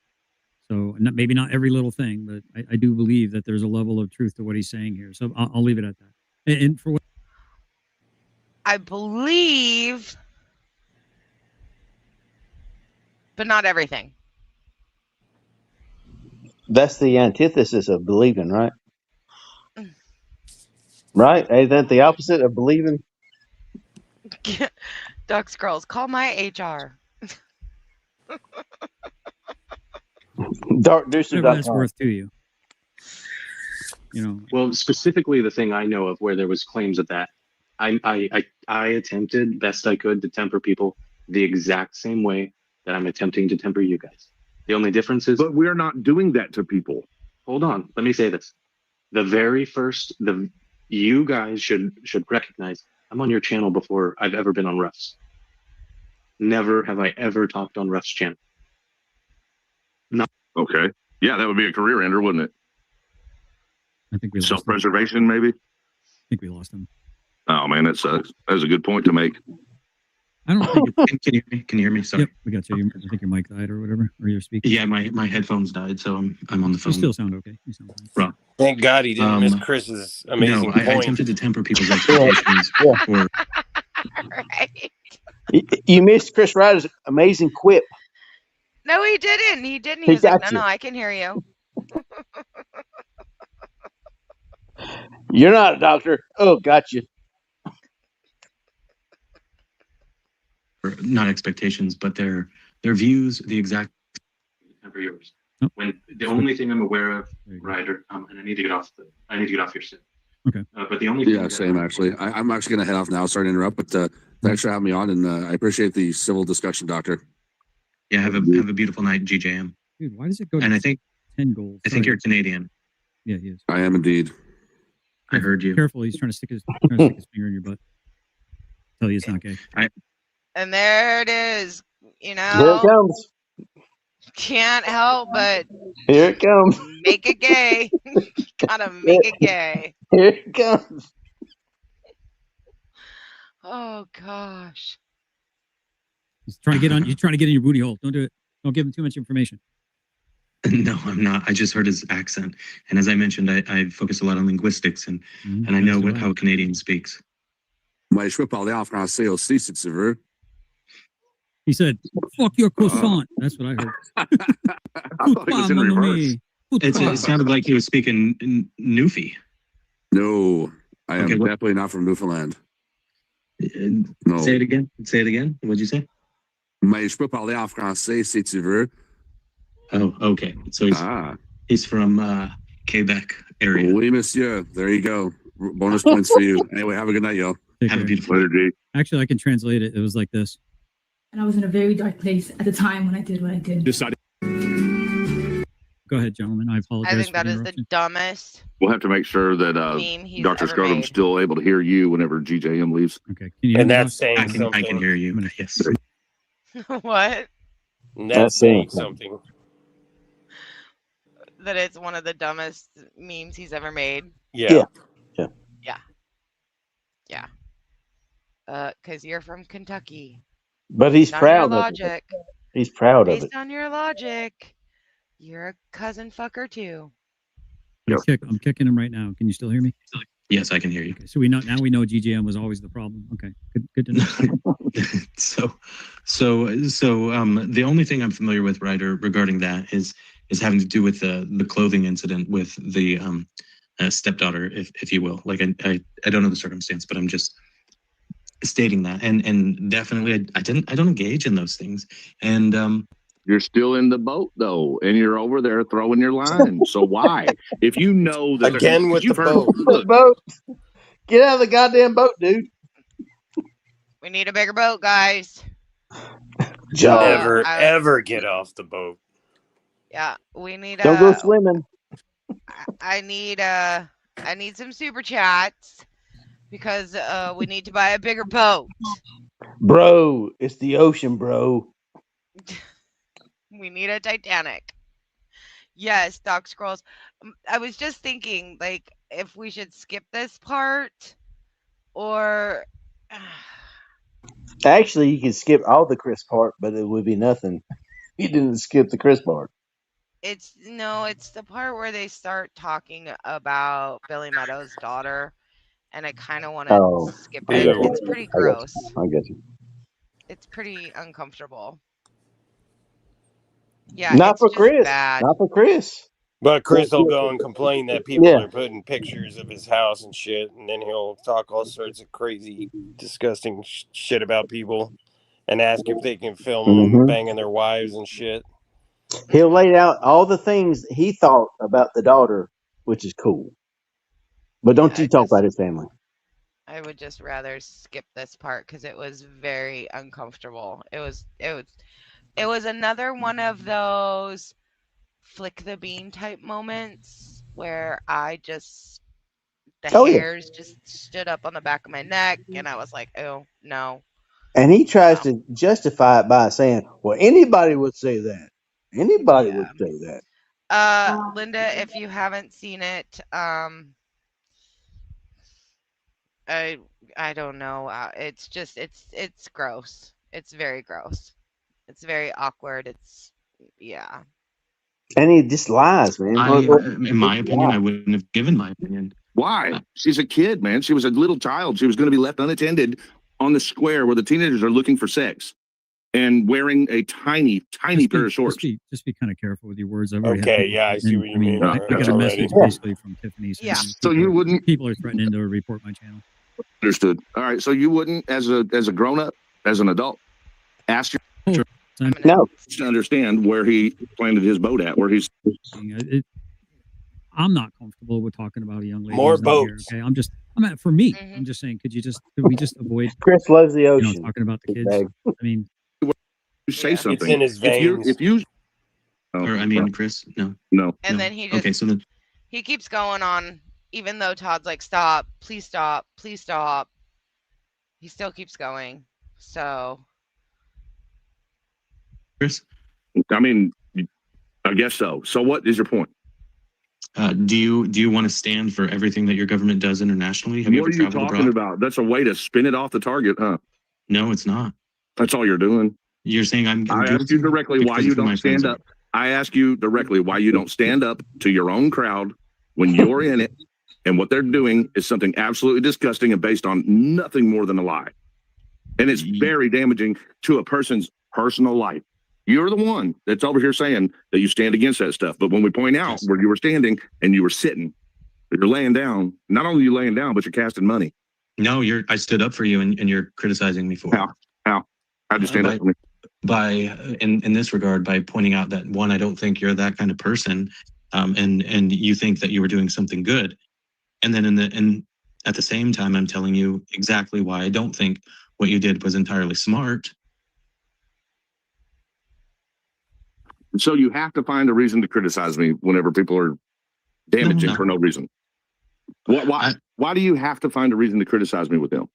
So maybe not every little thing, but I do believe that there's a level of truth to what he's saying here. So I'll leave it at that. And for what
I believe, but not everything.
That's the antithesis of believing, right? Right? Ain't that the opposite of believing?
Doc Scrolls, call my HR.
Darkdeucer.com.
that's worth to you. you know.
Well, specifically the thing I know of where there was claims of that, I attempted best I could to temper people the exact same way that I'm attempting to temper you guys. The only difference is,
but we're not doing that to people.
Hold on, let me say this. The very first, you guys should recognize I'm on your channel before I've ever been on Ruff's. Never have I ever talked on Ruff's channel. No.
Okay. Yeah, that would be a career ender, wouldn't it?
I think we lost
self-preservation, maybe.
I think we lost him.
Oh man, that's a good point to make.
I don't think it's,
Can you hear me? Can you hear me? Sorry.
Yep, we got you. I think your mic died or whatever, or you're speaking.
Yeah, my headphones died, so I'm on the phone.
You still sound okay. You sound fine.
Right.
Thank God he didn't miss Chris's amazing
No, I
point.
attempted to temper people's expectations. For,
You missed Chris Ryder's amazing quip.
No, he didn't. He didn't. He
He
was like,
got
no,
you.
no, I can hear you.
You're not a doctor. Oh, got you.
not expectations, but their views, the exact temper yours. When the only thing I'm aware of, Ryder, and I need to get off your set.
Okay.
But the only thing
Yeah, same actually. I'm actually going to head off now. Sorry to interrupt, but thanks for having me on, and I appreciate the civil discussion, Doctor.
Yeah, have a beautiful night, GJM.
Dude, why does it go?
And
to
I think
10 gold.
I think you're Canadian.
Yeah, he is.
I am indeed.
I heard you.
Careful, he's trying to stick his finger in your butt. Tell you it's not gay.
And there it is. You
Here it
know,
comes.
can't help but
Here it comes.
make it gay. Gotta make it gay.
Here it comes.
Oh gosh.
He's trying to get on. You're trying to get in your booty hole. Don't do it. Don't give him too much information.
No, I'm not. I just heard his accent, and as I mentioned, I focus a lot on linguistics, and I know how a Canadian speaks.
Mais je peux parler en français aussi si tu veux.
He said, "Fuck your croissant." That's what I heard.
I thought it was in reverse.
It sounded like he was speaking Newfie.
No, I am
Okay, what-
definitely not from Newfoundland. No.
Say it again. Say it again. What'd you say?
Mais je peux parler en français si tu veux.
Oh, okay. So he's from Quebec area.
Oui, monsieur. There you go. Bonus points for you. Anyway, have a good night, yo.
Have a beautiful
day.
Actually, I can translate it. It was like this.
And I was in a very dark place at the time when I did what I did.
Decided.
Go ahead, gentlemen. I apologize.
I think
for
that
the
is the
interruption.
dumbest.
We'll have to make sure that
Meme he's
Dr.
ever
Scrotum's
made.
still able to hear you whenever GJM leaves.
Okay. Can you
And that's saying
I
something.
can hear you. Yes.
What?
And that's saying something.
That it's one of the dumbest memes he's ever made.
Yeah.
Yeah.
Yeah. Because you're from Kentucky.
But he's
Based on
proud
your
of it.
logic.
He's proud of it.
Based on your logic, you're a cousin fucker too.
I'm kicking him right now. Can you still hear me?
Yes, I can hear you.
Okay, so we know GGM was always the problem. Okay, good to know.
The only thing I'm familiar with, Ryder, regarding that is having to do with the clothing incident with the stepdaughter, if you will. Like I don't know the circumstance, but I'm just stating that. And definitely I don't engage in those things. And
You're still in the boat though, and you're over there throwing your line. So why? If you know that
Again with the
you've heard-
boat.
The boat. Get out of the goddamn boat, dude.
We need a bigger boat, guys.
Never ever get off the boat.
Yeah, we need
Don't go swimming.
I need some super chats because we need to buy a bigger boat.
Bro, it's the ocean, bro.
We need a Titanic. Yes, Doc Scrolls. I was just thinking, like, if we should skip this part or.
Actually, you could skip all the Chris part, but it would be nothing. You didn't skip the Chris part.
It's the part where they start talking about Billy Meadows' daughter, and I kind of want to skip it. It's pretty gross.
I get you.
It's pretty uncomfortable. Yeah,
Not
it's
for
just
Chris.
bad.
Not for Chris.
But Chris will go and complain that people are putting pictures of his house and shit, and then he'll talk all sorts of crazy, disgusting shit about people, and ask if they can film them banging their wives and shit.
He'll lay out all the things he thought about the daughter, which is cool. But don't you talk about his family.
I would just rather skip this part because it was very uncomfortable. It was another one of those flick the bean type moments where the hairs just stood up on the back of my neck, and I was like, oh no.
And he tries to justify it by saying, well, anybody would say that. Anybody would say that.
Linda, if you haven't seen it, I don't know. It's just it's gross. It's very gross. It's very awkward. Yeah.
And he just lies, man.
In my opinion, I wouldn't have given my opinion.
Why? She's a kid, man. She was a little child. She was going to be left unattended on the square where the teenagers are looking for sex and wearing a tiny pair of shorts.
Just be kind of careful with your words.
Okay, yeah, I see what you mean.
I got a message basically from Tiffany.
Yeah.
So you wouldn't.
People are threatening to report my channel.
Understood. All right. So you wouldn't, as a grown up, as an adult, ask your
no
to understand where he planted his boat at, where he's.
I'm not comfortable with talking about a young lady.
More
who's not here,
boats.
okay, for me. I'm just saying. Could we just avoid?
Chris loves the ocean.
Talking about the kids. I mean,
you say something.
It's in his veins.
If you
Or I mean, Chris, no.
And then he just
Okay, so then
he keeps going on, even though Todd's like, stop, please stop, please stop. He still keeps going. So
Chris,
I mean, I guess so. So what is your point?
do you want to stand for everything that your government does internationally? Have you
What
ever
are you
traveled
talking
abroad?
about? That's a way to spin it off the target, huh?
No, it's not.
That's all you're doing.
You're saying I'm
I ask
guilty
you directly why
because
you
of who my
don't
friends
stand
are.
up. I ask you directly why you don't stand up to your own crowd when you're in it, and what they're doing is something absolutely disgusting and based on nothing more than a lie. And it's very damaging to a person's personal life. You're the one that's over here saying that you stand against that stuff. But when we point out where you were standing and you were sitting, you're laying down, not only are you laying down, but you're casting money.
No, I stood up for you, and you're criticizing me for it.
How? How'd you stand up for me?
In this regard, by pointing out that, one, I don't think you're that kind of person, and you think that you were doing something good, and then at the same time, I'm telling you exactly why I don't think what you did was entirely smart.
So you have to find a reason to criticize me whenever people are damaging
No.
for no reason. Why do you have to find a reason to criticize me with them?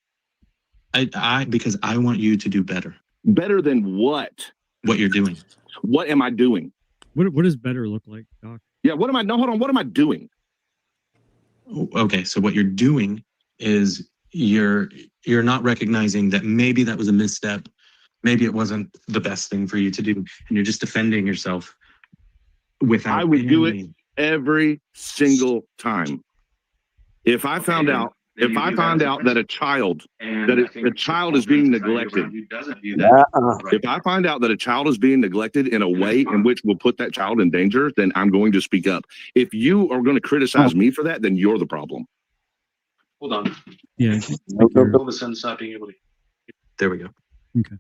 Because I want you to do better.
Better than what?
What you're doing.
What am I doing?
What does better look like, Doc?
Yeah, what am I? No, hold on. What am I doing?
Okay, so what you're doing is you're not recognizing that maybe that was a misstep. Maybe it wasn't the best thing for you to do, and you're just defending yourself without.
I would do it every single time. If I found out that a child is being neglected, if I find out that a child is being neglected in a way in which will put that child in danger, then I'm going to speak up. If you are going to criticize me for that, then you're the problem.
Hold on.
Yeah.
All of a sudden, stop being able to.
There we go.
Okay.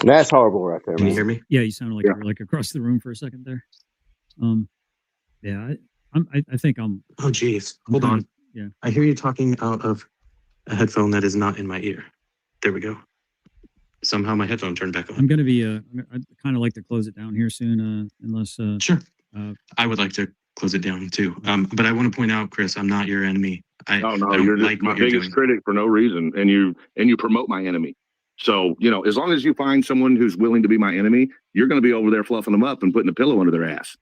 That's horrible right there,
Can
man.
you hear me?
Yeah, you sounded like you were like across the room for a second there. Yeah, I think I'm.
Oh, geez. Hold on.
Yeah.
I hear you talking out of a headphone that is not in my ear. There we go. Somehow my headphone turned back on.
I'm gonna be. I'd kind of like to close it down here soon. Unless.
Sure. I would like to close it down too. But I want to point out, Chris, I'm not your enemy. I
No,
don't
you're just
like
my
what you're
biggest
doing.
critic for no reason, and you promote my enemy. So, as long as you find someone who's willing to be my enemy, you're going to be over there fluffing them up and putting a pillow under their ass.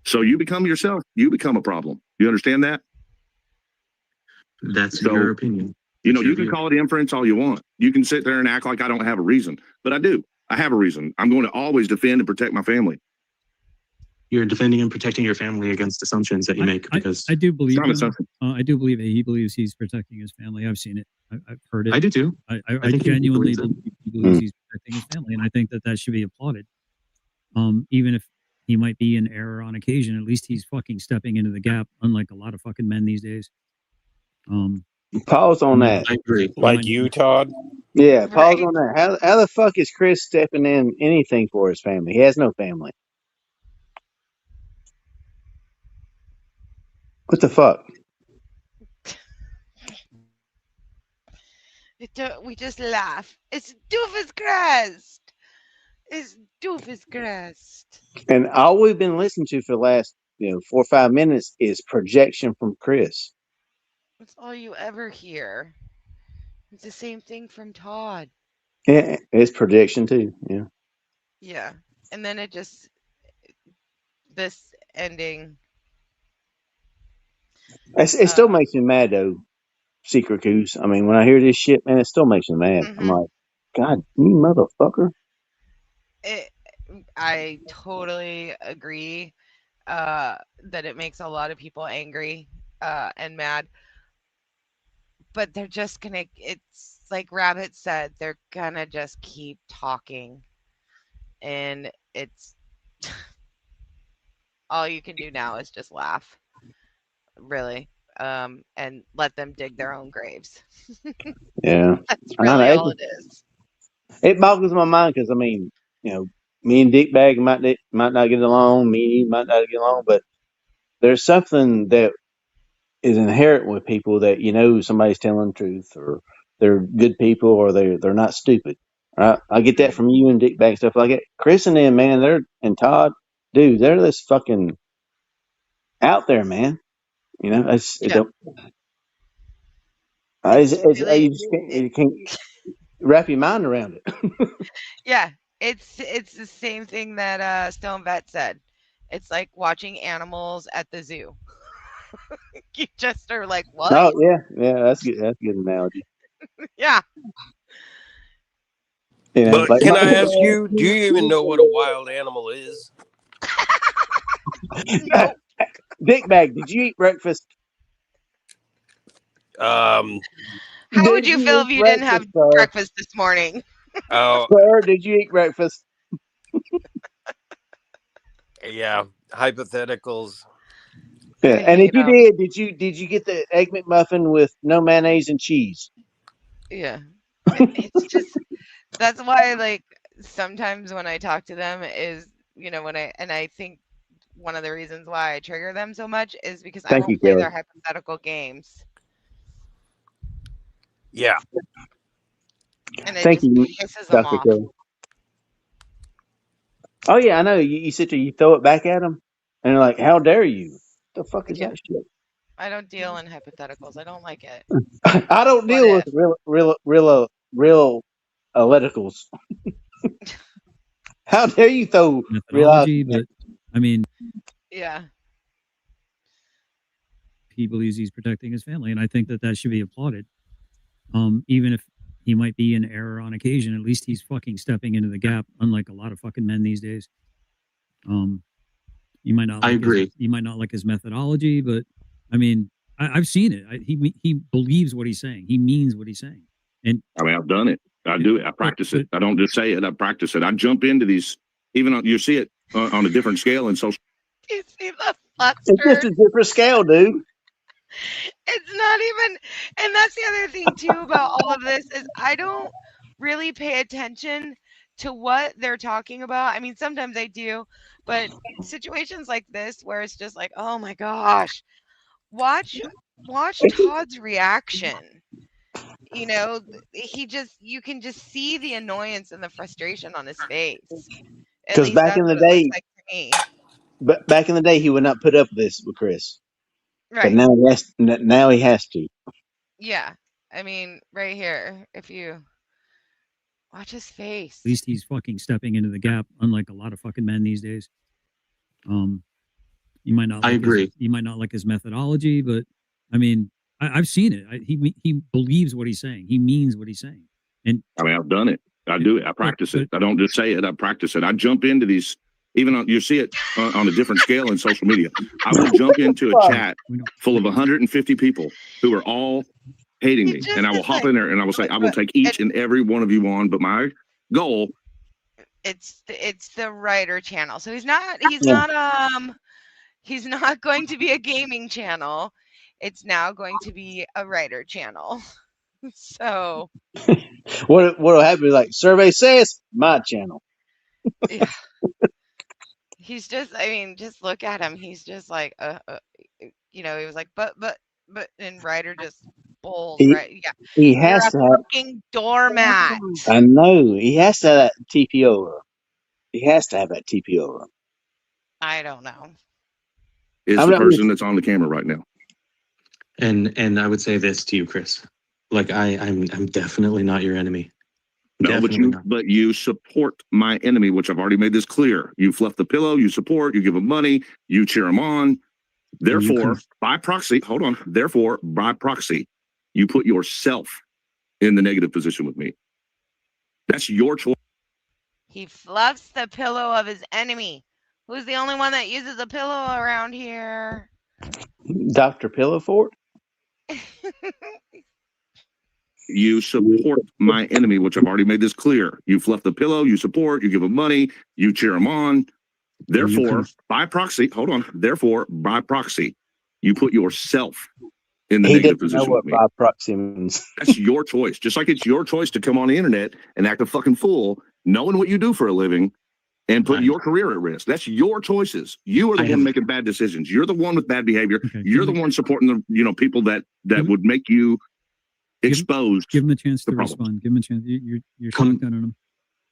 So you become yourself. You become a problem. You understand that?
That's your opinion.
You can call it inference all you want. You can sit there and act like I don't have a reason, but I do. I have a reason. I'm going to always defend and protect my family.
You're defending and protecting your family against assumptions that you make because
I do believe.
It's not an assumption.
I do believe that he believes he's protecting his family. I've seen it. I've heard it.
I do too.
I
think he
genuinely
believes it.
believe he believes he's protecting his family, and I think that should be applauded. Even if he might be in error on occasion, at least he's fucking stepping into the gap, unlike a lot of fucking men these days.
Pause on that.
I agree.
Like you, Todd?
Yeah, pause on that. How the fuck is Chris stepping in anything for his family? He has no family. What the fuck?
We just laugh. It's doofus crest. It's doofus crest.
And all we've been listening to for the last 4 or 5 minutes is projection from Chris.
That's all you ever hear. It's the same thing from Todd.
Yeah, it's projection too. Yeah.
Yeah. And then this ending.
It still makes me mad though, Secret Goose. I mean, when I hear this shit, man, it still makes me mad. I'm like, God, you motherfucker.
I totally agree that it makes a lot of people angry and mad. But they're just gonna, it's like Rabbit said, they're gonna just keep talking. And it's all you can do now is just laugh. Really. And let them dig their own graves.
Yeah.
That's really all it is.
It boggles my mind because, I mean, me and Dick Bag might not get along, me and you might not get along, but there's something that is inherent with people that somebody's telling the truth, or they're good people, or they're not stupid. Right? I get that from you and Dick Bag, stuff like that. Chris and them, man, and Todd, dude, they're this fucking out there, man. You can't wrap your mind around it.
Yeah, it's the same thing that Stone Vet said. It's like watching animals at the zoo. You just are like, what?
Oh yeah, that's good. That's a good analogy.
Yeah.
But can I ask you, do you even know what a wild animal is?
No.
Dick Bag, did you eat breakfast?
How would you feel if you didn't have breakfast this morning?
Oh,
sir, did you eat breakfast?
Yeah, hypotheticals.
Yeah, and if you did you get the egg McMuffin with no mayonnaise and cheese?
Yeah. It's just, that's why, like, sometimes when I talk to them is, I think one of the reasons why I trigger them so much is because I won't play their hypothetical games.
Yeah.
And it
Thank
just
you,
pisses them
Dr.
off.
Kelly. Oh yeah, I know. You sit there, you throw it back at them, and they're like, "How dare you? What the fuck is that shit?"
I don't deal in hypotheticals. I don't like it.
I don't deal with real electricals. How dare you throw
methodology? But I mean,
yeah,
he believes he's protecting his family, and I think that should be applauded. Even if he might be in error on occasion, at least he's fucking stepping into the gap, unlike a lot of fucking men these days. You might not.
I agree.
You might not like his methodology, but I mean, I've seen it. He believes what he's saying. He means what he's saying. And
I mean, I've done it. I do it. I practice it. I don't just say it. I practice it. I jump into these. Even you see it on a different scale in social.
You see the fluster?
It's just a different scale, dude.
It's not even, and that's the other thing too about all of this is I don't really pay attention to what they're talking about. I mean, sometimes I do, but situations like this where it's just like, oh my gosh, watch Todd's reaction. You can just see the annoyance and the frustration on his face.
Because back in the day,
like to me.
but back in the day, he would not put up with this with Chris.
Right.
But now he has to.
Yeah. I mean, right here, if you watch his face.
At least he's fucking stepping into the gap, unlike a lot of fucking men these days. You might not.
I agree.
You might not like his methodology, but I mean, I've seen it. He believes what he's saying. He means what he's saying. And
I mean, I've done it. I do it. I practice it. I don't just say it. I practice it. I jump into these. Even you see it on a different scale in social media. I will jump into a chat full of 150 people who are all hating me, and I will hop in there and I will say, I will take each and every one of you on. But my goal.
It's the writer channel. So he's not going to be a gaming channel. It's now going to be a writer channel. So
what'll happen is, like, survey says my channel.
Yeah. He's just, I mean, just look at him. He's just like, he was like, but, and writer just bowls, right? Yeah.
He
You're
has
a
to have.
fucking doormat.
I know he has to have that TP over him. He has to have that TP over him.
I don't know.
It's the person that's on the camera right now.
And I would say this to you, Chris. Like I'm definitely not your enemy.
No,
Definitely
but you support my enemy, which I've already made this clear. You fluff the pillow, you support, you give them money, you cheer them on. Therefore, by proxy, hold on. Therefore, by proxy, you put yourself in the negative position with me. That's your choice.
He fluffs the pillow of his enemy. Who's the only one that uses a pillow around here?
Dr. Pillowfort?
You support my enemy, which I've already made this clear. You fluff the pillow, you support, you give them money, you cheer them on. Therefore, by proxy, hold on. Therefore, by proxy, you put yourself in the negative position with me.
By proxy means.
That's your choice. Just like it's your choice to come on the internet and act a fucking fool, knowing what you do for a living, and put your career at risk. That's your choices. You are the one making bad decisions. You're the one with bad behavior. You're the one supporting the people that would make you exposed.
Give him a chance to
problem.
respond. Give him a chance. You're shotgunning him.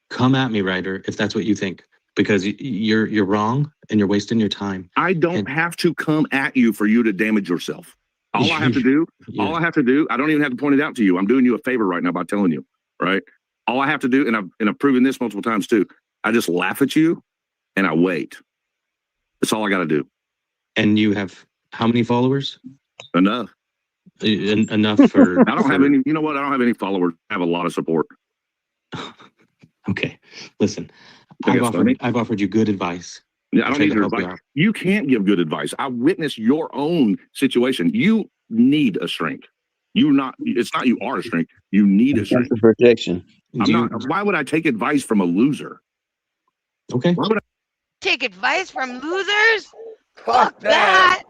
Come at me, Ryder, if that's what you think, because you're wrong and you're wasting your time.
I don't have to come at you for you to damage yourself. All I have to do, I don't even have to point it out to you. I'm doing you a favor right now by telling you, right? All I have to do, and I've proven this multiple times too, I just laugh at you and I wait. That's all I got to do.
And you have how many followers?
Enough.
Enough for.
I don't have any. You know what? I don't have any followers. I have a lot of support.
Okay, listen. I've offered you good advice.
Yeah, I don't need your advice. You can't give good advice. I witnessed your own situation. You need a shrink. You're not. It's not. You are a shrink. You need a shrink.
Protection.
I'm not. Why would I take advice from a loser?
Okay.
Why would I
take advice from losers? Fuck that.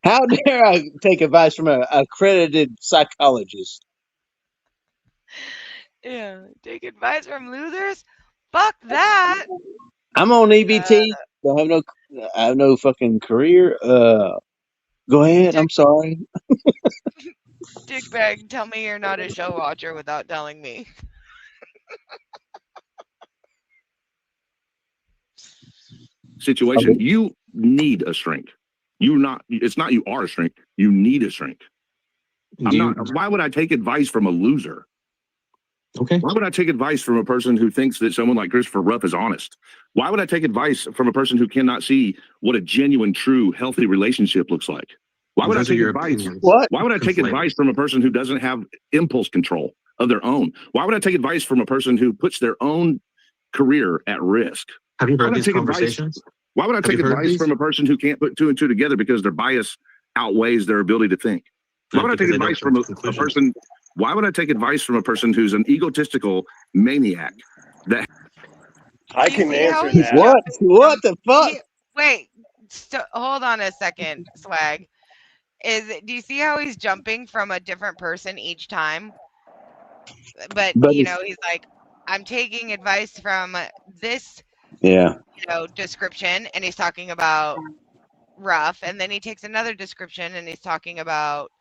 How dare I take advice from an accredited psychologist?
Yeah, take advice from losers? Fuck that.
I'm on EBT. I have no fucking career. Go ahead. I'm sorry.
Dickbag, tell me you're not a show watcher without telling me.
situation? You need a shrink. You're not. It's not. You are a shrink. You need a shrink. I'm not. Why would I take advice from a loser?
Okay.
Why would I take advice from a person who thinks that someone like Christopher Ruff is honest? Why would I take advice from a person who cannot see what a genuine, true, healthy relationship looks like? Why would I take advice? Why would I take advice from a person who doesn't have impulse control of their own? Why would I take advice from a person who puts their own career at risk?
Have you heard these conversations?
Why would I take advice from a person who can't put two and two together because their bias outweighs their ability to think? Why would I take advice from a person? Why would I take advice from a person who's an egotistical maniac? That
I can answer that.
What the fuck?
Wait, hold on a second, Swag. Do you see how he's jumping from a different person each time? But you know, he's like, I'm taking advice from this description, and he's talking about Ruff, and then he takes another description and he's talking about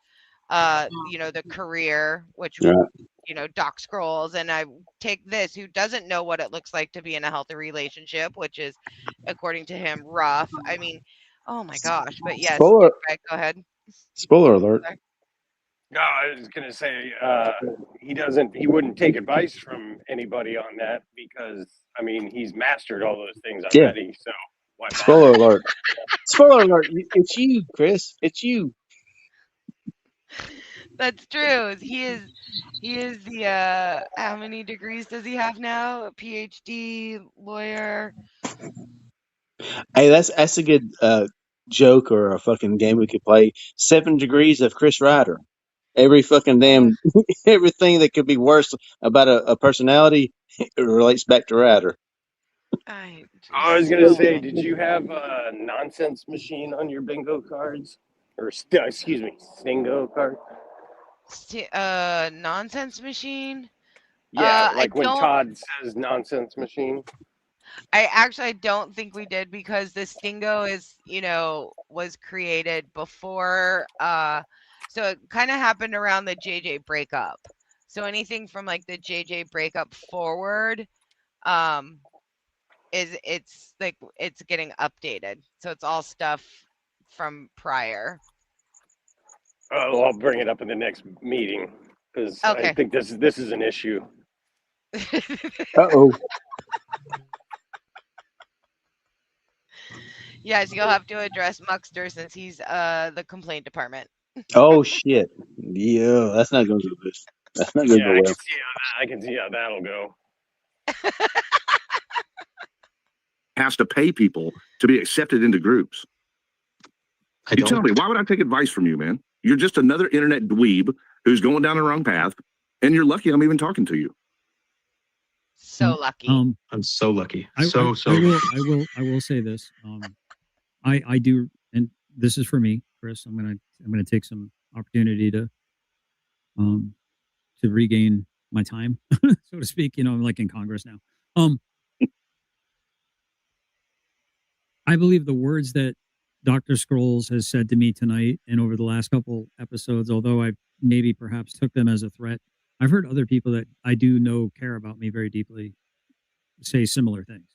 the career, which Doc Scrolls, and I take this, who doesn't know what it looks like to be in a healthy relationship, which is, according to him, Ruff. I mean, oh my gosh. But yes, go ahead.
Spoiler alert.
No, I was gonna say he wouldn't take advice from anybody on that because I mean he's mastered all those things already. So why bother?
Spoiler alert. Spoiler alert. It's you, Chris. It's you.
That's true. He is the how many degrees does he have now? A PhD, lawyer.
Hey, that's a good joke or a fucking game we could play. 7 degrees of Chris Ryder. Every fucking damn everything that could be worse about a personality relates back to Ryder.
I was gonna say, did you have a nonsense machine on your bingo cards, or excuse me, stingo card?
Nonsense machine.
Yeah, like when Todd says nonsense machine.
I don't think we did because the Stingo is, was created before so it kind of happened around the JJ breakup. So anything from like the JJ breakup forward it's like it's getting updated. So it's all stuff from prior.
Oh, I'll bring it up in the next meeting because I think this is an issue.
Uh-oh.
Yes, you'll have to address Muckster since he's the complaint department.
Oh shit! Yeah, that's not going to go good. That's not going to go well.
I can see how that'll go.
Has to pay people to be accepted into groups. You tell me, why would I take advice from you, man? You're just another internet dweeb who's going down the wrong path, and you're lucky I'm even talking to you.
So lucky.
I'm so lucky.
I will say this. I do, and this is for me, Chris. I'm gonna take some opportunity to regain my time, so to speak. I'm like in Congress now. I believe the words that Dr. Scrolls has said to me tonight and over the last couple episodes, although I maybe perhaps took them as a threat, I've heard other people that I do know care about me very deeply say similar things.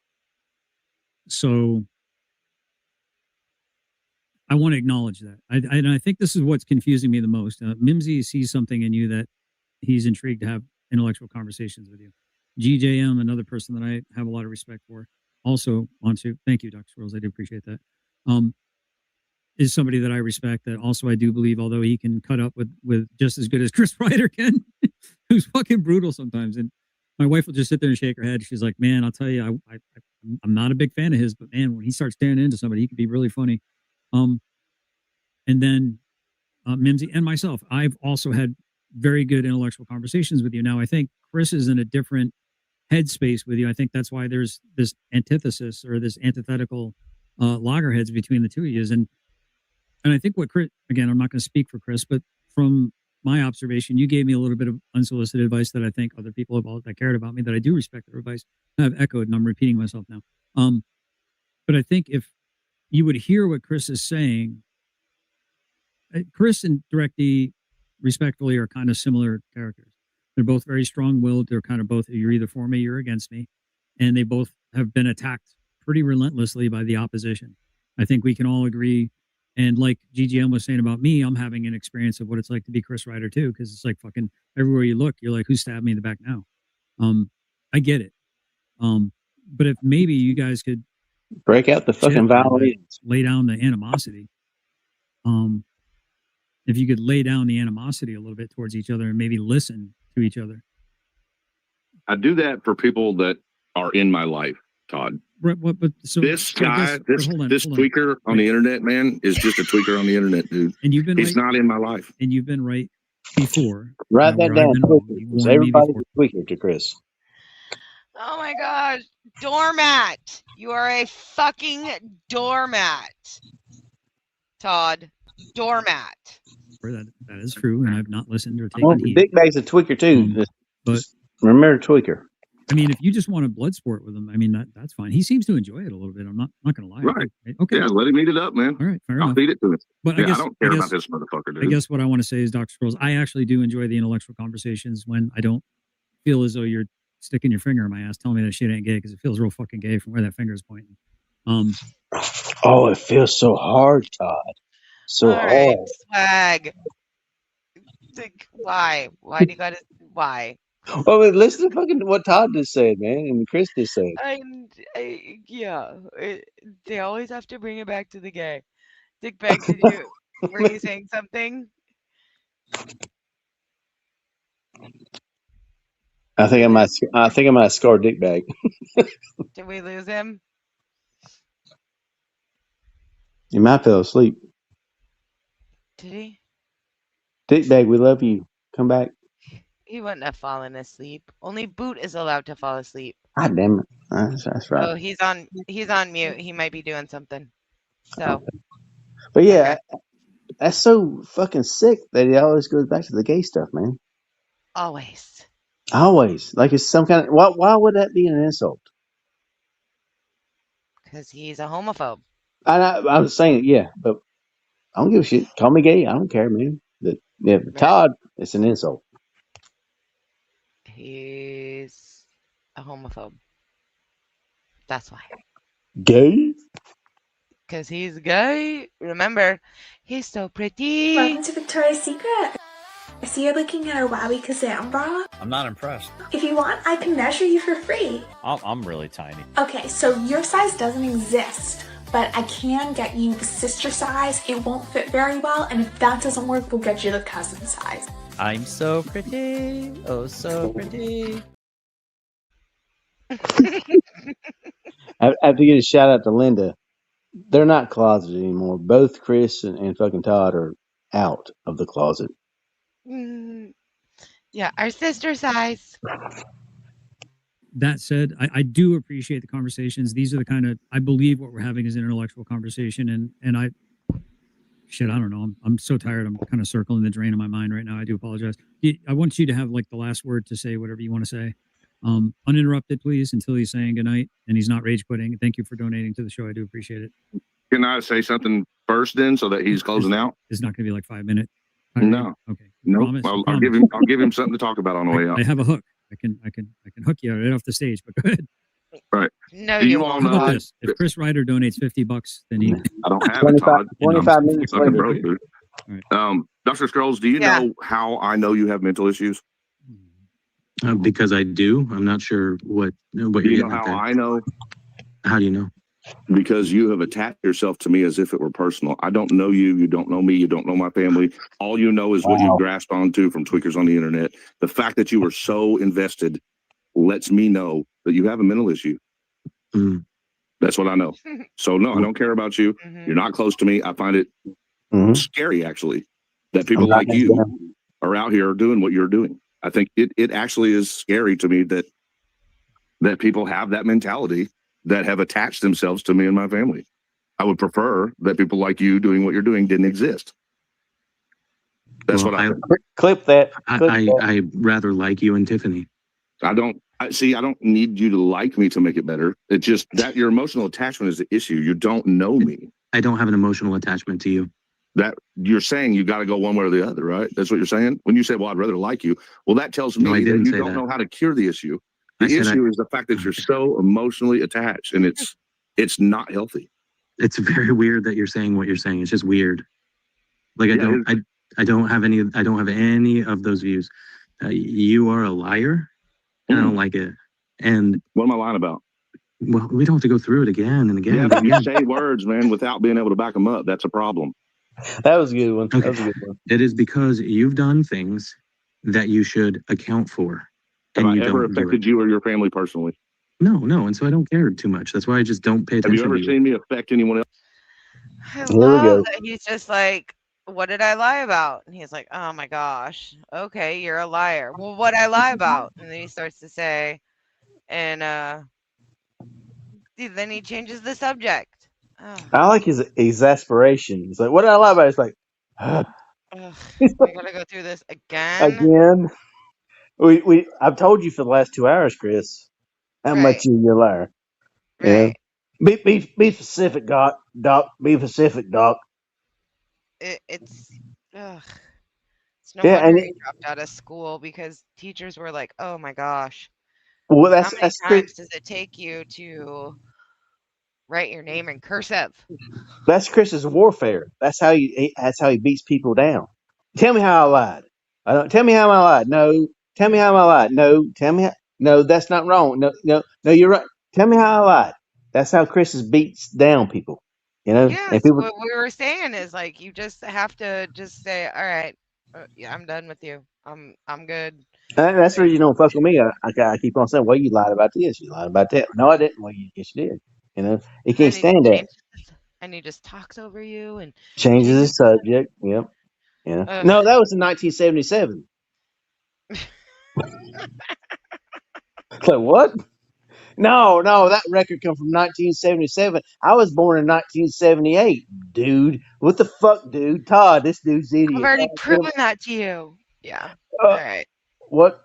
So I want to acknowledge that. And I think this is what's confusing me the most. Mimsy sees something in you that he's intrigued to have intellectual conversations with you. GJM, another person that I have a lot of respect for, also wants to, thank you, Dr. Swirls, I do appreciate that, is somebody that I respect that also I do believe, although he can cut up with just as good as Chris Ryder can, who's fucking brutal sometimes. And my wife will just sit there and shake her head. She's like, man, I'll tell you, I'm not a big fan of his, but man, when he starts staring into somebody, he can be really funny. And then Mimsy and myself, I've also had very good intellectual conversations with you. Now, I think Chris is in a different headspace with you. I think that's why there's this antithesis or this antithetical loggerheads between the two of you. And I think what Chris, again, I'm not going to speak for Chris, but from my observation, you gave me a little bit of unsolicited advice that I think other people that cared about me, that I do respect their advice, have echoed, and I'm repeating myself now. But I think if you would hear what Chris is saying, Chris and Directy, respectfully, are kind of similar characters. They're both very strong-willed. They're kind of both, you're either for me, you're against me. And they both have been attacked pretty relentlessly by the opposition. I think we can all agree. And like GGM was saying about me, I'm having an experience of what it's like to be Chris Ryder too, because it's like fucking everywhere you look, you're like, who stabbed me in the back now? I get it. But if maybe you guys could
break out the fucking violins,
lay down the animosity. If you could lay down the animosity a little bit towards each other and maybe listen to each other.
I do that for people that are in my life, Todd.
Right, but so
this guy, this tweaker on the internet, man, is just a tweaker on the internet, dude.
And you've been
he's not in my life.
And you've been right before.
Write that down. Everybody's a tweaker to Chris.
Oh my gosh. Doormat. You are a fucking doormat. Todd. Doormat.
That is true, and I've not listened or taken heed.
Big Bag's a tweaker too. But remember, tweaker.
I mean, if you just want a blood sport with him, I mean that's fine. He seems to enjoy it a little bit. I'm not going to lie.
Right.
Okay.
Yeah, let him eat it up, man.
All right. Fair
I'll
enough.
feed it to him.
But
yeah, I don't care about this motherfucker, dude.
I guess what I want to say is, Dr. Scrolls, I actually do enjoy the intellectual conversations when I don't feel as though you're sticking your finger in my ass telling me that shit ain't gay, because it feels real fucking gay from where that finger is pointing.
Oh, it feels so hard, Todd. So hard.
Swag. Like, why? Why do you gotta? Why?
Oh, listen to fucking what Todd just said, man, and Chris just said.
They always have to bring it back to the gay. Dickbag, were you saying something?
I think I might scar Dickbag.
Did we lose him?
He might fell asleep.
Did he?
Dickbag, we love you. Come back.
He wouldn't have fallen asleep. Only Boot is allowed to fall asleep.
God damn it. That's right.
Oh, he's on mute. He might be doing something. So.
But yeah, that's so fucking sick that he always goes back to the gay stuff, man.
Always.
Always. Like it's some kind of why would that be an insult?
Because he's a homophobe.
I'm saying, yeah, but I don't give a shit. Call me gay. I don't care, man. Yeah, Todd, it's an insult.
He's a homophobe. That's why.
Gay?
Because he's gay. Remember, he's so pretty.
Welcome to Victoria's Secret. I see you're looking at our Wowie Kazam bra.
I'm not impressed.
If you want, I can measure you for free.
I'm really tiny.
Okay, so your size doesn't exist, but I can get you the sister size. It won't fit very well, and if that doesn't work, we'll get you the cousin size.
I'm so pretty. Oh, so pretty.
I have to get a shout out to Linda. They're not closeted anymore. Both Chris and fucking Todd are out of the closet.
Yeah, our sister size.
That said, I do appreciate the conversations. These are the kind of, I believe what we're having is an intellectual conversation, and I don't know. I'm so tired. I'm kind of circling the drain in my mind right now. I do apologize. I want you to have like the last word to say whatever you want to say. Uninterrupted, please, until he's saying goodnight and he's not rage quitting. Thank you for donating to the show. I do appreciate it.
Can I say something first then so that he's closing out?
It's not going to be like 5 minutes.
No.
Okay.
No.
Promise,
I'll
promise.
give him something to talk about on the way out.
I have a hook. I can hook you right off the stage, but go ahead.
Right.
No,
Do
you
all
How about
know?
this? If Chris Ryder donates $50, then he.
I don't have it, Todd.
25 minutes
Fucking
later.
broke, dude. Dr. Scrolls, do you know how I know you have mental issues?
Because I do. I'm not sure what
Do
you're
you know
getting at
how
there.
I know?
How do you know?
Because you have attached yourself to me as if it were personal. I don't know you. You don't know me. You don't know my family. All you know is what you grasped onto from tweakers on the internet. The fact that you were so invested lets me know that you have a mental issue. That's what I know. So no, I don't care about you. You're not close to me. I find it scary, actually, that people like you are out here doing what you're doing. I think it actually is scary to me that people have that mentality, that have attached themselves to me and my family. I would prefer that people like you doing what you're doing didn't exist. That's what I think.
Clip that.
I rather like you and Tiffany.
I don't need you to like me to make it better. It's just that your emotional attachment is the issue. You don't know me.
I don't have an emotional attachment to you.
That you're saying you got to go one way or the other, right? That's what you're saying. When you say, well, I'd rather like you. Well, that tells me
No, I
that
didn't
you
say
don't
that.
know how to cure the issue. The issue is the fact that you're so emotionally attached, and it's not healthy.
It's very weird that you're saying what you're saying. It's just weird. Like I don't have any of those views. You are a liar, and I don't like it. And
what am I lying about?
Well, we don't have to go through it again and again.
Yeah,
and
but you
again.
say words, man, without being able to back them up. That's a problem.
That was a good one.
Okay.
That was a good one.
It is because you've done things that you should account for.
Have
And
I
you
ever
don't do it.
affected you or your family personally?
No, and so I don't care too much. That's why I just don't pay
Have
attention
you ever
to you.
seen me affect anyone else?
I
we go.
love that he's just like, what did I lie about? And he's like, oh my gosh, okay, you're a liar. Well, what I lie about? And then he starts to say, and then he changes the subject. Oh,
I like his exasperation. He's like, what did I lie about? It's like,
ugh, we gotta go through this again.
again. I've told you for the last 2 hours, Chris, how much you're a liar.
Right.
Yeah. Be specific, Doc. Be specific, Doc.
It's no
Yeah,
wonder
and
he dropped out of school, because teachers were like, oh my gosh,
well,
how
that's
many
that's
times does it take you to write your name in cursive?
That's Chris's warfare. That's how he beats people down. Tell me how I lied. I don't tell me how I lied. No, tell me how I lied. No, tell me. No, that's not wrong. No, you're right. Tell me how I lied. That's how Chris beats down people. You know,
Yes,
and people.
what we were saying is like, you just have to just say, all right, yeah, I'm done with you. I'm good.
That's the reason you don't fuck with me. I keep on saying, well, you lied about this. You lied about that. No, I didn't. Well, yes, you did. You know, he can't stand that.
And he just talks over you and
Changes the subject. Yep. Yeah.
Ugh.
No, that was in 1977. So what? No, that record come from 1977. I was born in 1978, dude. What the fuck, dude? Todd, this dude's idiot.
I've already
Todd,
proven that to you. Yeah.
Uh,
All right.
What?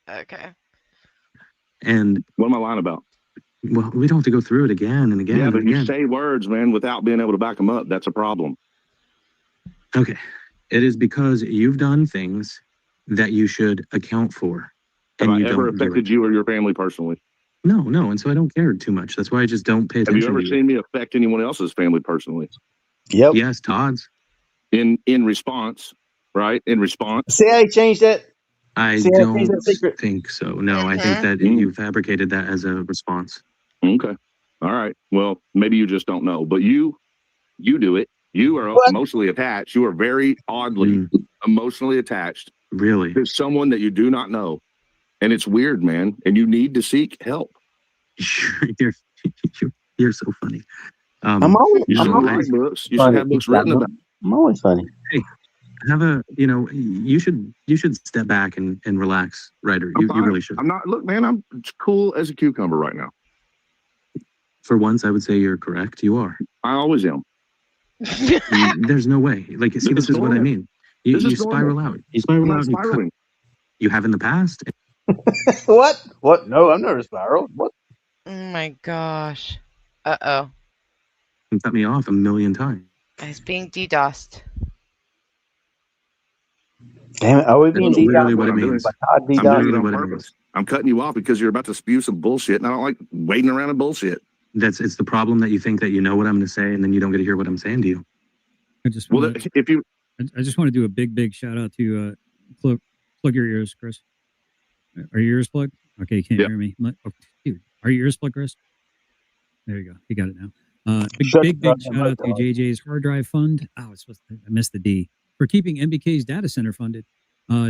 Okay.
And
what am I lying about?
Well, we don't have to go through it again and again
Yeah,
and
but you
again.
say words, man, without being able to back them up. That's a problem.
Okay. It is because you've done things that you should account for.
Have
And
I
you
ever
don't do
affected
it.
you or your family personally?
No. And so I don't care too much. That's why I just don't pay
Have
attention
you ever
to you.
seen me affect anyone else's family personally?
Yep.
Yes, Todd's.
In response, right? In response.
See how he changed that?
I
See how he changed
don't
that secret?
think so. No, I think that
Mhm.
you fabricated that as a response.
Okay. All right. Well, maybe you just don't know, but you do it. You are
What?
emotionally attached. You are very oddly emotionally attached
Really?
to someone that you do not know. And it's weird, man. And you need to seek help.
You're so funny.
I'm always,
You
I'm
should
always
write books. You should
funny.
have books written about.
I'm always funny.
Hey, have a, you should step back and relax, Ryder.
I'm
You
fine.
really should.
I'm not. Look, man. I'm cool as a cucumber right now.
For once, I would say you're correct. You are.
I always am.
There's no way. Like, see, this is what I mean. You spiral out. You spiral out. And
spiraling.
you have in the past.
What? What? No, I'm never spiraled. What?
Oh my gosh. Uh-oh.
You cut me off a million times.
I was being DDoSed.
Damn it. Are we being
That's literally
DDoSed?
what it means.
I'm doing it on
what it
purpose.
means.
I'm cutting you off because you're about to spew some bullshit, and I don't like wading around in bullshit.
It's the problem that you think that you know what I'm going to say, and then you don't get to hear what I'm saying to you.
I just
Well,
want
if you,
I just want to do a big shout out to plug your ears, Chris. Are your ears plugged? Okay, you can't hear me. Oh, dude, are your ears plugged, Chris? There you go. You got it now. Big shout out to JJ's Hard Drive Fund. Oh, I missed the D for keeping MBK's data center funded.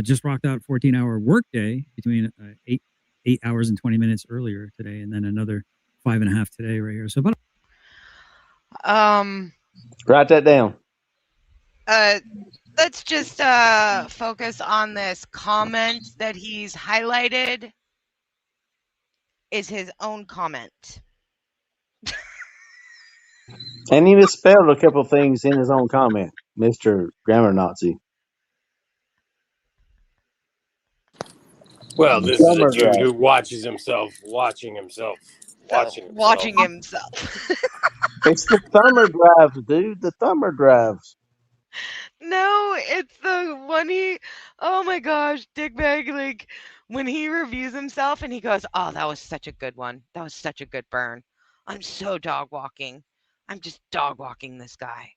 Just rocked out 14-hour workday between 8 hours and 20 minutes earlier today, and then another 5.5 today right here. So about
write that down.
Let's just focus on this comment that he's highlighted is his own comment.
And he misspelled a couple things in his own comment, Mr. Grammar Nazi.
Well, this is a dude who watches himself, watching himself.
Watching himself.
It's the thumber drives, dude. The thumber drives.
No, it's the one oh my gosh, Dickbag, like when he reviews himself and he goes, oh, that was such a good one. That was such a good burn. I'm so dog walking. I'm just dog walking this guy.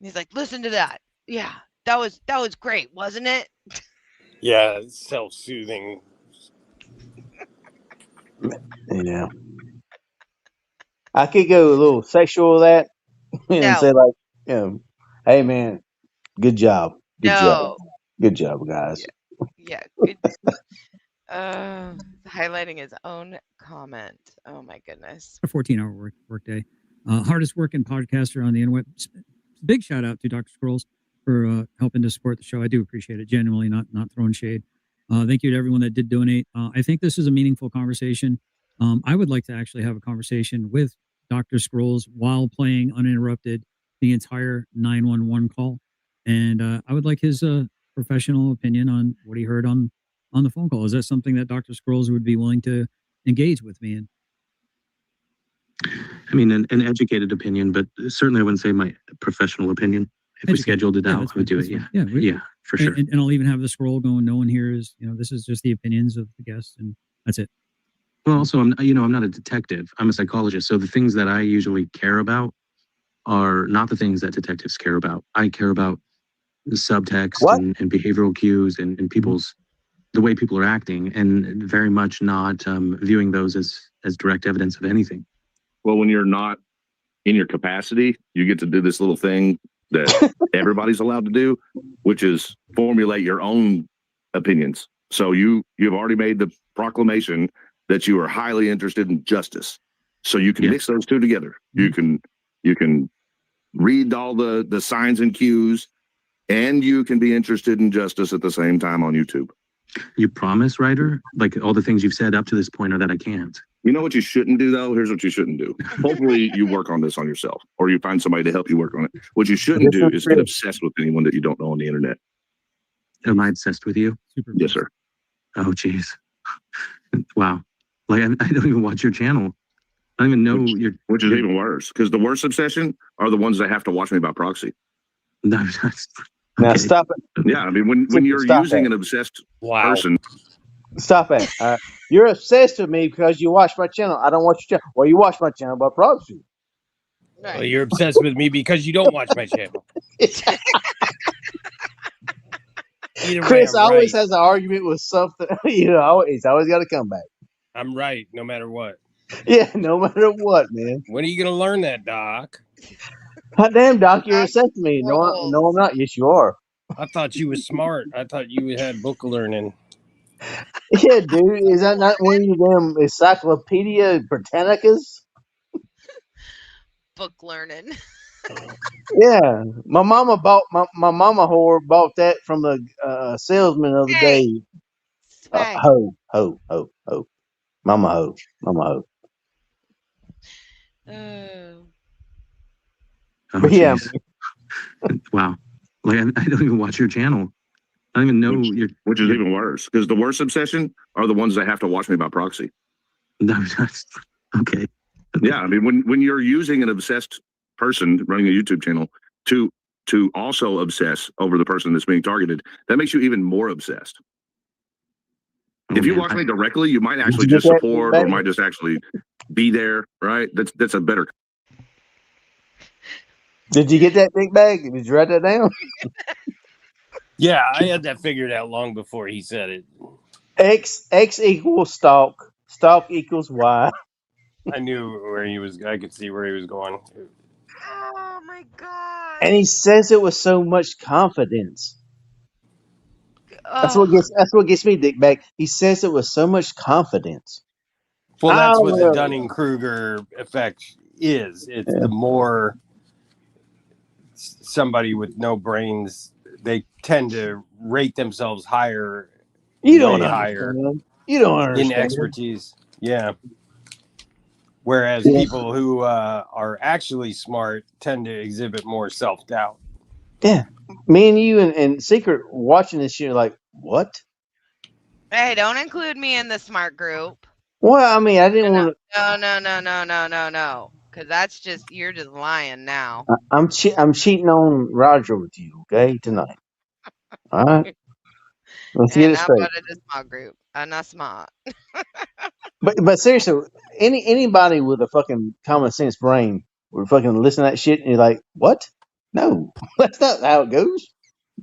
He's like, listen to that. Yeah, that was great, wasn't it?
Yeah, self-soothing.
Yeah. I could go a little sexual with that and say like, hey man, good job. Good job. Good job, guys.
Yeah, good. Highlighting his own comment. Oh my goodness.
a 14-hour workday. Hardest working podcaster on the internet. Big shout out to Dr. Scrolls for helping to support the show. I do appreciate it. Genuinely, not throwing shade. Thank you to everyone that did donate. I think this is a meaningful conversation. I would like to actually have a conversation with Dr. Scrolls while playing uninterrupted the entire 911 call. And I would like his professional opinion on what he heard on the phone call. Is that something that Dr. Scrolls would be willing to engage with me in?
I mean, an educated opinion, but certainly I wouldn't say my professional opinion. If we scheduled it out, I would do it. Yeah. Yeah, for sure.
And I'll even have the scroll going, no one here is, this is just the opinions of the guests, and that's it.
Well, also, I'm not a detective. I'm a psychologist. So the things that I usually care about are not the things that detectives care about. I care about the subtext and behavioral cues and the way people are acting, and very much not viewing those as direct evidence of anything.
Well, when you're not in your capacity, you get to do this little thing that everybody's allowed to do, which is formulate your own opinions. So you've already made the proclamation that you are highly interested in justice. So you can mix those two together. You can read all the signs and cues, and you can be interested in justice at the same time on YouTube.
You promise, Ryder? Like all the things you've said up to this point are that I can't.
You know what you shouldn't do, though? Here's what you shouldn't do. Hopefully you work on this on yourself, or you find somebody to help you work on it. What you shouldn't do is get obsessed with anyone that you don't know on the internet.
Am I obsessed with you?
Yes, sir.
Oh, geez. Wow. Like, I don't even watch your channel. I don't even know you're.
Which is even worse, because the worst obsession are the ones that have to watch me by proxy.
No,
Now stop it.
Yeah, I mean, when you're
Stop
using
that.
an obsessed
Wow.
person,
Stop it. You're obsessed with me because you watch my channel. I don't watch your channel. Well, you watch my channel by proxy.
Well, you're obsessed with me because you don't watch my channel. Either way,
Chris
I'm
always
right.
has an argument with something. You know, he's always got to come back.
I'm right, no matter what.
Yeah, no matter what, man.
When are you gonna learn that, Doc?
Hot damn, Doc, you're obsessed with me. No, I'm not. Yes, you are.
I thought you was smart. I thought you had book learning.
Yeah, dude. Is that not one of your damn Encyclopedia Britannicas?
Book learning.
Yeah, my mama whore bought that from the salesman the other day. Ho, mama ho.
Oh,
But yeah,
geez. Wow. Like I don't even watch your channel. I don't even know you're.
which is even worse, because the worst obsession are the ones that have to watch me by proxy.
No, okay.
Yeah, I mean, when you're using an obsessed person running a YouTube channel to also obsess over the person that's being targeted, that makes you even more obsessed. If you watch me directly, you might actually just support or might just actually be there, right? That's a better.
Did you get that big bag? Did you write that down?
Yeah, I had that figured out long before he said it.
X equals stalk. Stalk equals Y.
I knew where he was. I could see where he was going.
Oh my god!
And he says it with so much confidence. That's
Oh.
what gets me, Dick bag. He says it with so much confidence.
Well, that's what the Dunning-Kruger effect is. It's the more somebody with no brains, they tend to rate themselves higher.
You don't
higher
understand. You don't understand.
in expertise. Yeah. Whereas people who are actually smart tend to exhibit more self-doubt.
Yeah. Me and you and Secret watching this shit like, what?
Hey, don't include me in the smart group.
Well, I mean, I didn't want
to. No. Because that's just, you're just lying now.
I'm cheating on Roger with you, okay, tonight. All right. Let's get it straight.
Not in the smart group. I'm not smart.
But seriously, anybody with a fucking common sense brain would fucking listen to that shit and you're like, what? No, that's not how it goes.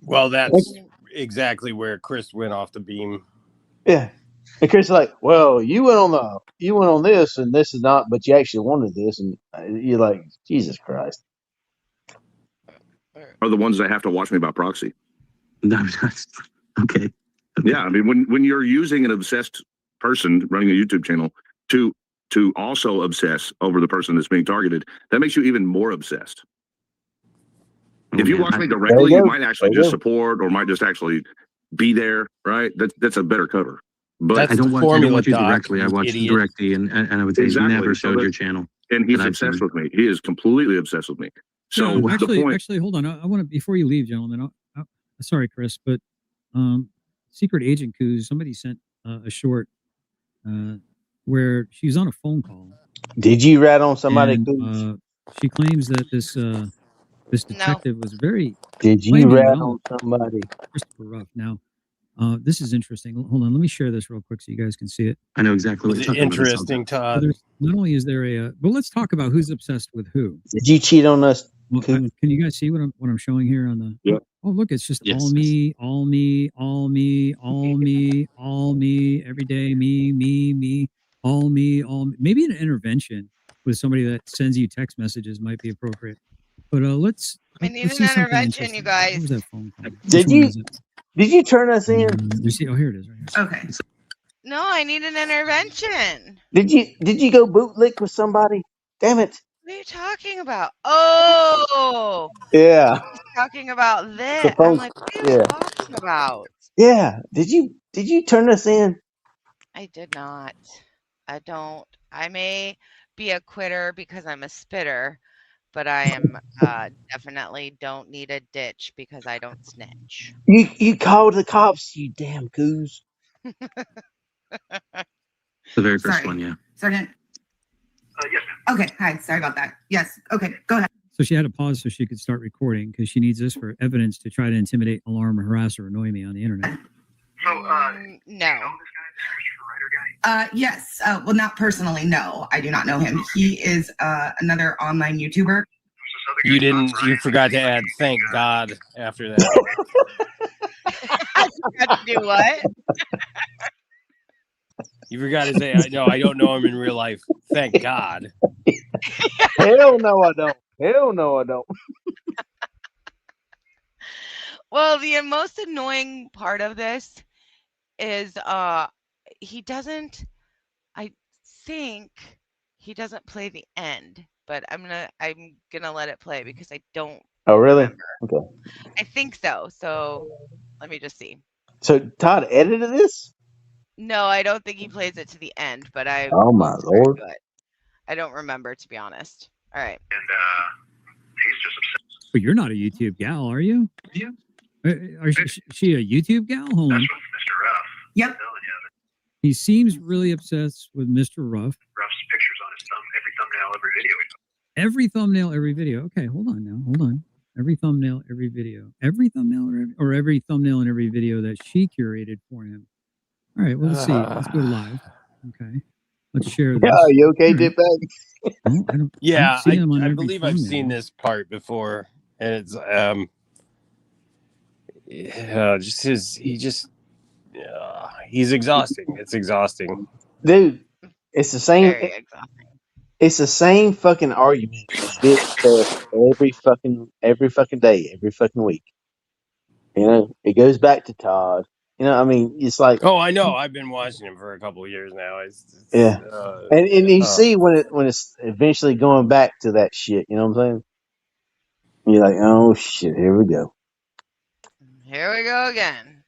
Well, that's exactly where Chris went off the beam.
Yeah. And Chris is like, well, you went on this and this is not, but you actually wanted this, and you're like, Jesus Christ.
Are the ones that have to watch me by proxy.
No, okay.
Yeah, I mean, when you're using an obsessed person running a YouTube channel to also obsess over the person that's being targeted, that makes you even more obsessed. If you watch me directly, you might actually just support or might just actually be there, right? That's a better cover. But
I don't watch you directly. I watch indirectly, and I would say you never showed your channel.
And he's obsessed with me. He is completely obsessed with me. So
no, actually,
the
actually, hold on. I want to, before you leave, gentlemen. Sorry, Chris, but Secret Agent Coos, somebody sent a short where she was on a phone call.
Did you rat on somebody?
And, she claims that this detective was very.
Did you rat on somebody?
Christopher Ruff. Now, this is interesting. Hold on, let me share this real quick so you guys can see it.
I know exactly what you're talking about.
Interesting, Todd.
Not only is there well, let's talk about who's obsessed with who.
Did you cheat on us?
Well, can you guys see what I'm showing here on the?
Yeah.
Oh, look, it's just all me every day, me, all me. Maybe an intervention with somebody that sends you text messages might be appropriate. But let's.
I need
let's
an
see something
intervention, you guys.
What was that phone call?
Did you turn us in?
You see? Oh, here it is. Right here.
Okay.
No, I need an intervention.
Did you go bootlick with somebody? Damn it.
What are you talking about? Oh.
Yeah.
He's talking about this. I'm like, what are you talking about?
Yeah. Did you turn us in?
I did not. I don't. I may be a quitter because I'm a spitter, but I am definitely don't need a ditch because I don't snitch.
You called the cops, you damn coos.
The very first one, yeah.
Second.
Yes. Okay. Hi. Sorry about that. Yes. Okay. Go ahead.
So she had to pause so she could start recording because she needs this for evidence to try to intimidate, alarm, or harass or annoy me on the internet.
So,
no.
Yes. Well, not personally. No, I do not know him. He is another online YouTuber.
You forgot to add "thank God" after that.
I forgot to do what?
You forgot to say, "I don't know him in real life." Thank God.
Hell no, I don't. Hell no, I don't.
Well, the most annoying part of this is he doesn't, I think he doesn't play the end, but I'm gonna let it play because I don't
Oh, really?
remember.
Okay.
I think so. So let me just see.
So Todd edited this?
No, I don't think he plays it to the end, but I
Oh my lord!
do it. I don't remember, to be honest. All right.
And he's just upset.
But you're not a YouTube gal, are you?
Yeah.
Is she a YouTube gal? Hold on.
That's with Mr. Ruff. Yep.
He seems really obsessed with Mr. Ruff.
Ruff's pictures on his every thumbnail, every video.
Every thumbnail, every video. Okay, hold on now. Hold on. Every thumbnail, every video. Every thumbnail or every thumbnail and every video that she curated for him. All right, well, let's see. Let's go live. Okay. Let's share this.
Yeah, you okay,
Right.
Dipbag?
Yeah,
see him on
I
every
believe I've
thumbnail.
seen this part before, and it's he's exhausting. It's exhausting.
Dude, it's the same.
Very exhausting.
It's the same fucking argument. every fucking day, every fucking week. You know, it goes back to Todd. You know, I mean, it's like,
Oh, I know. I've been watching him for a couple of years now. It's
yeah, and you see when it's eventually going back to that shit. You know what I'm saying? You're like, oh shit, here we go.
Here we go again.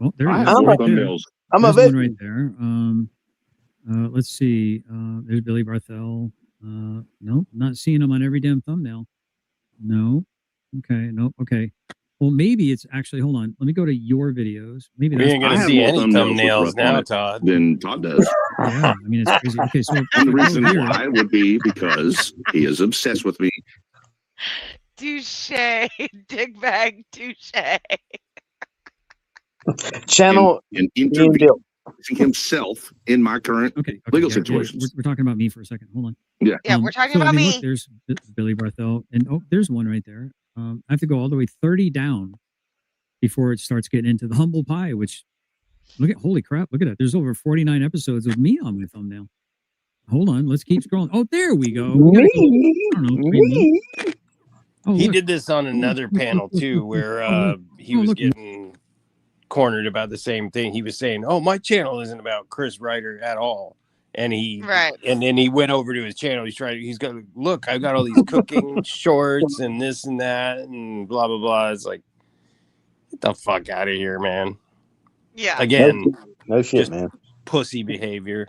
Well, there it is.
I'm
Right
a-
there.
I'm a
There's one
vet-
right there. Let's see. There's Billy Barthel. Nope, not seeing him on every damn thumbnail. No. Okay. Nope. Okay. Well, maybe it's actually. Hold on. Let me go to your videos. Maybe
We
that's.
ain't gonna see any thumbnails now, Todd.
Than Todd does.
Yeah, I mean it's crazy. Okay, so
And the
if I go
reason
here-
why would be because he is obsessed with me.
Touche. Dick bag. Touche.
Channel
and intervening himself in my current legal
yeah,
situations.
we're talking about me for a second. Hold on.
Yeah.
Yeah, we're talking
so,
about
I mean,
me.
Look, there's Billy Barthel, and there's one right there. I have to go all the way 30 down before it starts getting into the humble pie. Which, holy crap! Look at that. There's over 49 episodes of me on my thumbnail. Hold on, let's keep scrolling. Oh, there we go. We gotta go, I don't know, 3 months. Oh,
He
look.
did this on another panel too, where he was getting cornered about the same thing. He was saying, "Oh, my channel isn't about Chris Ryder at all," and and then he went over to his channel. He's got, look, I've got all these cooking shorts and this and that and blah blah blah. It's like, get the fuck out of here, man.
Yeah.
Again,
no shit,
just
man.
pussy behavior.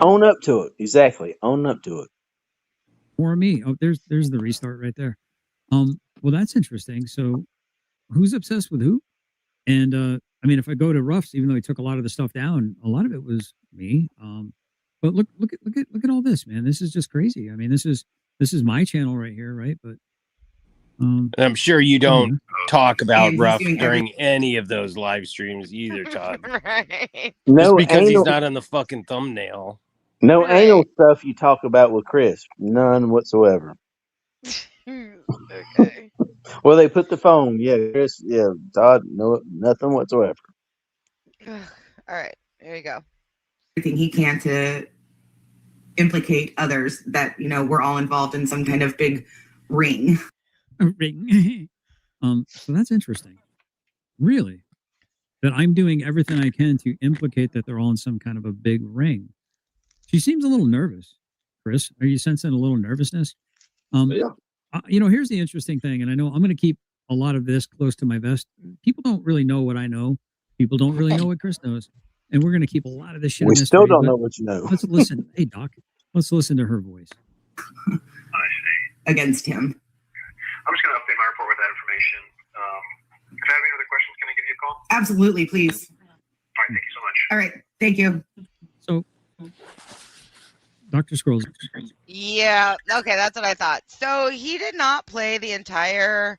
Own up to it. Exactly. Own up to it.
For me. Oh, there's the restart right there. Well, that's interesting. So, who's obsessed with who? And I mean, if I go to Ruff's, even though he took a lot of the stuff down, a lot of it was me. But look at all this, man. This is just crazy. I mean, this is my channel right here, right? But
And I'm sure you don't talk about
he's
Ruff
doing
during any of those live streams either, Todd.
Right.
No
Just because he's
anal-
not on the fucking thumbnail.
No anal stuff you talk about with Chris. None whatsoever.
Okay.
Well, they put the phone. Yeah, Chris. Yeah, Todd. No, nothing whatsoever.
All right. Here we go.
Everything he can to implicate others that, you know, we're all involved in some kind of big ring.
ring. So that's interesting. Really, that I'm doing everything I can to implicate that they're all in some kind of a big ring. She seems a little nervous. Chris, are you sensing a little nervousness?
Yeah.
You know, here's the interesting thing, and I know I'm going to keep a lot of this close to my vest. People don't really know what I know. People don't really know what Chris knows, and we're going to keep a lot of this shit.
We
a
still
mystery,
don't
but
know what you know.
Let's listen. Hey, Doc, let's listen to her voice.
Against him.
I'm just going to update my report with that information. If I have any other questions, can I give you a call?
Absolutely, please.
All right, thank you so much.
All right, thank you.
So Dr. Scrolls.
Yeah. Okay, that's what I thought. So he did not play the entire.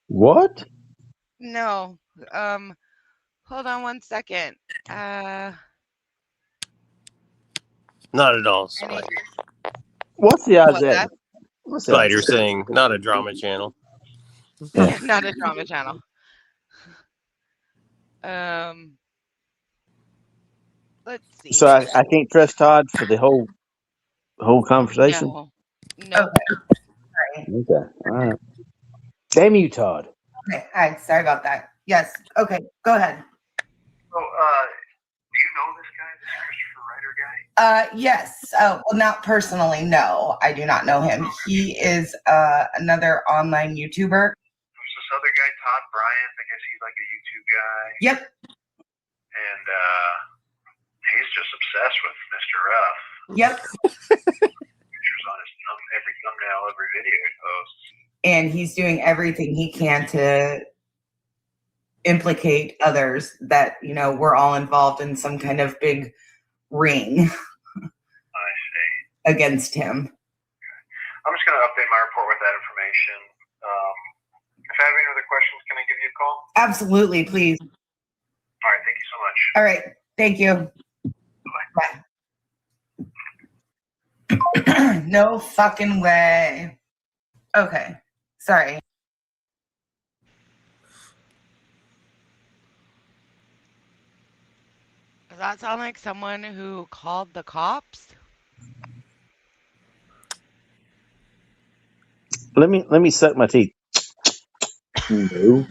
What?
No. Hold on one second.
Not at all. Slider.
What's the odds
What's
that?
that?
What's the
Slider
odds?
saying not a drama channel.
Yeah.
Not a drama channel. Let's see.
So I can't trust Todd for the whole conversation.
No. No.
Okay. All right. Damn you, Todd.
Okay. Hi. Sorry about that. Yes. Okay. Go ahead.
So, do you know this guy, this Christopher Ryder guy?
Yes. Oh, well, not personally. No, I do not know him. He is another online YouTuber.
There's this other guy, Todd Bryant. I guess he's like a YouTube guy.
Yep.
And he's just obsessed with Mr. Ruff.
Yep.
Pictures on his every thumbnail, every video he posts.
And he's doing everything he can to implicate others that, you know, we're all involved in some kind of big ring against him.
I'm just going to update my report with that information. If I have any other questions, can I give you a call?
Absolutely, please.
All right, thank you so much.
All right, thank you. Bye. No fucking way. Okay, sorry.
Does that sound like someone who called the cops?
Let me suck my teeth. No.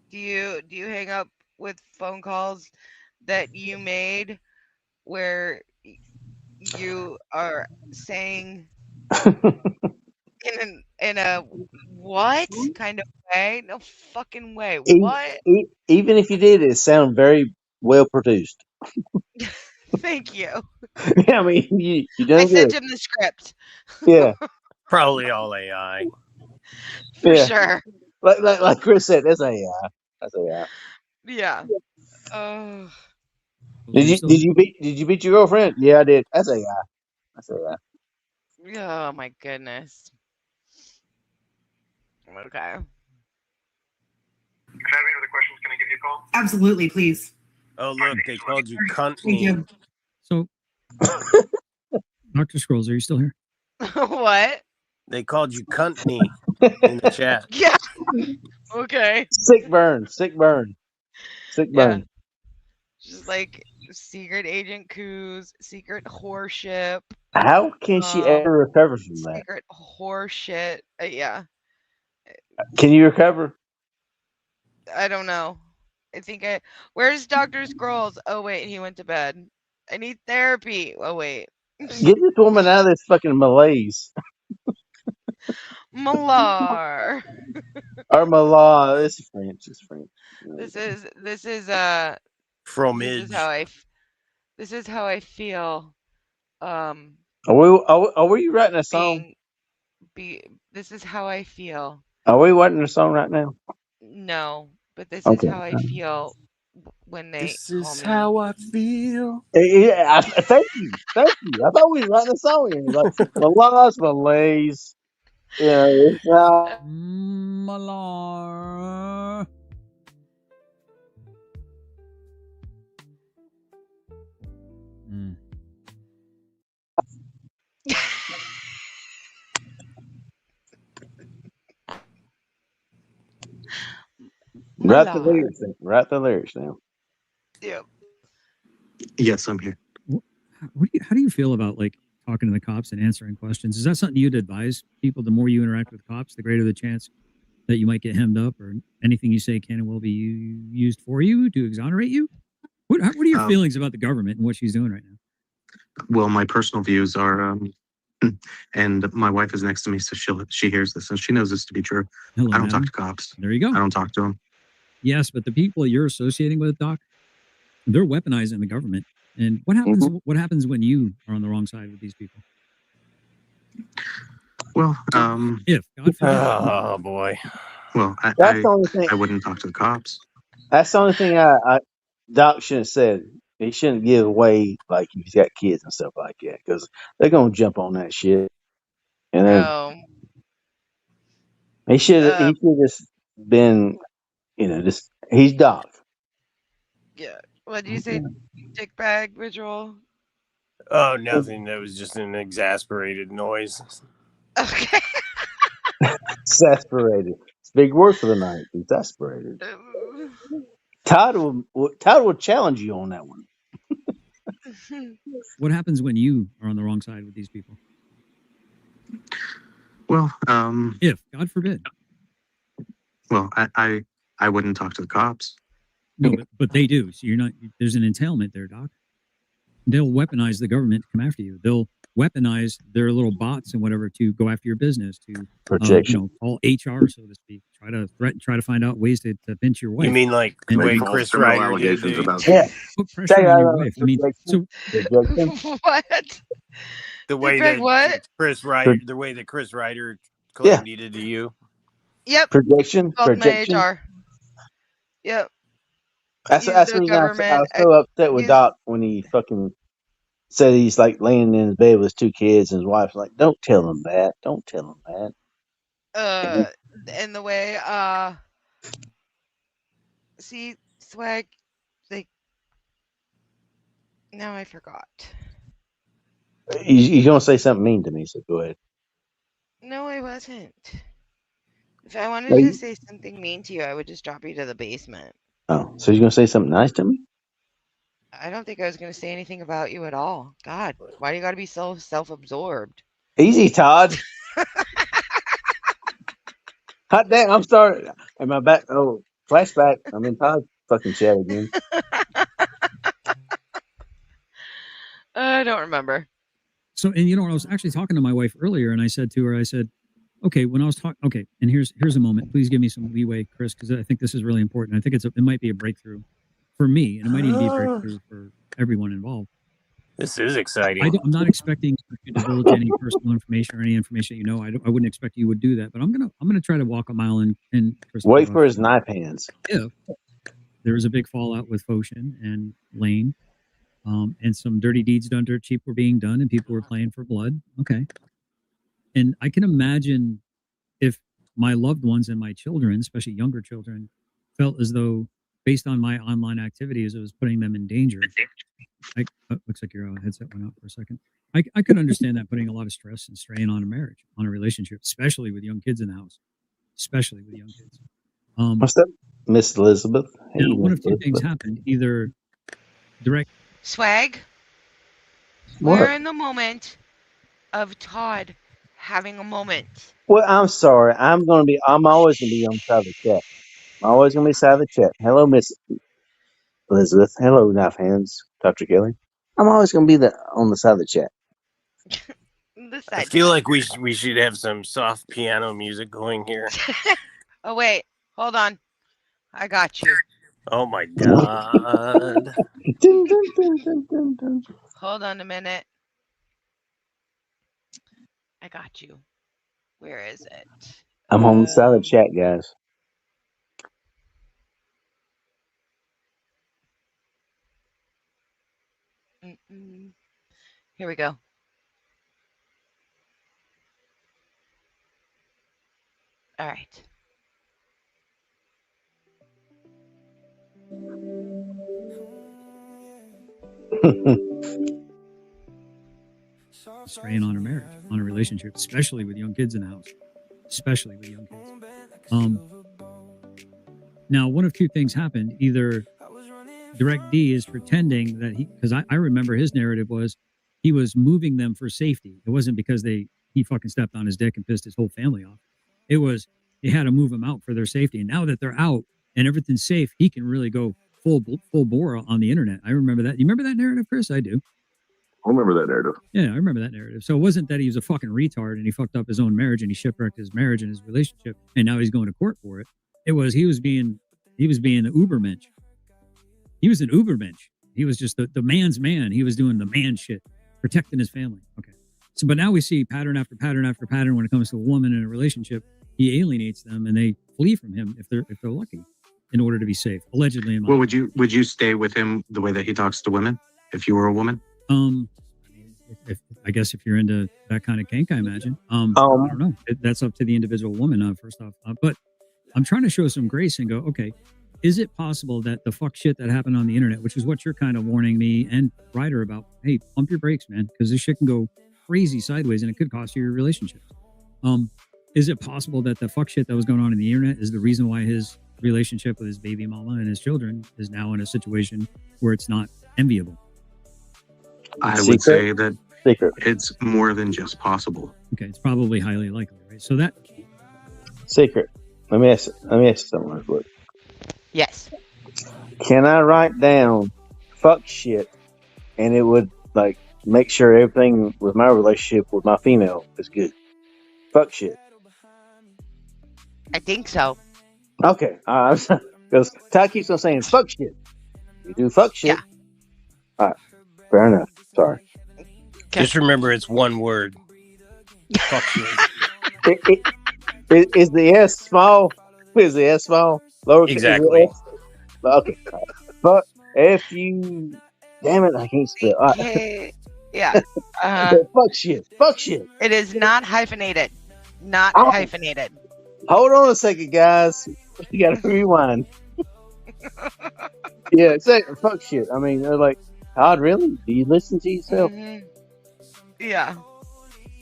Do you hang up with phone calls that you made where you are saying in a what kind of way? No fucking way. What?
Even if you did, it sound very well produced.
Thank you.
I mean, you done
I sent
good.
him the script.
Yeah.
Probably all AI.
For
Yeah.
sure.
Like Chris said, that's AI. That's AI.
Yeah. Oh.
Did you beat your girlfriend? Yeah, I did. That's AI. That's AI.
Oh my goodness. Okay.
If I have any other questions, can I give you a call?
Absolutely, please.
Oh, look, they called you
Thank
cuntney.
you.
So, Dr. Scrolls, are you still here?
What?
They called you cuntney in the chat.
Yeah. Okay.
Sick burn.
Yeah. Just like secret agent coups, secret whoreship.
How can she ever recover from that?
Secret horseshit. Yeah.
Can you recover?
I don't know. I think where's Dr. Scrolls? Oh wait, he went to bed. I need therapy. Oh wait.
Get this woman out of this fucking malaise.
Malar.
Or Malar. It's French.
This is
Fromage.
this is how I feel.
Are we writing a song?
This is how I feel.
Are we writing a song right now?
No, but this
Okay.
is how I feel when they
This
call
is
me.
how I feel.
Yeah, thank you. I thought we were writing a song here. Like Malar's malaise. Yeah, it's
Malar.
write the lyrics now.
Yep.
Yes, I'm here.
How do you feel about like talking to the cops and answering questions? Is that something you'd advise people? The more you interact with cops, the greater the chance that you might get hemmed up, or anything you say can and will be used for you to exonerate you. What are your feelings about the government and what she's doing right now?
Well, my personal views are, and my wife is next to me, so she hears this and she knows this to be true.
Hello,
I don't talk
madam.
to cops.
There you go.
I don't talk to them.
Yes, but the people you're associating with, Doc, they're weaponizing the government. And what happens? What happens when you are on the wrong side with these people?
Well,
if God forbid.
Oh boy.
Well,
That's the only thing.
I wouldn't talk to the cops.
That's the only thing Doc shouldn't have said. He shouldn't give away like if he's got kids and stuff like that because they're gonna jump on that shit. And then
Oh.
he should just been, just he's Doc.
Yeah. What do you say, dick bag ritual?
Oh, nothing. That was just an exasperated noise.
Okay.
Exasperated. It's a big word for the night. Exasperated. Todd will challenge you on that one.
What happens when you are on the wrong side with these people?
Well,
If God forbid.
well, I wouldn't talk to the cops.
No, but they do. So you're not. There's an entailment there, Doc. They'll weaponize the government to come after you. They'll weaponize their little bots and whatever to go after your business, to
protection,
call HR, so to speak. Try to threaten, try to find out ways to pinch your wife.
You mean like the way Chris Ryder did?
Put pressure on your wife. I mean, so
what?
The way
Greg,
that
what?
Chris Ryder, the way that Chris Ryder claimed he did to you.
Yep.
Projection.
Called my HR. Yep.
That's
He's
the
the
reason I was
government.
so upset with Doc when he fucking said he's like laying in his bed with his 2 kids and his wife's like, "Don't tell him that. Don't tell him that."
In the way, see, swag, like, now I forgot.
You're gonna say something mean to me, so go ahead.
No, I wasn't. If I wanted
No,
to
you-
say something mean to you, I would just drop you to the basement.
Oh, so you're gonna say something nice to me?
I don't think I was going to say anything about you at all. God, why do you got to be so self-absorbed?
Easy, Todd. Hot damn! I'm sorry. Am I back? Oh, flashback. I'm in Todd's fucking chat again.
I don't remember.
So, and I was actually talking to my wife earlier, and I said to her, I said, okay, when I was talking, okay, and here's a moment. Please give me some leeway, Chris, because I think this is really important. I think it might be a breakthrough for me, and it might even be a breakthrough for everyone involved.
This is exciting.
I'm not expecting you to divulge any personal information or any information I wouldn't expect you would do that, but I'm gonna try to walk a mile in Chris.
Wait for his knife hands.
If there was a big fallout with Foshin and Lane, and some dirty deeds done dirt cheap were being done, and people were playing for blood. Okay, and I can imagine if my loved ones and my children, especially younger children, felt as though, based on my online activities, it was putting them in danger. Looks like your headset went out for a second. I could understand that putting a lot of stress and strain on a marriage, on a relationship, especially with young kids in the house. Especially with young kids.
What's that, Miss Elizabeth? Hey,
Now, one of
Miss
two things
Elizabeth.
happened. Either direct...
Swag,
What?
we're in the moment of Todd having a moment.
Well, I'm sorry. I'm always gonna be on the side of the chat. I'm always gonna be side of the chat. Hello, Miss Elizabeth. Hello, knife hands, Dr. Kelly. I'm always gonna be on the side of the chat.
I feel like we should have some soft piano music going here.
Oh, wait. Hold on. I got you.
Oh my god.
Hold on a minute. I got you. Where is it?
I'm on the side of the chat, guys.
Here we go. All right.
strain on a marriage, on a relationship, especially with young kids in the house. Especially with young kids. Now, one of two things happened. Either Direct D is pretending that because I remember his narrative was he was moving them for safety. It wasn't because he fucking stepped on his dick and pissed his whole family off. It was they had to move them out for their safety. And now that they're out and everything's safe, he can really go full bore on the internet. I remember that. You remember that narrative, Chris? I do.
I remember that narrative.
Yeah, I remember that narrative. So it wasn't that he was a fucking retard and he fucked up his own marriage and he shipwrecked his marriage and his relationship and now he's going to court for it. It was he was being an Ubermensch. He was an Ubermensch. He was just the man's man. He was doing the man shit, protecting his family. Okay. So, but now we see pattern after pattern after pattern when it comes to a woman in a relationship. He alienates them and they flee from him if they're lucky. in order to be safe, allegedly. In my
Well, would you stay with him the way that he talks to women if you were a woman?
I guess if you're into that kind of kink, I imagine. I don't know. That's up to the individual woman. First off, but I'm trying to show some grace and go, okay, is it possible that the fuck shit that happened on the internet, which is what you're kind of warning me and Ryder about, hey, pump your brakes, man, because this shit can go crazy sideways and it could cost you your relationships. Is it possible that the fuck shit that was going on in the internet is the reason why his relationship with his baby mama and his children is now in a situation where it's not enviable?
I would say that it's more than just possible.
Okay, it's probably highly likely, right? So that
Secret. Let me ask you something real quick.
Yes.
Can I write down fuck shit and it would like make sure everything with my relationship with my female is good? Fuck shit.
I think so.
Okay. Because Ty keeps on saying fuck shit. You do fuck shit.
Yeah.
All right. Fair enough. Sorry.
Just remember, it's one word. Fuck shit.
Is the S small? Is the S small? Lower.
Exactly.
Okay. But if you, damn it, I can't spell. All right.
Yeah.
Fuck shit. Fuck shit.
It is not hyphenated. Not hyphenated.
Hold on a second, guys. You gotta rewind. Yeah, fuck shit. I mean, they're like, Todd, really? Do you listen to yourself?
Mm-hmm. Yeah.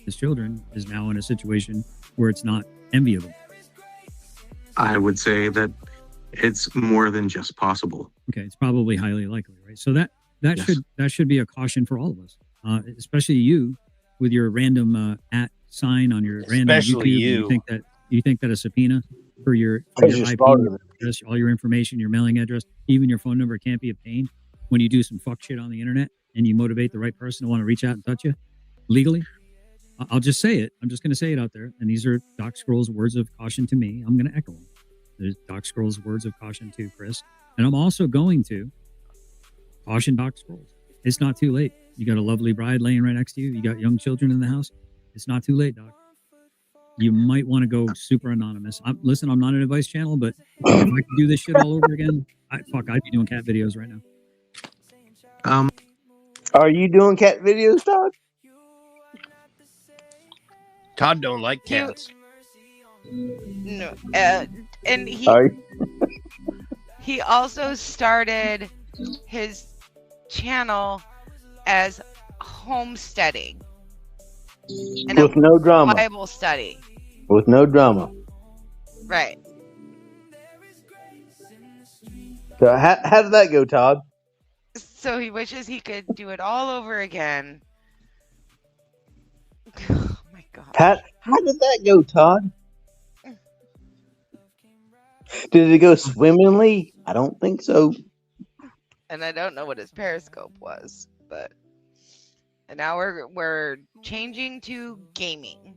his children is now in a situation where it's not enviable.
I would say that it's more than just possible.
Okay, it's probably highly likely, right? So that should be a caution for all of us, especially you with your random @ sign on your random
Especially
YouTube.
you.
You think that a subpoena for your IP address, all your information, your mailing address, even your phone number can't be obtained when you do some fuck shit on the internet and you motivate the right person to want to reach out and touch you legally? I'll just say it. I'm just going to say it out there. And these are Doc Scroll's words of caution to me. I'm going to echo them. There's Doc Scroll's words of caution to Chris. And I'm also going to caution Doc Scrolls. It's not too late. You got a lovely bride laying right next to you. You got young children in the house. It's not too late, Doc. You might want to go super anonymous. Listen, I'm not an advice channel, but if I could do this shit all over again, I'd be doing cat videos right now.
Are you doing cat videos, Todd?
Todd don't like cats.
No, and he also started his channel as homesteading and
with no drama.
Bible study.
With no drama.
Right.
So how did that go, Todd?
So he wishes he could do it all over again.
How did that go, Todd? Did it go swimmingly? I don't think so.
And I don't know what his Periscope was, but and now we're changing to gaming.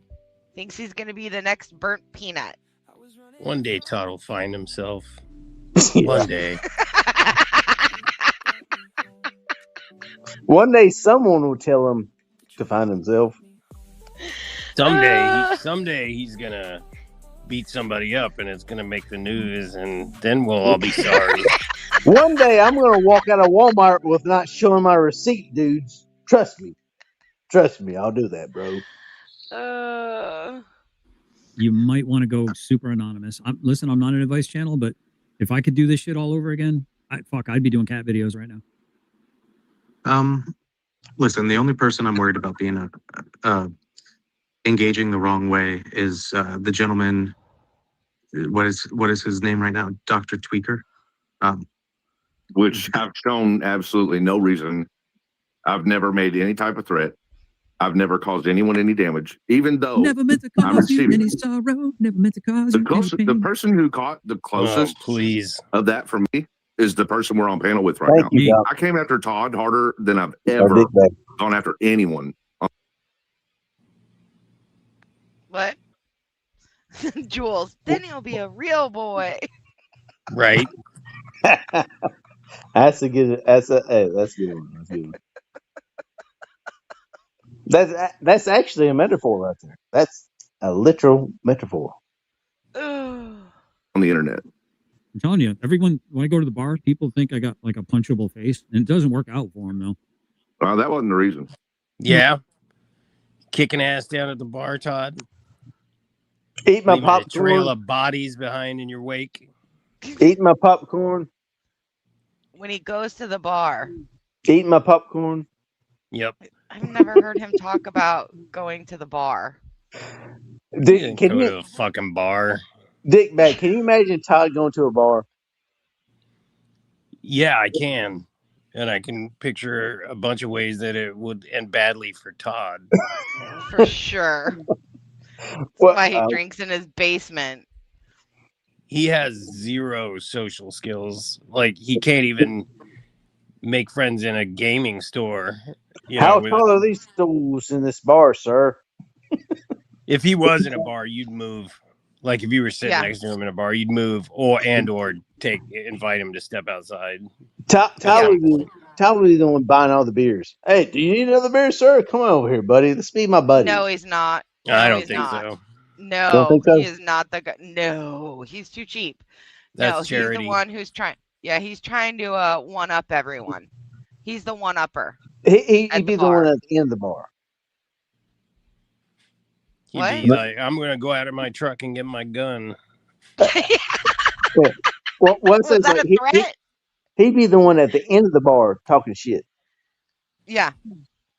Thinks he's gonna be the next burnt peanut.
One day Todd will find himself. One day.
One day someone will tell him to find himself.
Someday he's gonna beat somebody up and it's gonna make the news and then we'll all be sorry.
One day I'm gonna walk out of Walmart with not showing my receipt, dudes. Trust me, I'll do that, bro.
You might want to go super anonymous. Listen, I'm not an advice channel, but if I could do this shit all over again, I'd be doing cat videos right now.
Listen, the only person I'm worried about being engaging the wrong way is the gentleman. What is his name right now? Dr. Tweaker.
Which I've shown absolutely no reason. I've never made any type of threat. I've never caused anyone any damage, even though
never meant to cause you any sorrow. Never meant to cause
the closest. The person who caught the closest, of that for me is the person we're on panel with right now.
You,
I came after Todd harder than I've ever gone after anyone.
What? Jules, then he'll be a real boy.
Right.
That's a good one. That's actually a metaphor right there. That's a literal metaphor.
On the internet.
I'm telling you, everyone, when I go to the bar, people think I got like a punchable face, and it doesn't work out for them though.
Well, that wasn't the reason.
Yeah. Kicking ass down at the bar, Todd.
Eat my
Leaving a trail
popcorn.
of bodies behind in your wake.
Eat my popcorn.
When he goes to the bar.
Eat my popcorn.
Yep.
I've never heard him talk about going to the bar.
Dick, can
Go
you
to a fucking bar.
Dick back? Can you imagine Todd going to a bar?
Yeah, I can. And I can picture a bunch of ways that it would end badly for Todd.
For sure. That's why he drinks in his basement.
He has zero social skills. Like, he can't even make friends in a gaming store. You
How
know,
tall are these stools in this bar, sir?
if he was in a bar, you'd move. Like, if you were sitting next to him in a bar, you'd move or invite him to step outside.
Todd would be the one buying all the beers. Hey, do you need another beer, sir? Come on over here, buddy. Let's be my buddy.
No, he's not.
I
No,
don't
he's
think
not.
so.
No,
Don't think so?
he is not the guy. No, he's too cheap.
That's
no, he's
charity.
the one who's trying. Yeah, he's trying to one up everyone. He's the one upper.
He'd be the one at the end of the bar.
What?
He'd be like, I'm going to go out of my truck and get my gun.
Well,
Was that a threat?
he'd be the one at the end of the bar talking shit.
Yeah.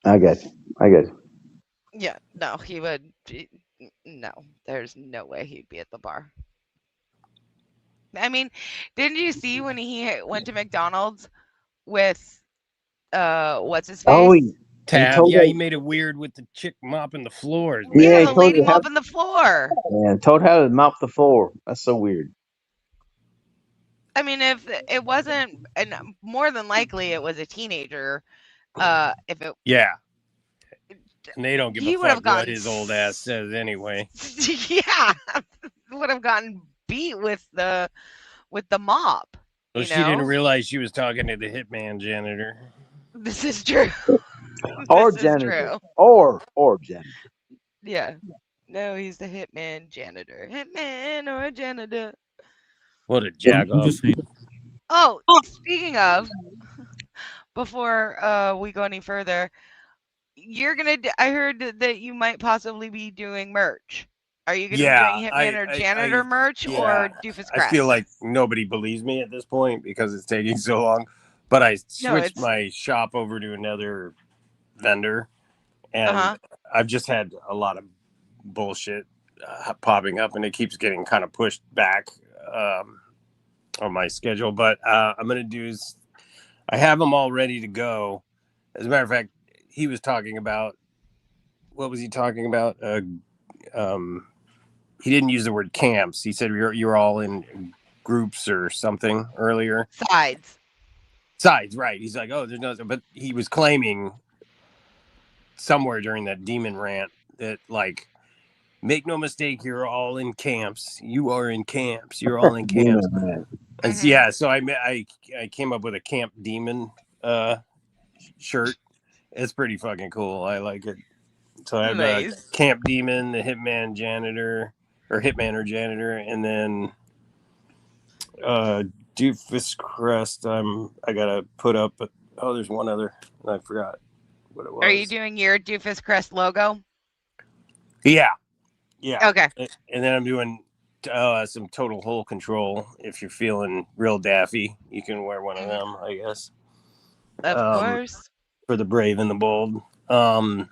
I got you.
Yeah. No, he would. No, there's no way he'd be at the bar. I mean, didn't you see when he went to McDonald's with what's his face?
Oh,
Tab. Yeah, he made it weird with the chick mopping the floors.
Yeah,
the lady mopping the floor.
And told how to mop the floor. That's so weird.
I mean, if it wasn't, and more than likely it was a teenager. If it,
Yeah. And they don't give
He
a
would have
fuck what
gotten
his old ass says anyway.
yeah, would have gotten beat with the mop.
Well,
you
she
know?
didn't realize she was talking to the hitman janitor.
This is true.
Or
This is
janitor.
true.
Or janitor.
Yeah. No, he's the hitman janitor. Hitman or a janitor.
What a jack off.
Oh, speaking of, before we go any further, you're gonna. I heard that you might possibly be doing merch. Are you gonna be doing hitman or janitor merch or doofus crest?
I feel like nobody believes me at this point because it's taking so long. But I switched my shop over to another vendor, and I've just had a lot of bullshit popping up, and it keeps getting kind of pushed back on my schedule. But I'm gonna do is I have them all ready to go. As a matter of fact, he was talking about what was he talking about? He didn't use the word camps. He said you're all in groups or something earlier.
Sides,
right? He's like, oh, there's no, but he was claiming somewhere during that demon rant that, like, make no mistake, you're all in camps. You are in camps. You're all in camps. Yeah. So I came up with a Camp Demon shirt. It's pretty fucking cool. I like it. So I have Camp Demon, the Hitman Janitor, or Hitman or Janitor, and then Doofus Crest. I gotta put up. But there's one other. I forgot what it was.
Are you doing your Doofus Crest logo?
Yeah.
Okay.
And then I'm doing some Total Hole Control. If you're feeling real daffy, you can wear one of them, I guess.
Of course.
For the brave and the bold. And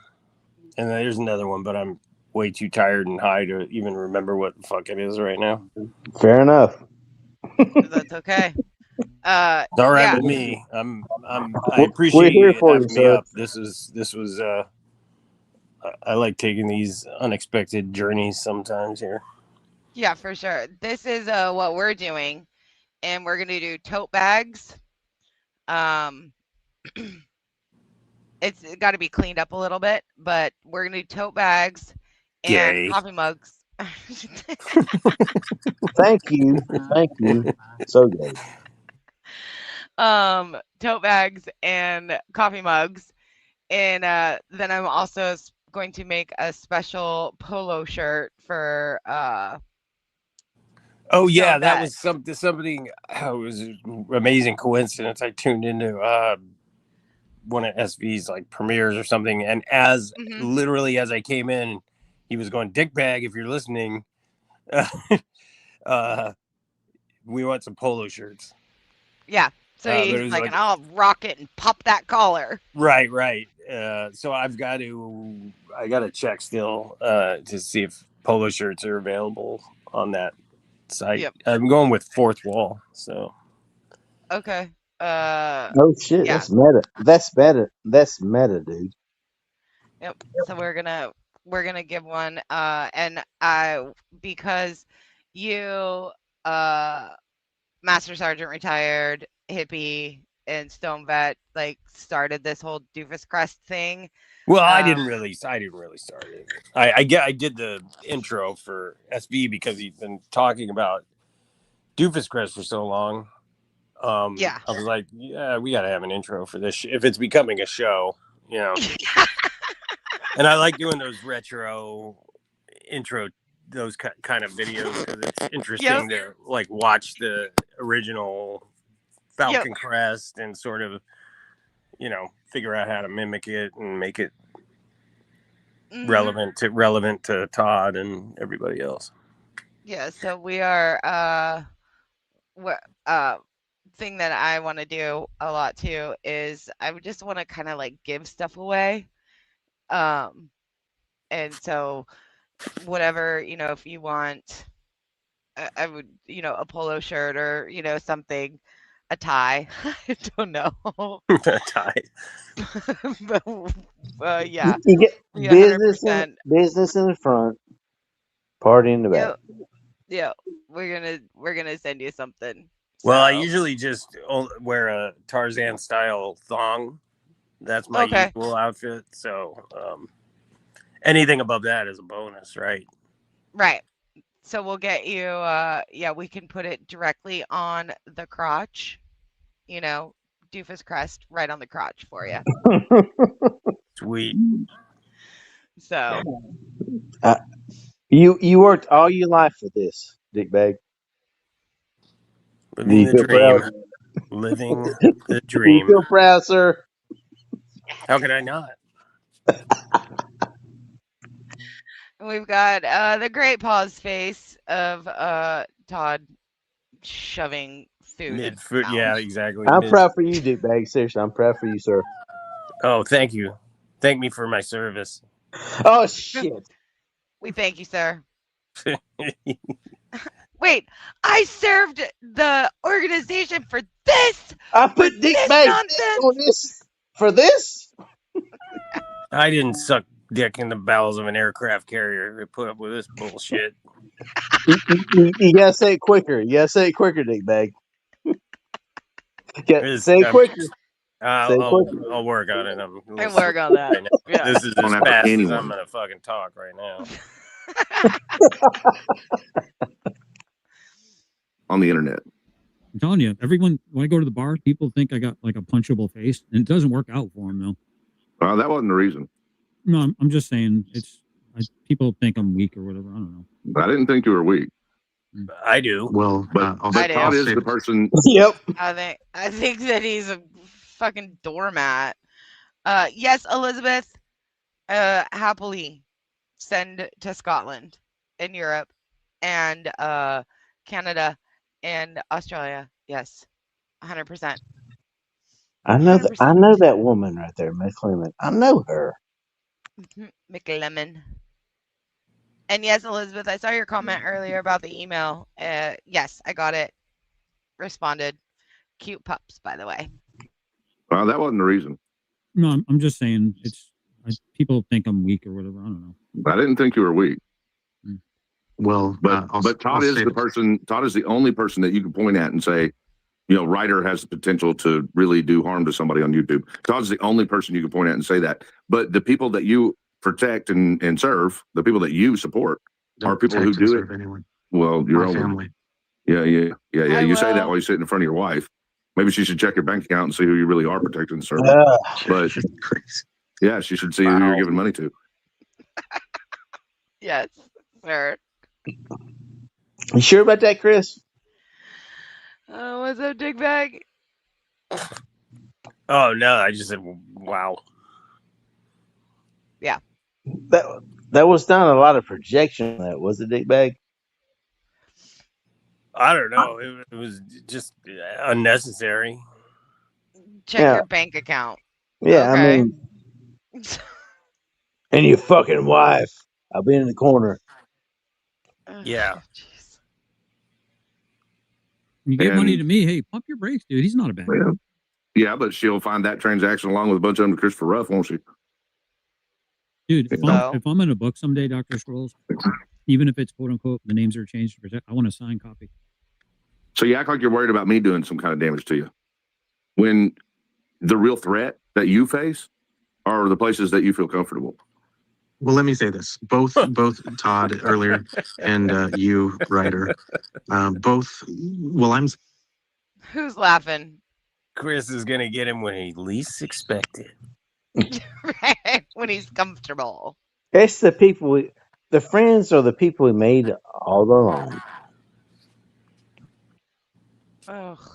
then there's another one, but I'm way too tired and high to even remember what the fuck it is right now.
Fair enough.
That's okay.
It's all right with me. I appreciate
here
you
for
having
you,
me
sir.
up. This was I like taking these unexpected journeys sometimes here.
Yeah, for sure. This is what we're doing, and we're gonna do tote bags. It's got to be cleaned up a little bit, but we're gonna do tote bags and
Gay.
coffee mugs.
Thank you. So good.
Tote bags and coffee mugs, and then I'm also going to make a special polo shirt for
Oh yeah,
So
that was something. Oh, it was an amazing coincidence. I tuned into one of SV's like premieres or something, and literally as I came in, he was going, "Dick bag, if you're listening, we want some polo shirts."
Yeah. So
But
he's
it was
like,
like,
I'll rock it and pop that collar.
right. So I got to check still to see if polo shirts are available on that site.
Yep.
I'm going with Fourth Wall, so.
Okay.
Oh shit,
yeah.
that's meta. That's meta. That's meta, dude.
Yep. So we're gonna give one. And because you Master Sergeant retired, hippie, and Stone Vet like started this whole doofus crest thing.
Well, I didn't really start it. I did the intro for SV because he's been talking about Doofus Crest for so long.
Yeah.
I was like, yeah, we got to have an intro for this if it's becoming a show, you know. And I like doing those retro intro, those kind of videos because it's interesting to like watch the original Falcon Crest and sort of, you know, figure out how to mimic it and make it relevant to Todd and everybody else.
Yeah, so we are thing that I want to do a lot too is I would just want to kind of like give stuff away. And so whatever, you know, if you want I would, you know, a polo shirt or, you know, something, a tie. I don't know.
A tie.
But yeah.
You get
Yeah,
business in the front, party in the back.
Yeah, we're gonna send you something.
Well, I usually just wear a Tarzan style thong. That's my usual outfit. So anything above that is a bonus, right?
Right. So we'll get you we can put it directly on the crotch. You know, doofus crest right on the crotch for you.
Sweet.
So
you worked all your life for this, dickbag.
Living the dream. Living the dream.
You feel proud, sir?
How could I not?
We've got the great pause face of Todd shoving food.
Mid-foot, yeah, exactly.
I'm proud for you, dickbag. Seriously, I'm proud for you, sir.
Oh, thank you. Thank me for my service.
Oh shit.
We thank you, sir. Wait, I served the organization for this.
I put dickbag on this for this.
I didn't suck dick in the bowels of an aircraft carrier to put up with this bullshit.
You gotta say it quicker. You gotta say it quicker, dickbag. Say it quicker.
I'll work on it.
I work on that.
Right
Yeah.
This is as fast as I'm gonna fucking talk right now.
On the internet.
I'm telling you, everyone, when I go to the bar, people think I got like a punchable face, and it doesn't work out for them, though.
Well, that wasn't the reason.
No, I'm just saying people think I'm weak or whatever. I don't know.
I didn't think you were weak.
I do.
Well, but Todd is the person.
Yep.
I think that he's a fucking doormat. Yes, Elizabeth. Happily send to Scotland and Europe and Canada and Australia. Yes, 100%.
I know that woman right there, Miss Clement. I know her.
McLemmon. And yes, Elizabeth, I saw your comment earlier about the email. Yes, I got it. Responded. Cute pups, by the way.
Well, that wasn't the reason.
No, I'm just saying people think I'm weak or whatever. I don't know.
I didn't think you were weak.
Well,
but Todd is the person. Todd is the only person that you can point at and say, you know, Ryder has the potential to really do harm to somebody on YouTube. Todd's the only person you can point at and say that. But the people that you protect and serve, the people that you support, are people who do it.
Anyone.
Well, your own
family.
Yeah. You say that while you sit in front of your wife. Maybe she should check your bank account and see who you really are protecting and serving. But yeah, she should see who you're giving money to.
Yes, sir.
You sure about that, Chris?
What's up, Dick Bag?
Oh no, I just said wow.
Yeah.
That was not a lot of projection. That was it, Dick Bag.
I don't know. It was just unnecessary.
Check your bank account.
Yeah,
Okay.
I mean, and your fucking wife. I'll be in the corner.
Yeah.
You give money
And-
to me, hey, pump your brakes, dude. He's not a bad guy.
Yeah, but she'll find that transaction along with a bunch of them to Christopher Ruff, won't she?
Dude, if I'm in a book someday, Dr. Scrolls, even if it's quote unquote the names are changed to protect, I want a signed copy.
So you act like you're worried about me doing some kind of damage to you, when the real threat that you face are the places that you feel comfortable.
Well, let me say this: both Todd earlier and you, Ryder, both. Well, I'm.
Who's laughing?
Chris is gonna get him when he least expected.
Right, when he's comfortable.
It's the people. The friends are the people we made all along.
Ugh.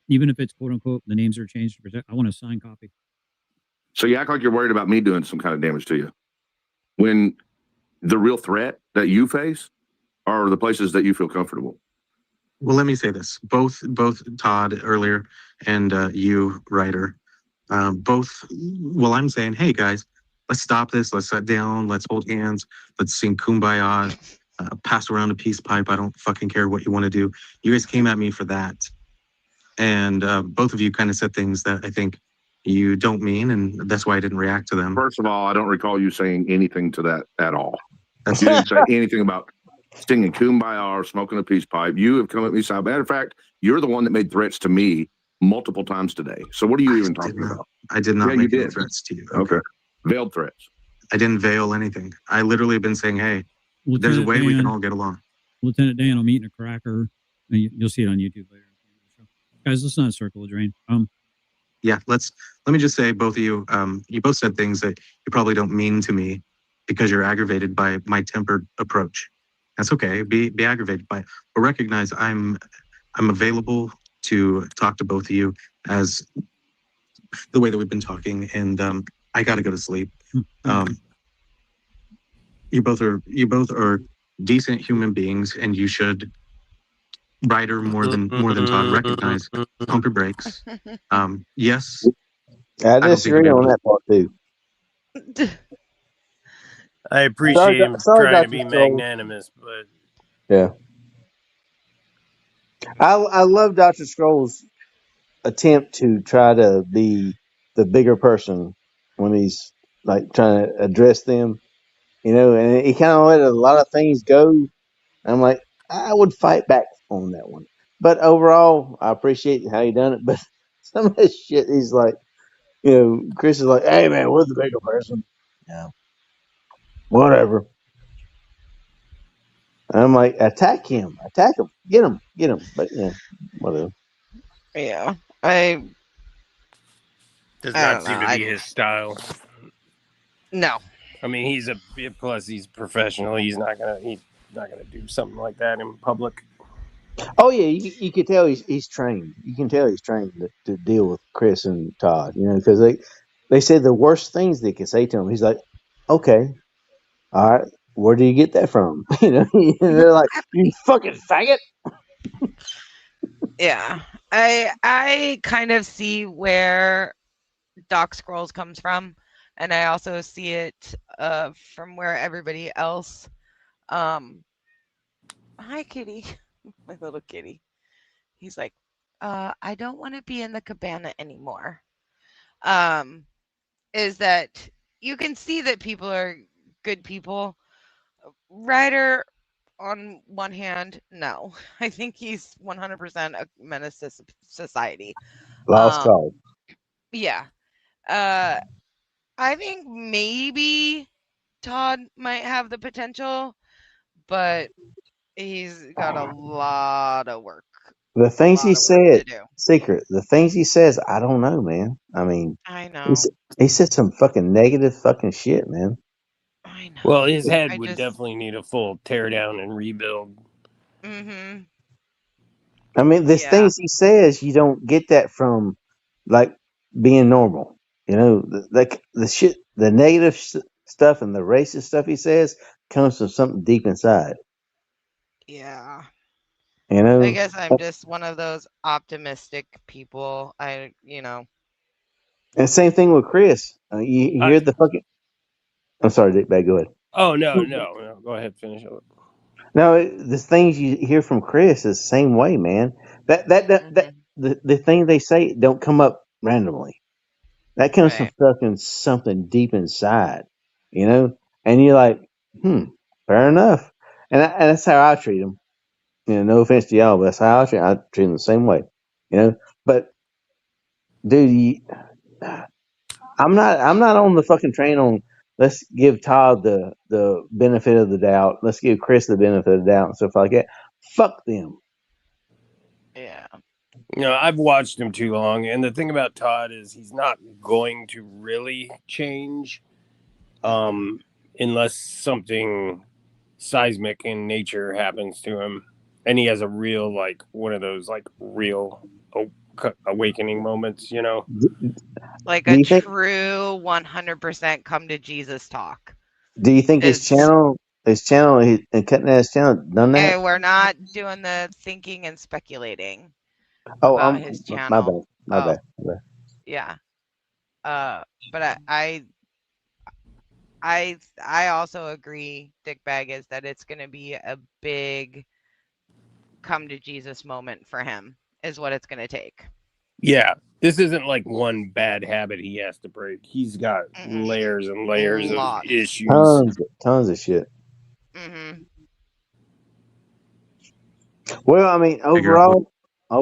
Even if it's quote unquote the names are changed to protect, I want a signed copy.
So you act like you're worried about me doing some kind of damage to you, when the real threat that you face are the places that you feel comfortable.
Well, let me say this: both Todd earlier and you, Ryder, both. Well, I'm saying, hey guys, let's stop this. Let's sit down. Let's hold hands. Let's sing Kumbaya. Pass around a peace pipe. I don't fucking care what you want to do. You guys came at me for that, and both of you kind of said things that I think you don't mean, and that's why I didn't react to them.
First of all, I don't recall you saying anything to that at all. You didn't say anything about singing Kumbaya or smoking a peace pipe. You have come at me. Matter of fact, you're the one that made threats to me multiple times today. So what are you even talking about?
I did not
Yeah,
make
you
any
did.
threats to you.
Okay. Veiled threats.
I didn't veil anything. I literally have been saying, hey, there's a way we can all get along.
Lieutenant Dan, I'm eating a cracker. You'll see it on YouTube later. Guys, let's not circle the drain.
Yeah, let me just say, both of you, you both said things that you probably don't mean to me because you're aggravated by my tempered approach. That's okay. Be aggravated by it. But recognize I'm available to talk to both of you as the way that we've been talking, and I got to go to sleep. You both are decent human beings, and you should, Ryder more than Todd, recognize, pump your brakes. Yes,
I disagree on that part too.
I appreciate him
sorry,
trying to
Dr.
be
Scrolls.
magnanimous, but
Yeah. I love Dr. Scrolls' attempt to try to be the bigger person when he's like trying to address them, and he kind of let a lot of things go. I'm like, I would fight back on that one. But overall, I appreciate how he done it. But some of this shit, he's like, Chris is like, hey man, we're the bigger person. Yeah. Whatever. And I'm like, attack him, get him. But whatever.
Yeah, I
does
I
not
don't
seem
know.
to be his style.
No.
I mean, he's professional. He's not gonna do something like that in public.
Oh yeah, you can tell he's trained. You can tell he's trained to deal with Chris and Todd. Because they say the worst things they can say to him. He's like, okay, all right, where do you get that from? And they're like, you fucking faggot.
Yeah, I kind of see where Doc Scrolls comes from, and I also see it from where everybody else. Hi, kitty, my little kitty. He's like, I don't want to be in the cabana anymore. Is that you can see that people are good people. Ryder, on one hand, no. I think he's 100% a menace to society.
Lost cause.
Yeah. I think maybe Todd might have the potential, but he's got a lot of work.
The things he said,
do.
secret. The things he says, I don't know, man. I mean,
I know.
he said some fucking negative fucking shit, man.
I
Well, his head
I
would
just.
definitely need a full tear down and rebuild.
Mm-hmm.
I mean, there's
Yeah.
things he says you don't get that from, like, being normal. You know, like the shit, the negative stuff and the racist stuff he says comes from something deep inside.
Yeah.
You know,
I guess I'm just one of those optimistic people.
and same thing with Chris. You hear the fucking. I'm sorry, Dick. Bag, go ahead.
Oh no. Go ahead, finish it.
No, the things you hear from Chris is the same way, man. The thing they say don't come up randomly. That comes from
Right.
something deep inside, you know. And you're like, fair enough. And that's how I treat them. You know, no offense to y'all, but that's how I treat them the same way. You know, but dude, I'm not on the fucking train on. Let's give Todd the benefit of the doubt. Let's give Chris the benefit of the doubt and stuff like that. Fuck them.
Yeah.
No, I've watched him too long, and the thing about Todd is he's not going to really change, unless something seismic in nature happens to him, and he has a real one of those real awakening moments. You know,
Like
Do
a
you think?
true 100% come to Jesus talk.
Do you think his channel, and cutting ass channel, done that?
And we're not doing the thinking and speculating
Oh,
about his
my
channel.
bad, my bad.
Yeah. But I also agree, Dick Bag, is that it's going to be a big come to Jesus moment for him, is what it's going to take.
yeah, this isn't like one bad habit he has to break. He's got layers and layers of issues.
Tons of shit.
Mm-hmm.
Well, I mean, overall, I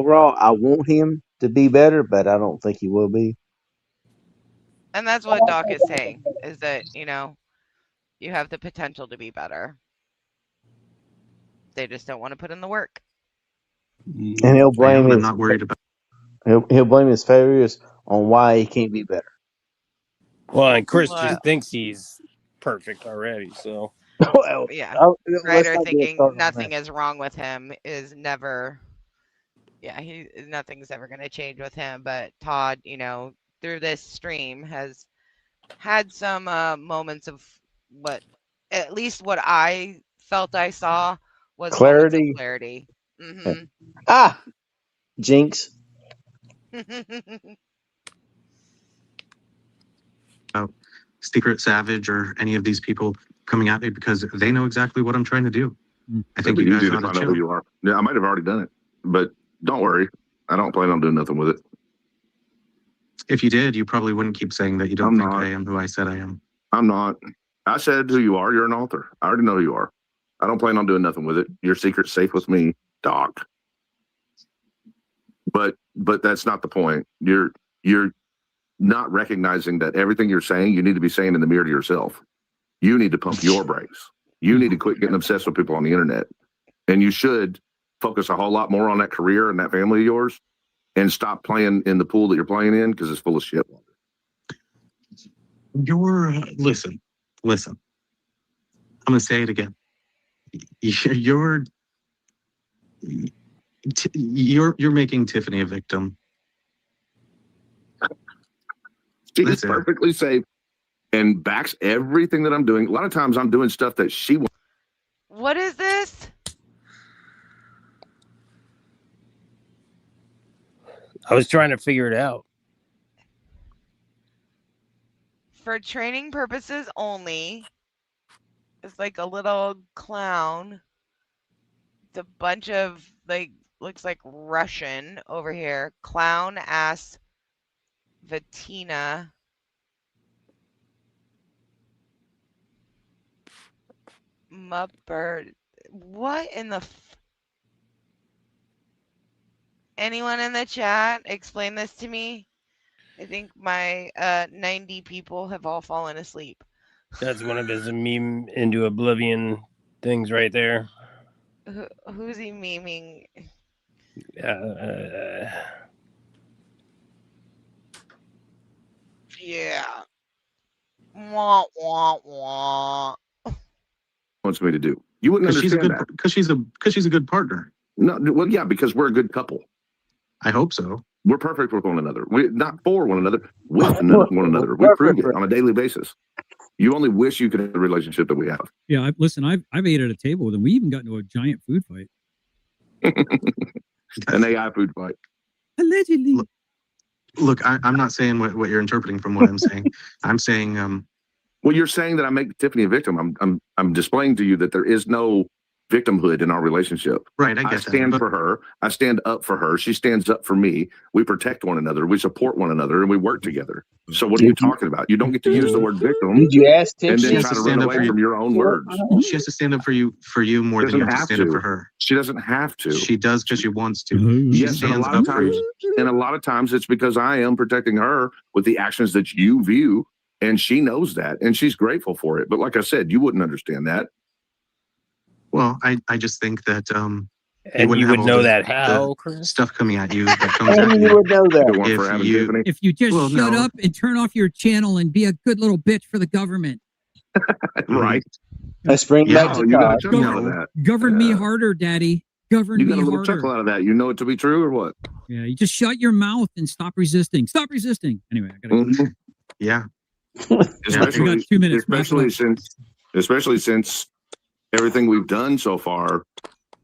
want him to be better, but I don't think he will be.
And that's what Doc is saying, is that, you have the potential to be better. They just don't want to put in the work.
And he'll blame
I'm not worried about.
he'll blame his failures on why he can't be better.
Well, and Chris
Well,
just thinks he's perfect already. So,
well,
yeah,
let's
Ryder
not get
thinking
started on
nothing
that.
is wrong with him is never. Yeah, nothing's ever going to change with him. But Todd, through this stream has had some moments of at least what I felt I saw was moments of clarity. Mm-hmm.
Ah, jinx.
Secret Savage or any of these people coming at me because they know exactly what I'm trying to do. I think
It'd be
you guys
easy to
ought to
find out
chill.
who you are. Yeah, I might have already done it, but don't worry. I don't plan on doing nothing with it.
If you did, you probably wouldn't keep saying that you don't think I am who I said I am.
I'm not. I said who you are. You're an author. I already know who you are. I don't plan on doing nothing with it. Your secret's safe with me, Doc. But that's not the point. You're not recognizing that everything you're saying, you need to be saying in the mirror to yourself. You need to pump your brakes. You need to quit getting obsessed with people on the internet. And you should focus a whole lot more on that career and that family of yours and stop playing in the pool that you're playing in because it's full of shit.
Listen. I'm going to say it again. You're making Tiffany a victim.
She's perfectly safe and backs everything that I'm doing. A lot of times I'm doing stuff that she wants.
What is this?
I was trying to figure it out.
For training purposes only, it's like a little clown. It's a bunch of, looks like Russian over here. Clown ass Vatina. Muppert. What in the anyone in the chat explain this to me? I think my 90 people have all fallen asleep.
That's one of his meme into oblivion things right there.
Who's he memeing? Yeah. Wah, wah, wah.
wants me to do. You wouldn't understand that.
Because she's a good partner.
No, well, yeah, because we're a good couple.
I hope so.
We're perfect with one another. We're not for one another, with one another. We prove it on a daily basis. You only wish you could have the relationship that we have.
Yeah, I've ate at a table with him. We even got into a giant food fight.
An AI food fight.
Allegedly.
Look, I'm not saying what you're interpreting from what I'm saying. I'm saying,
well, you're saying that I make Tiffany a victim. I'm displaying to you that there is no victimhood in our relationship.
Right, I
I
get
stand
that.
for her. I stand up for her. She stands up for me. We protect one another. We support one another, and we work together. So what are you talking about? You don't get to use the word victim.
Did you ask
and
Tiffany?
then try to run away from your own words.
She has to stand up for you more than you have to stand up for her.
She doesn't have to.
She does because she wants to. She
Yes, and a
stands
lot of
up for
times,
you.
and a lot of times it's because I am protecting her with the actions that you view, and she knows that, and she's grateful for it. But like I said, you wouldn't understand that.
Well, I just think that
And
wouldn't
you
have
would
all
know
the-
that
the
how, Chris?
stuff coming at you that comes
And
at
you
you.
would know that.
If you just shut up and turn off your channel and be a good little bitch for the government.
Right.
Let's bring
Yeah,
back to
you got a
God.
chuckle out of that.
Govern me harder, Daddy. Govern
You
me
got a little
harder.
chuckle out of that. You know it to be true or what?
Yeah, you just shut your mouth and stop resisting. Stop resisting. Anyway, I gotta go.
Yeah.
Especially,
we got 2 minutes. Wrap it
especially since everything we've done so far,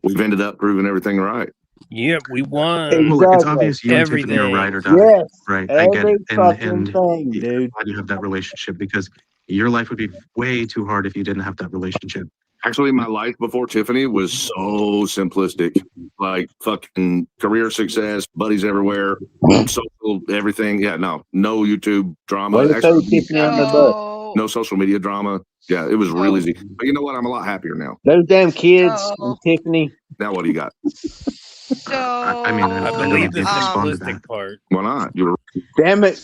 we've ended up proving everything right.
Yep, we won.
Well, look, it's obvious you and Tiffany are ride or die.
Yes,
Right. I get it.
every
And
fucking thing, dude.
glad you have that relationship because your life would be way too hard if you didn't have that relationship.
Actually, my life before Tiffany was so simplistic. Like fucking career success, buddies everywhere, social everything. Yeah, no YouTube drama.
Way to throw Tiffany on the bus.
No social media drama. Yeah, it was real easy. But you know what? I'm a lot happier now.
Those damn kids and Tiffany.
Now what do you got?
So
I mean, I don't
believe the
need to respond to
simplistic
that.
part.
Why not? You're
Damn it.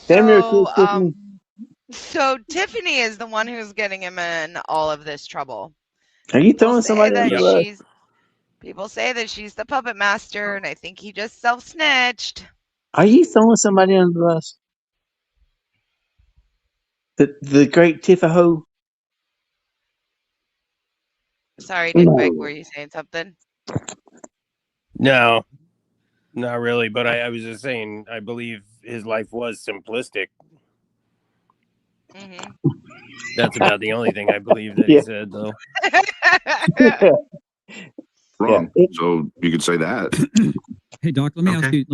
Damn your Tiffany.
So Tiffany is the one who's getting him in all of this trouble.
Are you throwing somebody
That
under the bus?
people say that she's the puppet master, and I think he just self-snitched.
Are you throwing somebody under the bus? The great Tifaho?
Sorry, Dick
No.
Greg, were you saying something?
No, not really. But I was just saying, I believe his life was simplistic.
Mm-hmm.
That's about the only thing I believe that
Yeah.
he said, though.
wrong. So you could say that.
Hey Doc, let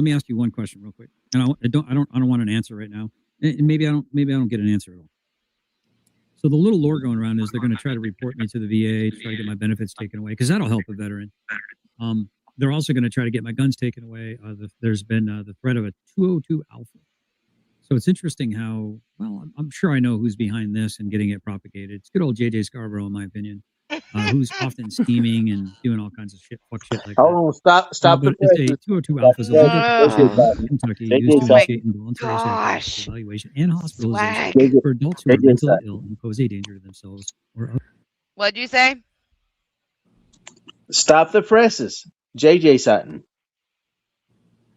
me ask you one question real quick. And I don't want an answer right now. And maybe I don't get an answer at all. So the little lore going around is they're going to try to report me to the VA to try to get my benefits taken away because that'll help a veteran. They're also going to try to get my guns taken away. There's been the threat of a 202 Alpha. So it's interesting how, well, I'm sure I know who's behind this and getting it propagated. It's good old JJ Scarborough, in my opinion, who's often scheming and doing all kinds of shit, fuck shit like that.
Hold on, stop
But
the
it's a 202 Alpha is a legal procedure in Kentucky used to initiate involuntary psychiatric evaluation and hospitalization for adults who are mentally ill and pose a danger to themselves or others.
What'd you say?
Stop the presses. JJ Sutton.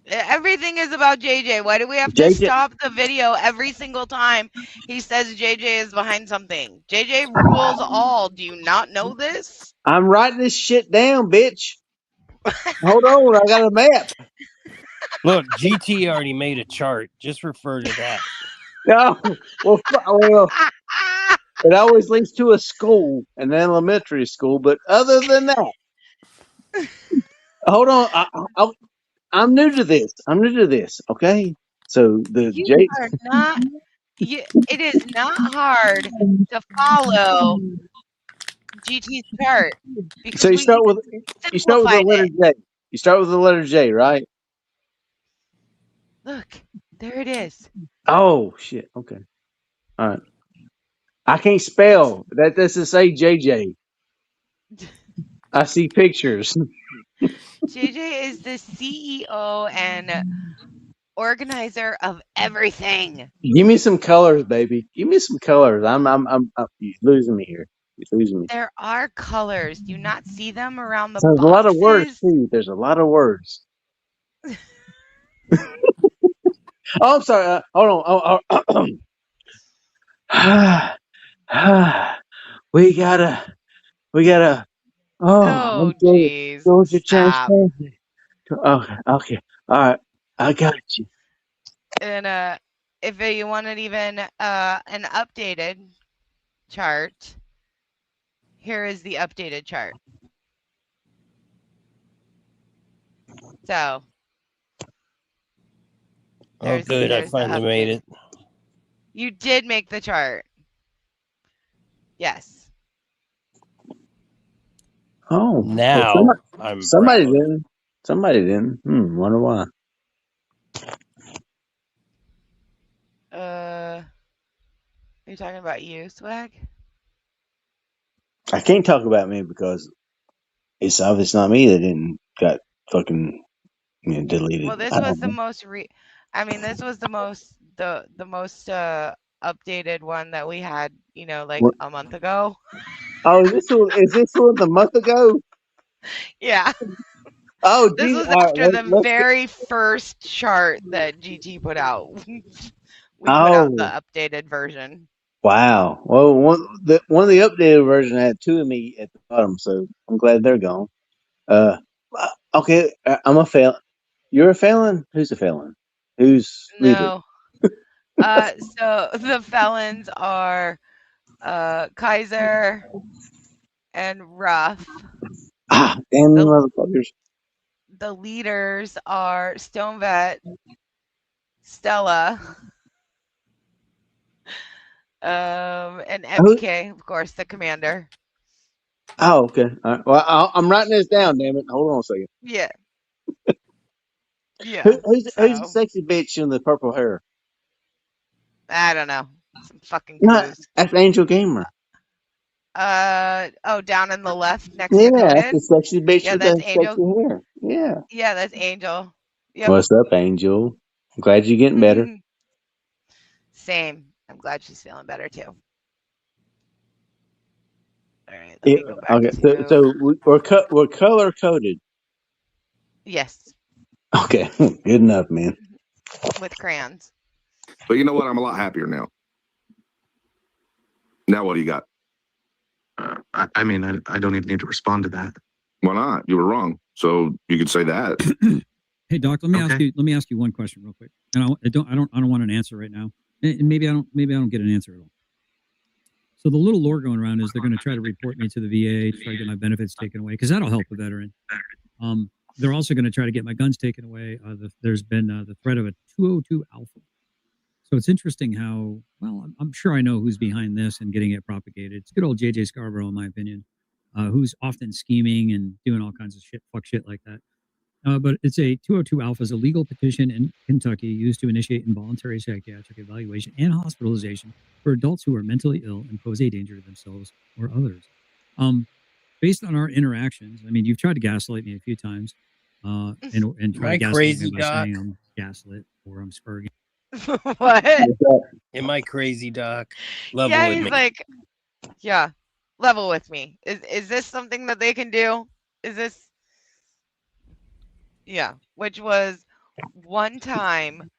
Everything is about JJ. Why do we have to
JJ
stop the video every single time he says JJ is behind something? JJ rules all. Do you not know this?
I'm writing this shit down, bitch. Hold on, I got a map.
Look, GT already made a chart. Just refer to that.
No, well, it always leads to a school, an elementary school. But other than that, hold on. I'm new to this. Okay, so the
You are not. It is not hard to follow GT's chart.
So you start with the letter J. You start with the letter J, right?
Look, there it is.
Oh shit. Okay. All right. I can't spell. That doesn't say JJ. I see pictures.
JJ is the CEO and organizer of everything.
Give me some colors, baby. Give me some colors. I'm you're losing me here. You're losing me.
There are colors. Do you not see them around the
There's
boxes?
a lot of words too. There's a lot of words. Oh, I'm sorry. Hold on. We gotta We gotta.
Oh, jeez.
Georgia
Stop.
transparency. Okay, okay, all right. I got you.
And if you wanted even an updated chart, here is the updated chart. So
Oh, good. I finally made it.
You did make the chart. Yes.
Oh,
Now
well,
I'm
somebody
proud.
didn't. Somebody didn't. Wonder why.
Are you talking about you, Swag?
I can't talk about me because it's obvious not me that didn't got fucking deleted.
Well, this
I
was
don't
the
know.
most this was the most updated one that we had, like
What?
a month ago.
Oh, is this one a month ago?
Yeah.
Oh,
This
geez.
was
All right,
after the
let's get.
very first chart that GT put out. We put out the
Oh,
updated version.
wow. Well, one of the updated version had two of me at the bottom, so I'm glad they're gone. Okay, I'm a fail. You're a felon. Who's a felon? Who's muted?
No. So the felons are Kaiser and Ruff.
Ah, damn you motherfuckers.
The leaders are Stonevet, Stella, and MBK, of course, the commander.
Oh, okay. All right. Well, I'm writing this down. Damn it! Hold on a second.
Yeah. Yeah.
Who's the sexy bitch in the purple hair?
I don't know. Some fucking
No,
coos.
that's Angel Gamer.
Down in the left next
Yeah,
to
that's the
Coded.
sexy bitch
Yeah,
with
that's
the
Angel.
sexy hair. Yeah.
Yeah, that's Angel. Yep.
What's up, Angel? I'm glad you're getting better.
Same. I'm glad she's feeling better too. All right, let
Yeah,
me go back
okay,
to.
so we're color coded.
Yes.
Okay, good enough, man.
With crayons.
But you know what? I'm a lot happier now. Now what do you got?
I mean, I don't even need to respond to that.
Why not? You were wrong. So you could say that.
Hey, Doc, let me ask you one question real quick. And I don't want an answer right now. And maybe I don't get an answer at all. So the little lore going around is they're going to try to report me to the VA, try to get my benefits taken away, because that'll help a veteran. They're also going to try to get my guns taken away. There's been the threat of a 202 Alpha. So it's interesting how, well, I'm sure I know who's behind this and getting it propagated. It's good old JJ Scarborough, in my opinion, who's often scheming and doing all kinds of fuck shit like that. But it's a 202 Alpha is a legal petition in Kentucky used to initiate involuntary psychiatric evaluation and hospitalization for adults who are mentally ill and pose a danger to themselves or others. Based on our interactions, I mean, you've tried to gaslight me a few times, and try to gaslight me by saying I'm gaslit or I'm spurring.
What?
Am I crazy, Doc? Level
Yeah,
with
he's
me.
like, yeah, level with me. Is this something that they can do? Is this? Yeah, which was one time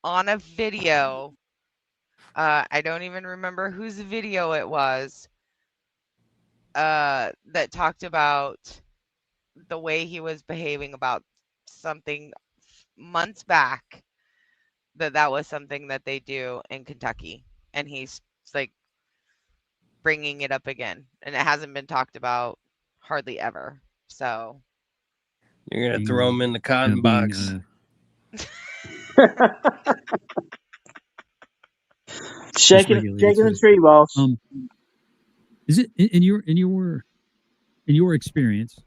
on a video. I don't even remember whose video it was. That talked about the way he was behaving about something months back. That was something that they do in Kentucky, and he's like bringing it up again, and it hasn't been talked about hardly ever. So
You're gonna throw him in the cotton box.
Shaking the tree, boss.
Is it in your experience,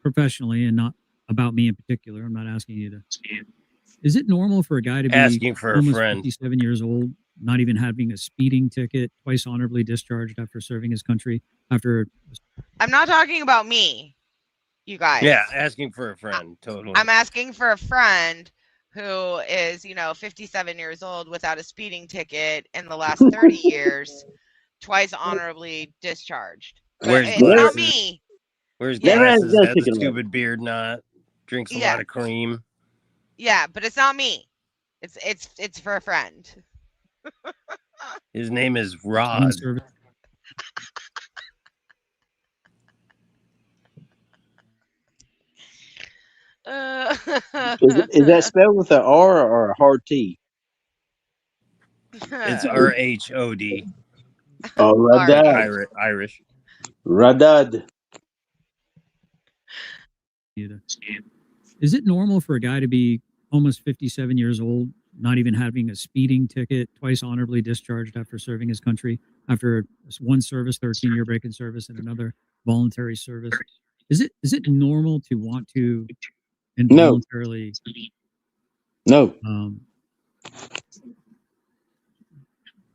professionally, and not about me in particular? I'm not asking you to. Is it normal for a guy to be
Asking for a
almost
friend.
57 years old, not even having a speeding ticket, twice honorably discharged after serving his country?
I'm not talking about me, you guys.
Yeah, asking for a friend. Totally.
I'm asking for a friend who is, 57 years old without a speeding ticket in the last 30 years, twice honorably discharged.
Wears
It's
glasses.
not me.
Wears
Yeah.
glasses, has a stupid beard knot, drinks a
Yeah.
lot of cream.
Yeah, but it's not me. It's for a friend.
His name is Rod.
Is that spelled with an R or a hard T?
It's RHOD.
Oh,
Like Irish.
Radad.
Is it normal for a guy to be almost 57 years old, not even having a speeding ticket, twice honorably discharged after serving his country, after one service, 13-year break-in service, and another voluntary service? Is it normal to want to involuntarily
No.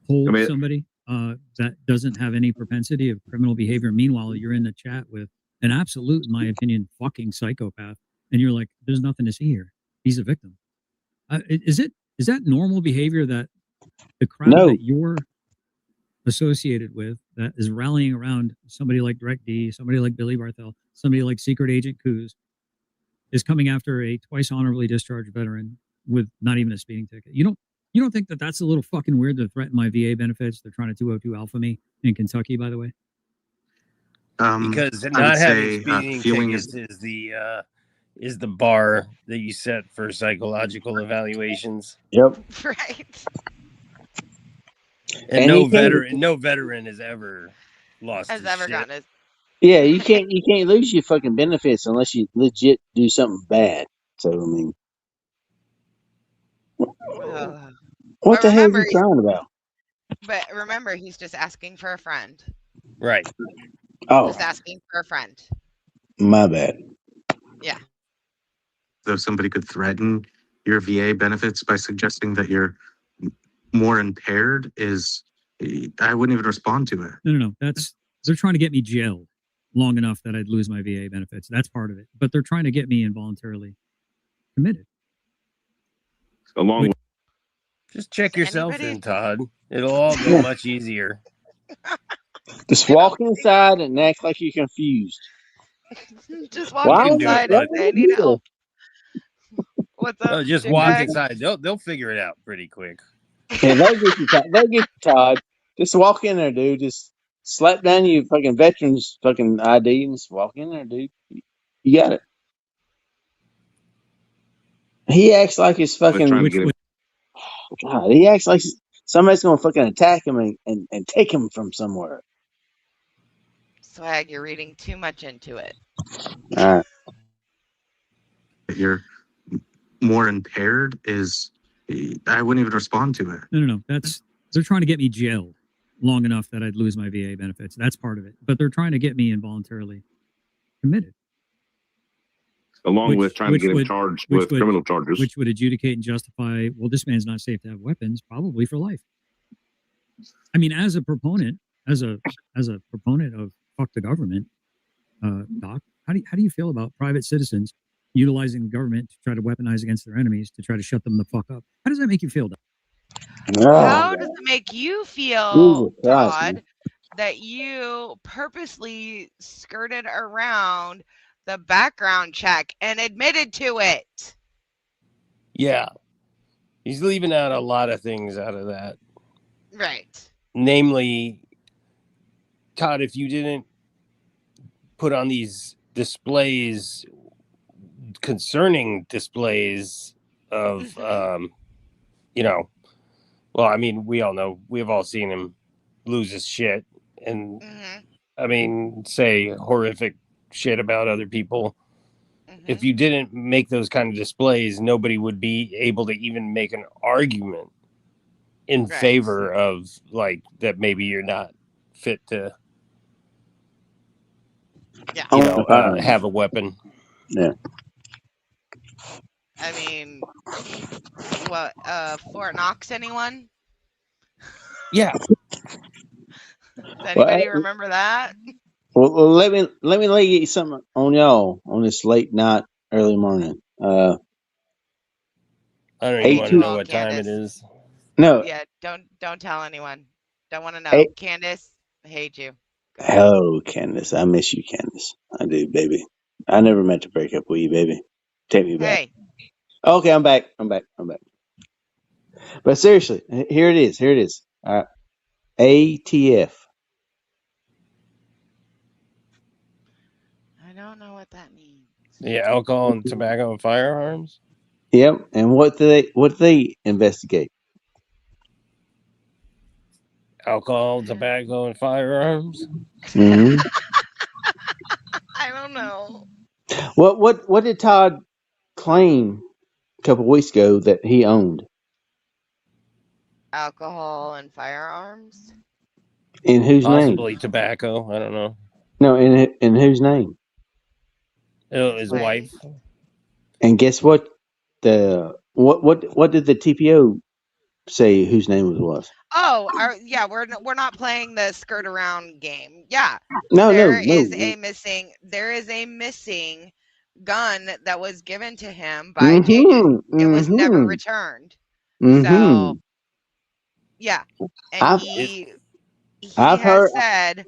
hold somebody that doesn't have any propensity of criminal behavior? Meanwhile, you're in the chat with an absolute, in my opinion, fucking psychopath, and you're like, there's nothing to see here. He's a victim. Is that normal behavior that the crowd that you're associated with, that is rallying around somebody like Direct D, somebody like Billy Barthel, somebody like Secret Agent Coos, is coming after a twice honorably discharged veteran with not even a speeding ticket? You don't think that that's a little fucking weird to threaten my VA benefits? They're trying to 202 alpha me in Kentucky, by the way.
Because not having speeding tickets is the bar that you set for psychological evaluations.
Yep.
Right.
And no veteran has ever lost.
Has ever gotten it.
Yeah, you can't lose your fucking benefits unless you legit do something bad. So I mean, what the hell are you crying about?
But remember, he's just asking for a friend.
Right.
Oh.
Just asking for a friend.
My bad.
Yeah.
So somebody could threaten your VA benefits by suggesting that you're more impaired I wouldn't even respond to it.
No. They're trying to get me jailed long enough that I'd lose my VA benefits. That's part of it. But they're trying to get me involuntarily committed.
Just check yourself in, Todd. It'll all go much easier.
Just walk inside and act like you're confused.
Just walk inside and say, I need help. What's up?
No, just walk inside. They'll figure it out pretty quick.
Yeah, they'll get you, Todd. Just walk in there, dude. Just slap down your fucking veterans fucking ID and just walk in there, dude. You got it. He acts like he's fucking. God, he acts like somebody's gonna fucking attack him and take him from somewhere.
Swag, you're reading too much into it.
All right.
You're more impaired I wouldn't even respond to it.
No. They're trying to get me jailed long enough that I'd lose my VA benefits. That's part of it. But they're trying to get me involuntarily committed.
Along with trying to get him charged with criminal charges.
Which would adjudicate and justify, well, this man's not safe to have weapons, probably for life. I mean, as a proponent of fuck the government, Doc, how do you feel about private citizens utilizing the government to try to weaponize against their enemies, to try to shut them the fuck up? How does that make you feel, Doc?
How does it make you feel, Todd, that you purposely skirted around the background check and admitted to it?
Yeah. He's leaving out a lot of things out of that.
Right.
Namely, Todd, if you didn't put on these displays, concerning displays of, well, I mean, we all know, we've all seen him lose his shit and, I mean, say horrific shit about other people. If you didn't make those kind of displays, nobody would be able to even make an argument in favor of, like, that maybe you're not fit to have a weapon.
Yeah.
I mean, what, Fort Knox, anyone?
Yeah.
Does anybody remember that?
Well, let me lay you something on y'all on this late night, early morning.
I don't even want to know what time it is.
No.
Yeah, don't tell anyone. Don't want to know. Candace, I hate you.
Hello, Candace. I miss you, Candace. I do, baby. I never meant to break up with you, baby. Take me back.
Hey.
Okay, I'm back. But seriously, here it is. ATF.
I don't know what that means.
Yeah, alcohol and tobacco and firearms.
Yep. And what do they investigate?
Alcohol, tobacco, and firearms.
Mm-hmm.
I don't know.
What did Todd claim a couple weeks ago that he owned?
Alcohol and firearms.
In whose name?
Possibly tobacco. I don't know.
No, in whose name?
His wife.
And guess what? What did the TPO say whose name it was?
Oh, yeah, we're not playing the skirt around game. Yeah.
No.
There is a missing gun that was given to him by Jaden. It was never returned. So yeah. And he has said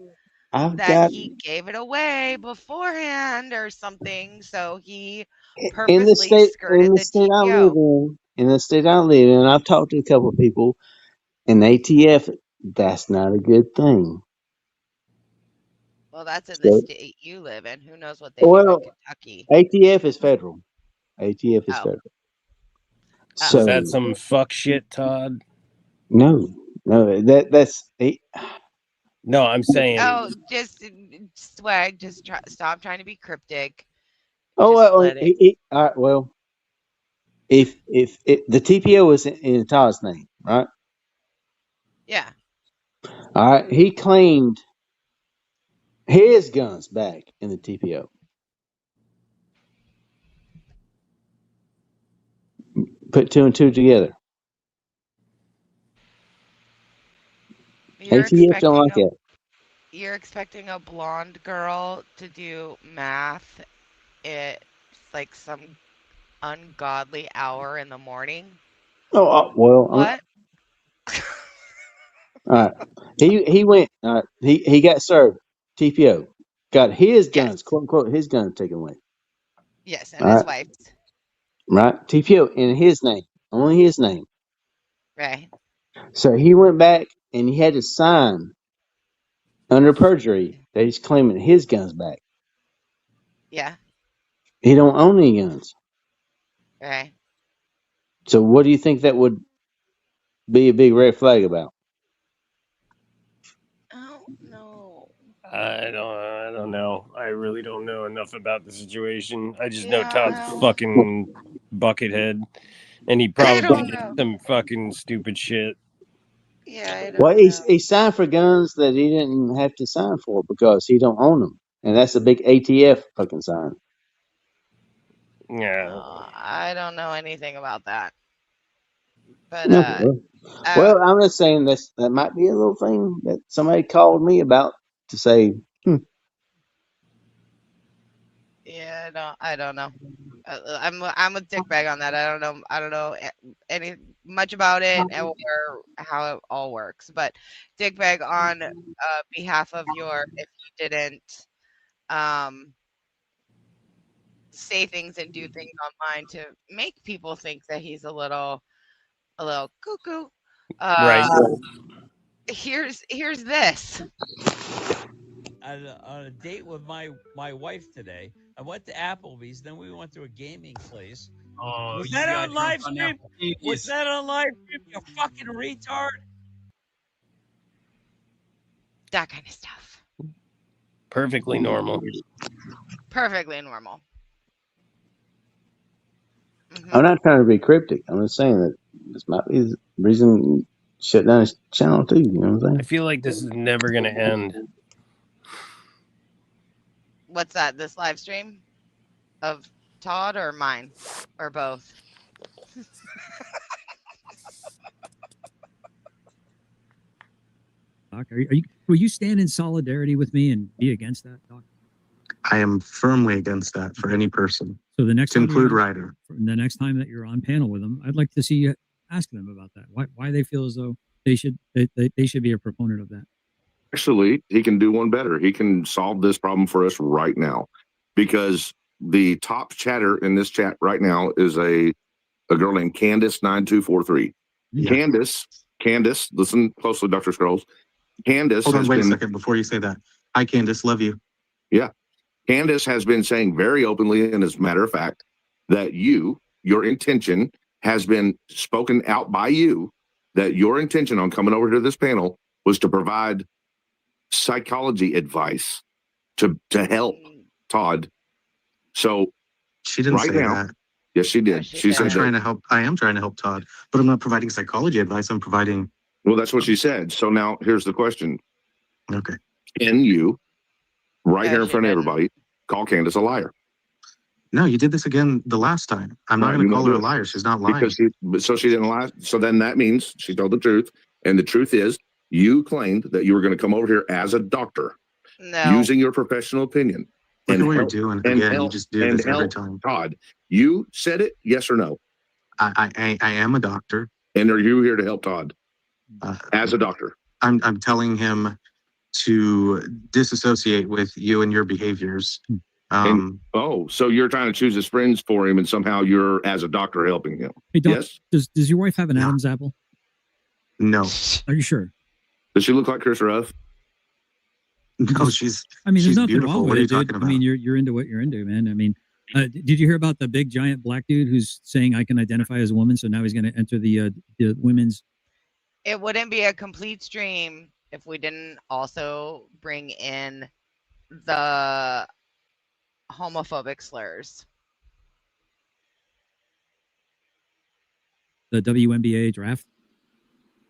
that he gave it away beforehand or something. So he purposely skirted the TPO.
In the state I live in, I've talked to a couple of people in ATF. That's not a good thing.
Well, that's in the state you live in. Who knows what they do in Kentucky?
ATF is federal. ATF is federal. So
is that some fuck shit, Todd?
No, that's.
No, I'm saying.
Oh, just swag. Just stop trying to be cryptic.
Oh, all right. Well, if the TPO was in Todd's name, right?
Yeah.
All right. He claimed his guns back in the TPO. Put two and two together. ATF don't like that.
You're expecting a blonde girl to do math at like some ungodly hour in the morning?
Oh well.
What?
All right. He went. He got served. TPO got his guns, quote unquote, his guns taken away.
Yes, and his wife's.
Right. TPO in his name, only his name.
Right.
So he went back and he had to sign under perjury that he's claiming his guns back.
Yeah.
He don't own any guns.
Right.
So what do you think that would be a big red flag about?
I don't know. I really don't know enough about the situation. I just know Todd's fucking buckethead, and he probably did some fucking stupid shit.
Yeah.
Well, he signed for guns that he didn't have to sign for because he don't own them, and that's a big ATF fucking sign.
Yeah.
I don't know anything about that. But
well, I'm just saying that might be a little thing that somebody called me about to say.
Yeah, I don't know. I'm a dickbag on that. I don't know any much about it or how it all works. But dickbag on behalf of if you didn't say things and do things online to make people think that he's a little cuckoo.
Right.
Here's this.
On a date with my wife today, I went to Applebee's. Then we went to a gaming place.
Oh,
was that on live stream? Was that on live stream? You fucking retard!
That kind of stuff.
Perfectly normal.
Perfectly normal.
I'm not trying to be cryptic. I'm just saying that this might be the reason shut down his channel too. You know what I'm saying?
I feel like this is never going to end.
What's that? This live stream of Todd or mine or both?
Doc, will you stand in solidarity with me and be against that, Doc?
I am firmly against that for any person.
So the next
to
time
include Ryder.
The next time that you're on panel with them, I'd like to see you ask them about that. Why they feel as though they should be a proponent of that.
Actually, he can do one better. He can solve this problem for us right now, because the top chatter in this chat right now is a girl named Candace9243.
Yeah.
Candace, listen closely, Dr. Scrolls. Candace
Hold on,
has
wait
been,
a second before you say that. Hi, Candace, love you.
Yeah. Candace has been saying very openly, and as a matter of fact, that your intention has been spoken out by you, that your intention on coming over to this panel was to provide psychology advice to help Todd. So
She didn't
right
say
now,
that.
yes, she did. She said
I'm trying
that.
to help. I am trying to help Todd, but I'm not providing psychology advice. I'm providing.
Well, that's what she said. So now here's the question.
Okay.
Can you, right here in
she
front of
didn't.
everybody, call Candace a liar?
No, you did this again the last time. I'm not
Right,
going
you
to call
won't
her a
do it.
liar. She's not lying.
Because she didn't lie. So then that means she told the truth. And the truth is, you claimed that you were going to come over here as a doctor, using your professional opinion.
Look
and
at what you're
help-
doing.
and
Again, you
help-
just do
and
this every
help
time.
Todd, you said it, yes or no?
I am a doctor.
And are you here to help Todd as a doctor?
I'm telling him to disassociate with you and your behaviors.
So you're trying to choose his friends for him, and somehow you're, as a doctor, helping him.
Hey, Doc,
Yes.
does your wife have an Adam's apple?
No.
Are you sure?
Does she look like Chris Ruff?
No, she's.
I mean, there's
she's
nothing
beautiful.
wrong
What
with
are you
it, dude.
talking
I
about?
mean, you're into what you're into, man. I mean, did you hear about the big giant black dude who's saying I can identify as a woman? So now he's going to enter the women's.
It wouldn't be a complete stream if we didn't also bring in the homophobic slurs.
The WNBA draft.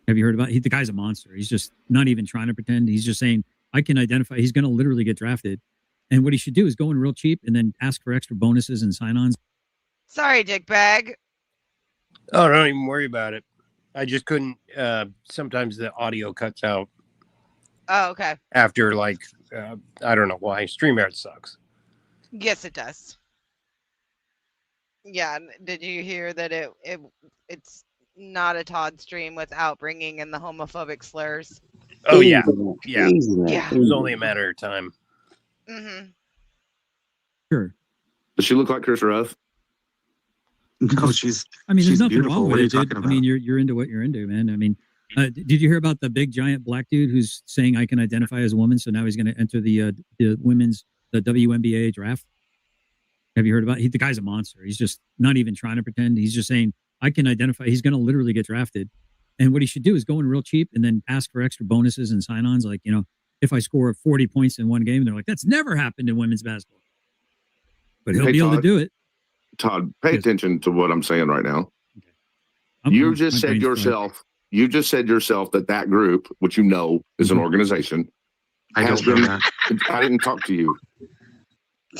Have you heard about it? The guy's a monster. He's just not even trying to pretend. He's just saying, I can identify. He's going to literally get drafted. And what he should do is go in real cheap and then ask for extra bonuses and sign-ons.
Sorry, dickbag.
Oh, don't even worry about it. I just couldn't. Sometimes the audio cuts out
Oh, okay.
after, like, I don't know why. StreamYard sucks.
Yes, it does. Yeah. Did you hear that it's not a Todd stream without bringing in the homophobic slurs?
Oh, yeah. Yeah.
Yeah.
It was only a matter of time.
Mm-hmm.
Sure.
Does she look like Chris Ruff?
No, she's.
I mean, there's
she's
nothing
beautiful.
wrong
What
with
are you
it, dude.
talking
I
about?
mean, you're into what you're into, man. I mean, did you hear about the big giant black dude who's saying I can identify as a woman? So now he's going to enter the women's WNBA draft. Have you heard about it? The guy's a monster. He's just not even trying to pretend. He's just saying I can identify. He's going to literally get drafted. And what he should do is go in real cheap and then ask for extra bonuses and sign-ons. Like, you know, if I score 40 points in one game, they're like, that's never happened in women's basketball. But he'll be able to do it.
Todd, pay attention to what I'm saying right now. You just said yourself that group, which you know is an organization,
I don't know that.
I didn't talk to you.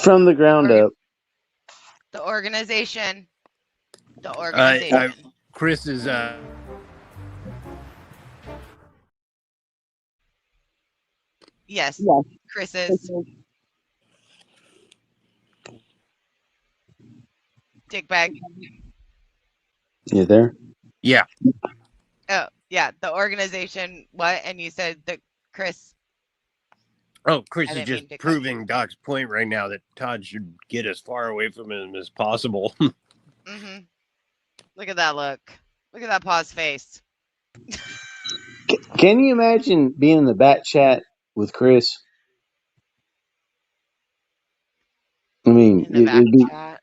From the ground up.
The organization. The organization.
Chris is.
Yes. Chris is. Dickbag.
You there?
Yeah.
Oh, yeah. The organization. What? And you said that Chris.
Oh, Chris
I
is
didn't
just
mean to cut
proving Doc's point right now that Todd should get as far away from him as possible.
Mm-hmm. Look at that look. Look at that pause face.
Can you imagine being in the back chat with Chris? I mean,
In the back
it'd be,
chat.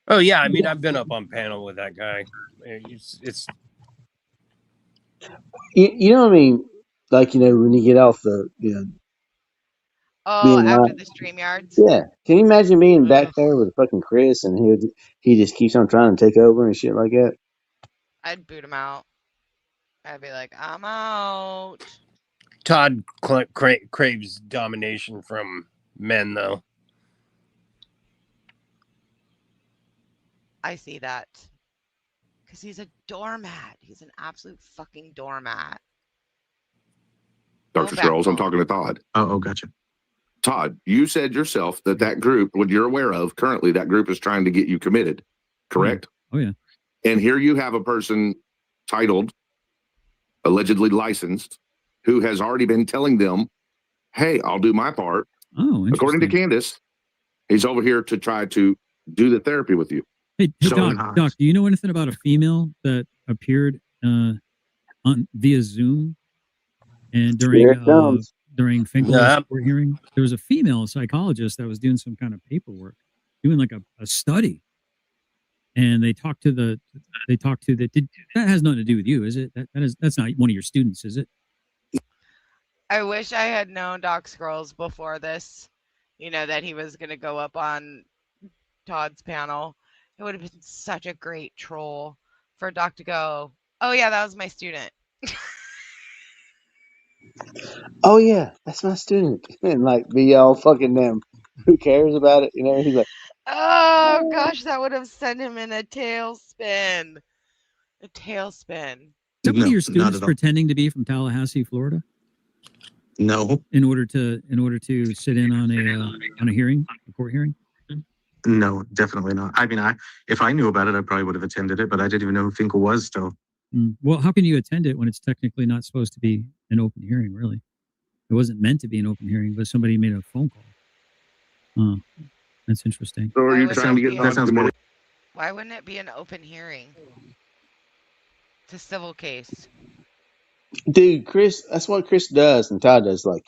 Oh yeah, I mean I've been up on panel with that guy. It's
you know what I mean? Like, you know, when you get off the, you know,
Oh,
being
after
like,
the StreamYards?
yeah. Can you imagine being back there with fucking Chris and he just keeps on trying to take over and shit like that?
I'd boot him out. I'd be like, I'm out.
Todd craves domination from men though.
I see that. Because he's a doormat. He's an absolute fucking doormat.
Dr. Scrolls, I'm talking to Todd.
Oh, gotcha.
Todd, you said yourself that group, what you're aware of currently, that group is trying to get you committed, correct?
Oh, yeah.
And here you have a person titled, allegedly licensed, who has already been telling them, hey, I'll do my part.
Oh,
according to Candace, he's over here to try to do the therapy with you.
Hey, Doc, do you know anything about a female that appeared on via Zoom and during during Finkel's
Yeah.
court hearing, there was a female psychologist that was doing some kind of paperwork, doing like a study, and they talked to the that has nothing to do with you, is it? That's not one of your students, is it?
I wish I had known Doc Scrolls before this, that he was going to go up on Todd's panel. It would have been such a great troll for Doc to go, oh yeah, that was my student.
Oh yeah, that's my student, and like be all fucking them. Who cares about it? He's like,
Oh gosh, that would have sent him in a tailspin. A tailspin.
Is that one of your
not
students
at all.
pretending to be from Tallahassee, Florida,
No,
in order to sit in on a hearing, a court hearing?
no, definitely not. I mean, if I knew about it, I probably would have attended it, but I didn't even know who Finkel was still.
Well, how can you attend it when it's technically not supposed to be an open hearing? Really, it wasn't meant to be an open hearing, but somebody made a phone call. Oh, that's interesting.
So are you
Why
trying to
would
get
it
That sounds more.
Why wouldn't it be an open hearing? It's a civil case.
dude, Chris. That's what Chris does, and Todd does. Like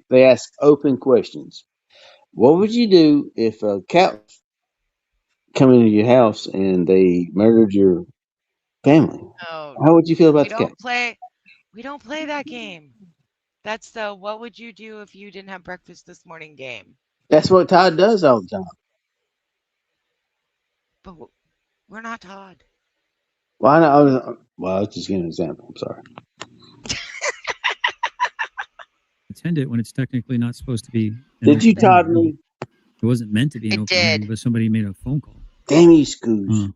they ask open questions. What would you do if a cat come into your house and they murdered your family?
No,
How would you feel about
we
the cat?
don't play that game. That's the what would you do if you didn't have breakfast this morning game.
That's what Todd does all the time.
But we're not Todd.
Well, I was just giving an example. I'm sorry.
Attend it when it's technically not supposed to be. an
Did
open
you, Todd?
hearing, really.
Me?
It wasn't meant to be an
It
open hearing,
did.
but somebody made a phone call.
Damn you, Scoots.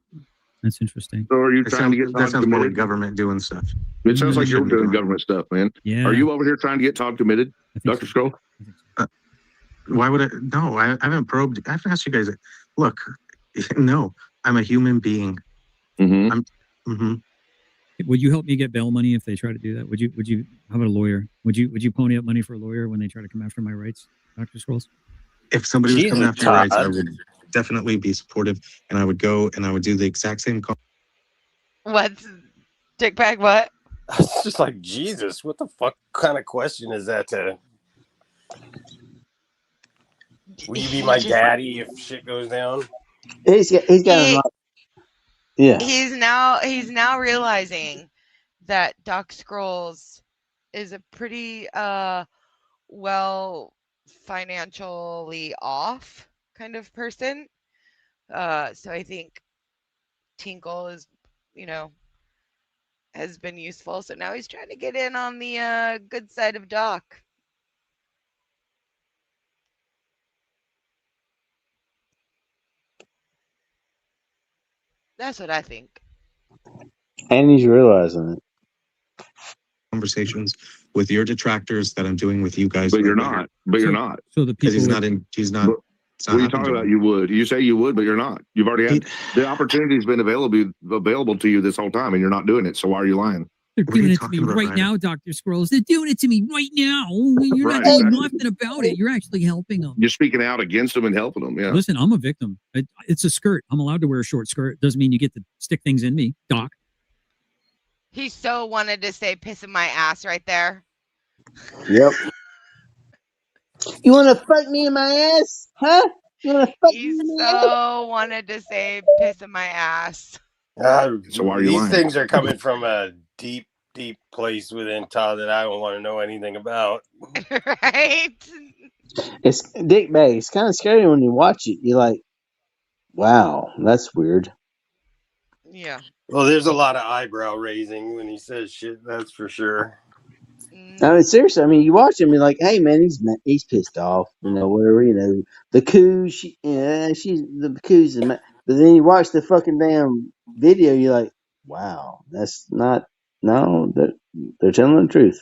That's interesting.
So are you
That
trying to
sounds,
get
that
Todd
sounds more like
committed?
government doing stuff.
It sounds like
They
you're
shouldn't be
doing
doing it.
government stuff, man.
Yeah.
Are you over here trying to get Todd committed,
I think
Dr. Scroll?
Why would I? No, I haven't probed. I haven't asked you guys. Look, no, I'm a human being.
Mm-hmm.
Mhm.
Would you help me get bail money if they try to do that? Would you? How about a lawyer? Would you pony up money for a lawyer when they try to come after my rights, Dr. Scrolls?
If somebody was coming
Jesus,
after your rights, I
Todd.
would definitely be supportive, and I would go and I would do the exact same call.
What's dick bag? What?
It's just like, Jesus, what the fuck kind of question is that? Will you be my daddy if shit goes down?
He's got
He-
yeah.
He's now realizing that Doc Scrolls is a pretty well financially off kind of person. So I think Tinkle is, has been useful. So now he's trying to get in on the good side of Doc. That's what I think.
And he's realizing it.
Conversations with your detractors that I'm doing with you guys.
But you're
right here.
not. But you're not.
So the
Because
people
he's
with-
not in. He's not.
But
it's
what
not
are you
happening
talking
to
about?
him.
You would. You say you would, but you're not. You've already had the opportunity's been available to you this whole time, and you're not doing it. So why are you lying?
They're
What are
doing
you
it to me
talking about,
right
Ryder?
now, Dr. Scrolls. They're doing it to me right now. You're
Right,
not doing
exactly.
nothing about it. You're actually helping them.
You're speaking out against them and helping them. Yeah.
Listen, I'm a victim. It's a skirt. I'm allowed to wear a short skirt. Doesn't mean you get to stick things in me, Doc.
He so wanted to say pissing my ass right there.
Yep. You want to fuck me in my ass? Huh? You want to fuck
He
me in my ass?
so wanted to say pissing my ass.
So why are you
These
lying?
things are coming from a deep, deep place within Todd that I don't want to know anything about.
Right?
It's Dick Bay. It's kind of scary when you watch it. You're like, wow, that's weird.
Yeah.
Well, there's a lot of eyebrow raising when he says shit. That's for sure.
I mean, seriously. I mean, you watch him. You're like, hey, man, he's pissed off. Whatever. The coup. She's the coos. But then you watch the fucking damn video. You're like, wow, that's not. No, they're telling the truth.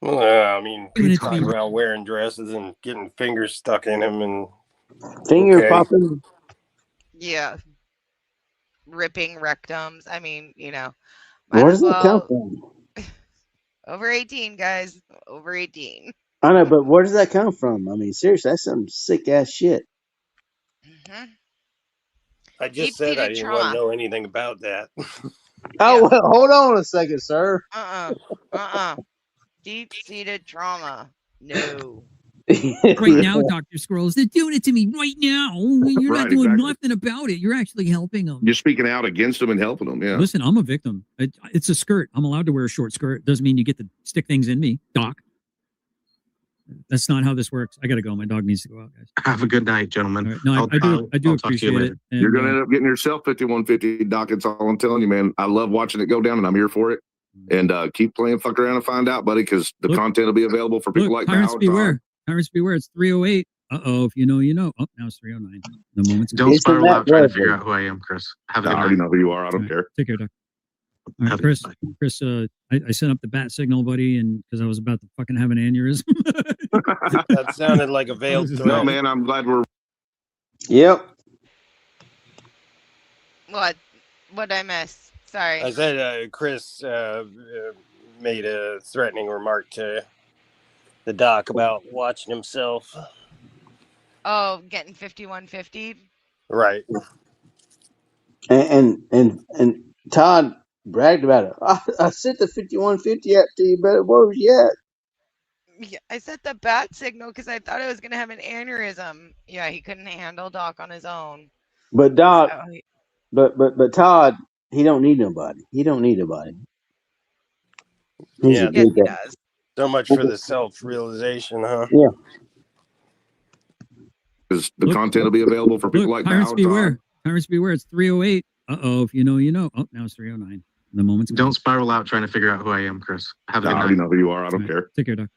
Well, I mean, talking about wearing dresses and getting fingers stuck in him and
Finger
okay.
popping.
Yeah. Ripping rectums. I mean, might
Where
as
does that come
well.
from?
Over 18, guys. Over 18.
I know, but where does that come from? I mean, seriously, that's some sick ass shit.
I just said I didn't want to know anything about that.
Oh, well, hold on a second, sir.
Deep deep-seated trauma. No.
Right now, Dr. Scrolls, they're doing it to me right now. You're not
Right,
doing
exactly.
nothing about it. You're actually helping them.
You're speaking out against them and helping them. Yeah.
Listen, I'm a victim. It's a skirt. I'm allowed to wear a short skirt. Doesn't mean you get to stick things in me, Doc. That's not how this works. I got to go. My dog needs to go out, guys.
Have a good night, gentlemen.
Right. No, I do
I'll talk to you
appreciate
later.
it. And,
You're going to end up getting yourself 5150, Doc. It's all I'm telling you, man. I love watching it go down, and I'm here for it. And keep playing fuck around and find out, buddy, because the content will be available for people like
Tyrants
Bow.
beware. Tyrants beware. It's 308. Uh-oh. If you know, you know. Oh, now it's 309. The moment's
Don't spiral out trying to figure out who I am, Chris. Have a
I
good
already
night.
know who you are. I don't care.
Take care, Doc. All right, Chris, I sent up the bat signal, buddy, and because I was about to fucking have an aneurysm.
That sounded like a veiled
No,
threat.
man, I'm glad we're.
Yep.
What'd I miss? Sorry.
I said Chris made a threatening remark to the doc about watching himself.
Oh, getting 5150.
Right.
And Todd bragged about it. I sent the 5150 out to you, but where was you at?
Yeah, I set the bat signal because I thought I was gonna have an aneurysm. Yeah, he couldn't handle Doc on his own.
But Doc,
So
but Todd, he don't need nobody. He don't need nobody. He's
Yeah.
a good guy.
does.
So much for the self-realization, huh?
Yeah.
Because the content will be available for people like
Tyrants
Bow.
beware. Tyrants beware. It's 308. Uh-oh. If you know, you know. Oh, now it's 309. The moment's
Don't spiral out trying to figure out who I am, Chris. Have a
I
good
already
night.
know who you are. I don't care.
Take care, Doc.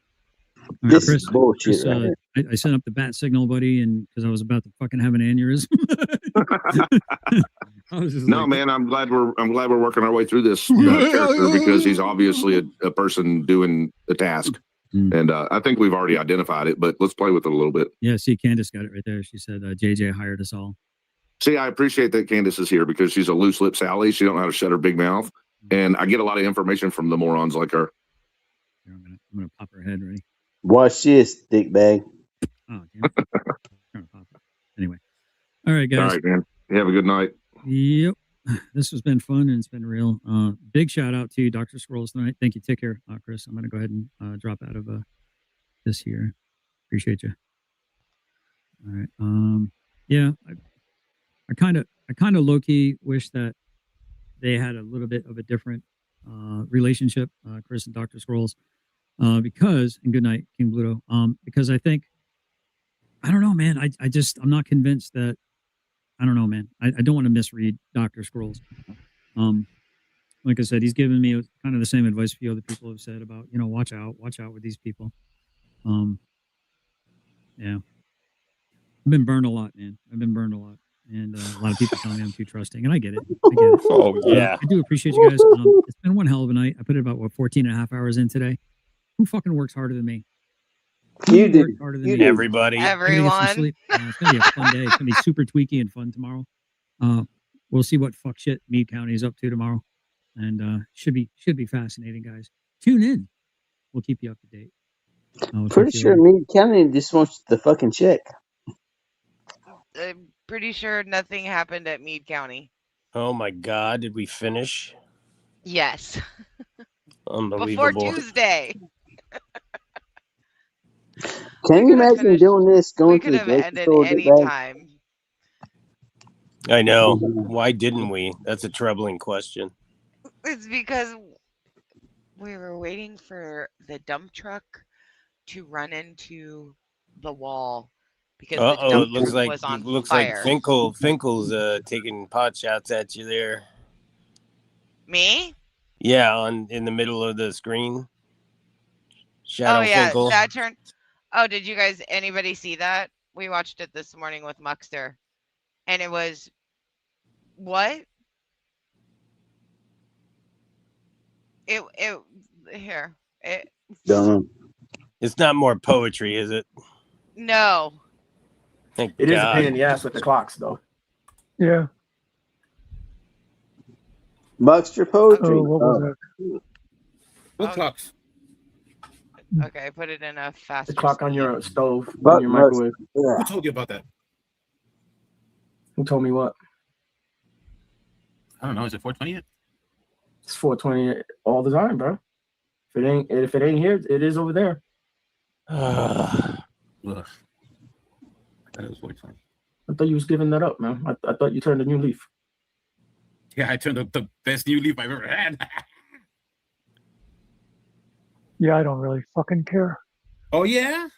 All right,
This
Chris,
is bullshit.
Chris,
Right here.
I sent up the bat signal, buddy, and because I was about to fucking have an aneurysm. I was just
No,
like,
man, I'm glad we're working our way through this character because he's obviously a person doing the task. And I think we've already identified it, but let's play with it a little bit.
Yeah, see, Candace got it right there. She said JJ hired us all.
See, I appreciate that Candace is here because she's a loose lip Sally. She don't know how to shut her big mouth. And I get a lot of information from the morons like her.
Here, I'm gonna pop her head. Ready?
Watch this, dick bag.
Oh, damn. Trying to pop it. Anyway. All right, guys.
All right, man. You have a good night.
Yep. This has been fun and it's been real. Big shout out to Dr. Scrolls tonight. Thank you. Take care, Chris. I'm going to go ahead and drop out of this here. Appreciate you. All right. Yeah, I kind of low key wish that they had a little bit of a different relationship, Chris and Dr. Scrolls, because, and good night, King Bluto. Because I think, I don't know, man. I'm not convinced that. I don't know, man. I don't want to misread Dr. Scrolls. Like I said, he's given me kind of the same advice a few other people have said about, watch out with these people. Yeah. I've been burned a lot, man. I've been burned a lot. And a lot of people tell me I'm too trusting, and I get it.
Oh, yeah.
I do appreciate you guys. It's been one hell of a night. I put about 14 and a half hours in today. Who fucking works harder than me?
You did.
Harder than me?
Everybody.
I'm gonna get some sleep. It's gonna be a fun day. It's gonna be super tweaky and fun tomorrow. We'll see what fuck shit Meade County is up to tomorrow, and should be fascinating, guys. Tune in. We'll keep you up to date. We'll talk
Pretty
to you
sure
later.
Meade County just wants the fucking check.
I'm pretty sure nothing happened at Meade County.
Oh my God! Did we finish?
Yes.
Unbelievable.
Before Tuesday.
Can you imagine doing this, going to
Could
the
have
grocery
ended
store?
any
dick bag?
time.
I know. Why didn't we? That's a troubling question.
It's because we were waiting for the dump truck to run into the wall because the
It
dump
looks
truck
like
was on
like
fire.
Finkel's taking pot shots at you there.
Me?
Yeah, in the middle of the screen. Shadow
Oh yeah,
Finkel.
that turned. Oh, did you guys? Anybody see that? We watched it this morning with Muxter, and it was what? It here it.
Dumb.
It's not more poetry, is it?
No.
Thank
It is a
God.
pain in the ass with the clocks, though.
Yeah.
Buckster poetry.
Oh, what was that?
What clocks?
Okay, put it in a faster.
The clock on your stove,
Buck-
on your microwave.
yeah.
Who told you about that? Who told me what?
I don't know. Is it 420 yet?
It's 420 all the time, bro. If it ain't here, it is over there.
That was voice line.
I thought you was giving that up, man. I thought you turned a new leaf.
Yeah, I turned up the best new leaf I've ever had.
Yeah, I don't really fucking care.
Oh yeah?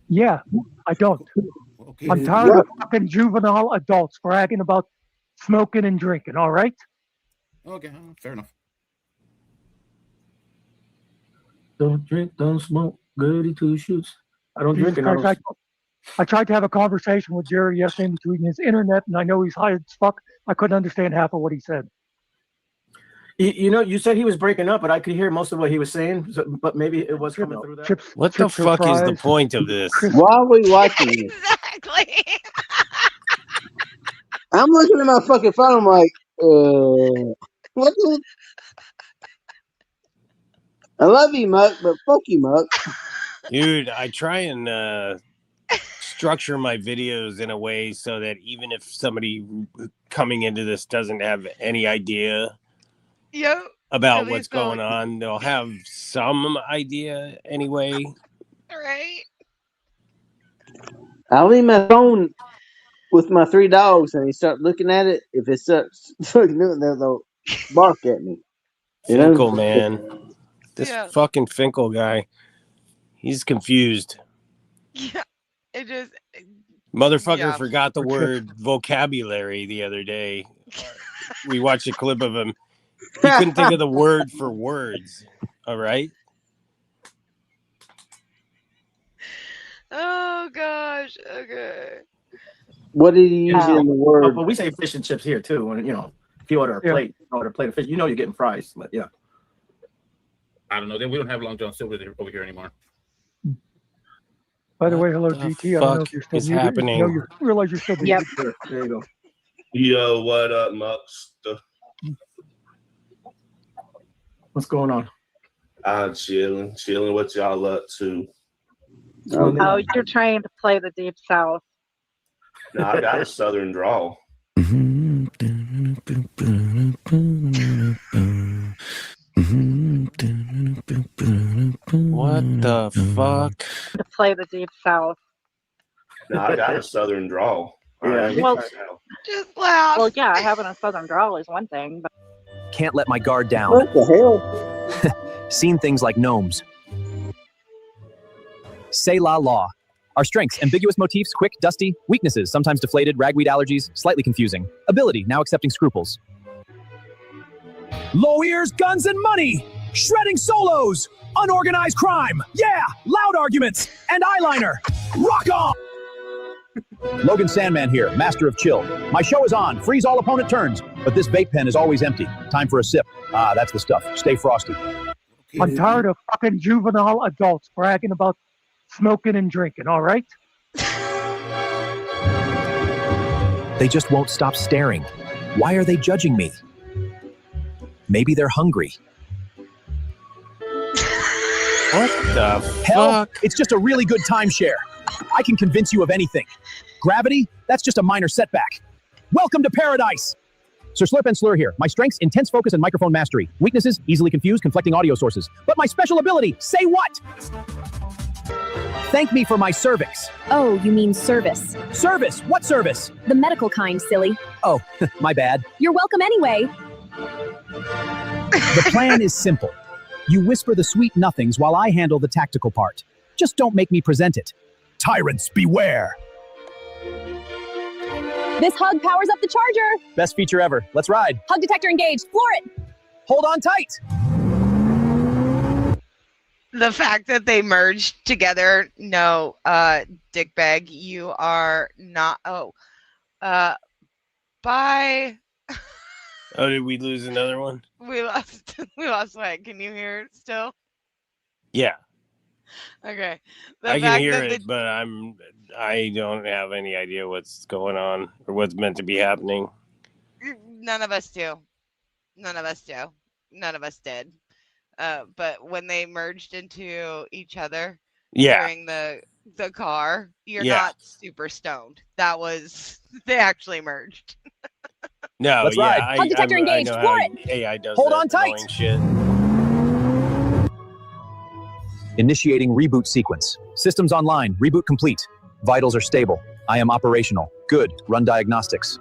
Yeah, I don't.
Okay.
I'm tired of fucking juvenile adults bragging about smoking and drinking, all right?
Okay, fair enough.
Don't drink, don't smoke, goody two shoes. I don't drink, and
I tried to have a conversation with Jerry yesterday between his internet, and I know he's high as fuck. I couldn't understand half of what he said.
You know, you said he was breaking up, but I could hear most of what he was saying. But maybe it was coming through that.
What the fuck is the point of this?
Why are we watching this?
Exactly.
I'm looking at my fucking phone. I'm like, what the? I love you, Muck, but fuck you, Muck.
Dude, I try and structure my videos in a way so that even if somebody coming into this doesn't have any idea about what's going on, they'll have some idea anyway.
Right.
I leave my phone with my 3 dogs, and they start looking at it. If it starts looking at it, they'll bark at me. You know?
Finkel, man. This fucking Finkel guy. He's confused.
Yeah. It just
Motherfucker forgot the word vocabulary the other day. We watched a clip of him. He couldn't think of the word for words. All right.
Oh gosh. Okay.
What did he use in the word?
But we say fish and chips here too. When if you order a plate, of fish, you're getting fries. But yeah.
I don't know. We don't have Long John Silver over here anymore.
By the way, hello, GT. I don't know if you're still
is
muted.
happening?
No, you realize you're still muted.
There you go.
Yo, what up, Mux?
What's going on?
I'm chilling what y'all up to.
Oh, you're trying to play the Deep South.
No, I got a Southern drawl.
What the fuck?
To play the Deep South.
No, I got a Southern drawl.
Yeah. Well,
just laugh.
Well, yeah, having a Southern drawl is one thing, but
Can't let my guard down.
What the hell?
Seen things like gnomes. Say la law. Our strengths: ambiguous motifs, quick, dusty. Weaknesses: sometimes deflated, ragweed allergies, slightly confusing. Ability: now accepting scruples. Low ears, guns, and money. Shredding solos. Unorganized crime. Yeah, loud arguments and eyeliner. Rock on. Logan Sandman here, master of chill. My show is on. Freeze all opponent turns. But this vape pen is always empty. Time for a sip. Ah, that's the stuff. Stay frosty.
I'm tired of fucking juvenile adults bragging about smoking and drinking, all right?
They just won't stop staring. Why are they judging me? Maybe they're hungry.
What the
Hell,
fuck?
it's just a really good timeshare. I can convince you of anything. Gravity, that's just a minor setback. Welcome to paradise. Sir Slurp and Slur here. My strengths: intense focus and microphone mastery. Weaknesses: easily confused, conflicting audio sources. But my special ability: say what? Thank me for my cervix.
Oh, you mean service.
Service? What service?
The medical kind, silly.
Oh, my bad.
You're welcome anyway.
The plan is simple. You whisper the sweet nothings while I handle the tactical part. Just don't make me present it. Tyrants beware.
This hug powers up the charger.
Best feature ever. Let's ride.
Hug detector engaged. Floor it.
Hold on tight.
The fact that they merged together, no, dickbag, you are not. Bye.
Oh, did we lose another one?
We lost what? Can you hear it still?
Yeah,
Okay.
I can hear it, but I don't have any idea what's going on or what's meant to be happening.
None of us do. None of us do. None of us did. But when they merged into each other during the car, you're not super stoned. That was they actually merged.
No,
Let's
yeah,
ride.
Hug detector engaged.
I know
Floor
how
it.
AI does
Hold
that
on tight.
annoying shit.
Initiating reboot sequence. Systems online. Reboot complete. Vitals are stable. I am operational. Good. Run diagnostics.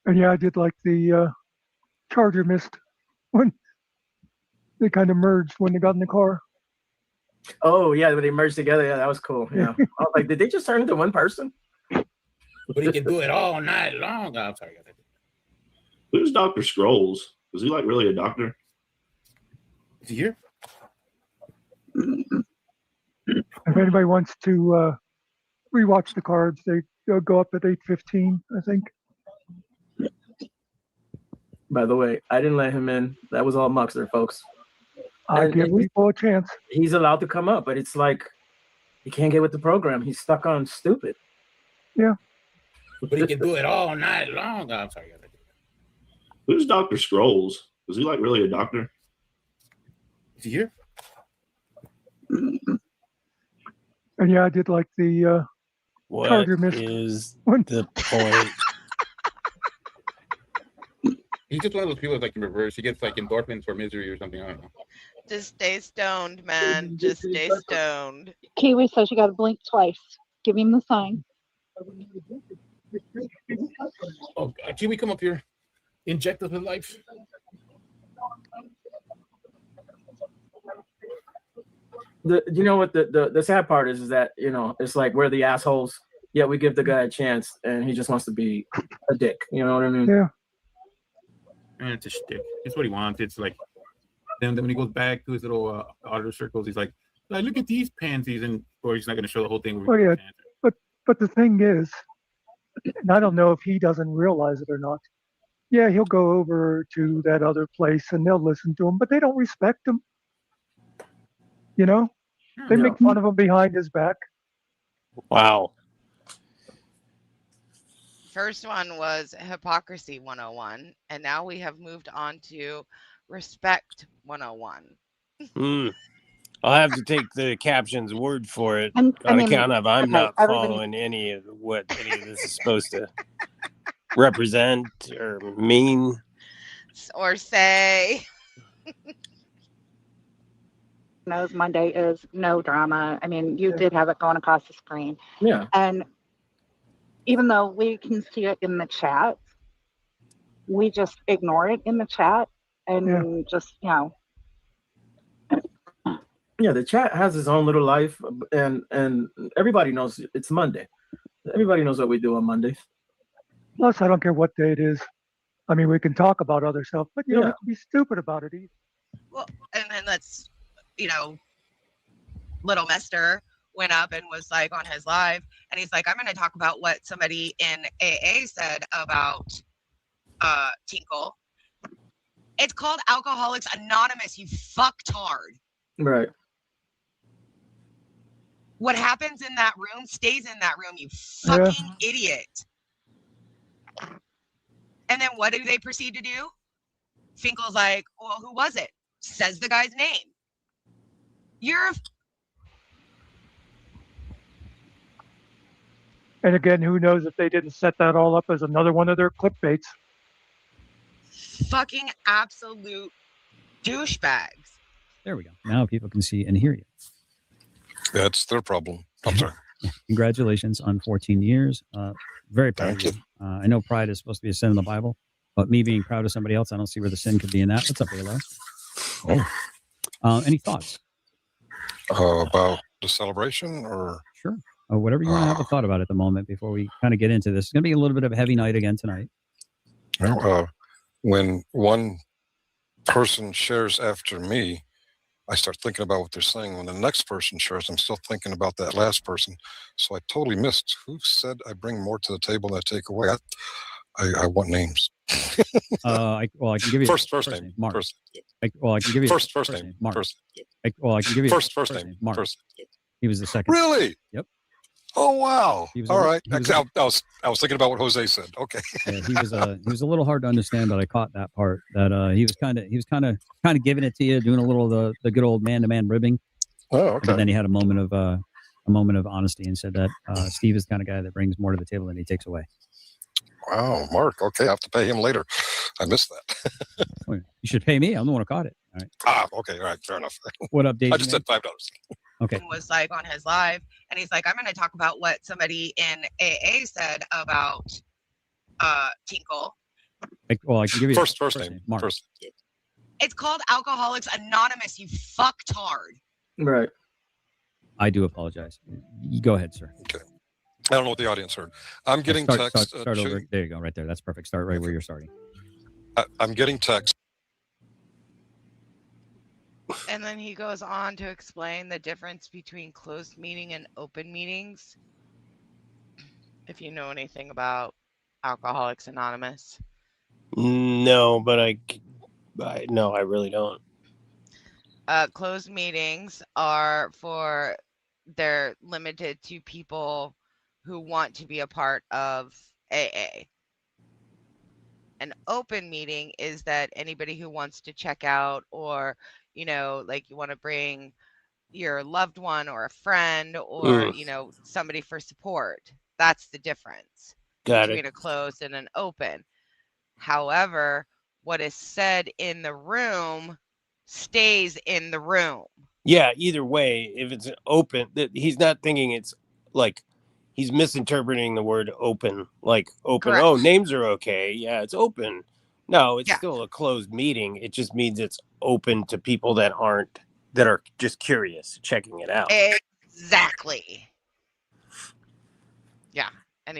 And yeah, I did like the Charger missed when they kind of merged when they got in the car.
Oh yeah, when they merged together, yeah, that was cool. Yeah, I was like, did they just turn into one person?
But he can do it all night long. I'm sorry.
Who's Dr. Scrolls? Is he like really a doctor?
Is he here?
If anybody wants to rewatch the cards, they go up at 8:15, I think.
By the way, I didn't let him in. That was all Muxer, folks.
I give people a chance.
He's allowed to come up, but it's like he can't get with the program. He's stuck on stupid.
Yeah.
But he can do it all night long. I'm sorry.
Who's Dr. Scrolls? Is he like really a doctor?
Is he here?
And yeah, I did like the
What
Charger missed
is
one.
the point?
He's just one of those people that's like in reverse. He gets like endorphins for misery or something. I don't know.
Just stay stoned, man. Just stay stoned.
Kiwi says you got to blink twice. Give him the sign.
Oh, can we come up here? Inject us with life.
You know what the sad part is that, you know, it's like we're the assholes, yet we give the guy a chance and he just wants to be a dick. You know what I mean?
Yeah.
And it's a shtick. It's what he wants. It's like then when he goes back to his little auditor circles, he's like, look at these pansies, and or he's not going to show the whole thing.
Oh yeah, but the thing is, and I don't know if he doesn't realize it or not. Yeah, he'll go over to that other place and they'll listen to him, but they don't respect him. You know, they make fun of him behind his back.
Wow.
First one was Hypocrisy 101, and now we have moved on to Respect 101.
I'll have to take the caption's word for it
I
on
mean,
account of I'm
okay,
not
everybody-
following any of what any of this is supposed to represent or mean.
Or say.
Knows Monday is no drama. I mean, you did have it going across the screen.
Yeah.
And even though we can see it in the chat, we just ignore it in the chat and just, you know.
Yeah, the chat has its own little life, and everybody knows it's Monday. Everybody knows what we do on Mondays.
Plus, I don't care what day it is. I mean, we can talk about other stuff, but you don't have to be stupid about it either.
Well, and then let's, you know, Little Mester went up and was like on his live, and he's like, I'm going to talk about what somebody in AA said about Tinkle. It's called Alcoholics Anonymous, you fucktard.
Right.
What happens in that room stays in that room, you fucking idiot. And then what do they proceed to do? Finkel's like, well, who was it? Says the guy's name. You're a
And again, who knows if they didn't set that all up as another one of their clickbaits.
fucking absolute douchebags.
There we go. Now people can see and hear you.
That's their problem. I'm sorry.
Congratulations on 14 years. Very proud of you. I know pride is supposed to be a sin in the Bible, but me being proud of somebody else, I don't see where the sin could be in that. What's up, Halo? Any thoughts?
About the celebration or?
Sure. Whatever you want to have a thought about at the moment before we kind of get into this. It's going to be a little bit of a heavy night again tonight.
Well, when one person shares after me, I start thinking about what they're saying. When the next person shares, I'm still thinking about that last person. So I totally missed who said I bring more to the table than I take away. I want names.
I can give you
first name.
Mark.
First.
I can give you
first name.
Mark.
First.
I can give you
first name.
Mark.
First.
He was the second.
Really?
Yep.
Oh wow! All right.
I
was thinking about what Jose said. Okay.
Yeah, he was a little hard to understand, but I caught that part. That he was kind of giving it to you, doing a little of the good old man-to-man ribbing.
Oh, okay.
But then he had a moment of honesty and said that Steve is the kind of guy that brings more to the table than he takes away.
Wow, Mark. Okay, I have to pay him later. I missed that.
You should pay me. I'm the one who caught it.
Okay, all right, fair enough.
What update?
I just said $5.
Okay.
Was like on his live, and he's like, I'm going to talk about what somebody in AA said about Tinkle.
I can give you
first name.
Mark.
First.
It's called Alcoholics Anonymous, you fucktard.
Right.
I do apologize. You go ahead, sir.
Okay. I don't know what the audience heard. I'm getting text.
Start over. There you go. Right there. That's perfect. Start right where you're starting.
I'm getting text.
And then he goes on to explain the difference between closed meeting and open meetings. If you know anything about Alcoholics Anonymous.
No, but I really don't.
Closed meetings are they're limited to people who want to be a part of AA. An open meeting is that anybody who wants to check out, or like you want to bring your loved one or a friend or somebody for support. That's the difference between a closed and an open. However, what is said in the room stays in the room.
Yeah, either way, if it's open, he's not thinking it's like he's misinterpreting the word open, like open.
Correct.
Oh, names are okay. Yeah, it's open. No, it's still a closed meeting. It just means it's open to people that are just curious, checking it out.
Exactly. Yeah. And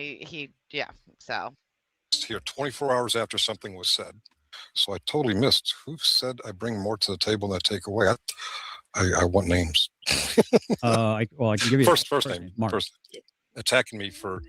so.
Here 24 hours after something was said. So I totally missed. Who said I bring more to the table than I take away? I want names.
I can give you
first name. Mark. First, attacking me for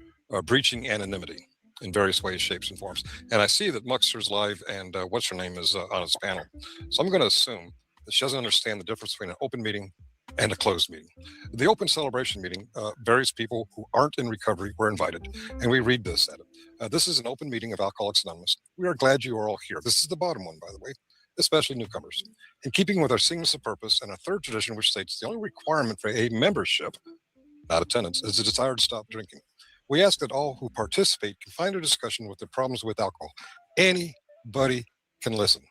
breaching anonymity in various ways, shapes, and forms. And I see that Muxer's live and what's her name is on his panel. So I'm going to assume that she doesn't understand the difference between an open meeting and a closed meeting. The open celebration meeting, various people who aren't in recovery were invited, and we read this at it. This is an open meeting of Alcoholics Anonymous. We are glad you are all here. This is the bottom one, by the way, especially newcomers. In keeping with our singleness of purpose and our third tradition, which states the only requirement for a membership, not attendance, is the desire to stop drinking. We ask that all who participate can find a discussion with their problems with alcohol. Anybody can listen.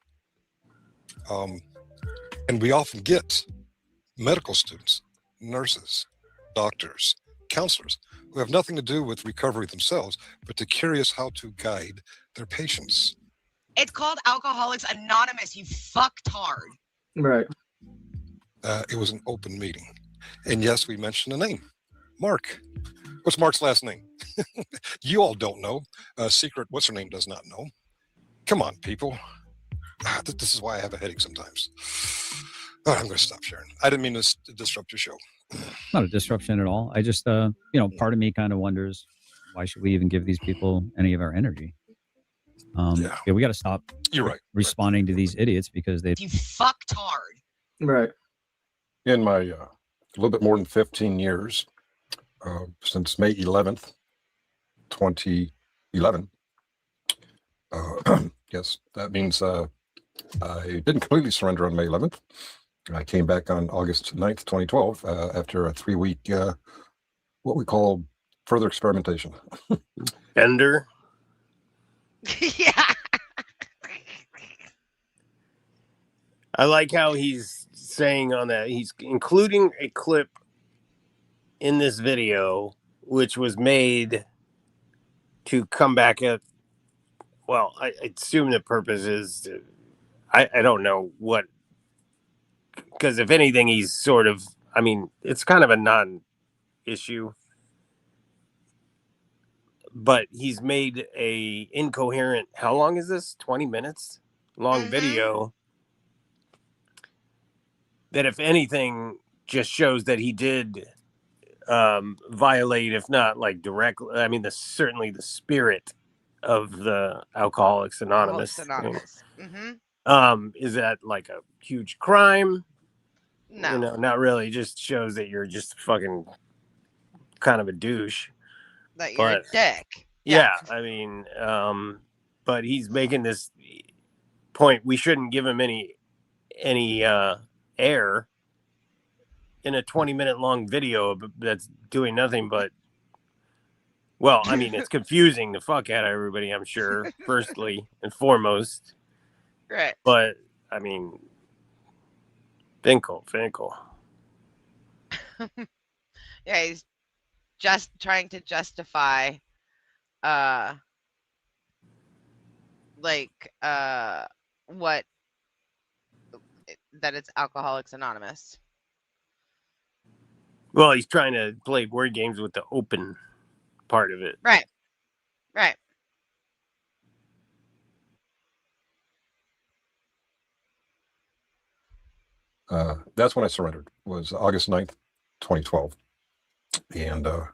And we often get medical students, nurses, doctors, counselors who have nothing to do with recovery themselves, but they're curious how to guide their patients.
It's called Alcoholics Anonymous, you fucktard.
Right.
It was an open meeting. And yes, we mentioned a name, Mark. What's Mark's last name? You all don't know. Secret, what's her name, does not know. Come on, people. This is why I have a headache sometimes. I'm going to stop sharing. I didn't mean to disrupt your show.
Not a disruption at all. I just, part of me kind of wonders, why should we even give these people any of our energy? We got to stop.
You're right.
Responding to these idiots because they.
You fucktard.
Right.
In my a little bit more than 15 years, since May 11th, 2011. Yes, that means I didn't completely surrender on May 11th. I came back on August 9th, 2012, after a 3-week, what we call further experimentation.
Bender.
Yeah.
I like how he's saying on that, he's including a clip in this video, which was made to come back at, well, I assume the purpose is, I don't know what, because if anything, he's sort of, I mean, it's kind of a non-issue, but he's made a incoherent, how long is this? 20 minutes long video that, if anything, just shows that he did violate, if not like directly, I mean, certainly the spirit of the Alcoholics Anonymous. Is that like a huge crime?
No.
Not really. It just shows that you're just fucking kind of a douche.
That you're a dick.
Yeah, I mean, but he's making this point. We shouldn't give him any air in a 20-minute long video that's doing nothing but, well, I mean, it's confusing the fuck out of everybody, I'm sure, firstly and foremost.
Right.
But, I mean, Finkel.
Yeah, he's just trying to justify what that it's Alcoholics Anonymous.
Well, he's trying to play word games with the open part of it.
Right.
That's when I surrendered, was August 9th, 2012. And there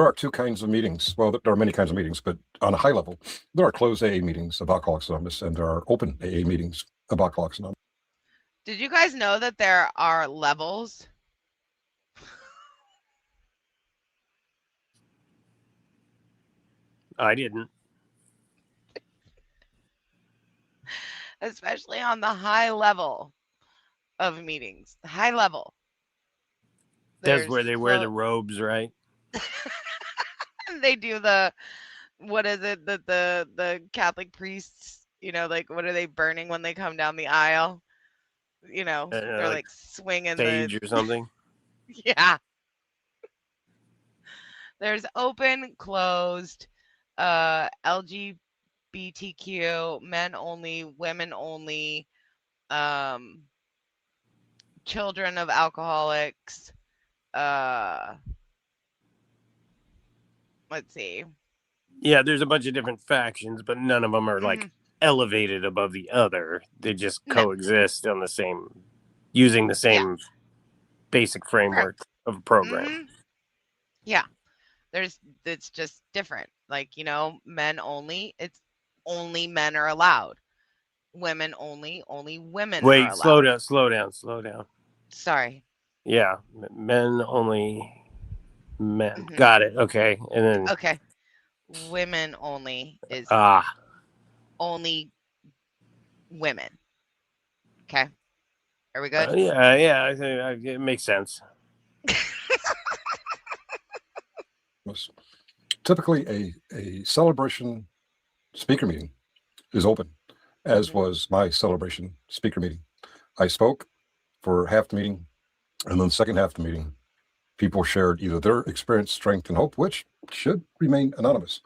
are two kinds of meetings. Well, there are many kinds of meetings, but on a high level, there are closed AA meetings of Alcoholics Anonymous, and there are open AA meetings of Alcoholics Anonymous.
Did you guys know that there are levels?
I didn't.
Especially on the high level of meetings. High level.
That's where they wear the robes, right?
They do the, what is it, the Catholic priests, like what are they burning when they come down the aisle? They're like swinging
sage or something.
Yeah. There's open, closed, LGBTQ, men only, women only, children of alcoholics. Let's see.
Yeah, there's a bunch of different factions, but none of them are like elevated above the other. They just coexist on the same, using the same basic framework of a program.
Yeah. It's just different. Like, men only, it's only men are allowed. Women only women are allowed.
Wait, slow down.
Sorry.
Yeah, men only, men. Got it. Okay, and then
Okay. Women only is only women. Okay. Are we good?
Yeah. I think it makes sense.
Typically, a celebration speaker meeting is open, as was my celebration speaker meeting. I spoke for half the meeting, and then the second half of the meeting, people shared either their experience, strength, and hope, which should remain anonymous.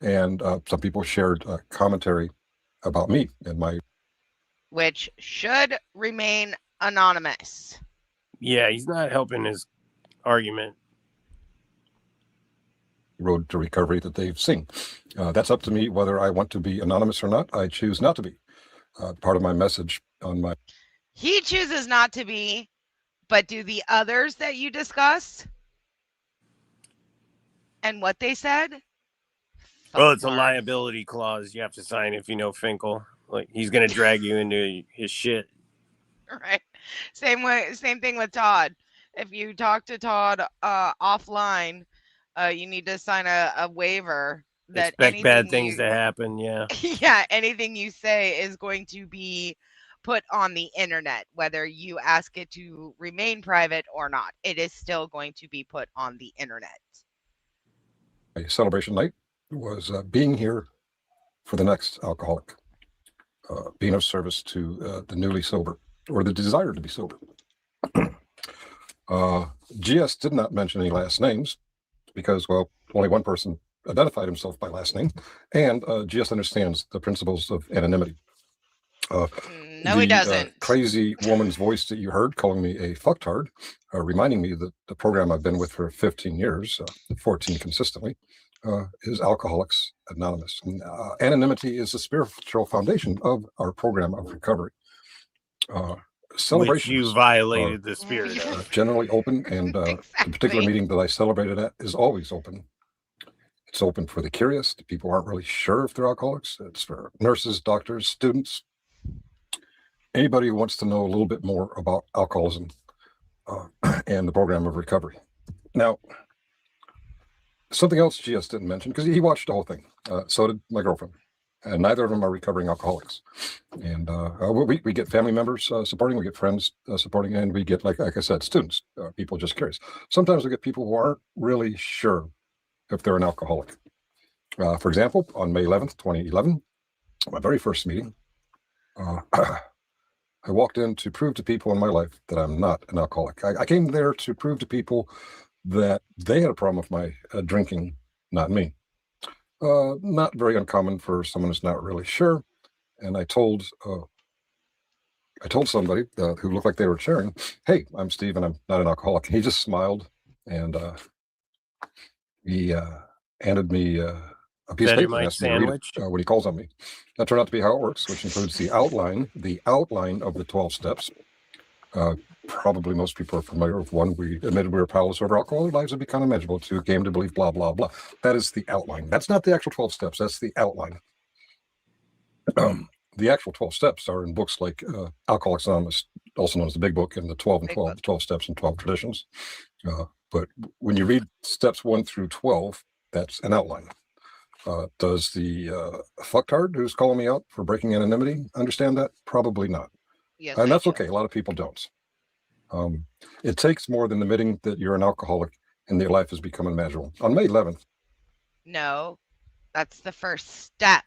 And some people shared commentary about me and my...
Which should remain anonymous.
Yeah, he's not helping his argument.
road to recovery that they've seen. That's up to me whether I want to be anonymous or not. I choose not to be. Part of my message on my...
He chooses not to be, but do the others that you discuss and what they said?
Well, it's a liability clause you have to sign if you know Finkel. Like, he's going to drag you into his shit.
Right. Same thing with Todd. If you talk to Todd offline, you need to sign a waiver that
expect bad things to happen. Yeah.
Yeah, anything you say is going to be put on the internet, whether you ask it to remain private or not. It is still going to be put on the internet.
My celebration night was being here for the next alcoholic, being of service to the newly sober or the desire to be sober. GS did not mention any last names because, well, only one person identified himself by last name, and GS understands the principles of anonymity.
No, he doesn't.
Crazy woman's voice that you heard calling me a fucktard, reminding me that the program I've been with for 15 years, 14 consistently, is Alcoholics Anonymous. And, anonymity is the spiritual foundation of our program of recovery. Celebrations,
which you violated the spirit of.
Generally open, and
Exactly.
the particular meeting that I celebrated at is always open. It's open for the curious, the people who aren't really sure if they're alcoholics. It's for nurses, doctors, students, anybody who wants to know a little bit more about alcoholism and the program of recovery. Now, something else GS didn't mention, because he watched the whole thing. So did my girlfriend. And neither of them are recovering alcoholics. And we get family members supporting, we get friends supporting, and we get, like I said, students, people just curious. Sometimes we get people who aren't really sure if they're an alcoholic. For example, on May 11th, 2011, my very first meeting, I I walked in to prove to people in my life that I'm not an alcoholic. I came there to prove to people that they had a problem with my drinking, not me. Not very uncommon for someone who's not really sure. And I told somebody who looked like they were sharing, "Hey, I'm Steve, and I'm not an alcoholic." He just smiled, and he handed me a piece of paper and
Vegemite
asked me to read
sandwich.
it when he calls on me. That turned out to be how it works, which includes the outline of the 12 steps. Probably most people are familiar with one. We admitted we were powerless over alcohol. Our lives would be kind of miserable. Two, came to believe, blah, blah, blah. That is the outline. That's not the actual 12 steps. That's the outline. The actual 12 steps are in books like Alcoholics Anonymous, also known as the Big Book, and the 12 and 12, the 12 Steps and 12 Traditions. But when you read steps 1 through 12, that's an outline. Does the fucktard who's calling me out for breaking anonymity understand that? Probably not.
Yes,
And that's okay. A lot of people don't. It takes more than admitting that you're an alcoholic and that your life has become unmanageable. On May 11th.
No, that's the first step.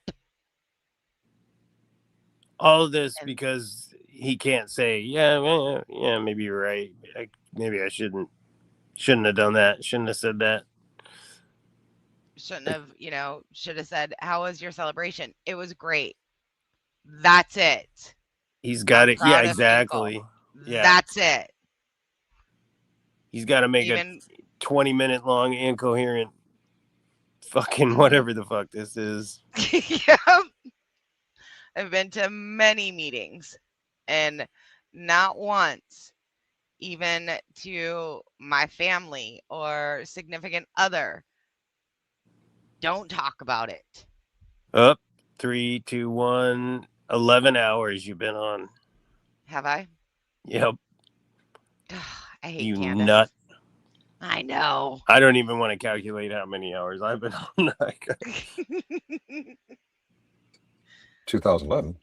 All of this because he can't say, yeah, maybe you're right. Maybe I shouldn't have done that. Shouldn't have said that.
Shouldn't have, should have said, "How was your celebration?" It was great. That's it.
He's got it. Yeah,
Proud of
exactly.
people.
Yeah.
That's it.
He's got to make a 20-minute long incoherent fucking whatever the fuck this is.
Yep. I've been to many meetings, and not once, even to my family or significant other, don't talk about it.
Up 3, 2, 1, 11 hours you've been on.
Have I?
Yep.
I hate
you
Candace.
nut.
I know.
I don't even want to calculate how many hours I've been on.
2011.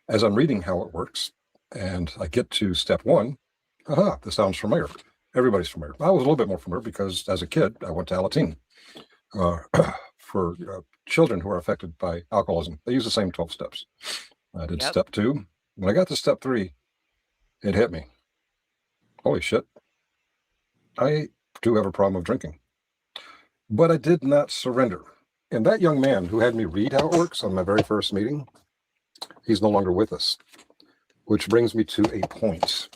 As I'm reading how it works, and I get to step 1, this sounds familiar. Everybody's familiar. I was a little bit more familiar because as a kid, I went to Alateen. For children who are affected by alcoholism, they use the same 12 steps. I did step 2. When I got to step 3, it hit me. Holy shit. I do have a problem with drinking. But I did not surrender. And that young man who had me read how it works on my very first meeting, he's no longer with us. Which brings me to a point.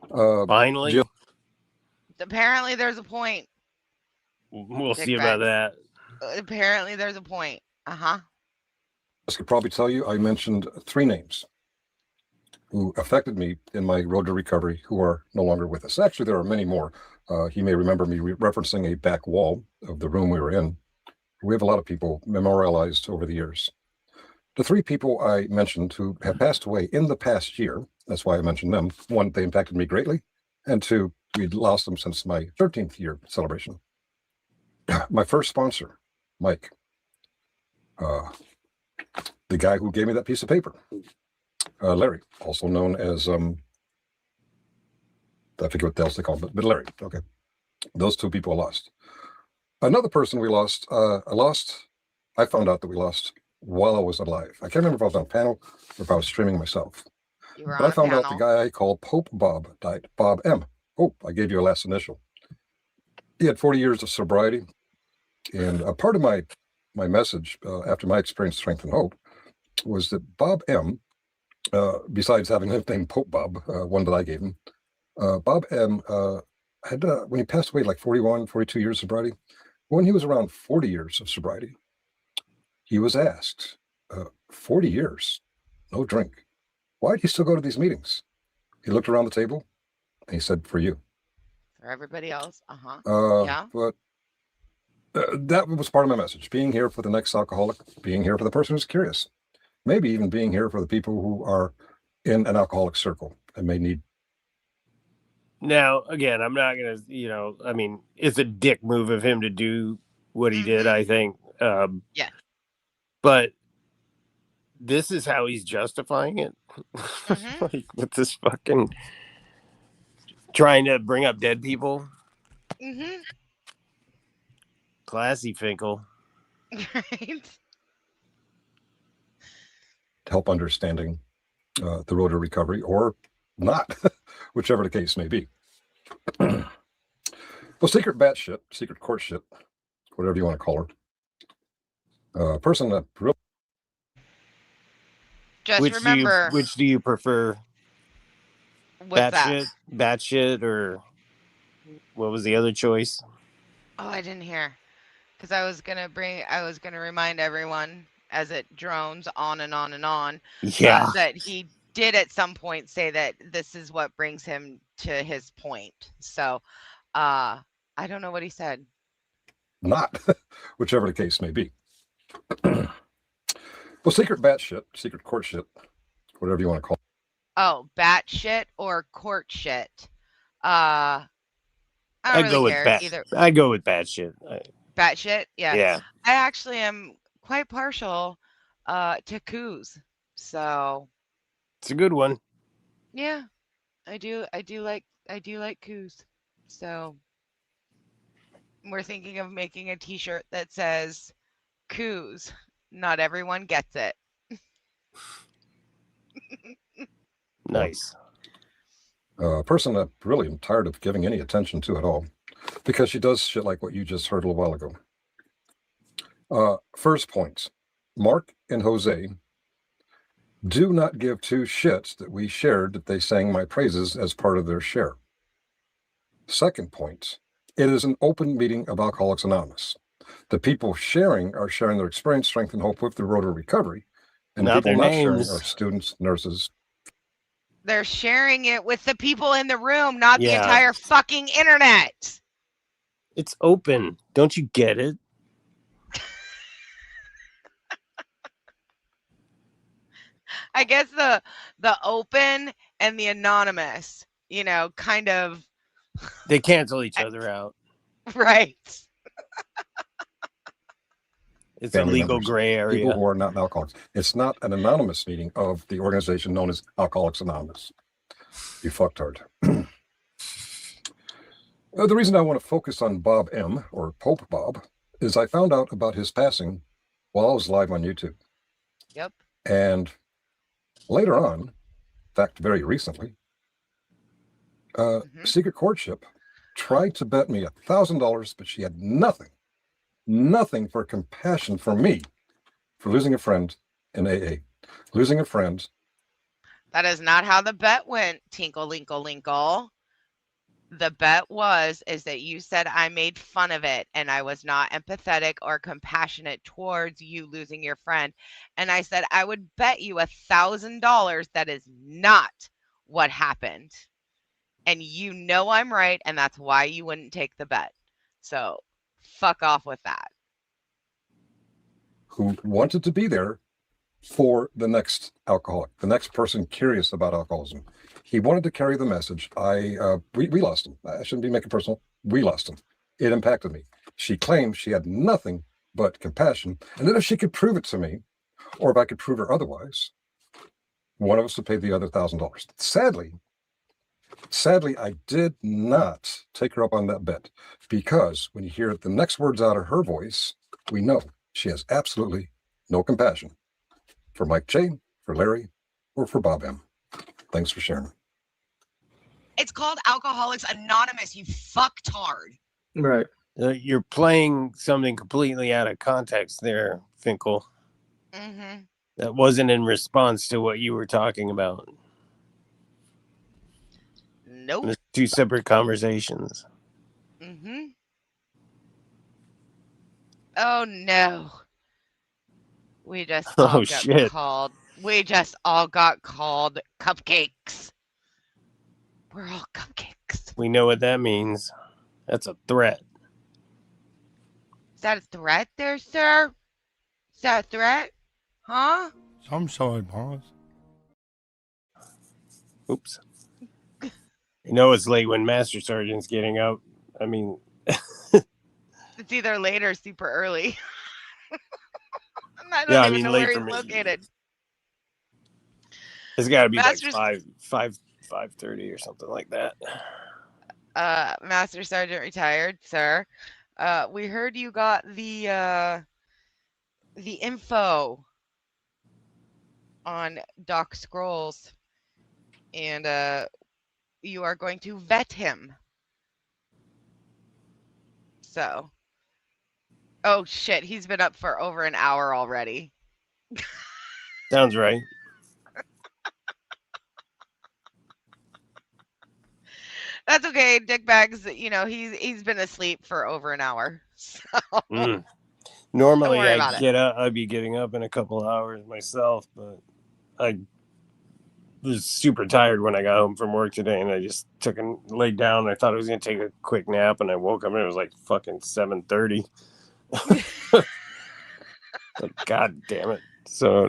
Finally.
Jill,
Apparently, there's a point.
We'll see about that.
Apparently, there's a point.
I could probably tell you I mentioned 3 names who affected me in my road to recovery who are no longer with us. Actually, there are many more. He may remember me referencing a back wall of the room we were in. We have a lot of people memorialized over the years. The 3 people I mentioned who have passed away in the past year, that's why I mentioned them. 1, they impacted me greatly. And 2, we'd lost them since my 13th year celebration. My first sponsor, Mike, the guy who gave me that piece of paper, Larry, also known as, I forget what else they call him, but Larry, okay. Those 2 people I lost. Another person we lost, I found out that we lost while I was alive. I can't remember if I was on a panel or if I was streaming myself. But I found out the guy I called Pope Bob died, Bob M. Hope, I gave you a last initial. He had 40 years of sobriety. And a part of my message after my experience, Strength and Hope, was that Bob M., besides having his name Pope Bob, one that I gave him, Bob M. Had, when he passed away, like 41, 42 years of sobriety, when he was around 40 years of sobriety, he was asked, 40 years, no drink. Why do you still go to these meetings? He looked around the table and he said, for you.
For everybody else.
Yeah. But that was part of my message. Being here for the next alcoholic, being here for the person who's curious. Maybe even being here for the people who are in an alcoholic circle and may need.
Now, again, I'm not going to, I mean, it's a dick move of him to do what he did, I think.
Yeah.
But this is how he's justifying it. Like with this fucking trying to bring up dead people. Classy Finkel.
Right.
Help understanding the road to recovery or not, whichever the case may be. Well, secret batshit, secret court shit, whatever you want to call her. Person that really.
Just remember.
Which do you prefer?
What's that?
Batshit, or what was the other choice?
Oh, I didn't hear. Because I was gonna remind everyone as it drones on and on and on.
Yeah.
That he did at some point say that this is what brings him to his point. So, I don't know what he said.
Not, whichever the case may be. Well, secret batshit, secret court shit, whatever you want to call it.
Oh, bat shit or court shit? I don't really care either.
I go with batshit.
Batshit, yeah.
Yeah.
I actually am quite partial to coos. So
it's a good one.
Yeah, I do like coos. So we're thinking of making a t-shirt that says coos. Not everyone gets it.
Nice.
Person that really I'm tired of giving any attention to at all, because she does shit like what you just heard a little while ago. First point, Mark and Jose do not give two shits that we shared that they sang my praises as part of their share. Second point, it is an open meeting of Alcoholics Anonymous. The people sharing are sharing their experience, strength, and hope with the road to recovery. And
Not
people
their
not
names.
sharing are students, nurses.
They're sharing it with the people in the room, not the
Yeah.
entire fucking internet.
It's open. Don't you get it?
I guess the open and the anonymous, kind of
They cancel each other out.
right.
It's a
Family
legal
members,
gray area.
People who are not alcoholics. It's not an anonymous meeting of the organization known as Alcoholics Anonymous. You fucked hard. The reason I want to focus on Bob M, or Pope Bob, is I found out about his passing while I was live on YouTube.
Yep.
And later on, in fact, very recently, Secret Courtship tried to bet me $1,000, but she had nothing for compassion for me for losing a friend in AA. Losing a friend.
That is not how the bet went, Tinkle Linkle Linkle. The bet is that you said I made fun of it and I was not empathetic or compassionate towards you losing your friend. And I said I would bet you $1,000 that is not what happened. And I'm right, and that's why you wouldn't take the bet. So fuck off with that.
Who wanted to be there for the next alcoholic, the next person curious about alcoholism. He wanted to carry the message. We lost him. I shouldn't be making personal. We lost him. It impacted me. She claimed she had nothing but compassion, and that if she could prove it to me, or if I could prove her otherwise, one of us would pay the other $1,000. Sadly, I did not take her up on that bet, because when you hear the next words out of her voice, we know she has absolutely no compassion for Mike J, for Larry, or for Bob M. Thanks for sharing.
It's called Alcoholics Anonymous, you fucktard.
Right.
You're playing something completely out of context there, Finkel.
Mm-hmm.
That wasn't in response to what you were talking about.
Nope.
There's two separate conversations.
Mm-hmm. Oh no. We just all got called. We just all got called cupcakes. We're all cupcakes.
We know what that means. That's a threat.
Is that a threat there, sir? Is that a threat? Huh?
I'm sorry, boss.
Oops. You know it's late when Master Sergeant's getting up. I mean...
It's either late or super early. I don't even know where he's located.
It's got to be
Master's...
like 5:30 or something like that.
Master Sergeant retired, sir. We heard you got the info. on Doc Scrolls, and you are going to vet him. So, oh shit, he's been up for over an hour already.
Sounds right.
That's okay, Dickbags. You know he's been asleep for over an hour. So
Mm.
don't
Normally,
worry about it.
I'd be getting up in a couple of hours myself, but I was super tired when I got home from work today, and I just took and laid down. I thought I was gonna take a quick nap, and I woke up and it was like fucking 7:30. Like, God damn it! So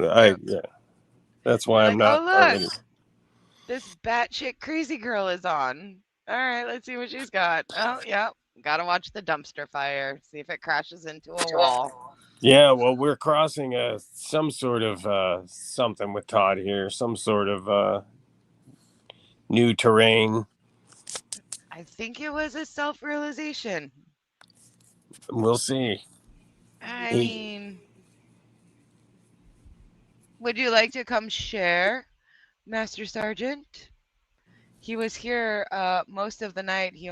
that's why I'm
Like,
not
oh
already.
look, this batshit crazy girl is on. All right, let's see what she's got. Oh, yeah, gotta watch the dumpster fire. See if it crashes into a wall.
Yeah, well, we're crossing some sort of something with Todd here, some sort of new terrain.
I think it was a self-realization.
We'll see.
I mean, would you like to come share, Master Sergeant? He was here most of the night. He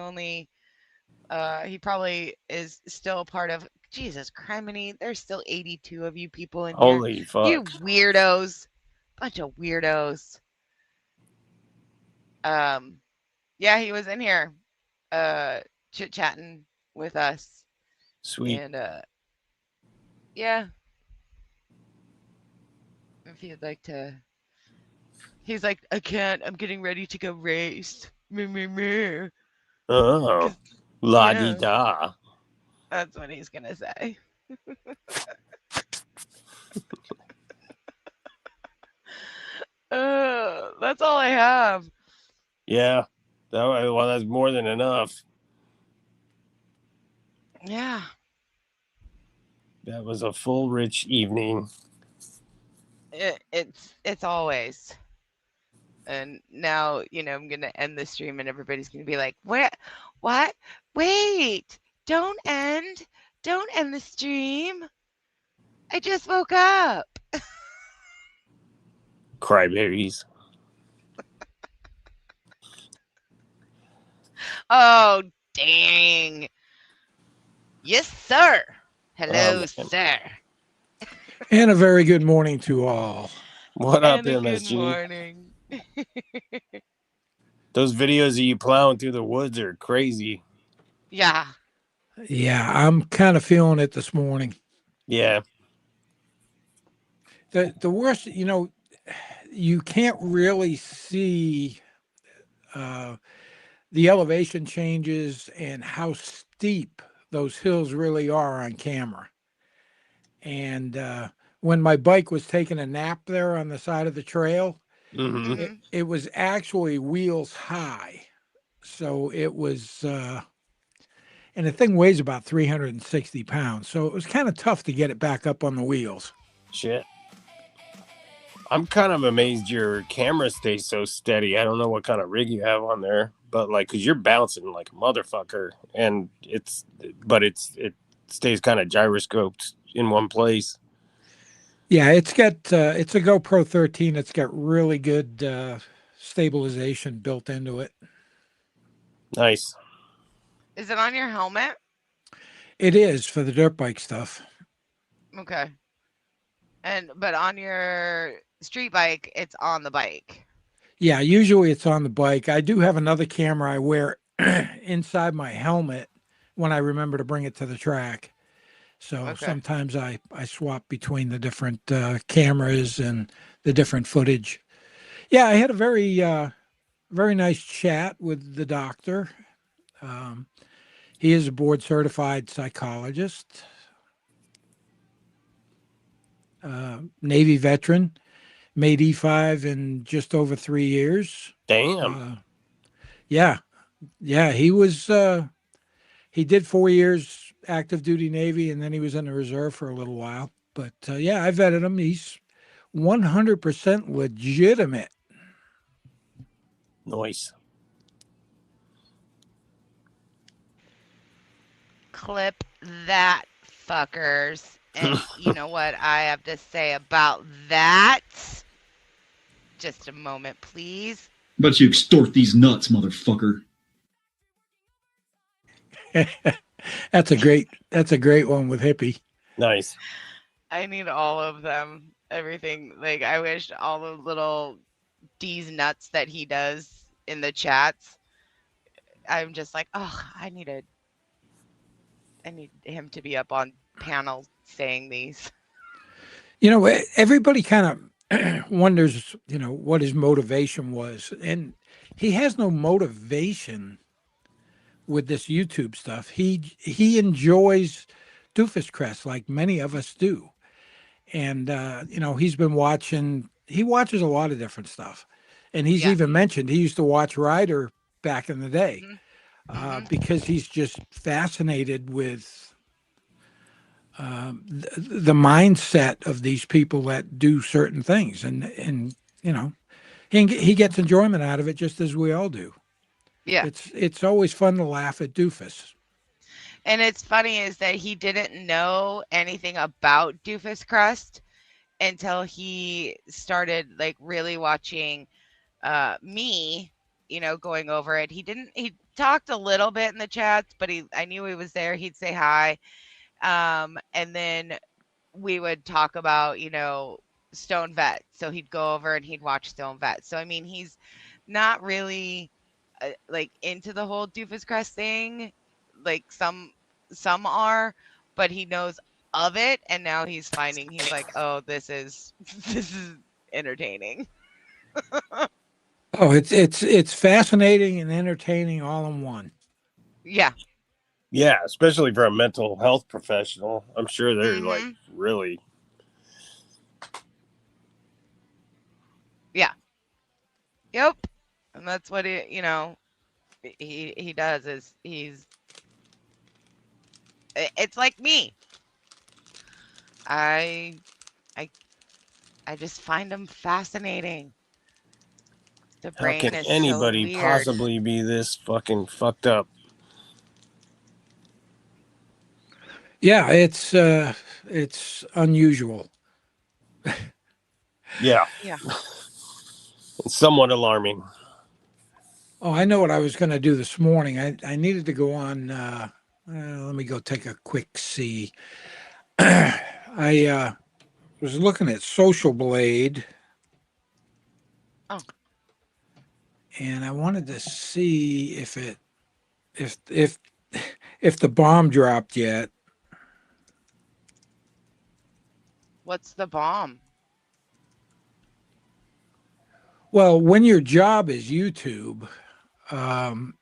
probably is still part of Jesus criminy. There's still 82 of you people in here.
Holy fuck.
You weirdos. Bunch of weirdos. Yeah, he was in here chit-chatting with us.
Sweet.
And yeah. If you'd like to. He's like, I can't. I'm getting ready to go race. Meh.
Oh, la di da.
That's what he's gonna say. That's all I have.
Yeah. Well, that's more than enough.
Yeah.
That was a full, rich evening.
It's always. And now, I'm gonna end the stream and everybody's gonna be like, what? Wait, don't end the stream. I just woke up.
Crybabies.
Oh, dang. Yes, sir. Hello, sir.
And a very good morning to all.
What up,
And a good
MSG?
morning.
Those videos of you plowing through the woods are crazy.
Yeah.
Yeah, I'm kind of feeling it this morning.
Yeah.
The worst, you can't really see the elevation changes and how steep those hills really are on camera. And when my bike was taking a nap there on the side of the trail, it was actually wheels high. So it was, and the thing weighs about 360 pounds. So it was kind of tough to get it back up on the wheels.
Shit. I'm kind of amazed your camera stays so steady. I don't know what kind of rig you have on there, but because you're bouncing like a motherfucker, and it stays kind of gyroscoped in one place.
Yeah, it's a GoPro 13. It's got really good stabilization built into it.
Nice.
Is it on your helmet?
It is for the dirt bike stuff.
Okay. But on your street bike, it's on the bike.
Yeah, usually it's on the bike. I do have another camera I wear inside my helmet when I remember to bring it to the track. So sometimes I swap between the different cameras and the different footage. Yeah, I had a very, very nice chat with the doctor. He is a board certified psychologist, Navy veteran, made E5 in just over 3 years.
Damn.
Yeah. He was, he did 4 years active duty Navy, and then he was in the reserve for a little while. But I vetted him. He's 100% legitimate.
Nice.
Clip that, fuckers. And you know what I have to say about that? Just a moment, please.
But you extort these nuts, motherfucker.
That's a great one with Hippie.
Nice.
I need all of them. Everything. Like, I wish all the little D's nuts that he does in the chats. I'm just like, oh, I need him to be up on panels saying these.
You know, everybody kind of wonders, you know, what his motivation was. And he has no motivation with this YouTube stuff. He enjoys Doofus Crest like many of us do. And, you know, he watches a lot of different stuff. And he's even mentioned he used to watch Ryder back in the day because he's just fascinated with the mindset of these people that do certain things. And you know, he gets enjoyment out of it just as we all do.
Yeah.
It's always fun to laugh at Doofus.
And it's funny is that he didn't know anything about Doofus Crust until he started like really watching me, you know, going over it. He talked a little bit in the chats, but I knew he was there. He'd say hi. And then we would talk about, you know, Stone Vet. So he'd go over and he'd watch Stone Vet. So I mean, he's not really like into the whole Doofus Crest thing, like some are, but he knows of it, and now he's like, oh, this is entertaining.
Oh, it's fascinating and entertaining all in one.
Yeah.
Yeah, especially for a mental health professional. I'm sure they're like really.
Yeah. Yep. And that's what he does is it's like me. I just find them fascinating. The
How
brain
can
is
anybody
so weird.
possibly be this fucking fucked up?
Yeah, it's unusual.
Yeah.
Yeah.
It's somewhat alarming.
Oh, I know what I was going to do this morning. I needed to go on. Let me go take a quick see. I was looking at Social Blade.
Oh.
And I wanted to see if the bomb dropped yet.
What's the bomb?
Well, when your job is YouTube, and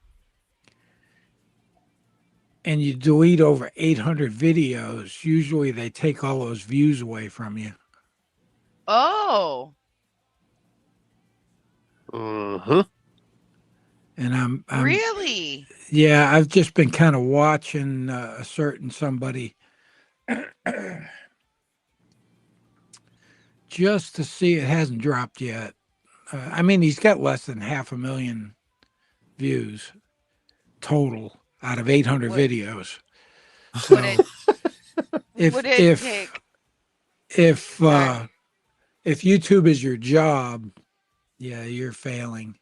you delete over 800 videos, usually they take all those views away from you.
Oh.
Mm-hmm.
And I'm
really?
Yeah, I've just been kind of watching a certain somebody just to see it hasn't dropped yet. I mean, he's got less than 500,000 views total out of 800 videos. So if YouTube is your job, yeah, you're failing.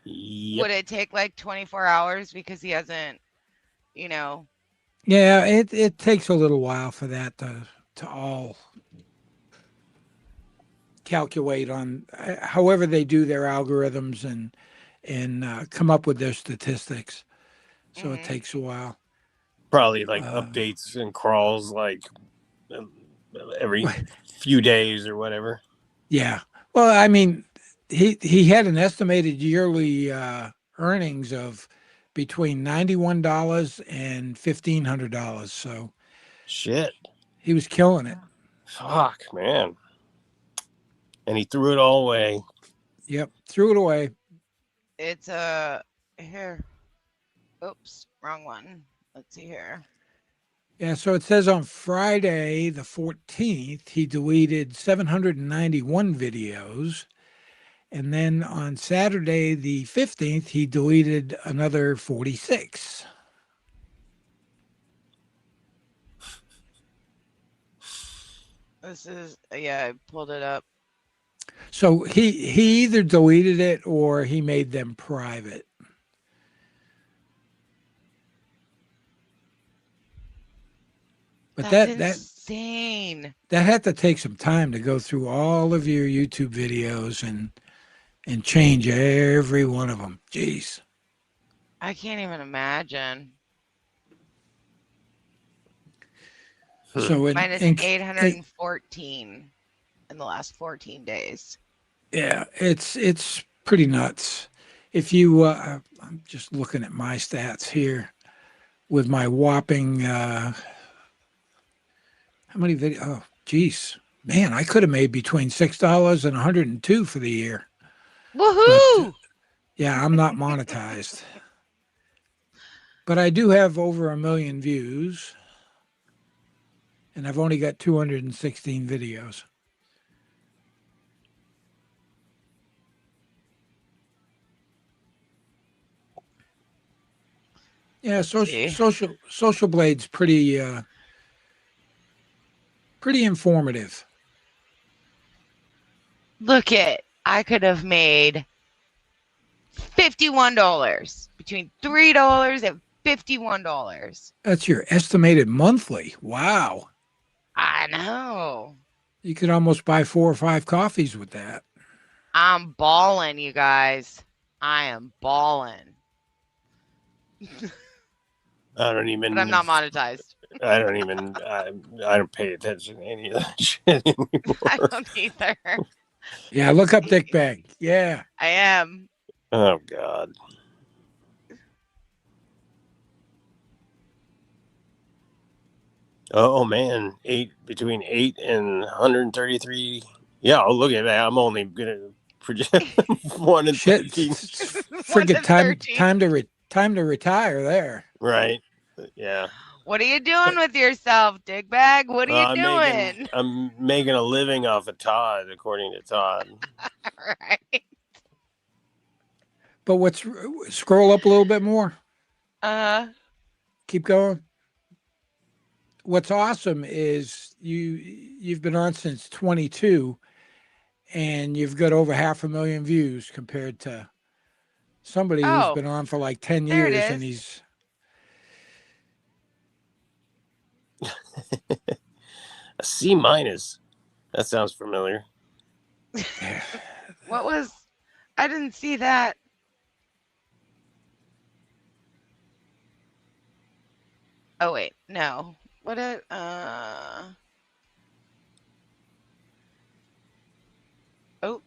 Yep.
Would it take like 24 hours because he hasn't, you know?
Yeah, it takes a little while for that to all calculate on however they do their algorithms and come up with their statistics. So it takes a while.
Probably like updates and crawls like every few days or whatever.
Yeah. Well, I mean, he had an estimated yearly earnings of between $91 and $1,500. So
shit,
he was killing it.
Fuck, man. And he threw it all away.
Yep, threw it away.
It's here. Oops, wrong one. Let's see here.
Yeah, so it says on Friday the 14th, he deleted 791 videos. And then on Saturday the 15th, he deleted another 46.
This is, yeah, I pulled it up.
So he either deleted it or he made them private. But
That's
that
insane.
that had to take some time to go through all of your YouTube videos and change every one of them. Jeez.
I can't even imagine.
So
Mine is 814 in the last 14 days.
yeah, it's pretty nuts. If you, I'm just looking at my stats here with my whopping, how many videos? Oh, geez, man, I could have made between $6 and 102 for the year.
Woohoo!
Yeah, I'm not monetized, but I do have over 1 million views, and I've only got 216 videos. Yeah, social Blade's pretty informative.
Look it. I could have made $51 between $3 and $51.
That's your estimated monthly. Wow.
I know.
You could almost buy 4 or 5 coffees with that.
I'm balling, you guys. I am balling.
I don't even.
But I'm not monetized.
I don't even. I don't pay attention to any of that shit anymore.
I don't either.
Yeah, look up Dick Bag. Yeah.
I am.
Oh God. Oh man, between 8 and 133. Yeah, I'll look at that. I'm only gonna project 1 and 13.
Friggin' time to retire there.
Right. Yeah.
What are you doing with yourself, Digbag? What are you doing?
I'm making a living off of Todd, according to Todd.
Right.
But scroll up a little bit more. Keep going. What's awesome is you've been on since 22 and you've got over 500,000 views compared to somebody who's been on for like 10 years and he's
a C-. That sounds familiar.
What was? I didn't see that. Oh wait, no. What a oh.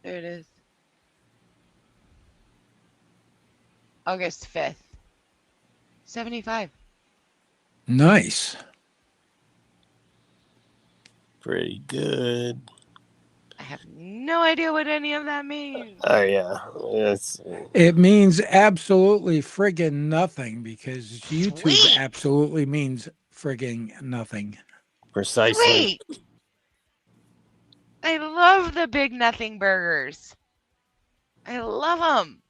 There it is. August 5th. 75.
Nice.
Pretty good.
I have no idea what any of that means.
Oh yeah.
It means absolutely friggin' nothing because YouTube absolutely means friggin' nothing.
Precisely.
Sweet. I love the Big Nothing burgers. I love them.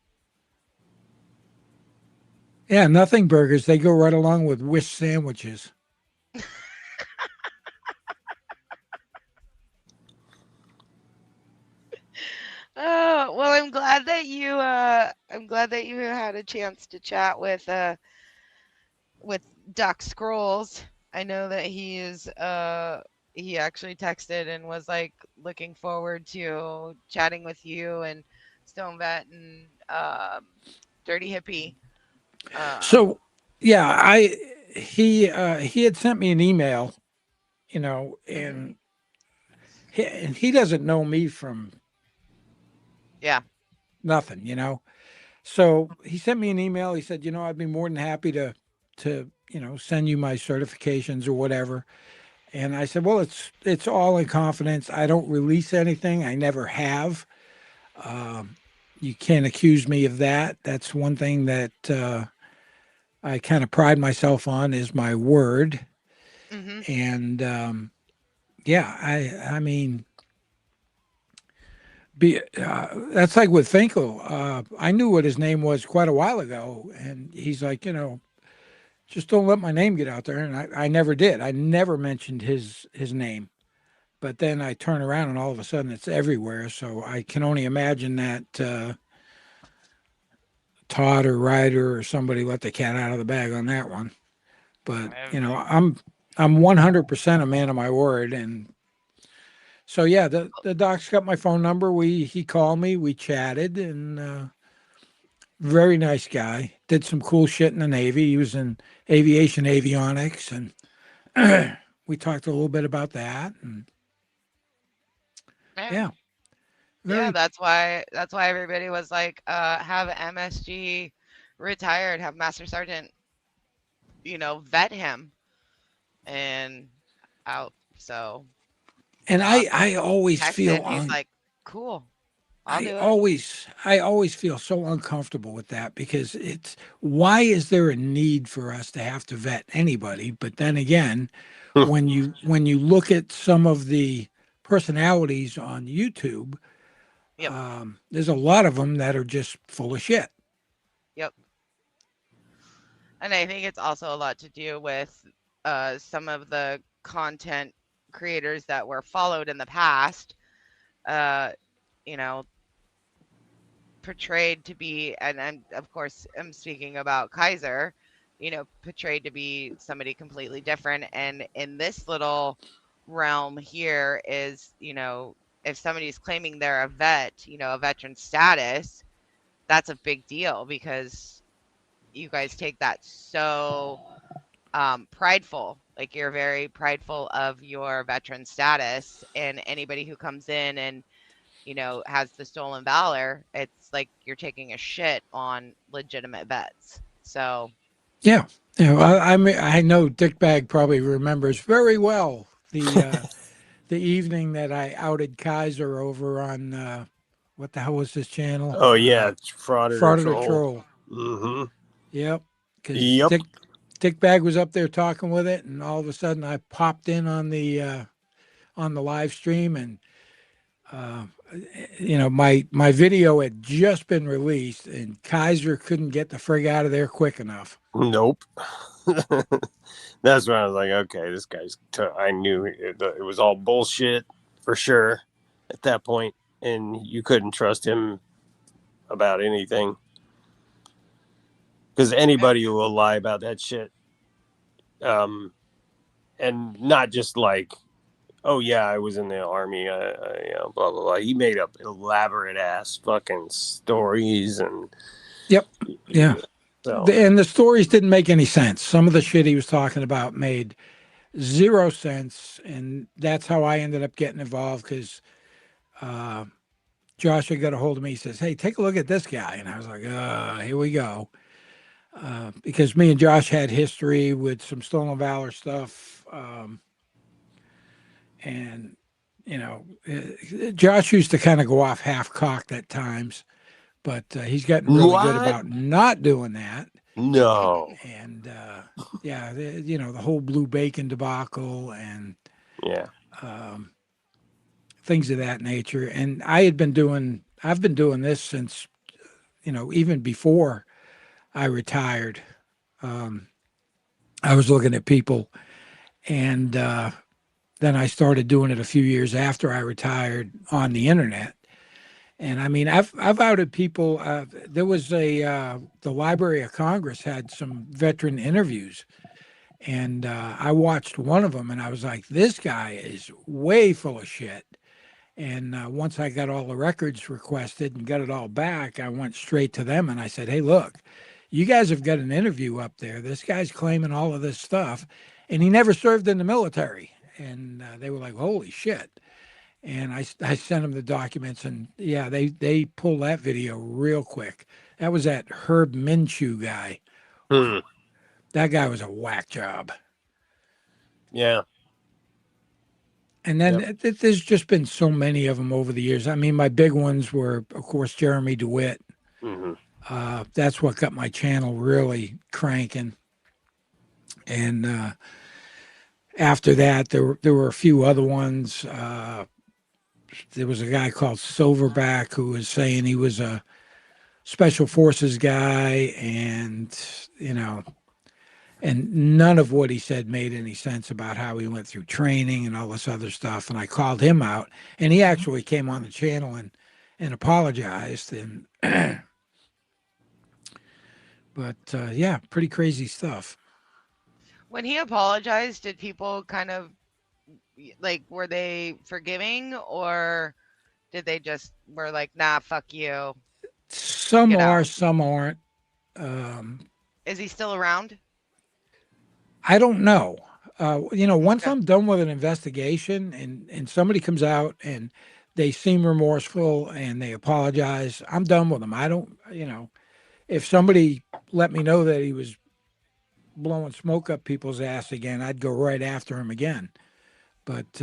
Yeah, nothing burgers. They go right along with Wish sandwiches.
Oh, well, I'm glad that you had a chance to chat with Duck Scrolls. I know that he actually texted and was like looking forward to chatting with you and Stone Vet and Dirty Hippie.
So yeah, he had sent me an email, and he doesn't know me from nothing, So he sent me an email. He said, I'd be more than happy to send you my certifications or whatever. And I said, well, it's all in confidence. I don't release anything. I never have. You can't accuse me of that. That's one thing that I kind of pride myself on is my word.
Mm-hmm.
And I mean, that's like with Finkel. I knew what his name was quite a while ago, and he's like, just don't let my name get out there. And I never did. I never mentioned his name. But then I turn around and all of a sudden it's everywhere. So I can only imagine that Todd or Ryder or somebody let the cat out of the bag on that one. But you know, I'm 100% a man of my word. And so yeah, the doc's got my phone number. He called me, we chatted, and very nice guy. Did some cool shit in the Navy. He was in aviation avionics, and we talked a little bit about that. And yeah.
Yeah, that's why everybody was like, have MSG retired, have Master Sergeant, vet him and out. So
And I always
text
feel
him, he's like, cool, I'll do it.
I always feel so uncomfortable with that because it's why is there a need for us to have to vet anybody? But then again, when you look at some of the personalities on YouTube, there's a lot of them that are just full of shit.
Yep. And I think it's also a lot to do with some of the content creators that were followed in the past, portrayed to be, and of course I'm speaking about Kaiser, portrayed to be somebody completely different. And in this little realm here is, if somebody's claiming they're a vet, a veteran status, that's a big deal because you guys take that so prideful. Like you're very prideful of your veteran status, and anybody who comes in and has the stolen valor, it's like you're taking a shit on legitimate vets. So
yeah, I know Dick Bag probably remembers very well the evening that I outed Kaiser over on what the hell was his channel?
Oh yeah, Fraud or
Troll.
Mm-hmm.
Yep. Because Dick Bag was up there talking with it, and all of a sudden I popped in on the live stream, and my video had just been released, and Kaiser couldn't get the frig out of there quick enough.
Nope. That's when I was like, okay, this guy's. I knew it was all bullshit for sure at that point, and you couldn't trust him about anything because anybody who will lie about that shit, and not just like, oh yeah, I was in the army, blah blah blah. He made up elaborate ass fucking stories and.
Yep. Yeah.
So.
And the stories didn't make any sense. Some of the shit he was talking about made zero sense, and that's how I ended up getting involved because Josh had got a hold of me. He says, "Hey, take a look at this guy," and I was like, "Here we go," because me and Josh had history with some stolen valor stuff, and Josh used to kind of go off half cocked at times. But he's gotten really good about not doing that.
No.
And the whole blue bacon debacle and things of that nature. And I've been doing this since, even before I retired. I was looking at people, and then I started doing it a few years after I retired on the internet. And I mean, I've outed people. There was the Library of Congress had some veteran interviews, and I watched one of them, and I was like, this guy is way full of shit. And once I got all the records requested and got it all back, I went straight to them and I said, hey, look, you guys have got an interview up there. This guy's claiming all of this stuff, and he never served in the military. And they were like, holy shit. And I sent them the documents, and yeah, they pulled that video real quick. That was that Herb Minshew guy. That guy was a whack job.
Yeah.
And then there's just been so many of them over the years. I mean, my big ones were, of course, Jeremy DeWitt.
Mm-hmm.
That's what got my channel really cranking. And after that, there were a few other ones. There was a guy called Silverback who was saying he was a special forces guy, and And none of what he said made any sense about how he went through training and all this other stuff. And I called him out, and he actually came on the channel and apologized. And but yeah, pretty crazy stuff.
When he apologized, did people kind of like, were they forgiving, or did they just were like, nah, fuck you?
Some
Get
are,
out.
some aren't.
Is he still around?
I don't know. Once I'm done with an investigation and somebody comes out and they seem remorseful and they apologize, I'm done with them. I don't, if somebody let me know that he was blowing smoke up people's ass again, I'd go right after him again. But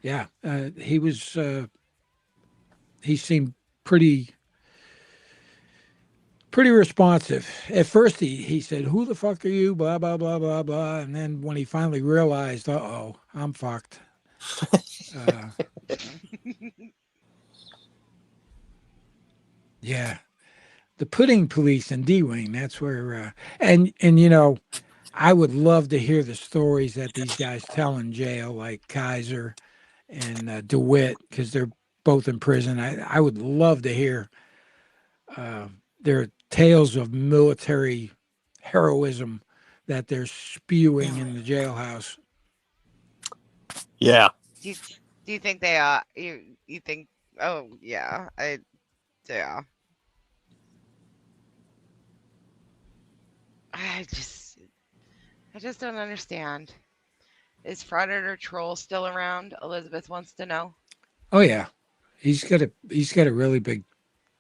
yeah, he seemed pretty responsive. At first he said, "Who the fuck are you?" Blah blah blah blah blah. And then when he finally realized, "Uh-oh, I'm fucked." Yeah, the pudding police in D-Wing. That's where. And I would love to hear the stories that these guys tell in jail, like Kaiser and DeWitt, because they're both in prison. I would love to hear their tales of military heroism that they're spewing in the jailhouse.
Yeah.
Do you think they you think? Oh yeah, yeah. I just don't understand. Is Frauditor Troll still around? Elizabeth wants to know.
Oh yeah, he's got a really big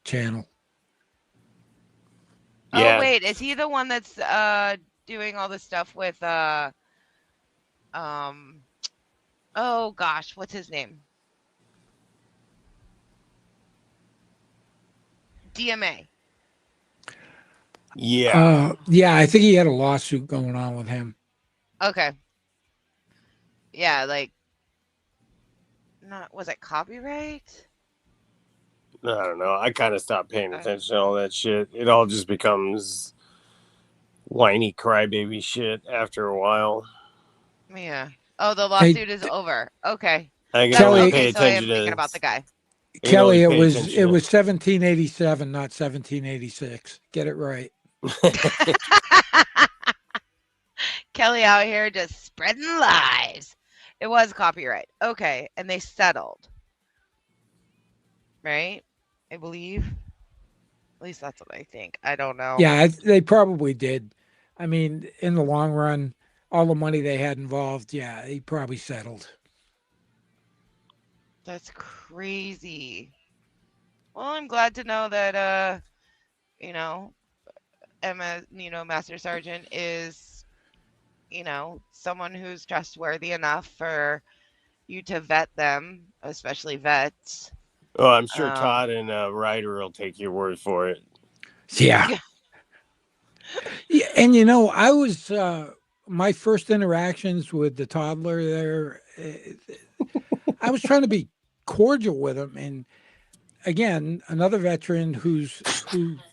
channel.
Yeah. Oh wait, is he the one that's doing all the stuff with oh gosh, what's his name? DMA.
Yeah.
Yeah, I think he had a lawsuit going on with him.
Okay. Yeah, like, was it copyright?
I don't know. I kind of stopped paying attention to all that shit. It all just becomes whiny crybaby shit after a while.
Yeah. Oh, the lawsuit is over. Okay.
I can only pay
So I am
attention to
thinking about the guy.
Kelly, it was 1787, not 1786. Get it right.
Kelly out here just spreading lies. It was copyright. Okay, and they settled. Right? I believe. At least that's what I think. I don't know.
Yeah, they probably did. I mean, in the long run, all the money they had involved, yeah, he probably settled.
That's crazy. Well, I'm glad to know that Emma, Master Sergeant is, someone who's trustworthy enough for you to vet them, especially vets.
Oh, I'm sure Todd and Ryder will take your word for it.
Yeah. Yeah, and I was my first interactions with the toddler there. I was trying to be cordial with him, and again, another veteran who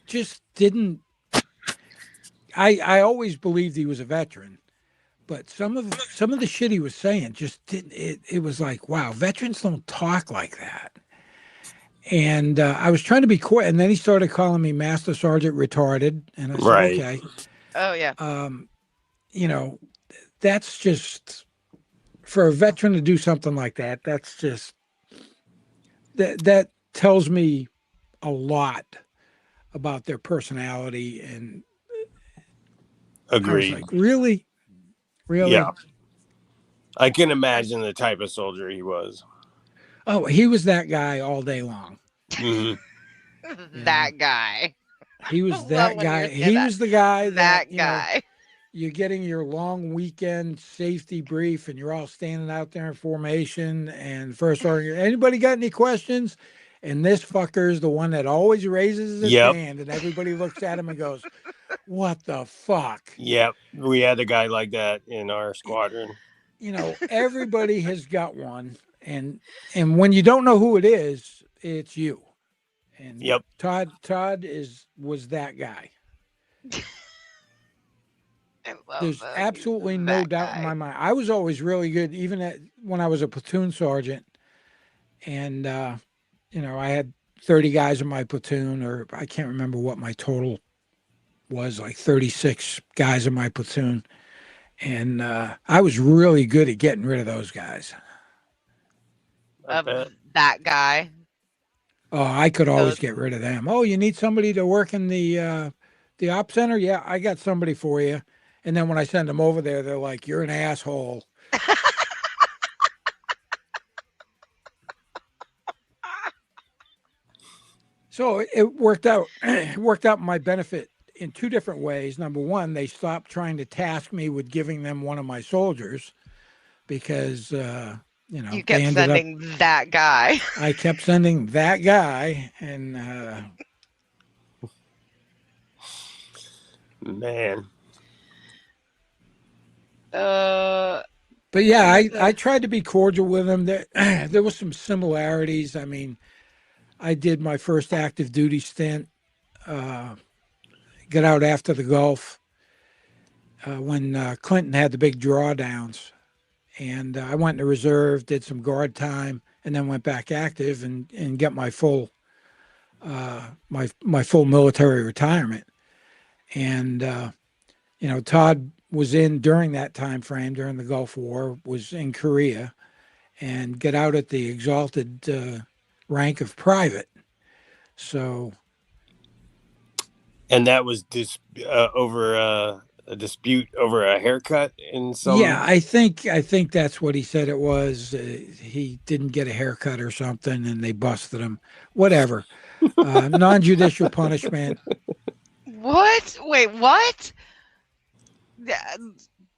just didn't. I always believed he was a veteran, but some of the shit he was saying just didn't. It was like, wow, veterans don't talk like that. And I was trying to be quick, and then he started calling me Master Sergeant retarded, and I said, okay.
Oh yeah.
That's just for a veteran to do something like that. That's just that tells me a lot about their personality. And
agreed.
I was like, really?
Yeah. I can imagine the type of soldier he was.
Oh, he was that guy all day long.
Mm-hmm.
That guy.
He was that guy. He was the guy
that guy.
You're getting your long weekend safety brief, and you're all standing out there in formation. And first order, anybody got any questions? And this fucker is the one that always raises his hand, and everybody looks at him and goes, "What the fuck?"
Yep, we had a guy like that in our squadron.
Everybody has got one, and when you don't know who it is, it's you. And Todd was that guy. There's absolutely no doubt in my mind. I was always really good, even when I was a platoon sergeant, and you know, I had 30 guys in my platoon, or I can't remember what my total was, like 36 guys in my platoon, and I was really good at getting rid of those guys.
That guy.
Oh, I could always get rid of them. Oh, you need somebody to work in the op center? Yeah, I got somebody for you. And then when I send them over there, they're like, "You're an asshole." So it worked out. It worked out in my benefit in two different ways. Number one, they stopped trying to task me with giving them one of my soldiers because you know,
you kept sending that guy.
I kept sending that guy, and
man.
But yeah, I tried to be cordial with him. There was some similarities. I mean, I did my first active duty stint, got out after the Gulf when Clinton had the big drawdowns. And I went in the reserve, did some guard time, and then went back active and got my full my full military retirement. And you know, Todd was in during that time frame, during the Gulf War, was in Korea, and got out at the exalted rank of private. So,
and that was over a dispute over a haircut in some.
Yeah, I think that's what he said it was. He didn't get a haircut or something, and they busted him. Whatever, non-judicial punishment.
What? Wait, what?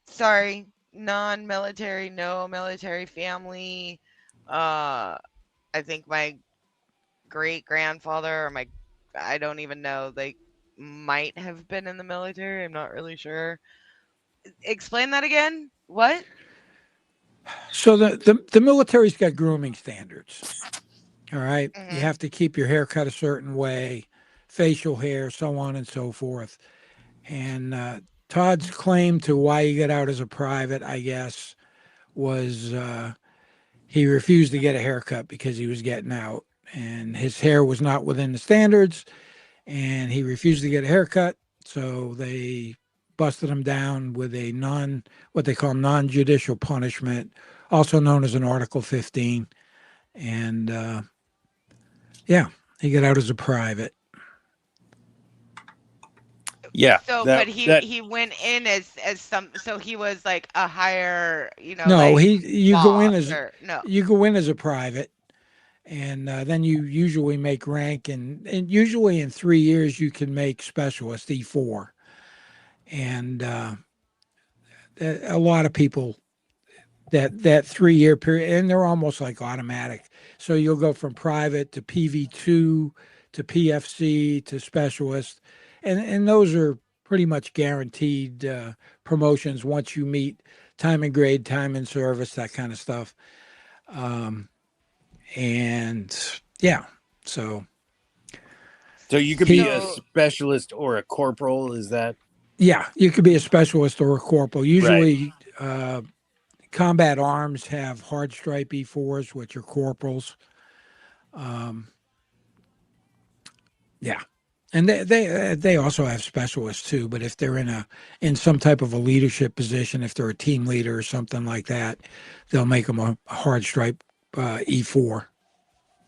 Sorry, non-military, no military family. I think my great grandfather or I don't even know. They might have been in the military. I'm not really sure. Explain that again. What?
So the military's got grooming standards. All right,
Mm-hmm.
You have to keep your hair cut a certain way, facial hair, so on and so forth. And Todd's claim to why he got out as a private, I guess, was he refused to get a haircut because he was getting out, and his hair was not within the standards, and he refused to get a haircut. So they busted him down with what they call non-judicial punishment, also known as an Article 15. And yeah, he got out as a private.
Yeah.
So, but he went in as some. So he was like a higher, you know.
No,
like
you go in as
no.
You go in as a private, and then you usually make rank, and usually in 3 years you can make specialist E4, and a lot of people that 3 year period, and they're almost like automatic. So you'll go from private to PV2 to PFC to specialist. And those are pretty much guaranteed promotions once you meet time and grade, time in service, that kind of stuff. And yeah, so
you could be a specialist or a corporal, is that?
Yeah, you could be a specialist or a corporal. Usually combat arms have hard stripe E4s, which are corporals. Yeah. And they also have specialists too, but if they're in some type of a leadership position, if they're a team leader or something like that, they'll make them a hard stripe E4.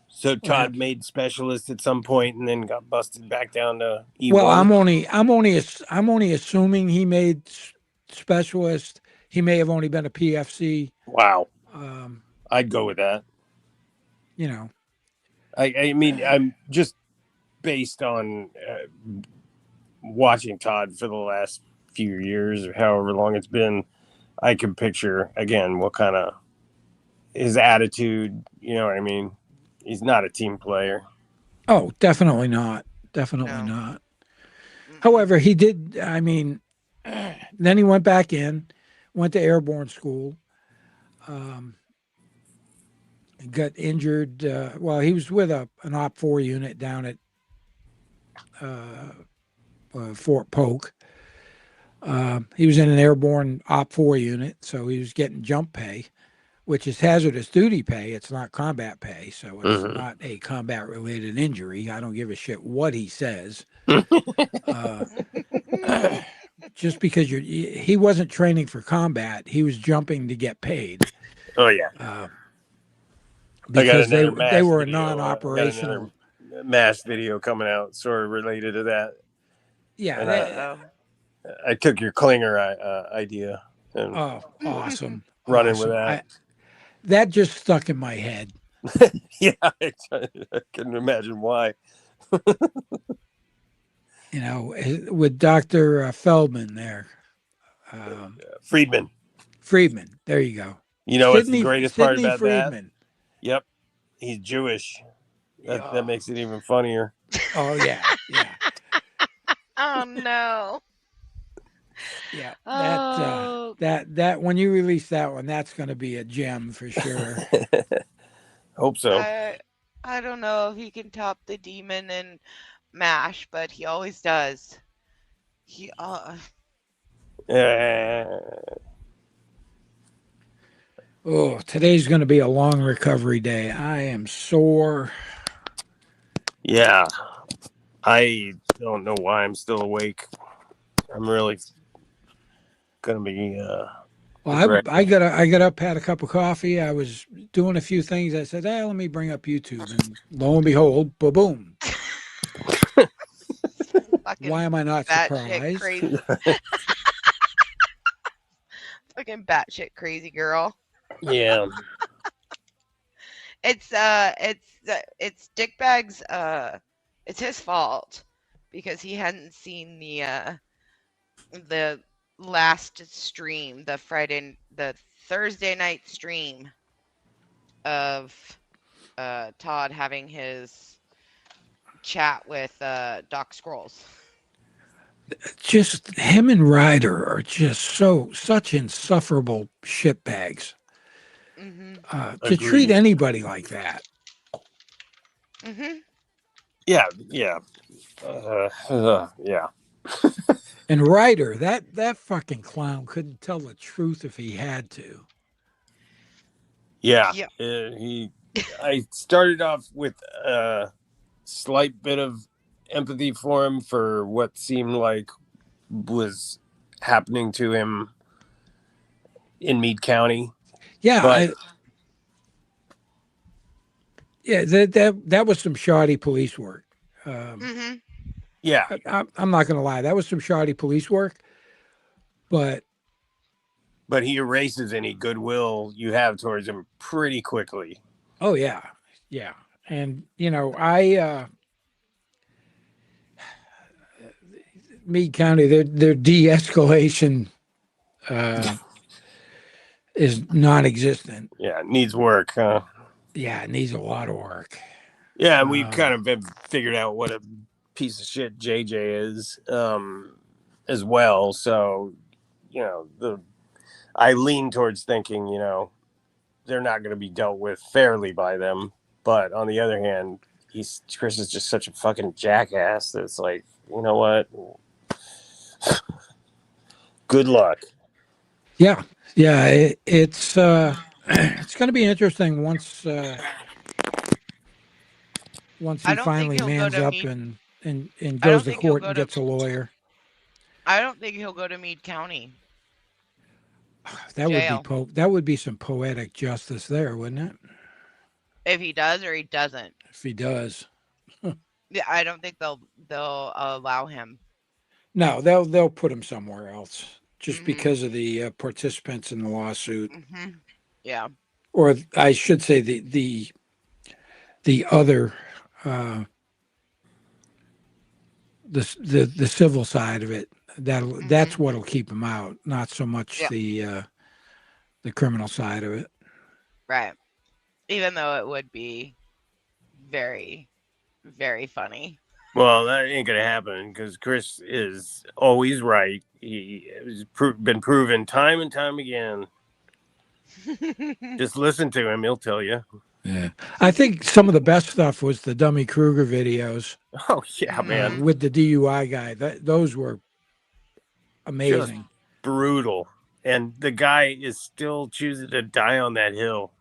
So Todd made specialist at some point and then got busted back down to E1.
Well, I'm only assuming he made specialist. He may have only been a PFC.
Wow. I'd go with that.
You know,
I mean, I'm just based on watching Todd for the last few years or however long it's been, I can picture again what kind of his attitude, you know what I mean? He's not a team player.
Oh, definitely not. Definitely not. However, he did, I mean, then he went back in, went to airborne school, got injured. Well, he was with an Op 4 unit down at Fort Polk. He was in an airborne Op 4 unit, so he was getting jump pay, which is hazardous duty pay. It's not combat pay, so it's not a combat-related injury. I don't give a shit what he says. Just because he wasn't training for combat, he was jumping to get paid.
Oh yeah.
Because they were a
video,
non-operational.
mass video coming out sort of related to that.
Yeah,
and I took your clinger idea. And
awesome!
Running with that.
That just stuck in my head.
Yeah, I can imagine why.
You know, with Dr. Feldman there.
Friedman.
There you go.
You know what's the greatest part about
Friedman.
that? Yep. He's Jewish. That makes it even funnier.
Oh, yeah.
Oh, no.
Yeah. That when you release that one, that's going to be a gem for sure.
Hope so.
I don't know if he can top the demon and MASH, but he always does.
Oh, today's going to be a long recovery day. I am sore.
Yeah. I don't know why I'm still awake. I'm really going to be...
Well, I got up, had a cup of coffee. I was doing a few things. I said, hey, let me bring up YouTube. And lo and behold, boom. Why am I not surprised?
Crazy. Fucking batshit crazy girl.
Yeah.
It's Dickbag's it's his fault because he hadn't seen the last stream, the Thursday night stream of Todd having his chat with Doc Scrolls.
Just him and Ryder are just such insufferable shitbags. To treat anybody like that.
Yeah. Yeah.
And Ryder, that fucking clown couldn't tell the truth if he had to.
Yeah. I started off with a slight bit of empathy for him for what seemed like was happening to him in Meade County.
Yeah.
But,
that was some shoddy police work.
Yeah.
I'm not going to lie. That was some shoddy police work. But
he erases any goodwill you have towards him pretty quickly.
Oh, yeah. Yeah. And, you know, I Meade County, their de-escalation is non-existent.
Yeah, it needs work, huh?
Yeah, it needs a lot of work.
Yeah, and we've kind of figured out what a piece of shit JJ is as well. So, you know, I lean towards thinking, you know, they're not going to be dealt with fairly by them. But on the other hand, Chris is just such a fucking jackass that it's like, you know what? Good luck.
Yeah. It's going to be interesting once he finally mans up and goes to court and gets a lawyer.
I don't think he'll go to Meade County.
That would be some poetic justice there, wouldn't it?
If he does or he doesn't.
If he does.
Yeah, I don't think they'll allow him.
No, they'll put him somewhere else just because of the participants in the lawsuit.
Yeah.
Or I should say the other the civil side of it. That's what'll keep him out, not so much the criminal side of it.
Right. Even though it would be very, very funny.
Well, that ain't gonna happen because Chris is always right. He has been proven time and time again. Just listen to him; he'll tell you.
Yeah, I think some of the best stuff was the Dummy Kruger videos.
Oh yeah, man!
With the DUI guy, those were amazing.
Just brutal. And the guy is still choosing to die on that hill.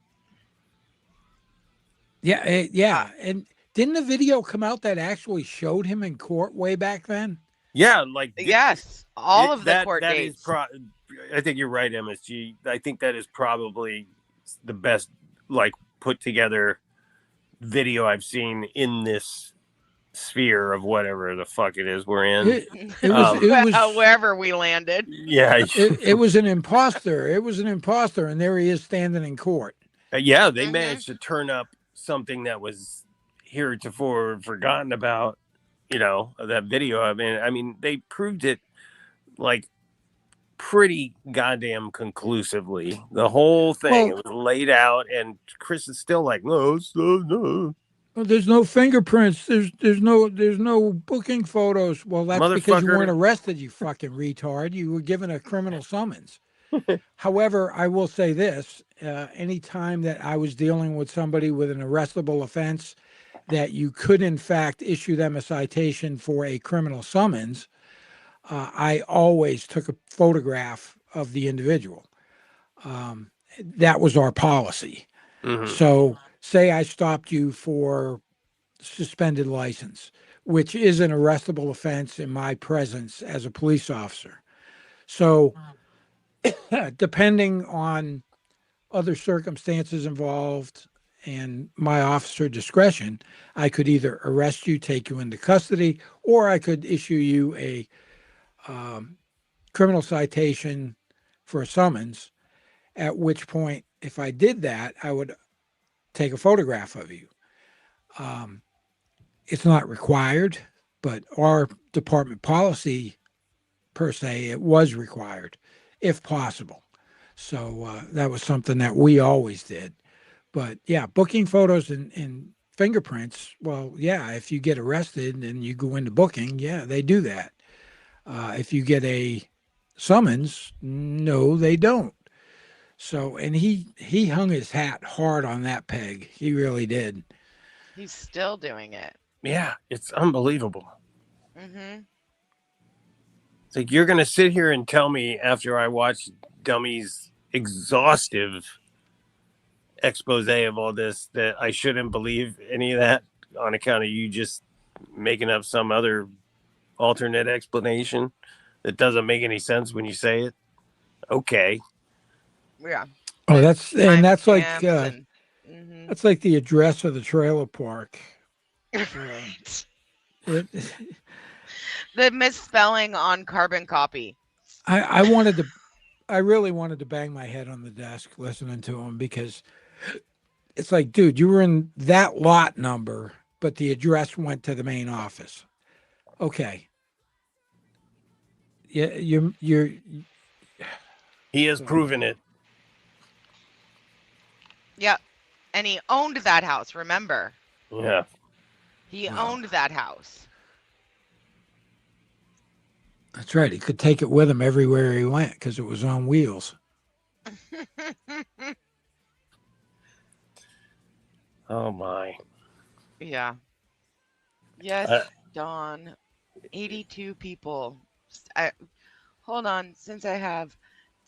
Yeah, yeah. And didn't the video come out that actually showed him in court way back then?
Yeah, like
yes, all of the court
that
dates.
I think you're right, MSG. I think that is probably the best, like, put together video I've seen in this sphere of whatever the fuck it is we're in.
It was
wherever we landed.
Yeah,
it was an imposter. It was an imposter, and there he is standing in court.
Yeah, they managed to turn up something that was heretofore forgotten about. You know, that video. I mean, they proved it like pretty goddamn conclusively. The whole thing it was laid out, and Chris is still like, no.
Well, there's no fingerprints. There's no booking photos. Well, that's because you weren't arrested, you fucking retard. You were given a criminal summons. However, I will say this: anytime that I was dealing with somebody with an arrestable offense, that you could in fact issue them a citation for a criminal summons, I always took a photograph of the individual. That was our policy. So say I stopped you for suspended license, which is an arrestable offense in my presence as a police officer. So depending on other circumstances involved and my officer discretion, I could either arrest you, take you into custody, or I could issue you a criminal citation for a summons, at which point, if I did that, I would take a photograph of you. It's not required, but our department policy, per se, it was required, if possible. So that was something that we always did. But yeah, booking photos and fingerprints, well, yeah, if you get arrested and you go into booking, yeah, they do that. If you get a summons, no, they don't. So, and he hung his hat hard on that peg. He really did.
He's still doing it.
Yeah, it's unbelievable.
Mm-hmm.
It's like, you're going to sit here and tell me after I watch Dummy's exhaustive expose of all this that I shouldn't believe any of that on account of you just making up some other alternate explanation that doesn't make any sense when you say it. Okay.
Yeah.
Oh, that's like
and,
that's like the address of the trailer park.
Right. The misspelling on carbon copy.
I really wanted to bang my head on the desk listening to him, because it's like, dude, you were in that lot number, but the address went to the main office. Okay. Yeah, you're
he has proven it.
Yeah. And he owned that house, remember?
Yeah.
He owned that house.
That's right. He could take it with him everywhere he went because it was on wheels.
Oh my.
Yeah. Yes, Dawn. 82 people. Hold on, since I have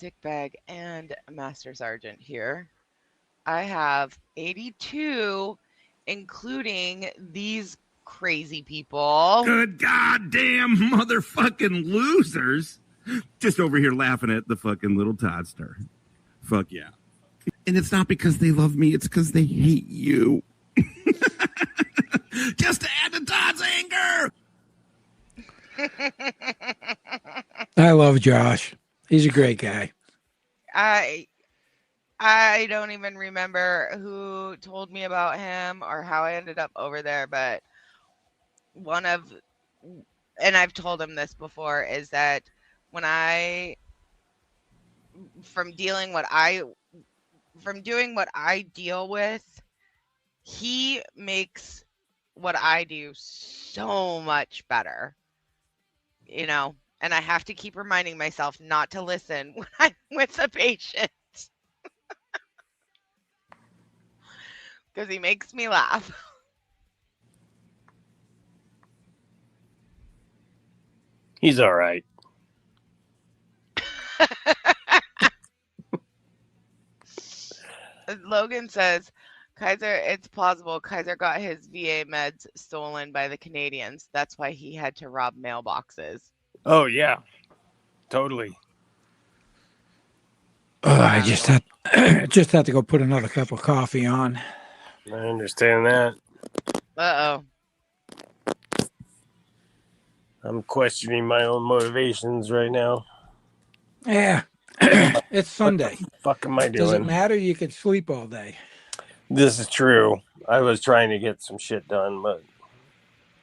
Dickbag and Master Sergeant here, I have 82, including these crazy people.
Good goddamn motherfucking losers. Just over here laughing at the fucking little Toddster. Fuck yeah. And it's not because they love me, it's because they hate you. Just to add to Todd's anger.
I love Josh. He's a great guy.
I don't even remember who told me about him or how I ended up over there, but and I've told him this before, is that from doing what I deal with, he makes what I do so much better, you know, and I have to keep reminding myself not to listen when I'm with a patient because he makes me laugh.
He's all right.
Logan says, Kaiser, it's plausible Kaiser got his VA meds stolen by the Canadians. That's why he had to rob mailboxes.
Oh yeah, totally.
I just had to go put another cup of coffee on.
I understand that.
Uh-oh.
I'm questioning my own motivations right now.
Yeah. It's Sunday.
What the fuck am I doing?
Does it matter? You could sleep all day.
This is true. I was trying to get some shit done, but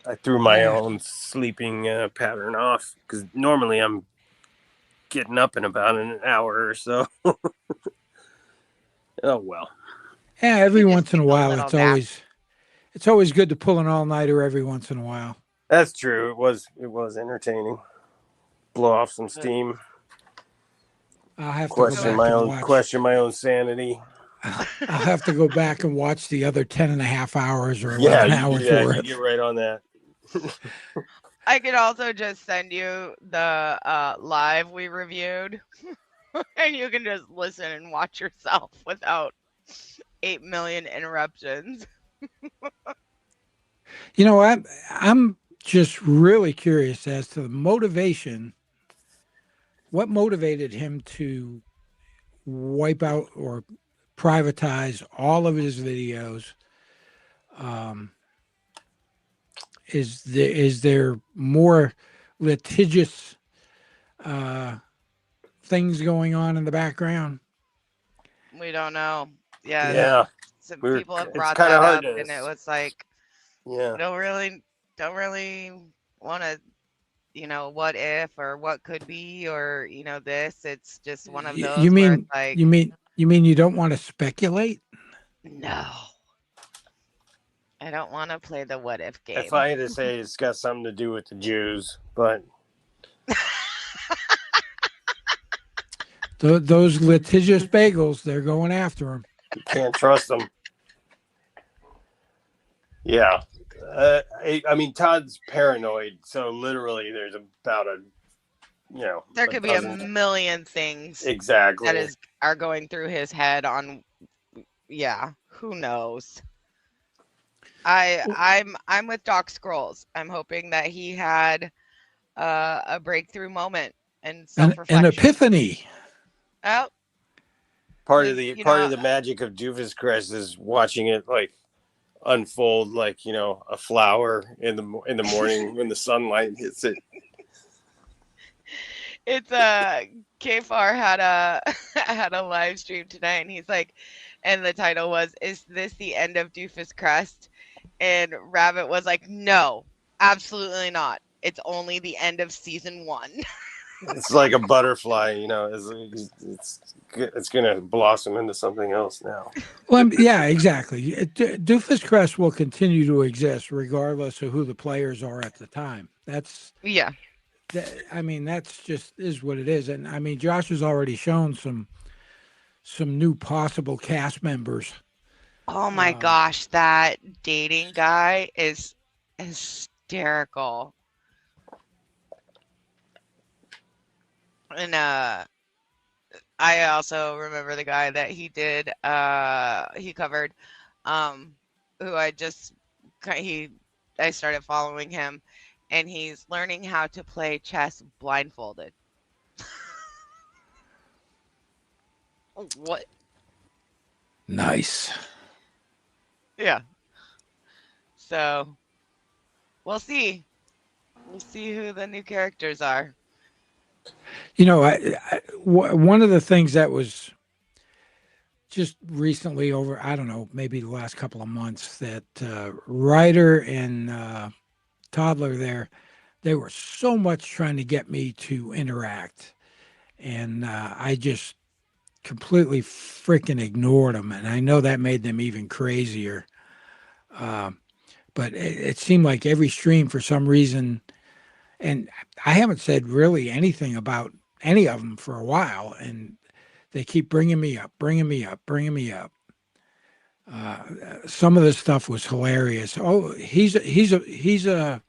I threw my own sleeping pattern off because normally I'm getting up in about an hour or so. Oh well.
Yeah, every once in a while, it's always good to pull an all-nighter every once in a while.
That's true. It was entertaining. Blow off some steam.
I'll have to
question my own sanity.
I'll have to go back and watch the other 10 and a half hours or 11
Yeah,
hours
you
worth.
get right on that.
I could also just send you the live we reviewed, and you can just listen and watch yourself without 8 million interruptions.
You know, I'm just really curious as to the motivation. What motivated him to wipe out or privatize all of his videos? Is there more litigious things going on in the background?
We don't know. Yeah.
Yeah.
Some people have brought
kinda
that
hard
up,
to-
and it was like,
Yeah.
don't really want to, what if or what could be or this. It's just one of those.
You
where
mean
it's like,
you mean you don't want to speculate?
no. I don't want to play the what if game.
If I had to say, it's got something to do with the Jews, but
Those litigious bagels, they're going after him.
you can't trust them. Yeah. I mean, Todd's paranoid, so literally there's about
there could be a million things
Exactly.
that are going through his head on, who knows. I'm with Doc Scrolls. I'm hoping that he had a breakthrough moment and self-reflection.
An epiphany.
Oh,
part of the magic of Doofus Crest is watching it like unfold like a flower in the morning when the sunlight hits it.
It's Kfar had a live stream tonight, and he's like, and the title was, "Is this the end of Doofus Crest?" And Rabbit was like, "No, absolutely not. It's only the end of season 1."
It's like a butterfly, it's gonna blossom into something else now.
Well, yeah, exactly. Doofus Crest will continue to exist regardless of who the players are at the time. That's just is what it is. And I mean, Josh has already shown some new possible cast members.
Oh my gosh, that dating guy is hysterical. And I also remember the guy that he did he covered who I started following him, and he's learning how to play chess blindfolded. What?
Nice.
Yeah. So we'll see. We'll see who the new characters are.
One of the things that was just recently over, I don't know, maybe the last couple of months, that Ryder and Toddler there, they were so much trying to get me to interact. And I just completely freaking ignored them. And I know that made them even crazier. But it seemed like every stream, for some reason, and I haven't said really anything about any of them for a while, and they keep bringing me up. Some of the stuff was hilarious. Oh, he's a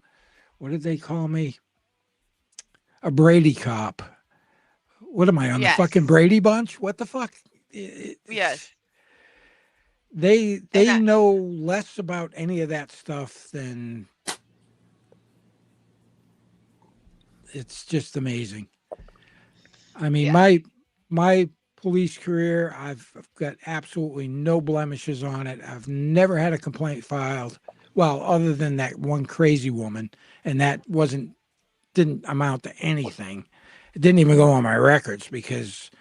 what did they call me? A Brady cop. What am I on
Yes.
the fucking Brady Bunch? What the fuck?
Yes.
They know less about any of that stuff than it's just amazing. I mean, my police career, I've got absolutely no blemishes on it. I've never had a complaint filed. Well, other than that one crazy woman, and that didn't amount to anything. It didn't even go on my records because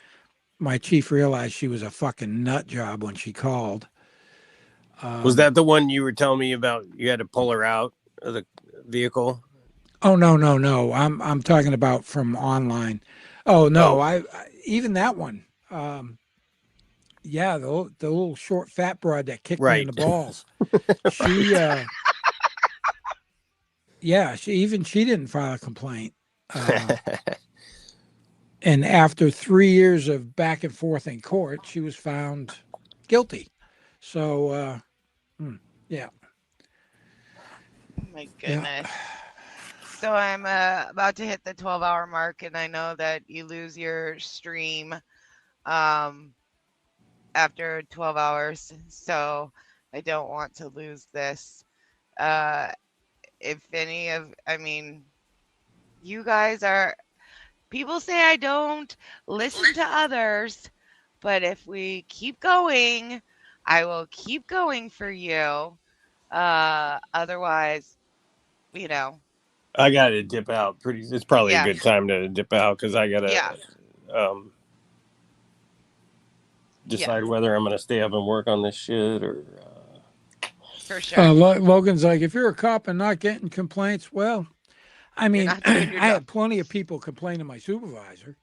my chief realized she was a fucking nut job when she called.
Was that the one you were telling me about? You had to pull her out of the vehicle.
Oh no. I'm talking about from online. Oh no, I even that one. Yeah, the little short fat broad that kicked me in the balls. She yeah, she didn't file a complaint. And after 3 years of back and forth in court, she was found guilty. So yeah.
Oh my goodness. So I'm about to hit the 12-hour mark, and I know that you lose your stream after 12 hours. So I don't want to lose this. If any of, I mean, you guys are, people say I don't listen to others, but if we keep going, I will keep going for you. Otherwise, you know.
I got to dip out. It's probably a good time to dip out because I got to decide whether I'm going to stay up and work on this shit or.
For sure.
Logan's like, if you're a cop and not getting complaints, well, I mean, I had plenty of people complain to my supervisor.